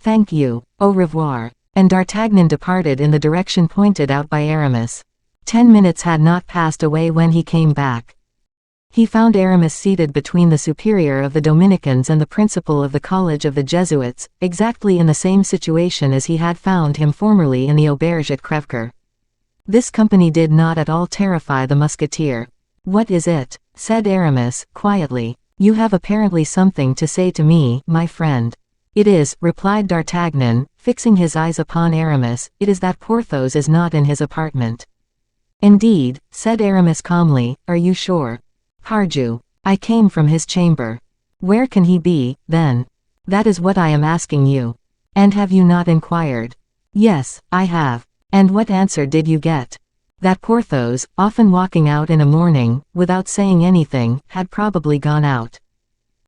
"Thank you. Au revoir." And D'Artagnan departed in the direction pointed out by Aramis. 10 minutes had not passed away when he came back. He found Aramis seated between the superior of the Dominicans and the principal of the College of the Jesuits, exactly in the same situation as he had found him formerly in the auberge at Crèvecoeur. This company did not at all terrify the musketeer. "What is it?" said Aramis, quietly. "You have apparently something to say to me, my friend." "It is," replied D'Artagnan, fixing his eyes upon Aramis, "it is that Porthos is not in his apartment." "Indeed," said Aramis calmly, "are you sure?" "Pardieu, I came from his chamber." "Where can he be, then?" "That is what I am asking you." "And have you not inquired?" "Yes, I have." "And what answer did you get?" "That Porthos, often walking out in a morning, without saying anything, had probably gone out."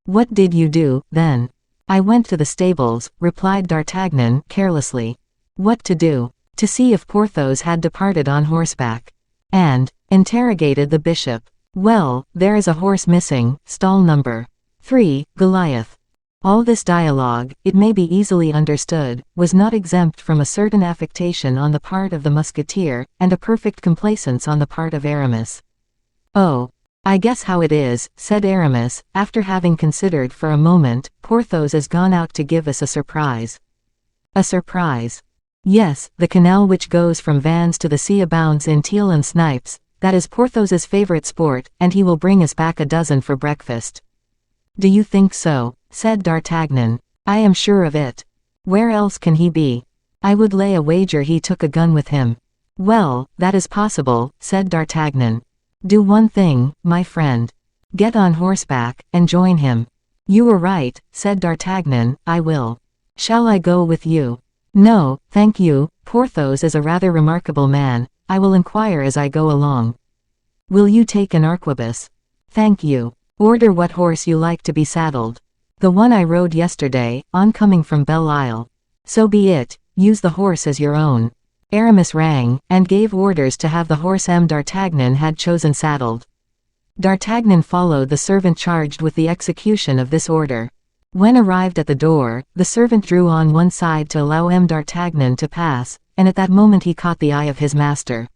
"What did you do, then?" "I went to the stables," replied D'Artagnan, carelessly. "What to do?" "To see if Porthos had departed on horseback." "And?" interrogated the bishop. "Well, there is a horse missing, stall number 3, Goliath." All this dialogue, it may be easily understood, was not exempt from a certain affectation on the part of the musketeer, and a perfect complaisance on the part of Aramis. "Oh, I guess how it is," said Aramis, after having considered for a moment. "Porthos is gone out to give us a surprise." "A surprise?" "Yes, the canal which goes from Vannes to the sea abounds in teal and snipes. That is Porthos's favorite sport, and he will bring us back a dozen for breakfast." "Do you think so?" said D'Artagnan. "I am sure of it." "Where else can he be?" "I would lay a wager he took a gun with him." "Well, that is possible," said D'Artagnan. "Do one thing, my friend. Get on horseback, and join him." "You were right," said D'Artagnan, "I will." "Shall I go with you?" "No, thank you, Porthos is a rather remarkable man, I will inquire as I go along." "Will you take an arquebus?" "Thank you." "Order what horse you like to be saddled." "The one I rode yesterday, on coming from Belle Isle." "So be it, use the horse as your own." Aramis rang, and gave orders to have the horse D'Artagnan had chosen saddled. D'Artagnan followed the servant charged with the execution of this order. When arrived at the door, the servant drew on one side to allow D'Artagnan to pass, and at that moment he caught the eye of his master.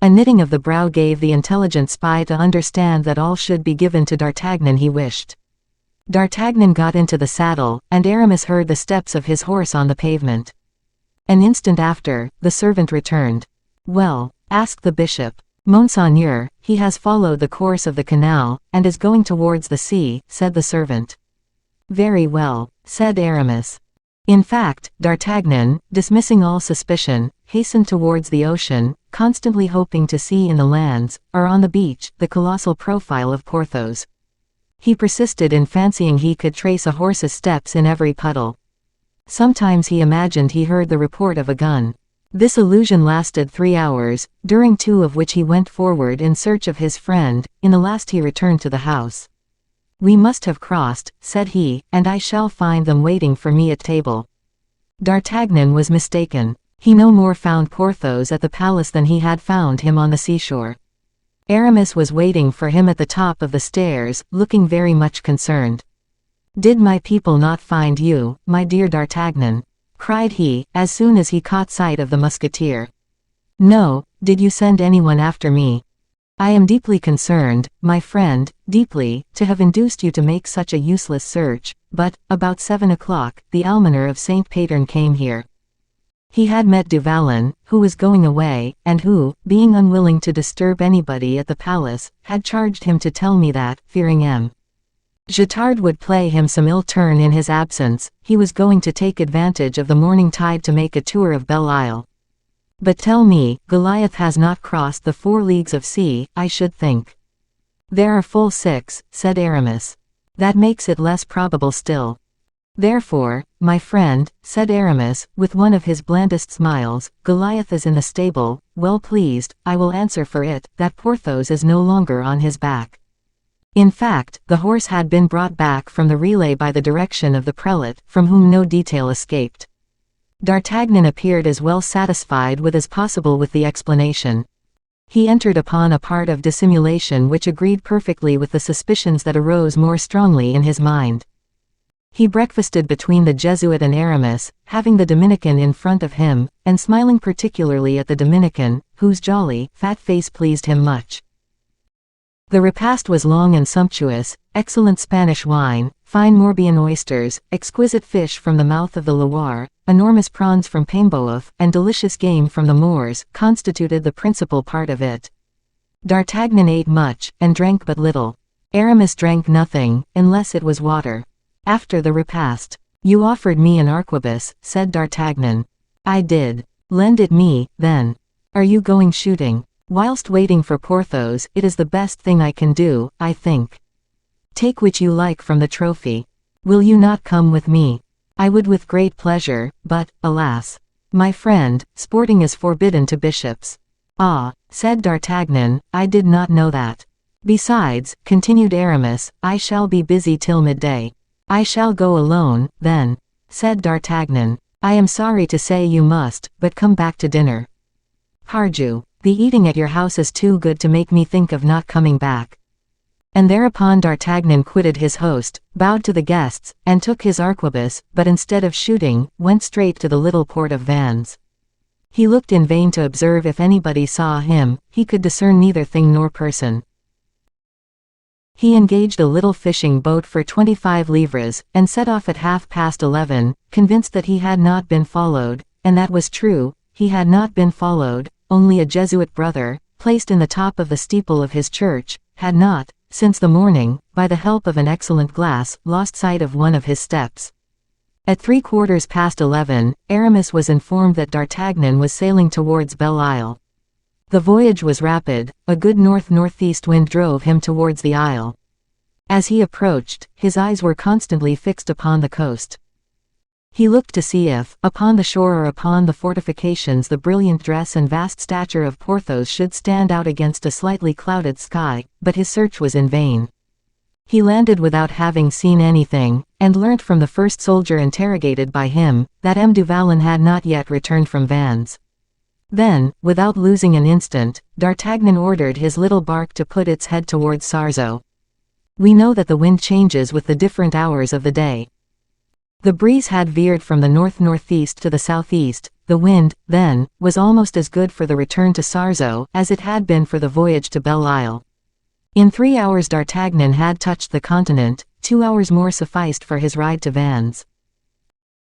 A knitting of the brow gave the intelligent spy to understand that all should be given to D'Artagnan he wished. D'Artagnan got into the saddle, and Aramis heard the steps of his horse on the pavement. An instant after, the servant returned. "Well?" asked the bishop. "Monseigneur, he has followed the course of the canal, and is going towards the sea," said the servant. "Very well," said Aramis. In fact, D'Artagnan, dismissing all suspicion, hastened towards the ocean, constantly hoping to see in the lands, or on the beach, the colossal profile of Porthos. He persisted in fancying he could trace a horse's steps in every puddle. Sometimes he imagined he heard the report of a gun. This illusion lasted 3 hours, during 2 of which he went forward in search of his friend. In the last he returned to the house. "We must have crossed," said he, "and I shall find them waiting for me at table." D'Artagnan was mistaken. He no more found Porthos at the palace than he had found him on the seashore. Aramis was waiting for him at the top of the stairs, looking very much concerned. "Did my people not find you, my dear D'Artagnan?" cried he, as soon as he caught sight of the musketeer. "No, did you send anyone after me?" "I am deeply concerned, my friend, deeply, to have induced you to make such a useless search, but, about 7 o'clock, the almoner of St. Patern came here. He had met Du Vallon, who was going away, and who, being unwilling to disturb anybody at the palace, had charged him to tell me that, fearing M. Guittard would play him some ill turn in his absence. He was going to take advantage of the morning tide to make a tour of Belle Isle. But tell me, Goliath has not crossed the 4 leagues of sea, I should think. There are full 6, said Aramis. That makes it less probable still. Therefore, my friend, said Aramis, with one of his blandest smiles, Goliath is in the stable. Well pleased, I will answer for it, that Porthos is no longer on his back. In fact, the horse had been brought back from the relay by the direction of the prelate, from whom no detail escaped. D'Artagnan appeared as well satisfied with as possible with the explanation. He entered upon a part of dissimulation which agreed perfectly with the suspicions that arose more strongly in his mind. He breakfasted between the Jesuit and Aramis, having the Dominican in front of him, and smiling particularly at the Dominican, whose jolly, fat face pleased him much. The repast was long and sumptuous: excellent Spanish wine, fine Morbihan oysters, exquisite fish from the mouth of the Loire, enormous prawns from Paimboeuf, and delicious game from the Moors, constituted the principal part of it. D'Artagnan ate much, and drank but little. Aramis drank nothing, unless it was water. After the repast, "You offered me an arquebus," said D'Artagnan. "I did. Lend it me, then. Are you going shooting?" "Whilst waiting for Porthos, it is the best thing I can do, I think." "Take which you like from the trophy. Will you not come with me?" "I would with great pleasure, but, alas, my friend, sporting is forbidden to bishops." "Ah," said D'Artagnan, "I did not know that." "Besides," continued Aramis, "I shall be busy till midday." "I shall go alone, then," said D'Artagnan. "I am sorry to say you must, but come back to dinner." "Pardieu, the eating at your house is too good to make me think of not coming back." And thereupon D'Artagnan quitted his host, bowed to the guests, and took his arquebus, but instead of shooting, went straight to the little port of Vannes. He looked in vain to observe if anybody saw him. He could discern neither thing nor person. He engaged a little fishing boat for 25 livres, and set off at 11:30, convinced that he had not been followed, and that was true, he had not been followed, only a Jesuit brother, placed in the top of the steeple of his church, had not, since the morning, by the help of an excellent glass, lost sight of one of his steps. At 11:15, Aramis was informed that D'Artagnan was sailing towards Belle Isle. The voyage was rapid. A good north-northeast wind drove him towards the isle. As he approached, his eyes were constantly fixed upon the coast. He looked to see if, upon the shore or upon the fortifications, the brilliant dress and vast stature of Porthos should stand out against a slightly clouded sky, but his search was in vain. He landed without having seen anything, and learnt from the first soldier interrogated by him, that M. du Vallon had not yet returned from Vannes. Then, without losing an instant, D'Artagnan ordered his little bark to put its head towards Sarzeau. We know that the wind changes with the different hours of the day. The breeze had veered from the north-northeast to the southeast. The wind, then, was almost as good for the return to Sarzeau as it had been for the voyage to Belle Isle. In 3 hours D'Artagnan had touched the continent. 2 hours more sufficed for his ride to Vannes.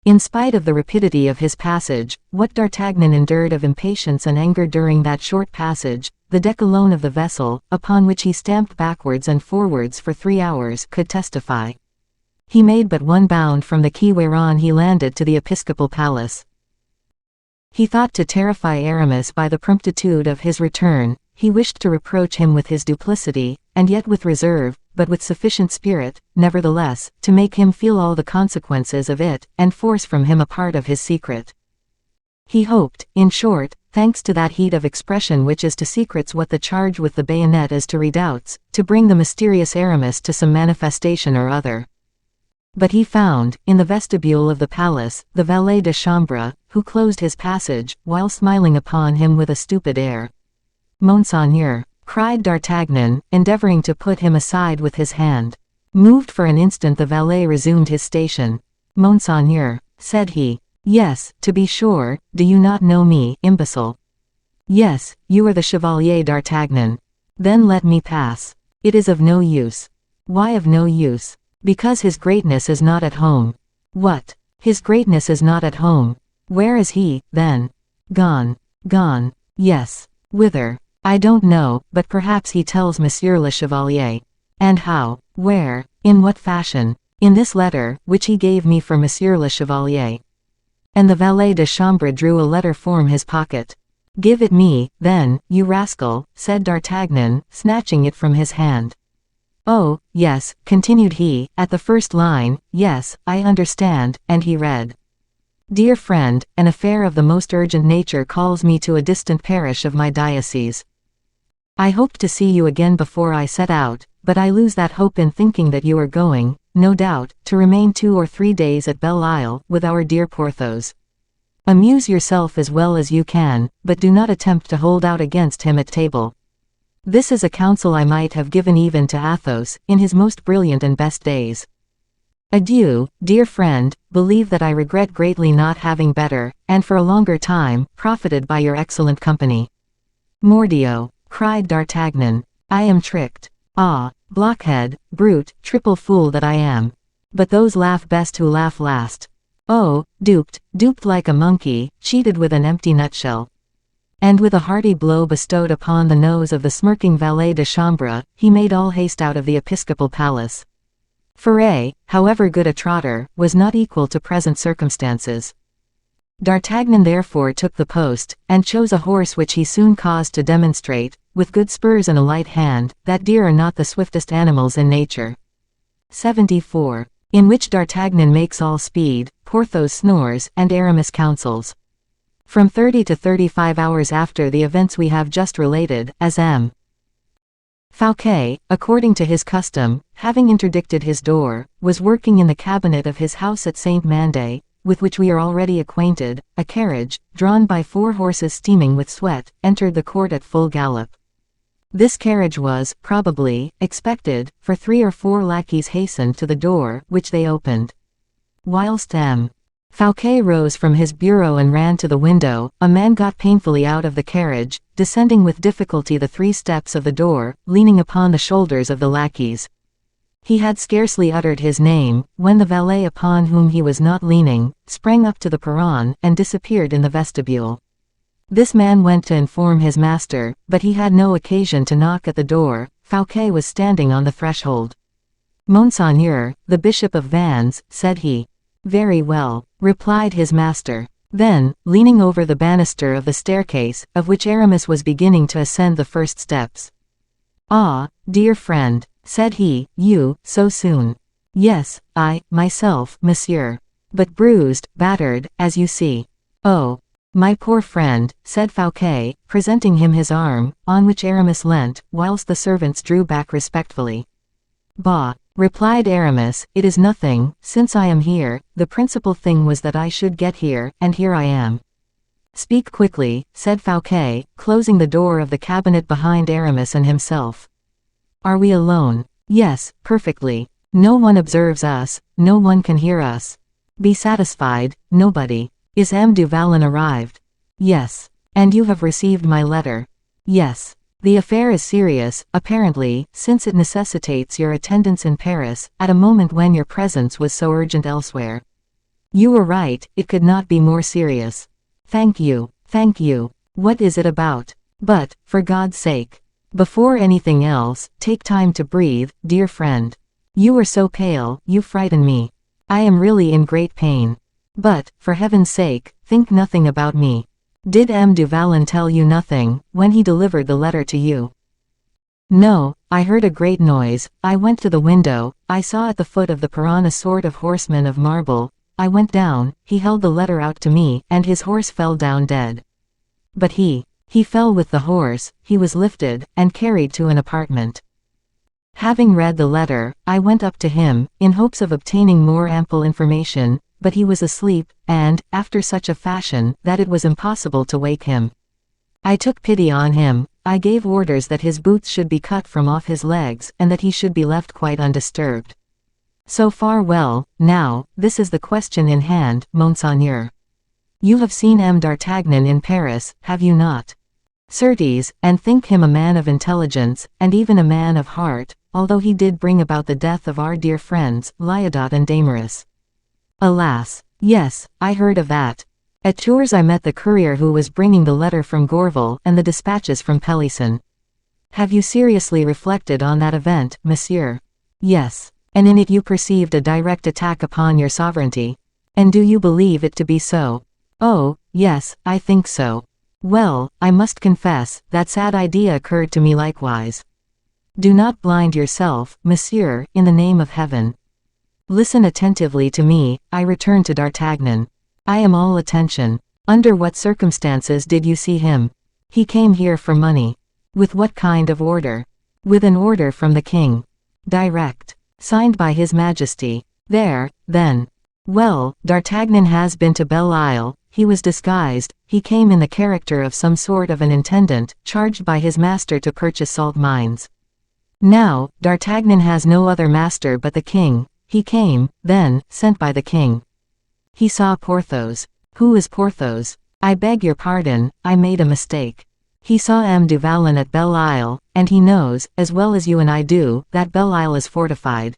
In spite of the rapidity of his passage, what D'Artagnan endured of impatience and anger during that short passage, the deck alone of the vessel, upon which he stamped backwards and forwards for 3 hours, could testify. He made but one bound from the quay whereon he landed to the episcopal palace. He thought to terrify Aramis by the promptitude of his return. He wished to reproach him with his duplicity, and yet with reserve, but with sufficient spirit, nevertheless, to make him feel all the consequences of it, and force from him a part of his secret. He hoped, in short, thanks to that heat of expression which is to secrets what the charge with the bayonet is to redoubts, to bring the mysterious Aramis to some manifestation or other. But he found, in the vestibule of the palace, the valet de chambre, who closed his passage, while smiling upon him with a stupid air. "Monseigneur," cried D'Artagnan, endeavoring to put him aside with his hand. Moved for an instant, the valet resumed his station. "Monseigneur," said he. "Yes, to be sure. Do you not know me, imbecile?" "Yes, you are the Chevalier d'Artagnan." "Then let me pass." "It is of no use." "Why of no use?" "Because his greatness is not at home." "What? His greatness is not at home? Where is he, then?" "Gone." "Gone?" "Yes." "Whither?" "I don't know, but perhaps he tells Monsieur le Chevalier." And how? Where? In what fashion? In this letter, which he gave me for Monsieur le Chevalier. And the valet de chambre drew a letter from his pocket. Give it me, then, you rascal, said D'Artagnan, snatching it from his hand. Oh, yes, continued he, at the first line, yes, I understand, and he read. Dear friend, an affair of the most urgent nature calls me to a distant parish of my diocese. I hoped to see you again before I set out, but I lose that hope in thinking that you are going, no doubt, to remain 2 or 3 days at Belle Isle, with our dear Porthos. Amuse yourself as well as you can, but do not attempt to hold out against him at table. This is a counsel I might have given even to Athos, in his most brilliant and best days. Adieu, dear friend, believe that I regret greatly not having better, and for a longer time, profited by your excellent company. Mordioux, cried D'Artagnan, I am tricked. Ah, blockhead, brute, triple fool that I am. But those laugh best who laugh last. Oh, duped like a monkey, cheated with an empty nutshell. And with a hearty blow bestowed upon the nose of the smirking valet de chambre, he made all haste out of the episcopal palace. Furet, however good a trotter, was not equal to present circumstances. D'Artagnan therefore took the post, and chose a horse which he soon caused to demonstrate, with good spurs and a light hand, that deer are not the swiftest animals in nature. 74. In which D'Artagnan makes all speed, Porthos snores, and Aramis counsels. From 30 to 35 hours after the events we have just related, as M. Fouquet, according to his custom, having interdicted his door, was working in the cabinet of his house at Saint-Mandé, with which we are already acquainted, a carriage, drawn by 4 horses steaming with sweat, entered the court at full gallop. This carriage was, probably, expected, for 3 or 4 lackeys hastened to the door, which they opened. Whilst M. Fouquet rose from his bureau and ran to the window, a man got painfully out of the carriage, descending with difficulty the 3 steps of the door, leaning upon the shoulders of the lackeys. He had scarcely uttered his name, when the valet upon whom he was not leaning, sprang up to the perron, and disappeared in the vestibule. This man went to inform his master, but he had no occasion to knock at the door. Fouquet was standing on the threshold. Monseigneur, the Bishop of Vannes, said he. Very well, replied his master. Then, leaning over the banister of the staircase, of which Aramis was beginning to ascend the first steps. Ah, dear friend, said he, you, so soon. Yes, I, myself, monsieur. But bruised, battered, as you see. Oh, my poor friend, said Fouquet, presenting him his arm, on which Aramis leant, whilst the servants drew back respectfully. Bah, replied Aramis, it is nothing, since I am here, the principal thing was that I should get here, and here I am. Speak quickly, said Fouquet, closing the door of the cabinet behind Aramis and himself. Are we alone? Yes, perfectly. No one observes us, no one can hear us. Be satisfied, nobody. Is M. du Vallon arrived? Yes. And you have received my letter? Yes. The affair is serious, apparently, since it necessitates your attendance in Paris, at a moment when your presence was so urgent elsewhere. You were right, it could not be more serious. Thank you, thank you. What is it about? But, for God's sake, before anything else, take time to breathe, dear friend. You are so pale, you frighten me. I am really in great pain. But, for heaven's sake, think nothing about me. Did M. du Vallon tell you nothing, when he delivered the letter to you? No, I heard a great noise, I went to the window, I saw at the foot of the perron a sort of horseman of marble, I went down, he held the letter out to me, and his horse fell down dead. But he fell with the horse, he was lifted, and carried to an apartment. Having read the letter, I went up to him, in hopes of obtaining more ample information, but he was asleep, and, after such a fashion, that it was impossible to wake him. I took pity on him, I gave orders that his boots should be cut from off his legs, and that he should be left quite undisturbed. So far well, now, this is the question in hand, Monseigneur. You have seen M. d'Artagnan in Paris, have you not? Certes, and think him a man of intelligence, and even a man of heart, although he did bring about the death of our dear friends, Lyodot and Damaris. Alas, yes, I heard of that. At Tours I met the courier who was bringing the letter from Gorval and the dispatches from Pelisson. Have you seriously reflected on that event, monsieur? Yes. And in it you perceived a direct attack upon your sovereignty. And do you believe it to be so? Oh, yes, I think so. Well, I must confess, that sad idea occurred to me likewise. Do not blind yourself, monsieur, in the name of heaven. Listen attentively to me, I returned to D'Artagnan. I am all attention. Under what circumstances did you see him? He came here for money. With what kind of order? With an order from the king. Direct. Signed by his majesty. There, then. Well, D'Artagnan has been to Belle Isle, he was disguised, he came in the character of some sort of an intendant, charged by his master to purchase salt mines. Now, D'Artagnan has no other master but the king. He came, then, sent by the king. He saw Porthos. Who is Porthos? I beg your pardon, I made a mistake. He saw M. du Vallon at Belle Isle, and he knows, as well as you and I do, that Belle Isle is fortified.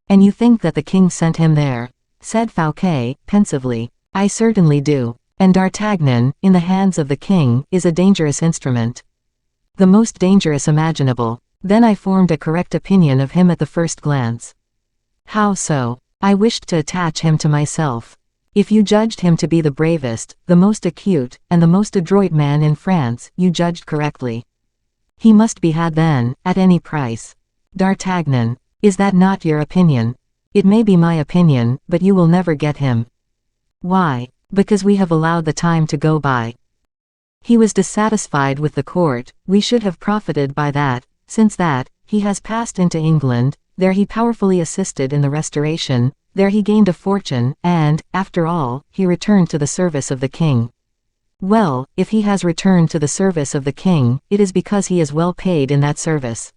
And you think that the king sent him there? Said Fouquet, pensively. I certainly do. And D'Artagnan, in the hands of the king, is a dangerous instrument. The most dangerous imaginable. Then I formed a correct opinion of him at the first glance. How so? I wished to attach him to myself. If you judged him to be the bravest, the most acute, and the most adroit man in France, you judged correctly. He must be had then, at any price. D'Artagnan. Is that not your opinion? It may be my opinion, but you will never get him. Why? Because we have allowed the time to go by. He was dissatisfied with the court, we should have profited by that, since that, he has passed into England, there he powerfully assisted in the restoration, there he gained a fortune, and, after all, he returned to the service of the king. Well, if he has returned to the service of the king, it is because he is well paid in that service.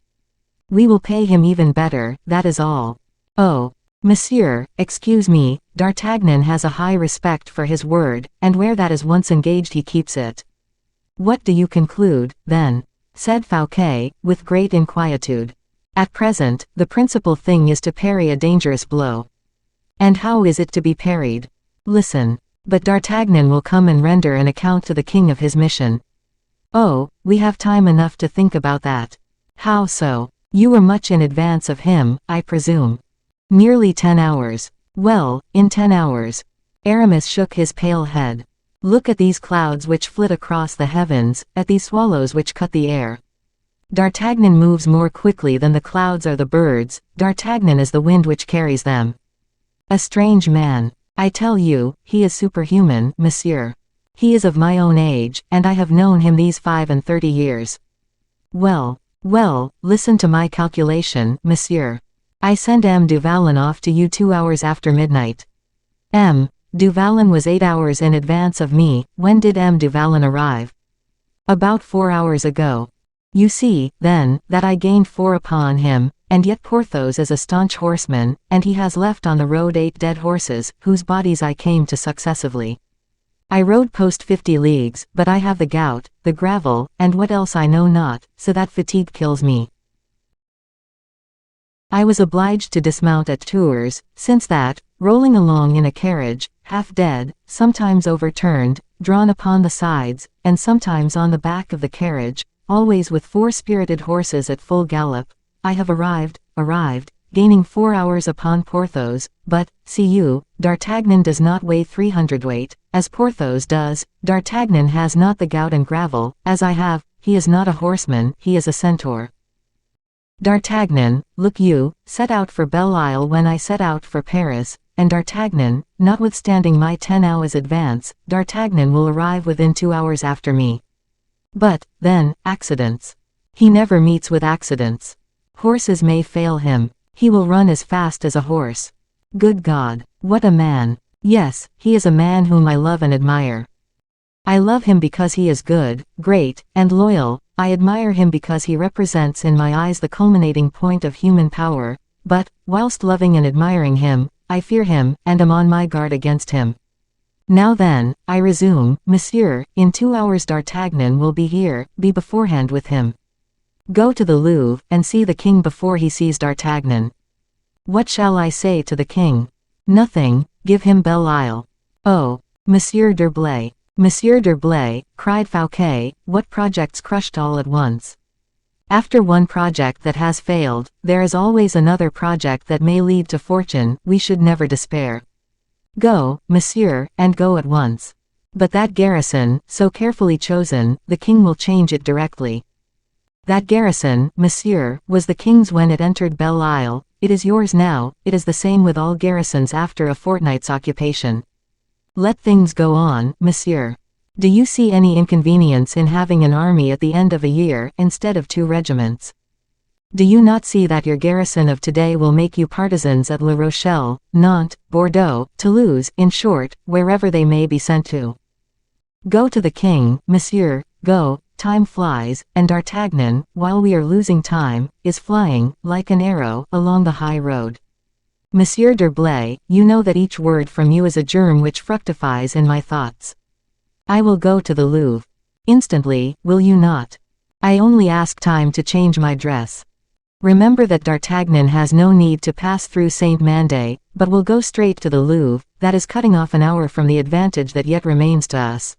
We will pay him even better, that is all. Oh, monsieur, excuse me, D'Artagnan has a high respect for his word, and where that is once engaged he keeps it. What do you conclude, then? Said Fouquet, with great inquietude. At present, the principal thing is to parry a dangerous blow. And how is it to be parried? Listen. But D'Artagnan will come and render an account to the king of his mission. Oh, we have time enough to think about that. How so? You were much in advance of him, I presume. Nearly 10 hours. Well, in 10 hours. Aramis shook his pale head. Look at these clouds which flit across the heavens, at these swallows which cut the air. D'Artagnan moves more quickly than the clouds or the birds, D'Artagnan is the wind which carries them. A strange man. I tell you, he is superhuman, monsieur. He is of my own age, and I have known him these 35 years. Well, listen to my calculation, monsieur. I send M. du Vallon off to you 2 hours after midnight. M. du Vallon was 8 hours in advance of me. When did M. du Vallon arrive? About 4 hours ago. You see, then, that I gained 4 upon him, and yet Porthos is a staunch horseman, and he has left on the road 8 dead horses, whose bodies I came to successively. I rode post 50 leagues, but I have the gout, the gravel, and what else I know not, so that fatigue kills me. I was obliged to dismount at Tours, since that, rolling along in a carriage, half dead, sometimes overturned, drawn upon the sides, and sometimes on the back of the carriage, always with 4 spirited horses at full gallop, I have arrived, gaining 4 hours upon Porthos, but, see you, D'Artagnan does not weigh 300 weight, as Porthos does, D'Artagnan has not the gout and gravel, as I have, he is not a horseman, he is a centaur. D'Artagnan, look you, set out for Belle Isle when I set out for Paris, and D'Artagnan, notwithstanding my 10 hours advance, D'Artagnan will arrive within 2 hours after me. But, then, accidents. He never meets with accidents. Horses may fail him. He will run as fast as a horse. Good God, what a man! Yes, he is a man whom I love and admire. I love him because he is good, great, and loyal. I admire him because he represents in my eyes the culminating point of human power, but, whilst loving and admiring him, I fear him, and am on my guard against him. Now then, I resume, monsieur, in 2 hours D'Artagnan will be here, be beforehand with him. Go to the Louvre, and see the king before he sees D'Artagnan. What shall I say to the king? Nothing, give him Belle Isle. Oh, Monsieur d'Herblay, cried Fouquet, what projects crushed all at once. After one project that has failed, there is always another project that may lead to fortune. We should never despair. Go, monsieur, and go at once. But that garrison, so carefully chosen, the king will change it directly. That garrison, monsieur, was the king's when it entered Belle Isle. It is yours now. It is the same with all garrisons after a fortnight's occupation. Let things go on, monsieur. Do you see any inconvenience in having an army at the end of a year, instead of 2 regiments? Do you not see that your garrison of today will make you partisans at La Rochelle, Nantes, Bordeaux, Toulouse, in short, wherever they may be sent to? Go to the king, monsieur, go, time flies, and D'Artagnan, while we are losing time, is flying, like an arrow, along the high road. Monsieur d'Herblay, you know that each word from you is a germ which fructifies in my thoughts. I will go to the Louvre. Instantly, will you not? I only ask time to change my dress. Remember that D'Artagnan has no need to pass through Saint-Mandé, but will go straight to the Louvre. That is cutting off an hour from the advantage that yet remains to us.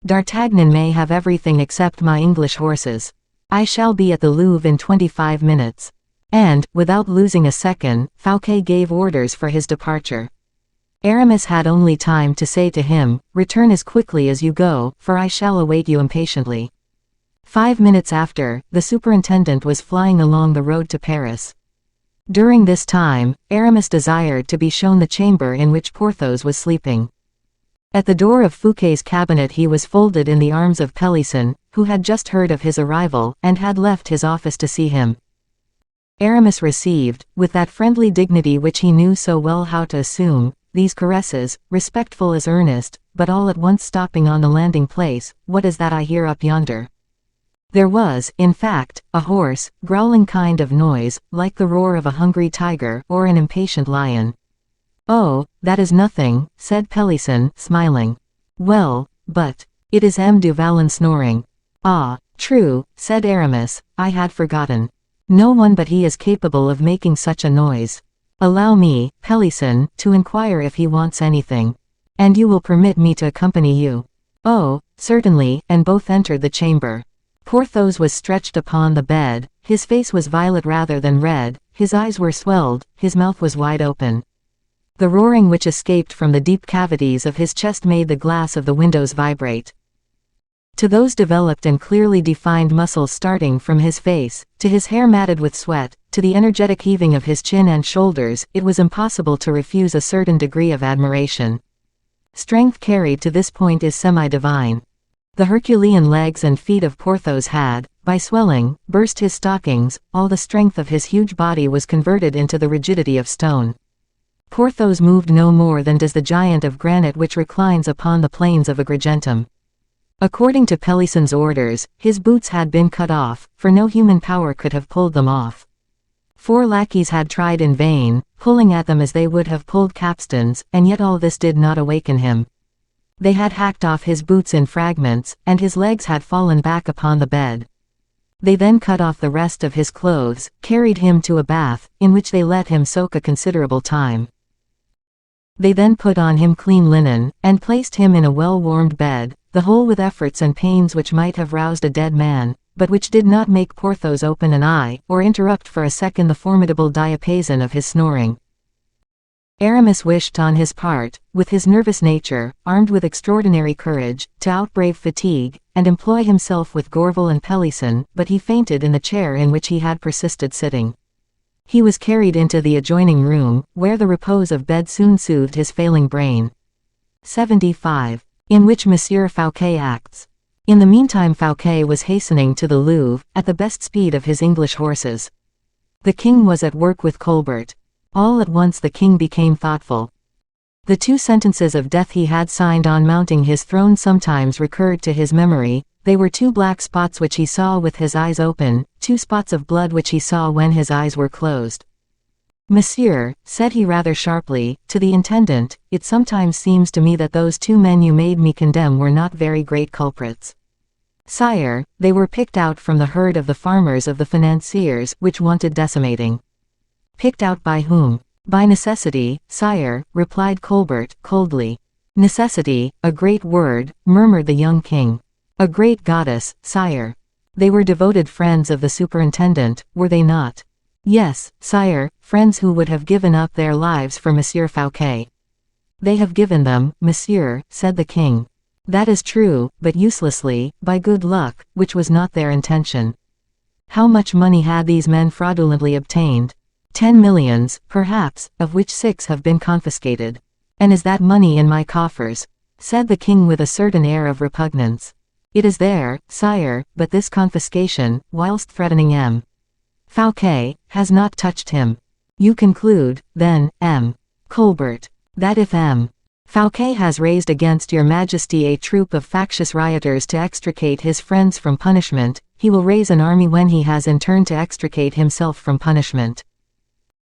D'Artagnan may have everything except my English horses. I shall be at the Louvre in 25 minutes. And, without losing a second, Fouquet gave orders for his departure. Aramis had only time to say to him, "Return as quickly as you go, for I shall await you impatiently." 5 minutes after, the superintendent was flying along the road to Paris. During this time, Aramis desired to be shown the chamber in which Porthos was sleeping. At the door of Fouquet's cabinet he was folded in the arms of Pelisson, who had just heard of his arrival, and had left his office to see him. Aramis received, with that friendly dignity which he knew so well how to assume, these caresses, respectful as earnest, but all at once stopping on the landing place. "What is that I hear up yonder?" There was, in fact, a hoarse, growling kind of noise, like the roar of a hungry tiger, or an impatient lion. "Oh, that is nothing," said Pelisson, smiling. "Well, but it is M. du Vallon snoring." "Ah, true," said Aramis, "I had forgotten. No one but he is capable of making such a noise. Allow me, Pelisson, to inquire if he wants anything. And you will permit me to accompany you?" "Oh, certainly," and both entered the chamber. Porthos was stretched upon the bed. His face was violet rather than red, his eyes were swelled, his mouth was wide open. The roaring which escaped from the deep cavities of his chest made the glass of the windows vibrate. To those developed and clearly defined muscles starting from his face, to his hair matted with sweat, to the energetic heaving of his chin and shoulders, it was impossible to refuse a certain degree of admiration. Strength carried to this point is semi-divine. The Herculean legs and feet of Porthos had, by swelling, burst his stockings. All the strength of his huge body was converted into the rigidity of stone. Porthos moved no more than does the giant of granite which reclines upon the plains of Agrigentum. According to Pelisson's orders, his boots had been cut off, for no human power could have pulled them off. 4 lackeys had tried in vain, pulling at them as they would have pulled capstans, and yet all this did not awaken him. They had hacked off his boots in fragments, and his legs had fallen back upon the bed. They then cut off the rest of his clothes, carried him to a bath, in which they let him soak a considerable time. They then put on him clean linen, and placed him in a well-warmed bed, the whole with efforts and pains which might have roused a dead man, but which did not make Porthos open an eye, or interrupt for a second the formidable diapason of his snoring. Aramis wished on his part, with his nervous nature, armed with extraordinary courage, to outbrave fatigue, and employ himself with Gourville and Pelisson, but he fainted in the chair in which he had persisted sitting. He was carried into the adjoining room, where the repose of bed soon soothed his failing brain. 75. In which Monsieur Fouquet acts. In the meantime Fouquet was hastening to the Louvre, at the best speed of his English horses. The king was at work with Colbert. All at once the king became thoughtful. The 2 sentences of death he had signed on mounting his throne sometimes recurred to his memory. They were 2 black spots which he saw with his eyes open, 2 spots of blood which he saw when his eyes were closed. "Monsieur," said he rather sharply, to the intendant, "it sometimes seems to me that those 2 men you made me condemn were not very great culprits." "Sire, they were picked out from the herd of the farmers of the financiers, which wanted decimating." "Picked out by whom?" "By necessity, sire," replied Colbert, coldly. "Necessity, a great word," murmured the young king. "A great goddess, sire." They were devoted friends of the superintendent, were they not? Yes, sire, friends who would have given up their lives for Monsieur Fouquet. They have given them, monsieur, said the king. That is true, but uselessly, by good luck, which was not their intention. How much money had these men fraudulently obtained? 10 millions, perhaps, of which 6 have been confiscated. And is that money in my coffers? Said the king with a certain air of repugnance. It is there, sire, but this confiscation, whilst threatening M. Fouquet, has not touched him. You conclude, then, M. Colbert, that if M. Fouquet has raised against your majesty a troop of factious rioters to extricate his friends from punishment, he will raise an army when he has in turn to extricate himself from punishment.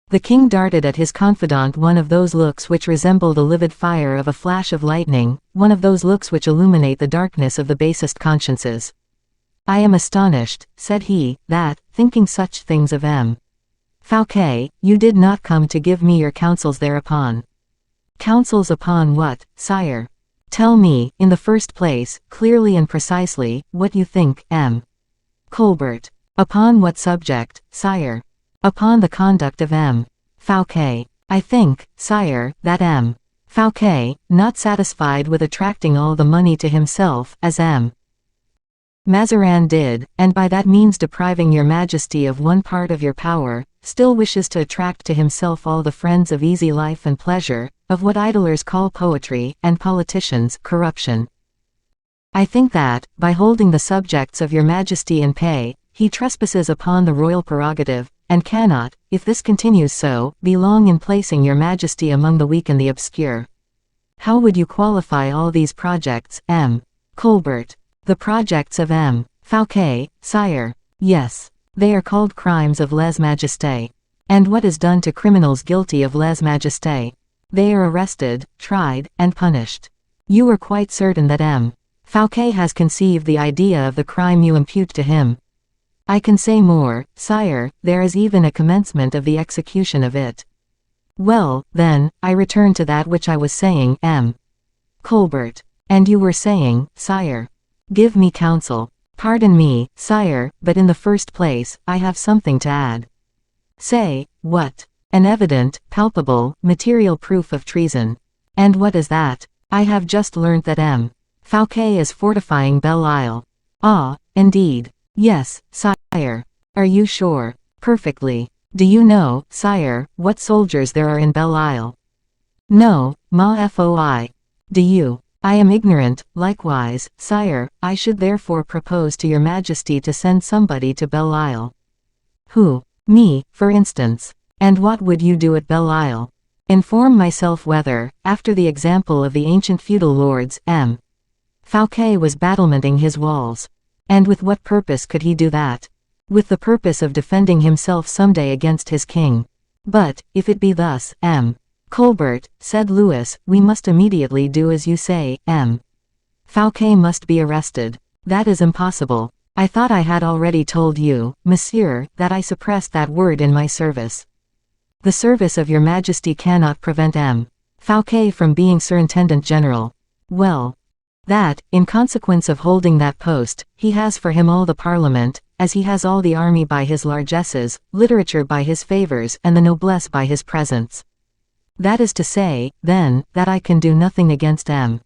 The king darted at his confidant one of those looks which resemble the livid fire of a flash of lightning, one of those looks which illuminate the darkness of the basest consciences. I am astonished, said he, that, thinking such things of M. Fouquet, you did not come to give me your counsels thereupon. Counsels upon what, sire? Tell me, in the first place, clearly and precisely, what you think, M. Colbert. Upon what subject, sire? Upon the conduct of M. Fouquet. I think, sire, that M. Fouquet, not satisfied with attracting all the money to himself, as M. Mazarin did, and by that means depriving your majesty of one part of your power, still wishes to attract to himself all the friends of easy life and pleasure, of what idlers call poetry, and politicians, corruption. I think that, by holding the subjects of your majesty in pay, he trespasses upon the royal prerogative, and cannot, if this continues so, be long in placing your majesty among the weak and the obscure. How would you qualify all these projects, M. Colbert? The projects of M. Fouquet, sire. Yes. They are called crimes of lèse-majesté. And what is done to criminals guilty of lèse-majesté? They are arrested, tried, and punished. You are quite certain that M. Fouquet has conceived the idea of the crime you impute to him. I can say more, sire, there is even a commencement of the execution of it. Well, then, I return to that which I was saying, M. Colbert. And you were saying, sire. Give me counsel. Pardon me, sire, but in the first place, I have something to add. Say, what? An evident, palpable, material proof of treason. And what is that? I have just learnt that M. Fouquet is fortifying Belle Isle. Ah, indeed. Yes, sire. Are you sure? Perfectly. Do you know, sire, what soldiers there are in Belle Isle? No, ma foi. Do you? I am ignorant, likewise, sire, I should therefore propose to your majesty to send somebody to Belle Isle. Who? Me, for instance. And what would you do at Belle Isle? Inform myself whether, after the example of the ancient feudal lords, M. Fouquet was battlementing his walls. And with what purpose could he do that? With the purpose of defending himself someday against his king. But, if it be thus, M. Colbert, said Louis, we must immediately do as you say, M. Fouquet must be arrested. That is impossible. I thought I had already told you, monsieur, that I suppressed that word in my service. The service of your majesty cannot prevent M. Fouquet from being surintendant general. Well, that, in consequence of holding that post, he has for him all the parliament, as he has all the army by his largesses, literature by his favors, and the noblesse by his presents. That is to say, then, that I can do nothing against M.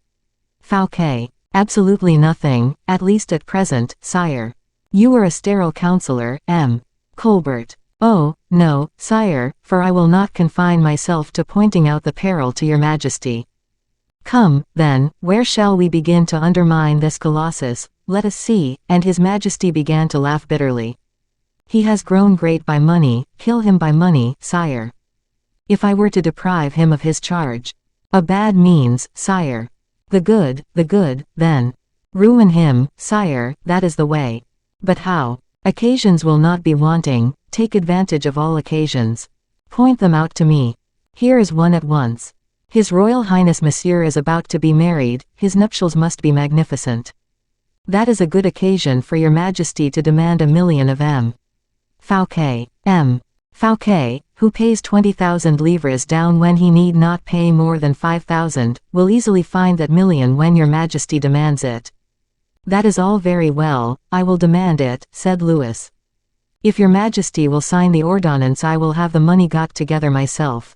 Fouquet. Absolutely nothing, at least at present, sire. You are a sterile counselor, M. Colbert. Oh, no, sire, for I will not confine myself to pointing out the peril to your majesty. Come, then, where shall we begin to undermine this colossus? Let us see, and his majesty began to laugh bitterly. He has grown great by money, kill him by money, sire. If I were to deprive him of his charge. A bad means, sire. The good, then. Ruin him, sire, that is the way. But how? Occasions will not be wanting, take advantage of all occasions. Point them out to me. Here is one at once. His Royal Highness Monsieur is about to be married, his nuptials must be magnificent. That is a good occasion for your majesty to demand 1,000,000 of M. Fouquet. M. Fouquet, who pays 20,000 livres down when he need not pay more than 5,000, will easily find that 1,000,000 when your majesty demands it. "That is all very well, I will demand it," said Louis. "If your majesty will sign the ordonnance I will have the money got together myself."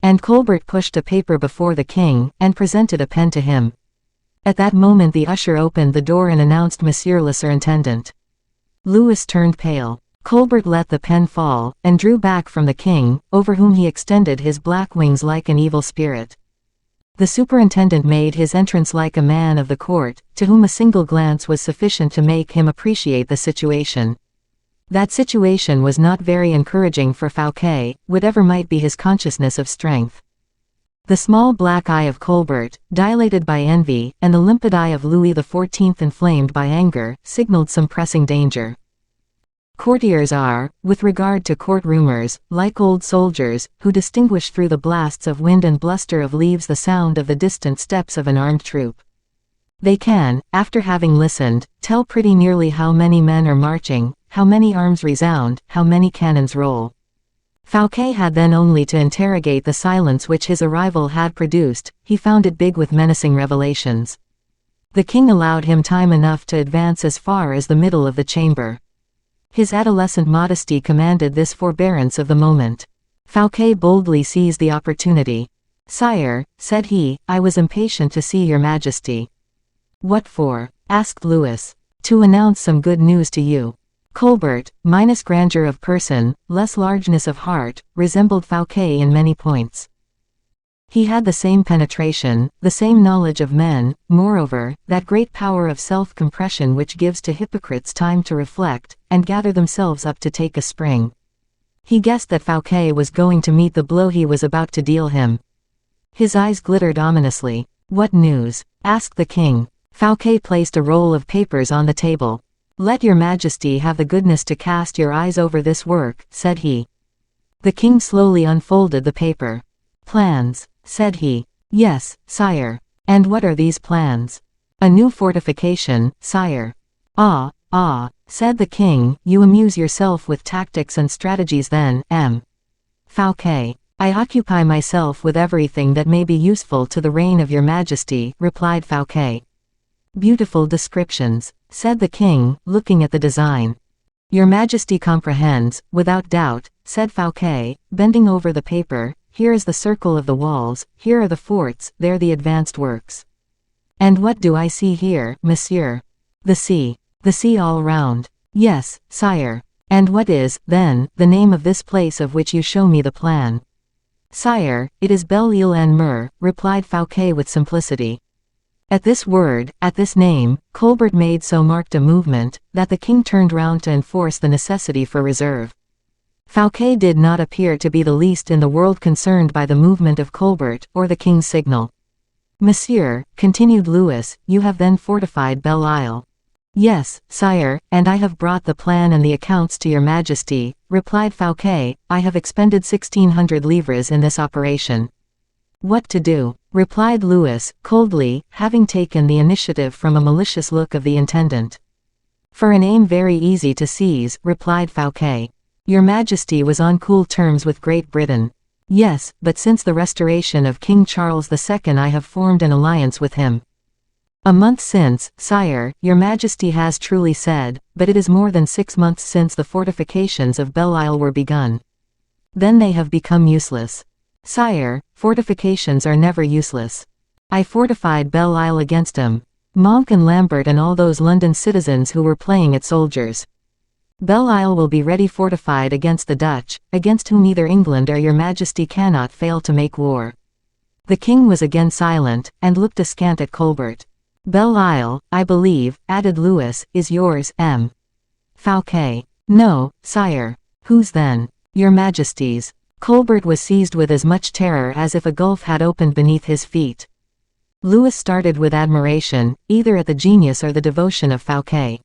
And Colbert pushed a paper before the king, and presented a pen to him. At that moment the usher opened the door and announced Monsieur le Surintendant. Louis turned pale. Colbert let the pen fall, and drew back from the king, over whom he extended his black wings like an evil spirit. The superintendent made his entrance like a man of the court, to whom a single glance was sufficient to make him appreciate the situation. That situation was not very encouraging for Fouquet, whatever might be his consciousness of strength. The small black eye of Colbert, dilated by envy, and the limpid eye of Louis XIV inflamed by anger, signaled some pressing danger. Courtiers are, with regard to court rumors, like old soldiers, who distinguish through the blasts of wind and bluster of leaves the sound of the distant steps of an armed troop. They can, after having listened, tell pretty nearly how many men are marching, how many arms resound, how many cannons roll. Fouquet had then only to interrogate the silence which his arrival had produced. He found it big with menacing revelations. The king allowed him time enough to advance as far as the middle of the chamber. His adolescent modesty commanded this forbearance of the moment. Fouquet boldly seized the opportunity. "Sire," said he, "I was impatient to see your majesty." "What for?" asked Louis. "To announce some good news to you." Colbert, minus grandeur of person, less largeness of heart, resembled Fouquet in many points. He had the same penetration, the same knowledge of men, moreover, that great power of self-compression which gives to hypocrites time to reflect, and gather themselves up to take a spring. He guessed that Fouquet was going to meet the blow he was about to deal him. His eyes glittered ominously. "What news?" asked the king. Fouquet placed a roll of papers on the table. "Let your majesty have the goodness to cast your eyes over this work," said he. The king slowly unfolded the paper. "Plans," said he. "Yes, sire." "And what are these plans?" "A new fortification, sire." "Ah, ah," said the king, "you amuse yourself with tactics and strategies then, M. Fouquet." "I occupy myself with everything that may be useful to the reign of your majesty," replied Fouquet. "Beautiful descriptions," said the king, looking at the design. "Your majesty comprehends, without doubt," said Fouquet, bending over the paper. "Here is the circle of the walls, here are the forts, there the advanced works. And what do I see here, monsieur?" "The sea." "The sea all round." "Yes, sire." "And what is, then, the name of this place of which you show me the plan?" "Sire, it is Belle-Île-en-Mer," replied Fouquet with simplicity. At this word, at this name, Colbert made so marked a movement, that the king turned round to enforce the necessity for reserve. Fouquet did not appear to be the least in the world concerned by the movement of Colbert, or the king's signal. "Monsieur," continued Louis, "you have then fortified Belle-Isle?" "Yes, sire, and I have brought the plan and the accounts to your majesty," replied Fouquet. "I have expended 1,600 livres in this operation." "What to do?" replied Louis, coldly, having taken the initiative from a malicious look of the intendant. "For an aim very easy to seize," replied Fouquet. "Your majesty was on cool terms with Great Britain." "Yes, but since the restoration of King Charles II I have formed an alliance with him." "A month since, sire, your majesty has truly said, but it is more than 6 months since the fortifications of Belle-Isle were begun." "Then they have become useless." "Sire, fortifications are never useless. I fortified Belle-Isle against him. Monck and Lambert and all those London citizens who were playing at soldiers. Belle-Isle will be ready fortified against the Dutch, against whom either England or your majesty cannot fail to make war." The king was again silent, and looked askant at Colbert. "Belle-Isle, I believe," added Louis, "is yours, M. Fouquet." "No, sire." "Whose then?" "Your majesty's." Colbert was seized with as much terror as if a gulf had opened beneath his feet. Louis started with admiration, either at the genius or the devotion of Fouquet.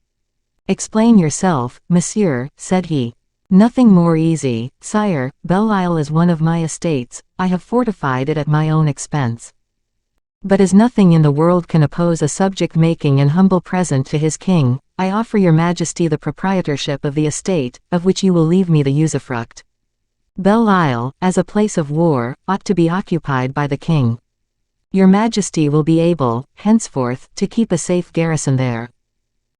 "Explain yourself, monsieur," said he. "Nothing more easy, sire. Belle-Isle is one of my estates, I have fortified it at my own expense. But as nothing in the world can oppose a subject making an humble present to his king, I offer your majesty the proprietorship of the estate, of which you will leave me the usufruct. Belle-Isle, as a place of war, ought to be occupied by the king. Your majesty will be able, henceforth, to keep a safe garrison there.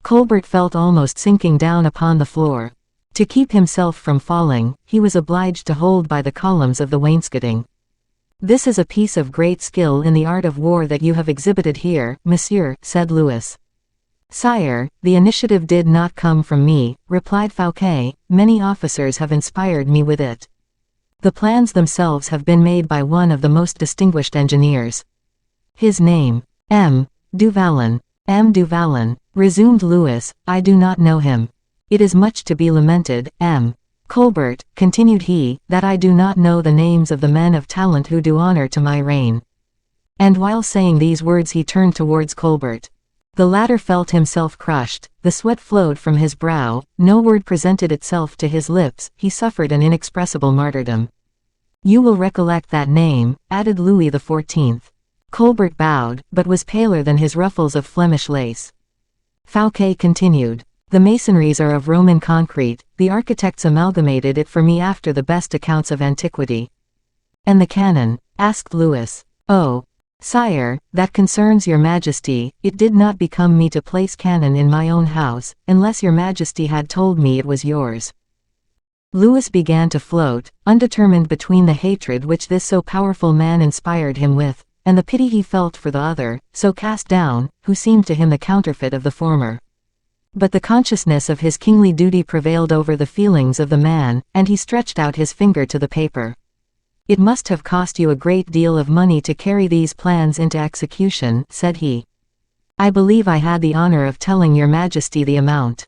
Colbert felt almost sinking down upon the floor. To keep himself from falling, he was obliged to hold by the columns of the wainscoting. "This is a piece of great skill in the art of war that you have exhibited here, monsieur," said Louis. "Sire, the initiative did not come from me," replied Fouquet, "many officers have inspired me with it. The plans themselves have been made by one of the most distinguished engineers. His name, M. du Vallon." "M. du Vallon," resumed Louis, "I do not know him. It is much to be lamented, M. Colbert," continued he, "that I do not know the names of the men of talent who do honor to my reign." And while saying these words he turned towards Colbert. The latter felt himself crushed, the sweat flowed from his brow, no word presented itself to his lips, he suffered an inexpressible martyrdom. "You will recollect that name," added Louis XIV. Colbert bowed, but was paler than his ruffles of Flemish lace. Fouquet continued. "The masonries are of Roman concrete, the architects amalgamated it for me after the best accounts of antiquity." "And the cannon?" asked Louis. "Oh, sire, that concerns your majesty, it did not become me to place cannon in my own house, unless your majesty had told me it was yours." Louis began to float, undetermined between the hatred which this so powerful man inspired him with, and the pity he felt for the other, so cast down, who seemed to him the counterfeit of the former. But the consciousness of his kingly duty prevailed over the feelings of the man, and he stretched out his finger to the paper. "It must have cost you a great deal of money to carry these plans into execution," said he. "I believe I had the honor of telling your majesty the amount."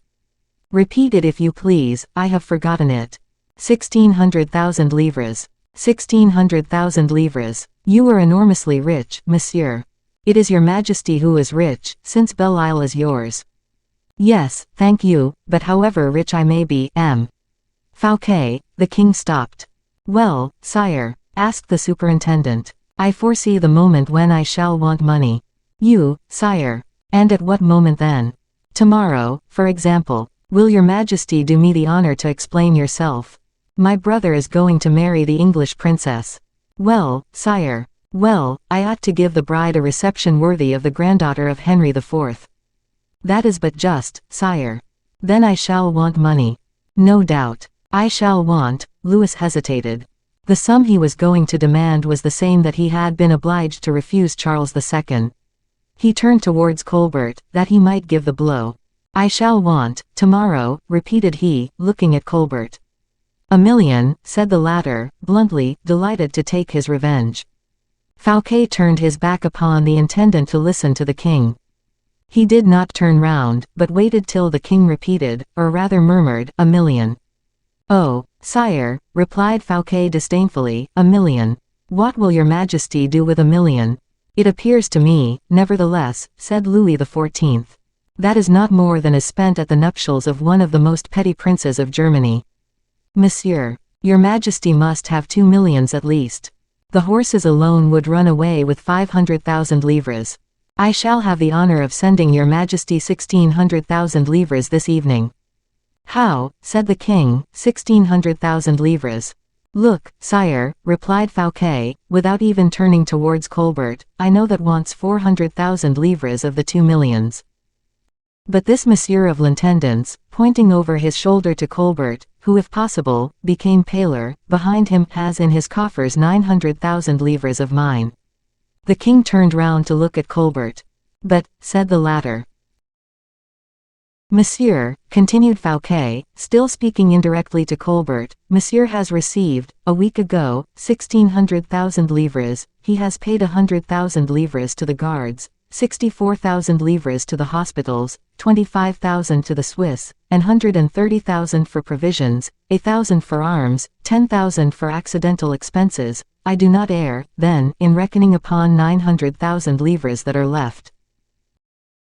"Repeat it if you please, I have forgotten it." 1,600,000 livres. 1,600,000 livres. "You are enormously rich, monsieur." "It is your majesty who is rich, since Belle Isle is yours." "Yes, thank you, but however rich I may be, M. Fouquet," the king stopped. "Well, sire?" asked the superintendent. "I foresee the moment when I shall want money." "You, sire? And at what moment then?" "Tomorrow, for example." "Will your majesty do me the honor to explain yourself?" "My brother is going to marry the English princess." "Well, sire?" "Well, I ought to give the bride a reception worthy of the granddaughter of Henry IV." "That is but just, sire." "Then I shall want money." "No doubt. I shall want." Louis hesitated. The sum he was going to demand was the same that he had been obliged to refuse Charles II. He turned towards Colbert, that he might give the blow. "I shall want, tomorrow," repeated he, looking at Colbert. "1,000,000, said the latter, bluntly, delighted to take his revenge. Fouquet turned his back upon the intendant to listen to the king. He did not turn round, but waited till the king repeated, or rather murmured, 1,000,000. "Oh, sire," replied Fouquet disdainfully, 1,000,000. "What will your majesty do with 1,000,000? "It appears to me, nevertheless," said Louis XIV. "that is not more than is spent at the nuptials of one of the most petty princes of Germany." "Monsieur, your majesty must have 2,000,000 at least. The horses alone would run away with 500,000 livres. I shall have the honor of sending your majesty 1,600,000 livres this evening." "How?" said the king, 1,600,000 livres. "Look, sire," replied Fouquet, without even turning towards Colbert, "I know that wants 400,000 livres of the 2 millions. But this monsieur of l'intendance," pointing over his shoulder to Colbert, who if possible, became paler, behind him, "has in his coffers 900,000 livres of mine." The king turned round to look at Colbert. "But," said the latter. "Monsieur," continued Fouquet, still speaking indirectly to Colbert, "monsieur has received, a week ago, 1,600,000 livres, he has paid 100,000 livres to the guards, 64,000 livres to the hospitals, 25,000 to the Swiss, and 130,000 for provisions, 1,000 for arms, 10,000 for accidental expenses. I do not err, then, in reckoning upon 900,000 livres that are left."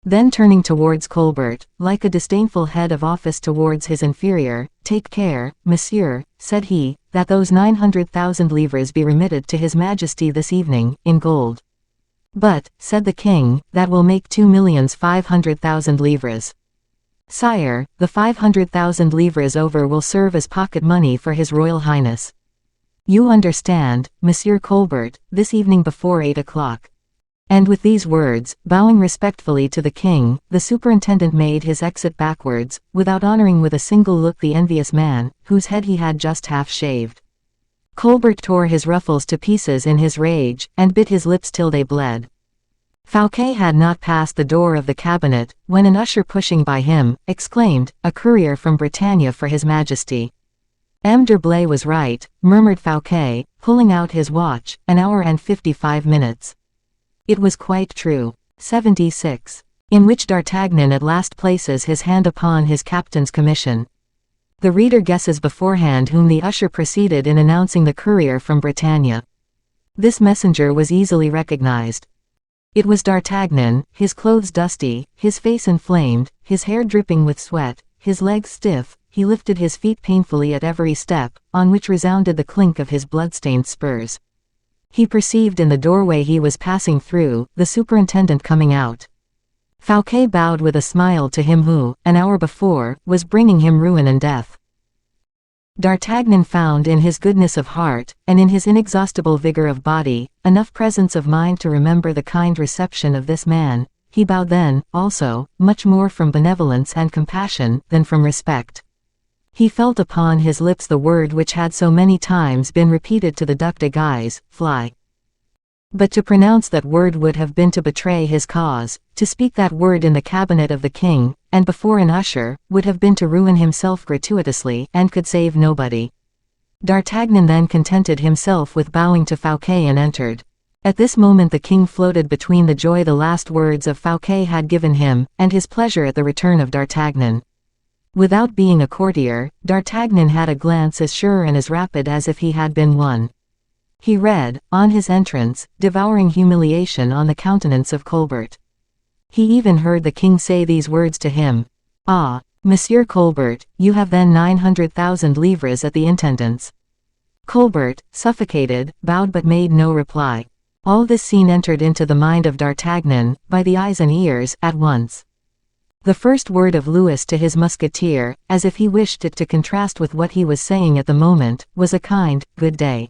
Then turning towards Colbert, like a disdainful head of office towards his inferior, "Take care, monsieur," said he, "that those 900,000 livres be remitted to his majesty this evening, in gold." "But," said the king, "that will make 2,500,000 livres." "Sire, the 500,000 livres over will serve as pocket money for his royal highness. You understand, Monsieur Colbert, this evening before 8 o'clock. And with these words, bowing respectfully to the king, the superintendent made his exit backwards, without honoring with a single look the envious man, whose head he had just half shaved. Colbert tore his ruffles to pieces in his rage, and bit his lips till they bled. Fouquet had not passed the door of the cabinet, when an usher pushing by him, exclaimed, "A courier from Bretagne for his majesty." M. d'Herblay was right, murmured Fouquet, pulling out his watch, 1 hour and 55 minutes. It was quite true. 76. In which D'Artagnan at last places his hand upon his captain's commission. The reader guesses beforehand whom the usher preceded in announcing the courier from Bretagne. This messenger was easily recognized. It was D'Artagnan, his clothes dusty, his face inflamed, his hair dripping with sweat, his legs stiff. He lifted his feet painfully at every step, on which resounded the clink of his blood-stained spurs. He perceived in the doorway he was passing through, the superintendent coming out. Fouquet bowed with a smile to him who, an hour before, was bringing him ruin and death. D'Artagnan found in his goodness of heart, and in his inexhaustible vigor of body, enough presence of mind to remember the kind reception of this man. He bowed then, also, much more from benevolence and compassion, than from respect. He felt upon his lips the word which had so many times been repeated to the Duc de Guise, fly. But to pronounce that word would have been to betray his cause. To speak that word in the cabinet of the king, and before an usher, would have been to ruin himself gratuitously, and could save nobody. D'Artagnan then contented himself with bowing to Fouquet and entered. At this moment the king floated between the joy the last words of Fouquet had given him, and his pleasure at the return of D'Artagnan. Without being a courtier, D'Artagnan had a glance as sure and as rapid as if he had been one. He read, on his entrance, devouring humiliation on the countenance of Colbert. He even heard the king say these words to him: "Ah, Monsieur Colbert, you have then 900,000 livres at the intendant's." Colbert, suffocated, bowed but made no reply. All this scene entered into the mind of D'Artagnan, by the eyes and ears, at once. The first word of Louis to his musketeer, as if he wished it to contrast with what he was saying at the moment, was a kind, "Good day."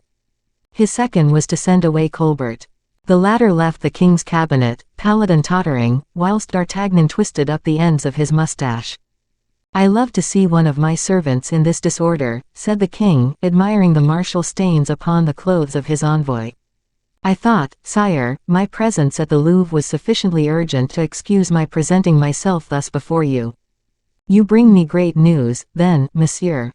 His second was to send away Colbert. The latter left the king's cabinet, pallid and tottering, whilst D'Artagnan twisted up the ends of his mustache. "I love to see one of my servants in this disorder," said the king, admiring the martial stains upon the clothes of his envoy. "I thought, sire, my presence at the Louvre was sufficiently urgent to excuse my presenting myself thus before you. You bring me great news, then, monsieur."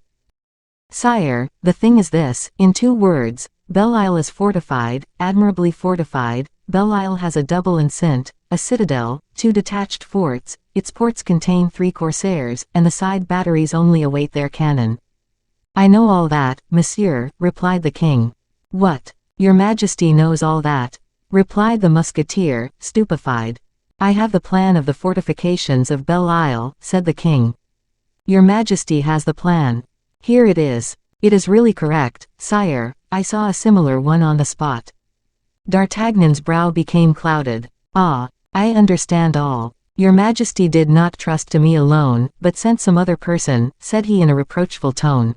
"Sire, the thing is this, in 2 words. Belle Isle is fortified, admirably fortified. Belle Isle has a double enceinte, a citadel, 2 detached forts, its ports contain 3 corsairs, and the side batteries only await their cannon." "I know all that, monsieur," replied the king. "What? Your Majesty knows all that?" replied the musketeer, stupefied. "I have the plan of the fortifications of Belle Isle," said the king. "Your Majesty has the plan. Here it is. It is really correct, sire. I saw a similar one on the spot." D'Artagnan's brow became clouded. "Ah, I understand all. Your Majesty did not trust to me alone, but sent some other person," said he in a reproachful tone.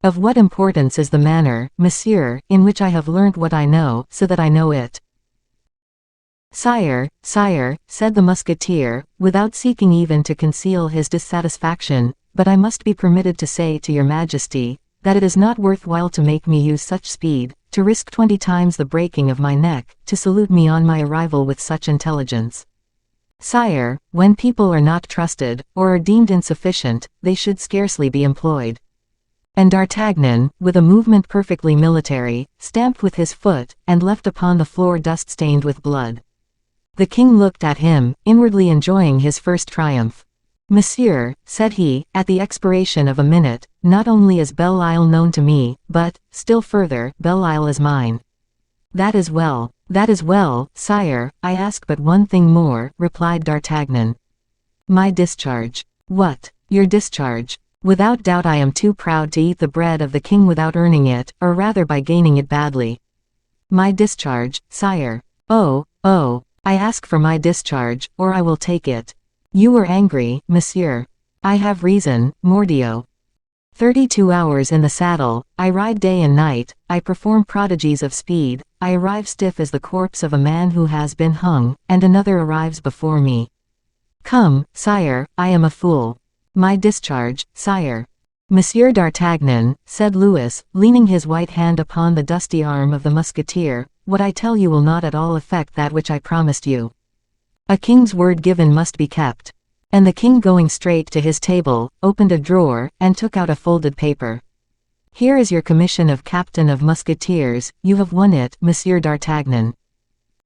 "Of what importance is the manner, monsieur, in which I have learnt what I know, so that I know it?" "Sire, sire," said the musketeer, without seeking even to conceal his dissatisfaction, "but I must be permitted to say to your Majesty, that it is not worth while to make me use such speed, to risk 20 times the breaking of my neck, to salute me on my arrival with such intelligence. Sire, when people are not trusted, or are deemed insufficient, they should scarcely be employed." And D'Artagnan, with a movement perfectly military, stamped with his foot, and left upon the floor dust stained with blood. The king looked at him, inwardly enjoying his first triumph. "Monsieur," said he, at the expiration of a minute, "not only is Belle Isle known to me, but, still further, Belle Isle is mine." That is well, sire. I ask but one thing more," replied D'Artagnan. "My discharge." "What? Your discharge?" "Without doubt I am too proud to eat the bread of the king without earning it, or rather by gaining it badly." "My discharge, sire." Oh, I ask for my discharge, or I will take it." "You were angry, monsieur." "I have reason, mordio." 32 hours in the saddle, I ride day and night, I perform prodigies of speed, I arrive stiff as the corpse of a man who has been hung, and another arrives before me. Come, sire, I am a fool. My discharge, sire. Monsieur d'Artagnan, said Louis, leaning his white hand upon the dusty arm of the musketeer, what I tell you will not at all affect that which I promised you. A king's word given must be kept. And the king, going straight to his table, opened a drawer, and took out a folded paper. Here is your commission of captain of musketeers, you have won it, Monsieur d'Artagnan.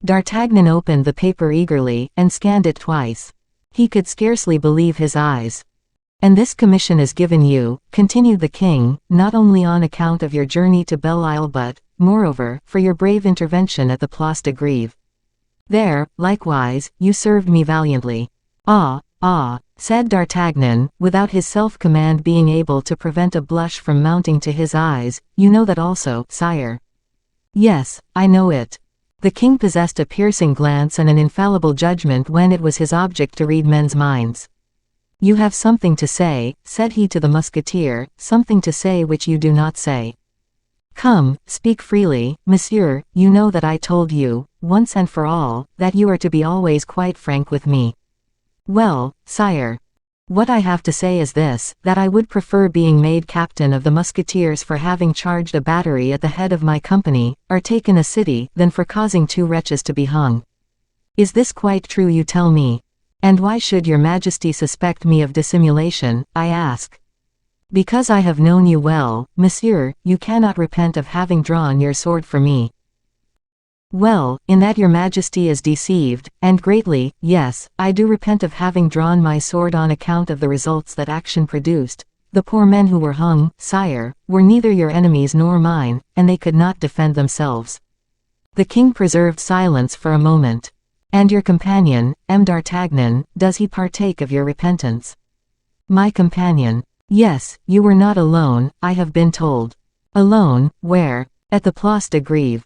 D'Artagnan opened the paper eagerly, and scanned it twice. He could scarcely believe his eyes. And this commission is given you, continued the king, not only on account of your journey to Belle Isle but, moreover, for your brave intervention at the Place de Grève. There, likewise, you served me valiantly. Ah, said d'Artagnan, without his self-command being able to prevent a blush from mounting to his eyes, you know that also, sire. Yes, I know it. The king possessed a piercing glance and an infallible judgment when it was his object to read men's minds. You have something to say, said he to the musketeer, something to say which you do not say. Come, speak freely, monsieur, you know that I told you, once and for all, that you are to be always quite frank with me. Well, sire. What I have to say is this, that I would prefer being made captain of the musketeers for having charged a battery at the head of my company, or taken a city, than for causing two wretches to be hung. Is this quite true you tell me? And why should your majesty suspect me of dissimulation, I ask? Because I have known you well, monsieur, you cannot repent of having drawn your sword for me. Well, in that your majesty is deceived, and greatly, yes, I do repent of having drawn my sword on account of the results that action produced. The poor men who were hung, sire, were neither your enemies nor mine, and they could not defend themselves. The king preserved silence for a moment. And your companion, M. d'Artagnan, does he partake of your repentance? My companion. Yes, you were not alone, I have been told. Alone, where? At the Place de Grève.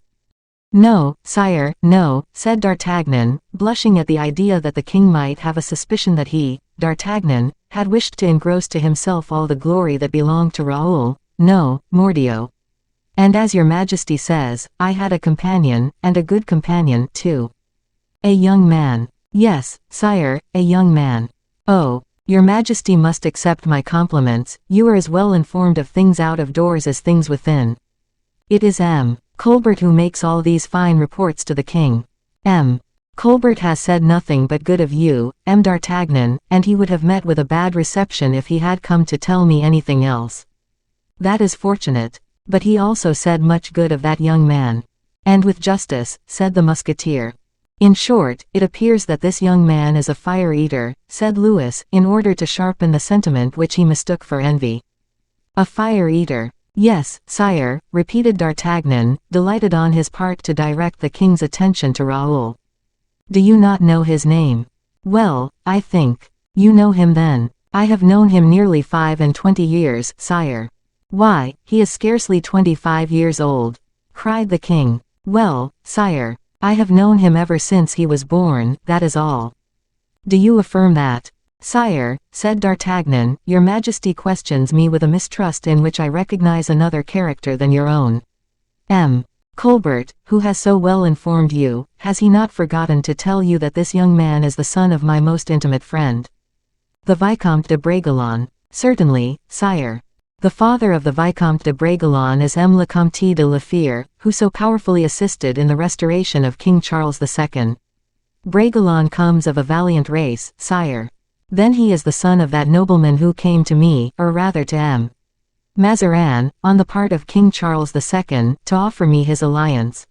No, sire, no, said d'Artagnan, blushing at the idea that the king might have a suspicion that he, d'Artagnan, had wished to engross to himself all the glory that belonged to Raoul. No, mordio. And as your majesty says, I had a companion, and a good companion, too. A young man. Yes, sire, a young man. Oh, your majesty must accept my compliments, you are as well informed of things out of doors as things within. It is M. Colbert who makes all these fine reports to the king. M. Colbert has said nothing but good of you, M. d'Artagnan, and he would have met with a bad reception if he had come to tell me anything else. That is fortunate. But he also said much good of that young man. And with justice, said the musketeer. In short, it appears that this young man is a fire-eater, said Louis, in order to sharpen the sentiment which he mistook for envy. A fire-eater. Yes, sire, repeated d'Artagnan, delighted on his part to direct the king's attention to Raoul. Do you not know his name? Well, I think. You know him then. I have known him nearly 25 years, sire. Why, he is scarcely 25 years old, cried the king. Well, sire, I have known him ever since he was born, that is all. Do you affirm that? Sire, said d'Artagnan, your majesty questions me with a mistrust in which I recognize another character than your own. M. Colbert, who has so well informed you, has he not forgotten to tell you that this young man is the son of my most intimate friend? The Vicomte de Bragelonne. Certainly, sire. The father of the Vicomte de Bragelonne is M. le Comte de la Fère, who so powerfully assisted in the restoration of King Charles II. Bragelonne comes of a valiant race, sire. Then he is the son of that nobleman who came to me, or rather to M. Mazarin, on the part of King Charles II, to offer me his alliance.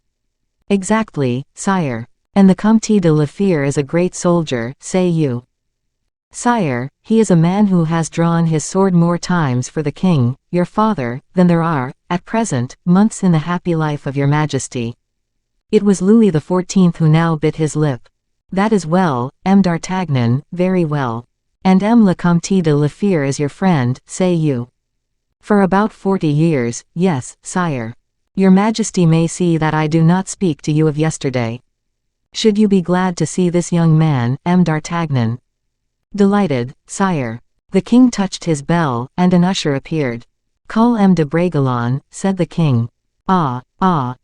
Exactly, sire. And the Comte de la Fère is a great soldier, say you. Sire, he is a man who has drawn his sword more times for the king, your father, than there are, at present, months in the happy life of your majesty. It was Louis XIV who now bit his lip. That is well, M. d'Artagnan, very well. And M. le Comte de la Fère is your friend, say you. For about 40 years, yes, sire. Your majesty may see that I do not speak to you of yesterday. Should you be glad to see this young man, M. d'Artagnan? Delighted, sire. The king touched his bell, and an usher appeared. Calais de Bragelonne, said the king. Ah,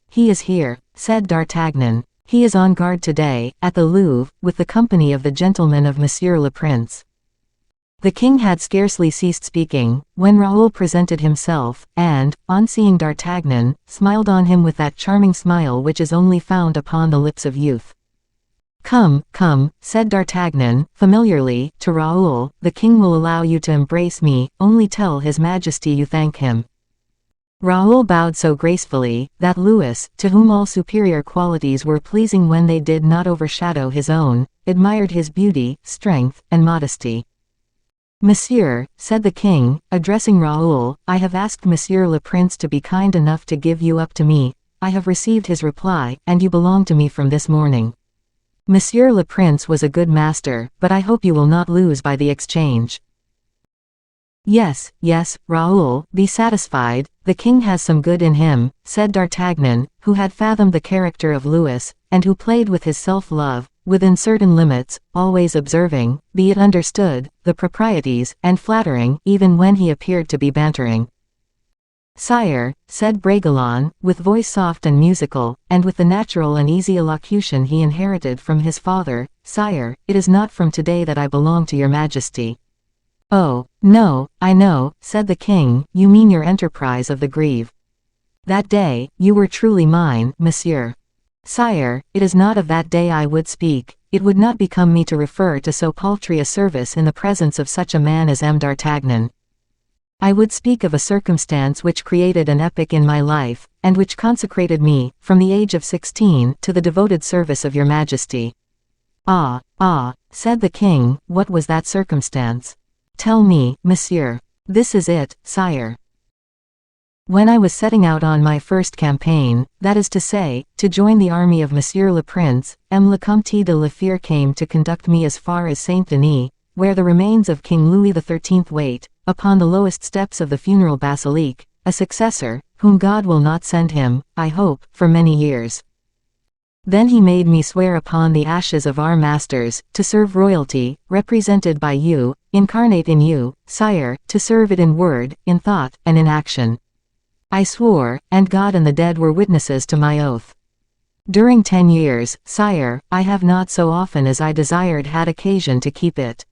he is here, said D'Artagnan. He is on guard today, at the Louvre, with the company of the gentlemen of Monsieur le Prince. The king had scarcely ceased speaking, when Raoul presented himself, and, on seeing D'Artagnan, smiled on him with that charming smile which is only found upon the lips of youth. Come, said D'Artagnan, familiarly, to Raoul, the king will allow you to embrace me, only tell his majesty you thank him. Raoul bowed so gracefully, that Louis, to whom all superior qualities were pleasing when they did not overshadow his own, admired his beauty, strength, and modesty. Monsieur, said the king, addressing Raoul, I have asked Monsieur le Prince to be kind enough to give you up to me. I have received his reply, and you belong to me from this morning. Monsieur le Prince was a good master, but I hope you will not lose by the exchange. Yes, Raoul, be satisfied, the king has some good in him, said D'Artagnan, who had fathomed the character of Louis, and who played with his self-love, within certain limits, always observing, be it understood, the proprieties, and flattering, even when he appeared to be bantering. Sire, said Bragelonne, with voice soft and musical, and with the natural and easy elocution he inherited from his father, Sire, it is not from today that I belong to your majesty. Oh, no, I know, said the king, you mean your enterprise of the Grève. That day, you were truly mine, monsieur. Sire, it is not of that day I would speak, it would not become me to refer to so paltry a service in the presence of such a man as M. D'Artagnan. I would speak of a circumstance which created an epoch in my life, and which consecrated me, from the age of 16, to the devoted service of your majesty. Ah, said the king, what was that circumstance? Tell me, monsieur. This is it, sire. When I was setting out on my first campaign, that is to say, to join the army of Monsieur le Prince, le Comte de la Fère came to conduct me as far as Saint-Denis, where the remains of King Louis XIII wait, upon the lowest steps of the funeral basilique, a successor, whom God will not send him, I hope, for many years. Then he made me swear upon the ashes of our masters, to serve royalty, represented by you, incarnate in you, sire, to serve it in word, in thought, and in action. I swore, and God and the dead were witnesses to my oath. During 10 years, sire, I have not so often as I desired had occasion to keep it.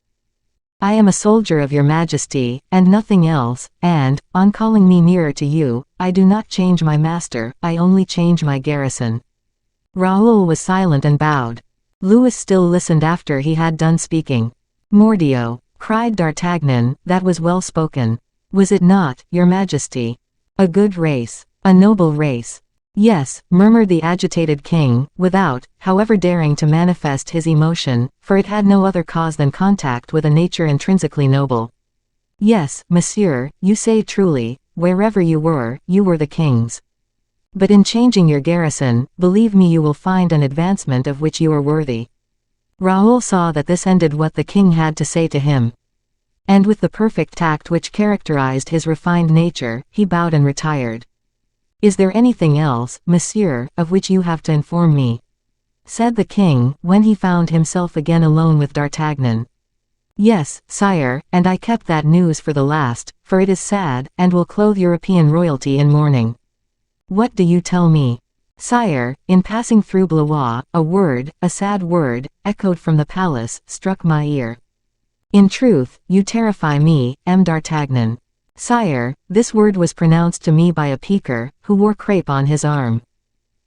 I am a soldier of your majesty, and nothing else, and, on calling me nearer to you, I do not change my master, I only change my garrison. Raoul was silent and bowed. Louis still listened after he had done speaking. Mordioux, cried D'Artagnan, that was well spoken. Was it not, your majesty? A good race, a noble race. Yes, murmured the agitated king, without, however, daring to manifest his emotion, for it had no other cause than contact with a nature intrinsically noble. Yes, monsieur, you say truly, wherever you were the king's. But in changing your garrison, believe me you will find an advancement of which you are worthy. Raoul saw that this ended what the king had to say to him. And with the perfect tact which characterized his refined nature, he bowed and retired. Is there anything else, monsieur, of which you have to inform me? Said the king, when he found himself again alone with D'Artagnan. Yes, sire, and I kept that news for the last, for it is sad, and will clothe European royalty in mourning. What do you tell me? Sire, in passing through Blois, a sad word, echoed from the palace, struck my ear. In truth, you terrify me, M. D'Artagnan. Sire, this word was pronounced to me by a piqueur, who wore crape on his arm.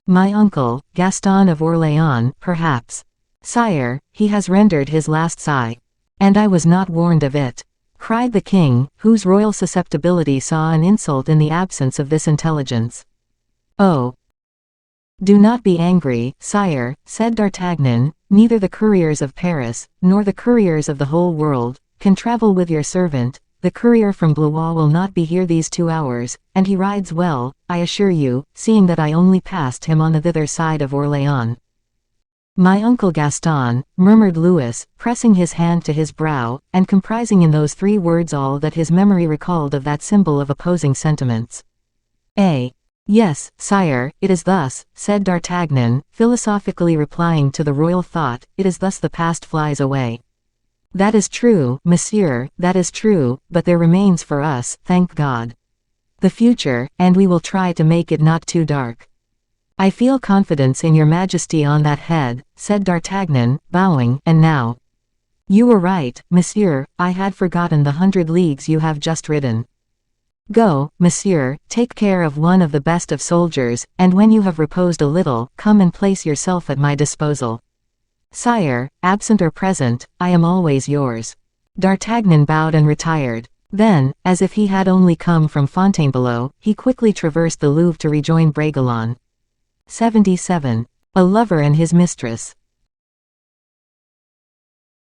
My uncle, Gaston of Orléans, perhaps. Sire, he has rendered his last sigh. And I was not warned of it. Cried the king, whose royal susceptibility saw an insult in the absence of this intelligence. Oh! Do not be angry, sire, said D'Artagnan, neither the couriers of Paris, nor the couriers of the whole world, can travel with your servant. The courier from Blois will not be here these 2 hours, and he rides well, I assure you, seeing that I only passed him on the thither side of Orléans. My uncle Gaston, murmured Louis, pressing his hand to his brow, and comprising in those 3 words all that his memory recalled of that symbol of opposing sentiments. Yes, sire, it is thus, said D'Artagnan, philosophically replying to the royal thought, it is thus the past flies away. That is true, monsieur, that is true, but there remains for us, thank God. The future, and we will try to make it not too dark. I feel confidence in your majesty on that head, said D'Artagnan, bowing, and now. You were right, monsieur, I had forgotten the 100 leagues you have just ridden. Go, monsieur, take care of one of the best of soldiers, and when you have reposed a little, come and place yourself at my disposal. Sire, absent or present, I am always yours. D'Artagnan bowed and retired. Then, as if he had only come from Fontainebleau, he quickly traversed the Louvre to rejoin Bragelonne. 77. A lover and his mistress.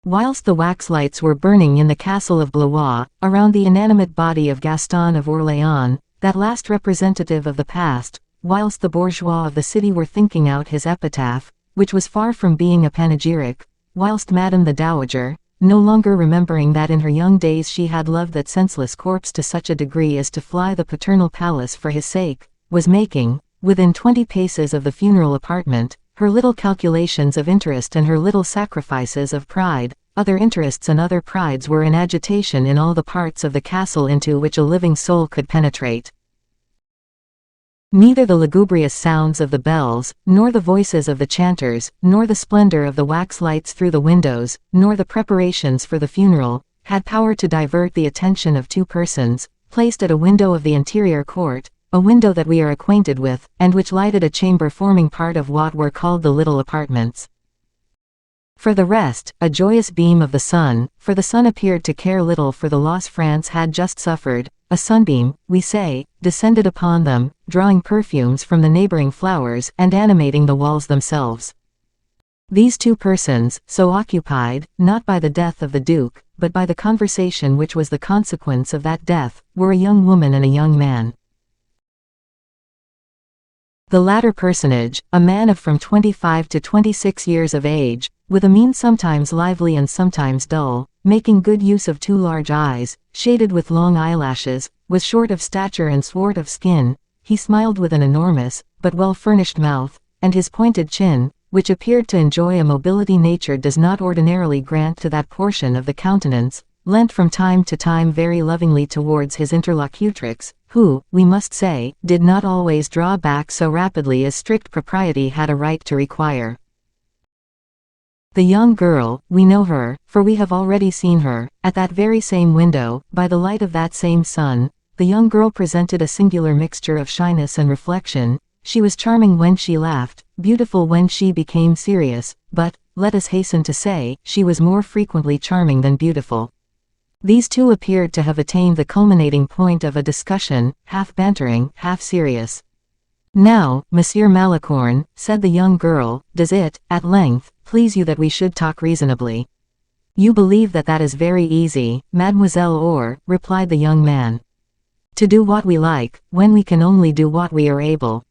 Whilst the waxlights were burning in the castle of Blois, around the inanimate body of Gaston of Orléans, that last representative of the past, whilst the bourgeois of the city were thinking out his epitaph, which was far from being a panegyric, whilst Madame the Dowager, no longer remembering that in her young days she had loved that senseless corpse to such a degree as to fly the paternal palace for his sake, was making, within 20 paces of the funeral apartment, her little calculations of interest and her little sacrifices of pride. Other interests and other prides were in agitation in all the parts of the castle into which a living soul could penetrate. Neither the lugubrious sounds of the bells, nor the voices of the chanters, nor the splendor of the wax lights through the windows, nor the preparations for the funeral, had power to divert the attention of two persons, placed at a window of the interior court, a window that we are acquainted with, and which lighted a chamber forming part of what were called the little apartments. For the rest, a joyous beam of the sun, for the sun appeared to care little for the loss France had just suffered, a sunbeam, we say, descended upon them, drawing perfumes from the neighboring flowers and animating the walls themselves. These two persons, so occupied, not by the death of the Duke, but by the conversation which was the consequence of that death, were a young woman and a young man. The latter personage, a man of from 25 to 26 years of age, with a mien sometimes lively and sometimes dull, making good use of two large eyes, shaded with long eyelashes, was short of stature and swart of skin. He smiled with an enormous, but well-furnished mouth, and his pointed chin, which appeared to enjoy a mobility nature does not ordinarily grant to that portion of the countenance, leant from time to time very lovingly towards his interlocutrix, who, we must say, did not always draw back so rapidly as strict propriety had a right to require. The young girl, we know her, for we have already seen her, at that very same window, by the light of that same sun. The young girl presented a singular mixture of shyness and reflection. She was charming when she laughed, beautiful when she became serious, but, let us hasten to say, she was more frequently charming than beautiful. These two appeared to have attained the culminating point of a discussion, half bantering, half serious. Now, Monsieur Malicorne, said the young girl, does it, at length, please you that we should talk reasonably? You believe that that is very easy, mademoiselle, or, replied the young man. To do what we like, when we can only do what we are able.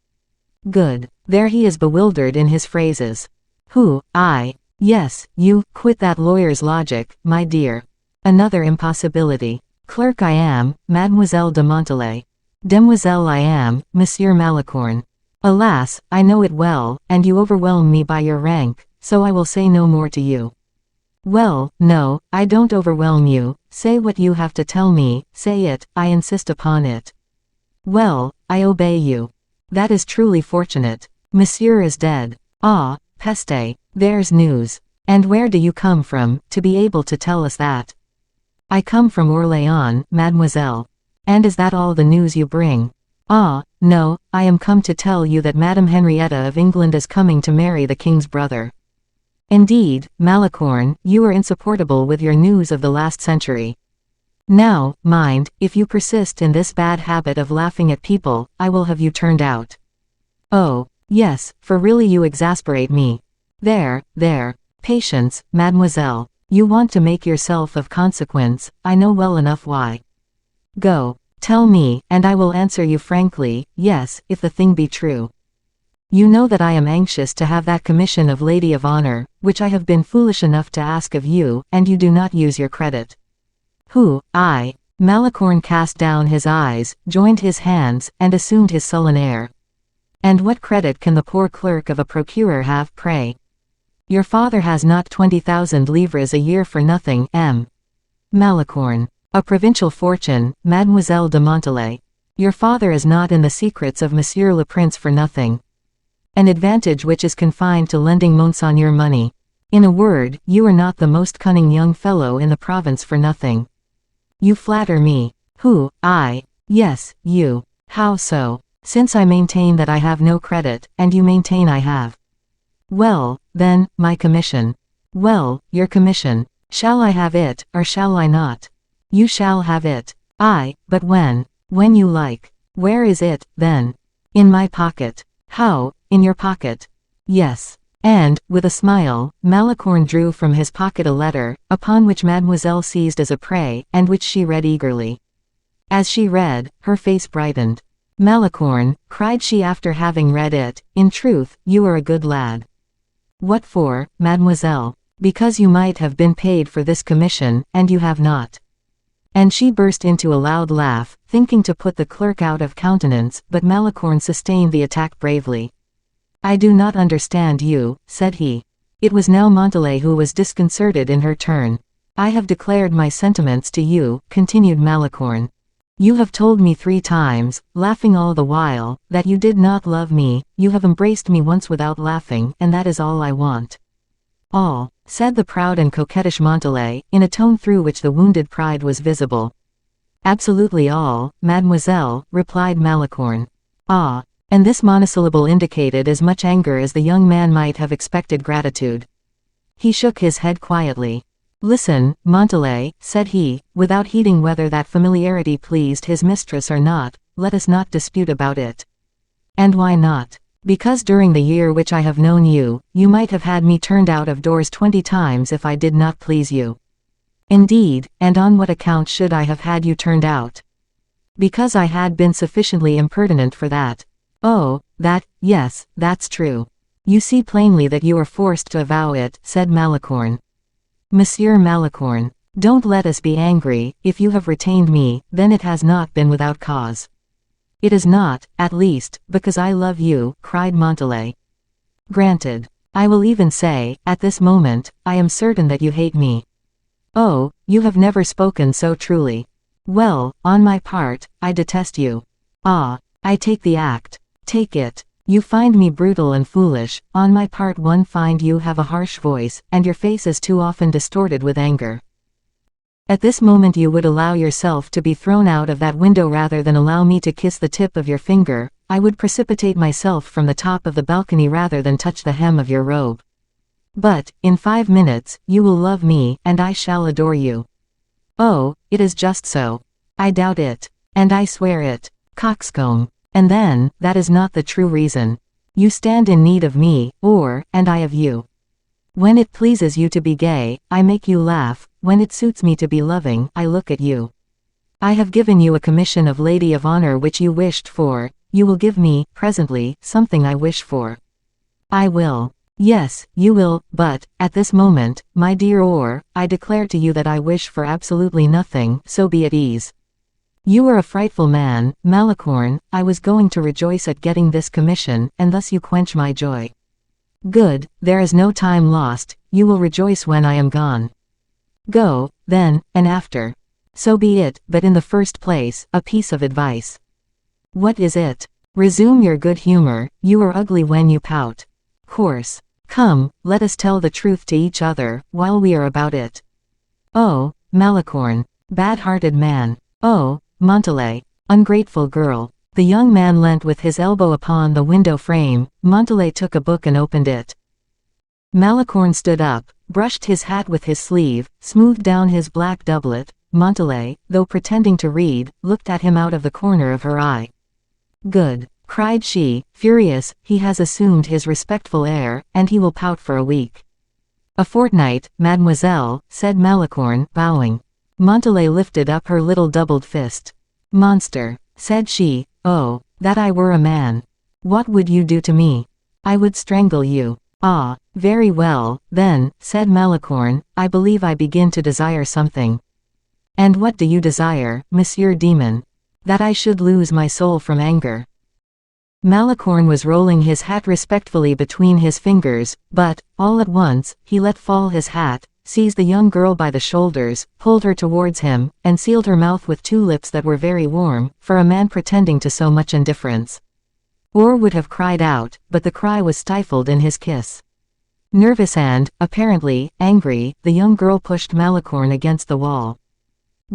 Good. There he is bewildered in his phrases. Who, I? Yes, you, quit that lawyer's logic, my dear. Another impossibility. Clerk I am, Mademoiselle de Montalais. Demoiselle I am, Monsieur Malicorne. Alas, I know it well, and you overwhelm me by your rank, so I will say no more to you. Well, no, I don't overwhelm you. Say what you have to tell me, say it, I insist upon it. Well, I obey you. That is truly fortunate. Monsieur is dead. Ah, peste, there's news. And where do you come from, to be able to tell us that? I come from Orléans, mademoiselle. And is that all the news you bring? Ah, no, I am come to tell you that Madame Henrietta of England is coming to marry the king's brother. Indeed, Malicorne, you are insupportable with your news of the last century. Now, mind, if you persist in this bad habit of laughing at people, I will have you turned out. Oh, yes, for really you exasperate me. There, patience, mademoiselle. You want to make yourself of consequence, I know well enough why. Go, tell me, and I will answer you frankly, yes, if the thing be true. You know that I am anxious to have that commission of Lady of Honor, which I have been foolish enough to ask of you, and you do not use your credit. Who, I? Malicorne cast down his eyes, joined his hands, and assumed his sullen air. And what credit can the poor clerk of a procureur have, pray? Your father has not 20,000 livres a year for nothing, M. Malicorne. A provincial fortune, Mademoiselle de Montalais. Your father is not in the secrets of Monsieur le Prince for nothing. An advantage which is confined to lending Monseigneur money. In a word, you are not the most cunning young fellow in the province for nothing. You flatter me. Who, I? Yes, you. How so? Since I maintain that I have no credit, and you maintain I have. Well, then, my commission. Well, your commission. Shall I have it, or shall I not? You shall have it. But when? When you like. Where is it, then? In my pocket. How, in your pocket? Yes. And, with a smile, Malicorne drew from his pocket a letter, upon which Mademoiselle seized as a prey, and which she read eagerly. As she read, her face brightened. Malicorne, cried she after having read it, in truth, you are a good lad. What for, mademoiselle? Because you might have been paid for this commission, and you have not. And she burst into a loud laugh, thinking to put the clerk out of countenance, but Malicorne sustained the attack bravely. I do not understand you, said he. It was now Montalais who was disconcerted in her turn. I have declared my sentiments to you, continued Malicorne. You have told me 3 times, laughing all the while, that you did not love me. You have embraced me once without laughing, and that is all I want. All, said the proud and coquettish Montalais, in a tone through which the wounded pride was visible. Absolutely all, mademoiselle, replied Malicorne. Ah, and this monosyllable indicated as much anger as the young man might have expected gratitude. He shook his head quietly. Listen, Montalais, said he, without heeding whether that familiarity pleased his mistress or not, let us not dispute about it. And why not? Because during the year which I have known you, you might have had me turned out of doors 20 times if I did not please you. Indeed, and on what account should I have had you turned out? Because I had been sufficiently impertinent for that. Oh, yes, that's true. You see plainly that you are forced to avow it, said Malicorne. Monsieur Malicorne, don't let us be angry. If you have retained me, then it has not been without cause. It is not, at least, because I love you, cried Montalais. Granted. I will even say, at this moment, I am certain that you hate me. Oh, you have never spoken so truly. Well, on my part, I detest you. Ah, I take the act. Take it. You find me brutal and foolish. On my part one find you have a harsh voice, and your face is too often distorted with anger. At this moment you would allow yourself to be thrown out of that window rather than allow me to kiss the tip of your finger. I would precipitate myself from the top of the balcony rather than touch the hem of your robe. But, in 5 minutes, you will love me, and I shall adore you. Oh, it is just so. I doubt it. And I swear it. Coxcomb. And then, that is not the true reason. You stand in need of me, and I of you. When it pleases you to be gay, I make you laugh. When it suits me to be loving, I look at you. I have given you a commission of Lady of Honor which you wished for. You will give me, presently, something I wish for. I will. Yes, you will, but, at this moment, my dear I declare to you that I wish for absolutely nothing, so be at ease. You are a frightful man, Malicorne. I was going to rejoice at getting this commission, and thus you quench my joy. Good, there is no time lost, you will rejoice when I am gone. Go, then, and after. So be it, but in the first place, a piece of advice. What is it? Resume your good humor, you are ugly when you pout. Coarse. Come, let us tell the truth to each other, while we are about it. Oh, Malicorne. Bad-hearted man. Oh, Montalais. Ungrateful girl. The young man leant with his elbow upon the window frame. Montalais took a book and opened it. Malicorne stood up, brushed his hat with his sleeve, smoothed down his black doublet. Montalais, though pretending to read, looked at him out of the corner of her eye. Good, cried she, furious, he has assumed his respectful air, and he will pout for a week. A fortnight, mademoiselle, said Malicorne, bowing. Montalais lifted up her little doubled fist. Monster, said she, oh, that I were a man. What would you do to me? I would strangle you. Ah, very well, then, said Malicorne, I believe I begin to desire something. And what do you desire, Monsieur Demon? That I should lose my soul from anger. Malicorne was rolling his hat respectfully between his fingers, but, all at once, he let fall his hat, seized the young girl by the shoulders, pulled her towards him, and sealed her mouth with 2 lips that were very warm, for a man pretending to so much indifference. Or would have cried out, but the cry was stifled in his kiss. Nervous and, apparently, angry, the young girl pushed Malicorne against the wall.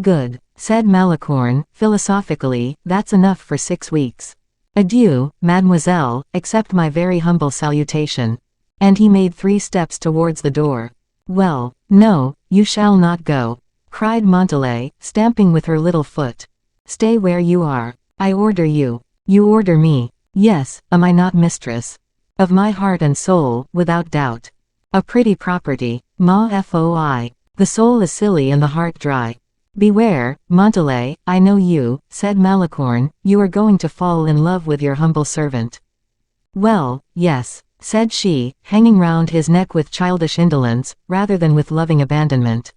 "Good," said Malicorne, philosophically, "that's enough for 6 weeks. Adieu, mademoiselle, accept my very humble salutation." And he made 3 steps towards the door. "Well, no, you shall not go," cried Montalais, stamping with her little foot. "Stay where you are. I order you." "You order me?" "Yes, am I not mistress? Of my heart and soul, without doubt. A pretty property, ma foi. The soul is silly and the heart dry. Beware, Montalais, I know you," said Malicorne, "you are going to fall in love with your humble servant." "Well, yes," said she, hanging round his neck with childish indolence, rather than with loving abandonment.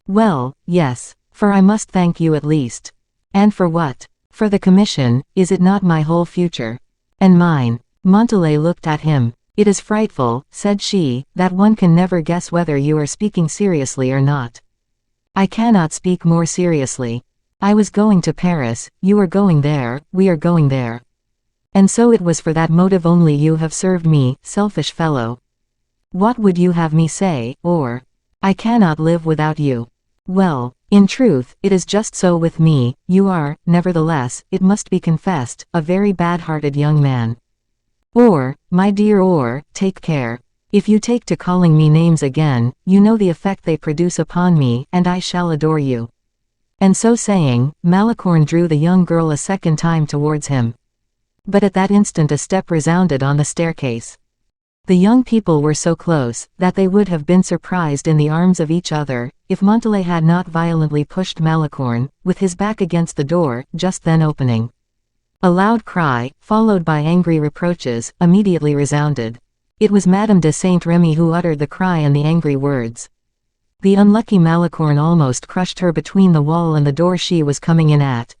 "Well, yes, for I must thank you at least." "And for what?" "For the commission, is it not my whole future?" "And mine." Montalais looked at him. "It is frightful," said she, "that one can never guess whether you are speaking seriously or not." "I cannot speak more seriously. I was going to Paris, you are going there, we are going there. And so it was for that motive only you have served me, selfish fellow. What would you have me say, or? I cannot live without you. Well, in truth, it is just so with me, you are, nevertheless, it must be confessed, a very bad-hearted young man. Or, my dear Or, take care. If you take to calling me names again, you know the effect they produce upon me, and I shall adore you." And so saying, Malicorne drew the young girl a second time towards him. But at that instant a step resounded on the staircase. The young people were so close, that they would have been surprised in the arms of each other, if Montalais had not violently pushed Malicorne, with his back against the door, just then opening. A loud cry, followed by angry reproaches, immediately resounded. It was Madame de Saint-Remy who uttered the cry and the angry words. The unlucky Malicorne almost crushed her between the wall and the door she was coming in at.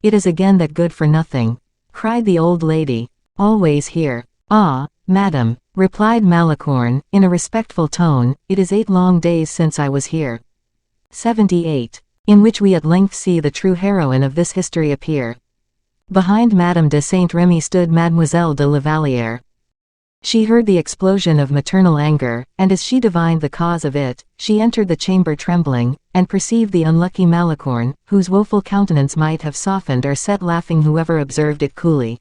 "It is again that good-for-nothing," cried the old lady. "Always here." "Ah, madam," replied Malicorne, in a respectful tone, "it is 8 long days since I was here." 78. In which we at length see the true heroine of this history appear. Behind Madame de Saint-Remy stood Mademoiselle de la Vallière. She heard the explosion of maternal anger, and as she divined the cause of it, she entered the chamber trembling, and perceived the unlucky Malicorne, whose woeful countenance might have softened or set laughing whoever observed it coolly.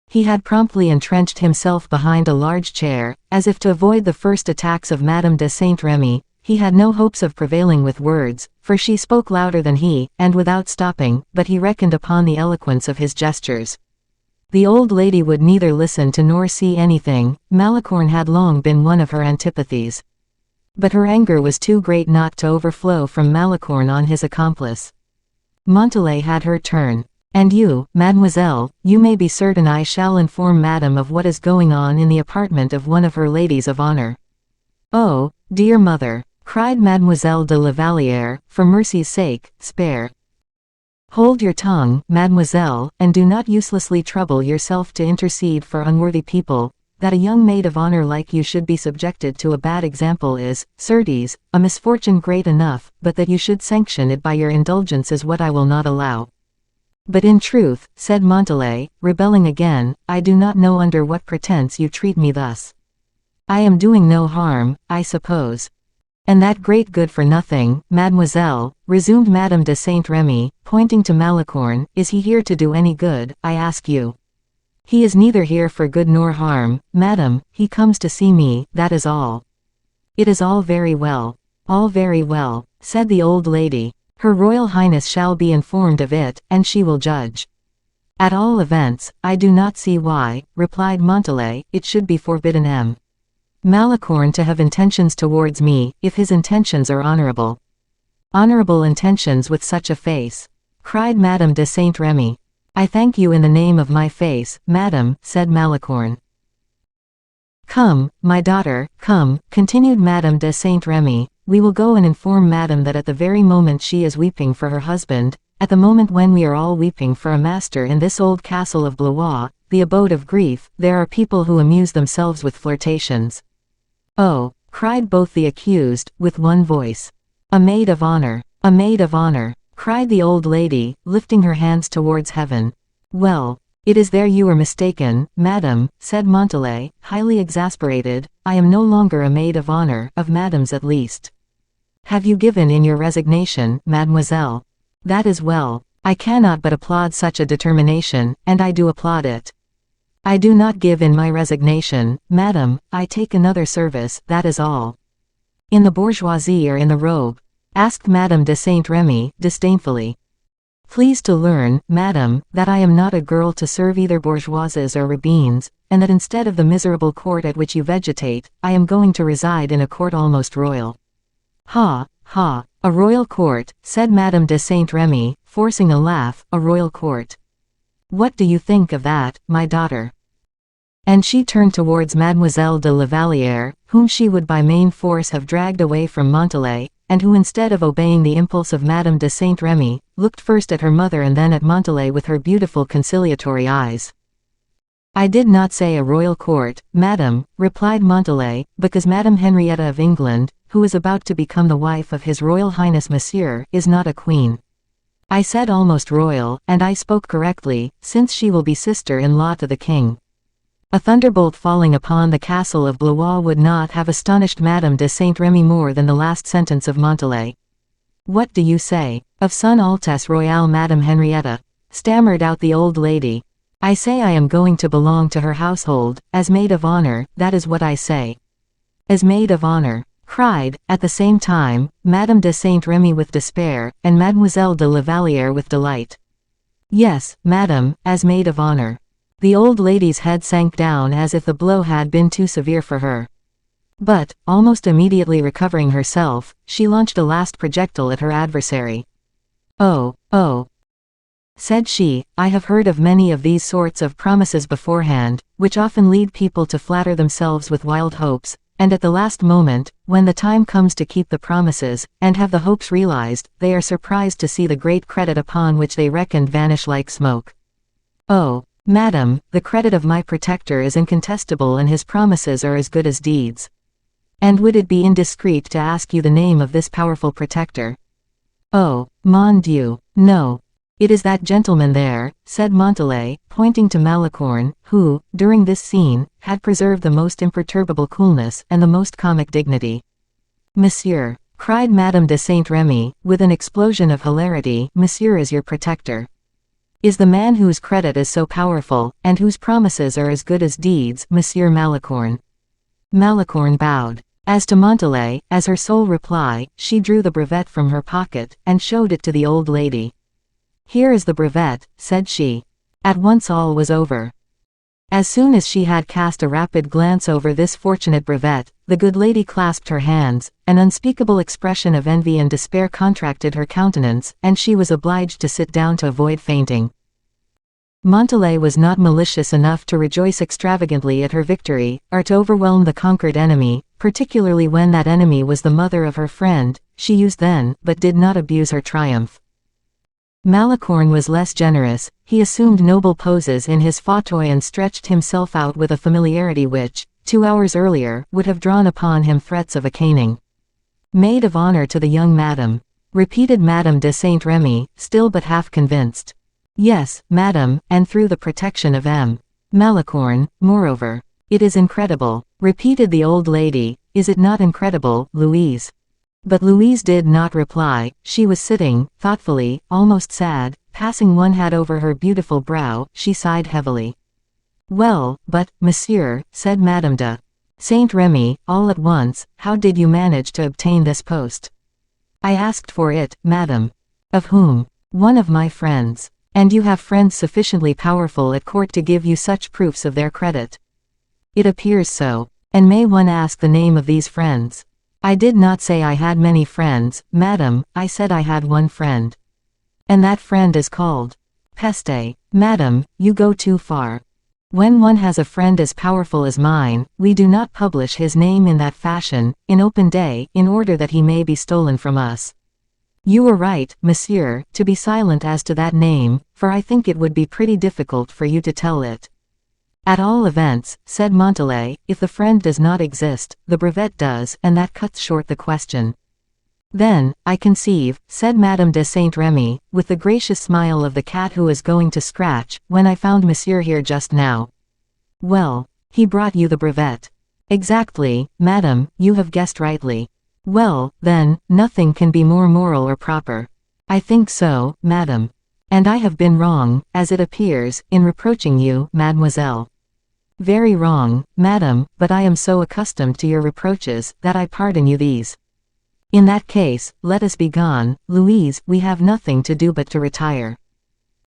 He had promptly entrenched himself behind a large chair, as if to avoid the first attacks of Madame de Saint-Remy. He had no hopes of prevailing with words, for she spoke louder than he, and without stopping, but he reckoned upon the eloquence of his gestures. The old lady would neither listen to nor see anything. Malicorne had long been one of her antipathies. But her anger was too great not to overflow from Malicorne on his accomplice. Montalais had her turn. "And you, mademoiselle, you may be certain I shall inform madame of what is going on in the apartment of one of her ladies of honor." "Oh, dear mother," cried Mademoiselle de la Vallière, "for mercy's sake, spare. Hold your tongue, mademoiselle, and do not uselessly trouble yourself to intercede for unworthy people. That a young maid of honor like you should be subjected to a bad example is, certes, a misfortune great enough, but that you should sanction it by your indulgence is what I will not allow." "But in truth," said Montalais, rebelling again, "I do not know under what pretense you treat me thus. I am doing no harm, I suppose." "And that great good-for-nothing, mademoiselle," resumed Madame de Saint-Remy, pointing to Malicorne, "is he here to do any good, I ask you?" "He is neither here for good nor harm, madame, he comes to see me, that is all." "It is all very well. All very well," said the old lady. "Her Royal Highness shall be informed of it, and she will judge." "At all events, I do not see why," replied Montalais, "it should be forbidden Malicorne to have intentions towards me, if his intentions are honorable." "Honorable intentions with such a face!" cried Madame de Saint-Remy. "I thank you in the name of my face, madame," said Malicorne. "Come, my daughter, come," continued Madame de Saint-Remy, "we will go and inform madame that at the very moment she is weeping for her husband, at the moment when we are all weeping for a master in this old castle of Blois, the abode of grief, there are people who amuse themselves with flirtations. Oh, cried both the accused, with one voice. A maid of honor! A maid of honor! Cried the old lady, lifting her hands towards heaven. Well, it is there you are mistaken, madam, said Montalais, highly exasperated. I am no longer a maid of honor, of madam's at least. Have you given in your resignation, mademoiselle? That is well. I cannot but applaud such a determination, and I do applaud it. I do not give in my resignation, madam, I take another service, that is all. In the bourgeoisie or in the robe? Asked Madame de Saint-Remy, disdainfully. Please to learn, madam, that I am not a girl to serve either bourgeoises or rabbins, and that instead of the miserable court at which you vegetate, I am going to reside in a court almost royal. Ha, ha, a royal court, said Madame de Saint-Remy, forcing a laugh, a royal court. What do you think of that, my daughter? And she turned towards Mademoiselle de la Vallière, whom she would by main force have dragged away from Montalais, and who instead of obeying the impulse of Madame de Saint-Remy, looked first at her mother and then at Montalais with her beautiful conciliatory eyes. I did not say a royal court, madam, replied Montalais, because Madame Henrietta of England, who is about to become the wife of His Royal Highness Monsieur, is not a queen. I said almost royal, and I spoke correctly, since she will be sister-in-law to the king. A thunderbolt falling upon the castle of Blois would not have astonished Madame de Saint-Remy more than the last sentence of Montalais. What do you say, of Son Altesse Royale Madame Henrietta? Stammered out the old lady. I say I am going to belong to her household, as maid of honor, that is what I say. As maid of honor, cried, at the same time, Madame de Saint-Remy with despair, and Mademoiselle de la Vallière with delight. Yes, madam, as maid of honor. The old lady's head sank down as if the blow had been too severe for her. But, almost immediately recovering herself, she launched a last projectile at her adversary. Oh, said she, I have heard of many of these sorts of promises beforehand, which often lead people to flatter themselves with wild hopes, and at the last moment, when the time comes to keep the promises, and have the hopes realized, they are surprised to see the great credit upon which they reckoned vanish like smoke. Oh, madam, the credit of my protector is incontestable and his promises are as good as deeds. And would it be indiscreet to ask you the name of this powerful protector? Oh, mon Dieu, no. It is that gentleman there, said Montalais, pointing to Malicorne, who, during this scene, had preserved the most imperturbable coolness and the most comic dignity. Monsieur, cried Madame de Saint-Remy, with an explosion of hilarity, Monsieur is your protector. Is the man whose credit is so powerful, and whose promises are as good as deeds, Monsieur Malicorne. Malicorne bowed. As to Montalais, as her sole reply, she drew the brevet from her pocket, and showed it to the old lady. Here is the brevet, said she. At once all was over. As soon as she had cast a rapid glance over this fortunate brevet, the good lady clasped her hands, an unspeakable expression of envy and despair contracted her countenance, and she was obliged to sit down to avoid fainting. Montalais was not malicious enough to rejoice extravagantly at her victory, or to overwhelm the conquered enemy, particularly when that enemy was the mother of her friend. She used then, but did not abuse her triumph. Malicorne was less generous. He assumed noble poses in his fauteuil and stretched himself out with a familiarity which, 2 hours earlier, would have drawn upon him threats of a caning. Maid of honor to the young madam, repeated Madame de Saint-Remy, still but half convinced. Yes, madam, and through the protection of M. Malicorne, moreover. It is incredible, repeated the old lady. Is it not incredible, Louise? But Louise did not reply. She was sitting, thoughtfully, almost sad, passing one hand over her beautiful brow. She sighed heavily. Well, but, monsieur, said Madame de Saint-Remy, all at once, how did you manage to obtain this post? I asked for it, madam. Of whom? One of my friends. And you have friends sufficiently powerful at court to give you such proofs of their credit? It appears so. And may one ask the name of these friends? I did not say I had many friends, madam, I said I had one friend. And that friend is called? Peste, madam, you go too far. When one has a friend as powerful as mine, we do not publish his name in that fashion, in open day, in order that he may be stolen from us. You were right, monsieur, to be silent as to that name, for I think it would be pretty difficult for you to tell it. At all events, said Montalais, if the friend does not exist, the brevet does, and that cuts short the question. Then, I conceive, said Madame de Saint Remy, with the gracious smile of the cat who is going to scratch, when I found Monsieur here just now. Well, he brought you the brevet. Exactly, madame, you have guessed rightly. Well, then, nothing can be more moral or proper. I think so, madame. And I have been wrong, as it appears, in reproaching you, mademoiselle. Very wrong, madame, but I am so accustomed to your reproaches, that I pardon you these. In that case, let us be gone, Louise, we have nothing to do but to retire.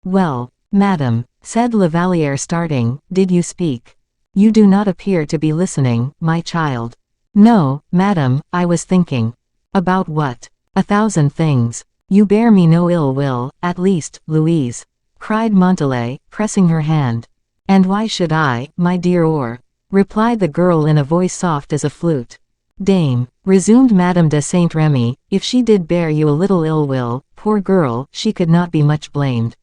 Well, madame, said La Vallière starting, did you speak? You do not appear to be listening, my child. No, madame, I was thinking. About what? 1,000 things. You bear me no ill will, at least, Louise, cried Montalais, pressing her hand. And why should I, my dear replied the girl in a voice soft as a flute. Dame, resumed Madame de Saint Remy, if she did bear you a little ill will, poor girl, she could not be much blamed.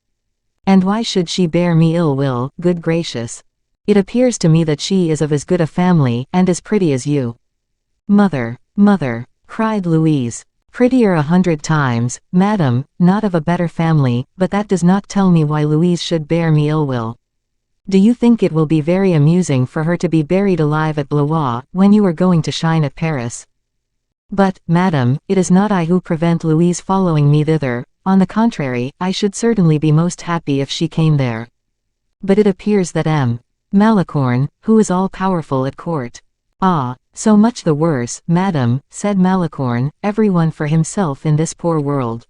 And why should she bear me ill will, good gracious? It appears to me that she is of as good a family, and as pretty as you. Mother, mother, cried Louise. Prettier 100 times, madame, not of a better family, but that does not tell me why Louise should bear me ill will. Do you think it will be very amusing for her to be buried alive at Blois, when you are going to shine at Paris? But, madame, it is not I who prevent Louise following me thither, on the contrary, I should certainly be most happy if she came there. But it appears that M. Malicorne, who is all-powerful at court. Ah, so much the worse, madame, said Malicorne, everyone for himself in this poor world.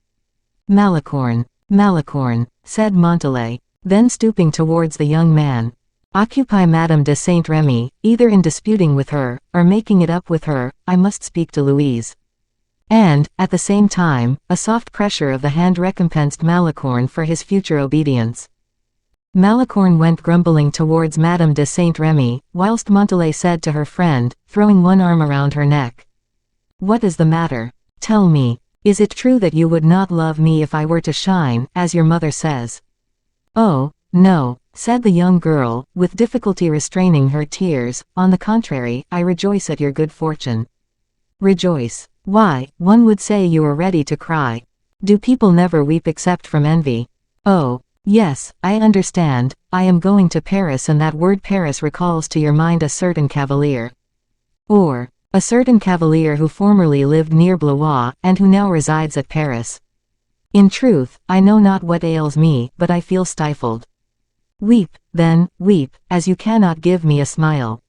Malicorne, Malicorne, said Montalais. Then stooping towards the young man. Occupy Madame de Saint Remy, either in disputing with her, or making it up with her, I must speak to Louise. And, at the same time, a soft pressure of the hand recompensed Malicorne for his future obedience. Malicorne went grumbling towards Madame de Saint Remy, whilst Montalais said to her friend, throwing one arm around her neck. What is the matter? Tell me, is it true that you would not love me if I were to shine, as your mother says? Oh, no, said the young girl, with difficulty restraining her tears, on the contrary, I rejoice at your good fortune. Rejoice? Why, one would say you are ready to cry. Do people never weep except from envy? Oh, yes, I understand, I am going to Paris, and that word Paris recalls to your mind a certain cavalier. Or, a certain cavalier who formerly lived near Blois, and who now resides at Paris. In truth, I know not what ails me, but I feel stifled. Weep, then, weep, as you cannot give me a smile.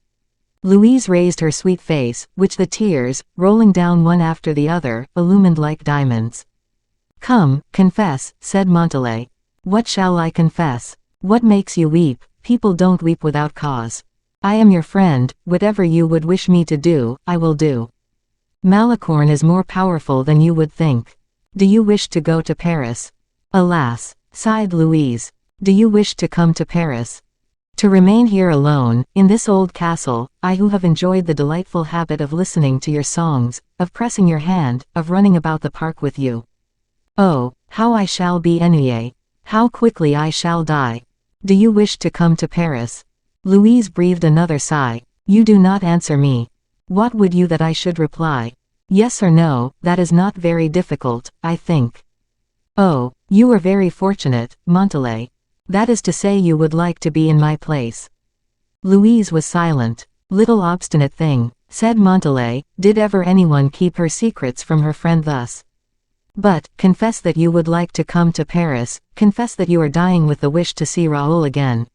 Louise raised her sweet face, which the tears, rolling down one after the other, illumined like diamonds. Come, confess, said Montalais. What shall I confess? What makes you weep? People don't weep without cause. I am your friend, whatever you would wish me to do, I will do. Malicorne is more powerful than you would think. Do you wish to go to Paris? Alas, sighed Louise. Do you wish to come to Paris? To remain here alone, in this old castle, I who have enjoyed the delightful habit of listening to your songs, of pressing your hand, of running about the park with you. Oh, how I shall be ennuyé. How quickly I shall die. Do you wish to come to Paris? Louise breathed another sigh. You do not answer me. What would you that I should reply? Yes or no, that is not very difficult, I think. Oh, you are very fortunate, Montalais. That is to say you would like to be in my place. Louise was silent. Little obstinate thing, said Montalais, did ever anyone keep her secrets from her friend thus? But, confess that you would like to come to Paris, confess that you are dying with the wish to see Raoul again.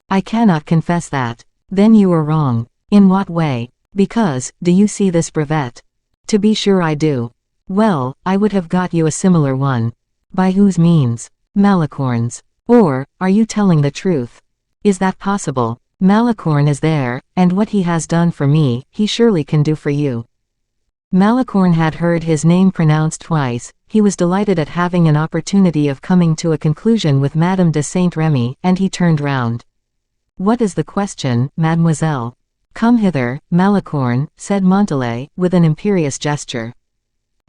I cannot confess that. Then you are wrong. In what way? Because, do you see this brevet? To be sure I do. Well, I would have got you a similar one. By whose means? Malicorne's. Or, are you telling the truth? Is that possible? Malicorne is there, and what he has done for me, he surely can do for you. Malicorne had heard his name pronounced twice, he was delighted at having an opportunity of coming to a conclusion with Madame de Saint Remy, and he turned round. What is the question, mademoiselle? Come hither, Malicorne, said Montalais, with an imperious gesture.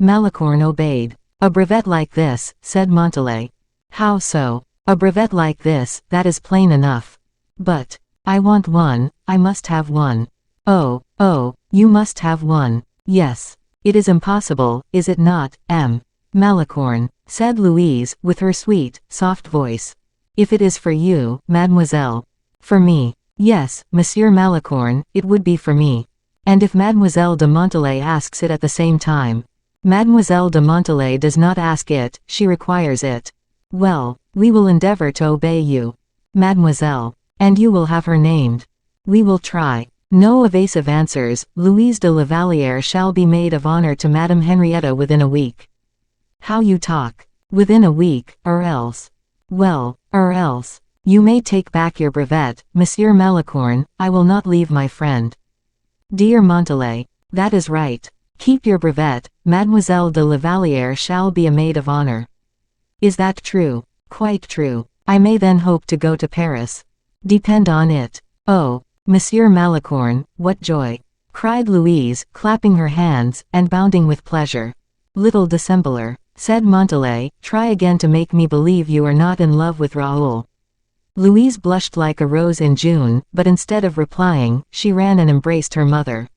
Malicorne obeyed. A brevet like this, said Montalais. How so? A brevet like this, that is plain enough. But, I want one, I must have one. Oh, oh, you must have one. Yes. It is impossible, is it not, M. Malicorne, said Louise, with her sweet, soft voice. If it is for you, mademoiselle. For me. Yes, Monsieur Malicorne, it would be for me. And if Mademoiselle de Montalais asks it at the same time. Mademoiselle de Montalais does not ask it, she requires it. Well, we will endeavor to obey you. Mademoiselle. And you will have her named. We will try. No evasive answers, Louise de la Vallière shall be maid of honor to Madame Henrietta within a week. How you talk. Within a week, or else. Well, or else. You may take back your brevet, Monsieur Malicorne, I will not leave my friend. Dear Montalais. That is right. Keep your brevet, Mademoiselle de la Vallière shall be a maid of honor. Is that true? Quite true. I may then hope to go to Paris. Depend on it. Oh, Monsieur Malicorne, what joy! Cried Louise, clapping her hands, and bounding with pleasure. Little dissembler, said Montalais, try again to make me believe you are not in love with Raoul. Louise blushed like a rose in June, but instead of replying, she ran and embraced her mother.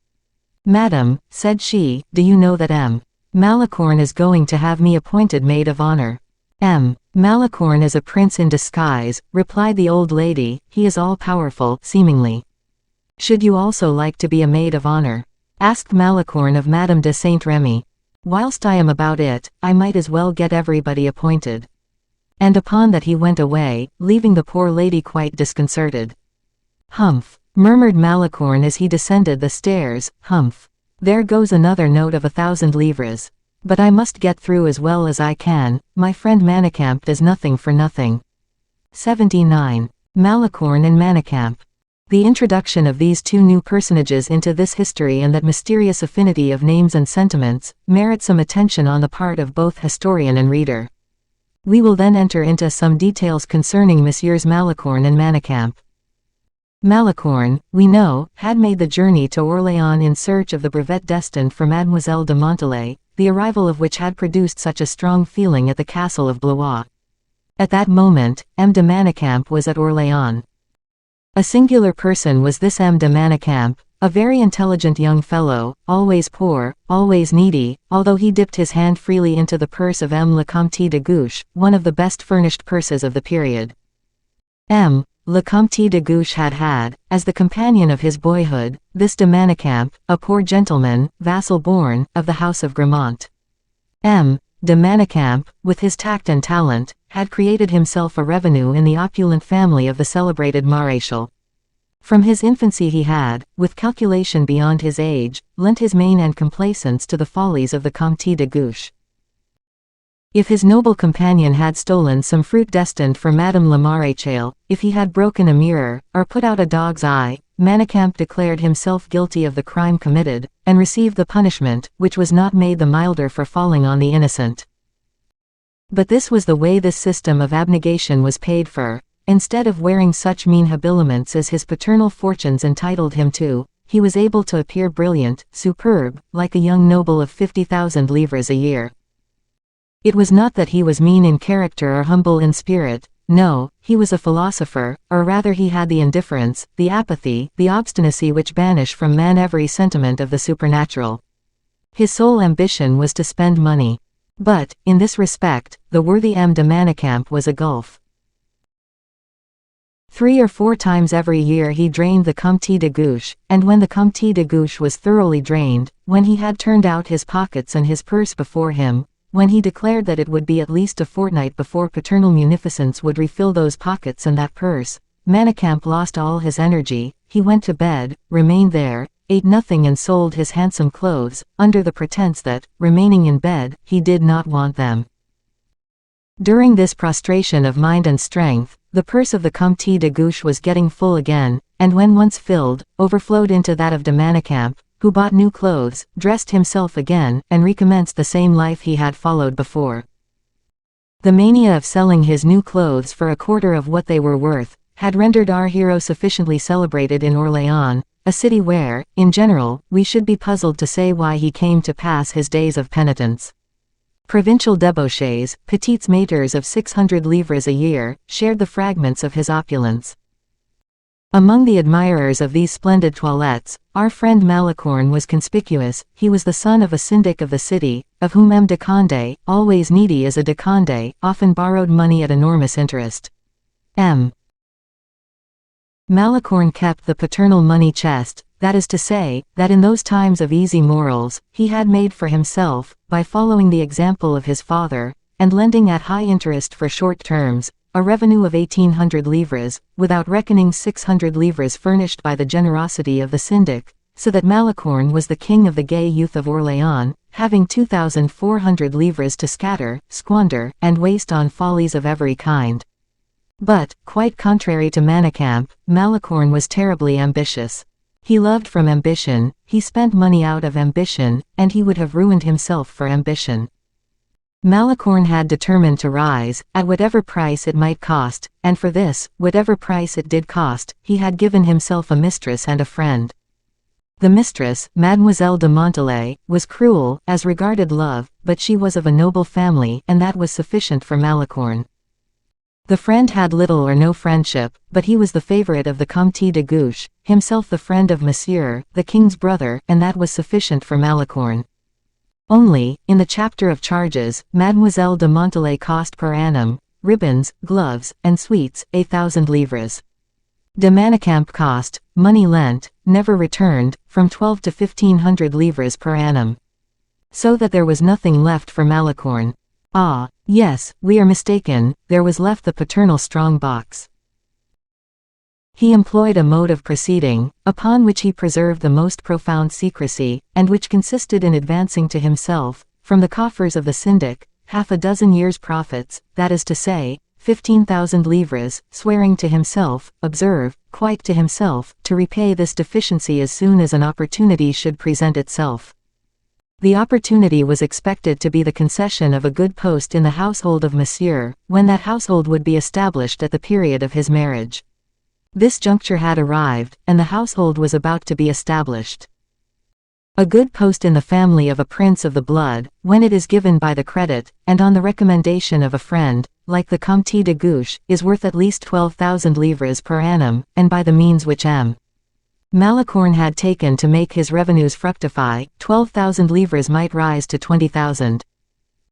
Madam, said she, do you know that M. Malicorne is going to have me appointed maid of honor? M. Malicorne is a prince in disguise, replied the old lady, he is all-powerful, seemingly. Should you also like to be a maid of honor? Asked Malicorne of Madame de Saint-Remy. Whilst I am about it, I might as well get everybody appointed. And upon that he went away, leaving the poor lady quite disconcerted. Humph, murmured Malicorne as he descended the stairs, humph. There goes another note of 1,000 livres. But I must get through as well as I can, my friend Manicamp does nothing for nothing. 79. Malicorne and Manicamp. The introduction of these two new personages into this history and that mysterious affinity of names and sentiments, merit some attention on the part of both historian and reader. We will then enter into some details concerning Messieurs Malicorne and Manicamp. Malicorne, we know, had made the journey to Orléans in search of the brevet destined for Mademoiselle de Montalais, the arrival of which had produced such a strong feeling at the castle of Blois. At that moment, M. de Manicamp was at Orléans. A singular person was this M. de Manicamp, a very intelligent young fellow, always poor, always needy, although he dipped his hand freely into the purse of M. le Comte de Gouche, one of the best furnished purses of the period. M. le Comte de Gouche had, as the companion of his boyhood, this de Manicamp, a poor gentleman, vassal born, of the house of Gramont. M. de Manicamp, with his tact and talent, had created himself a revenue in the opulent family of the celebrated Maréchal. From his infancy he had, with calculation beyond his age, lent his mane and complaisance to the follies of the Comte de Gouche. If his noble companion had stolen some fruit destined for Madame la Maréchale, if he had broken a mirror, or put out a dog's eye, Manicamp declared himself guilty of the crime committed, and received the punishment, which was not made the milder for falling on the innocent. But this was the way this system of abnegation was paid for. Instead of wearing such mean habiliments as his paternal fortunes entitled him to, he was able to appear brilliant, superb, like a young noble of 50,000 livres a year. It was not that he was mean in character or humble in spirit, no, he was a philosopher, or rather he had the indifference, the apathy, the obstinacy which banish from man every sentiment of the supernatural. His sole ambition was to spend money. But, in this respect, the worthy M. de Manicamp was a gulf. 3 or 4 times every year he drained the Comte de Gouche, and when the Comte de Gouche was thoroughly drained, when he had turned out his pockets and his purse before him, when he declared that it would be at least a fortnight before paternal munificence would refill those pockets and that purse, Manicamp lost all his energy, he went to bed, remained there, ate nothing and sold his handsome clothes, under the pretense that, remaining in bed, he did not want them. During this prostration of mind and strength, the purse of the Comte de Gouche was getting full again, and when once filled, overflowed into that of de Manicamp, who bought new clothes, dressed himself again, and recommenced the same life he had followed before. The mania of selling his new clothes for a quarter of what they were worth, had rendered our hero sufficiently celebrated in Orléans, a city where, in general, we should be puzzled to say why he came to pass his days of penitence. Provincial debauchees, petites maîtres of 600 livres a year, shared the fragments of his opulence. Among the admirers of these splendid toilettes, our friend Malicorne was conspicuous. He was the son of a syndic of the city, of whom M. de Condé, always needy as a de Condé, often borrowed money at enormous interest. M. Malicorne kept the paternal money chest, that is to say, that in those times of easy morals, he had made for himself, by following the example of his father, and lending at high interest for short terms, a revenue of 1,800 livres, without reckoning 600 livres furnished by the generosity of the syndic, so that Malicorne was the king of the gay youth of Orléans, having 2,400 livres to scatter, squander, and waste on follies of every kind. But, quite contrary to Manicamp, Malicorne was terribly ambitious. He loved from ambition, he spent money out of ambition, and he would have ruined himself for ambition. Malicorne had determined to rise, at whatever price it might cost, and for this, whatever price it did cost, he had given himself a mistress and a friend. The mistress, Mademoiselle de Montalais, was cruel, as regarded love, but she was of a noble family, and that was sufficient for Malicorne. The friend had little or no friendship, but he was the favorite of the Comte de Gouche, himself the friend of Monsieur, the king's brother, and that was sufficient for Malicorne. Only, in the chapter of charges, Mademoiselle de Montalais cost per annum, ribbons, gloves, and sweets, 1,000 livres. De Manicamp cost, money lent, never returned, from 12 to 1,500 livres per annum. So that there was nothing left for Malicorne. Ah, yes, we are mistaken, there was left the paternal strong box. He employed a mode of proceeding, upon which he preserved the most profound secrecy, and which consisted in advancing to himself, from the coffers of the syndic, half a dozen years' profits, that is to say, 15,000 livres, swearing to himself, observe, quite to himself, to repay this deficiency as soon as an opportunity should present itself. The opportunity was expected to be the concession of a good post in the household of Monsieur, when that household would be established at the period of his marriage. This juncture had arrived, and the household was about to be established. A good post in the family of a prince of the blood, when it is given by the credit, and on the recommendation of a friend, like the Comte de Gouche, is worth at least 12,000 livres per annum, and by the means which M. Malicorne had taken to make his revenues fructify, 12,000 livres might rise to 20,000.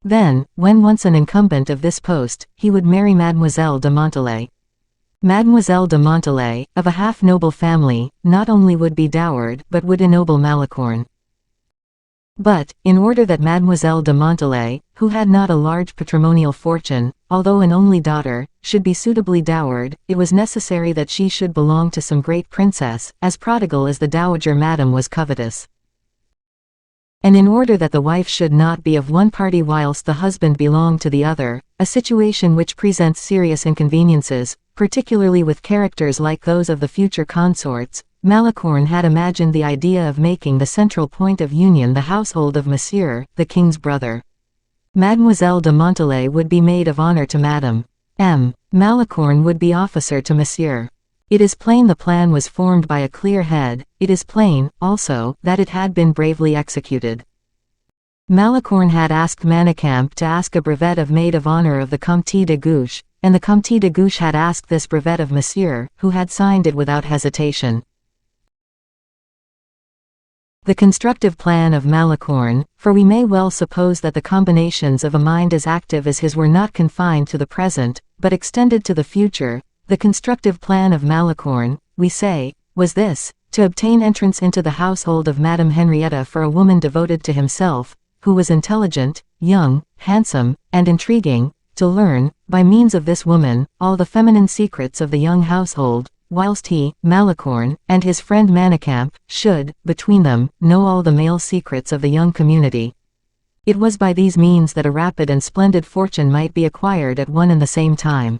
Then, when once an incumbent of this post, he would marry Mademoiselle de Montalais. Mademoiselle de Montalais, of a half-noble family, not only would be dowered, but would ennoble Malicorne. But, in order that Mademoiselle de Montalais, who had not a large patrimonial fortune, although an only daughter, should be suitably dowered, it was necessary that she should belong to some great princess, as prodigal as the dowager madam was covetous. And in order that the wife should not be of one party whilst the husband belonged to the other, a situation which presents serious inconveniences, particularly with characters like those of the future consorts, Malicorne had imagined the idea of making the central point of union the household of Monsieur, the king's brother. Mademoiselle de Montalais would be maid of honor to Madame M. Malicorne would be officer to Monsieur. It is plain the plan was formed by a clear head, it is plain, also, that it had been bravely executed. Malicorne had asked Manicamp to ask a brevet of maid of honor of the Comte de Gouche, and the Comte de Gouche had asked this brevet of Monsieur, who had signed it without hesitation. The constructive plan of Malicorne, for we may well suppose that the combinations of a mind as active as his were not confined to the present, but extended to the future, the constructive plan of Malicorne, we say, was this, to obtain entrance into the household of Madame Henrietta for a woman devoted to himself, who was intelligent, young, handsome, and intriguing, to learn, by means of this woman, all the feminine secrets of the young household, whilst he, Malicorne, and his friend Manicamp, should, between them, know all the male secrets of the young community. It was by these means that a rapid and splendid fortune might be acquired at one and the same time.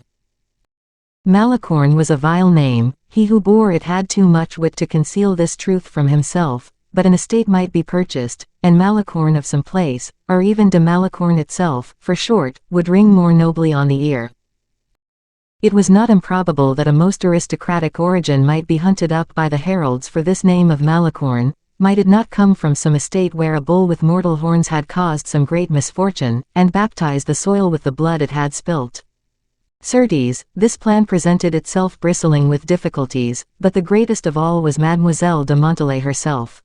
Malicorne was a vile name, he who bore it had too much wit to conceal this truth from himself, but an estate might be purchased, and Malicorne of some place, or even de Malicorne itself, for short, would ring more nobly on the ear. It was not improbable that a most aristocratic origin might be hunted up by the heralds for this name of Malicorne, might it not come from some estate where a bull with mortal horns had caused some great misfortune, and baptized the soil with the blood it had spilt. Certes, this plan presented itself bristling with difficulties, but the greatest of all was Mademoiselle de Montalais herself.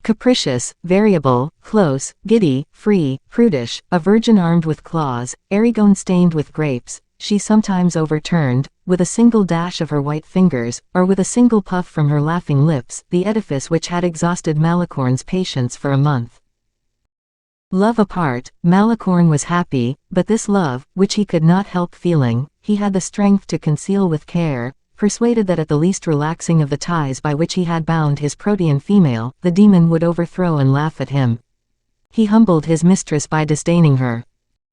Capricious, variable, close, giddy, free, prudish, a virgin armed with claws, Aragon stained with grapes, she sometimes overturned, with a single dash of her white fingers, or with a single puff from her laughing lips, the edifice which had exhausted Malicorne's patience for a month. Love apart, Malicorne was happy, but this love, which he could not help feeling, he had the strength to conceal with care, persuaded that at the least relaxing of the ties by which he had bound his Protean female, the demon would overthrow and laugh at him. He humbled his mistress by disdaining her.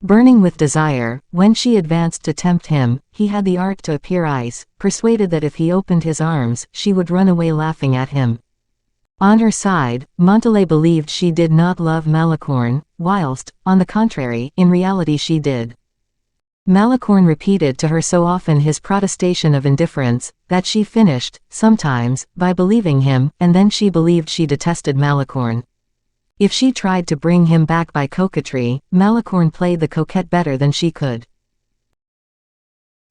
Burning with desire, when she advanced to tempt him, he had the art to appear ice, persuaded that if he opened his arms, she would run away laughing at him. On her side, Montalais believed she did not love Malicorne, whilst, on the contrary, in reality she did. Malicorne repeated to her so often his protestation of indifference, that she finished, sometimes, by believing him, and then she believed she detested Malicorne. If she tried to bring him back by coquetry, Malicorne played the coquette better than she could.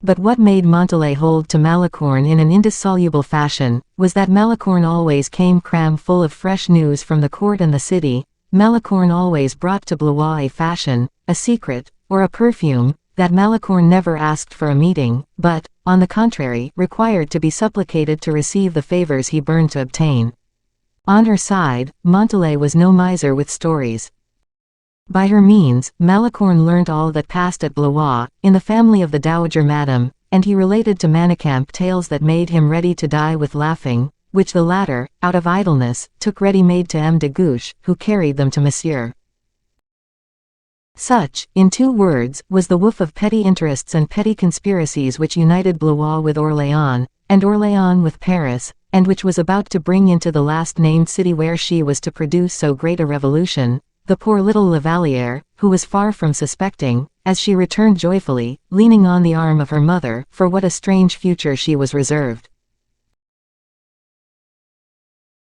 But what made Montalais hold to Malicorne in an indissoluble fashion, was that Malicorne always came cram full of fresh news from the court and the city. Malicorne always brought to Blois a fashion, a secret, or a perfume, that Malicorne never asked for a meeting, but, on the contrary, required to be supplicated to receive the favors he burned to obtain. On her side, Montalais was no miser with stories. By her means, Malicorne learnt all that passed at Blois, in the family of the Dowager Madame, and he related to Manicamp tales that made him ready to die with laughing, which the latter, out of idleness, took ready-made to M. de Guiche, who carried them to Monsieur. Such, in 2 words, was the woof of petty interests and petty conspiracies which united Blois with Orléans, and Orléans with Paris, and which was about to bring into the last-named city where she was to produce so great a revolution, the poor little Lavalière, who was far from suspecting, as she returned joyfully, leaning on the arm of her mother, for what a strange future she was reserved.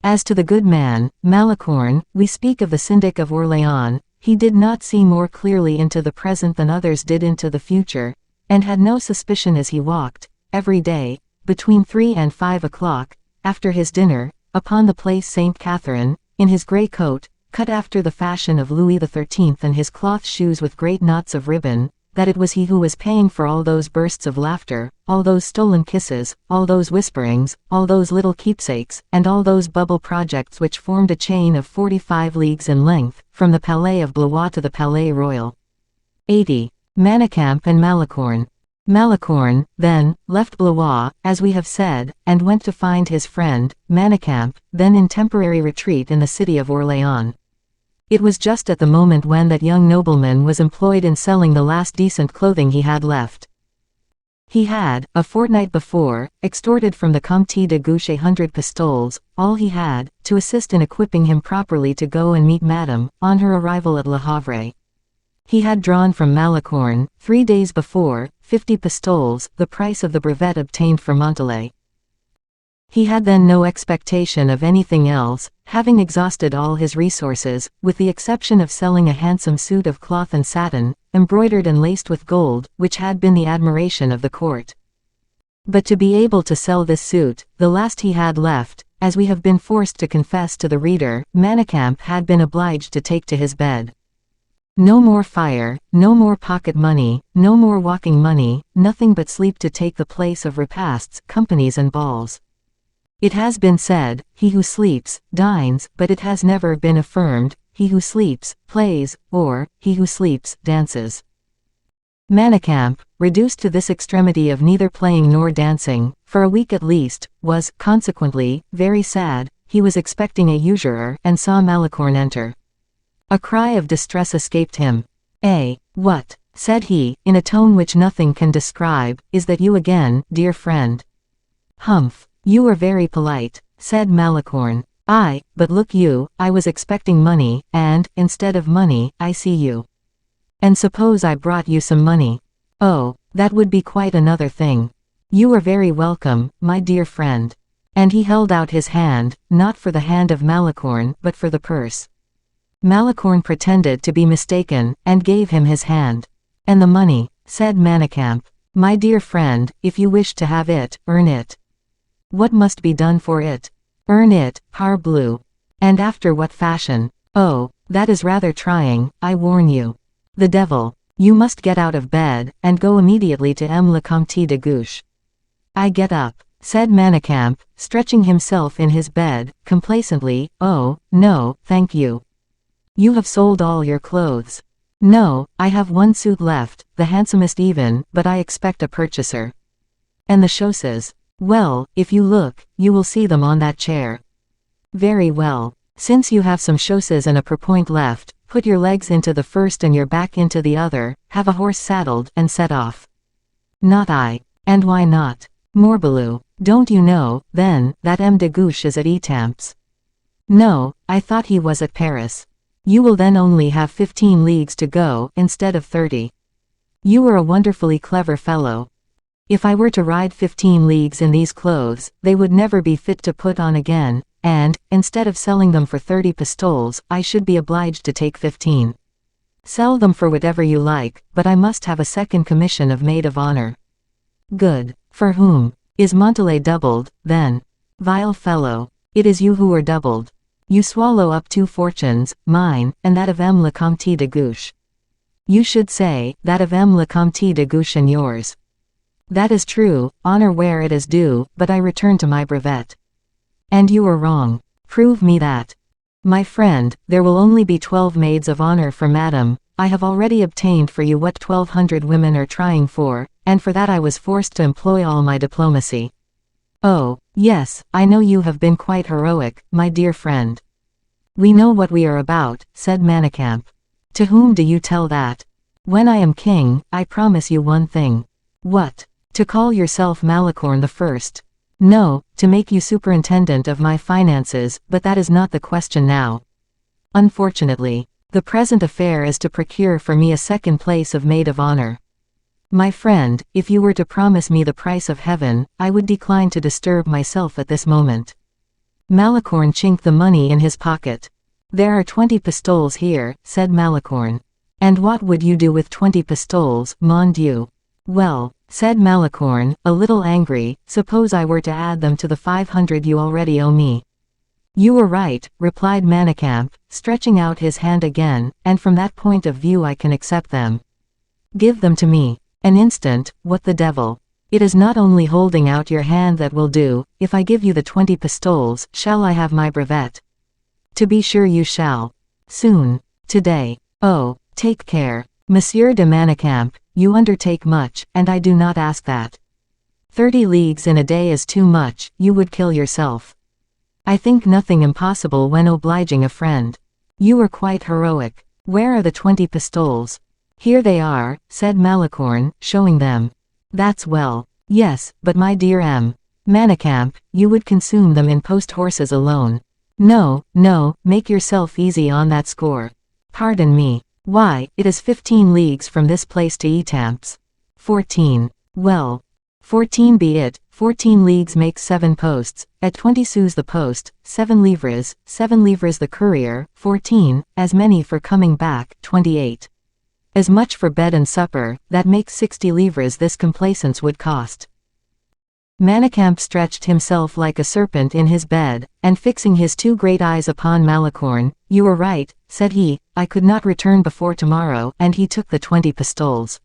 As to the good man, Malicorne, we speak of the Syndic of Orléans, he did not see more clearly into the present than others did into the future, and had no suspicion as he walked, every day, between 3 and 5 o'clock, after his dinner, upon the Place Sainte Catherine, in his grey coat, cut after the fashion of Louis XIII and his cloth shoes with great knots of ribbon, that it was he who was paying for all those bursts of laughter, all those stolen kisses, all those whisperings, all those little keepsakes, and all those bubble projects which formed a chain of 45 leagues in length, from the Palais of Blois to the Palais Royal. 80. Manicamp and Malicorne. Malicorne, then, left Blois, as we have said, and went to find his friend, Manicamp, then in temporary retreat in the city of Orléans. It was just at the moment when that young nobleman was employed in selling the last decent clothing he had left. He had, a fortnight before, extorted from the Comte de Guiche 100 pistoles, all he had, to assist in equipping him properly to go and meet Madame, on her arrival at Le Havre. He had drawn from Malicorne, 3 days before, 50 pistoles, the price of the brevet obtained for Montalais. He had then no expectation of anything else, having exhausted all his resources, with the exception of selling a handsome suit of cloth and satin, embroidered and laced with gold, which had been the admiration of the court. But to be able to sell this suit, the last he had left, as we have been forced to confess to the reader, Manicamp had been obliged to take to his bed. No more fire, no more pocket money, no more walking money, nothing but sleep to take the place of repasts, companies and balls. It has been said, he who sleeps, dines, but it has never been affirmed, he who sleeps, plays, or, he who sleeps, dances. Manicamp, reduced to this extremity of neither playing nor dancing, for a week at least, was, consequently, very sad. He was expecting a usurer, and saw Malicorne enter. A cry of distress escaped him. What, said he, in a tone which nothing can describe, is that you again, dear friend? Humph. You are very polite, said Malicorne. Aye, but look you, I was expecting money, and, instead of money, I see you. And suppose I brought you some money? Oh, that would be quite another thing. You are very welcome, my dear friend. And he held out his hand, not for the hand of Malicorne, but for the purse. Malicorne pretended to be mistaken, and gave him his hand. And the money, said Manicamp. My dear friend, if you wish to have it, earn it. What must be done for it? Earn it, parbleu. And after what fashion? Oh, that is rather trying, I warn you. The devil. You must get out of bed, and go immediately to le Comte de Gouche. I get up, said Manicamp, stretching himself in his bed, complacently. Oh, no, thank you. You have sold all your clothes. No, I have one suit left, the handsomest even, but I expect a purchaser. And the chausses? Well, if you look, you will see them on that chair. Very well. Since you have some chausses and a pourpoint left, put your legs into the first and your back into the other, have a horse saddled, and set off. Not I. And why not? Morbleu. Don't you know, then, that M. de Gouche is at Etampes? No, I thought he was at Paris. You will then only have 15 leagues to go, instead of 30. You are a wonderfully clever fellow. If I were to ride 15 leagues in these clothes, they would never be fit to put on again, and, instead of selling them for 30 pistoles, I should be obliged to take 15. Sell them for whatever you like, but I must have a second commission of maid of honor. Good. For whom? Is Montalais doubled, then? Vile fellow. It is you who are doubled. You swallow up 2 fortunes, mine, and that of le Comte de Gouche. You should say, that of le Comte de Gouche and yours. That is true, honor where it is due, but I return to my brevet. And you are wrong. Prove me that. My friend, there will only be 12 maids of honor for madam. I have already obtained for you what 1200 women are trying for, and for that I was forced to employ all my diplomacy. Oh, yes, I know you have been quite heroic, my dear friend. We know what we are about, said Manicamp. To whom do you tell that? When I am king, I promise you one thing. What? To call yourself Malicorne the First. No, to make you superintendent of my finances, but that is not the question now. Unfortunately, the present affair is to procure for me a second place of maid of honor. My friend, if you were to promise me the price of heaven, I would decline to disturb myself at this moment. Malicorne chinked the money in his pocket. There are 20 pistoles here, said Malicorne. And what would you do with 20 pistoles, mon Dieu? Well, said Malicorne, a little angry, suppose I were to add them to the 500 you already owe me. You were right, replied Manicamp, stretching out his hand again, and from that point of view I can accept them. Give them to me. An instant, what the devil? It is not only holding out your hand that will do. If I give you the 20 pistoles, shall I have my brevet? To be sure you shall. Soon. Today. Oh, take care. Monsieur de Manicamp, you undertake much, and I do not ask that. 30 leagues in a day is too much, you would kill yourself. I think nothing impossible when obliging a friend. You are quite heroic. Where are the 20 pistoles? Here they are, said Malicorne, showing them. That's well. Yes, but my dear M. Manicamp, you would consume them in post horses alone. No, no, make yourself easy on that score. Pardon me. Why, it is 15 leagues from this place to Etampes. 14. Well. 14 be it, 14 leagues makes 7 posts, at 20 sous the post, 7 livres the courier, 14, as many for coming back, 28. As much for bed and supper, that makes 60 livres this complaisance would cost. Manicamp stretched himself like a serpent in his bed, and fixing his 2 great eyes upon Malicorne, you are right, said he, I could not return before tomorrow, and he took the 20 pistoles.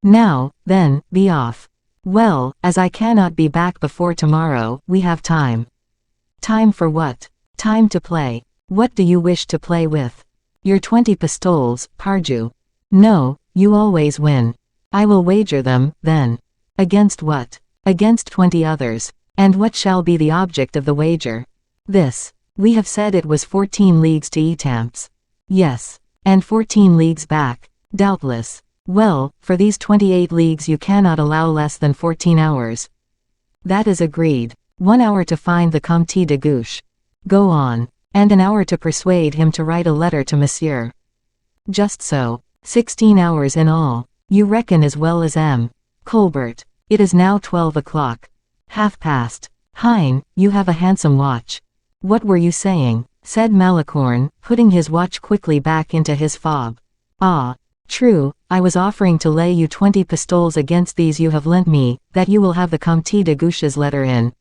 Now, then, be off. Well, as I cannot be back before tomorrow, we have time. Time for what? Time to play. What do you wish to play with? Your 20 pistoles, pardieu. No, you always win. I will wager them, then. Against what? Against 20 others. And what shall be the object of the wager? This. We have said it was 14 leagues to Etampes. Yes. And 14 leagues back. Doubtless. Well, for these 28 leagues you cannot allow less than 14 hours. That is agreed. 1 hour to find the Comte de Gouche. Go on. And an hour to persuade him to write a letter to Monsieur. Just so. 16 hours in all. You reckon as well as M. Colbert. It is now 12 o'clock. 1/2. Hein, you have a handsome watch. What were you saying? Said Malicorne, putting his watch quickly back into his fob. Ah. True, I was offering to lay you 20 pistoles against these you have lent me, that you will have the Comte de Guiche's letter in.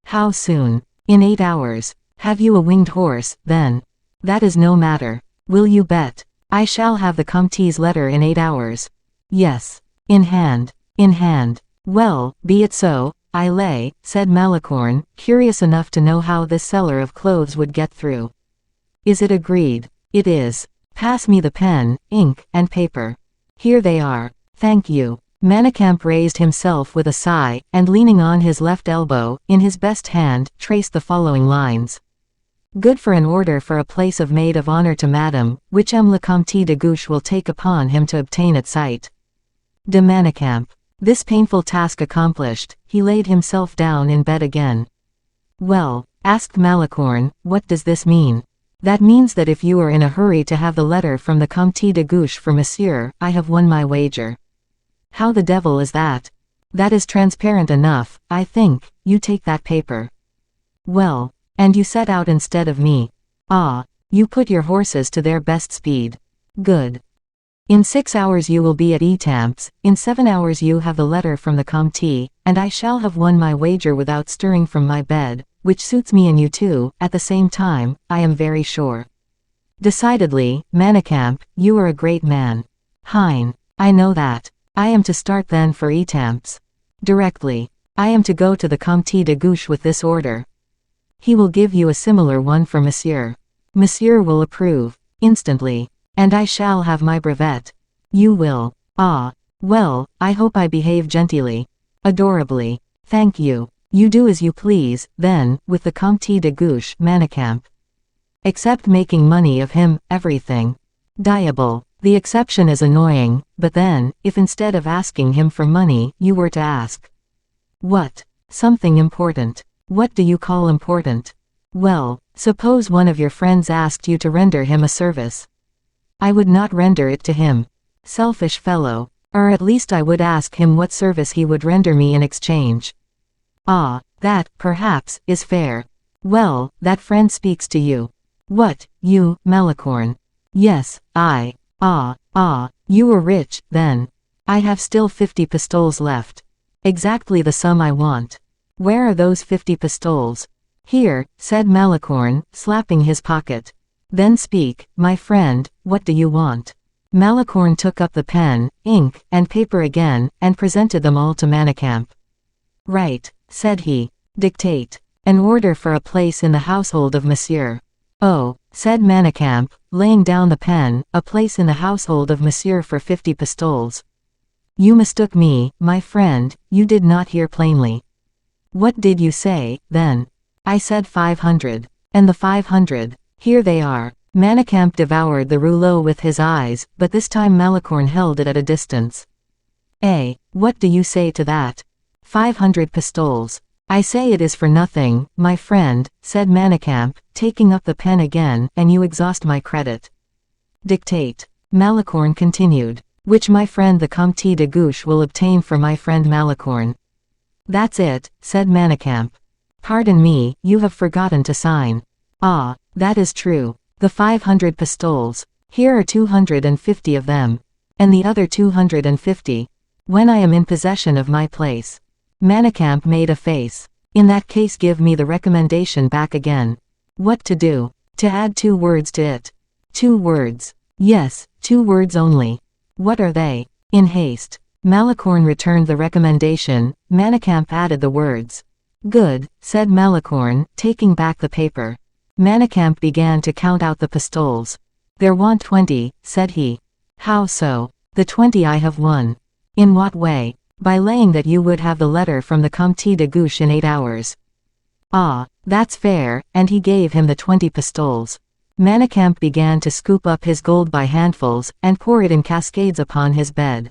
How soon? In 8 hours. Have you a winged horse, then? That is no matter. Will you bet? I shall have the Comte's letter in 8 hours. Yes. In hand. In hand. Well, be it so, I lay, said Malicorne, curious enough to know how this seller of clothes would get through. Is it agreed? It is. Pass me the pen, ink, and paper. Here they are. Thank you. Manicamp raised himself with a sigh, and leaning on his left elbow, in his best hand, traced the following lines. Good for an order for a place of maid of honor to Madame, which le Comte de Guiche will take upon him to obtain at sight. De Manicamp. This painful task accomplished, he laid himself down in bed again. Well, asked Malicorne, what does this mean? That means that if you are in a hurry to have the letter from the Comte de Guiche for Monsieur, I have won my wager. How the devil is that? That is transparent enough, I think. You take that paper. Well, and you set out instead of me. Ah, you put your horses to their best speed. Good. In 6 hours you will be at Etampes, in 7 hours you have the letter from the Comte, and I shall have won my wager without stirring from my bed, which suits me and you too, at the same time, I am very sure. Decidedly, Manicamp, you are a great man. Hein. I know that. I am to start then for Etampes. Directly. I am to go to the Comte de Guiche with this order. He will give you a similar one for Monsieur. Monsieur will approve. Instantly. And I shall have my brevet. You will. Ah. Well, I hope I behave genteelly. Adorably. Thank you. You do as you please, then, with the Comte de Guiche, Manicamp. Except making money of him, everything. Diable. The exception is annoying, but then, if instead of asking him for money, you were to ask. What? Something important. What do you call important? Well, suppose one of your friends asked you to render him a service. I would not render it to him. Selfish fellow. Or at least I would ask him what service he would render me in exchange. Ah, that, perhaps, is fair. Well, that friend speaks to you. What, you, Malicorne? Yes, I. Ah, you are rich, then. I have still 50 pistoles left. Exactly the sum I want. Where are those 50 pistoles? Here, said Malicorne, slapping his pocket. Then speak, my friend, what do you want? Malicorne took up the pen, ink, and paper again, and presented them all to Manicamp. Right, said he. Dictate. An order for a place in the household of Monsieur. Oh, said Manicamp, laying down the pen, a place in the household of Monsieur for 50 pistoles. You mistook me, my friend, you did not hear plainly. What did you say, then? I said 500. And the 500. Here they are. Manicamp devoured the rouleau with his eyes, but this time Malicorne held it at a distance. What do you say to that? 500 pistoles. I say it is for nothing, my friend, said Manicamp, taking up the pen again, and you exhaust my credit. Dictate. Malicorne continued. Which my friend the Comte de Guiche will obtain for my friend Malicorne. That's it, said Manicamp. Pardon me, you have forgotten to sign. Ah, that is true. The 500 pistoles. Here are 250 of them. And the other 250. When I am in possession of my place. Manicamp made a face. In that case give me the recommendation back again. What to do? To add 2 words to it. 2 words. Yes, 2 words only. What are they? In haste. Malicorne returned the recommendation, Manicamp added the words. Good, said Malicorne, taking back the paper. Manicamp began to count out the pistoles. There want 20, said he. How so? The 20 I have won. In what way? By laying that you would have the letter from the Comte de Guiche in 8 hours. Ah, that's fair, and he gave him the 20 pistoles. Manicamp began to scoop up his gold by handfuls, and pour it in cascades upon his bed.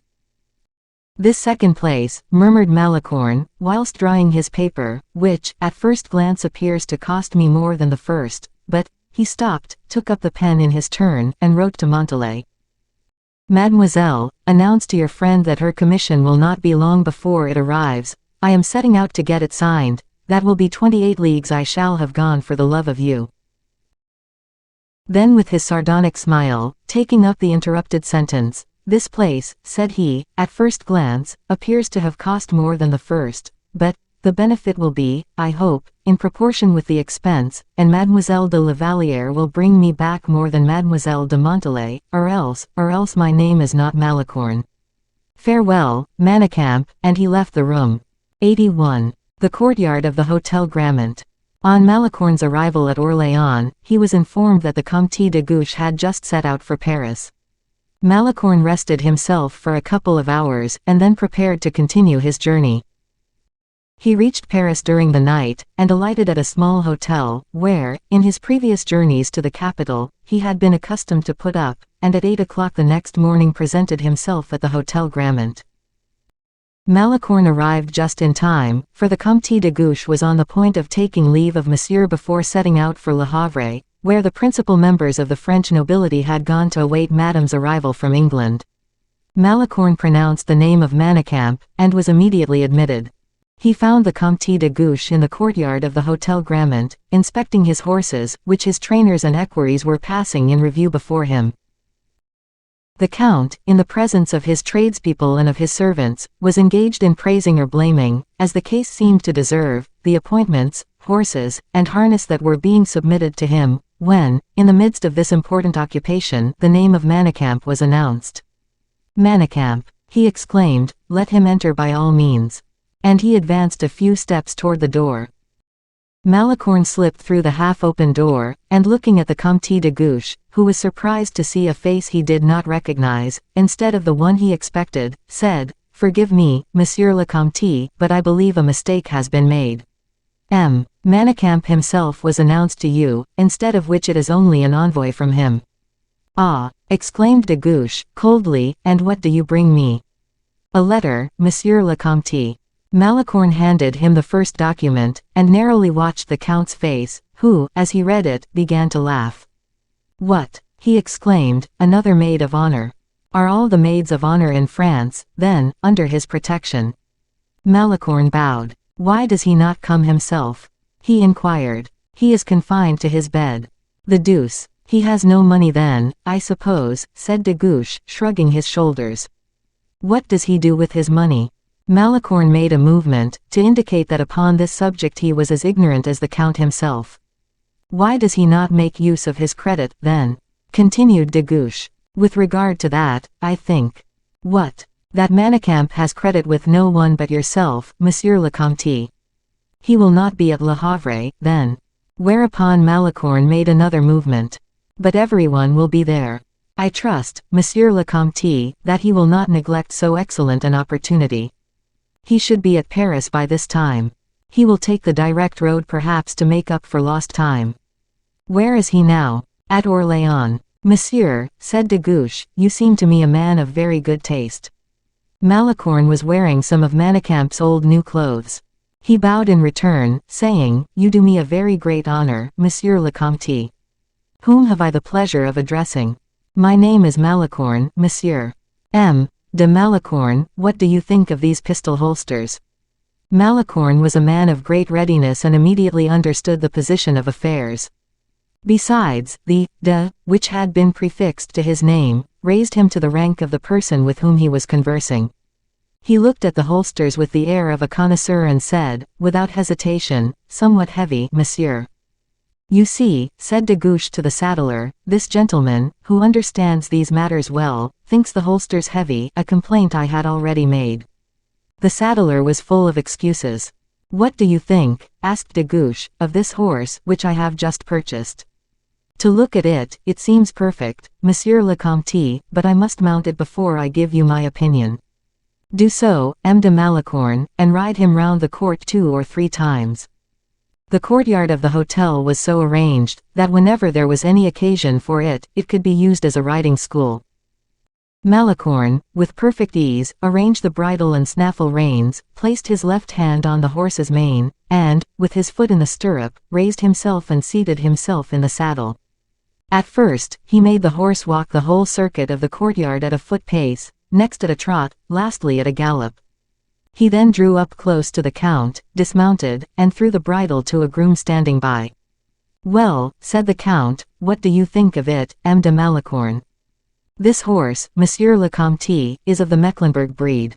This second place, murmured Malicorne, whilst drying his paper, which, at first glance appears to cost me more than the first, but, he stopped, took up the pen in his turn, and wrote to Montalais. Mademoiselle, announce to your friend that her commission will not be long before it arrives. I am setting out to get it signed. That will be 28 leagues I shall have gone for the love of you. Then with his sardonic smile, taking up the interrupted sentence, "This place," said he, "at first glance, appears to have cost more than the first, but the benefit will be, I hope, in proportion with the expense, and Mademoiselle de la Vallière will bring me back more than Mademoiselle de Montalais, or else my name is not Malicorne. Farewell, Manicamp," and he left the room. 81. The courtyard of the Hôtel Grammont. On Malicorne's arrival at Orléans, he was informed that the Comte de Guiche had just set out for Paris. Malicorne rested himself for a couple of hours, and then prepared to continue his journey. He reached Paris during the night, and alighted at a small hotel, where, in his previous journeys to the capital, he had been accustomed to put up, and at 8 o'clock the next morning presented himself at the Hôtel Grammont. Malicorne arrived just in time, for the Comte de Guiche was on the point of taking leave of Monsieur before setting out for Le Havre, where the principal members of the French nobility had gone to await Madame's arrival from England. Malicorne pronounced the name of Manicamp, and was immediately admitted. He found the Comte de Guiche in the courtyard of the Hôtel Grammont, inspecting his horses, which his trainers and equerries were passing in review before him. The Count, in the presence of his tradespeople and of his servants, was engaged in praising or blaming, as the case seemed to deserve, the appointments, horses, and harness that were being submitted to him, when, in the midst of this important occupation, the name of Manicamp was announced. "Manicamp," he exclaimed, "let him enter by all means." And he advanced a few steps toward the door. Malicorne slipped through the half-open door, and looking at the Comte de Guiche, who was surprised to see a face he did not recognize, instead of the one he expected, said, "Forgive me, Monsieur le Comte, but I believe a mistake has been made. Manicamp himself was announced to you, instead of which it is only an envoy from him." "Ah," exclaimed de Guiche, coldly, "and what do you bring me?" "A letter, Monsieur le Comte." Malicorne handed him the first document, and narrowly watched the Count's face, who, as he read it, began to laugh. "What!" he exclaimed, "another maid of honor? Are all the maids of honor in France, then, under his protection?" Malicorne bowed. "Why does he not come himself?" he inquired. "He is confined to his bed." "The deuce! He has no money then, I suppose," said de Guiche, shrugging his shoulders. "What does he do with his money?" Malicorne made a movement, to indicate that upon this subject he was as ignorant as the Count himself. "Why does he not make use of his credit, then?" continued de Guiche. "With regard to that, I think—" "What?" "That Manicamp has credit with no one but yourself, Monsieur le Comte. He will not be at Le Havre, then." Whereupon Malicorne made another movement. "But everyone will be there. I trust, Monsieur le Comte, that he will not neglect so excellent an opportunity. He should be at Paris by this time. He will take the direct road perhaps to make up for lost time." "Where is he now?" "At Orléans." "Monsieur," said de Guiche, "you seem to me a man of very good taste." Malicorne was wearing some of Manicamp's old new clothes. He bowed in return, saying, "You do me a very great honor, Monsieur le Comte. Whom have I the pleasure of addressing?" "My name is Malicorne, Monsieur." De Malicorne, what do you think of these pistol holsters?" Malicorne was a man of great readiness and immediately understood the position of affairs. Besides, the de, which had been prefixed to his name, raised him to the rank of the person with whom he was conversing. He looked at the holsters with the air of a connoisseur and said, without hesitation, "Somewhat heavy, monsieur." "You see," said de Guiche to the saddler, "this gentleman, who understands these matters well, thinks the holsters heavy, a complaint I had already made." The saddler was full of excuses. "What do you think," asked de Guiche, "of this horse, which I have just purchased? To look at it, it seems perfect, Monsieur le Comte, but I must mount it before I give you my opinion." "Do so, de Malicorne, and ride him round the court 2 or 3 times." The courtyard of the hotel was so arranged, that whenever there was any occasion for it, it could be used as a riding school. Malicorne, with perfect ease, arranged the bridle and snaffle reins, placed his left hand on the horse's mane, and, with his foot in the stirrup, raised himself and seated himself in the saddle. At first, he made the horse walk the whole circuit of the courtyard at a foot pace, next at a trot, lastly at a gallop. He then drew up close to the Count, dismounted, and threw the bridle to a groom standing by. "Well," said the Count, "what do you think of it, de Malicorne?" This horse, Monsieur le Comte, is of the Mecklenburg breed.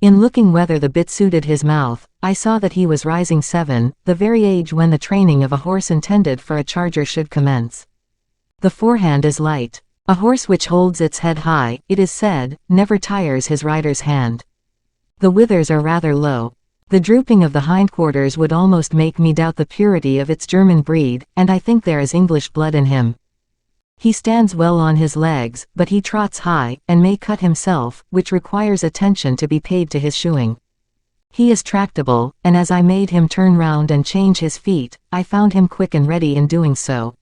In looking whether the bit suited his mouth, I saw that he was rising 7, the very age when the training of a horse intended for a charger should commence. The forehand is light. A horse which holds its head high, it is said, never tires his rider's hand. The withers are rather low. The drooping of the hindquarters would almost make me doubt the purity of its German breed, and I think there is English blood in him. He stands well on his legs, but he trots high, and may cut himself, which requires attention to be paid to his shoeing. He is tractable, and as I made him turn round and change his feet, I found him quick and ready in doing so.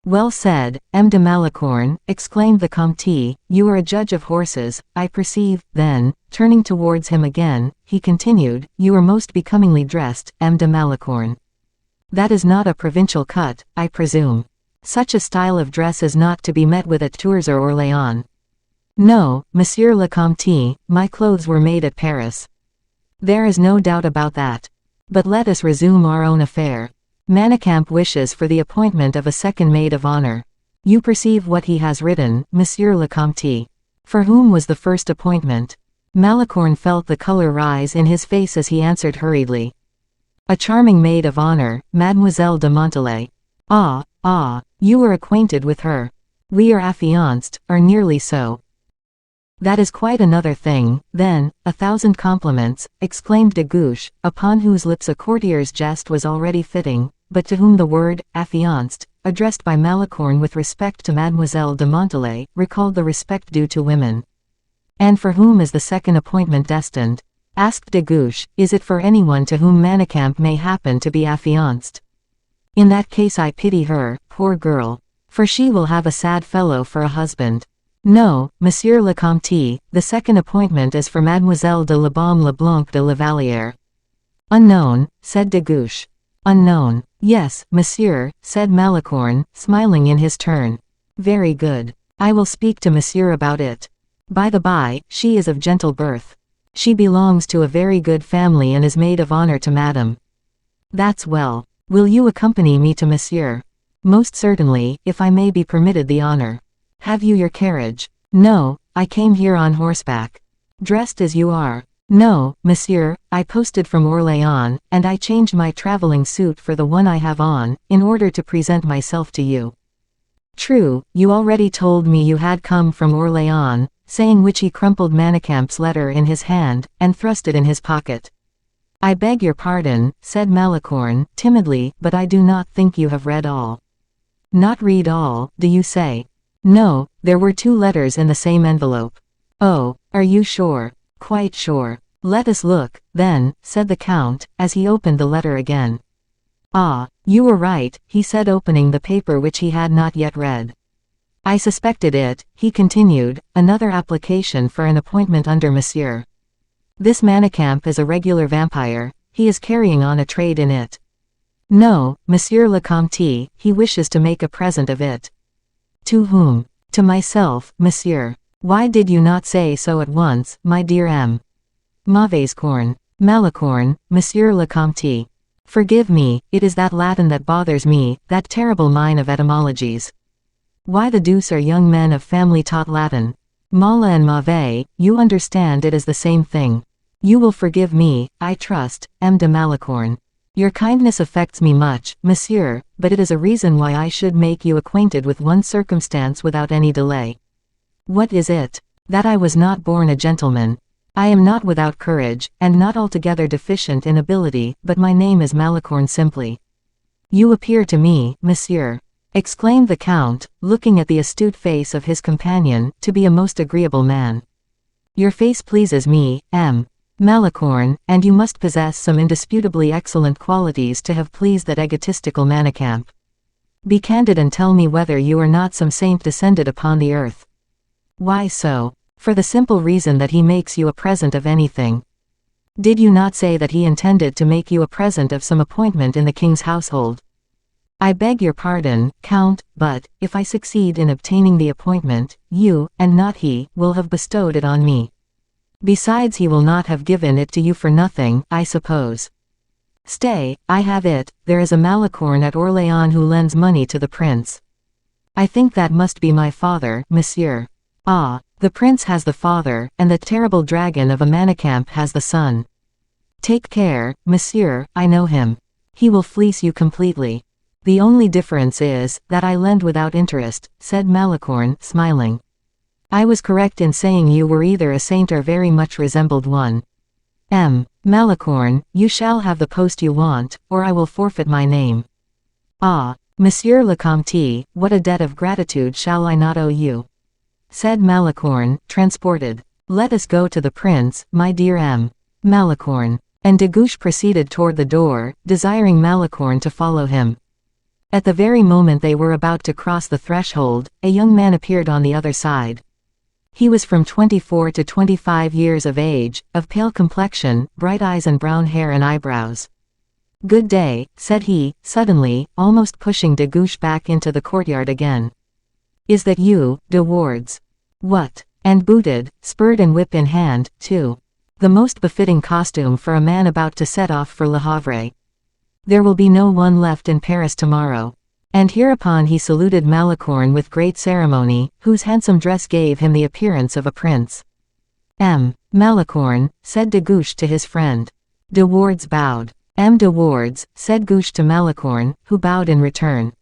Well said, M. de Malicorne, exclaimed the Comte, you are a judge of horses, I perceive. Then, turning towards him again, he continued, you are most becomingly dressed, M. de Malicorne. That is not a provincial cut, I presume. Such a style of dress is not to be met with at Tours or Orléans. No, Monsieur le Comte, my clothes were made at Paris. There is no doubt about that. But let us resume our own affair. Manicamp wishes for the appointment of a second maid of honor. You perceive what he has written, Monsieur le Comte. For whom was the first appointment? Malicorne felt the color rise in his face as he answered hurriedly. A charming maid of honor, Mademoiselle de Montalais. Ah, you are acquainted with her. We are affianced, or nearly so. That is quite another thing, then, 1,000 compliments, exclaimed de Guiche, upon whose lips a courtier's jest was already fitting, but to whom the word, affianced, addressed by Malicorne with respect to Mademoiselle de Montalais, recalled the respect due to women. And for whom is the second appointment destined? Asked de Guiche, is it for anyone to whom Manicamp may happen to be affianced? In that case I pity her, poor girl. For she will have a sad fellow for a husband. No, Monsieur le Comte, the second appointment is for Mademoiselle de la Baume le Blanc de la Vallière. Unknown, said de Guiche. Unknown. Yes, monsieur, said Malicorne, smiling in his turn. Very good. I will speak to monsieur about it. By the by, she is of gentle birth. She belongs to a very good family and is maid of honor to madame. That's well. Will you accompany me to monsieur? Most certainly, if I may be permitted the honor. Have you your carriage? No, I came here on horseback. Dressed as you are? No, monsieur, I posted from Orléans, and I changed my traveling suit for the one I have on, in order to present myself to you. True, you already told me you had come from Orléans, saying which he crumpled Manicamp's letter in his hand, and thrust it in his pocket. I beg your pardon, said Malicorne, timidly, but I do not think you have read all. Not read all, do you say? No, there were 2 letters in the same envelope. Oh, are you sure? Quite sure. Let us look, then, said the Count, as he opened the letter again. Ah, you were right, he said, opening the paper which he had not yet read. I suspected it, he continued, another application for an appointment under monsieur. This Manicamp is a regular vampire, he is carrying on a trade in it. No, Monsieur le Comte, he wishes to make a present of it. To whom? To myself, monsieur. Why did you not say so at once, my dear M. Mauvaise-corne? Malicorne, Monsieur le Comte. Forgive me, it is that Latin that bothers me, that terrible mine of etymologies. Why the deuce are young men of family taught Latin? Mala and mauvais, you understand it is the same thing. You will forgive me, I trust, M. de Malicorne. Your kindness affects me much, monsieur, but it is a reason why I should make you acquainted with one circumstance without any delay. What is it? That I was not born a gentleman. I am not without courage, and not altogether deficient in ability, but my name is Malicorne simply. You appear to me, monsieur, exclaimed the Count, looking at the astute face of his companion, to be a most agreeable man. Your face pleases me, M. Malicorne, and you must possess some indisputably excellent qualities to have pleased that egotistical Manicamp. Be candid and tell me whether you are not some saint descended upon the earth. Why so? For the simple reason that he makes you a present of anything. Did you not say that he intended to make you a present of some appointment in the king's household? I beg your pardon, Count, but, if I succeed in obtaining the appointment, you, and not he, will have bestowed it on me. Besides, he will not have given it to you for nothing, I suppose. Stay, I have it, there is a Malicorne at Orléans who lends money to the prince. I think that must be my father, monsieur. Ah, the prince has the father, and the terrible dragon of a manicamp has the son. Take care, monsieur, I know him. He will fleece you completely. The only difference is, that I lend without interest, said Malicorne, smiling. I was correct in saying you were either a saint or very much resembled one. Malicorne, you shall have the post you want, or I will forfeit my name. Ah, Monsieur le Comte, what a debt of gratitude shall I not owe you? Said Malicorne, transported. Let us go to the prince, my dear Malicorne. And de Guiche proceeded toward the door, desiring Malicorne to follow him. At the very moment they were about to cross the threshold, a young man appeared on the other side. He was from 24 to 25 years of age, of pale complexion, bright eyes and brown hair and eyebrows. Good day, said he, suddenly, almost pushing de Guiche back into the courtyard again. Is that you, de Wardes? What? And booted, spurred and whip in hand, too. The most befitting costume for a man about to set off for Le Havre. There will be no one left in Paris tomorrow. And hereupon he saluted Malicorne with great ceremony, whose handsome dress gave him the appearance of a prince. Malicorne, said de Guiche to his friend. De Wardes bowed. De Wardes, said Guiche to Malicorne, who bowed in return.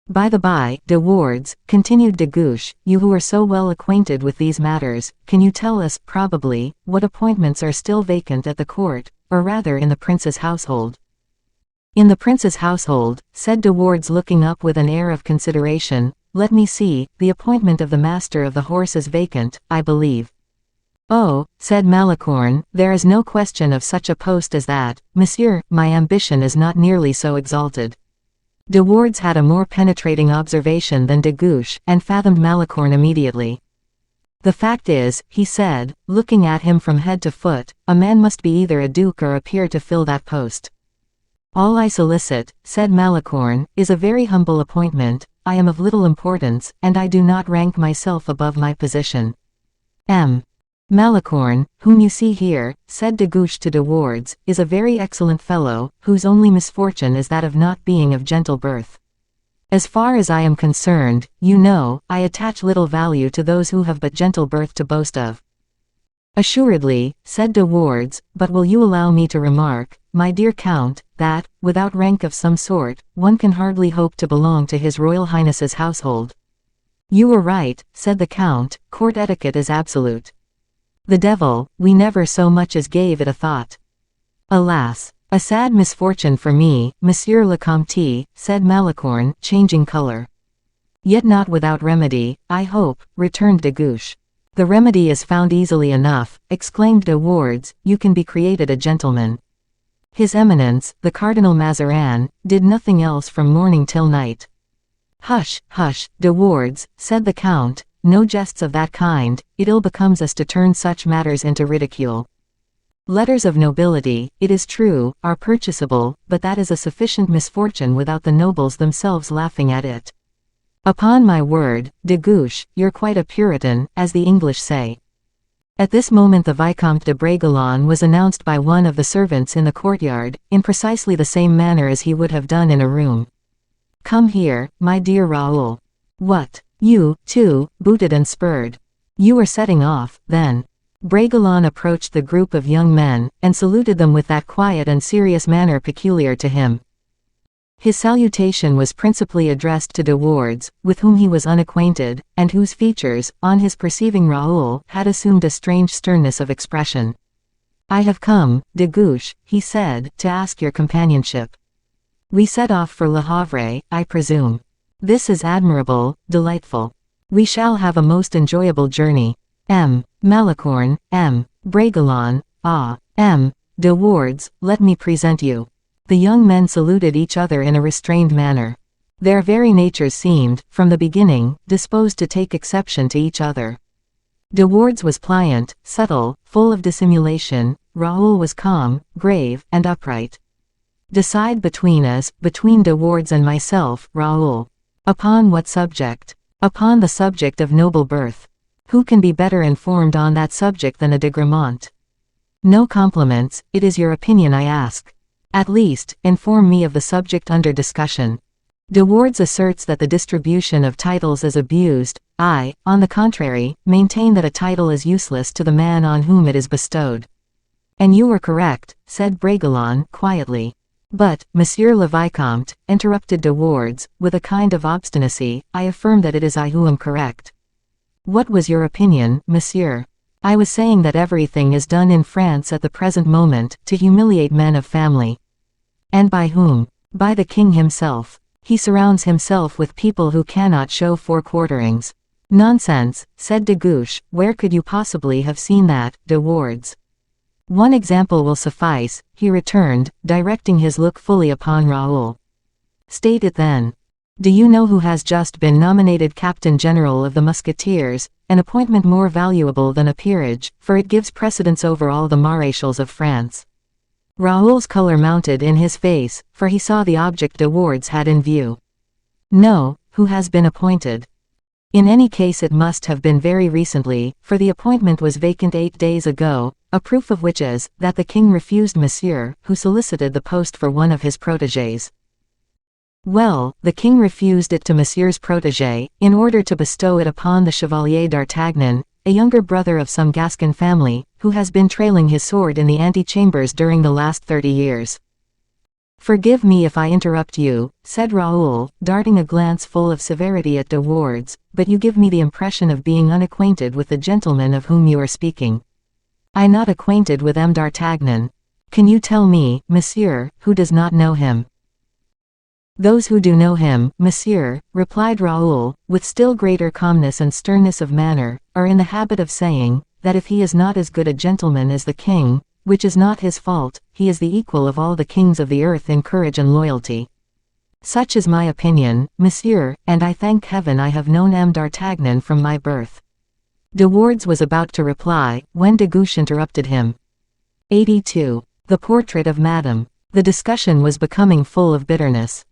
By the by, de Wardes, continued de Guiche, you who are so well acquainted with these matters, can you tell us, probably, what appointments are still vacant at the court, or rather in the prince's household? In the prince's household, said de Wardes looking up with an air of consideration, let me see, the appointment of the master of the horse is vacant, I believe. Oh, said Malicorne, there is no question of such a post as that, monsieur, my ambition is not nearly so exalted. De Wardes had a more penetrating observation than de Guiche, and fathomed Malicorne immediately. The fact is, he said, looking at him from head to foot, a man must be either a duke or a peer to fill that post. All I solicit, said Malicorne, is a very humble appointment. I am of little importance, and I do not rank myself above my position. Malicorne, whom you see here, said de Guiche to de Wardes, is a very excellent fellow, whose only misfortune is that of not being of gentle birth. As far as I am concerned, you know, I attach little value to those who have but gentle birth to boast of. Assuredly, said de Wardes, but will you allow me to remark, my dear Count, that, without rank of some sort, one can hardly hope to belong to His Royal Highness's household. You were right, said the Count, court etiquette is absolute. The devil, we never so much as gave it a thought. Alas, a sad misfortune for me, Monsieur le Comte, said Malicorne, changing color. Yet not without remedy, I hope, returned de Guiche. The remedy is found easily enough, exclaimed de Wardes, you can be created a gentleman. His Eminence, the Cardinal Mazarin, did nothing else from morning till night. Hush, hush, de Wardes, said the Count, no jests of that kind, it ill becomes us to turn such matters into ridicule. Letters of nobility, it is true, are purchasable, but that is a sufficient misfortune without the nobles themselves laughing at it. Upon my word, de Guiche, you're quite a Puritan, as the English say. At this moment the Vicomte de Bragelonne was announced by one of the servants in the courtyard, in precisely the same manner as he would have done in a room. Come here, my dear Raoul. What? You, too, booted and spurred. You are setting off, then. Bragelonne approached the group of young men, and saluted them with that quiet and serious manner peculiar to him. His salutation was principally addressed to de Wardes, with whom he was unacquainted, and whose features, on his perceiving Raoul, had assumed a strange sternness of expression. I have come, de Guiche, he said, to ask your companionship. We set off for Le Havre, I presume. This is admirable, delightful. We shall have a most enjoyable journey. Malicorne, Bragelonne, de Wardes, let me present you. The young men saluted each other in a restrained manner. Their very natures seemed, from the beginning, disposed to take exception to each other. De Wardes was pliant, subtle, full of dissimulation. Raoul was calm, grave, and upright. Decide between us, between de Wardes and myself, Raoul. Upon what subject? Upon the subject of noble birth. Who can be better informed on that subject than a de Gramont? No compliments, it is your opinion I ask. At least, inform me of the subject under discussion. De Wardes asserts that the distribution of titles is abused. I, on the contrary, maintain that a title is useless to the man on whom it is bestowed. And you were correct, said Bragelonne quietly. But, Monsieur le Vicomte, interrupted De Wardes, with a kind of obstinacy, I affirm that it is I who am correct. What was your opinion, monsieur? I was saying that everything is done in France at the present moment, to humiliate men of family. And by whom? By the king himself. He surrounds himself with people who cannot show four-quarterings. Nonsense, said de Guiche, where could you possibly have seen that, De Wardes? One example will suffice, he returned, directing his look fully upon Raoul. State it then. Do you know who has just been nominated Captain General of the Musketeers, an appointment more valuable than a peerage, for it gives precedence over all the maréchals of France? Raoul's color mounted in his face, for he saw the object De Wardes had in view. No, who has been appointed? In any case it must have been very recently, for the appointment was vacant 8 days ago, a proof of which is, that the king refused Monsieur, who solicited the post for one of his protégés. Well, the king refused it to Monsieur's protégé, in order to bestow it upon the Chevalier d'Artagnan, a younger brother of some Gascon family, who has been trailing his sword in the antechambers during the last 30 years. Forgive me if I interrupt you, said Raoul, darting a glance full of severity at De Wardes, but you give me the impression of being unacquainted with the gentleman of whom you are speaking. I not acquainted with M. d'Artagnan. Can you tell me, monsieur, who does not know him? Those who do know him, monsieur, replied Raoul, with still greater calmness and sternness of manner, are in the habit of saying, that if he is not as good a gentleman as the king, which is not his fault, he is the equal of all the kings of the earth in courage and loyalty. Such is my opinion, monsieur, and I thank heaven I have known M. d'Artagnan from my birth. De Wardes was about to reply, when de Guiche interrupted him. 82. The portrait of Madame. The discussion was becoming full of bitterness.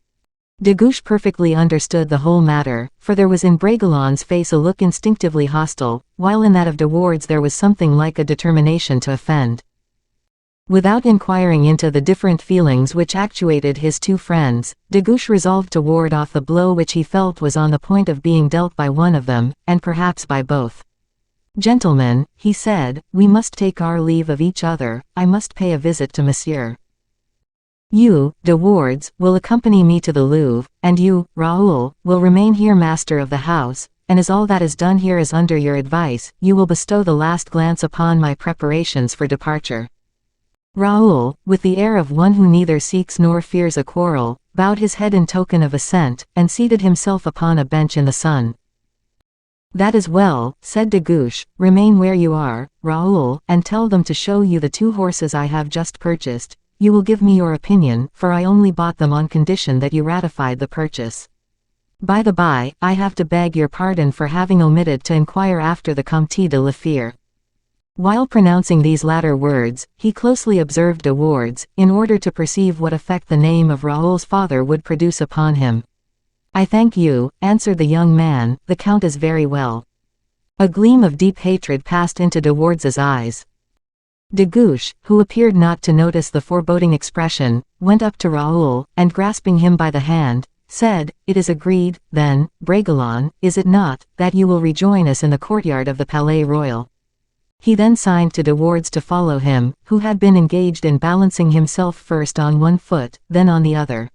De Guiche perfectly understood the whole matter, for there was in Bragelonne's face a look instinctively hostile, while in that of De Wardes there was something like a determination to offend. Without inquiring into the different feelings which actuated his two friends, de Guiche resolved to ward off the blow which he felt was on the point of being dealt by one of them, and perhaps by both. Gentlemen, he said, we must take our leave of each other, I must pay a visit to Monsieur. You, De Wardes, will accompany me to the Louvre, and you, Raoul, will remain here master of the house, and as all that is done here is under your advice, you will bestow the last glance upon my preparations for departure. Raoul, with the air of one who neither seeks nor fears a quarrel, bowed his head in token of assent, and seated himself upon a bench in the sun. That is well, said de Guiche, remain where you are, Raoul, and tell them to show you the 2 horses I have just purchased. You will give me your opinion, for I only bought them on condition that you ratified the purchase. By the by, I have to beg your pardon for having omitted to inquire after the Comte de la Fère. While pronouncing these latter words, he closely observed De Wardes, in order to perceive what effect the name of Raoul's father would produce upon him. I thank you, answered the young man, the Count is very well. A gleam of deep hatred passed into De Wardes's eyes. De Guiche, who appeared not to notice the foreboding expression, went up to Raoul, and grasping him by the hand, said, It is agreed, then, Bragelonne, is it not, that you will rejoin us in the courtyard of the Palais Royal? He then signed to De Wardes to follow him, who had been engaged in balancing himself first on one foot, then on the other.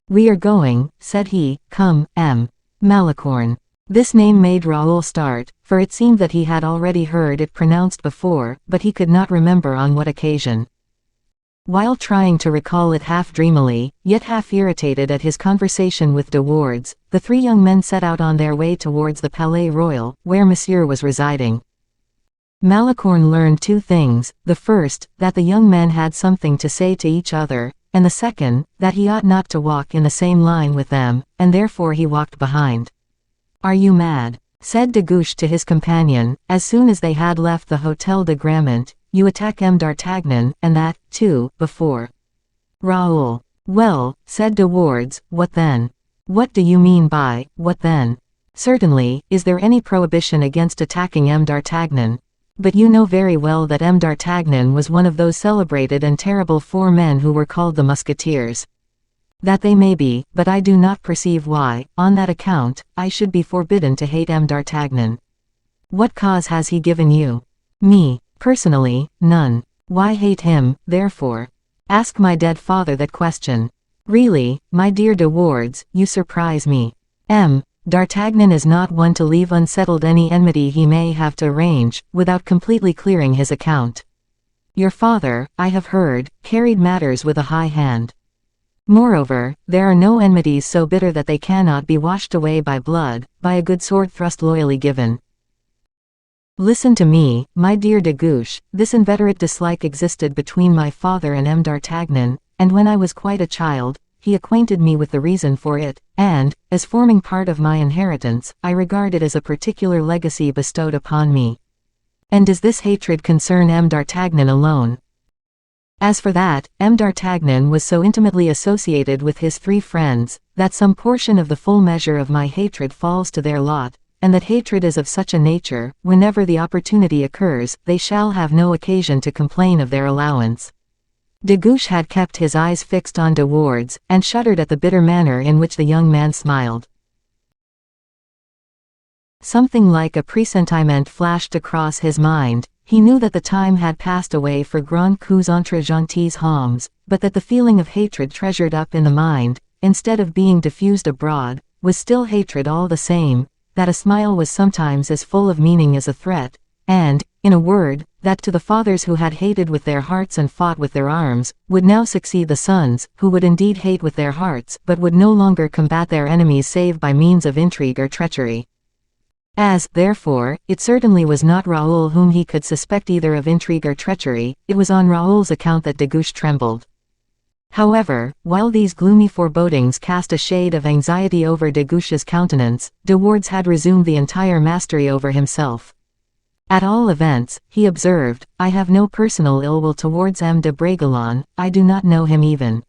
We are going, said he, come, M. Malicorne. This name made Raoul start, for it seemed that he had already heard it pronounced before, but he could not remember on what occasion. While trying to recall it half dreamily, yet half irritated at his conversation with De Wardes, the 3 young men set out on their way towards the Palais Royal, where Monsieur was residing. Malicorne learned 2 things, the first, that the young men had something to say to each other, and the second, that he ought not to walk in the same line with them, and therefore he walked behind. Are you mad? Said de Guiche to his companion, as soon as they had left the Hôtel de Grammont, you attack M. d'Artagnan, and that, too, before Raoul. Well, said De Wardes, what then? What do you mean by, what then? Certainly, is there any prohibition against attacking M. d'Artagnan? But you know very well that M. d'Artagnan was one of those celebrated and terrible 4 men who were called the Musketeers. That they may be, but I do not perceive why, on that account, I should be forbidden to hate M. d'Artagnan. What cause has he given you? Me, personally, none. Why hate him, therefore? Ask my dead father that question. Really, my dear de Wardes, you surprise me. M. d'Artagnan is not one to leave unsettled any enmity he may have to arrange, without completely clearing his account. Your father, I have heard, carried matters with a high hand. Moreover, there are no enmities so bitter that they cannot be washed away by blood, by a good sword thrust loyally given. Listen to me, my dear de Guiche, this inveterate dislike existed between my father and M. d'Artagnan, and when I was quite a child, he acquainted me with the reason for it, and, as forming part of my inheritance, I regard it as a particular legacy bestowed upon me. And does this hatred concern M. d'Artagnan alone? As for that, M. d'Artagnan was so intimately associated with his three friends, that some portion of the full measure of my hatred falls to their lot, and that hatred is of such a nature, whenever the opportunity occurs, they shall have no occasion to complain of their allowance. De Guiche had kept his eyes fixed on de Wardes, and shuddered at the bitter manner in which the young man smiled. Something like a presentiment flashed across his mind. He knew that the time had passed away for grand coups entre gentilshommes, but that the feeling of hatred treasured up in the mind, instead of being diffused abroad, was still hatred all the same, that a smile was sometimes as full of meaning as a threat, and, in a word, that to the fathers who had hated with their hearts and fought with their arms, would now succeed the sons, who would indeed hate with their hearts, but would no longer combat their enemies save by means of intrigue or treachery. As, therefore, it certainly was not Raoul whom he could suspect either of intrigue or treachery, it was on Raoul's account that de Guiche trembled. However, while these gloomy forebodings cast a shade of anxiety over de Guiche's countenance, de Wardes had resumed the entire mastery over himself. At all events, he observed, I have no personal ill will towards M. de Bragelonne, I do not know him even.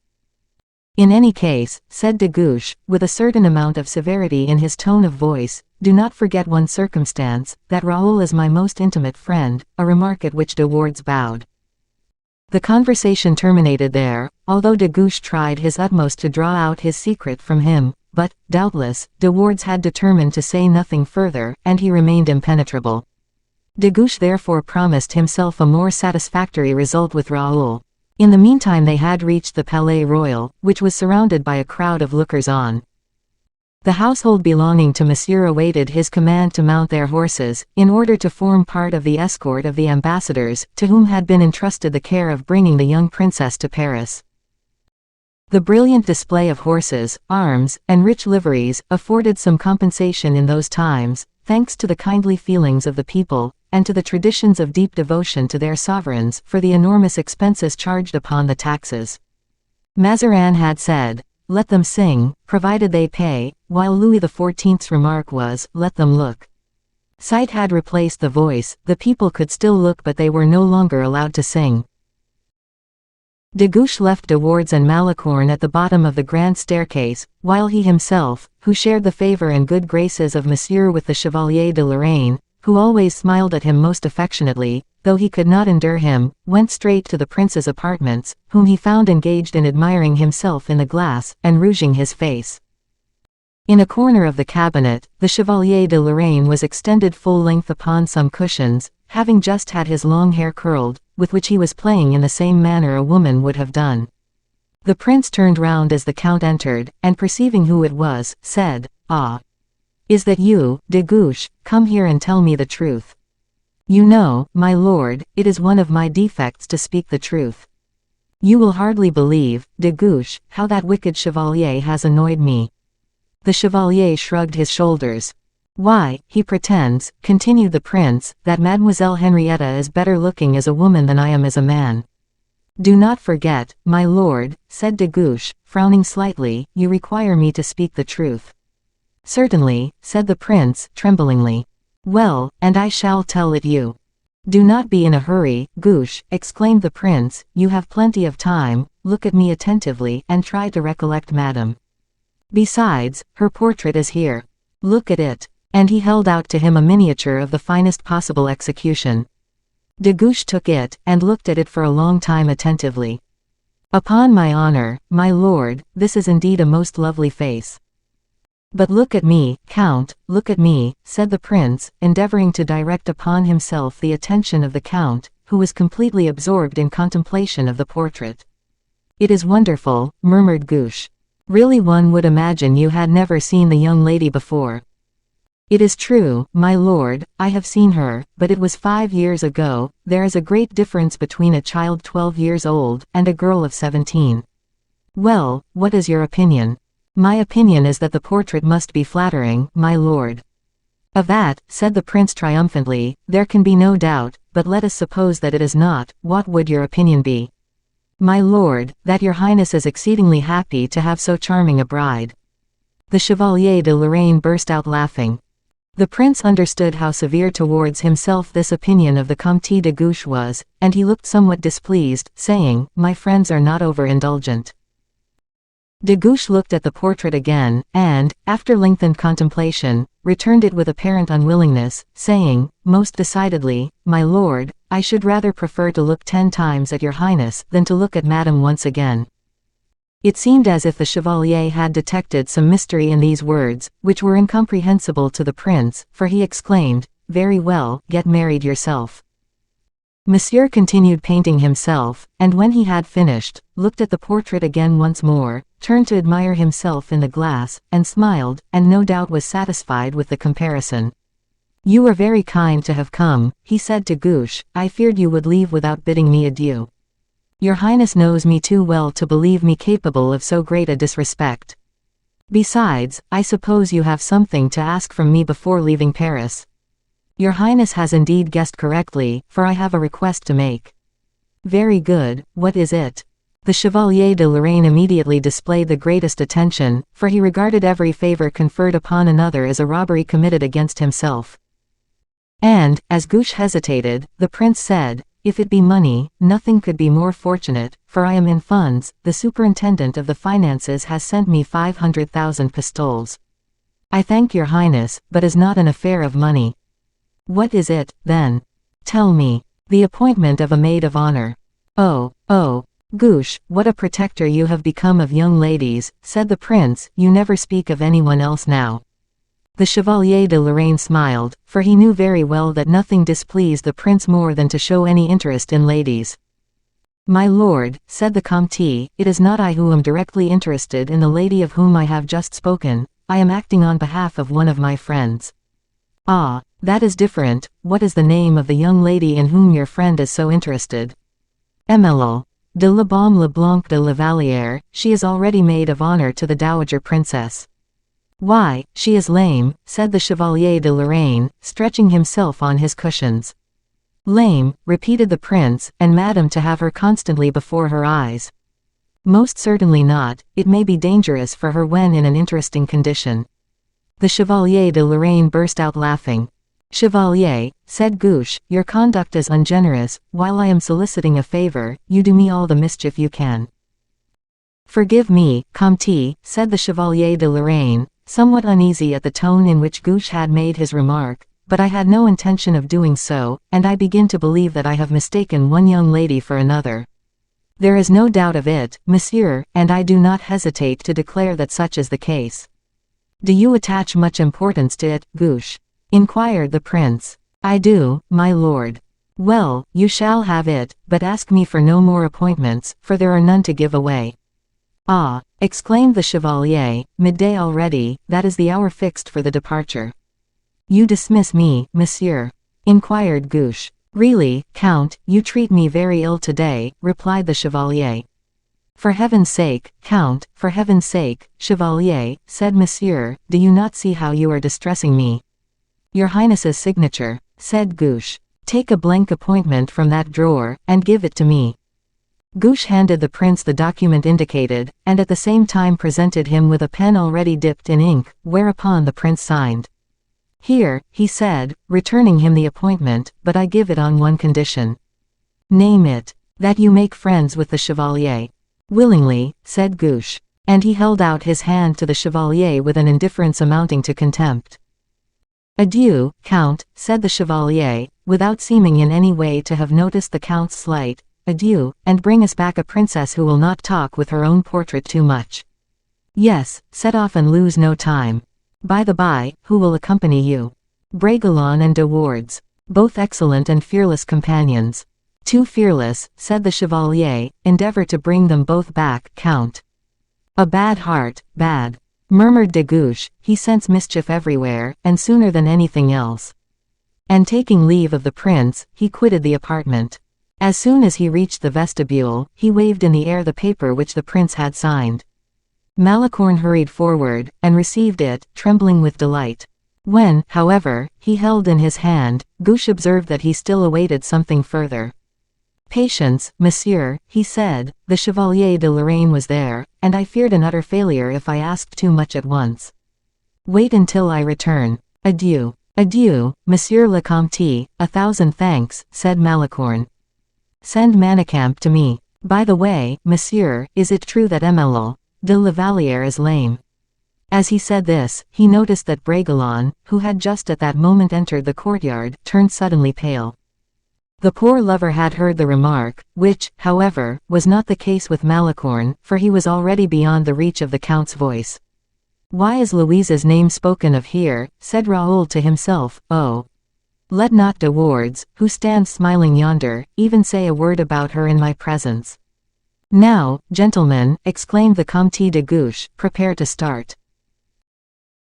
In any case, said de Guiche, with a certain amount of severity in his tone of voice, do not forget one circumstance, that Raoul is my most intimate friend, a remark at which de Wardes bowed. The conversation terminated there, although de Guiche tried his utmost to draw out his secret from him, but, doubtless, de Wardes had determined to say nothing further, and he remained impenetrable. De Guiche therefore promised himself a more satisfactory result with Raoul. In the meantime they had reached the Palais Royal, which was surrounded by a crowd of lookers-on. The household belonging to Monsieur awaited his command to mount their horses, in order to form part of the escort of the ambassadors, to whom had been entrusted the care of bringing the young princess to Paris. The brilliant display of horses, arms, and rich liveries, afforded some compensation in those times, thanks to the kindly feelings of the people, and to the traditions of deep devotion to their sovereigns, for the enormous expenses charged upon the taxes. Mazarin had said, "Let them sing, provided they pay," while Louis XIV's remark was, "Let them look." Sight had replaced the voice, the people could still look but they were no longer allowed to sing. De Guiche left de Wardes and Malicorne at the bottom of the grand staircase, while he himself, who shared the favor and good graces of Monsieur with the Chevalier de Lorraine, who always smiled at him most affectionately, though he could not endure him, went straight to the prince's apartments, whom he found engaged in admiring himself in the glass, and rouging his face. In a corner of the cabinet, the Chevalier de Lorraine was extended full length upon some cushions, having just had his long hair curled, with which he was playing in the same manner a woman would have done. The prince turned round as the count entered, and perceiving who it was, said, "Ah! Is that you, de Guiche? Come here and tell me the truth. You know, my lord, it is one of my defects to speak the truth. You will hardly believe, de Guiche, how that wicked chevalier has annoyed me." The chevalier shrugged his shoulders. "Why, he pretends," continued the prince, "that Mademoiselle Henrietta is better looking as a woman than I am as a man." "Do not forget, my lord," said de Guiche, frowning slightly, "you require me to speak the truth." "Certainly," said the prince, tremblingly. "Well, and I shall tell it you." "Do not be in a hurry, Guiche," exclaimed the prince, "you have plenty of time, look at me attentively, and try to recollect Madame. Besides, her portrait is here. Look at it." And he held out to him a miniature of the finest possible execution. De Guiche took it, and looked at it for a long time attentively. Upon my honor, my lord, this is indeed a most lovely face. But look at me, Count, look at me, said the prince, endeavoring to direct upon himself the attention of the Count, who was completely absorbed in contemplation of the portrait. It is wonderful, murmured Gush. Really one would imagine you had never seen the young lady before. It is true, my lord, I have seen her, but it was 5 years ago. There is a great difference between a child 12 years old, and a girl of 17. Well, what is your opinion? My opinion is that the portrait must be flattering, my lord. Of that, said the prince triumphantly, there can be no doubt, but let us suppose that it is not, what would your opinion be? My lord, that your highness is exceedingly happy to have so charming a bride. The Chevalier de Lorraine burst out laughing. The prince understood how severe towards himself this opinion of the Comte de Guiche was, and he looked somewhat displeased, saying, my friends are not over-indulgent. De Guiche looked at the portrait again, and, after lengthened contemplation, returned it with apparent unwillingness, saying, most decidedly, my lord, I should rather prefer to look 10 times at your highness than to look at madame once again. It seemed as if the chevalier had detected some mystery in these words, which were incomprehensible to the prince, for he exclaimed, very well, get married yourself. Monsieur continued painting himself, and when he had finished, looked at the portrait again once more, turned to admire himself in the glass, and smiled, and no doubt was satisfied with the comparison. You are very kind to have come, he said to Gush. I feared you would leave without bidding me adieu. Your highness knows me too well to believe me capable of so great a disrespect. Besides, I suppose you have something to ask from me before leaving Paris. Your highness has indeed guessed correctly, for I have a request to make. Very good, what is it? The Chevalier de Lorraine immediately displayed the greatest attention, for he regarded every favor conferred upon another as a robbery committed against himself. And, as Gush hesitated, the prince said, if it be money, nothing could be more fortunate, for I am in funds. The superintendent of the finances has sent me 500,000 pistoles. I thank your highness, but is not an affair of money. What is it, then? Tell me. The appointment of a maid of honor. Oh, Gush, what a protector you have become of young ladies, said the prince, you never speak of anyone else now. The Chevalier de Lorraine smiled, for he knew very well that nothing displeased the prince more than to show any interest in ladies. My lord, said the Comte, it is not I who am directly interested in the lady of whom I have just spoken, I am acting on behalf of one of my friends. Ah, that is different. What is the name of the young lady in whom your friend is so interested? Emile de la Baume le Blanc de la Vallière. She is already maid of honor to the Dowager Princess. Why, she is lame, said the Chevalier de Lorraine, stretching himself on his cushions. Lame, repeated the prince, and madame to have her constantly before her eyes. Most certainly not, it may be dangerous for her when in an interesting condition. The Chevalier de Lorraine burst out laughing. Chevalier, said Gush, your conduct is ungenerous. While I am soliciting a favor, you do me all the mischief you can. Forgive me, Comte, said the Chevalier de Lorraine, somewhat uneasy at the tone in which Gush had made his remark, but I had no intention of doing so, and I begin to believe that I have mistaken one young lady for another. There is no doubt of it, monsieur, and I do not hesitate to declare that such is the case. Do you attach much importance to it, Gush? Inquired the prince. I do, my lord. Well, you shall have it, but ask me for no more appointments, for there are none to give away. Ah, exclaimed the Chevalier, midday already, that is the hour fixed for the departure. You dismiss me, monsieur? Inquired Gush. Really, Count, you treat me very ill today, replied the Chevalier. For heaven's sake, Count, for heaven's sake, Chevalier, said Monsieur, do you not see how you are distressing me? Your Highness's signature, said Gush. Take a blank appointment from that drawer, and give it to me. Gush handed the prince the document indicated, and at the same time presented him with a pen already dipped in ink, whereupon the prince signed. Here, he said, returning him the appointment, but I give it on one condition. Name it. That you make friends with the Chevalier. Willingly, said Gush. And he held out his hand to the Chevalier with an indifference amounting to contempt. Adieu, Count, said the Chevalier, without seeming in any way to have noticed the Count's slight, adieu, and bring us back a princess who will not talk with her own portrait too much. Yes, set off and lose no time. By the by, who will accompany you? Bragelonne and De Wardes. Both excellent and fearless companions. Too fearless, said the chevalier, endeavor to bring them both back, Count. A bad heart, bad, murmured de Guiche, he scents mischief everywhere, and sooner than anything else. And taking leave of the prince, he quitted the apartment. As soon as he reached the vestibule, he waved in the air the paper which the prince had signed. Malicorne hurried forward, and received it, trembling with delight. When, however, he held in his hand, Guiche observed that he still awaited something further. Patience, monsieur, he said, the Chevalier de Lorraine was there, and I feared an utter failure if I asked too much at once. Wait until I return. Adieu. Adieu, monsieur le Comte, 1,000 thanks, said Malicorne. Send Manicamp to me. By the way, monsieur, is it true that Emile de la Vallière is lame? As he said this, he noticed that Bragelonne, who had just at that moment entered the courtyard, turned suddenly pale. The poor lover had heard the remark, which, however, was not the case with Malicorne, for he was already beyond the reach of the Count's voice. Why is Louise's name spoken of here? Said Raoul to himself. Oh! Let not De Wardes, who stands smiling yonder, even say a word about her in my presence. Now, gentlemen, exclaimed the Comte de Guiche, prepare to start.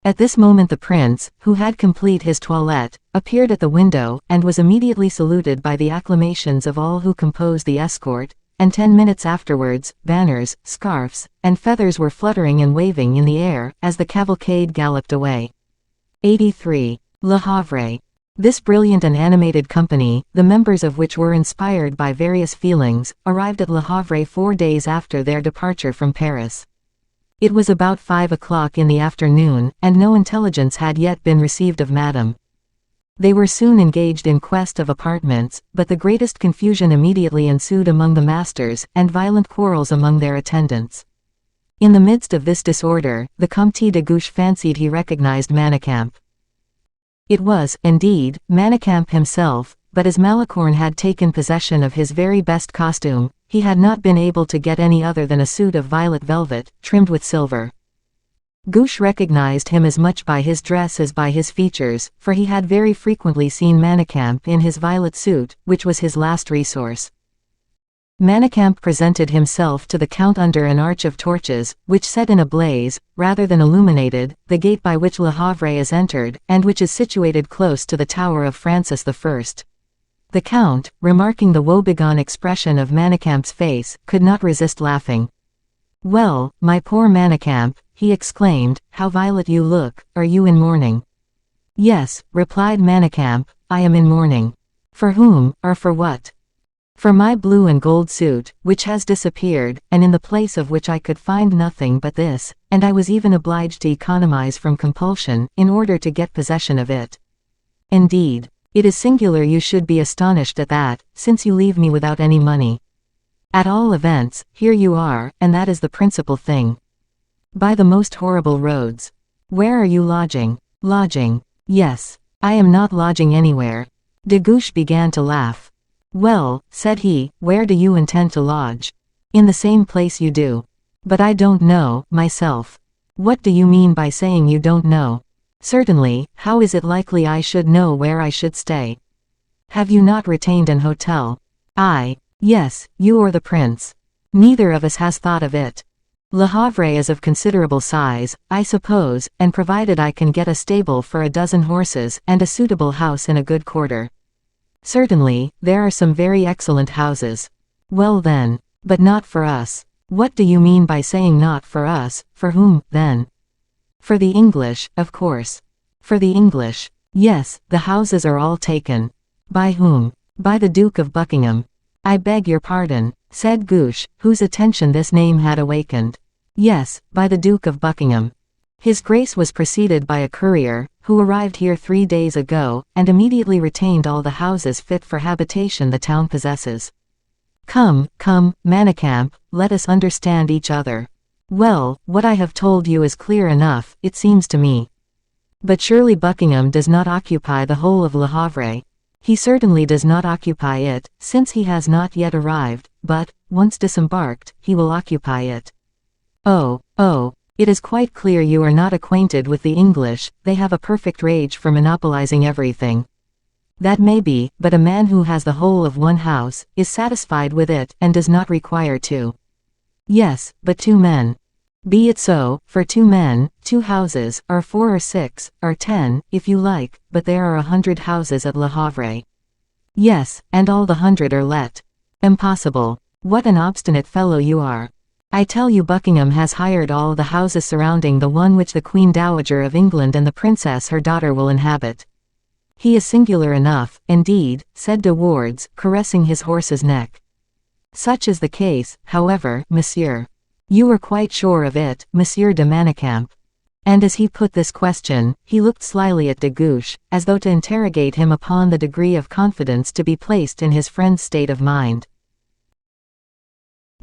At this moment the prince, who had complete his toilette, appeared at the window, and was immediately saluted by the acclamations of all who composed the escort, and 10 minutes afterwards, banners, scarfs, and feathers were fluttering and waving in the air, as the cavalcade galloped away. 83. Le Havre. This brilliant and animated company, the members of which were inspired by various feelings, arrived at Le Havre 4 days after their departure from Paris. It was about 5 o'clock in the afternoon, and no intelligence had yet been received of Madame. They were soon engaged in quest of apartments, but the greatest confusion immediately ensued among the masters, and violent quarrels among their attendants. In the midst of this disorder, the Comte de Guiche fancied he recognized Manicamp. It was, indeed, Manicamp himself, but as Malicorne had taken possession of his very best costume, he had not been able to get any other than a suit of violet velvet, trimmed with silver. Guiche recognized him as much by his dress as by his features, for he had very frequently seen Manicamp in his violet suit, which was his last resource. Manicamp presented himself to the Count under an arch of torches, which set in a blaze, rather than illuminated, the gate by which Le Havre is entered, and which is situated close to the tower of Francis I. The Count, remarking the woebegone expression of Manicamp's face, could not resist laughing. "Well, my poor Manicamp," he exclaimed, "how violet you look, are you in mourning?" "Yes," replied Manicamp, "I am in mourning." "For whom, or for what?" "For my blue and gold suit, which has disappeared, and in the place of which I could find nothing but this, and I was even obliged to economize from compulsion, in order to get possession of it." "Indeed. It is singular you should be astonished at that, since you leave me without any money. At all events, here you are, and that is the principal thing. By the most horrible roads. Where are you lodging?" "Lodging? Yes. I am not lodging anywhere." De Guiche began to laugh. "Well," said he, "where do you intend to lodge?" "In the same place you do." "But I don't know, myself." "What do you mean by saying you don't know?" "Certainly, how is it likely I should know where I should stay?" "Have you not retained an hotel?" "I? Yes, you or the prince. Neither of us has thought of it. Le Havre is of considerable size, I suppose, and provided I can get a stable for a dozen horses, and a suitable house in a good quarter." "Certainly, there are some very excellent houses." "Well then. But not for us." "What do you mean by saying not for us? For whom, then?" "For the English, of course." "For the English?" "Yes, the houses are all taken." "By whom?" "By the Duke of Buckingham." "I beg your pardon," said Guiche, whose attention this name had awakened. "Yes, by the Duke of Buckingham. His Grace was preceded by a courier, who arrived here 3 days ago, and immediately retained all the houses fit for habitation the town possesses." "Come, come, Manicamp, let us understand each other." "Well, what I have told you is clear enough, it seems to me." "But surely Buckingham does not occupy the whole of Le Havre?" He certainly does not occupy it, since he has not yet arrived, but, once disembarked, he will occupy it. Oh, it is quite clear you are not acquainted with the English, they have a perfect rage for monopolizing everything. That may be, but a man who has the whole of one house, is satisfied with it, and does not require two. Yes, but 2 men. Be it so, for 2 men, 2 houses, or 4 or 6, or 10, if you like, but there are 100 houses at Le Havre. Yes, and all the 100 are let. Impossible. What an obstinate fellow you are. I tell you Buckingham has hired all the houses surrounding the one which the Queen Dowager of England and the Princess her daughter will inhabit. He is singular enough, indeed, said de Wardes, caressing his horse's neck. Such is the case, however, monsieur. You were quite sure of it, Monsieur de Manicamp. And as he put this question, he looked slyly at de Guiche, as though to interrogate him upon the degree of confidence to be placed in his friend's state of mind.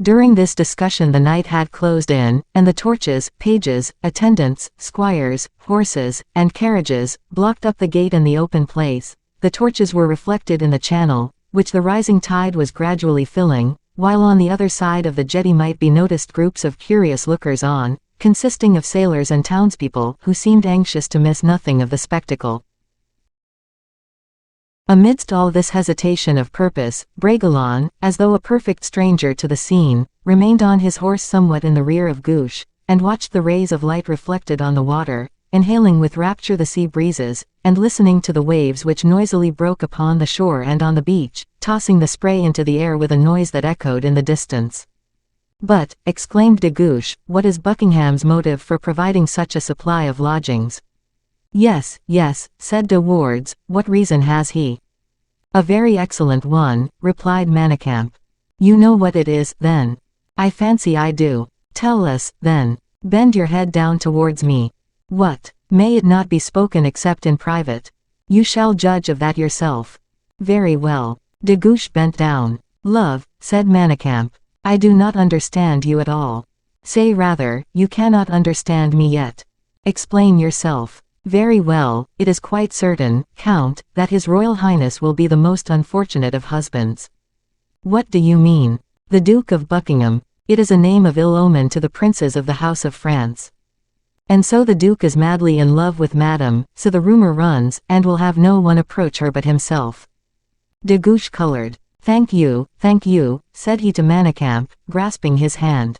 During this discussion the night had closed in, and the torches, pages, attendants, squires, horses, and carriages, blocked up the gate and the open place. The torches were reflected in the channel, which the rising tide was gradually filling, while on the other side of the jetty might be noticed groups of curious lookers-on, consisting of sailors and townspeople who seemed anxious to miss nothing of the spectacle. Amidst all this hesitation of purpose, Bragelonne, as though a perfect stranger to the scene, remained on his horse somewhat in the rear of Guiche, and watched the rays of light reflected on the water, inhaling with rapture the sea breezes, and listening to the waves which noisily broke upon the shore and on the beach, tossing the spray into the air with a noise that echoed in the distance. But, exclaimed de Guiche, what is Buckingham's motive for providing such a supply of lodgings? Yes, said de Wardes, what reason has he? A very excellent one, replied Manicamp. You know what it is, then? I fancy I do. Tell us, then. Bend your head down towards me. What? May it not be spoken except in private? You shall judge of that yourself. Very well. De Guiche bent down. Love, said Manicamp. I do not understand you at all. Say rather, you cannot understand me yet. Explain yourself. Very well, it is quite certain, Count, that His Royal Highness will be the most unfortunate of husbands. What do you mean? The Duke of Buckingham. It is a name of ill omen to the princes of the House of France. And so the Duke is madly in love with Madame, so the rumor runs, and will have no one approach her but himself. De Guiche colored. Thank you, said he to Manicamp, grasping his hand.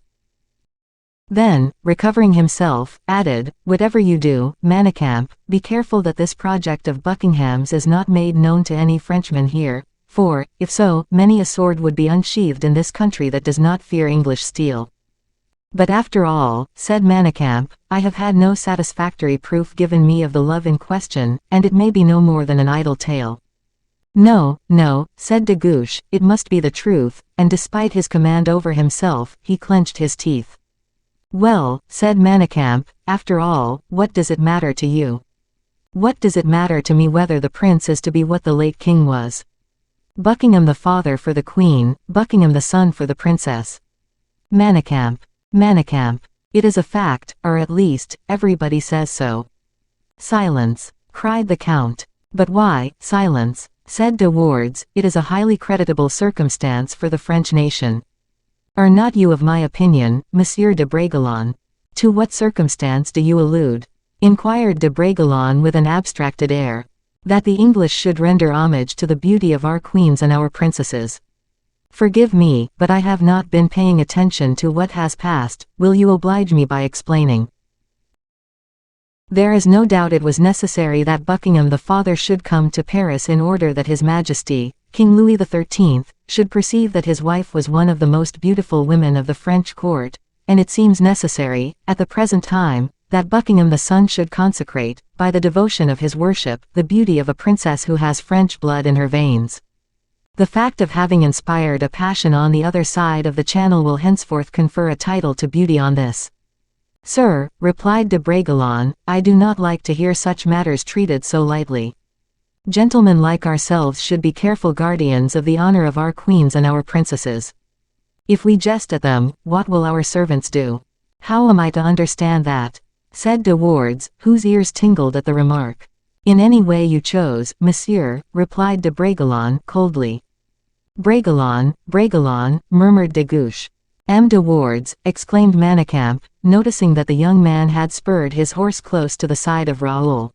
Then, recovering himself, added, whatever you do, Manicamp, be careful that this project of Buckingham's is not made known to any Frenchman here, for, if so, many a sword would be unsheathed in this country that does not fear English steel. But after all, said Manicamp, I have had no satisfactory proof given me of the love in question, and it may be no more than an idle tale. No, said de Guiche, it must be the truth, and despite his command over himself, he clenched his teeth. Well, said Manicamp, after all, what does it matter to you? What does it matter to me whether the prince is to be what the late king was? Buckingham the father for the queen, Buckingham the son for the princess. Manicamp, it is a fact, or at least, everybody says so. Silence, cried the count. But why, silence, said de Wardes, it is a highly creditable circumstance for the French nation. Are not you of my opinion, Monsieur de Bragelonne? To what circumstance do you allude? Inquired de Bragelonne with an abstracted air. That the English should render homage to the beauty of our queens and our princesses. Forgive me, but I have not been paying attention to what has passed, will you oblige me by explaining? There is no doubt it was necessary that Buckingham the father should come to Paris in order that His Majesty, King Louis XIII, should perceive that his wife was one of the most beautiful women of the French court, and it seems necessary, at the present time, that Buckingham the son should consecrate, by the devotion of his worship, the beauty of a princess who has French blood in her veins. The fact of having inspired a passion on the other side of the Channel will henceforth confer a title to beauty on this. Sir, replied de Bragelonne, I do not like to hear such matters treated so lightly. Gentlemen like ourselves should be careful guardians of the honor of our queens and our princesses. If we jest at them, what will our servants do? How am I to understand that? Said de Wardes, whose ears tingled at the remark. In any way you chose, monsieur, replied de Bragelonne coldly. Bragelonne, Bragelonne, murmured de Guiche. De Wardes, exclaimed Manicamp, noticing that the young man had spurred his horse close to the side of Raoul.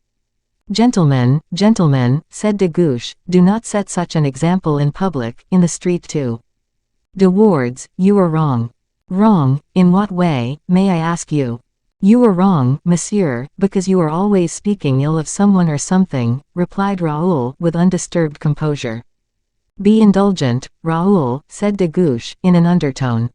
Gentlemen, gentlemen, said de Guiche, do not set such an example in public, in the street too. De Wardes, you are wrong. Wrong, in what way, may I ask you? You are wrong, monsieur, because you are always speaking ill of someone or something, replied Raoul with undisturbed composure. Be indulgent, Raoul, said de Guiche, in an undertone.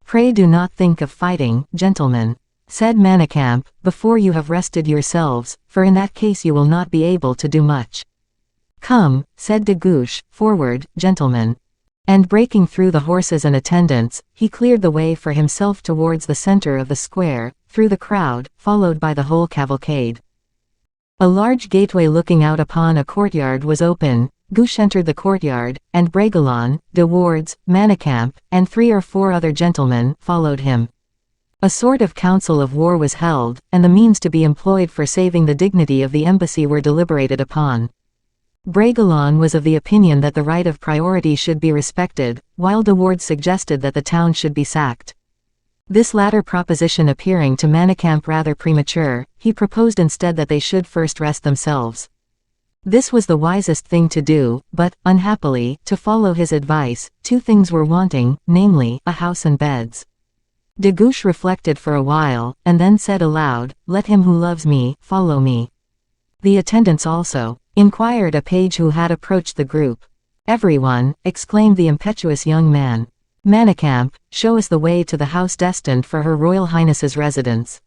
Pray do not think of fighting, gentlemen, said Manicamp, before you have rested yourselves, for in that case you will not be able to do much. Come, said de Guiche, forward, gentlemen. And breaking through the horses and attendants, he cleared the way for himself towards the center of the square, through the crowd, followed by the whole cavalcade. A large gateway looking out upon a courtyard was open. Guiche entered the courtyard, and Bragelonne, de Wardes, Manicamp, and 3 or 4 other gentlemen, followed him. A sort of council of war was held, and the means to be employed for saving the dignity of the embassy were deliberated upon. Bragelonne was of the opinion that the right of priority should be respected, while de Wardes suggested that the town should be sacked. This latter proposition appearing to Manicamp rather premature, he proposed instead that they should first rest themselves. This was the wisest thing to do, but, unhappily, to follow his advice, 2 things were wanting, namely, a house and beds. De Guiche reflected for a while, and then said aloud, let him who loves me, follow me. The attendants also, inquired a page who had approached the group. Everyone, exclaimed the impetuous young man. Manicamp, show us the way to the house destined for Her Royal Highness's residence.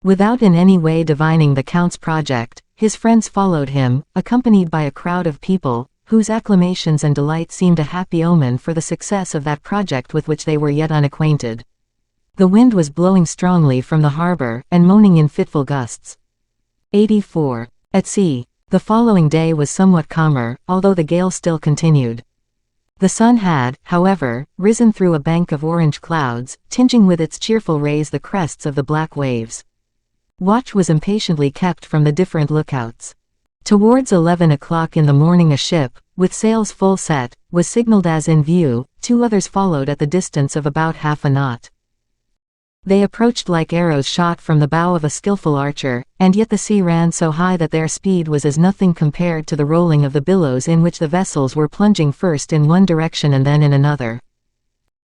Without in any way divining the Count's project, his friends followed him, accompanied by a crowd of people, whose acclamations and delight seemed a happy omen for the success of that project with which they were yet unacquainted. The wind was blowing strongly from the harbor, and moaning in fitful gusts. 84. At sea. The following day was somewhat calmer, although the gale still continued. The sun had, however, risen through a bank of orange clouds, tinging with its cheerful rays the crests of the black waves. Watch was impatiently kept from the different lookouts. Towards 11 o'clock in the morning a ship, with sails full set, was signaled as in view, 2 others followed at the distance of about half a knot. They approached like arrows shot from the bow of a skillful archer, and yet the sea ran so high that their speed was as nothing compared to the rolling of the billows in which the vessels were plunging first in one direction and then in another.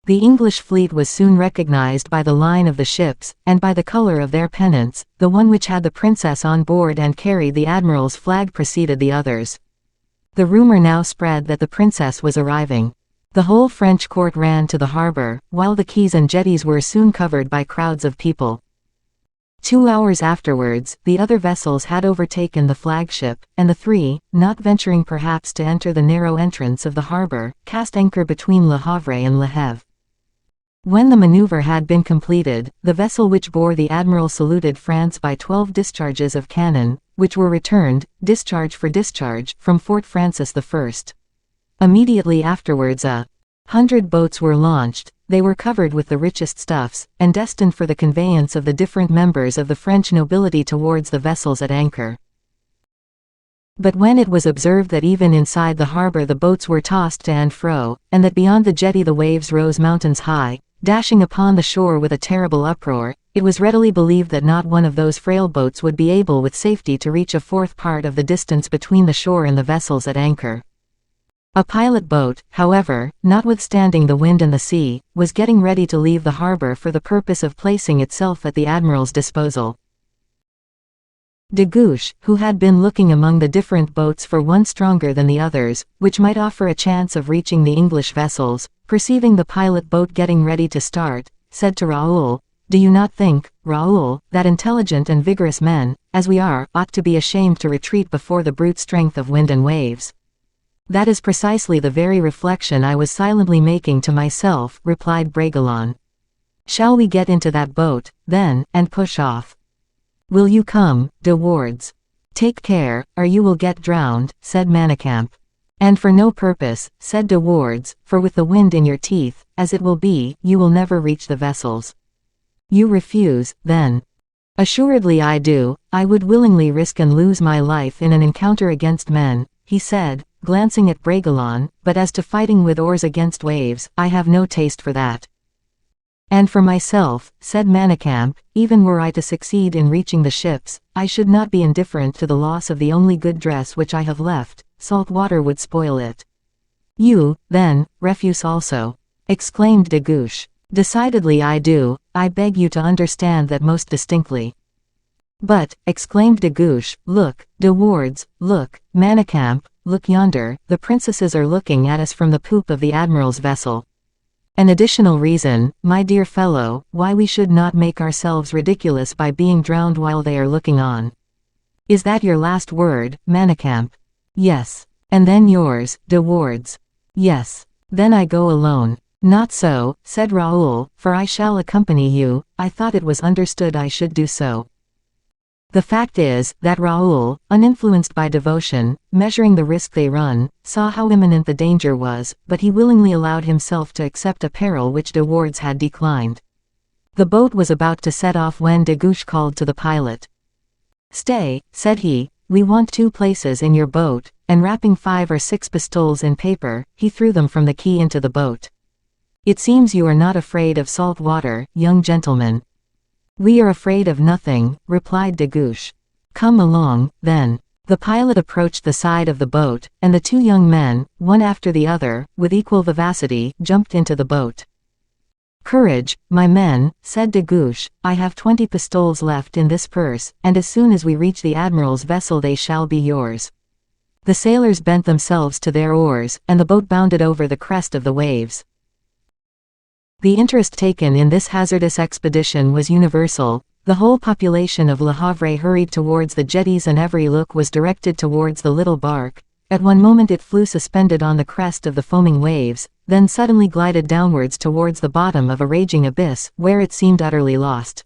The English fleet was soon recognized by the line of the ships, and by the color of their pennants. The one which had the princess on board and carried the admiral's flag preceded the others. The rumor now spread that the princess was arriving. The whole French court ran to the harbor, while the quays and jetties were soon covered by crowds of people. 2 hours afterwards, the other vessels had overtaken the flagship, and the 3, not venturing perhaps to enter the narrow entrance of the harbor, cast anchor between Le Havre and Le Havre. When the maneuver had been completed, the vessel which bore the admiral saluted France by 12 discharges of cannon, which were returned, discharge for discharge, from Fort Francis I. Immediately afterwards 100 boats were launched. They were covered with the richest stuffs, and destined for the conveyance of the different members of the French nobility towards the vessels at anchor. But when it was observed that even inside the harbor the boats were tossed to and fro, and that beyond the jetty the waves rose mountains high, dashing upon the shore with a terrible uproar, it was readily believed that not one of those frail boats would be able with safety to reach a 4th part of the distance between the shore and the vessels at anchor. A pilot boat, however, notwithstanding the wind and the sea, was getting ready to leave the harbor for the purpose of placing itself at the admiral's disposal. De Guiche, who had been looking among the different boats for one stronger than the others, which might offer a chance of reaching the English vessels, perceiving the pilot boat getting ready to start, said to Raoul, "Do you not think, Raoul, that intelligent and vigorous men, as we are, ought to be ashamed to retreat before the brute strength of wind and waves?" "That is precisely the very reflection I was silently making to myself," replied Bragelonne. "Shall we get into that boat, then, and push off?" "Will you come, de Wardes?" "Take care, or you will get drowned," said Manicamp. "And for no purpose," said de Wardes, "for with the wind in your teeth, as it will be, you will never reach the vessels." "You refuse, then?" Assuredly I do, I would willingly risk and lose my life in an encounter against men, he said, glancing at Bragelonne, but as to fighting with oars against waves, I have no taste for that. And for myself, said Manicamp, even were I to succeed in reaching the ships, I should not be indifferent to the loss of the only good dress which I have left, salt water would spoil it. You, then, refuse also, exclaimed de Guiche. Decidedly I do, I beg you to understand that most distinctly. But, exclaimed de Guiche, look, de Wardes, look, Manicamp, look yonder, the princesses are looking at us from the poop of the admiral's vessel. An additional reason, my dear fellow, why we should not make ourselves ridiculous by being drowned while they are looking on. Is that your last word, Manicamp? Yes. And then yours, de Wardes? Yes. Then I go alone. Not so, said Raoul, for I shall accompany you, I thought it was understood I should do so. The fact is, that Raoul, uninfluenced by devotion, measuring the risk they run, saw how imminent the danger was, but he willingly allowed himself to accept a peril which de Wardes had declined. The boat was about to set off when de Guiche called to the pilot. Stay, said he, we want 2 places in your boat, and wrapping 5 or 6 pistoles in paper, he threw them from the quay into the boat. It seems you are not afraid of salt water, young gentleman. We are afraid of nothing, replied de Guiche. Come along, then. The pilot approached the side of the boat, and the 2 young men, one after the other, with equal vivacity, jumped into the boat. Courage, my men, said de Guiche, I have 20 pistoles left in this purse, and as soon as we reach the admiral's vessel they shall be yours. The sailors bent themselves to their oars, and the boat bounded over the crest of the waves. The interest taken in this hazardous expedition was universal. The whole population of Le Havre hurried towards the jetties and every look was directed towards the little bark. At one moment it flew suspended on the crest of the foaming waves, then suddenly glided downwards towards the bottom of a raging abyss, where it seemed utterly lost.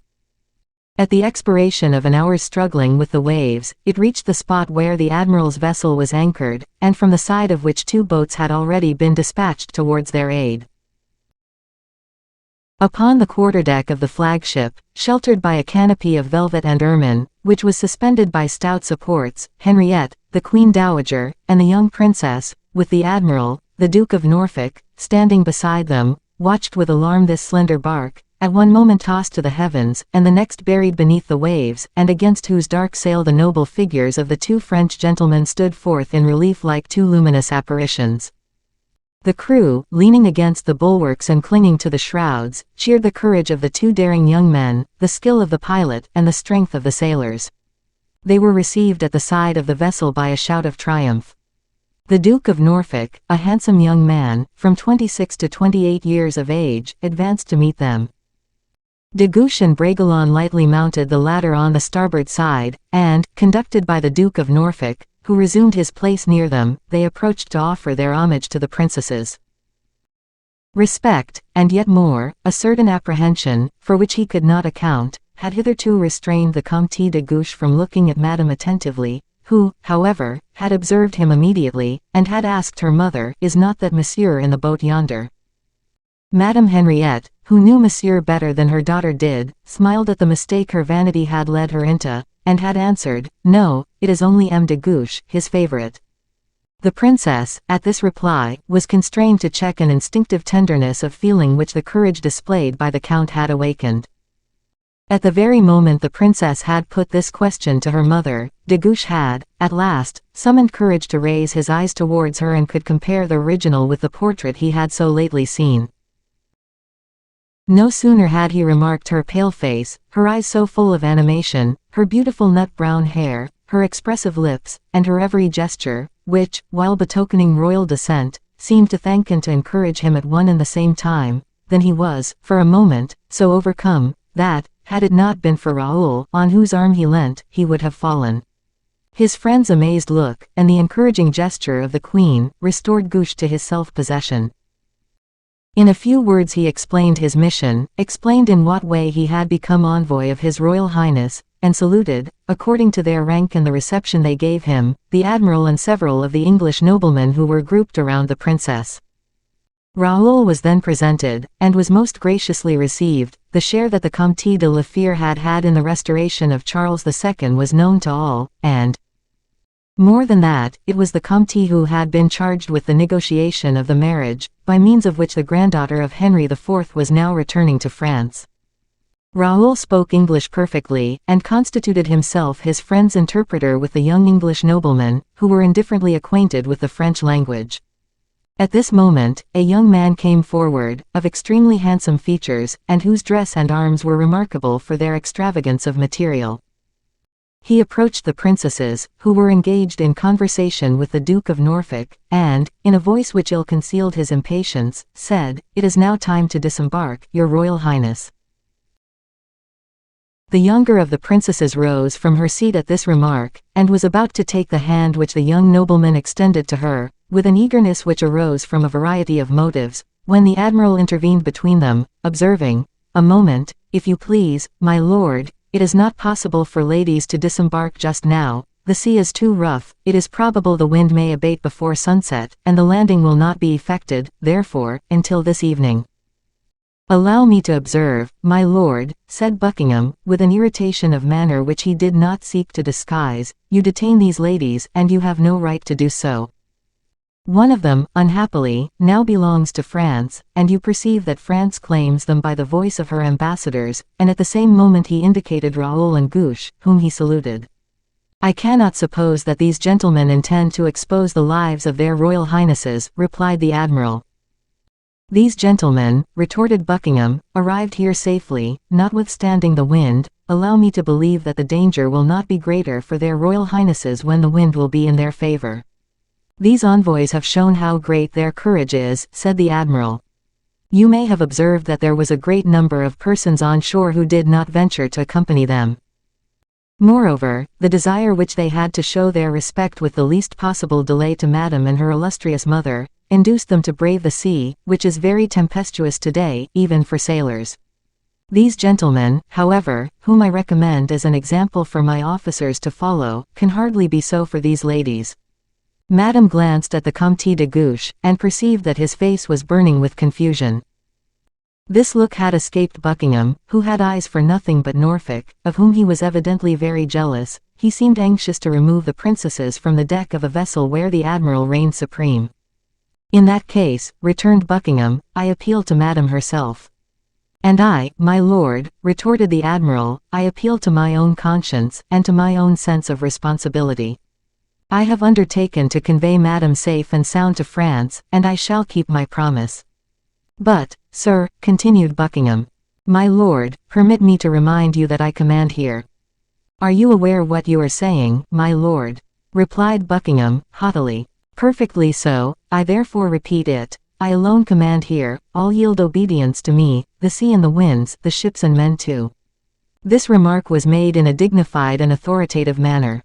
At the expiration of an hour's struggling with the waves, it reached the spot where the admiral's vessel was anchored, and from the side of which 2 boats had already been dispatched towards their aid. Upon the quarterdeck of the flagship, sheltered by a canopy of velvet and ermine, which was suspended by stout supports, Henriette, the Queen Dowager, and the young princess, with the admiral, the Duke of Norfolk, standing beside them, watched with alarm this slender bark, at one moment tossed to the heavens, and the next buried beneath the waves, and against whose dark sail the noble figures of the 2 French gentlemen stood forth in relief like 2 luminous apparitions. The crew, leaning against the bulwarks and clinging to the shrouds, cheered the courage of the 2 daring young men, the skill of the pilot, and the strength of the sailors. They were received at the side of the vessel by a shout of triumph. The Duke of Norfolk, a handsome young man, from 26 to 28 years of age, advanced to meet them. De Guiche and Bragelonne lightly mounted the ladder on the starboard side, and, conducted by the Duke of Norfolk, who resumed his place near them, they approached to offer their homage to the princesses. Respect, and yet more, a certain apprehension, for which he could not account, had hitherto restrained the Comte de Guiche from looking at Madame attentively, who, however, had observed him immediately, and had asked her mother, "Is not that monsieur in the boat yonder?" Madame Henriette, who knew monsieur better than her daughter did, smiled at the mistake her vanity had led her into, and had answered, "No, it is only M. de Guiche, his favorite." The princess, at this reply, was constrained to check an instinctive tenderness of feeling which the courage displayed by the count had awakened. At the very moment the princess had put this question to her mother, de Guiche had, at last, summoned courage to raise his eyes towards her and could compare the original with the portrait he had so lately seen. No sooner had he remarked her pale face, her eyes so full of animation, her beautiful nut-brown hair, her expressive lips, and her every gesture, which, while betokening royal descent, seemed to thank and to encourage him at one and the same time, than he was, for a moment, so overcome, that, had it not been for Raoul, on whose arm he leant, he would have fallen. His friend's amazed look, and the encouraging gesture of the queen, restored Guiche to his self-possession. In a few words he explained his mission, explained in what way he had become envoy of His Royal Highness, and saluted, according to their rank and the reception they gave him, the admiral and several of the English noblemen who were grouped around the princess. Raoul was then presented, and was most graciously received. The share that the Comte de la Fère had had in the restoration of Charles II was known to all, and more than that, it was the Comte who had been charged with the negotiation of the marriage, by means of which the granddaughter of Henry IV was now returning to France. Raoul spoke English perfectly, and constituted himself his friend's interpreter with the young English noblemen, who were indifferently acquainted with the French language. At this moment, a young man came forward, of extremely handsome features, and whose dress and arms were remarkable for their extravagance of material. He approached the princesses, who were engaged in conversation with the Duke of Norfolk, and, in a voice which ill-concealed his impatience, said, "It is now time to disembark, your Royal Highness." The younger of the princesses rose from her seat at this remark, and was about to take the hand which the young nobleman extended to her, with an eagerness which arose from a variety of motives, when the admiral intervened between them, observing, "A moment, if you please, my lord. It is not possible for ladies to disembark just now. The sea is too rough. It is probable the wind may abate before sunset, and the landing will not be effected, therefore, until this evening." "Allow me to observe, my lord," said Buckingham, with an irritation of manner which he did not seek to disguise, "you detain these ladies, and you have no right to do so. One of them, unhappily, now belongs to France, and you perceive that France claims them by the voice of her ambassadors," and at the same moment he indicated Raoul and Guiche, whom he saluted. "I cannot suppose that these gentlemen intend to expose the lives of their Royal Highnesses," replied the admiral. "These gentlemen," retorted Buckingham, "arrived here safely, notwithstanding the wind. Allow me to believe that the danger will not be greater for their Royal Highnesses when the wind will be in their favor. These envoys have shown how great their courage is," said the admiral. "You may have observed that there was a great number of persons on shore who did not venture to accompany them. Moreover, the desire which they had to show their respect with the least possible delay to Madame and her illustrious mother, induced them to brave the sea, which is very tempestuous today, even for sailors. These gentlemen, however, whom I recommend as an example for my officers to follow, can hardly be so for these ladies." Madame glanced at the Comte de Guiche, and perceived that his face was burning with confusion. This look had escaped Buckingham, who had eyes for nothing but Norfolk, of whom he was evidently very jealous. He seemed anxious to remove the princesses from the deck of a vessel where the admiral reigned supreme. "In that case," returned Buckingham, "I appeal to Madame herself." "And I, my lord," retorted the admiral, "I appeal to my own conscience, and to my own sense of responsibility. I have undertaken to convey Madame safe and sound to France, and I shall keep my promise." "But, sir," continued Buckingham. "My lord, permit me to remind you that I command here." "Are you aware what you are saying, my lord?" replied Buckingham, haughtily. "Perfectly so, I therefore repeat it. I alone command here, all yield obedience to me, the sea and the winds, the ships and men too." This remark was made in a dignified and authoritative manner.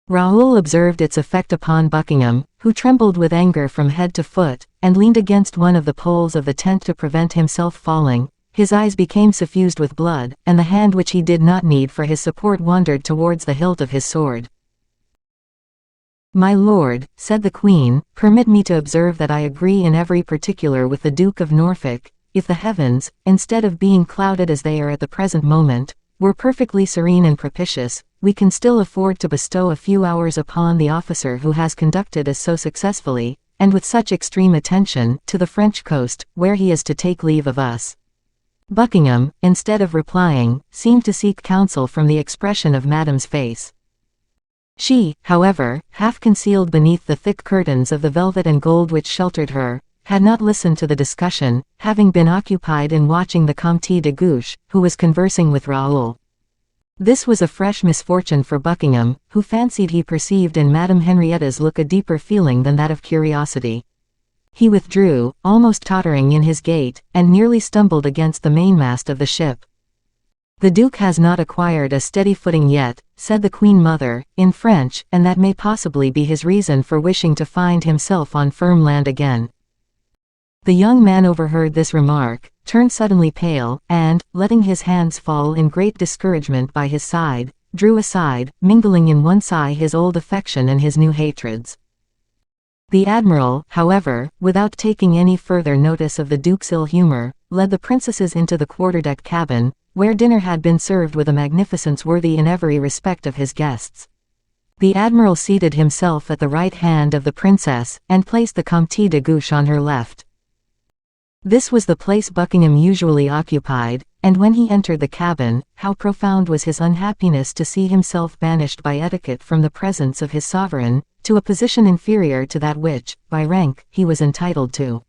Raoul observed its effect upon Buckingham, who trembled with anger from head to foot, and leaned against one of the poles of the tent to prevent himself falling. His eyes became suffused with blood, and the hand which he did not need for his support wandered towards the hilt of his sword. "My lord," said the Queen, "permit me to observe that I agree in every particular with the Duke of Norfolk. If the heavens, instead of being clouded as they are at the present moment, were perfectly serene and propitious, we can still afford to bestow a few hours upon the officer who has conducted us so successfully, and with such extreme attention, to the French coast, where he is to take leave of us." Buckingham, instead of replying, seemed to seek counsel from the expression of Madame's face. She, however, half concealed beneath the thick curtains of the velvet and gold which sheltered her, had not listened to the discussion, having been occupied in watching the Comte de Guiche, who was conversing with Raoul. This was a fresh misfortune for Buckingham, who fancied he perceived in Madame Henrietta's look a deeper feeling than that of curiosity. He withdrew, almost tottering in his gait, and nearly stumbled against the mainmast of the ship. "The Duke has not acquired a steady footing yet," said the Queen Mother, in French, "and that may possibly be his reason for wishing to find himself on firm land again." The young man overheard this remark, turned suddenly pale, and, letting his hands fall in great discouragement by his side, drew aside, mingling in one sigh his old affection and his new hatreds. The admiral, however, without taking any further notice of the Duke's ill humor, led the princesses into the quarterdeck cabin, where dinner had been served with a magnificence worthy in every respect of his guests. The admiral seated himself at the right hand of the princess, and placed the Comte de Gouche on her left. This was the place Buckingham usually occupied, and when he entered the cabin, how profound was his unhappiness to see himself banished by etiquette from the presence of his sovereign, to a position inferior to that which, by rank, he was entitled to.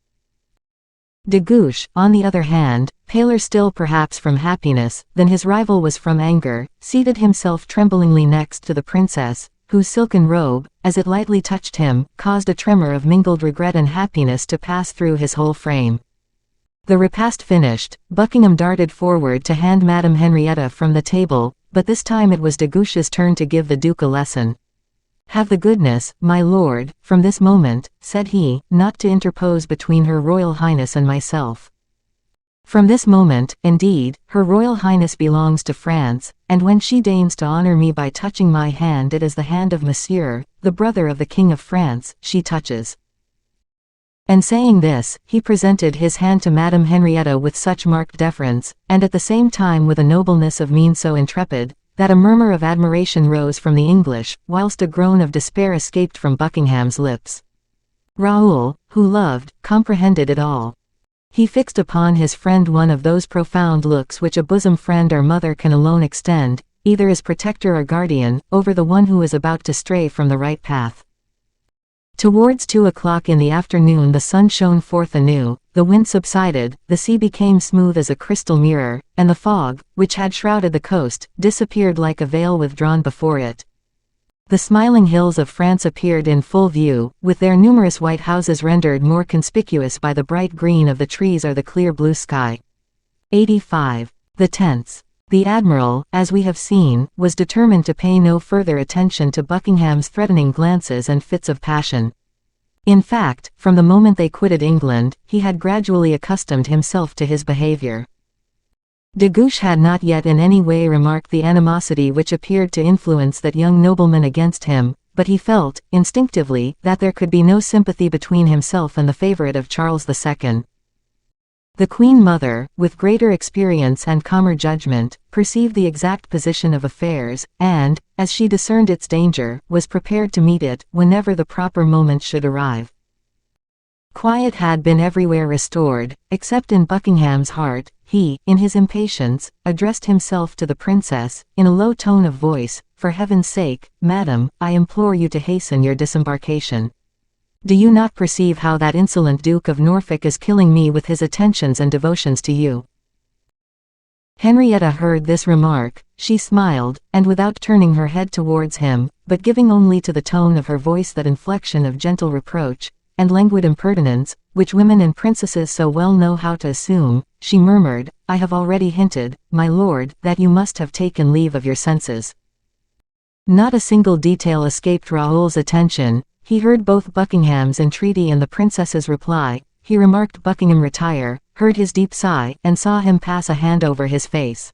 De Gouche, on the other hand, paler still perhaps from happiness than his rival was from anger, seated himself tremblingly next to the princess, whose silken robe, as it lightly touched him, caused a tremor of mingled regret and happiness to pass through his whole frame. The repast finished, Buckingham darted forward to hand Madame Henrietta from the table, but this time it was de Gouche's turn to give the Duke a lesson. "Have the goodness, my lord, from this moment," said he, "not to interpose between Her Royal Highness and myself. From this moment, indeed, Her Royal Highness belongs to France, and when she deigns to honor me by touching my hand, it is the hand of Monsieur, the brother of the King of France, she touches." And saying this, he presented his hand to Madame Henrietta with such marked deference, and at the same time with a nobleness of mien so intrepid, that a murmur of admiration rose from the English, whilst a groan of despair escaped from Buckingham's lips. Raoul, who loved, comprehended it all. He fixed upon his friend one of those profound looks which a bosom friend or mother can alone extend, either as protector or guardian, over the one who is about to stray from the right path. Towards 2 o'clock in the afternoon the sun shone forth anew, the wind subsided, the sea became smooth as a crystal mirror, and the fog, which had shrouded the coast, disappeared like a veil withdrawn before it. The smiling hills of France appeared in full view, with their numerous white houses rendered more conspicuous by the bright green of the trees or the clear blue sky. 85. The tense. The admiral, as we have seen, was determined to pay no further attention to Buckingham's threatening glances and fits of passion. In fact, from the moment they quitted England, he had gradually accustomed himself to his behavior. De Gouche had not yet in any way remarked the animosity which appeared to influence that young nobleman against him, but he felt, instinctively, that there could be no sympathy between himself and the favorite of Charles II. The Queen Mother, with greater experience and calmer judgment, perceived the exact position of affairs, and, as she discerned its danger, was prepared to meet it, whenever the proper moment should arrive. Quiet had been everywhere restored, except in Buckingham's heart. He, in his impatience, addressed himself to the princess, in a low tone of voice, "For heaven's sake, madam, I implore you to hasten your disembarkation. Do you not perceive how that insolent Duke of Norfolk is killing me with his attentions and devotions to you?" Henrietta heard this remark, she smiled, and without turning her head towards him, but giving only to the tone of her voice that inflection of gentle reproach, and languid impertinence, which women and princesses so well know how to assume, she murmured, "I have already hinted, my lord, that you must have taken leave of your senses." Not a single detail escaped Raoul's attention. He heard both Buckingham's entreaty and the princess's reply. He remarked Buckingham retire, heard his deep sigh, and saw him pass a hand over his face.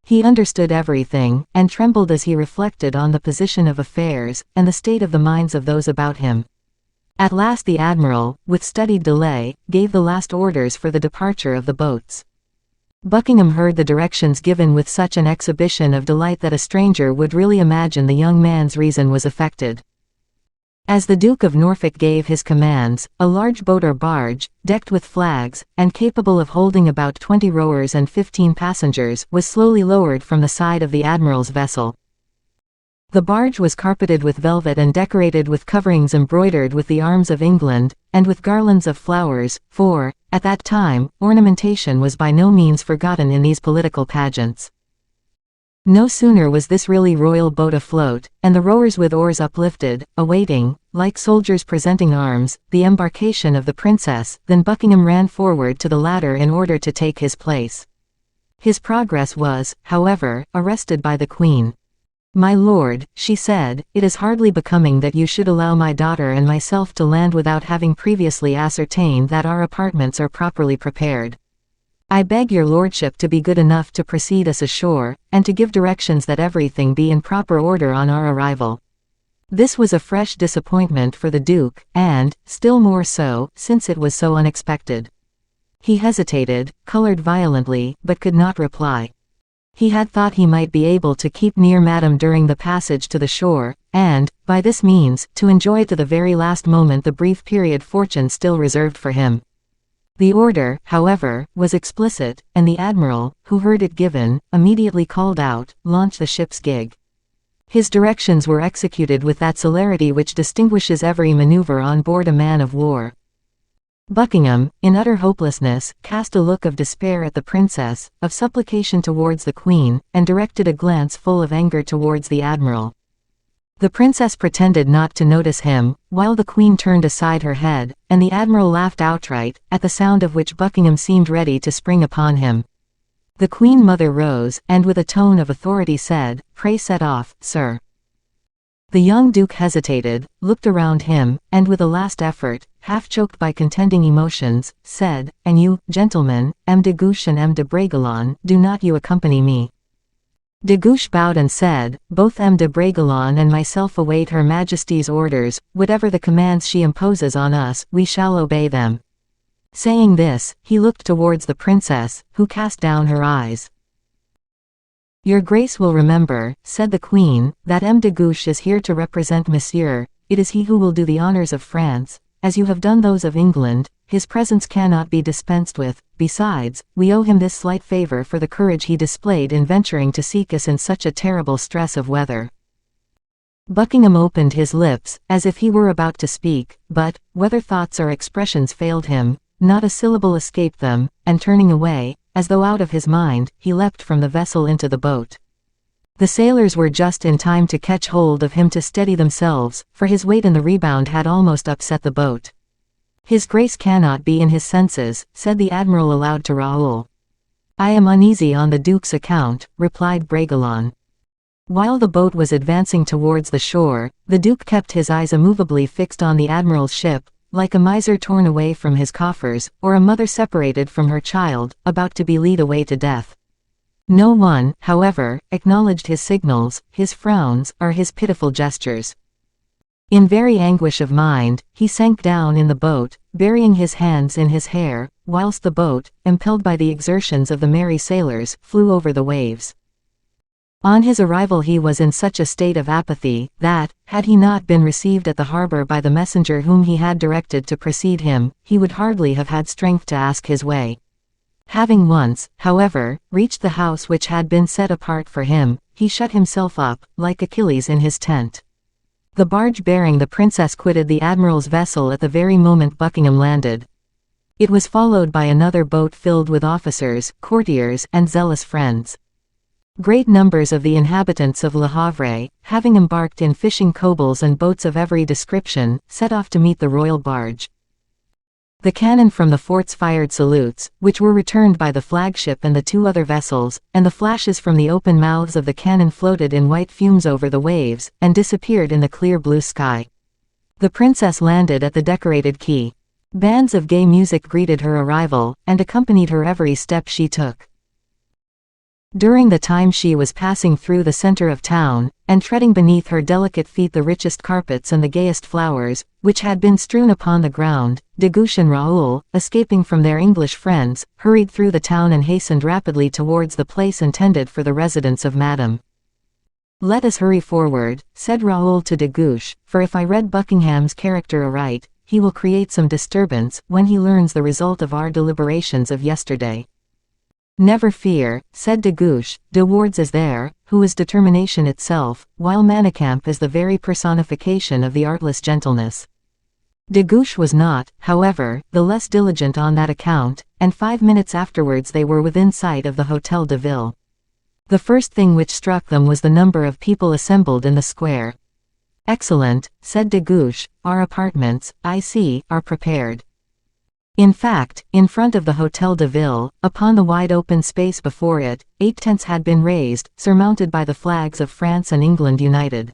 He understood everything, and trembled as he reflected on the position of affairs, and the state of the minds of those about him. At last the admiral, with studied delay, gave the last orders for the departure of the boats. Buckingham heard the directions given with such an exhibition of delight that a stranger would really imagine the young man's reason was affected. As the Duke of Norfolk gave his commands, a large boat or barge, decked with flags, and capable of holding about 20 rowers and 15 passengers, was slowly lowered from the side of the admiral's vessel. The barge was carpeted with velvet and decorated with coverings embroidered with the arms of England, and with garlands of flowers, for, at that time, ornamentation was by no means forgotten in these political pageants. No sooner was this really royal boat afloat, and the rowers with oars uplifted, awaiting, like soldiers presenting arms, the embarkation of the princess, than Buckingham ran forward to the ladder in order to take his place. His progress was, however, arrested by the Queen. "My lord," she said, "it is hardly becoming that you should allow my daughter and myself to land without having previously ascertained that our apartments are properly prepared. I beg your lordship to be good enough to precede us ashore, and to give directions that everything be in proper order on our arrival." This was a fresh disappointment for the Duke, and, still more so, since it was so unexpected. He hesitated, colored violently, but could not reply. He had thought he might be able to keep near Madame during the passage to the shore, and, by this means, to enjoy to the very last moment the brief period fortune still reserved for him. The order, however, was explicit, and the admiral, who heard it given, immediately called out, "Launch the ship's gig." His directions were executed with that celerity which distinguishes every maneuver on board a man of war. Buckingham, in utter hopelessness, cast a look of despair at the princess, of supplication towards the queen, and directed a glance full of anger towards the admiral. The princess pretended not to notice him, while the queen turned aside her head, and the admiral laughed outright, at the sound of which Buckingham seemed ready to spring upon him. The queen mother rose, and with a tone of authority said, "Pray set off, sir." The young duke hesitated, looked around him, and with a last effort, half choked by contending emotions, said, "And you, gentlemen, M. de Guiche and M. de Bragelonne, do not you accompany me?" De Guiche bowed and said, "Both M. de Bragelonne and myself await Her Majesty's orders, whatever the commands she imposes on us, we shall obey them." Saying this, he looked towards the princess, who cast down her eyes. "Your Grace will remember," said the queen, "that M. de Guiche is here to represent Monsieur. It is he who will do the honors of France, as you have done those of England. His presence cannot be dispensed with. Besides, we owe him this slight favor for the courage he displayed in venturing to seek us in such a terrible stress of weather." Buckingham opened his lips, as if he were about to speak, but, whether thoughts or expressions failed him, not a syllable escaped them, and turning away, as though out of his mind, he leapt from the vessel into the boat. The sailors were just in time to catch hold of him to steady themselves, for his weight in the rebound had almost upset the boat. "His Grace cannot be in his senses," said the admiral aloud to Raoul. "I am uneasy on the Duke's account," replied Bragelonne. While the boat was advancing towards the shore, the Duke kept his eyes immovably fixed on the admiral's ship, like a miser torn away from his coffers, or a mother separated from her child, about to be led away to death. No one, however, acknowledged his signals, his frowns, or his pitiful gestures. In very anguish of mind, he sank down in the boat, burying his hands in his hair, whilst the boat, impelled by the exertions of the merry sailors, flew over the waves. On his arrival he was in such a state of apathy, that, had he not been received at the harbor by the messenger whom he had directed to precede him, he would hardly have had strength to ask his way. Having once, however, reached the house which had been set apart for him, he shut himself up, like Achilles in his tent. The barge bearing the princess quitted the admiral's vessel at the very moment Buckingham landed. It was followed by another boat filled with officers, courtiers, and zealous friends. Great numbers of the inhabitants of Le Havre, having embarked in fishing cobles and boats of every description, set off to meet the royal barge. The cannon from the forts fired salutes, which were returned by the flagship and the two other vessels, and the flashes from the open mouths of the cannon floated in white fumes over the waves, and disappeared in the clear blue sky. The princess landed at the decorated quay. Bands of gay music greeted her arrival, and accompanied her every step she took. During the time she was passing through the center of town, and treading beneath her delicate feet the richest carpets and the gayest flowers, which had been strewn upon the ground, de Guiche and Raoul, escaping from their English friends, hurried through the town and hastened rapidly towards the place intended for the residence of Madame. "Let us hurry forward," said Raoul to de Guiche, "for if I read Buckingham's character aright, he will create some disturbance when he learns the result of our deliberations of yesterday." "Never fear," said de Guiche, "De Wardes is there, who is determination itself, while Manicamp is the very personification of the artless gentleness." De Guiche was not, however, the less diligent on that account, and 5 minutes afterwards they were within sight of the Hôtel de Ville. The first thing which struck them was the number of people assembled in the square. "Excellent," said de Guiche, "our apartments, I see, are prepared." In fact, in front of the Hôtel de Ville, upon the wide open space before it, 8 tents had been raised, surmounted by the flags of France and England united.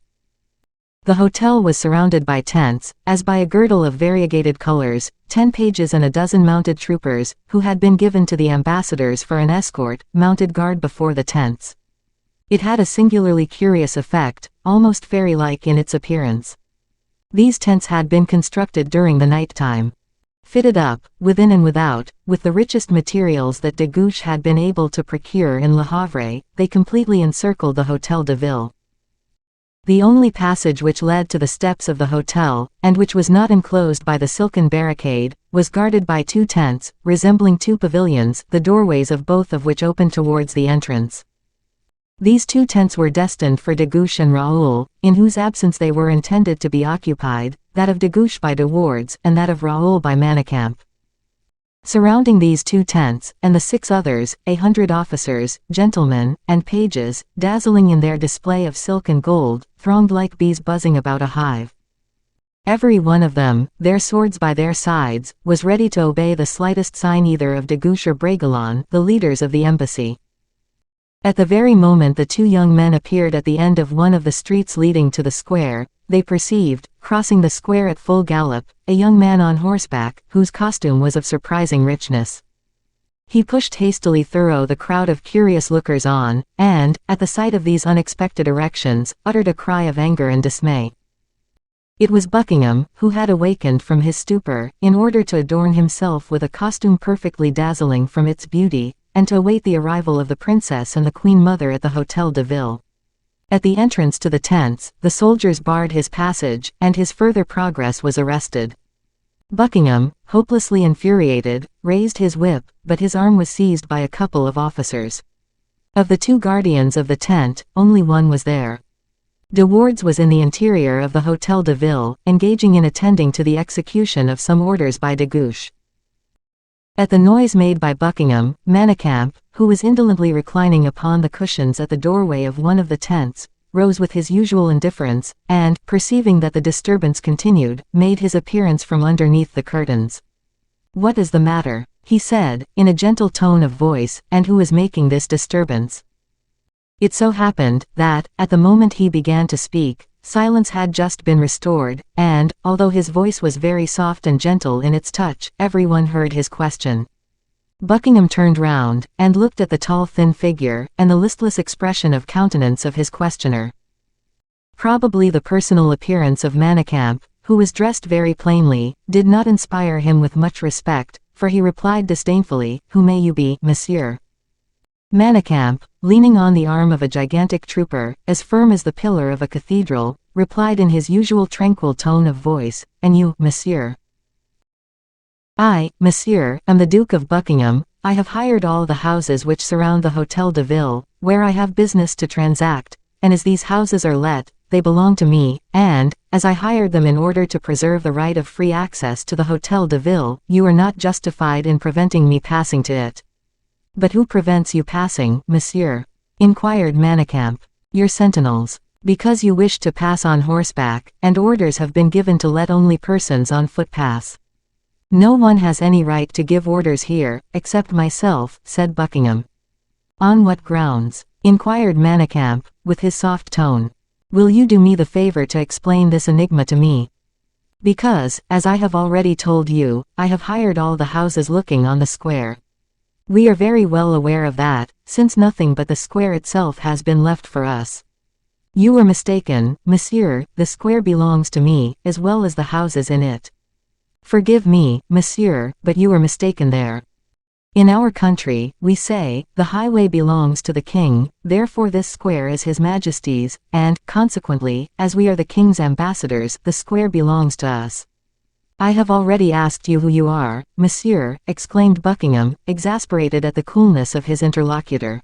The hotel was surrounded by tents, as by a girdle of variegated colors. 10 pages and a dozen mounted troopers, who had been given to the ambassadors for an escort, mounted guard before the tents. It had a singularly curious effect, almost fairy-like in its appearance. These tents had been constructed during the night time. Fitted up, within and without, with the richest materials that de Guiche had been able to procure in Le Havre, they completely encircled the Hôtel de Ville. The only passage which led to the steps of the hotel, and which was not enclosed by the silken barricade, was guarded by 2 tents, resembling 2 pavilions, the doorways of both of which opened towards the entrance. These 2 tents were destined for de Guiche and Raoul, in whose absence they were intended to be occupied, that of de Guiche by de Wardes, and that of Raoul by Manicamp. Surrounding these 2 tents, and the 6 others, 100 officers, gentlemen, and pages, dazzling in their display of silk and gold, thronged like bees buzzing about a hive. Every one of them, their swords by their sides, was ready to obey the slightest sign either of de Guiche or Bragelonne, the leaders of the embassy. At the very moment the 2 young men appeared at the end of one of the streets leading to the square, they perceived, crossing the square at full gallop, a young man on horseback, whose costume was of surprising richness. He pushed hastily through the crowd of curious lookers-on, and, at the sight of these unexpected erections, uttered a cry of anger and dismay. It was Buckingham, who had awakened from his stupor, in order to adorn himself with a costume perfectly dazzling from its beauty, and to await the arrival of the princess and the queen mother at the Hôtel de Ville. At the entrance to the tents, the soldiers barred his passage, and his further progress was arrested. Buckingham, hopelessly infuriated, raised his whip, but his arm was seized by a couple of officers. Of the 2 guardians of the tent, only one was there. De Wardes was in the interior of the Hôtel de Ville, engaging in attending to the execution of some orders by de Guiche. At the noise made by Buckingham, Manicamp, who was indolently reclining upon the cushions at the doorway of one of the tents, rose with his usual indifference, and, perceiving that the disturbance continued, made his appearance from underneath the curtains. "What is the matter?" he said, in a gentle tone of voice, "and who is making this disturbance?" It so happened, that, at the moment he began to speak, silence had just been restored, and, although his voice was very soft and gentle in its touch, everyone heard his question. Buckingham turned round, and looked at the tall thin figure, and the listless expression of countenance of his questioner. Probably the personal appearance of Manicamp, who was dressed very plainly, did not inspire him with much respect, for he replied disdainfully, "Who may you be, monsieur?" Manicamp, leaning on the arm of a gigantic trooper, as firm as the pillar of a cathedral, replied in his usual tranquil tone of voice, "And you, monsieur?" "I, monsieur, am the Duke of Buckingham. I have hired all the houses which surround the Hôtel de Ville, where I have business to transact, and as these houses are let, they belong to me, and, as I hired them in order to preserve the right of free access to the Hôtel de Ville, you are not justified in preventing me passing to it." "But who prevents you passing, monsieur?" inquired Manicamp. "Your sentinels. Because you wish to pass on horseback, and orders have been given to let only persons on foot pass." "No one has any right to give orders here, except myself," said Buckingham. "On what grounds?" inquired Manicamp, with his soft tone. "Will you do me the favor to explain this enigma to me?" "Because, as I have already told you, I have hired all the houses looking on the square. We are very well aware of that, since nothing but the square itself has been left for us." "You were mistaken, monsieur, the square belongs to me, as well as the houses in it." "Forgive me, monsieur, but you were mistaken there. In our country, we say, the highway belongs to the king, therefore this square is his majesty's, and, consequently, as we are the king's ambassadors, the square belongs to us." "I have already asked you who you are, monsieur," exclaimed Buckingham, exasperated at the coolness of his interlocutor.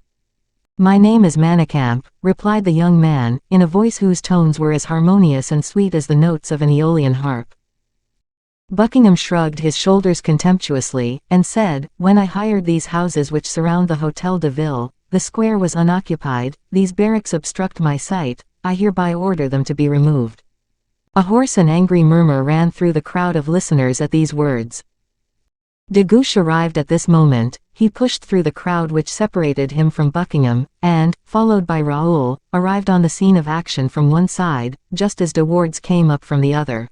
"My name is Manicamp," replied the young man, in a voice whose tones were as harmonious and sweet as the notes of an Aeolian harp. Buckingham shrugged his shoulders contemptuously, and said, "When I hired these houses which surround the Hôtel de Ville, the square was unoccupied, these barracks obstruct my sight, I hereby order them to be removed." A hoarse and angry murmur ran through the crowd of listeners at these words. De Guiche arrived at this moment. He pushed through the crowd which separated him from Buckingham, and, followed by Raoul, arrived on the scene of action from one side, just as de Wardes came up from the other.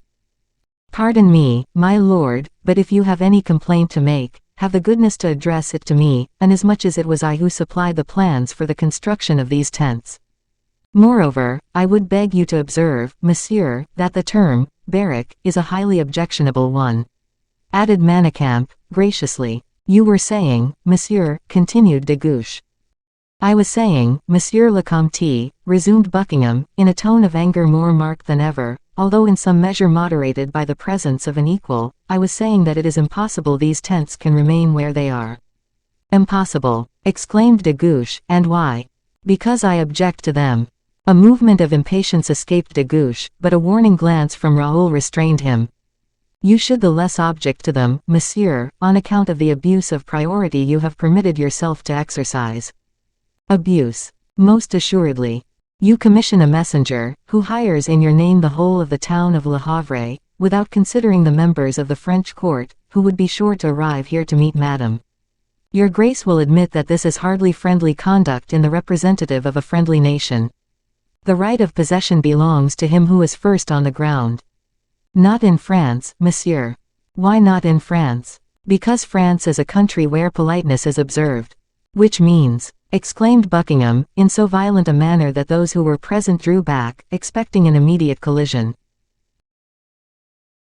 "Pardon me, my lord, but if you have any complaint to make, have the goodness to address it to me, inasmuch as it was I who supplied the plans for the construction of these tents." Moreover, I would beg you to observe, monsieur, that the term, barrack, is a highly objectionable one," added Manicamp, graciously. "You were saying, monsieur," continued de Guiche. "I was saying, Monsieur le Comte," resumed Buckingham, in a tone of anger more marked than ever, although in some measure moderated by the presence of an equal, "I was saying that it is impossible these tents can remain where they are." "Impossible!" exclaimed de Guiche, "and why?" "Because I object to them." A movement of impatience escaped de Guiche, but a warning glance from Raoul restrained him. "You should the less object to them, monsieur, on account of the abuse of priority you have permitted yourself to exercise." "Abuse? Most assuredly. You commission a messenger, who hires in your name the whole of the town of Le Havre, without considering the members of the French court, who would be sure to arrive here to meet Madame. Your Grace will admit that this is hardly friendly conduct in the representative of a friendly nation. The right of possession belongs to him who is first on the ground." "Not in France, monsieur." "Why not in France?" "Because France is a country where politeness is observed." "Which means," exclaimed Buckingham, in so violent a manner that those who were present drew back, expecting an immediate collision.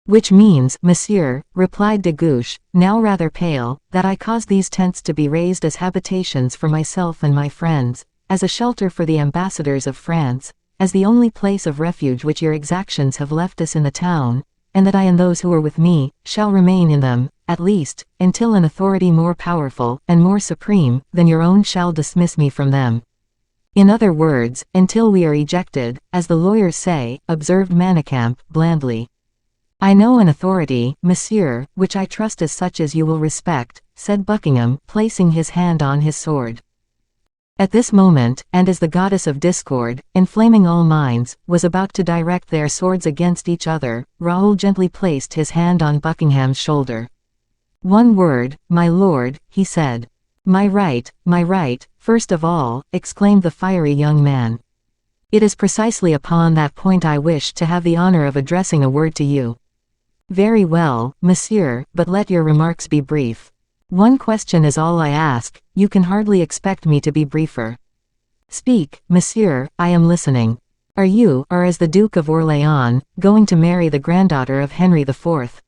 "Which means, monsieur," replied de Guiche, now rather pale, "that I cause these tents to be raised as habitations for myself and my friends, as a shelter for the ambassadors of France, as the only place of refuge which your exactions have left us in the town, and that I and those who are with me, shall remain in them, at least, until an authority more powerful, and more supreme, than your own shall dismiss me from them. In other words, until we are ejected, as the lawyers say," observed Manicamp, blandly. "I know an authority, monsieur, which I trust is such as you will respect," said Buckingham, placing his hand on his sword. At this moment, and as the goddess of discord, inflaming all minds, was about to direct their swords against each other, Raoul gently placed his hand on Buckingham's shoulder. "One word, my lord," he said. My right, first of all," exclaimed the fiery young man. "It is precisely upon that point I wish to have the honor of addressing a word to you." "Very well, monsieur, but let your remarks be brief." "One question is all I ask, you can hardly expect me to be briefer." "Speak, monsieur, I am listening. Are you, or as the Duke of Orléans, going to marry the granddaughter of Henry IV?"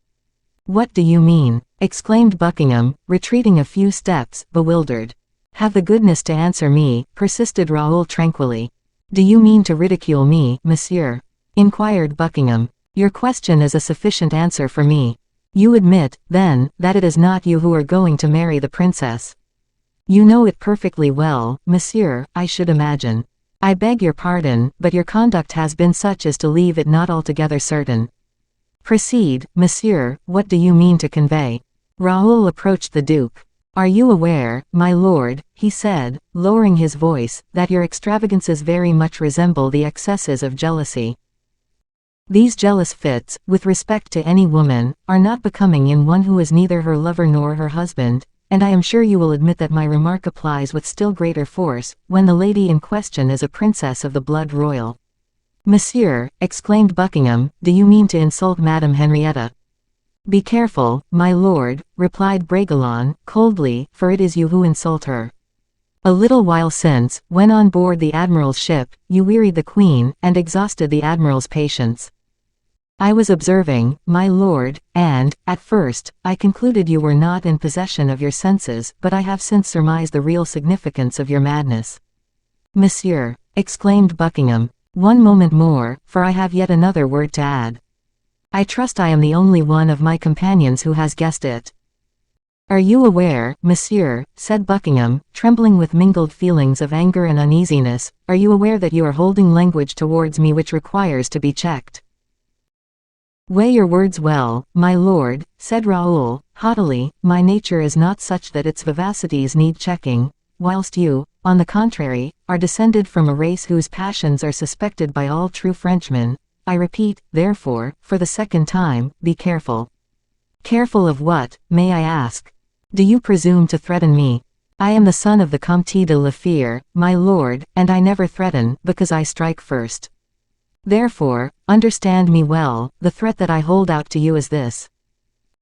"What do you mean?" exclaimed Buckingham, retreating a few steps, bewildered. "Have the goodness to answer me," persisted Raoul tranquilly. "Do you mean to ridicule me, monsieur?" inquired Buckingham. "Your question is a sufficient answer for me. You admit, then, that it is not you who are going to marry the princess?" "You know it perfectly well, monsieur, I should imagine." "I beg your pardon, but your conduct has been such as to leave it not altogether certain." "Proceed, monsieur, what do you mean to convey?" Raoul approached the duke. "Are you aware, my lord," he said, lowering his voice, "that your extravagances very much resemble the excesses of jealousy? These jealous fits, with respect to any woman, are not becoming in one who is neither her lover nor her husband, and I am sure you will admit that my remark applies with still greater force, when the lady in question is a princess of the blood royal." "Monsieur," exclaimed Buckingham, "do you mean to insult Madame Henrietta?" "Be careful, my lord," replied Bragelonne, coldly, "for it is you who insult her. A little while since, when on board the admiral's ship, you wearied the queen, and exhausted the admiral's patience. I was observing, my lord, and, at first, I concluded you were not in possession of your senses, but I have since surmised the real significance of your madness." "Monsieur," exclaimed Buckingham, "one moment more, for I have yet another word to add. I trust I am the only one of my companions who has guessed it." "Are you aware, monsieur," said Buckingham, trembling with mingled feelings of anger and uneasiness, "are you aware that you are holding language towards me which requires to be checked?" "Weigh your words well, my lord," said Raoul, haughtily, "my nature is not such that its vivacities need checking, whilst you, on the contrary, are descended from a race whose passions are suspected by all true Frenchmen. I repeat, therefore, for the second time, be careful." "Careful of what, may I ask? Do you presume to threaten me?" "I am the son of the Comte de la Fere, my lord, and I never threaten, because I strike first. Therefore, understand me well, the threat that I hold out to you is this."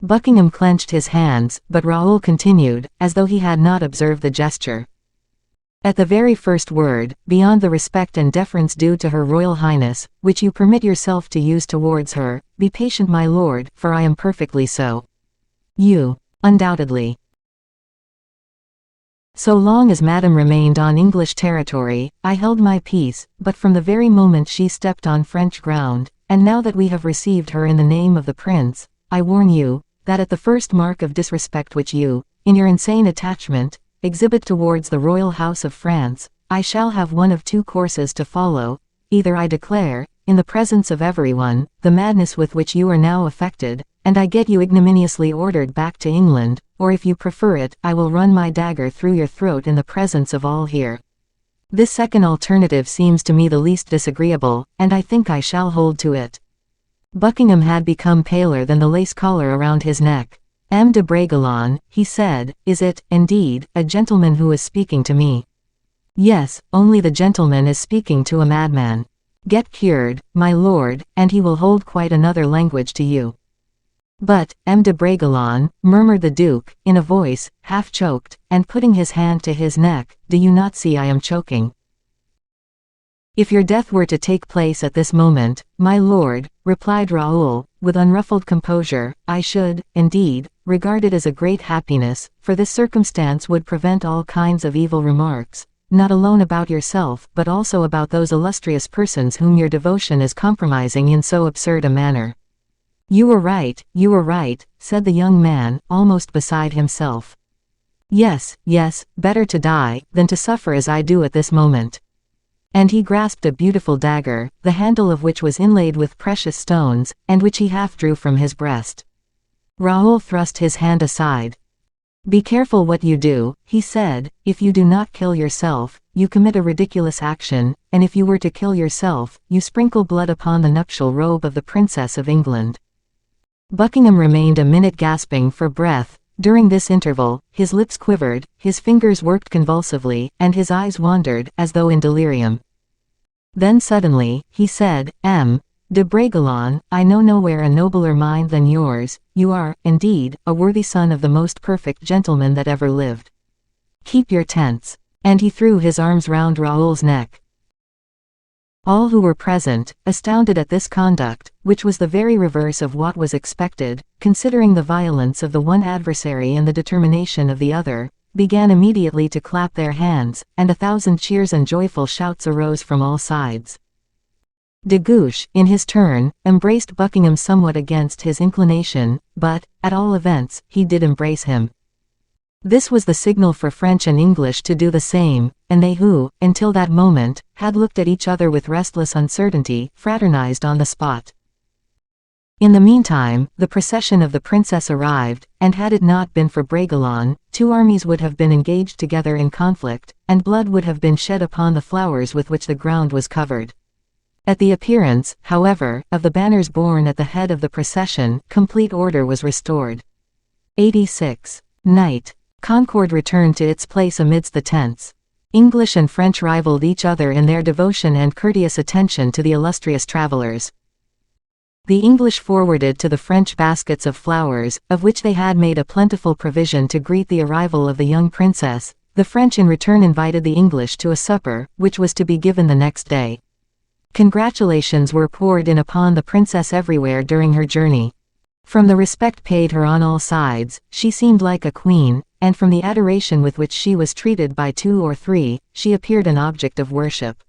Buckingham clenched his hands, but Raoul continued, as though he had not observed the gesture. At the very first word, beyond the respect and deference due to her Royal Highness, which you permit yourself to use towards her, be patient my lord, for I am perfectly so. You. Undoubtedly. So long as Madame remained on English territory, I held my peace, but from the very moment she stepped on French ground, and now that we have received her in the name of the Prince, I warn you, that at the first mark of disrespect which you, in your insane attachment, exhibit towards the royal house of France, I shall have one of two courses to follow. Either I declare, in the presence of everyone, the madness with which you are now affected, and I get you ignominiously ordered back to England, or if you prefer it, I will run my dagger through your throat in the presence of all here. This second alternative seems to me the least disagreeable, and I think I shall hold to it. Buckingham had become paler than the lace collar around his neck. M. de Bragelonne, he said, is it, indeed, a gentleman who is speaking to me? Yes, only the gentleman is speaking to a madman. Get cured, my lord, and he will hold quite another language to you. But, M. de Bragelonne, murmured the Duke, in a voice, half choked, and putting his hand to his neck, do you not see I am choking? If your death were to take place at this moment, my lord, replied Raoul, with unruffled composure, I should, indeed, regard it as a great happiness, for this circumstance would prevent all kinds of evil remarks, not alone about yourself but also about those illustrious persons whom your devotion is compromising in so absurd a manner. You were right, said the young man, almost beside himself. Yes, better to die, than to suffer as I do at this moment. And he grasped a beautiful dagger, the handle of which was inlaid with precious stones, and which he half drew from his breast. Raoul thrust his hand aside. Be careful what you do, he said. If you do not kill yourself, you commit a ridiculous action, and if you were to kill yourself, you sprinkle blood upon the nuptial robe of the Princess of England. Buckingham remained a minute gasping for breath. During this interval, his lips quivered, his fingers worked convulsively, and his eyes wandered, as though in delirium. Then suddenly, he said, M. de Bragelonne, I know nowhere a nobler mind than yours. You are, indeed, a worthy son of the most perfect gentleman that ever lived. Keep your tents. And he threw his arms round Raoul's neck. All who were present, astounded at this conduct, which was the very reverse of what was expected, considering the violence of the one adversary and the determination of the other, began immediately to clap their hands, and 1,000 cheers and joyful shouts arose from all sides. De Guiche, in his turn, embraced Buckingham somewhat against his inclination, but, at all events, he did embrace him. This was the signal for French and English to do the same, and they who, until that moment, had looked at each other with restless uncertainty, fraternized on the spot. In the meantime, the procession of the princess arrived, and had it not been for Bragelonne, two armies would have been engaged together in conflict, and blood would have been shed upon the flowers with which the ground was covered. At the appearance, however, of the banners borne at the head of the procession, complete order was restored. 86. Night. Concord returned to its place amidst the tents. English and French rivaled each other in their devotion and courteous attention to the illustrious travelers. The English forwarded to the French baskets of flowers, of which they had made a plentiful provision to greet the arrival of the young princess. The French in return invited the English to a supper, which was to be given the next day. Congratulations were poured in upon the princess everywhere during her journey. From the respect paid her on all sides, she seemed like a queen, and from the adoration with which she was treated by two or three, she appeared an object of worship.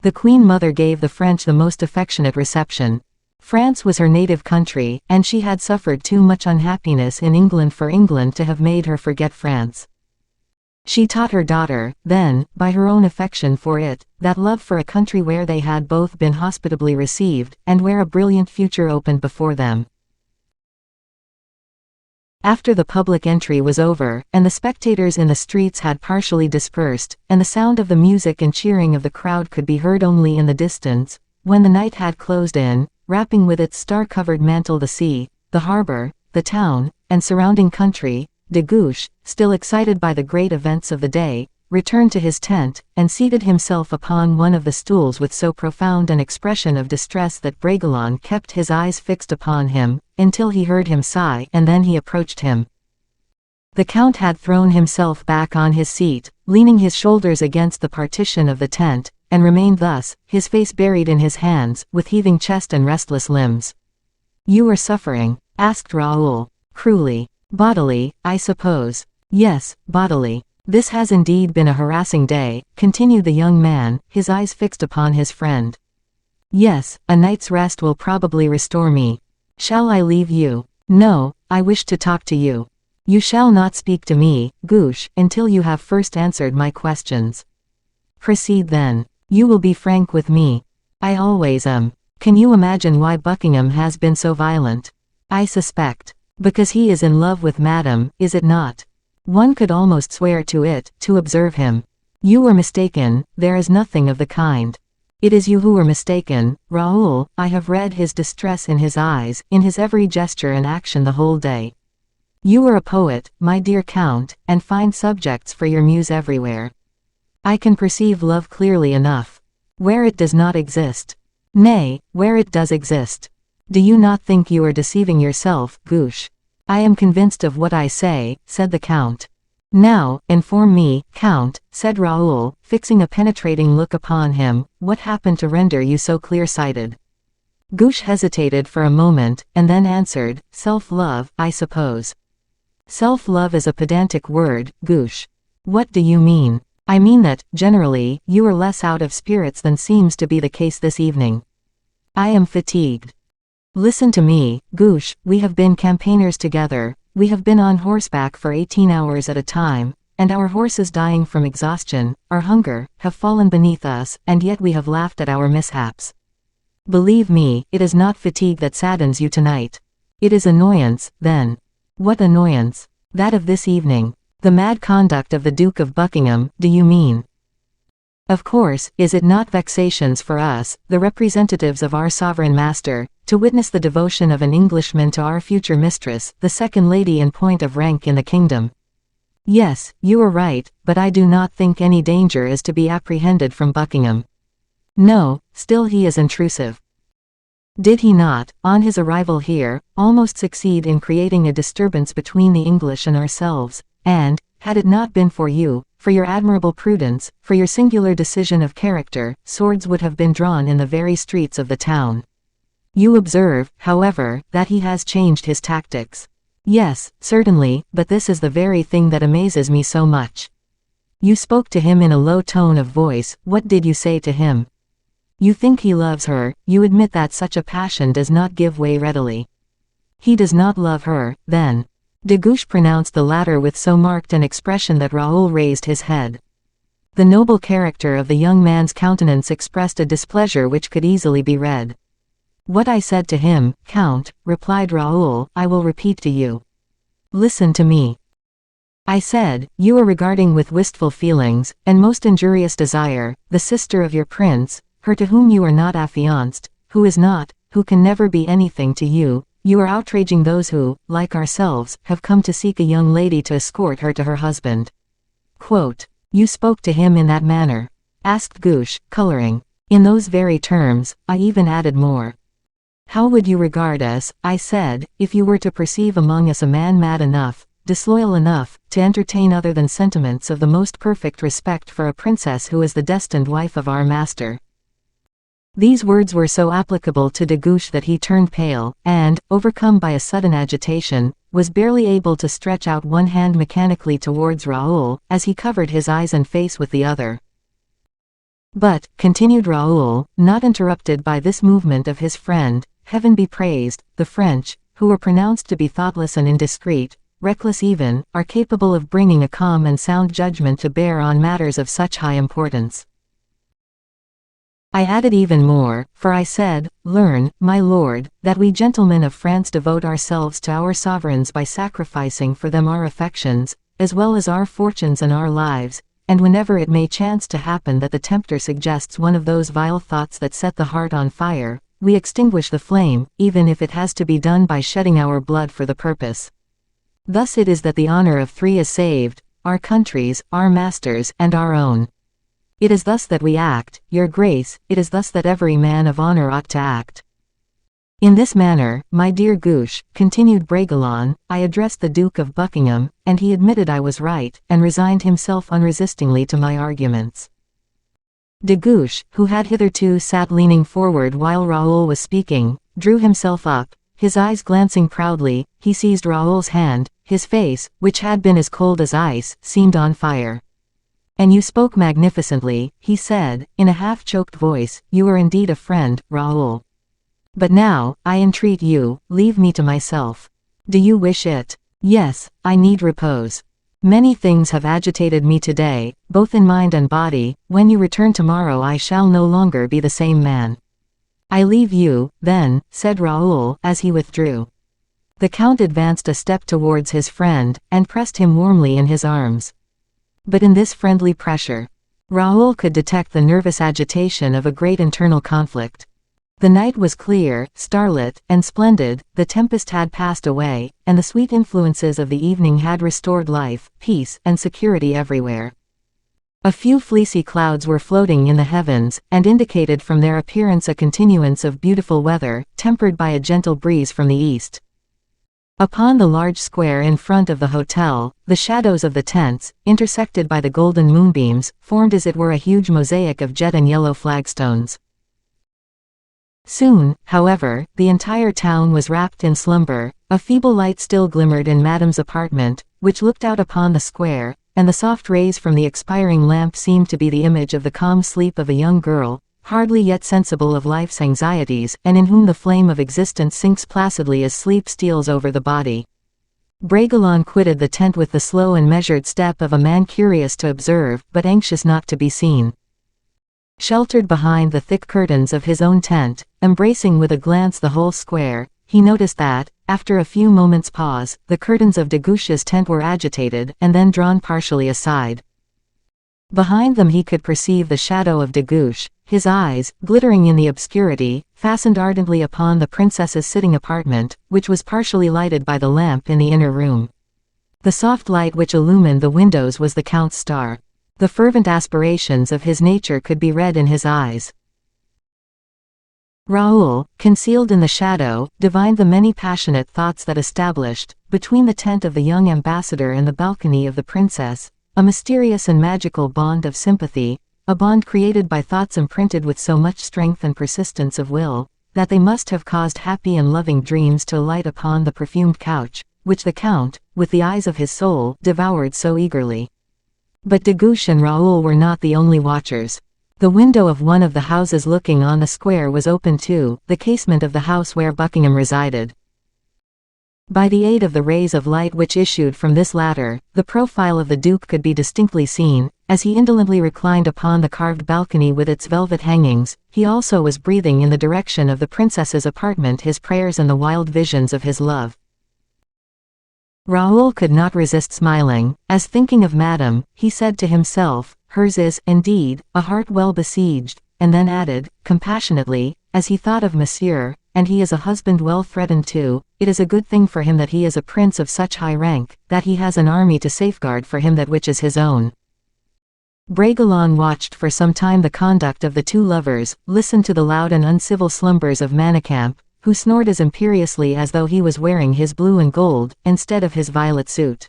The Queen Mother gave the French the most affectionate reception. France was her native country, and she had suffered too much unhappiness in England for England to have made her forget France. She taught her daughter, then, by her own affection for it, that love for a country where they had both been hospitably received, and where a brilliant future opened before them. After the public entry was over, and the spectators in the streets had partially dispersed, and the sound of the music and cheering of the crowd could be heard only in the distance, when the night had closed in, wrapping with its star-covered mantle the sea, the harbor, the town, and surrounding country, de Guiche, still excited by the great events of the day, returned to his tent, and seated himself upon one of the stools with so profound an expression of distress that Bragelonne kept his eyes fixed upon him, until he heard him sigh, and then he approached him. The Count had thrown himself back on his seat, leaning his shoulders against the partition of the tent, and remained thus, his face buried in his hands, with heaving chest and restless limbs. "You are suffering?" asked Raoul, cruelly. "Bodily, I suppose." "Yes, bodily. This has indeed been a harassing day," continued the young man, his eyes fixed upon his friend. "Yes, a night's rest will probably restore me. Shall I leave you?" "No, I wish to talk to you." "You shall not speak to me, Gouche, until you have first answered my questions." "Proceed then. You will be frank with me." "I always am. Can you imagine why Buckingham has been so violent?" "I suspect. Because he is in love with Madame, is it not?" "One could almost swear to it, to observe him." "You are mistaken, there is nothing of the kind. It is you who are mistaken, Raoul. I have read his distress in his eyes, in his every gesture and action the whole day. You are a poet, my dear Count, and find subjects for your muse everywhere. I can perceive love clearly enough. Where it does not exist. Nay, where it does exist. Do you not think you are deceiving yourself, Gouche?" "I am convinced of what I say," said the Count. "Now, inform me, Count," said Raoul, fixing a penetrating look upon him, "what happened to render you so clear-sighted?" Gouche hesitated for a moment, and then answered, "Self-love, I suppose." "Self-love is a pedantic word, Gouche." "What do you mean?" "I mean that, generally, you are less out of spirits than seems to be the case this evening." "I am fatigued." "Listen to me, Gouche, we have been campaigners together. We have been on horseback for 18 hours at a time, and our horses dying from exhaustion, our hunger, have fallen beneath us, and yet we have laughed at our mishaps. Believe me, it is not fatigue that saddens you tonight. It is annoyance, then." "What annoyance?" "That of this evening. The mad conduct of the Duke of Buckingham, do you mean?" "Of course, is it not vexations for us, the representatives of our sovereign master, to witness the devotion of an Englishman to our future mistress, the second lady in point of rank in the kingdom?" "Yes, you are right, but I do not think any danger is to be apprehended from Buckingham." "No, still he is intrusive. Did he not, on his arrival here, almost succeed in creating a disturbance between the English and ourselves, and, had it not been for you, for your admirable prudence, for your singular decision of character, swords would have been drawn in the very streets of the town. You observe, however, that he has changed his tactics." "Yes, certainly, but this is the very thing that amazes me so much." "You spoke to him in a low tone of voice, what did you say to him?" "You think he loves her, you admit that such a passion does not give way readily." "He does not love her, then." De Guiche pronounced the latter with so marked an expression that Raoul raised his head. The noble character of the young man's countenance expressed a displeasure which could easily be read. "What I said to him, Count," replied Raoul, "I will repeat to you. Listen to me. I said, you are regarding with wistful feelings, and most injurious desire, the sister of your prince, her to whom you are not affianced, who is not, who can never be anything to you. You are outraging those who, like ourselves, have come to seek a young lady to escort her to her husband." "You spoke to him in that manner?" asked Gouche, coloring. "In those very terms, I even added more. How would you regard us, I said, if you were to perceive among us a man mad enough, disloyal enough, to entertain other than sentiments of the most perfect respect for a princess who is the destined wife of our master?" These words were so applicable to de Guiche that he turned pale, and, overcome by a sudden agitation, was barely able to stretch out one hand mechanically towards Raoul, as he covered his eyes and face with the other. "But," continued Raoul, not interrupted by this movement of his friend, "Heaven be praised, the French, who are pronounced to be thoughtless and indiscreet, reckless even, are capable of bringing a calm and sound judgment to bear on matters of such high importance. I added even more, for I said, learn, my lord, that we gentlemen of France devote ourselves to our sovereigns by sacrificing for them our affections, as well as our fortunes and our lives, and whenever it may chance to happen that the tempter suggests one of those vile thoughts that set the heart on fire, we extinguish the flame, even if it has to be done by shedding our blood for the purpose. Thus it is that the honor of three is saved, our country's, our master's, and our own. It is thus that we act, your grace, it is thus that every man of honor ought to act." In this manner, my dear Gouche, continued Bragelonne, I addressed the Duke of Buckingham, and he admitted I was right, and resigned himself unresistingly to my arguments. De Gouche, who had hitherto sat leaning forward while Raoul was speaking, drew himself up, his eyes glancing proudly. He seized Raoul's hand, his face, which had been as cold as ice, seemed on fire. "And you spoke magnificently," he said, in a half-choked voice. "You are indeed a friend, Raoul. But now, I entreat you, leave me to myself. Do you wish it? Yes, I need repose. Many things have agitated me today, both in mind and body. When you return tomorrow I shall no longer be the same man." "I leave you, then," said Raoul, as he withdrew. The Count advanced a step towards his friend, and pressed him warmly in his arms. But in this friendly pressure, Raoul could detect the nervous agitation of a great internal conflict. The night was clear, starlit, and splendid, the tempest had passed away, and the sweet influences of the evening had restored life, peace, and security everywhere. A few fleecy clouds were floating in the heavens, and indicated from their appearance a continuance of beautiful weather, tempered by a gentle breeze from the east. Upon the large square in front of the hotel, the shadows of the tents, intersected by the golden moonbeams, formed as it were a huge mosaic of jet and yellow flagstones. Soon, however, the entire town was wrapped in slumber. A feeble light still glimmered in Madame's apartment, which looked out upon the square, and the soft rays from the expiring lamp seemed to be the image of the calm sleep of a young girl, hardly yet sensible of life's anxieties, and in whom the flame of existence sinks placidly as sleep steals over the body. Bragelonne quitted the tent with the slow and measured step of a man curious to observe, but anxious not to be seen. Sheltered behind the thick curtains of his own tent, embracing with a glance the whole square, he noticed that, after a few moments' pause, the curtains of de Gouche's tent were agitated, and then drawn partially aside. Behind them he could perceive the shadow of de Gouche, his eyes, glittering in the obscurity, fastened ardently upon the princess's sitting apartment, which was partially lighted by the lamp in the inner room. The soft light which illumined the windows was the Count's star. The fervent aspirations of his nature could be read in his eyes. Raoul, concealed in the shadow, divined the many passionate thoughts that established, between the tent of the young ambassador and the balcony of the princess, a mysterious and magical bond of sympathy, a bond created by thoughts imprinted with so much strength and persistence of will, that they must have caused happy and loving dreams to alight upon the perfumed couch, which the Count, with the eyes of his soul, devoured so eagerly. But de Gouche and Raoul were not the only watchers. The window of one of the houses looking on the square was open too, the casement of the house where Buckingham resided. By the aid of the rays of light which issued from this latter, the profile of the Duke could be distinctly seen, as he indolently reclined upon the carved balcony with its velvet hangings. He also was breathing in the direction of the princess's apartment his prayers and the wild visions of his love. Raoul could not resist smiling, as thinking of Madame, he said to himself, hers is, indeed, a heart well besieged, and then added, compassionately, as he thought of Monsieur, and he is a husband well threatened too. It is a good thing for him that he is a prince of such high rank, that he has an army to safeguard for him that which is his own. Bragelonne watched for some time the conduct of the two lovers, listened to the loud and uncivil slumbers of Manicamp, who snored as imperiously as though he was wearing his blue and gold, instead of his violet suit.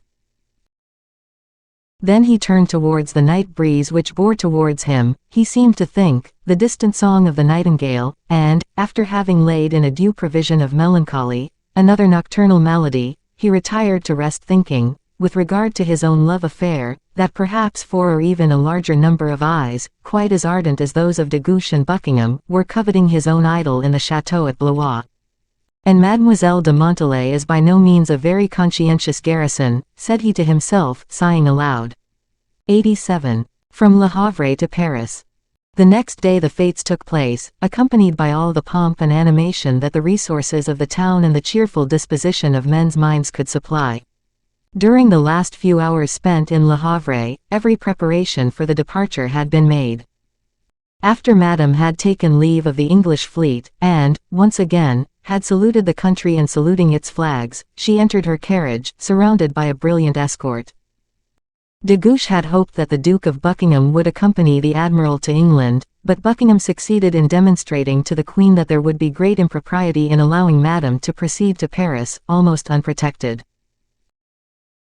Then he turned towards the night breeze which bore towards him. He seemed to think, the distant song of the nightingale, and, after having laid in a due provision of melancholy, another nocturnal malady, he retired to rest thinking, with regard to his own love affair, that perhaps 4 or even a larger number of eyes, quite as ardent as those of de Gouche and Buckingham, were coveting his own idol in the chateau at Blois. And Mademoiselle de Montalais is by no means a very conscientious garrison, said he to himself, sighing aloud. 87. From Le Havre to Paris. The next day the fêtes took place, accompanied by all the pomp and animation that the resources of the town and the cheerful disposition of men's minds could supply. During the last few hours spent in Le Havre, every preparation for the departure had been made. After Madame had taken leave of the English fleet, and, once again, had saluted the country and saluting its flags, she entered her carriage, surrounded by a brilliant escort. De Gouche had hoped that the Duke of Buckingham would accompany the Admiral to England, but Buckingham succeeded in demonstrating to the Queen that there would be great impropriety in allowing Madame to proceed to Paris, almost unprotected.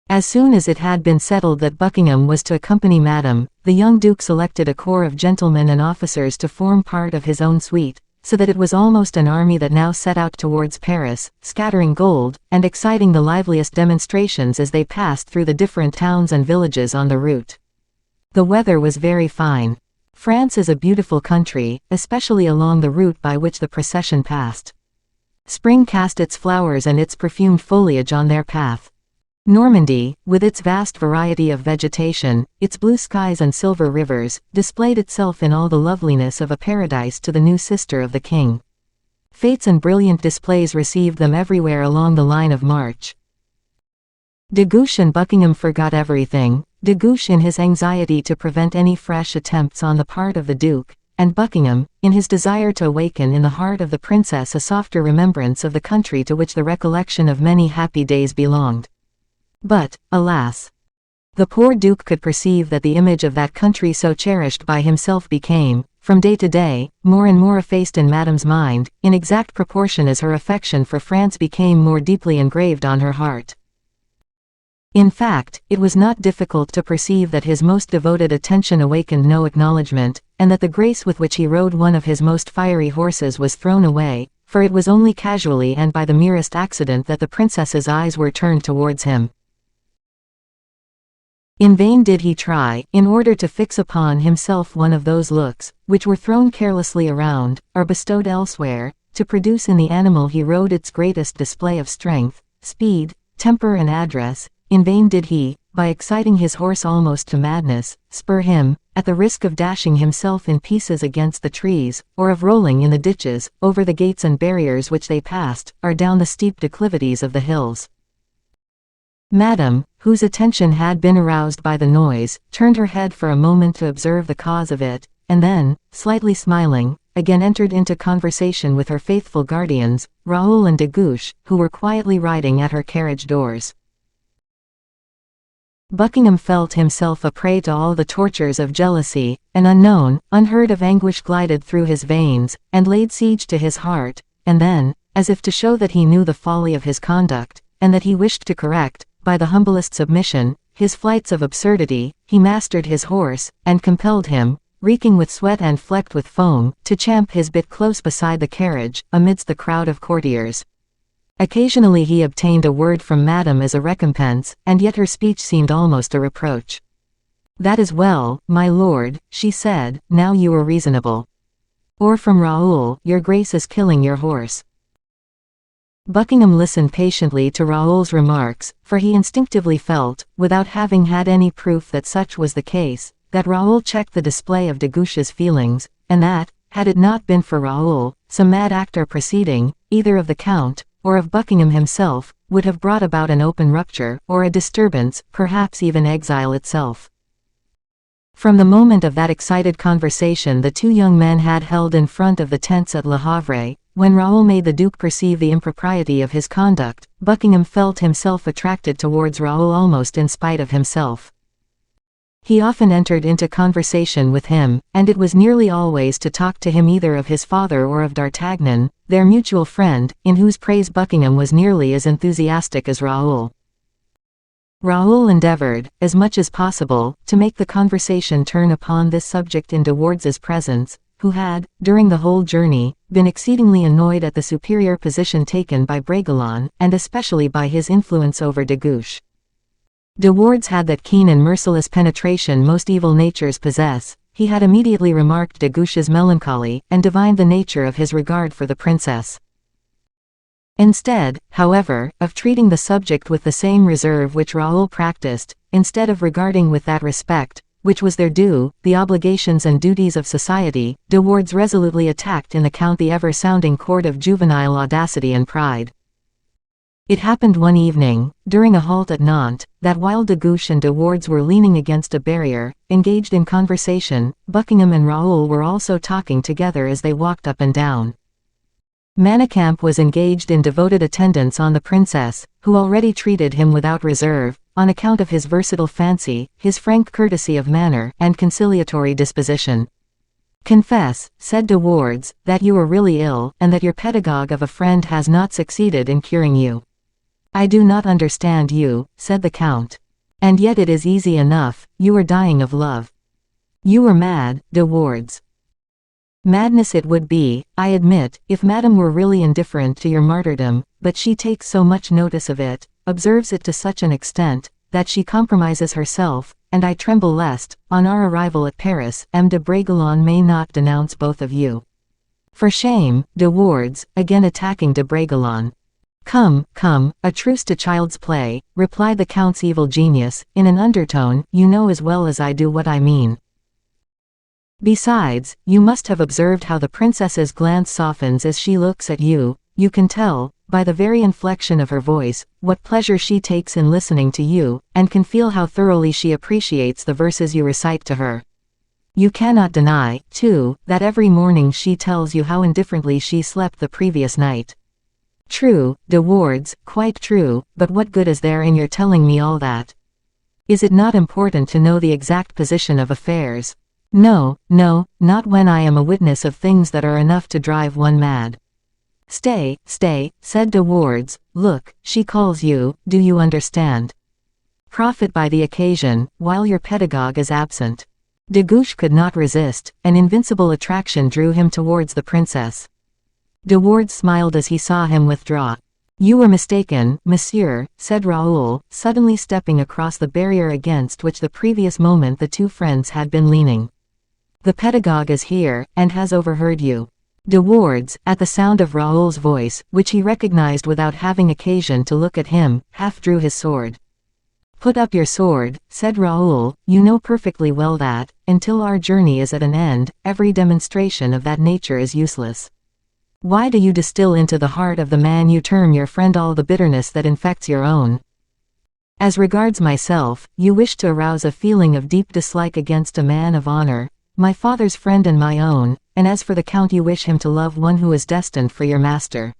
As soon as it had been settled that Buckingham was to accompany Madame, the young Duke selected a corps of gentlemen and officers to form part of his own suite, so that it was almost an army that now set out towards Paris, scattering gold, and exciting the liveliest demonstrations as they passed through the different towns and villages on the route. The weather was very fine. France is a beautiful country, especially along the route by which the procession passed. Spring cast its flowers and its perfumed foliage on their path. Normandy, with its vast variety of vegetation, its blue skies and silver rivers, displayed itself in all the loveliness of a paradise to the new sister of the king. Fetes and brilliant displays received them everywhere along the line of march. De Guiche and Buckingham forgot everything, De Guiche in his anxiety to prevent any fresh attempts on the part of the Duke, and Buckingham, in his desire to awaken in the heart of the princess a softer remembrance of the country to which the recollection of many happy days belonged. But, alas! The poor Duke could perceive that the image of that country so cherished by himself became, from day to day, more and more effaced in Madame's mind, in exact proportion as her affection for France became more deeply engraved on her heart. In fact, it was not difficult to perceive that his most devoted attention awakened no acknowledgement, and that the grace with which he rode one of his most fiery horses was thrown away, for it was only casually and by the merest accident that the princess's eyes were turned towards him. In vain did he try, in order to fix upon himself one of those looks, which were thrown carelessly around, or bestowed elsewhere, to produce in the animal he rode its greatest display of strength, speed, temper and address. In vain did he, by exciting his horse almost to madness, spur him, at the risk of dashing himself in pieces against the trees, or of rolling in the ditches, over the gates and barriers which they passed, or down the steep declivities of the hills. Madame, whose attention had been aroused by the noise, turned her head for a moment to observe the cause of it, and then, slightly smiling, again entered into conversation with her faithful guardians, Raoul and de Guiche, who were quietly riding at her carriage doors. Buckingham felt himself a prey to all the tortures of jealousy. An unknown, unheard of anguish glided through his veins, and laid siege to his heart, and then, as if to show that he knew the folly of his conduct, and that he wished to correct, by the humblest submission, his flights of absurdity, he mastered his horse, and compelled him, reeking with sweat and flecked with foam, to champ his bit close beside the carriage, amidst the crowd of courtiers. Occasionally he obtained a word from Madame as a recompense, and yet her speech seemed almost a reproach. "That is well, my lord," she said, "now you are reasonable." Or from Raoul, "Your grace is killing your horse." Buckingham listened patiently to Raoul's remarks, for he instinctively felt, without having had any proof that such was the case, that Raoul checked the display of de Guiche's feelings, and that, had it not been for Raoul, some mad act or proceeding, either of the Count, or of Buckingham himself, would have brought about an open rupture, or a disturbance, perhaps even exile itself. From the moment of that excited conversation the two young men had held in front of the tents at Le Havre, when Raoul made the Duke perceive the impropriety of his conduct, Buckingham felt himself attracted towards Raoul almost in spite of himself. He often entered into conversation with him, and it was nearly always to talk to him either of his father or of D'Artagnan, their mutual friend, in whose praise Buckingham was nearly as enthusiastic as Raoul. Raoul endeavored, as much as possible, to make the conversation turn upon this subject in De Wardes's presence, who had, during the whole journey, been exceedingly annoyed at the superior position taken by Bragelonne, and especially by his influence over de Guiche. De Wardes had that keen and merciless penetration most evil natures possess. He had immediately remarked de Guiche's melancholy, and divined the nature of his regard for the princess. Instead, however, of treating the subject with the same reserve which Raoul practiced, instead of regarding with that respect, which was their due, the obligations and duties of society, De Wardes resolutely attacked in the Count the ever-sounding chord of juvenile audacity and pride. It happened one evening, during a halt at Nantes, that while de Guiche and De Wardes were leaning against a barrier, engaged in conversation, Buckingham and Raoul were also talking together as they walked up and down. Manicamp was engaged in devoted attendance on the princess, who already treated him without reserve, on account of his versatile fancy, his frank courtesy of manner, and conciliatory disposition. Confess, said de Wardes, that you are really ill, and that your pedagogue of a friend has not succeeded in curing you. I do not understand you, said the Count. And yet it is easy enough, you are dying of love. You are mad, de Wardes. Madness it would be, I admit, if Madame were really indifferent to your martyrdom, but she takes so much notice of it, observes it to such an extent, that she compromises herself, and I tremble lest, on our arrival at Paris, M. de Bragelonne may not denounce both of you. For shame, de Wardes, again attacking de Bragelonne. Come, come, a truce to child's play, replied the Count's evil genius, in an undertone, you know as well as I do what I mean. Besides, you must have observed how the princess's glance softens as she looks at you. You can tell, by the very inflection of her voice, what pleasure she takes in listening to you, and can feel how thoroughly she appreciates the verses you recite to her. You cannot deny, too, that every morning she tells you how indifferently she slept the previous night. True, de Wardes, quite true, but what good is there in your telling me all that? Is it not important to know the exact position of affairs? No, no, not when I am a witness of things that are enough to drive one mad. Stay, stay, said de Wardes, look, she calls you, do you understand? Profit by the occasion, while your pedagogue is absent. De Guiche could not resist, an invincible attraction drew him towards the princess. De Wardes smiled as he saw him withdraw. You were mistaken, monsieur, said Raoul, suddenly stepping across the barrier against which the previous moment the two friends had been leaning. The pedagogue is here, and has overheard you. De Wardes, at the sound of Raoul's voice, which he recognized without having occasion to look at him, half drew his sword. Put up your sword, said Raoul, you know perfectly well that, until our journey is at an end, every demonstration of that nature is useless. Why do you distill into the heart of the man you term your friend all the bitterness that infects your own? As regards myself, you wish to arouse a feeling of deep dislike against a man of honor, my father's friend and my own, and as for the Count you wish him to love one who is destined for your master.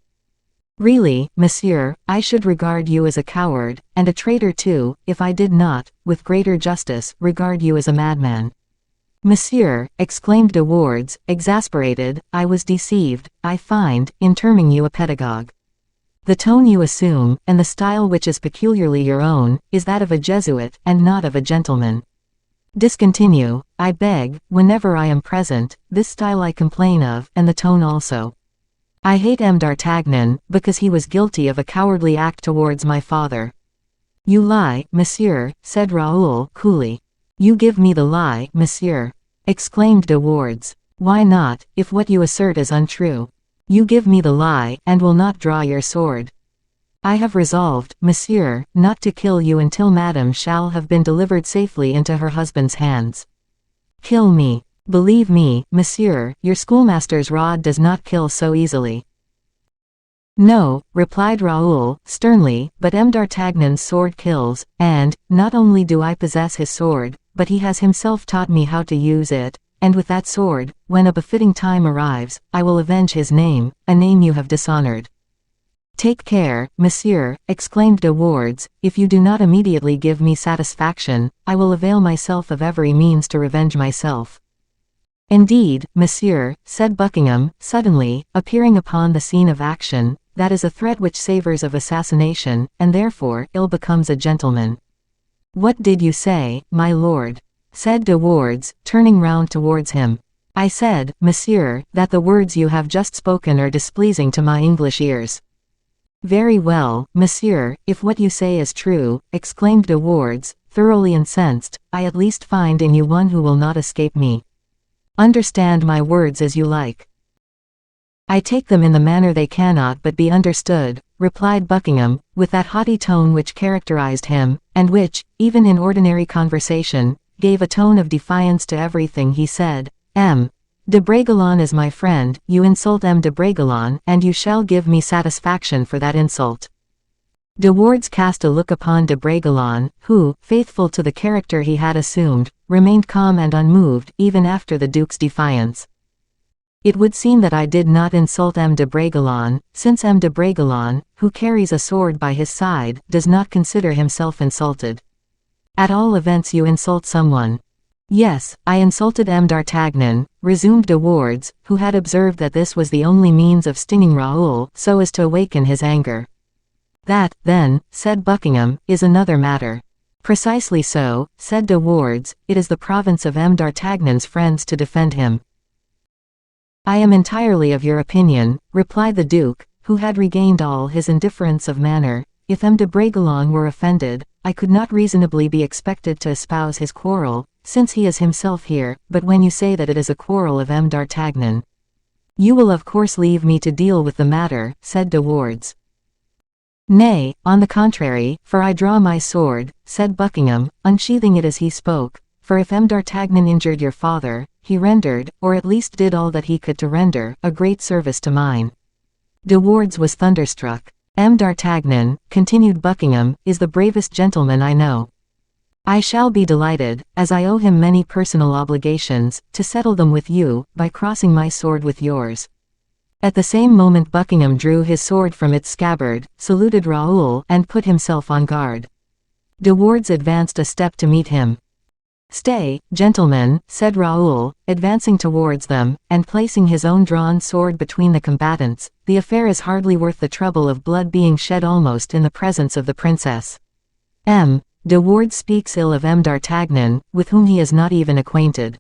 Really, monsieur, I should regard you as a coward, and a traitor too, if I did not, with greater justice, regard you as a madman. Monsieur, exclaimed de Wardes, exasperated, I was deceived, I find, in terming you a pedagogue. The tone you assume, and the style which is peculiarly your own, is that of a Jesuit, and not of a gentleman. Discontinue, I beg, whenever I am present, this style I complain of, and the tone also. I hate M. d'Artagnan, because he was guilty of a cowardly act towards my father. You lie, monsieur, said Raoul, coolly. You give me the lie, monsieur, exclaimed de Wardes. Why not, if what you assert is untrue? You give me the lie, and will not draw your sword. I have resolved, monsieur, not to kill you until Madame shall have been delivered safely into her husband's hands. Kill me. Believe me, monsieur, your schoolmaster's rod does not kill so easily. No, replied Raoul, sternly, but M. d'Artagnan's sword kills, and, not only do I possess his sword, but he has himself taught me how to use it, and with that sword, when a befitting time arrives, I will avenge his name, a name you have dishonored. Take care, monsieur, exclaimed de Wardes, if you do not immediately give me satisfaction, I will avail myself of every means to revenge myself. Indeed, monsieur, said Buckingham, suddenly, appearing upon the scene of action, that is a threat which savours of assassination, and therefore, ill becomes a gentleman. What did you say, my lord? Said de Wardes, turning round towards him. I said, monsieur, that the words you have just spoken are displeasing to my English ears. Very well, monsieur, if what you say is true, exclaimed de Wardes, thoroughly incensed, I at least find in you one who will not escape me. Understand my words as you like. I take them in the manner they cannot but be understood, replied Buckingham, with that haughty tone which characterized him, and which, even in ordinary conversation, gave a tone of defiance to everything he said. M. de Bragelonne is my friend, you insult M. de Bragelonne, and you shall give me satisfaction for that insult. De Wardes cast a look upon de Bragelonne, who, faithful to the character he had assumed, remained calm and unmoved, even after the Duke's defiance. It would seem that I did not insult M. de Bragelonne, since M. de Bragelonne, who carries a sword by his side, does not consider himself insulted. At all events you insult someone. Yes, I insulted M. d'Artagnan, resumed de Wardes, who had observed that this was the only means of stinging Raoul so as to awaken his anger. That, then, said Buckingham, is another matter. Precisely so, said de Wardes, it is the province of M. d'Artagnan's friends to defend him. I am entirely of your opinion, replied the Duke, who had regained all his indifference of manner. If M. de Bragelonne were offended, I could not reasonably be expected to espouse his quarrel, since he is himself here, but when you say that it is a quarrel of M. d'Artagnan, you will of course leave me to deal with the matter, said de Wardes. Nay, on the contrary, for I draw my sword, said Buckingham, unsheathing it as he spoke, for if M. d'Artagnan injured your father, he rendered, or at least did all that he could to render, a great service to mine. De Wardes was thunderstruck. M. d'Artagnan, continued Buckingham, is the bravest gentleman I know. I shall be delighted, as I owe him many personal obligations, to settle them with you, by crossing my sword with yours. At the same moment Buckingham drew his sword from its scabbard, saluted Raoul, and put himself on guard. De Wardes advanced a step to meet him. Stay, gentlemen, said Raoul, advancing towards them, and placing his own drawn sword between the combatants, the affair is hardly worth the trouble of blood being shed almost in the presence of the princess. De Wardes speaks ill of M. d'Artagnan, with whom he is not even acquainted.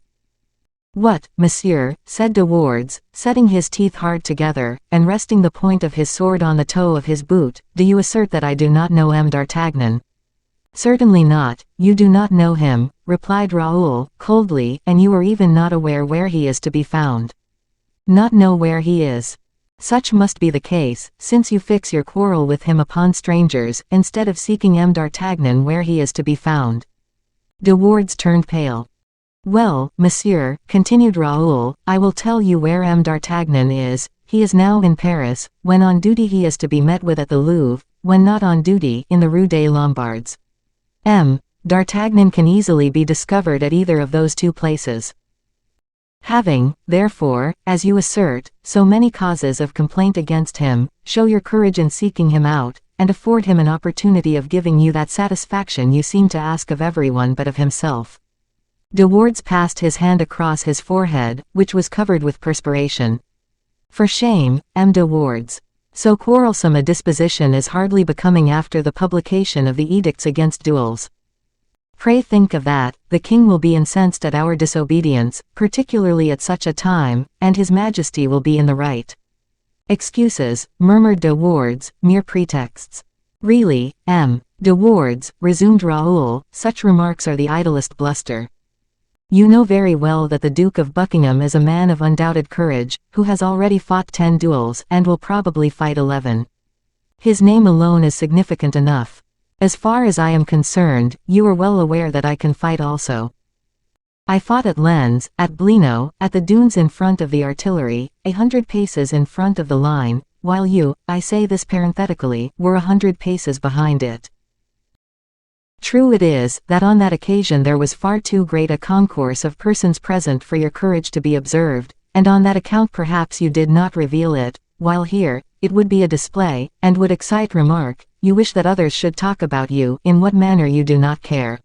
What, monsieur, said de Wardes, setting his teeth hard together, and resting the point of his sword on the toe of his boot, do you assert that I do not know M. d'Artagnan? Certainly not, you do not know him, replied Raoul, coldly, and you are even not aware where he is to be found. Not know where he is. Such must be the case, since you fix your quarrel with him upon strangers, instead of seeking M. d'Artagnan where he is to be found. De Wardes turned pale. Well, monsieur, continued Raoul, I will tell you where M. d'Artagnan is. He is now in Paris. When on duty he is to be met with at the Louvre, when not on duty, in the Rue des Lombards. M. d'Artagnan can easily be discovered at either of those two places. Having, therefore, as you assert, so many causes of complaint against him, show your courage in seeking him out, and afford him an opportunity of giving you that satisfaction you seem to ask of everyone but of himself. De Wardes passed his hand across his forehead, which was covered with perspiration. For shame, M. de Wardes. So quarrelsome a disposition is hardly becoming after the publication of the edicts against duels. Pray think of that, the king will be incensed at our disobedience, particularly at such a time, and his majesty will be in the right. Excuses, murmured de Wardes, mere pretexts. Really, M. de Wardes, resumed Raoul, such remarks are the idlest bluster. You know very well that the Duke of Buckingham is a man of undoubted courage, who has already fought 10 duels, and will probably fight 11. His name alone is significant enough. As far as I am concerned, you are well aware that I can fight also. I fought at Lens, at Blino, at the dunes in front of the artillery, 100 paces in front of the line, while you, I say this parenthetically, were 100 paces behind it. True it is, that on that occasion there was far too great a concourse of persons present for your courage to be observed, and on that account perhaps you did not reveal it, while here, it would be a display, and would excite remark. You wish that others should talk about you, in what manner you do not care.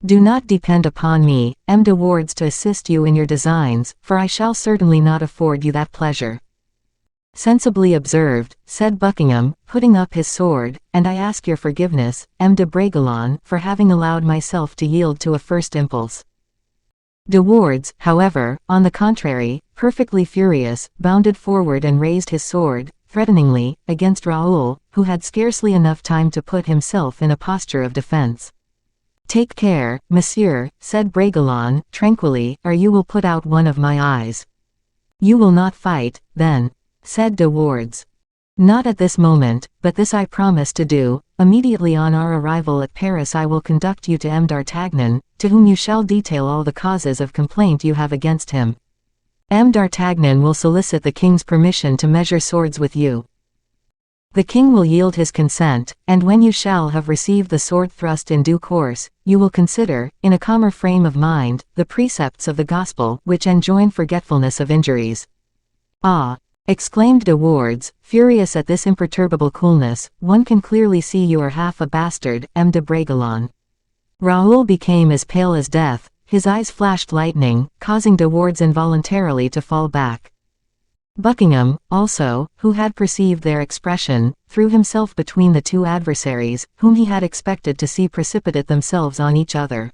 Do not depend upon me, M. de Wardes, to assist you in your designs, for I shall certainly not afford you that pleasure. Sensibly observed, said Buckingham, putting up his sword, and I ask your forgiveness, M. de Bragelonne, for having allowed myself to yield to a first impulse. De Wardes, however, on the contrary, perfectly furious, bounded forward and raised his sword, threateningly, against Raoul, who had scarcely enough time to put himself in a posture of defense. Take care, monsieur, said Bragelonne, tranquilly, or you will put out one of my eyes. You will not fight, then, said de Wardes. Not at this moment, but this I promise to do. Immediately on our arrival at Paris I will conduct you to M. d'Artagnan, to whom you shall detail all the causes of complaint you have against him. M. d'Artagnan will solicit the king's permission to measure swords with you. The king will yield his consent, and when you shall have received the sword thrust in due course, you will consider, in a calmer frame of mind, the precepts of the gospel which enjoin forgetfulness of injuries. Ah! exclaimed de Wardes, furious at this imperturbable coolness, one can clearly see you are half a bastard, M. de Bragelonne. Raoul became as pale as death, his eyes flashed lightning, causing De Wardes involuntarily to fall back. Buckingham, also, who had perceived their expression, threw himself between the two adversaries, whom he had expected to see precipitate themselves on each other.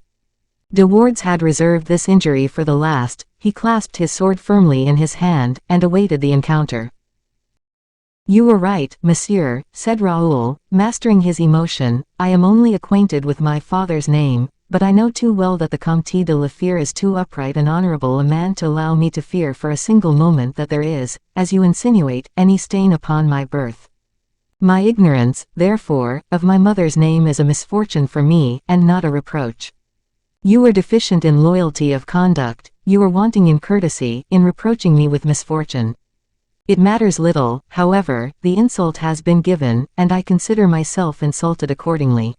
De Wardes had reserved this injury for the last. He clasped his sword firmly in his hand, and awaited the encounter. "You were right, monsieur," said Raoul, mastering his emotion. "I am only acquainted with my father's name, but I know too well that the Comte de la Fere is too upright and honorable a man to allow me to fear for a single moment that there is, as you insinuate, any stain upon my birth. My ignorance, therefore, of my mother's name is a misfortune for me, and not a reproach. You were deficient in loyalty of conduct, you were wanting in courtesy, in reproaching me with misfortune. It matters little, however, the insult has been given, and I consider myself insulted accordingly.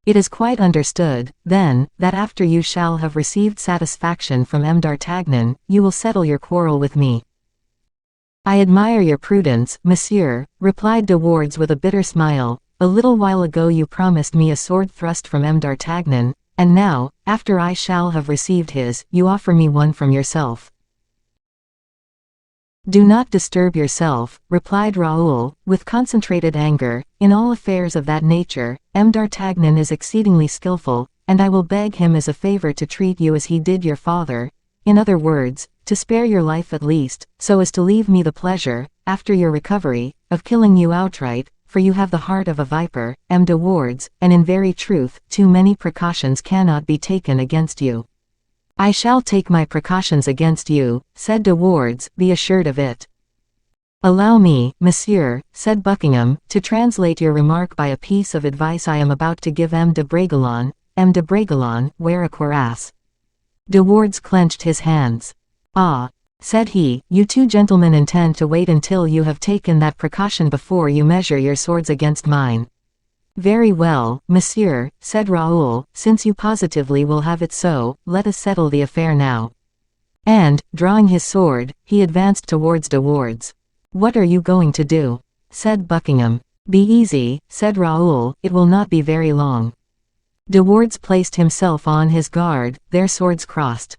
It is quite understood, then, that after you shall have received satisfaction from M. d'Artagnan, you will settle your quarrel with me." "I admire your prudence, monsieur," replied De Wardes with a bitter smile. "A little while ago you promised me a sword thrust from M. d'Artagnan, and now, after I shall have received his, you offer me one from yourself." "Do not disturb yourself," replied Raoul, with concentrated anger. "In all affairs of that nature, M. d'Artagnan is exceedingly skillful, and I will beg him as a favor to treat you as he did your father, in other words, to spare your life at least, so as to leave me the pleasure, after your recovery, of killing you outright, for you have the heart of a viper, M. de Wardes, and in very truth, too many precautions cannot be taken against you." "I shall take my precautions against you," said De Wardes, "be assured of it." "Allow me, monsieur," said Buckingham, "to translate your remark by a piece of advice I am about to give M. de Bragelonne. M. de Bragelonne, wear a cuirass." De Wardes clenched his hands. "Ah," said he, "you two gentlemen intend to wait until you have taken that precaution before you measure your swords against mine." "Very well, monsieur," said Raoul, "since you positively will have it so, let us settle the affair now." And, drawing his sword, he advanced towards De Wardes. "What are you going to do?" said Buckingham. "Be easy," said Raoul, "it will not be very long." De Wardes placed himself on his guard, their swords crossed.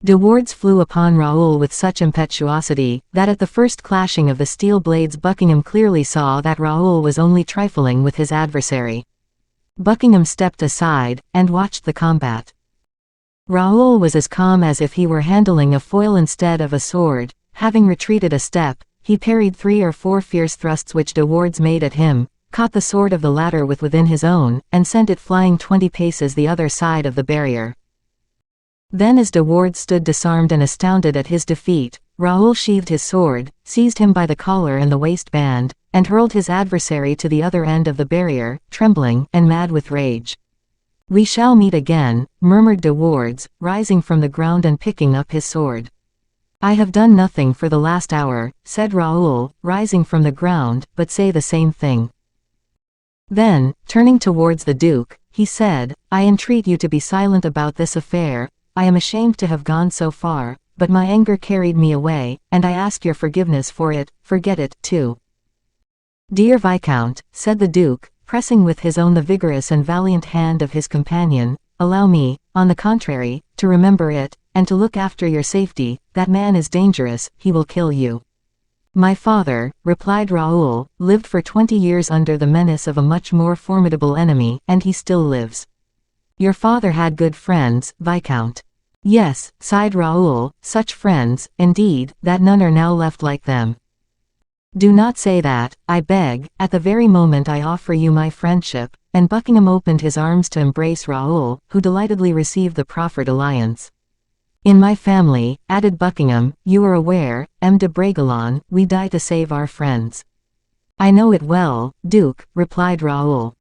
De Wardes flew upon Raoul with such impetuosity, that at the first clashing of the steel blades Buckingham clearly saw that Raoul was only trifling with his adversary. Buckingham stepped aside, and watched the combat. Raoul was as calm as if he were handling a foil instead of a sword. Having retreated a step, he parried 3 or 4 fierce thrusts which De Wardes made at him, caught the sword of the latter within his own, and sent it flying 20 paces the other side of the barrier. Then as De Wardes stood disarmed and astounded at his defeat, Raoul sheathed his sword, seized him by the collar and the waistband, and hurled his adversary to the other end of the barrier, trembling, and mad with rage. "We shall meet again," murmured De Wardes, rising from the ground and picking up his sword. "I have done nothing for the last hour," said Raoul, rising from the ground, "but say the same thing." Then, turning towards the Duke, he said, "I entreat you to be silent about this affair. I am ashamed to have gone so far, but my anger carried me away, and I ask your forgiveness for it. Forget it, too." "Dear Viscount," said the Duke, pressing with his own the vigorous and valiant hand of his companion, "allow me, on the contrary, to remember it, and to look after your safety. That man is dangerous, he will kill you." "My father," replied Raoul, "lived for 20 years under the menace of a much more formidable enemy, and he still lives." "Your father had good friends, Viscount." "Yes," sighed Raoul, "such friends, indeed, that none are now left like them." "Do not say that, I beg, at the very moment I offer you my friendship," and Buckingham opened his arms to embrace Raoul, who delightedly received the proffered alliance. "In my family," added Buckingham, "you are aware, M. de Bragelonne, we die to save our friends." "I know it well, Duke," replied Raoul.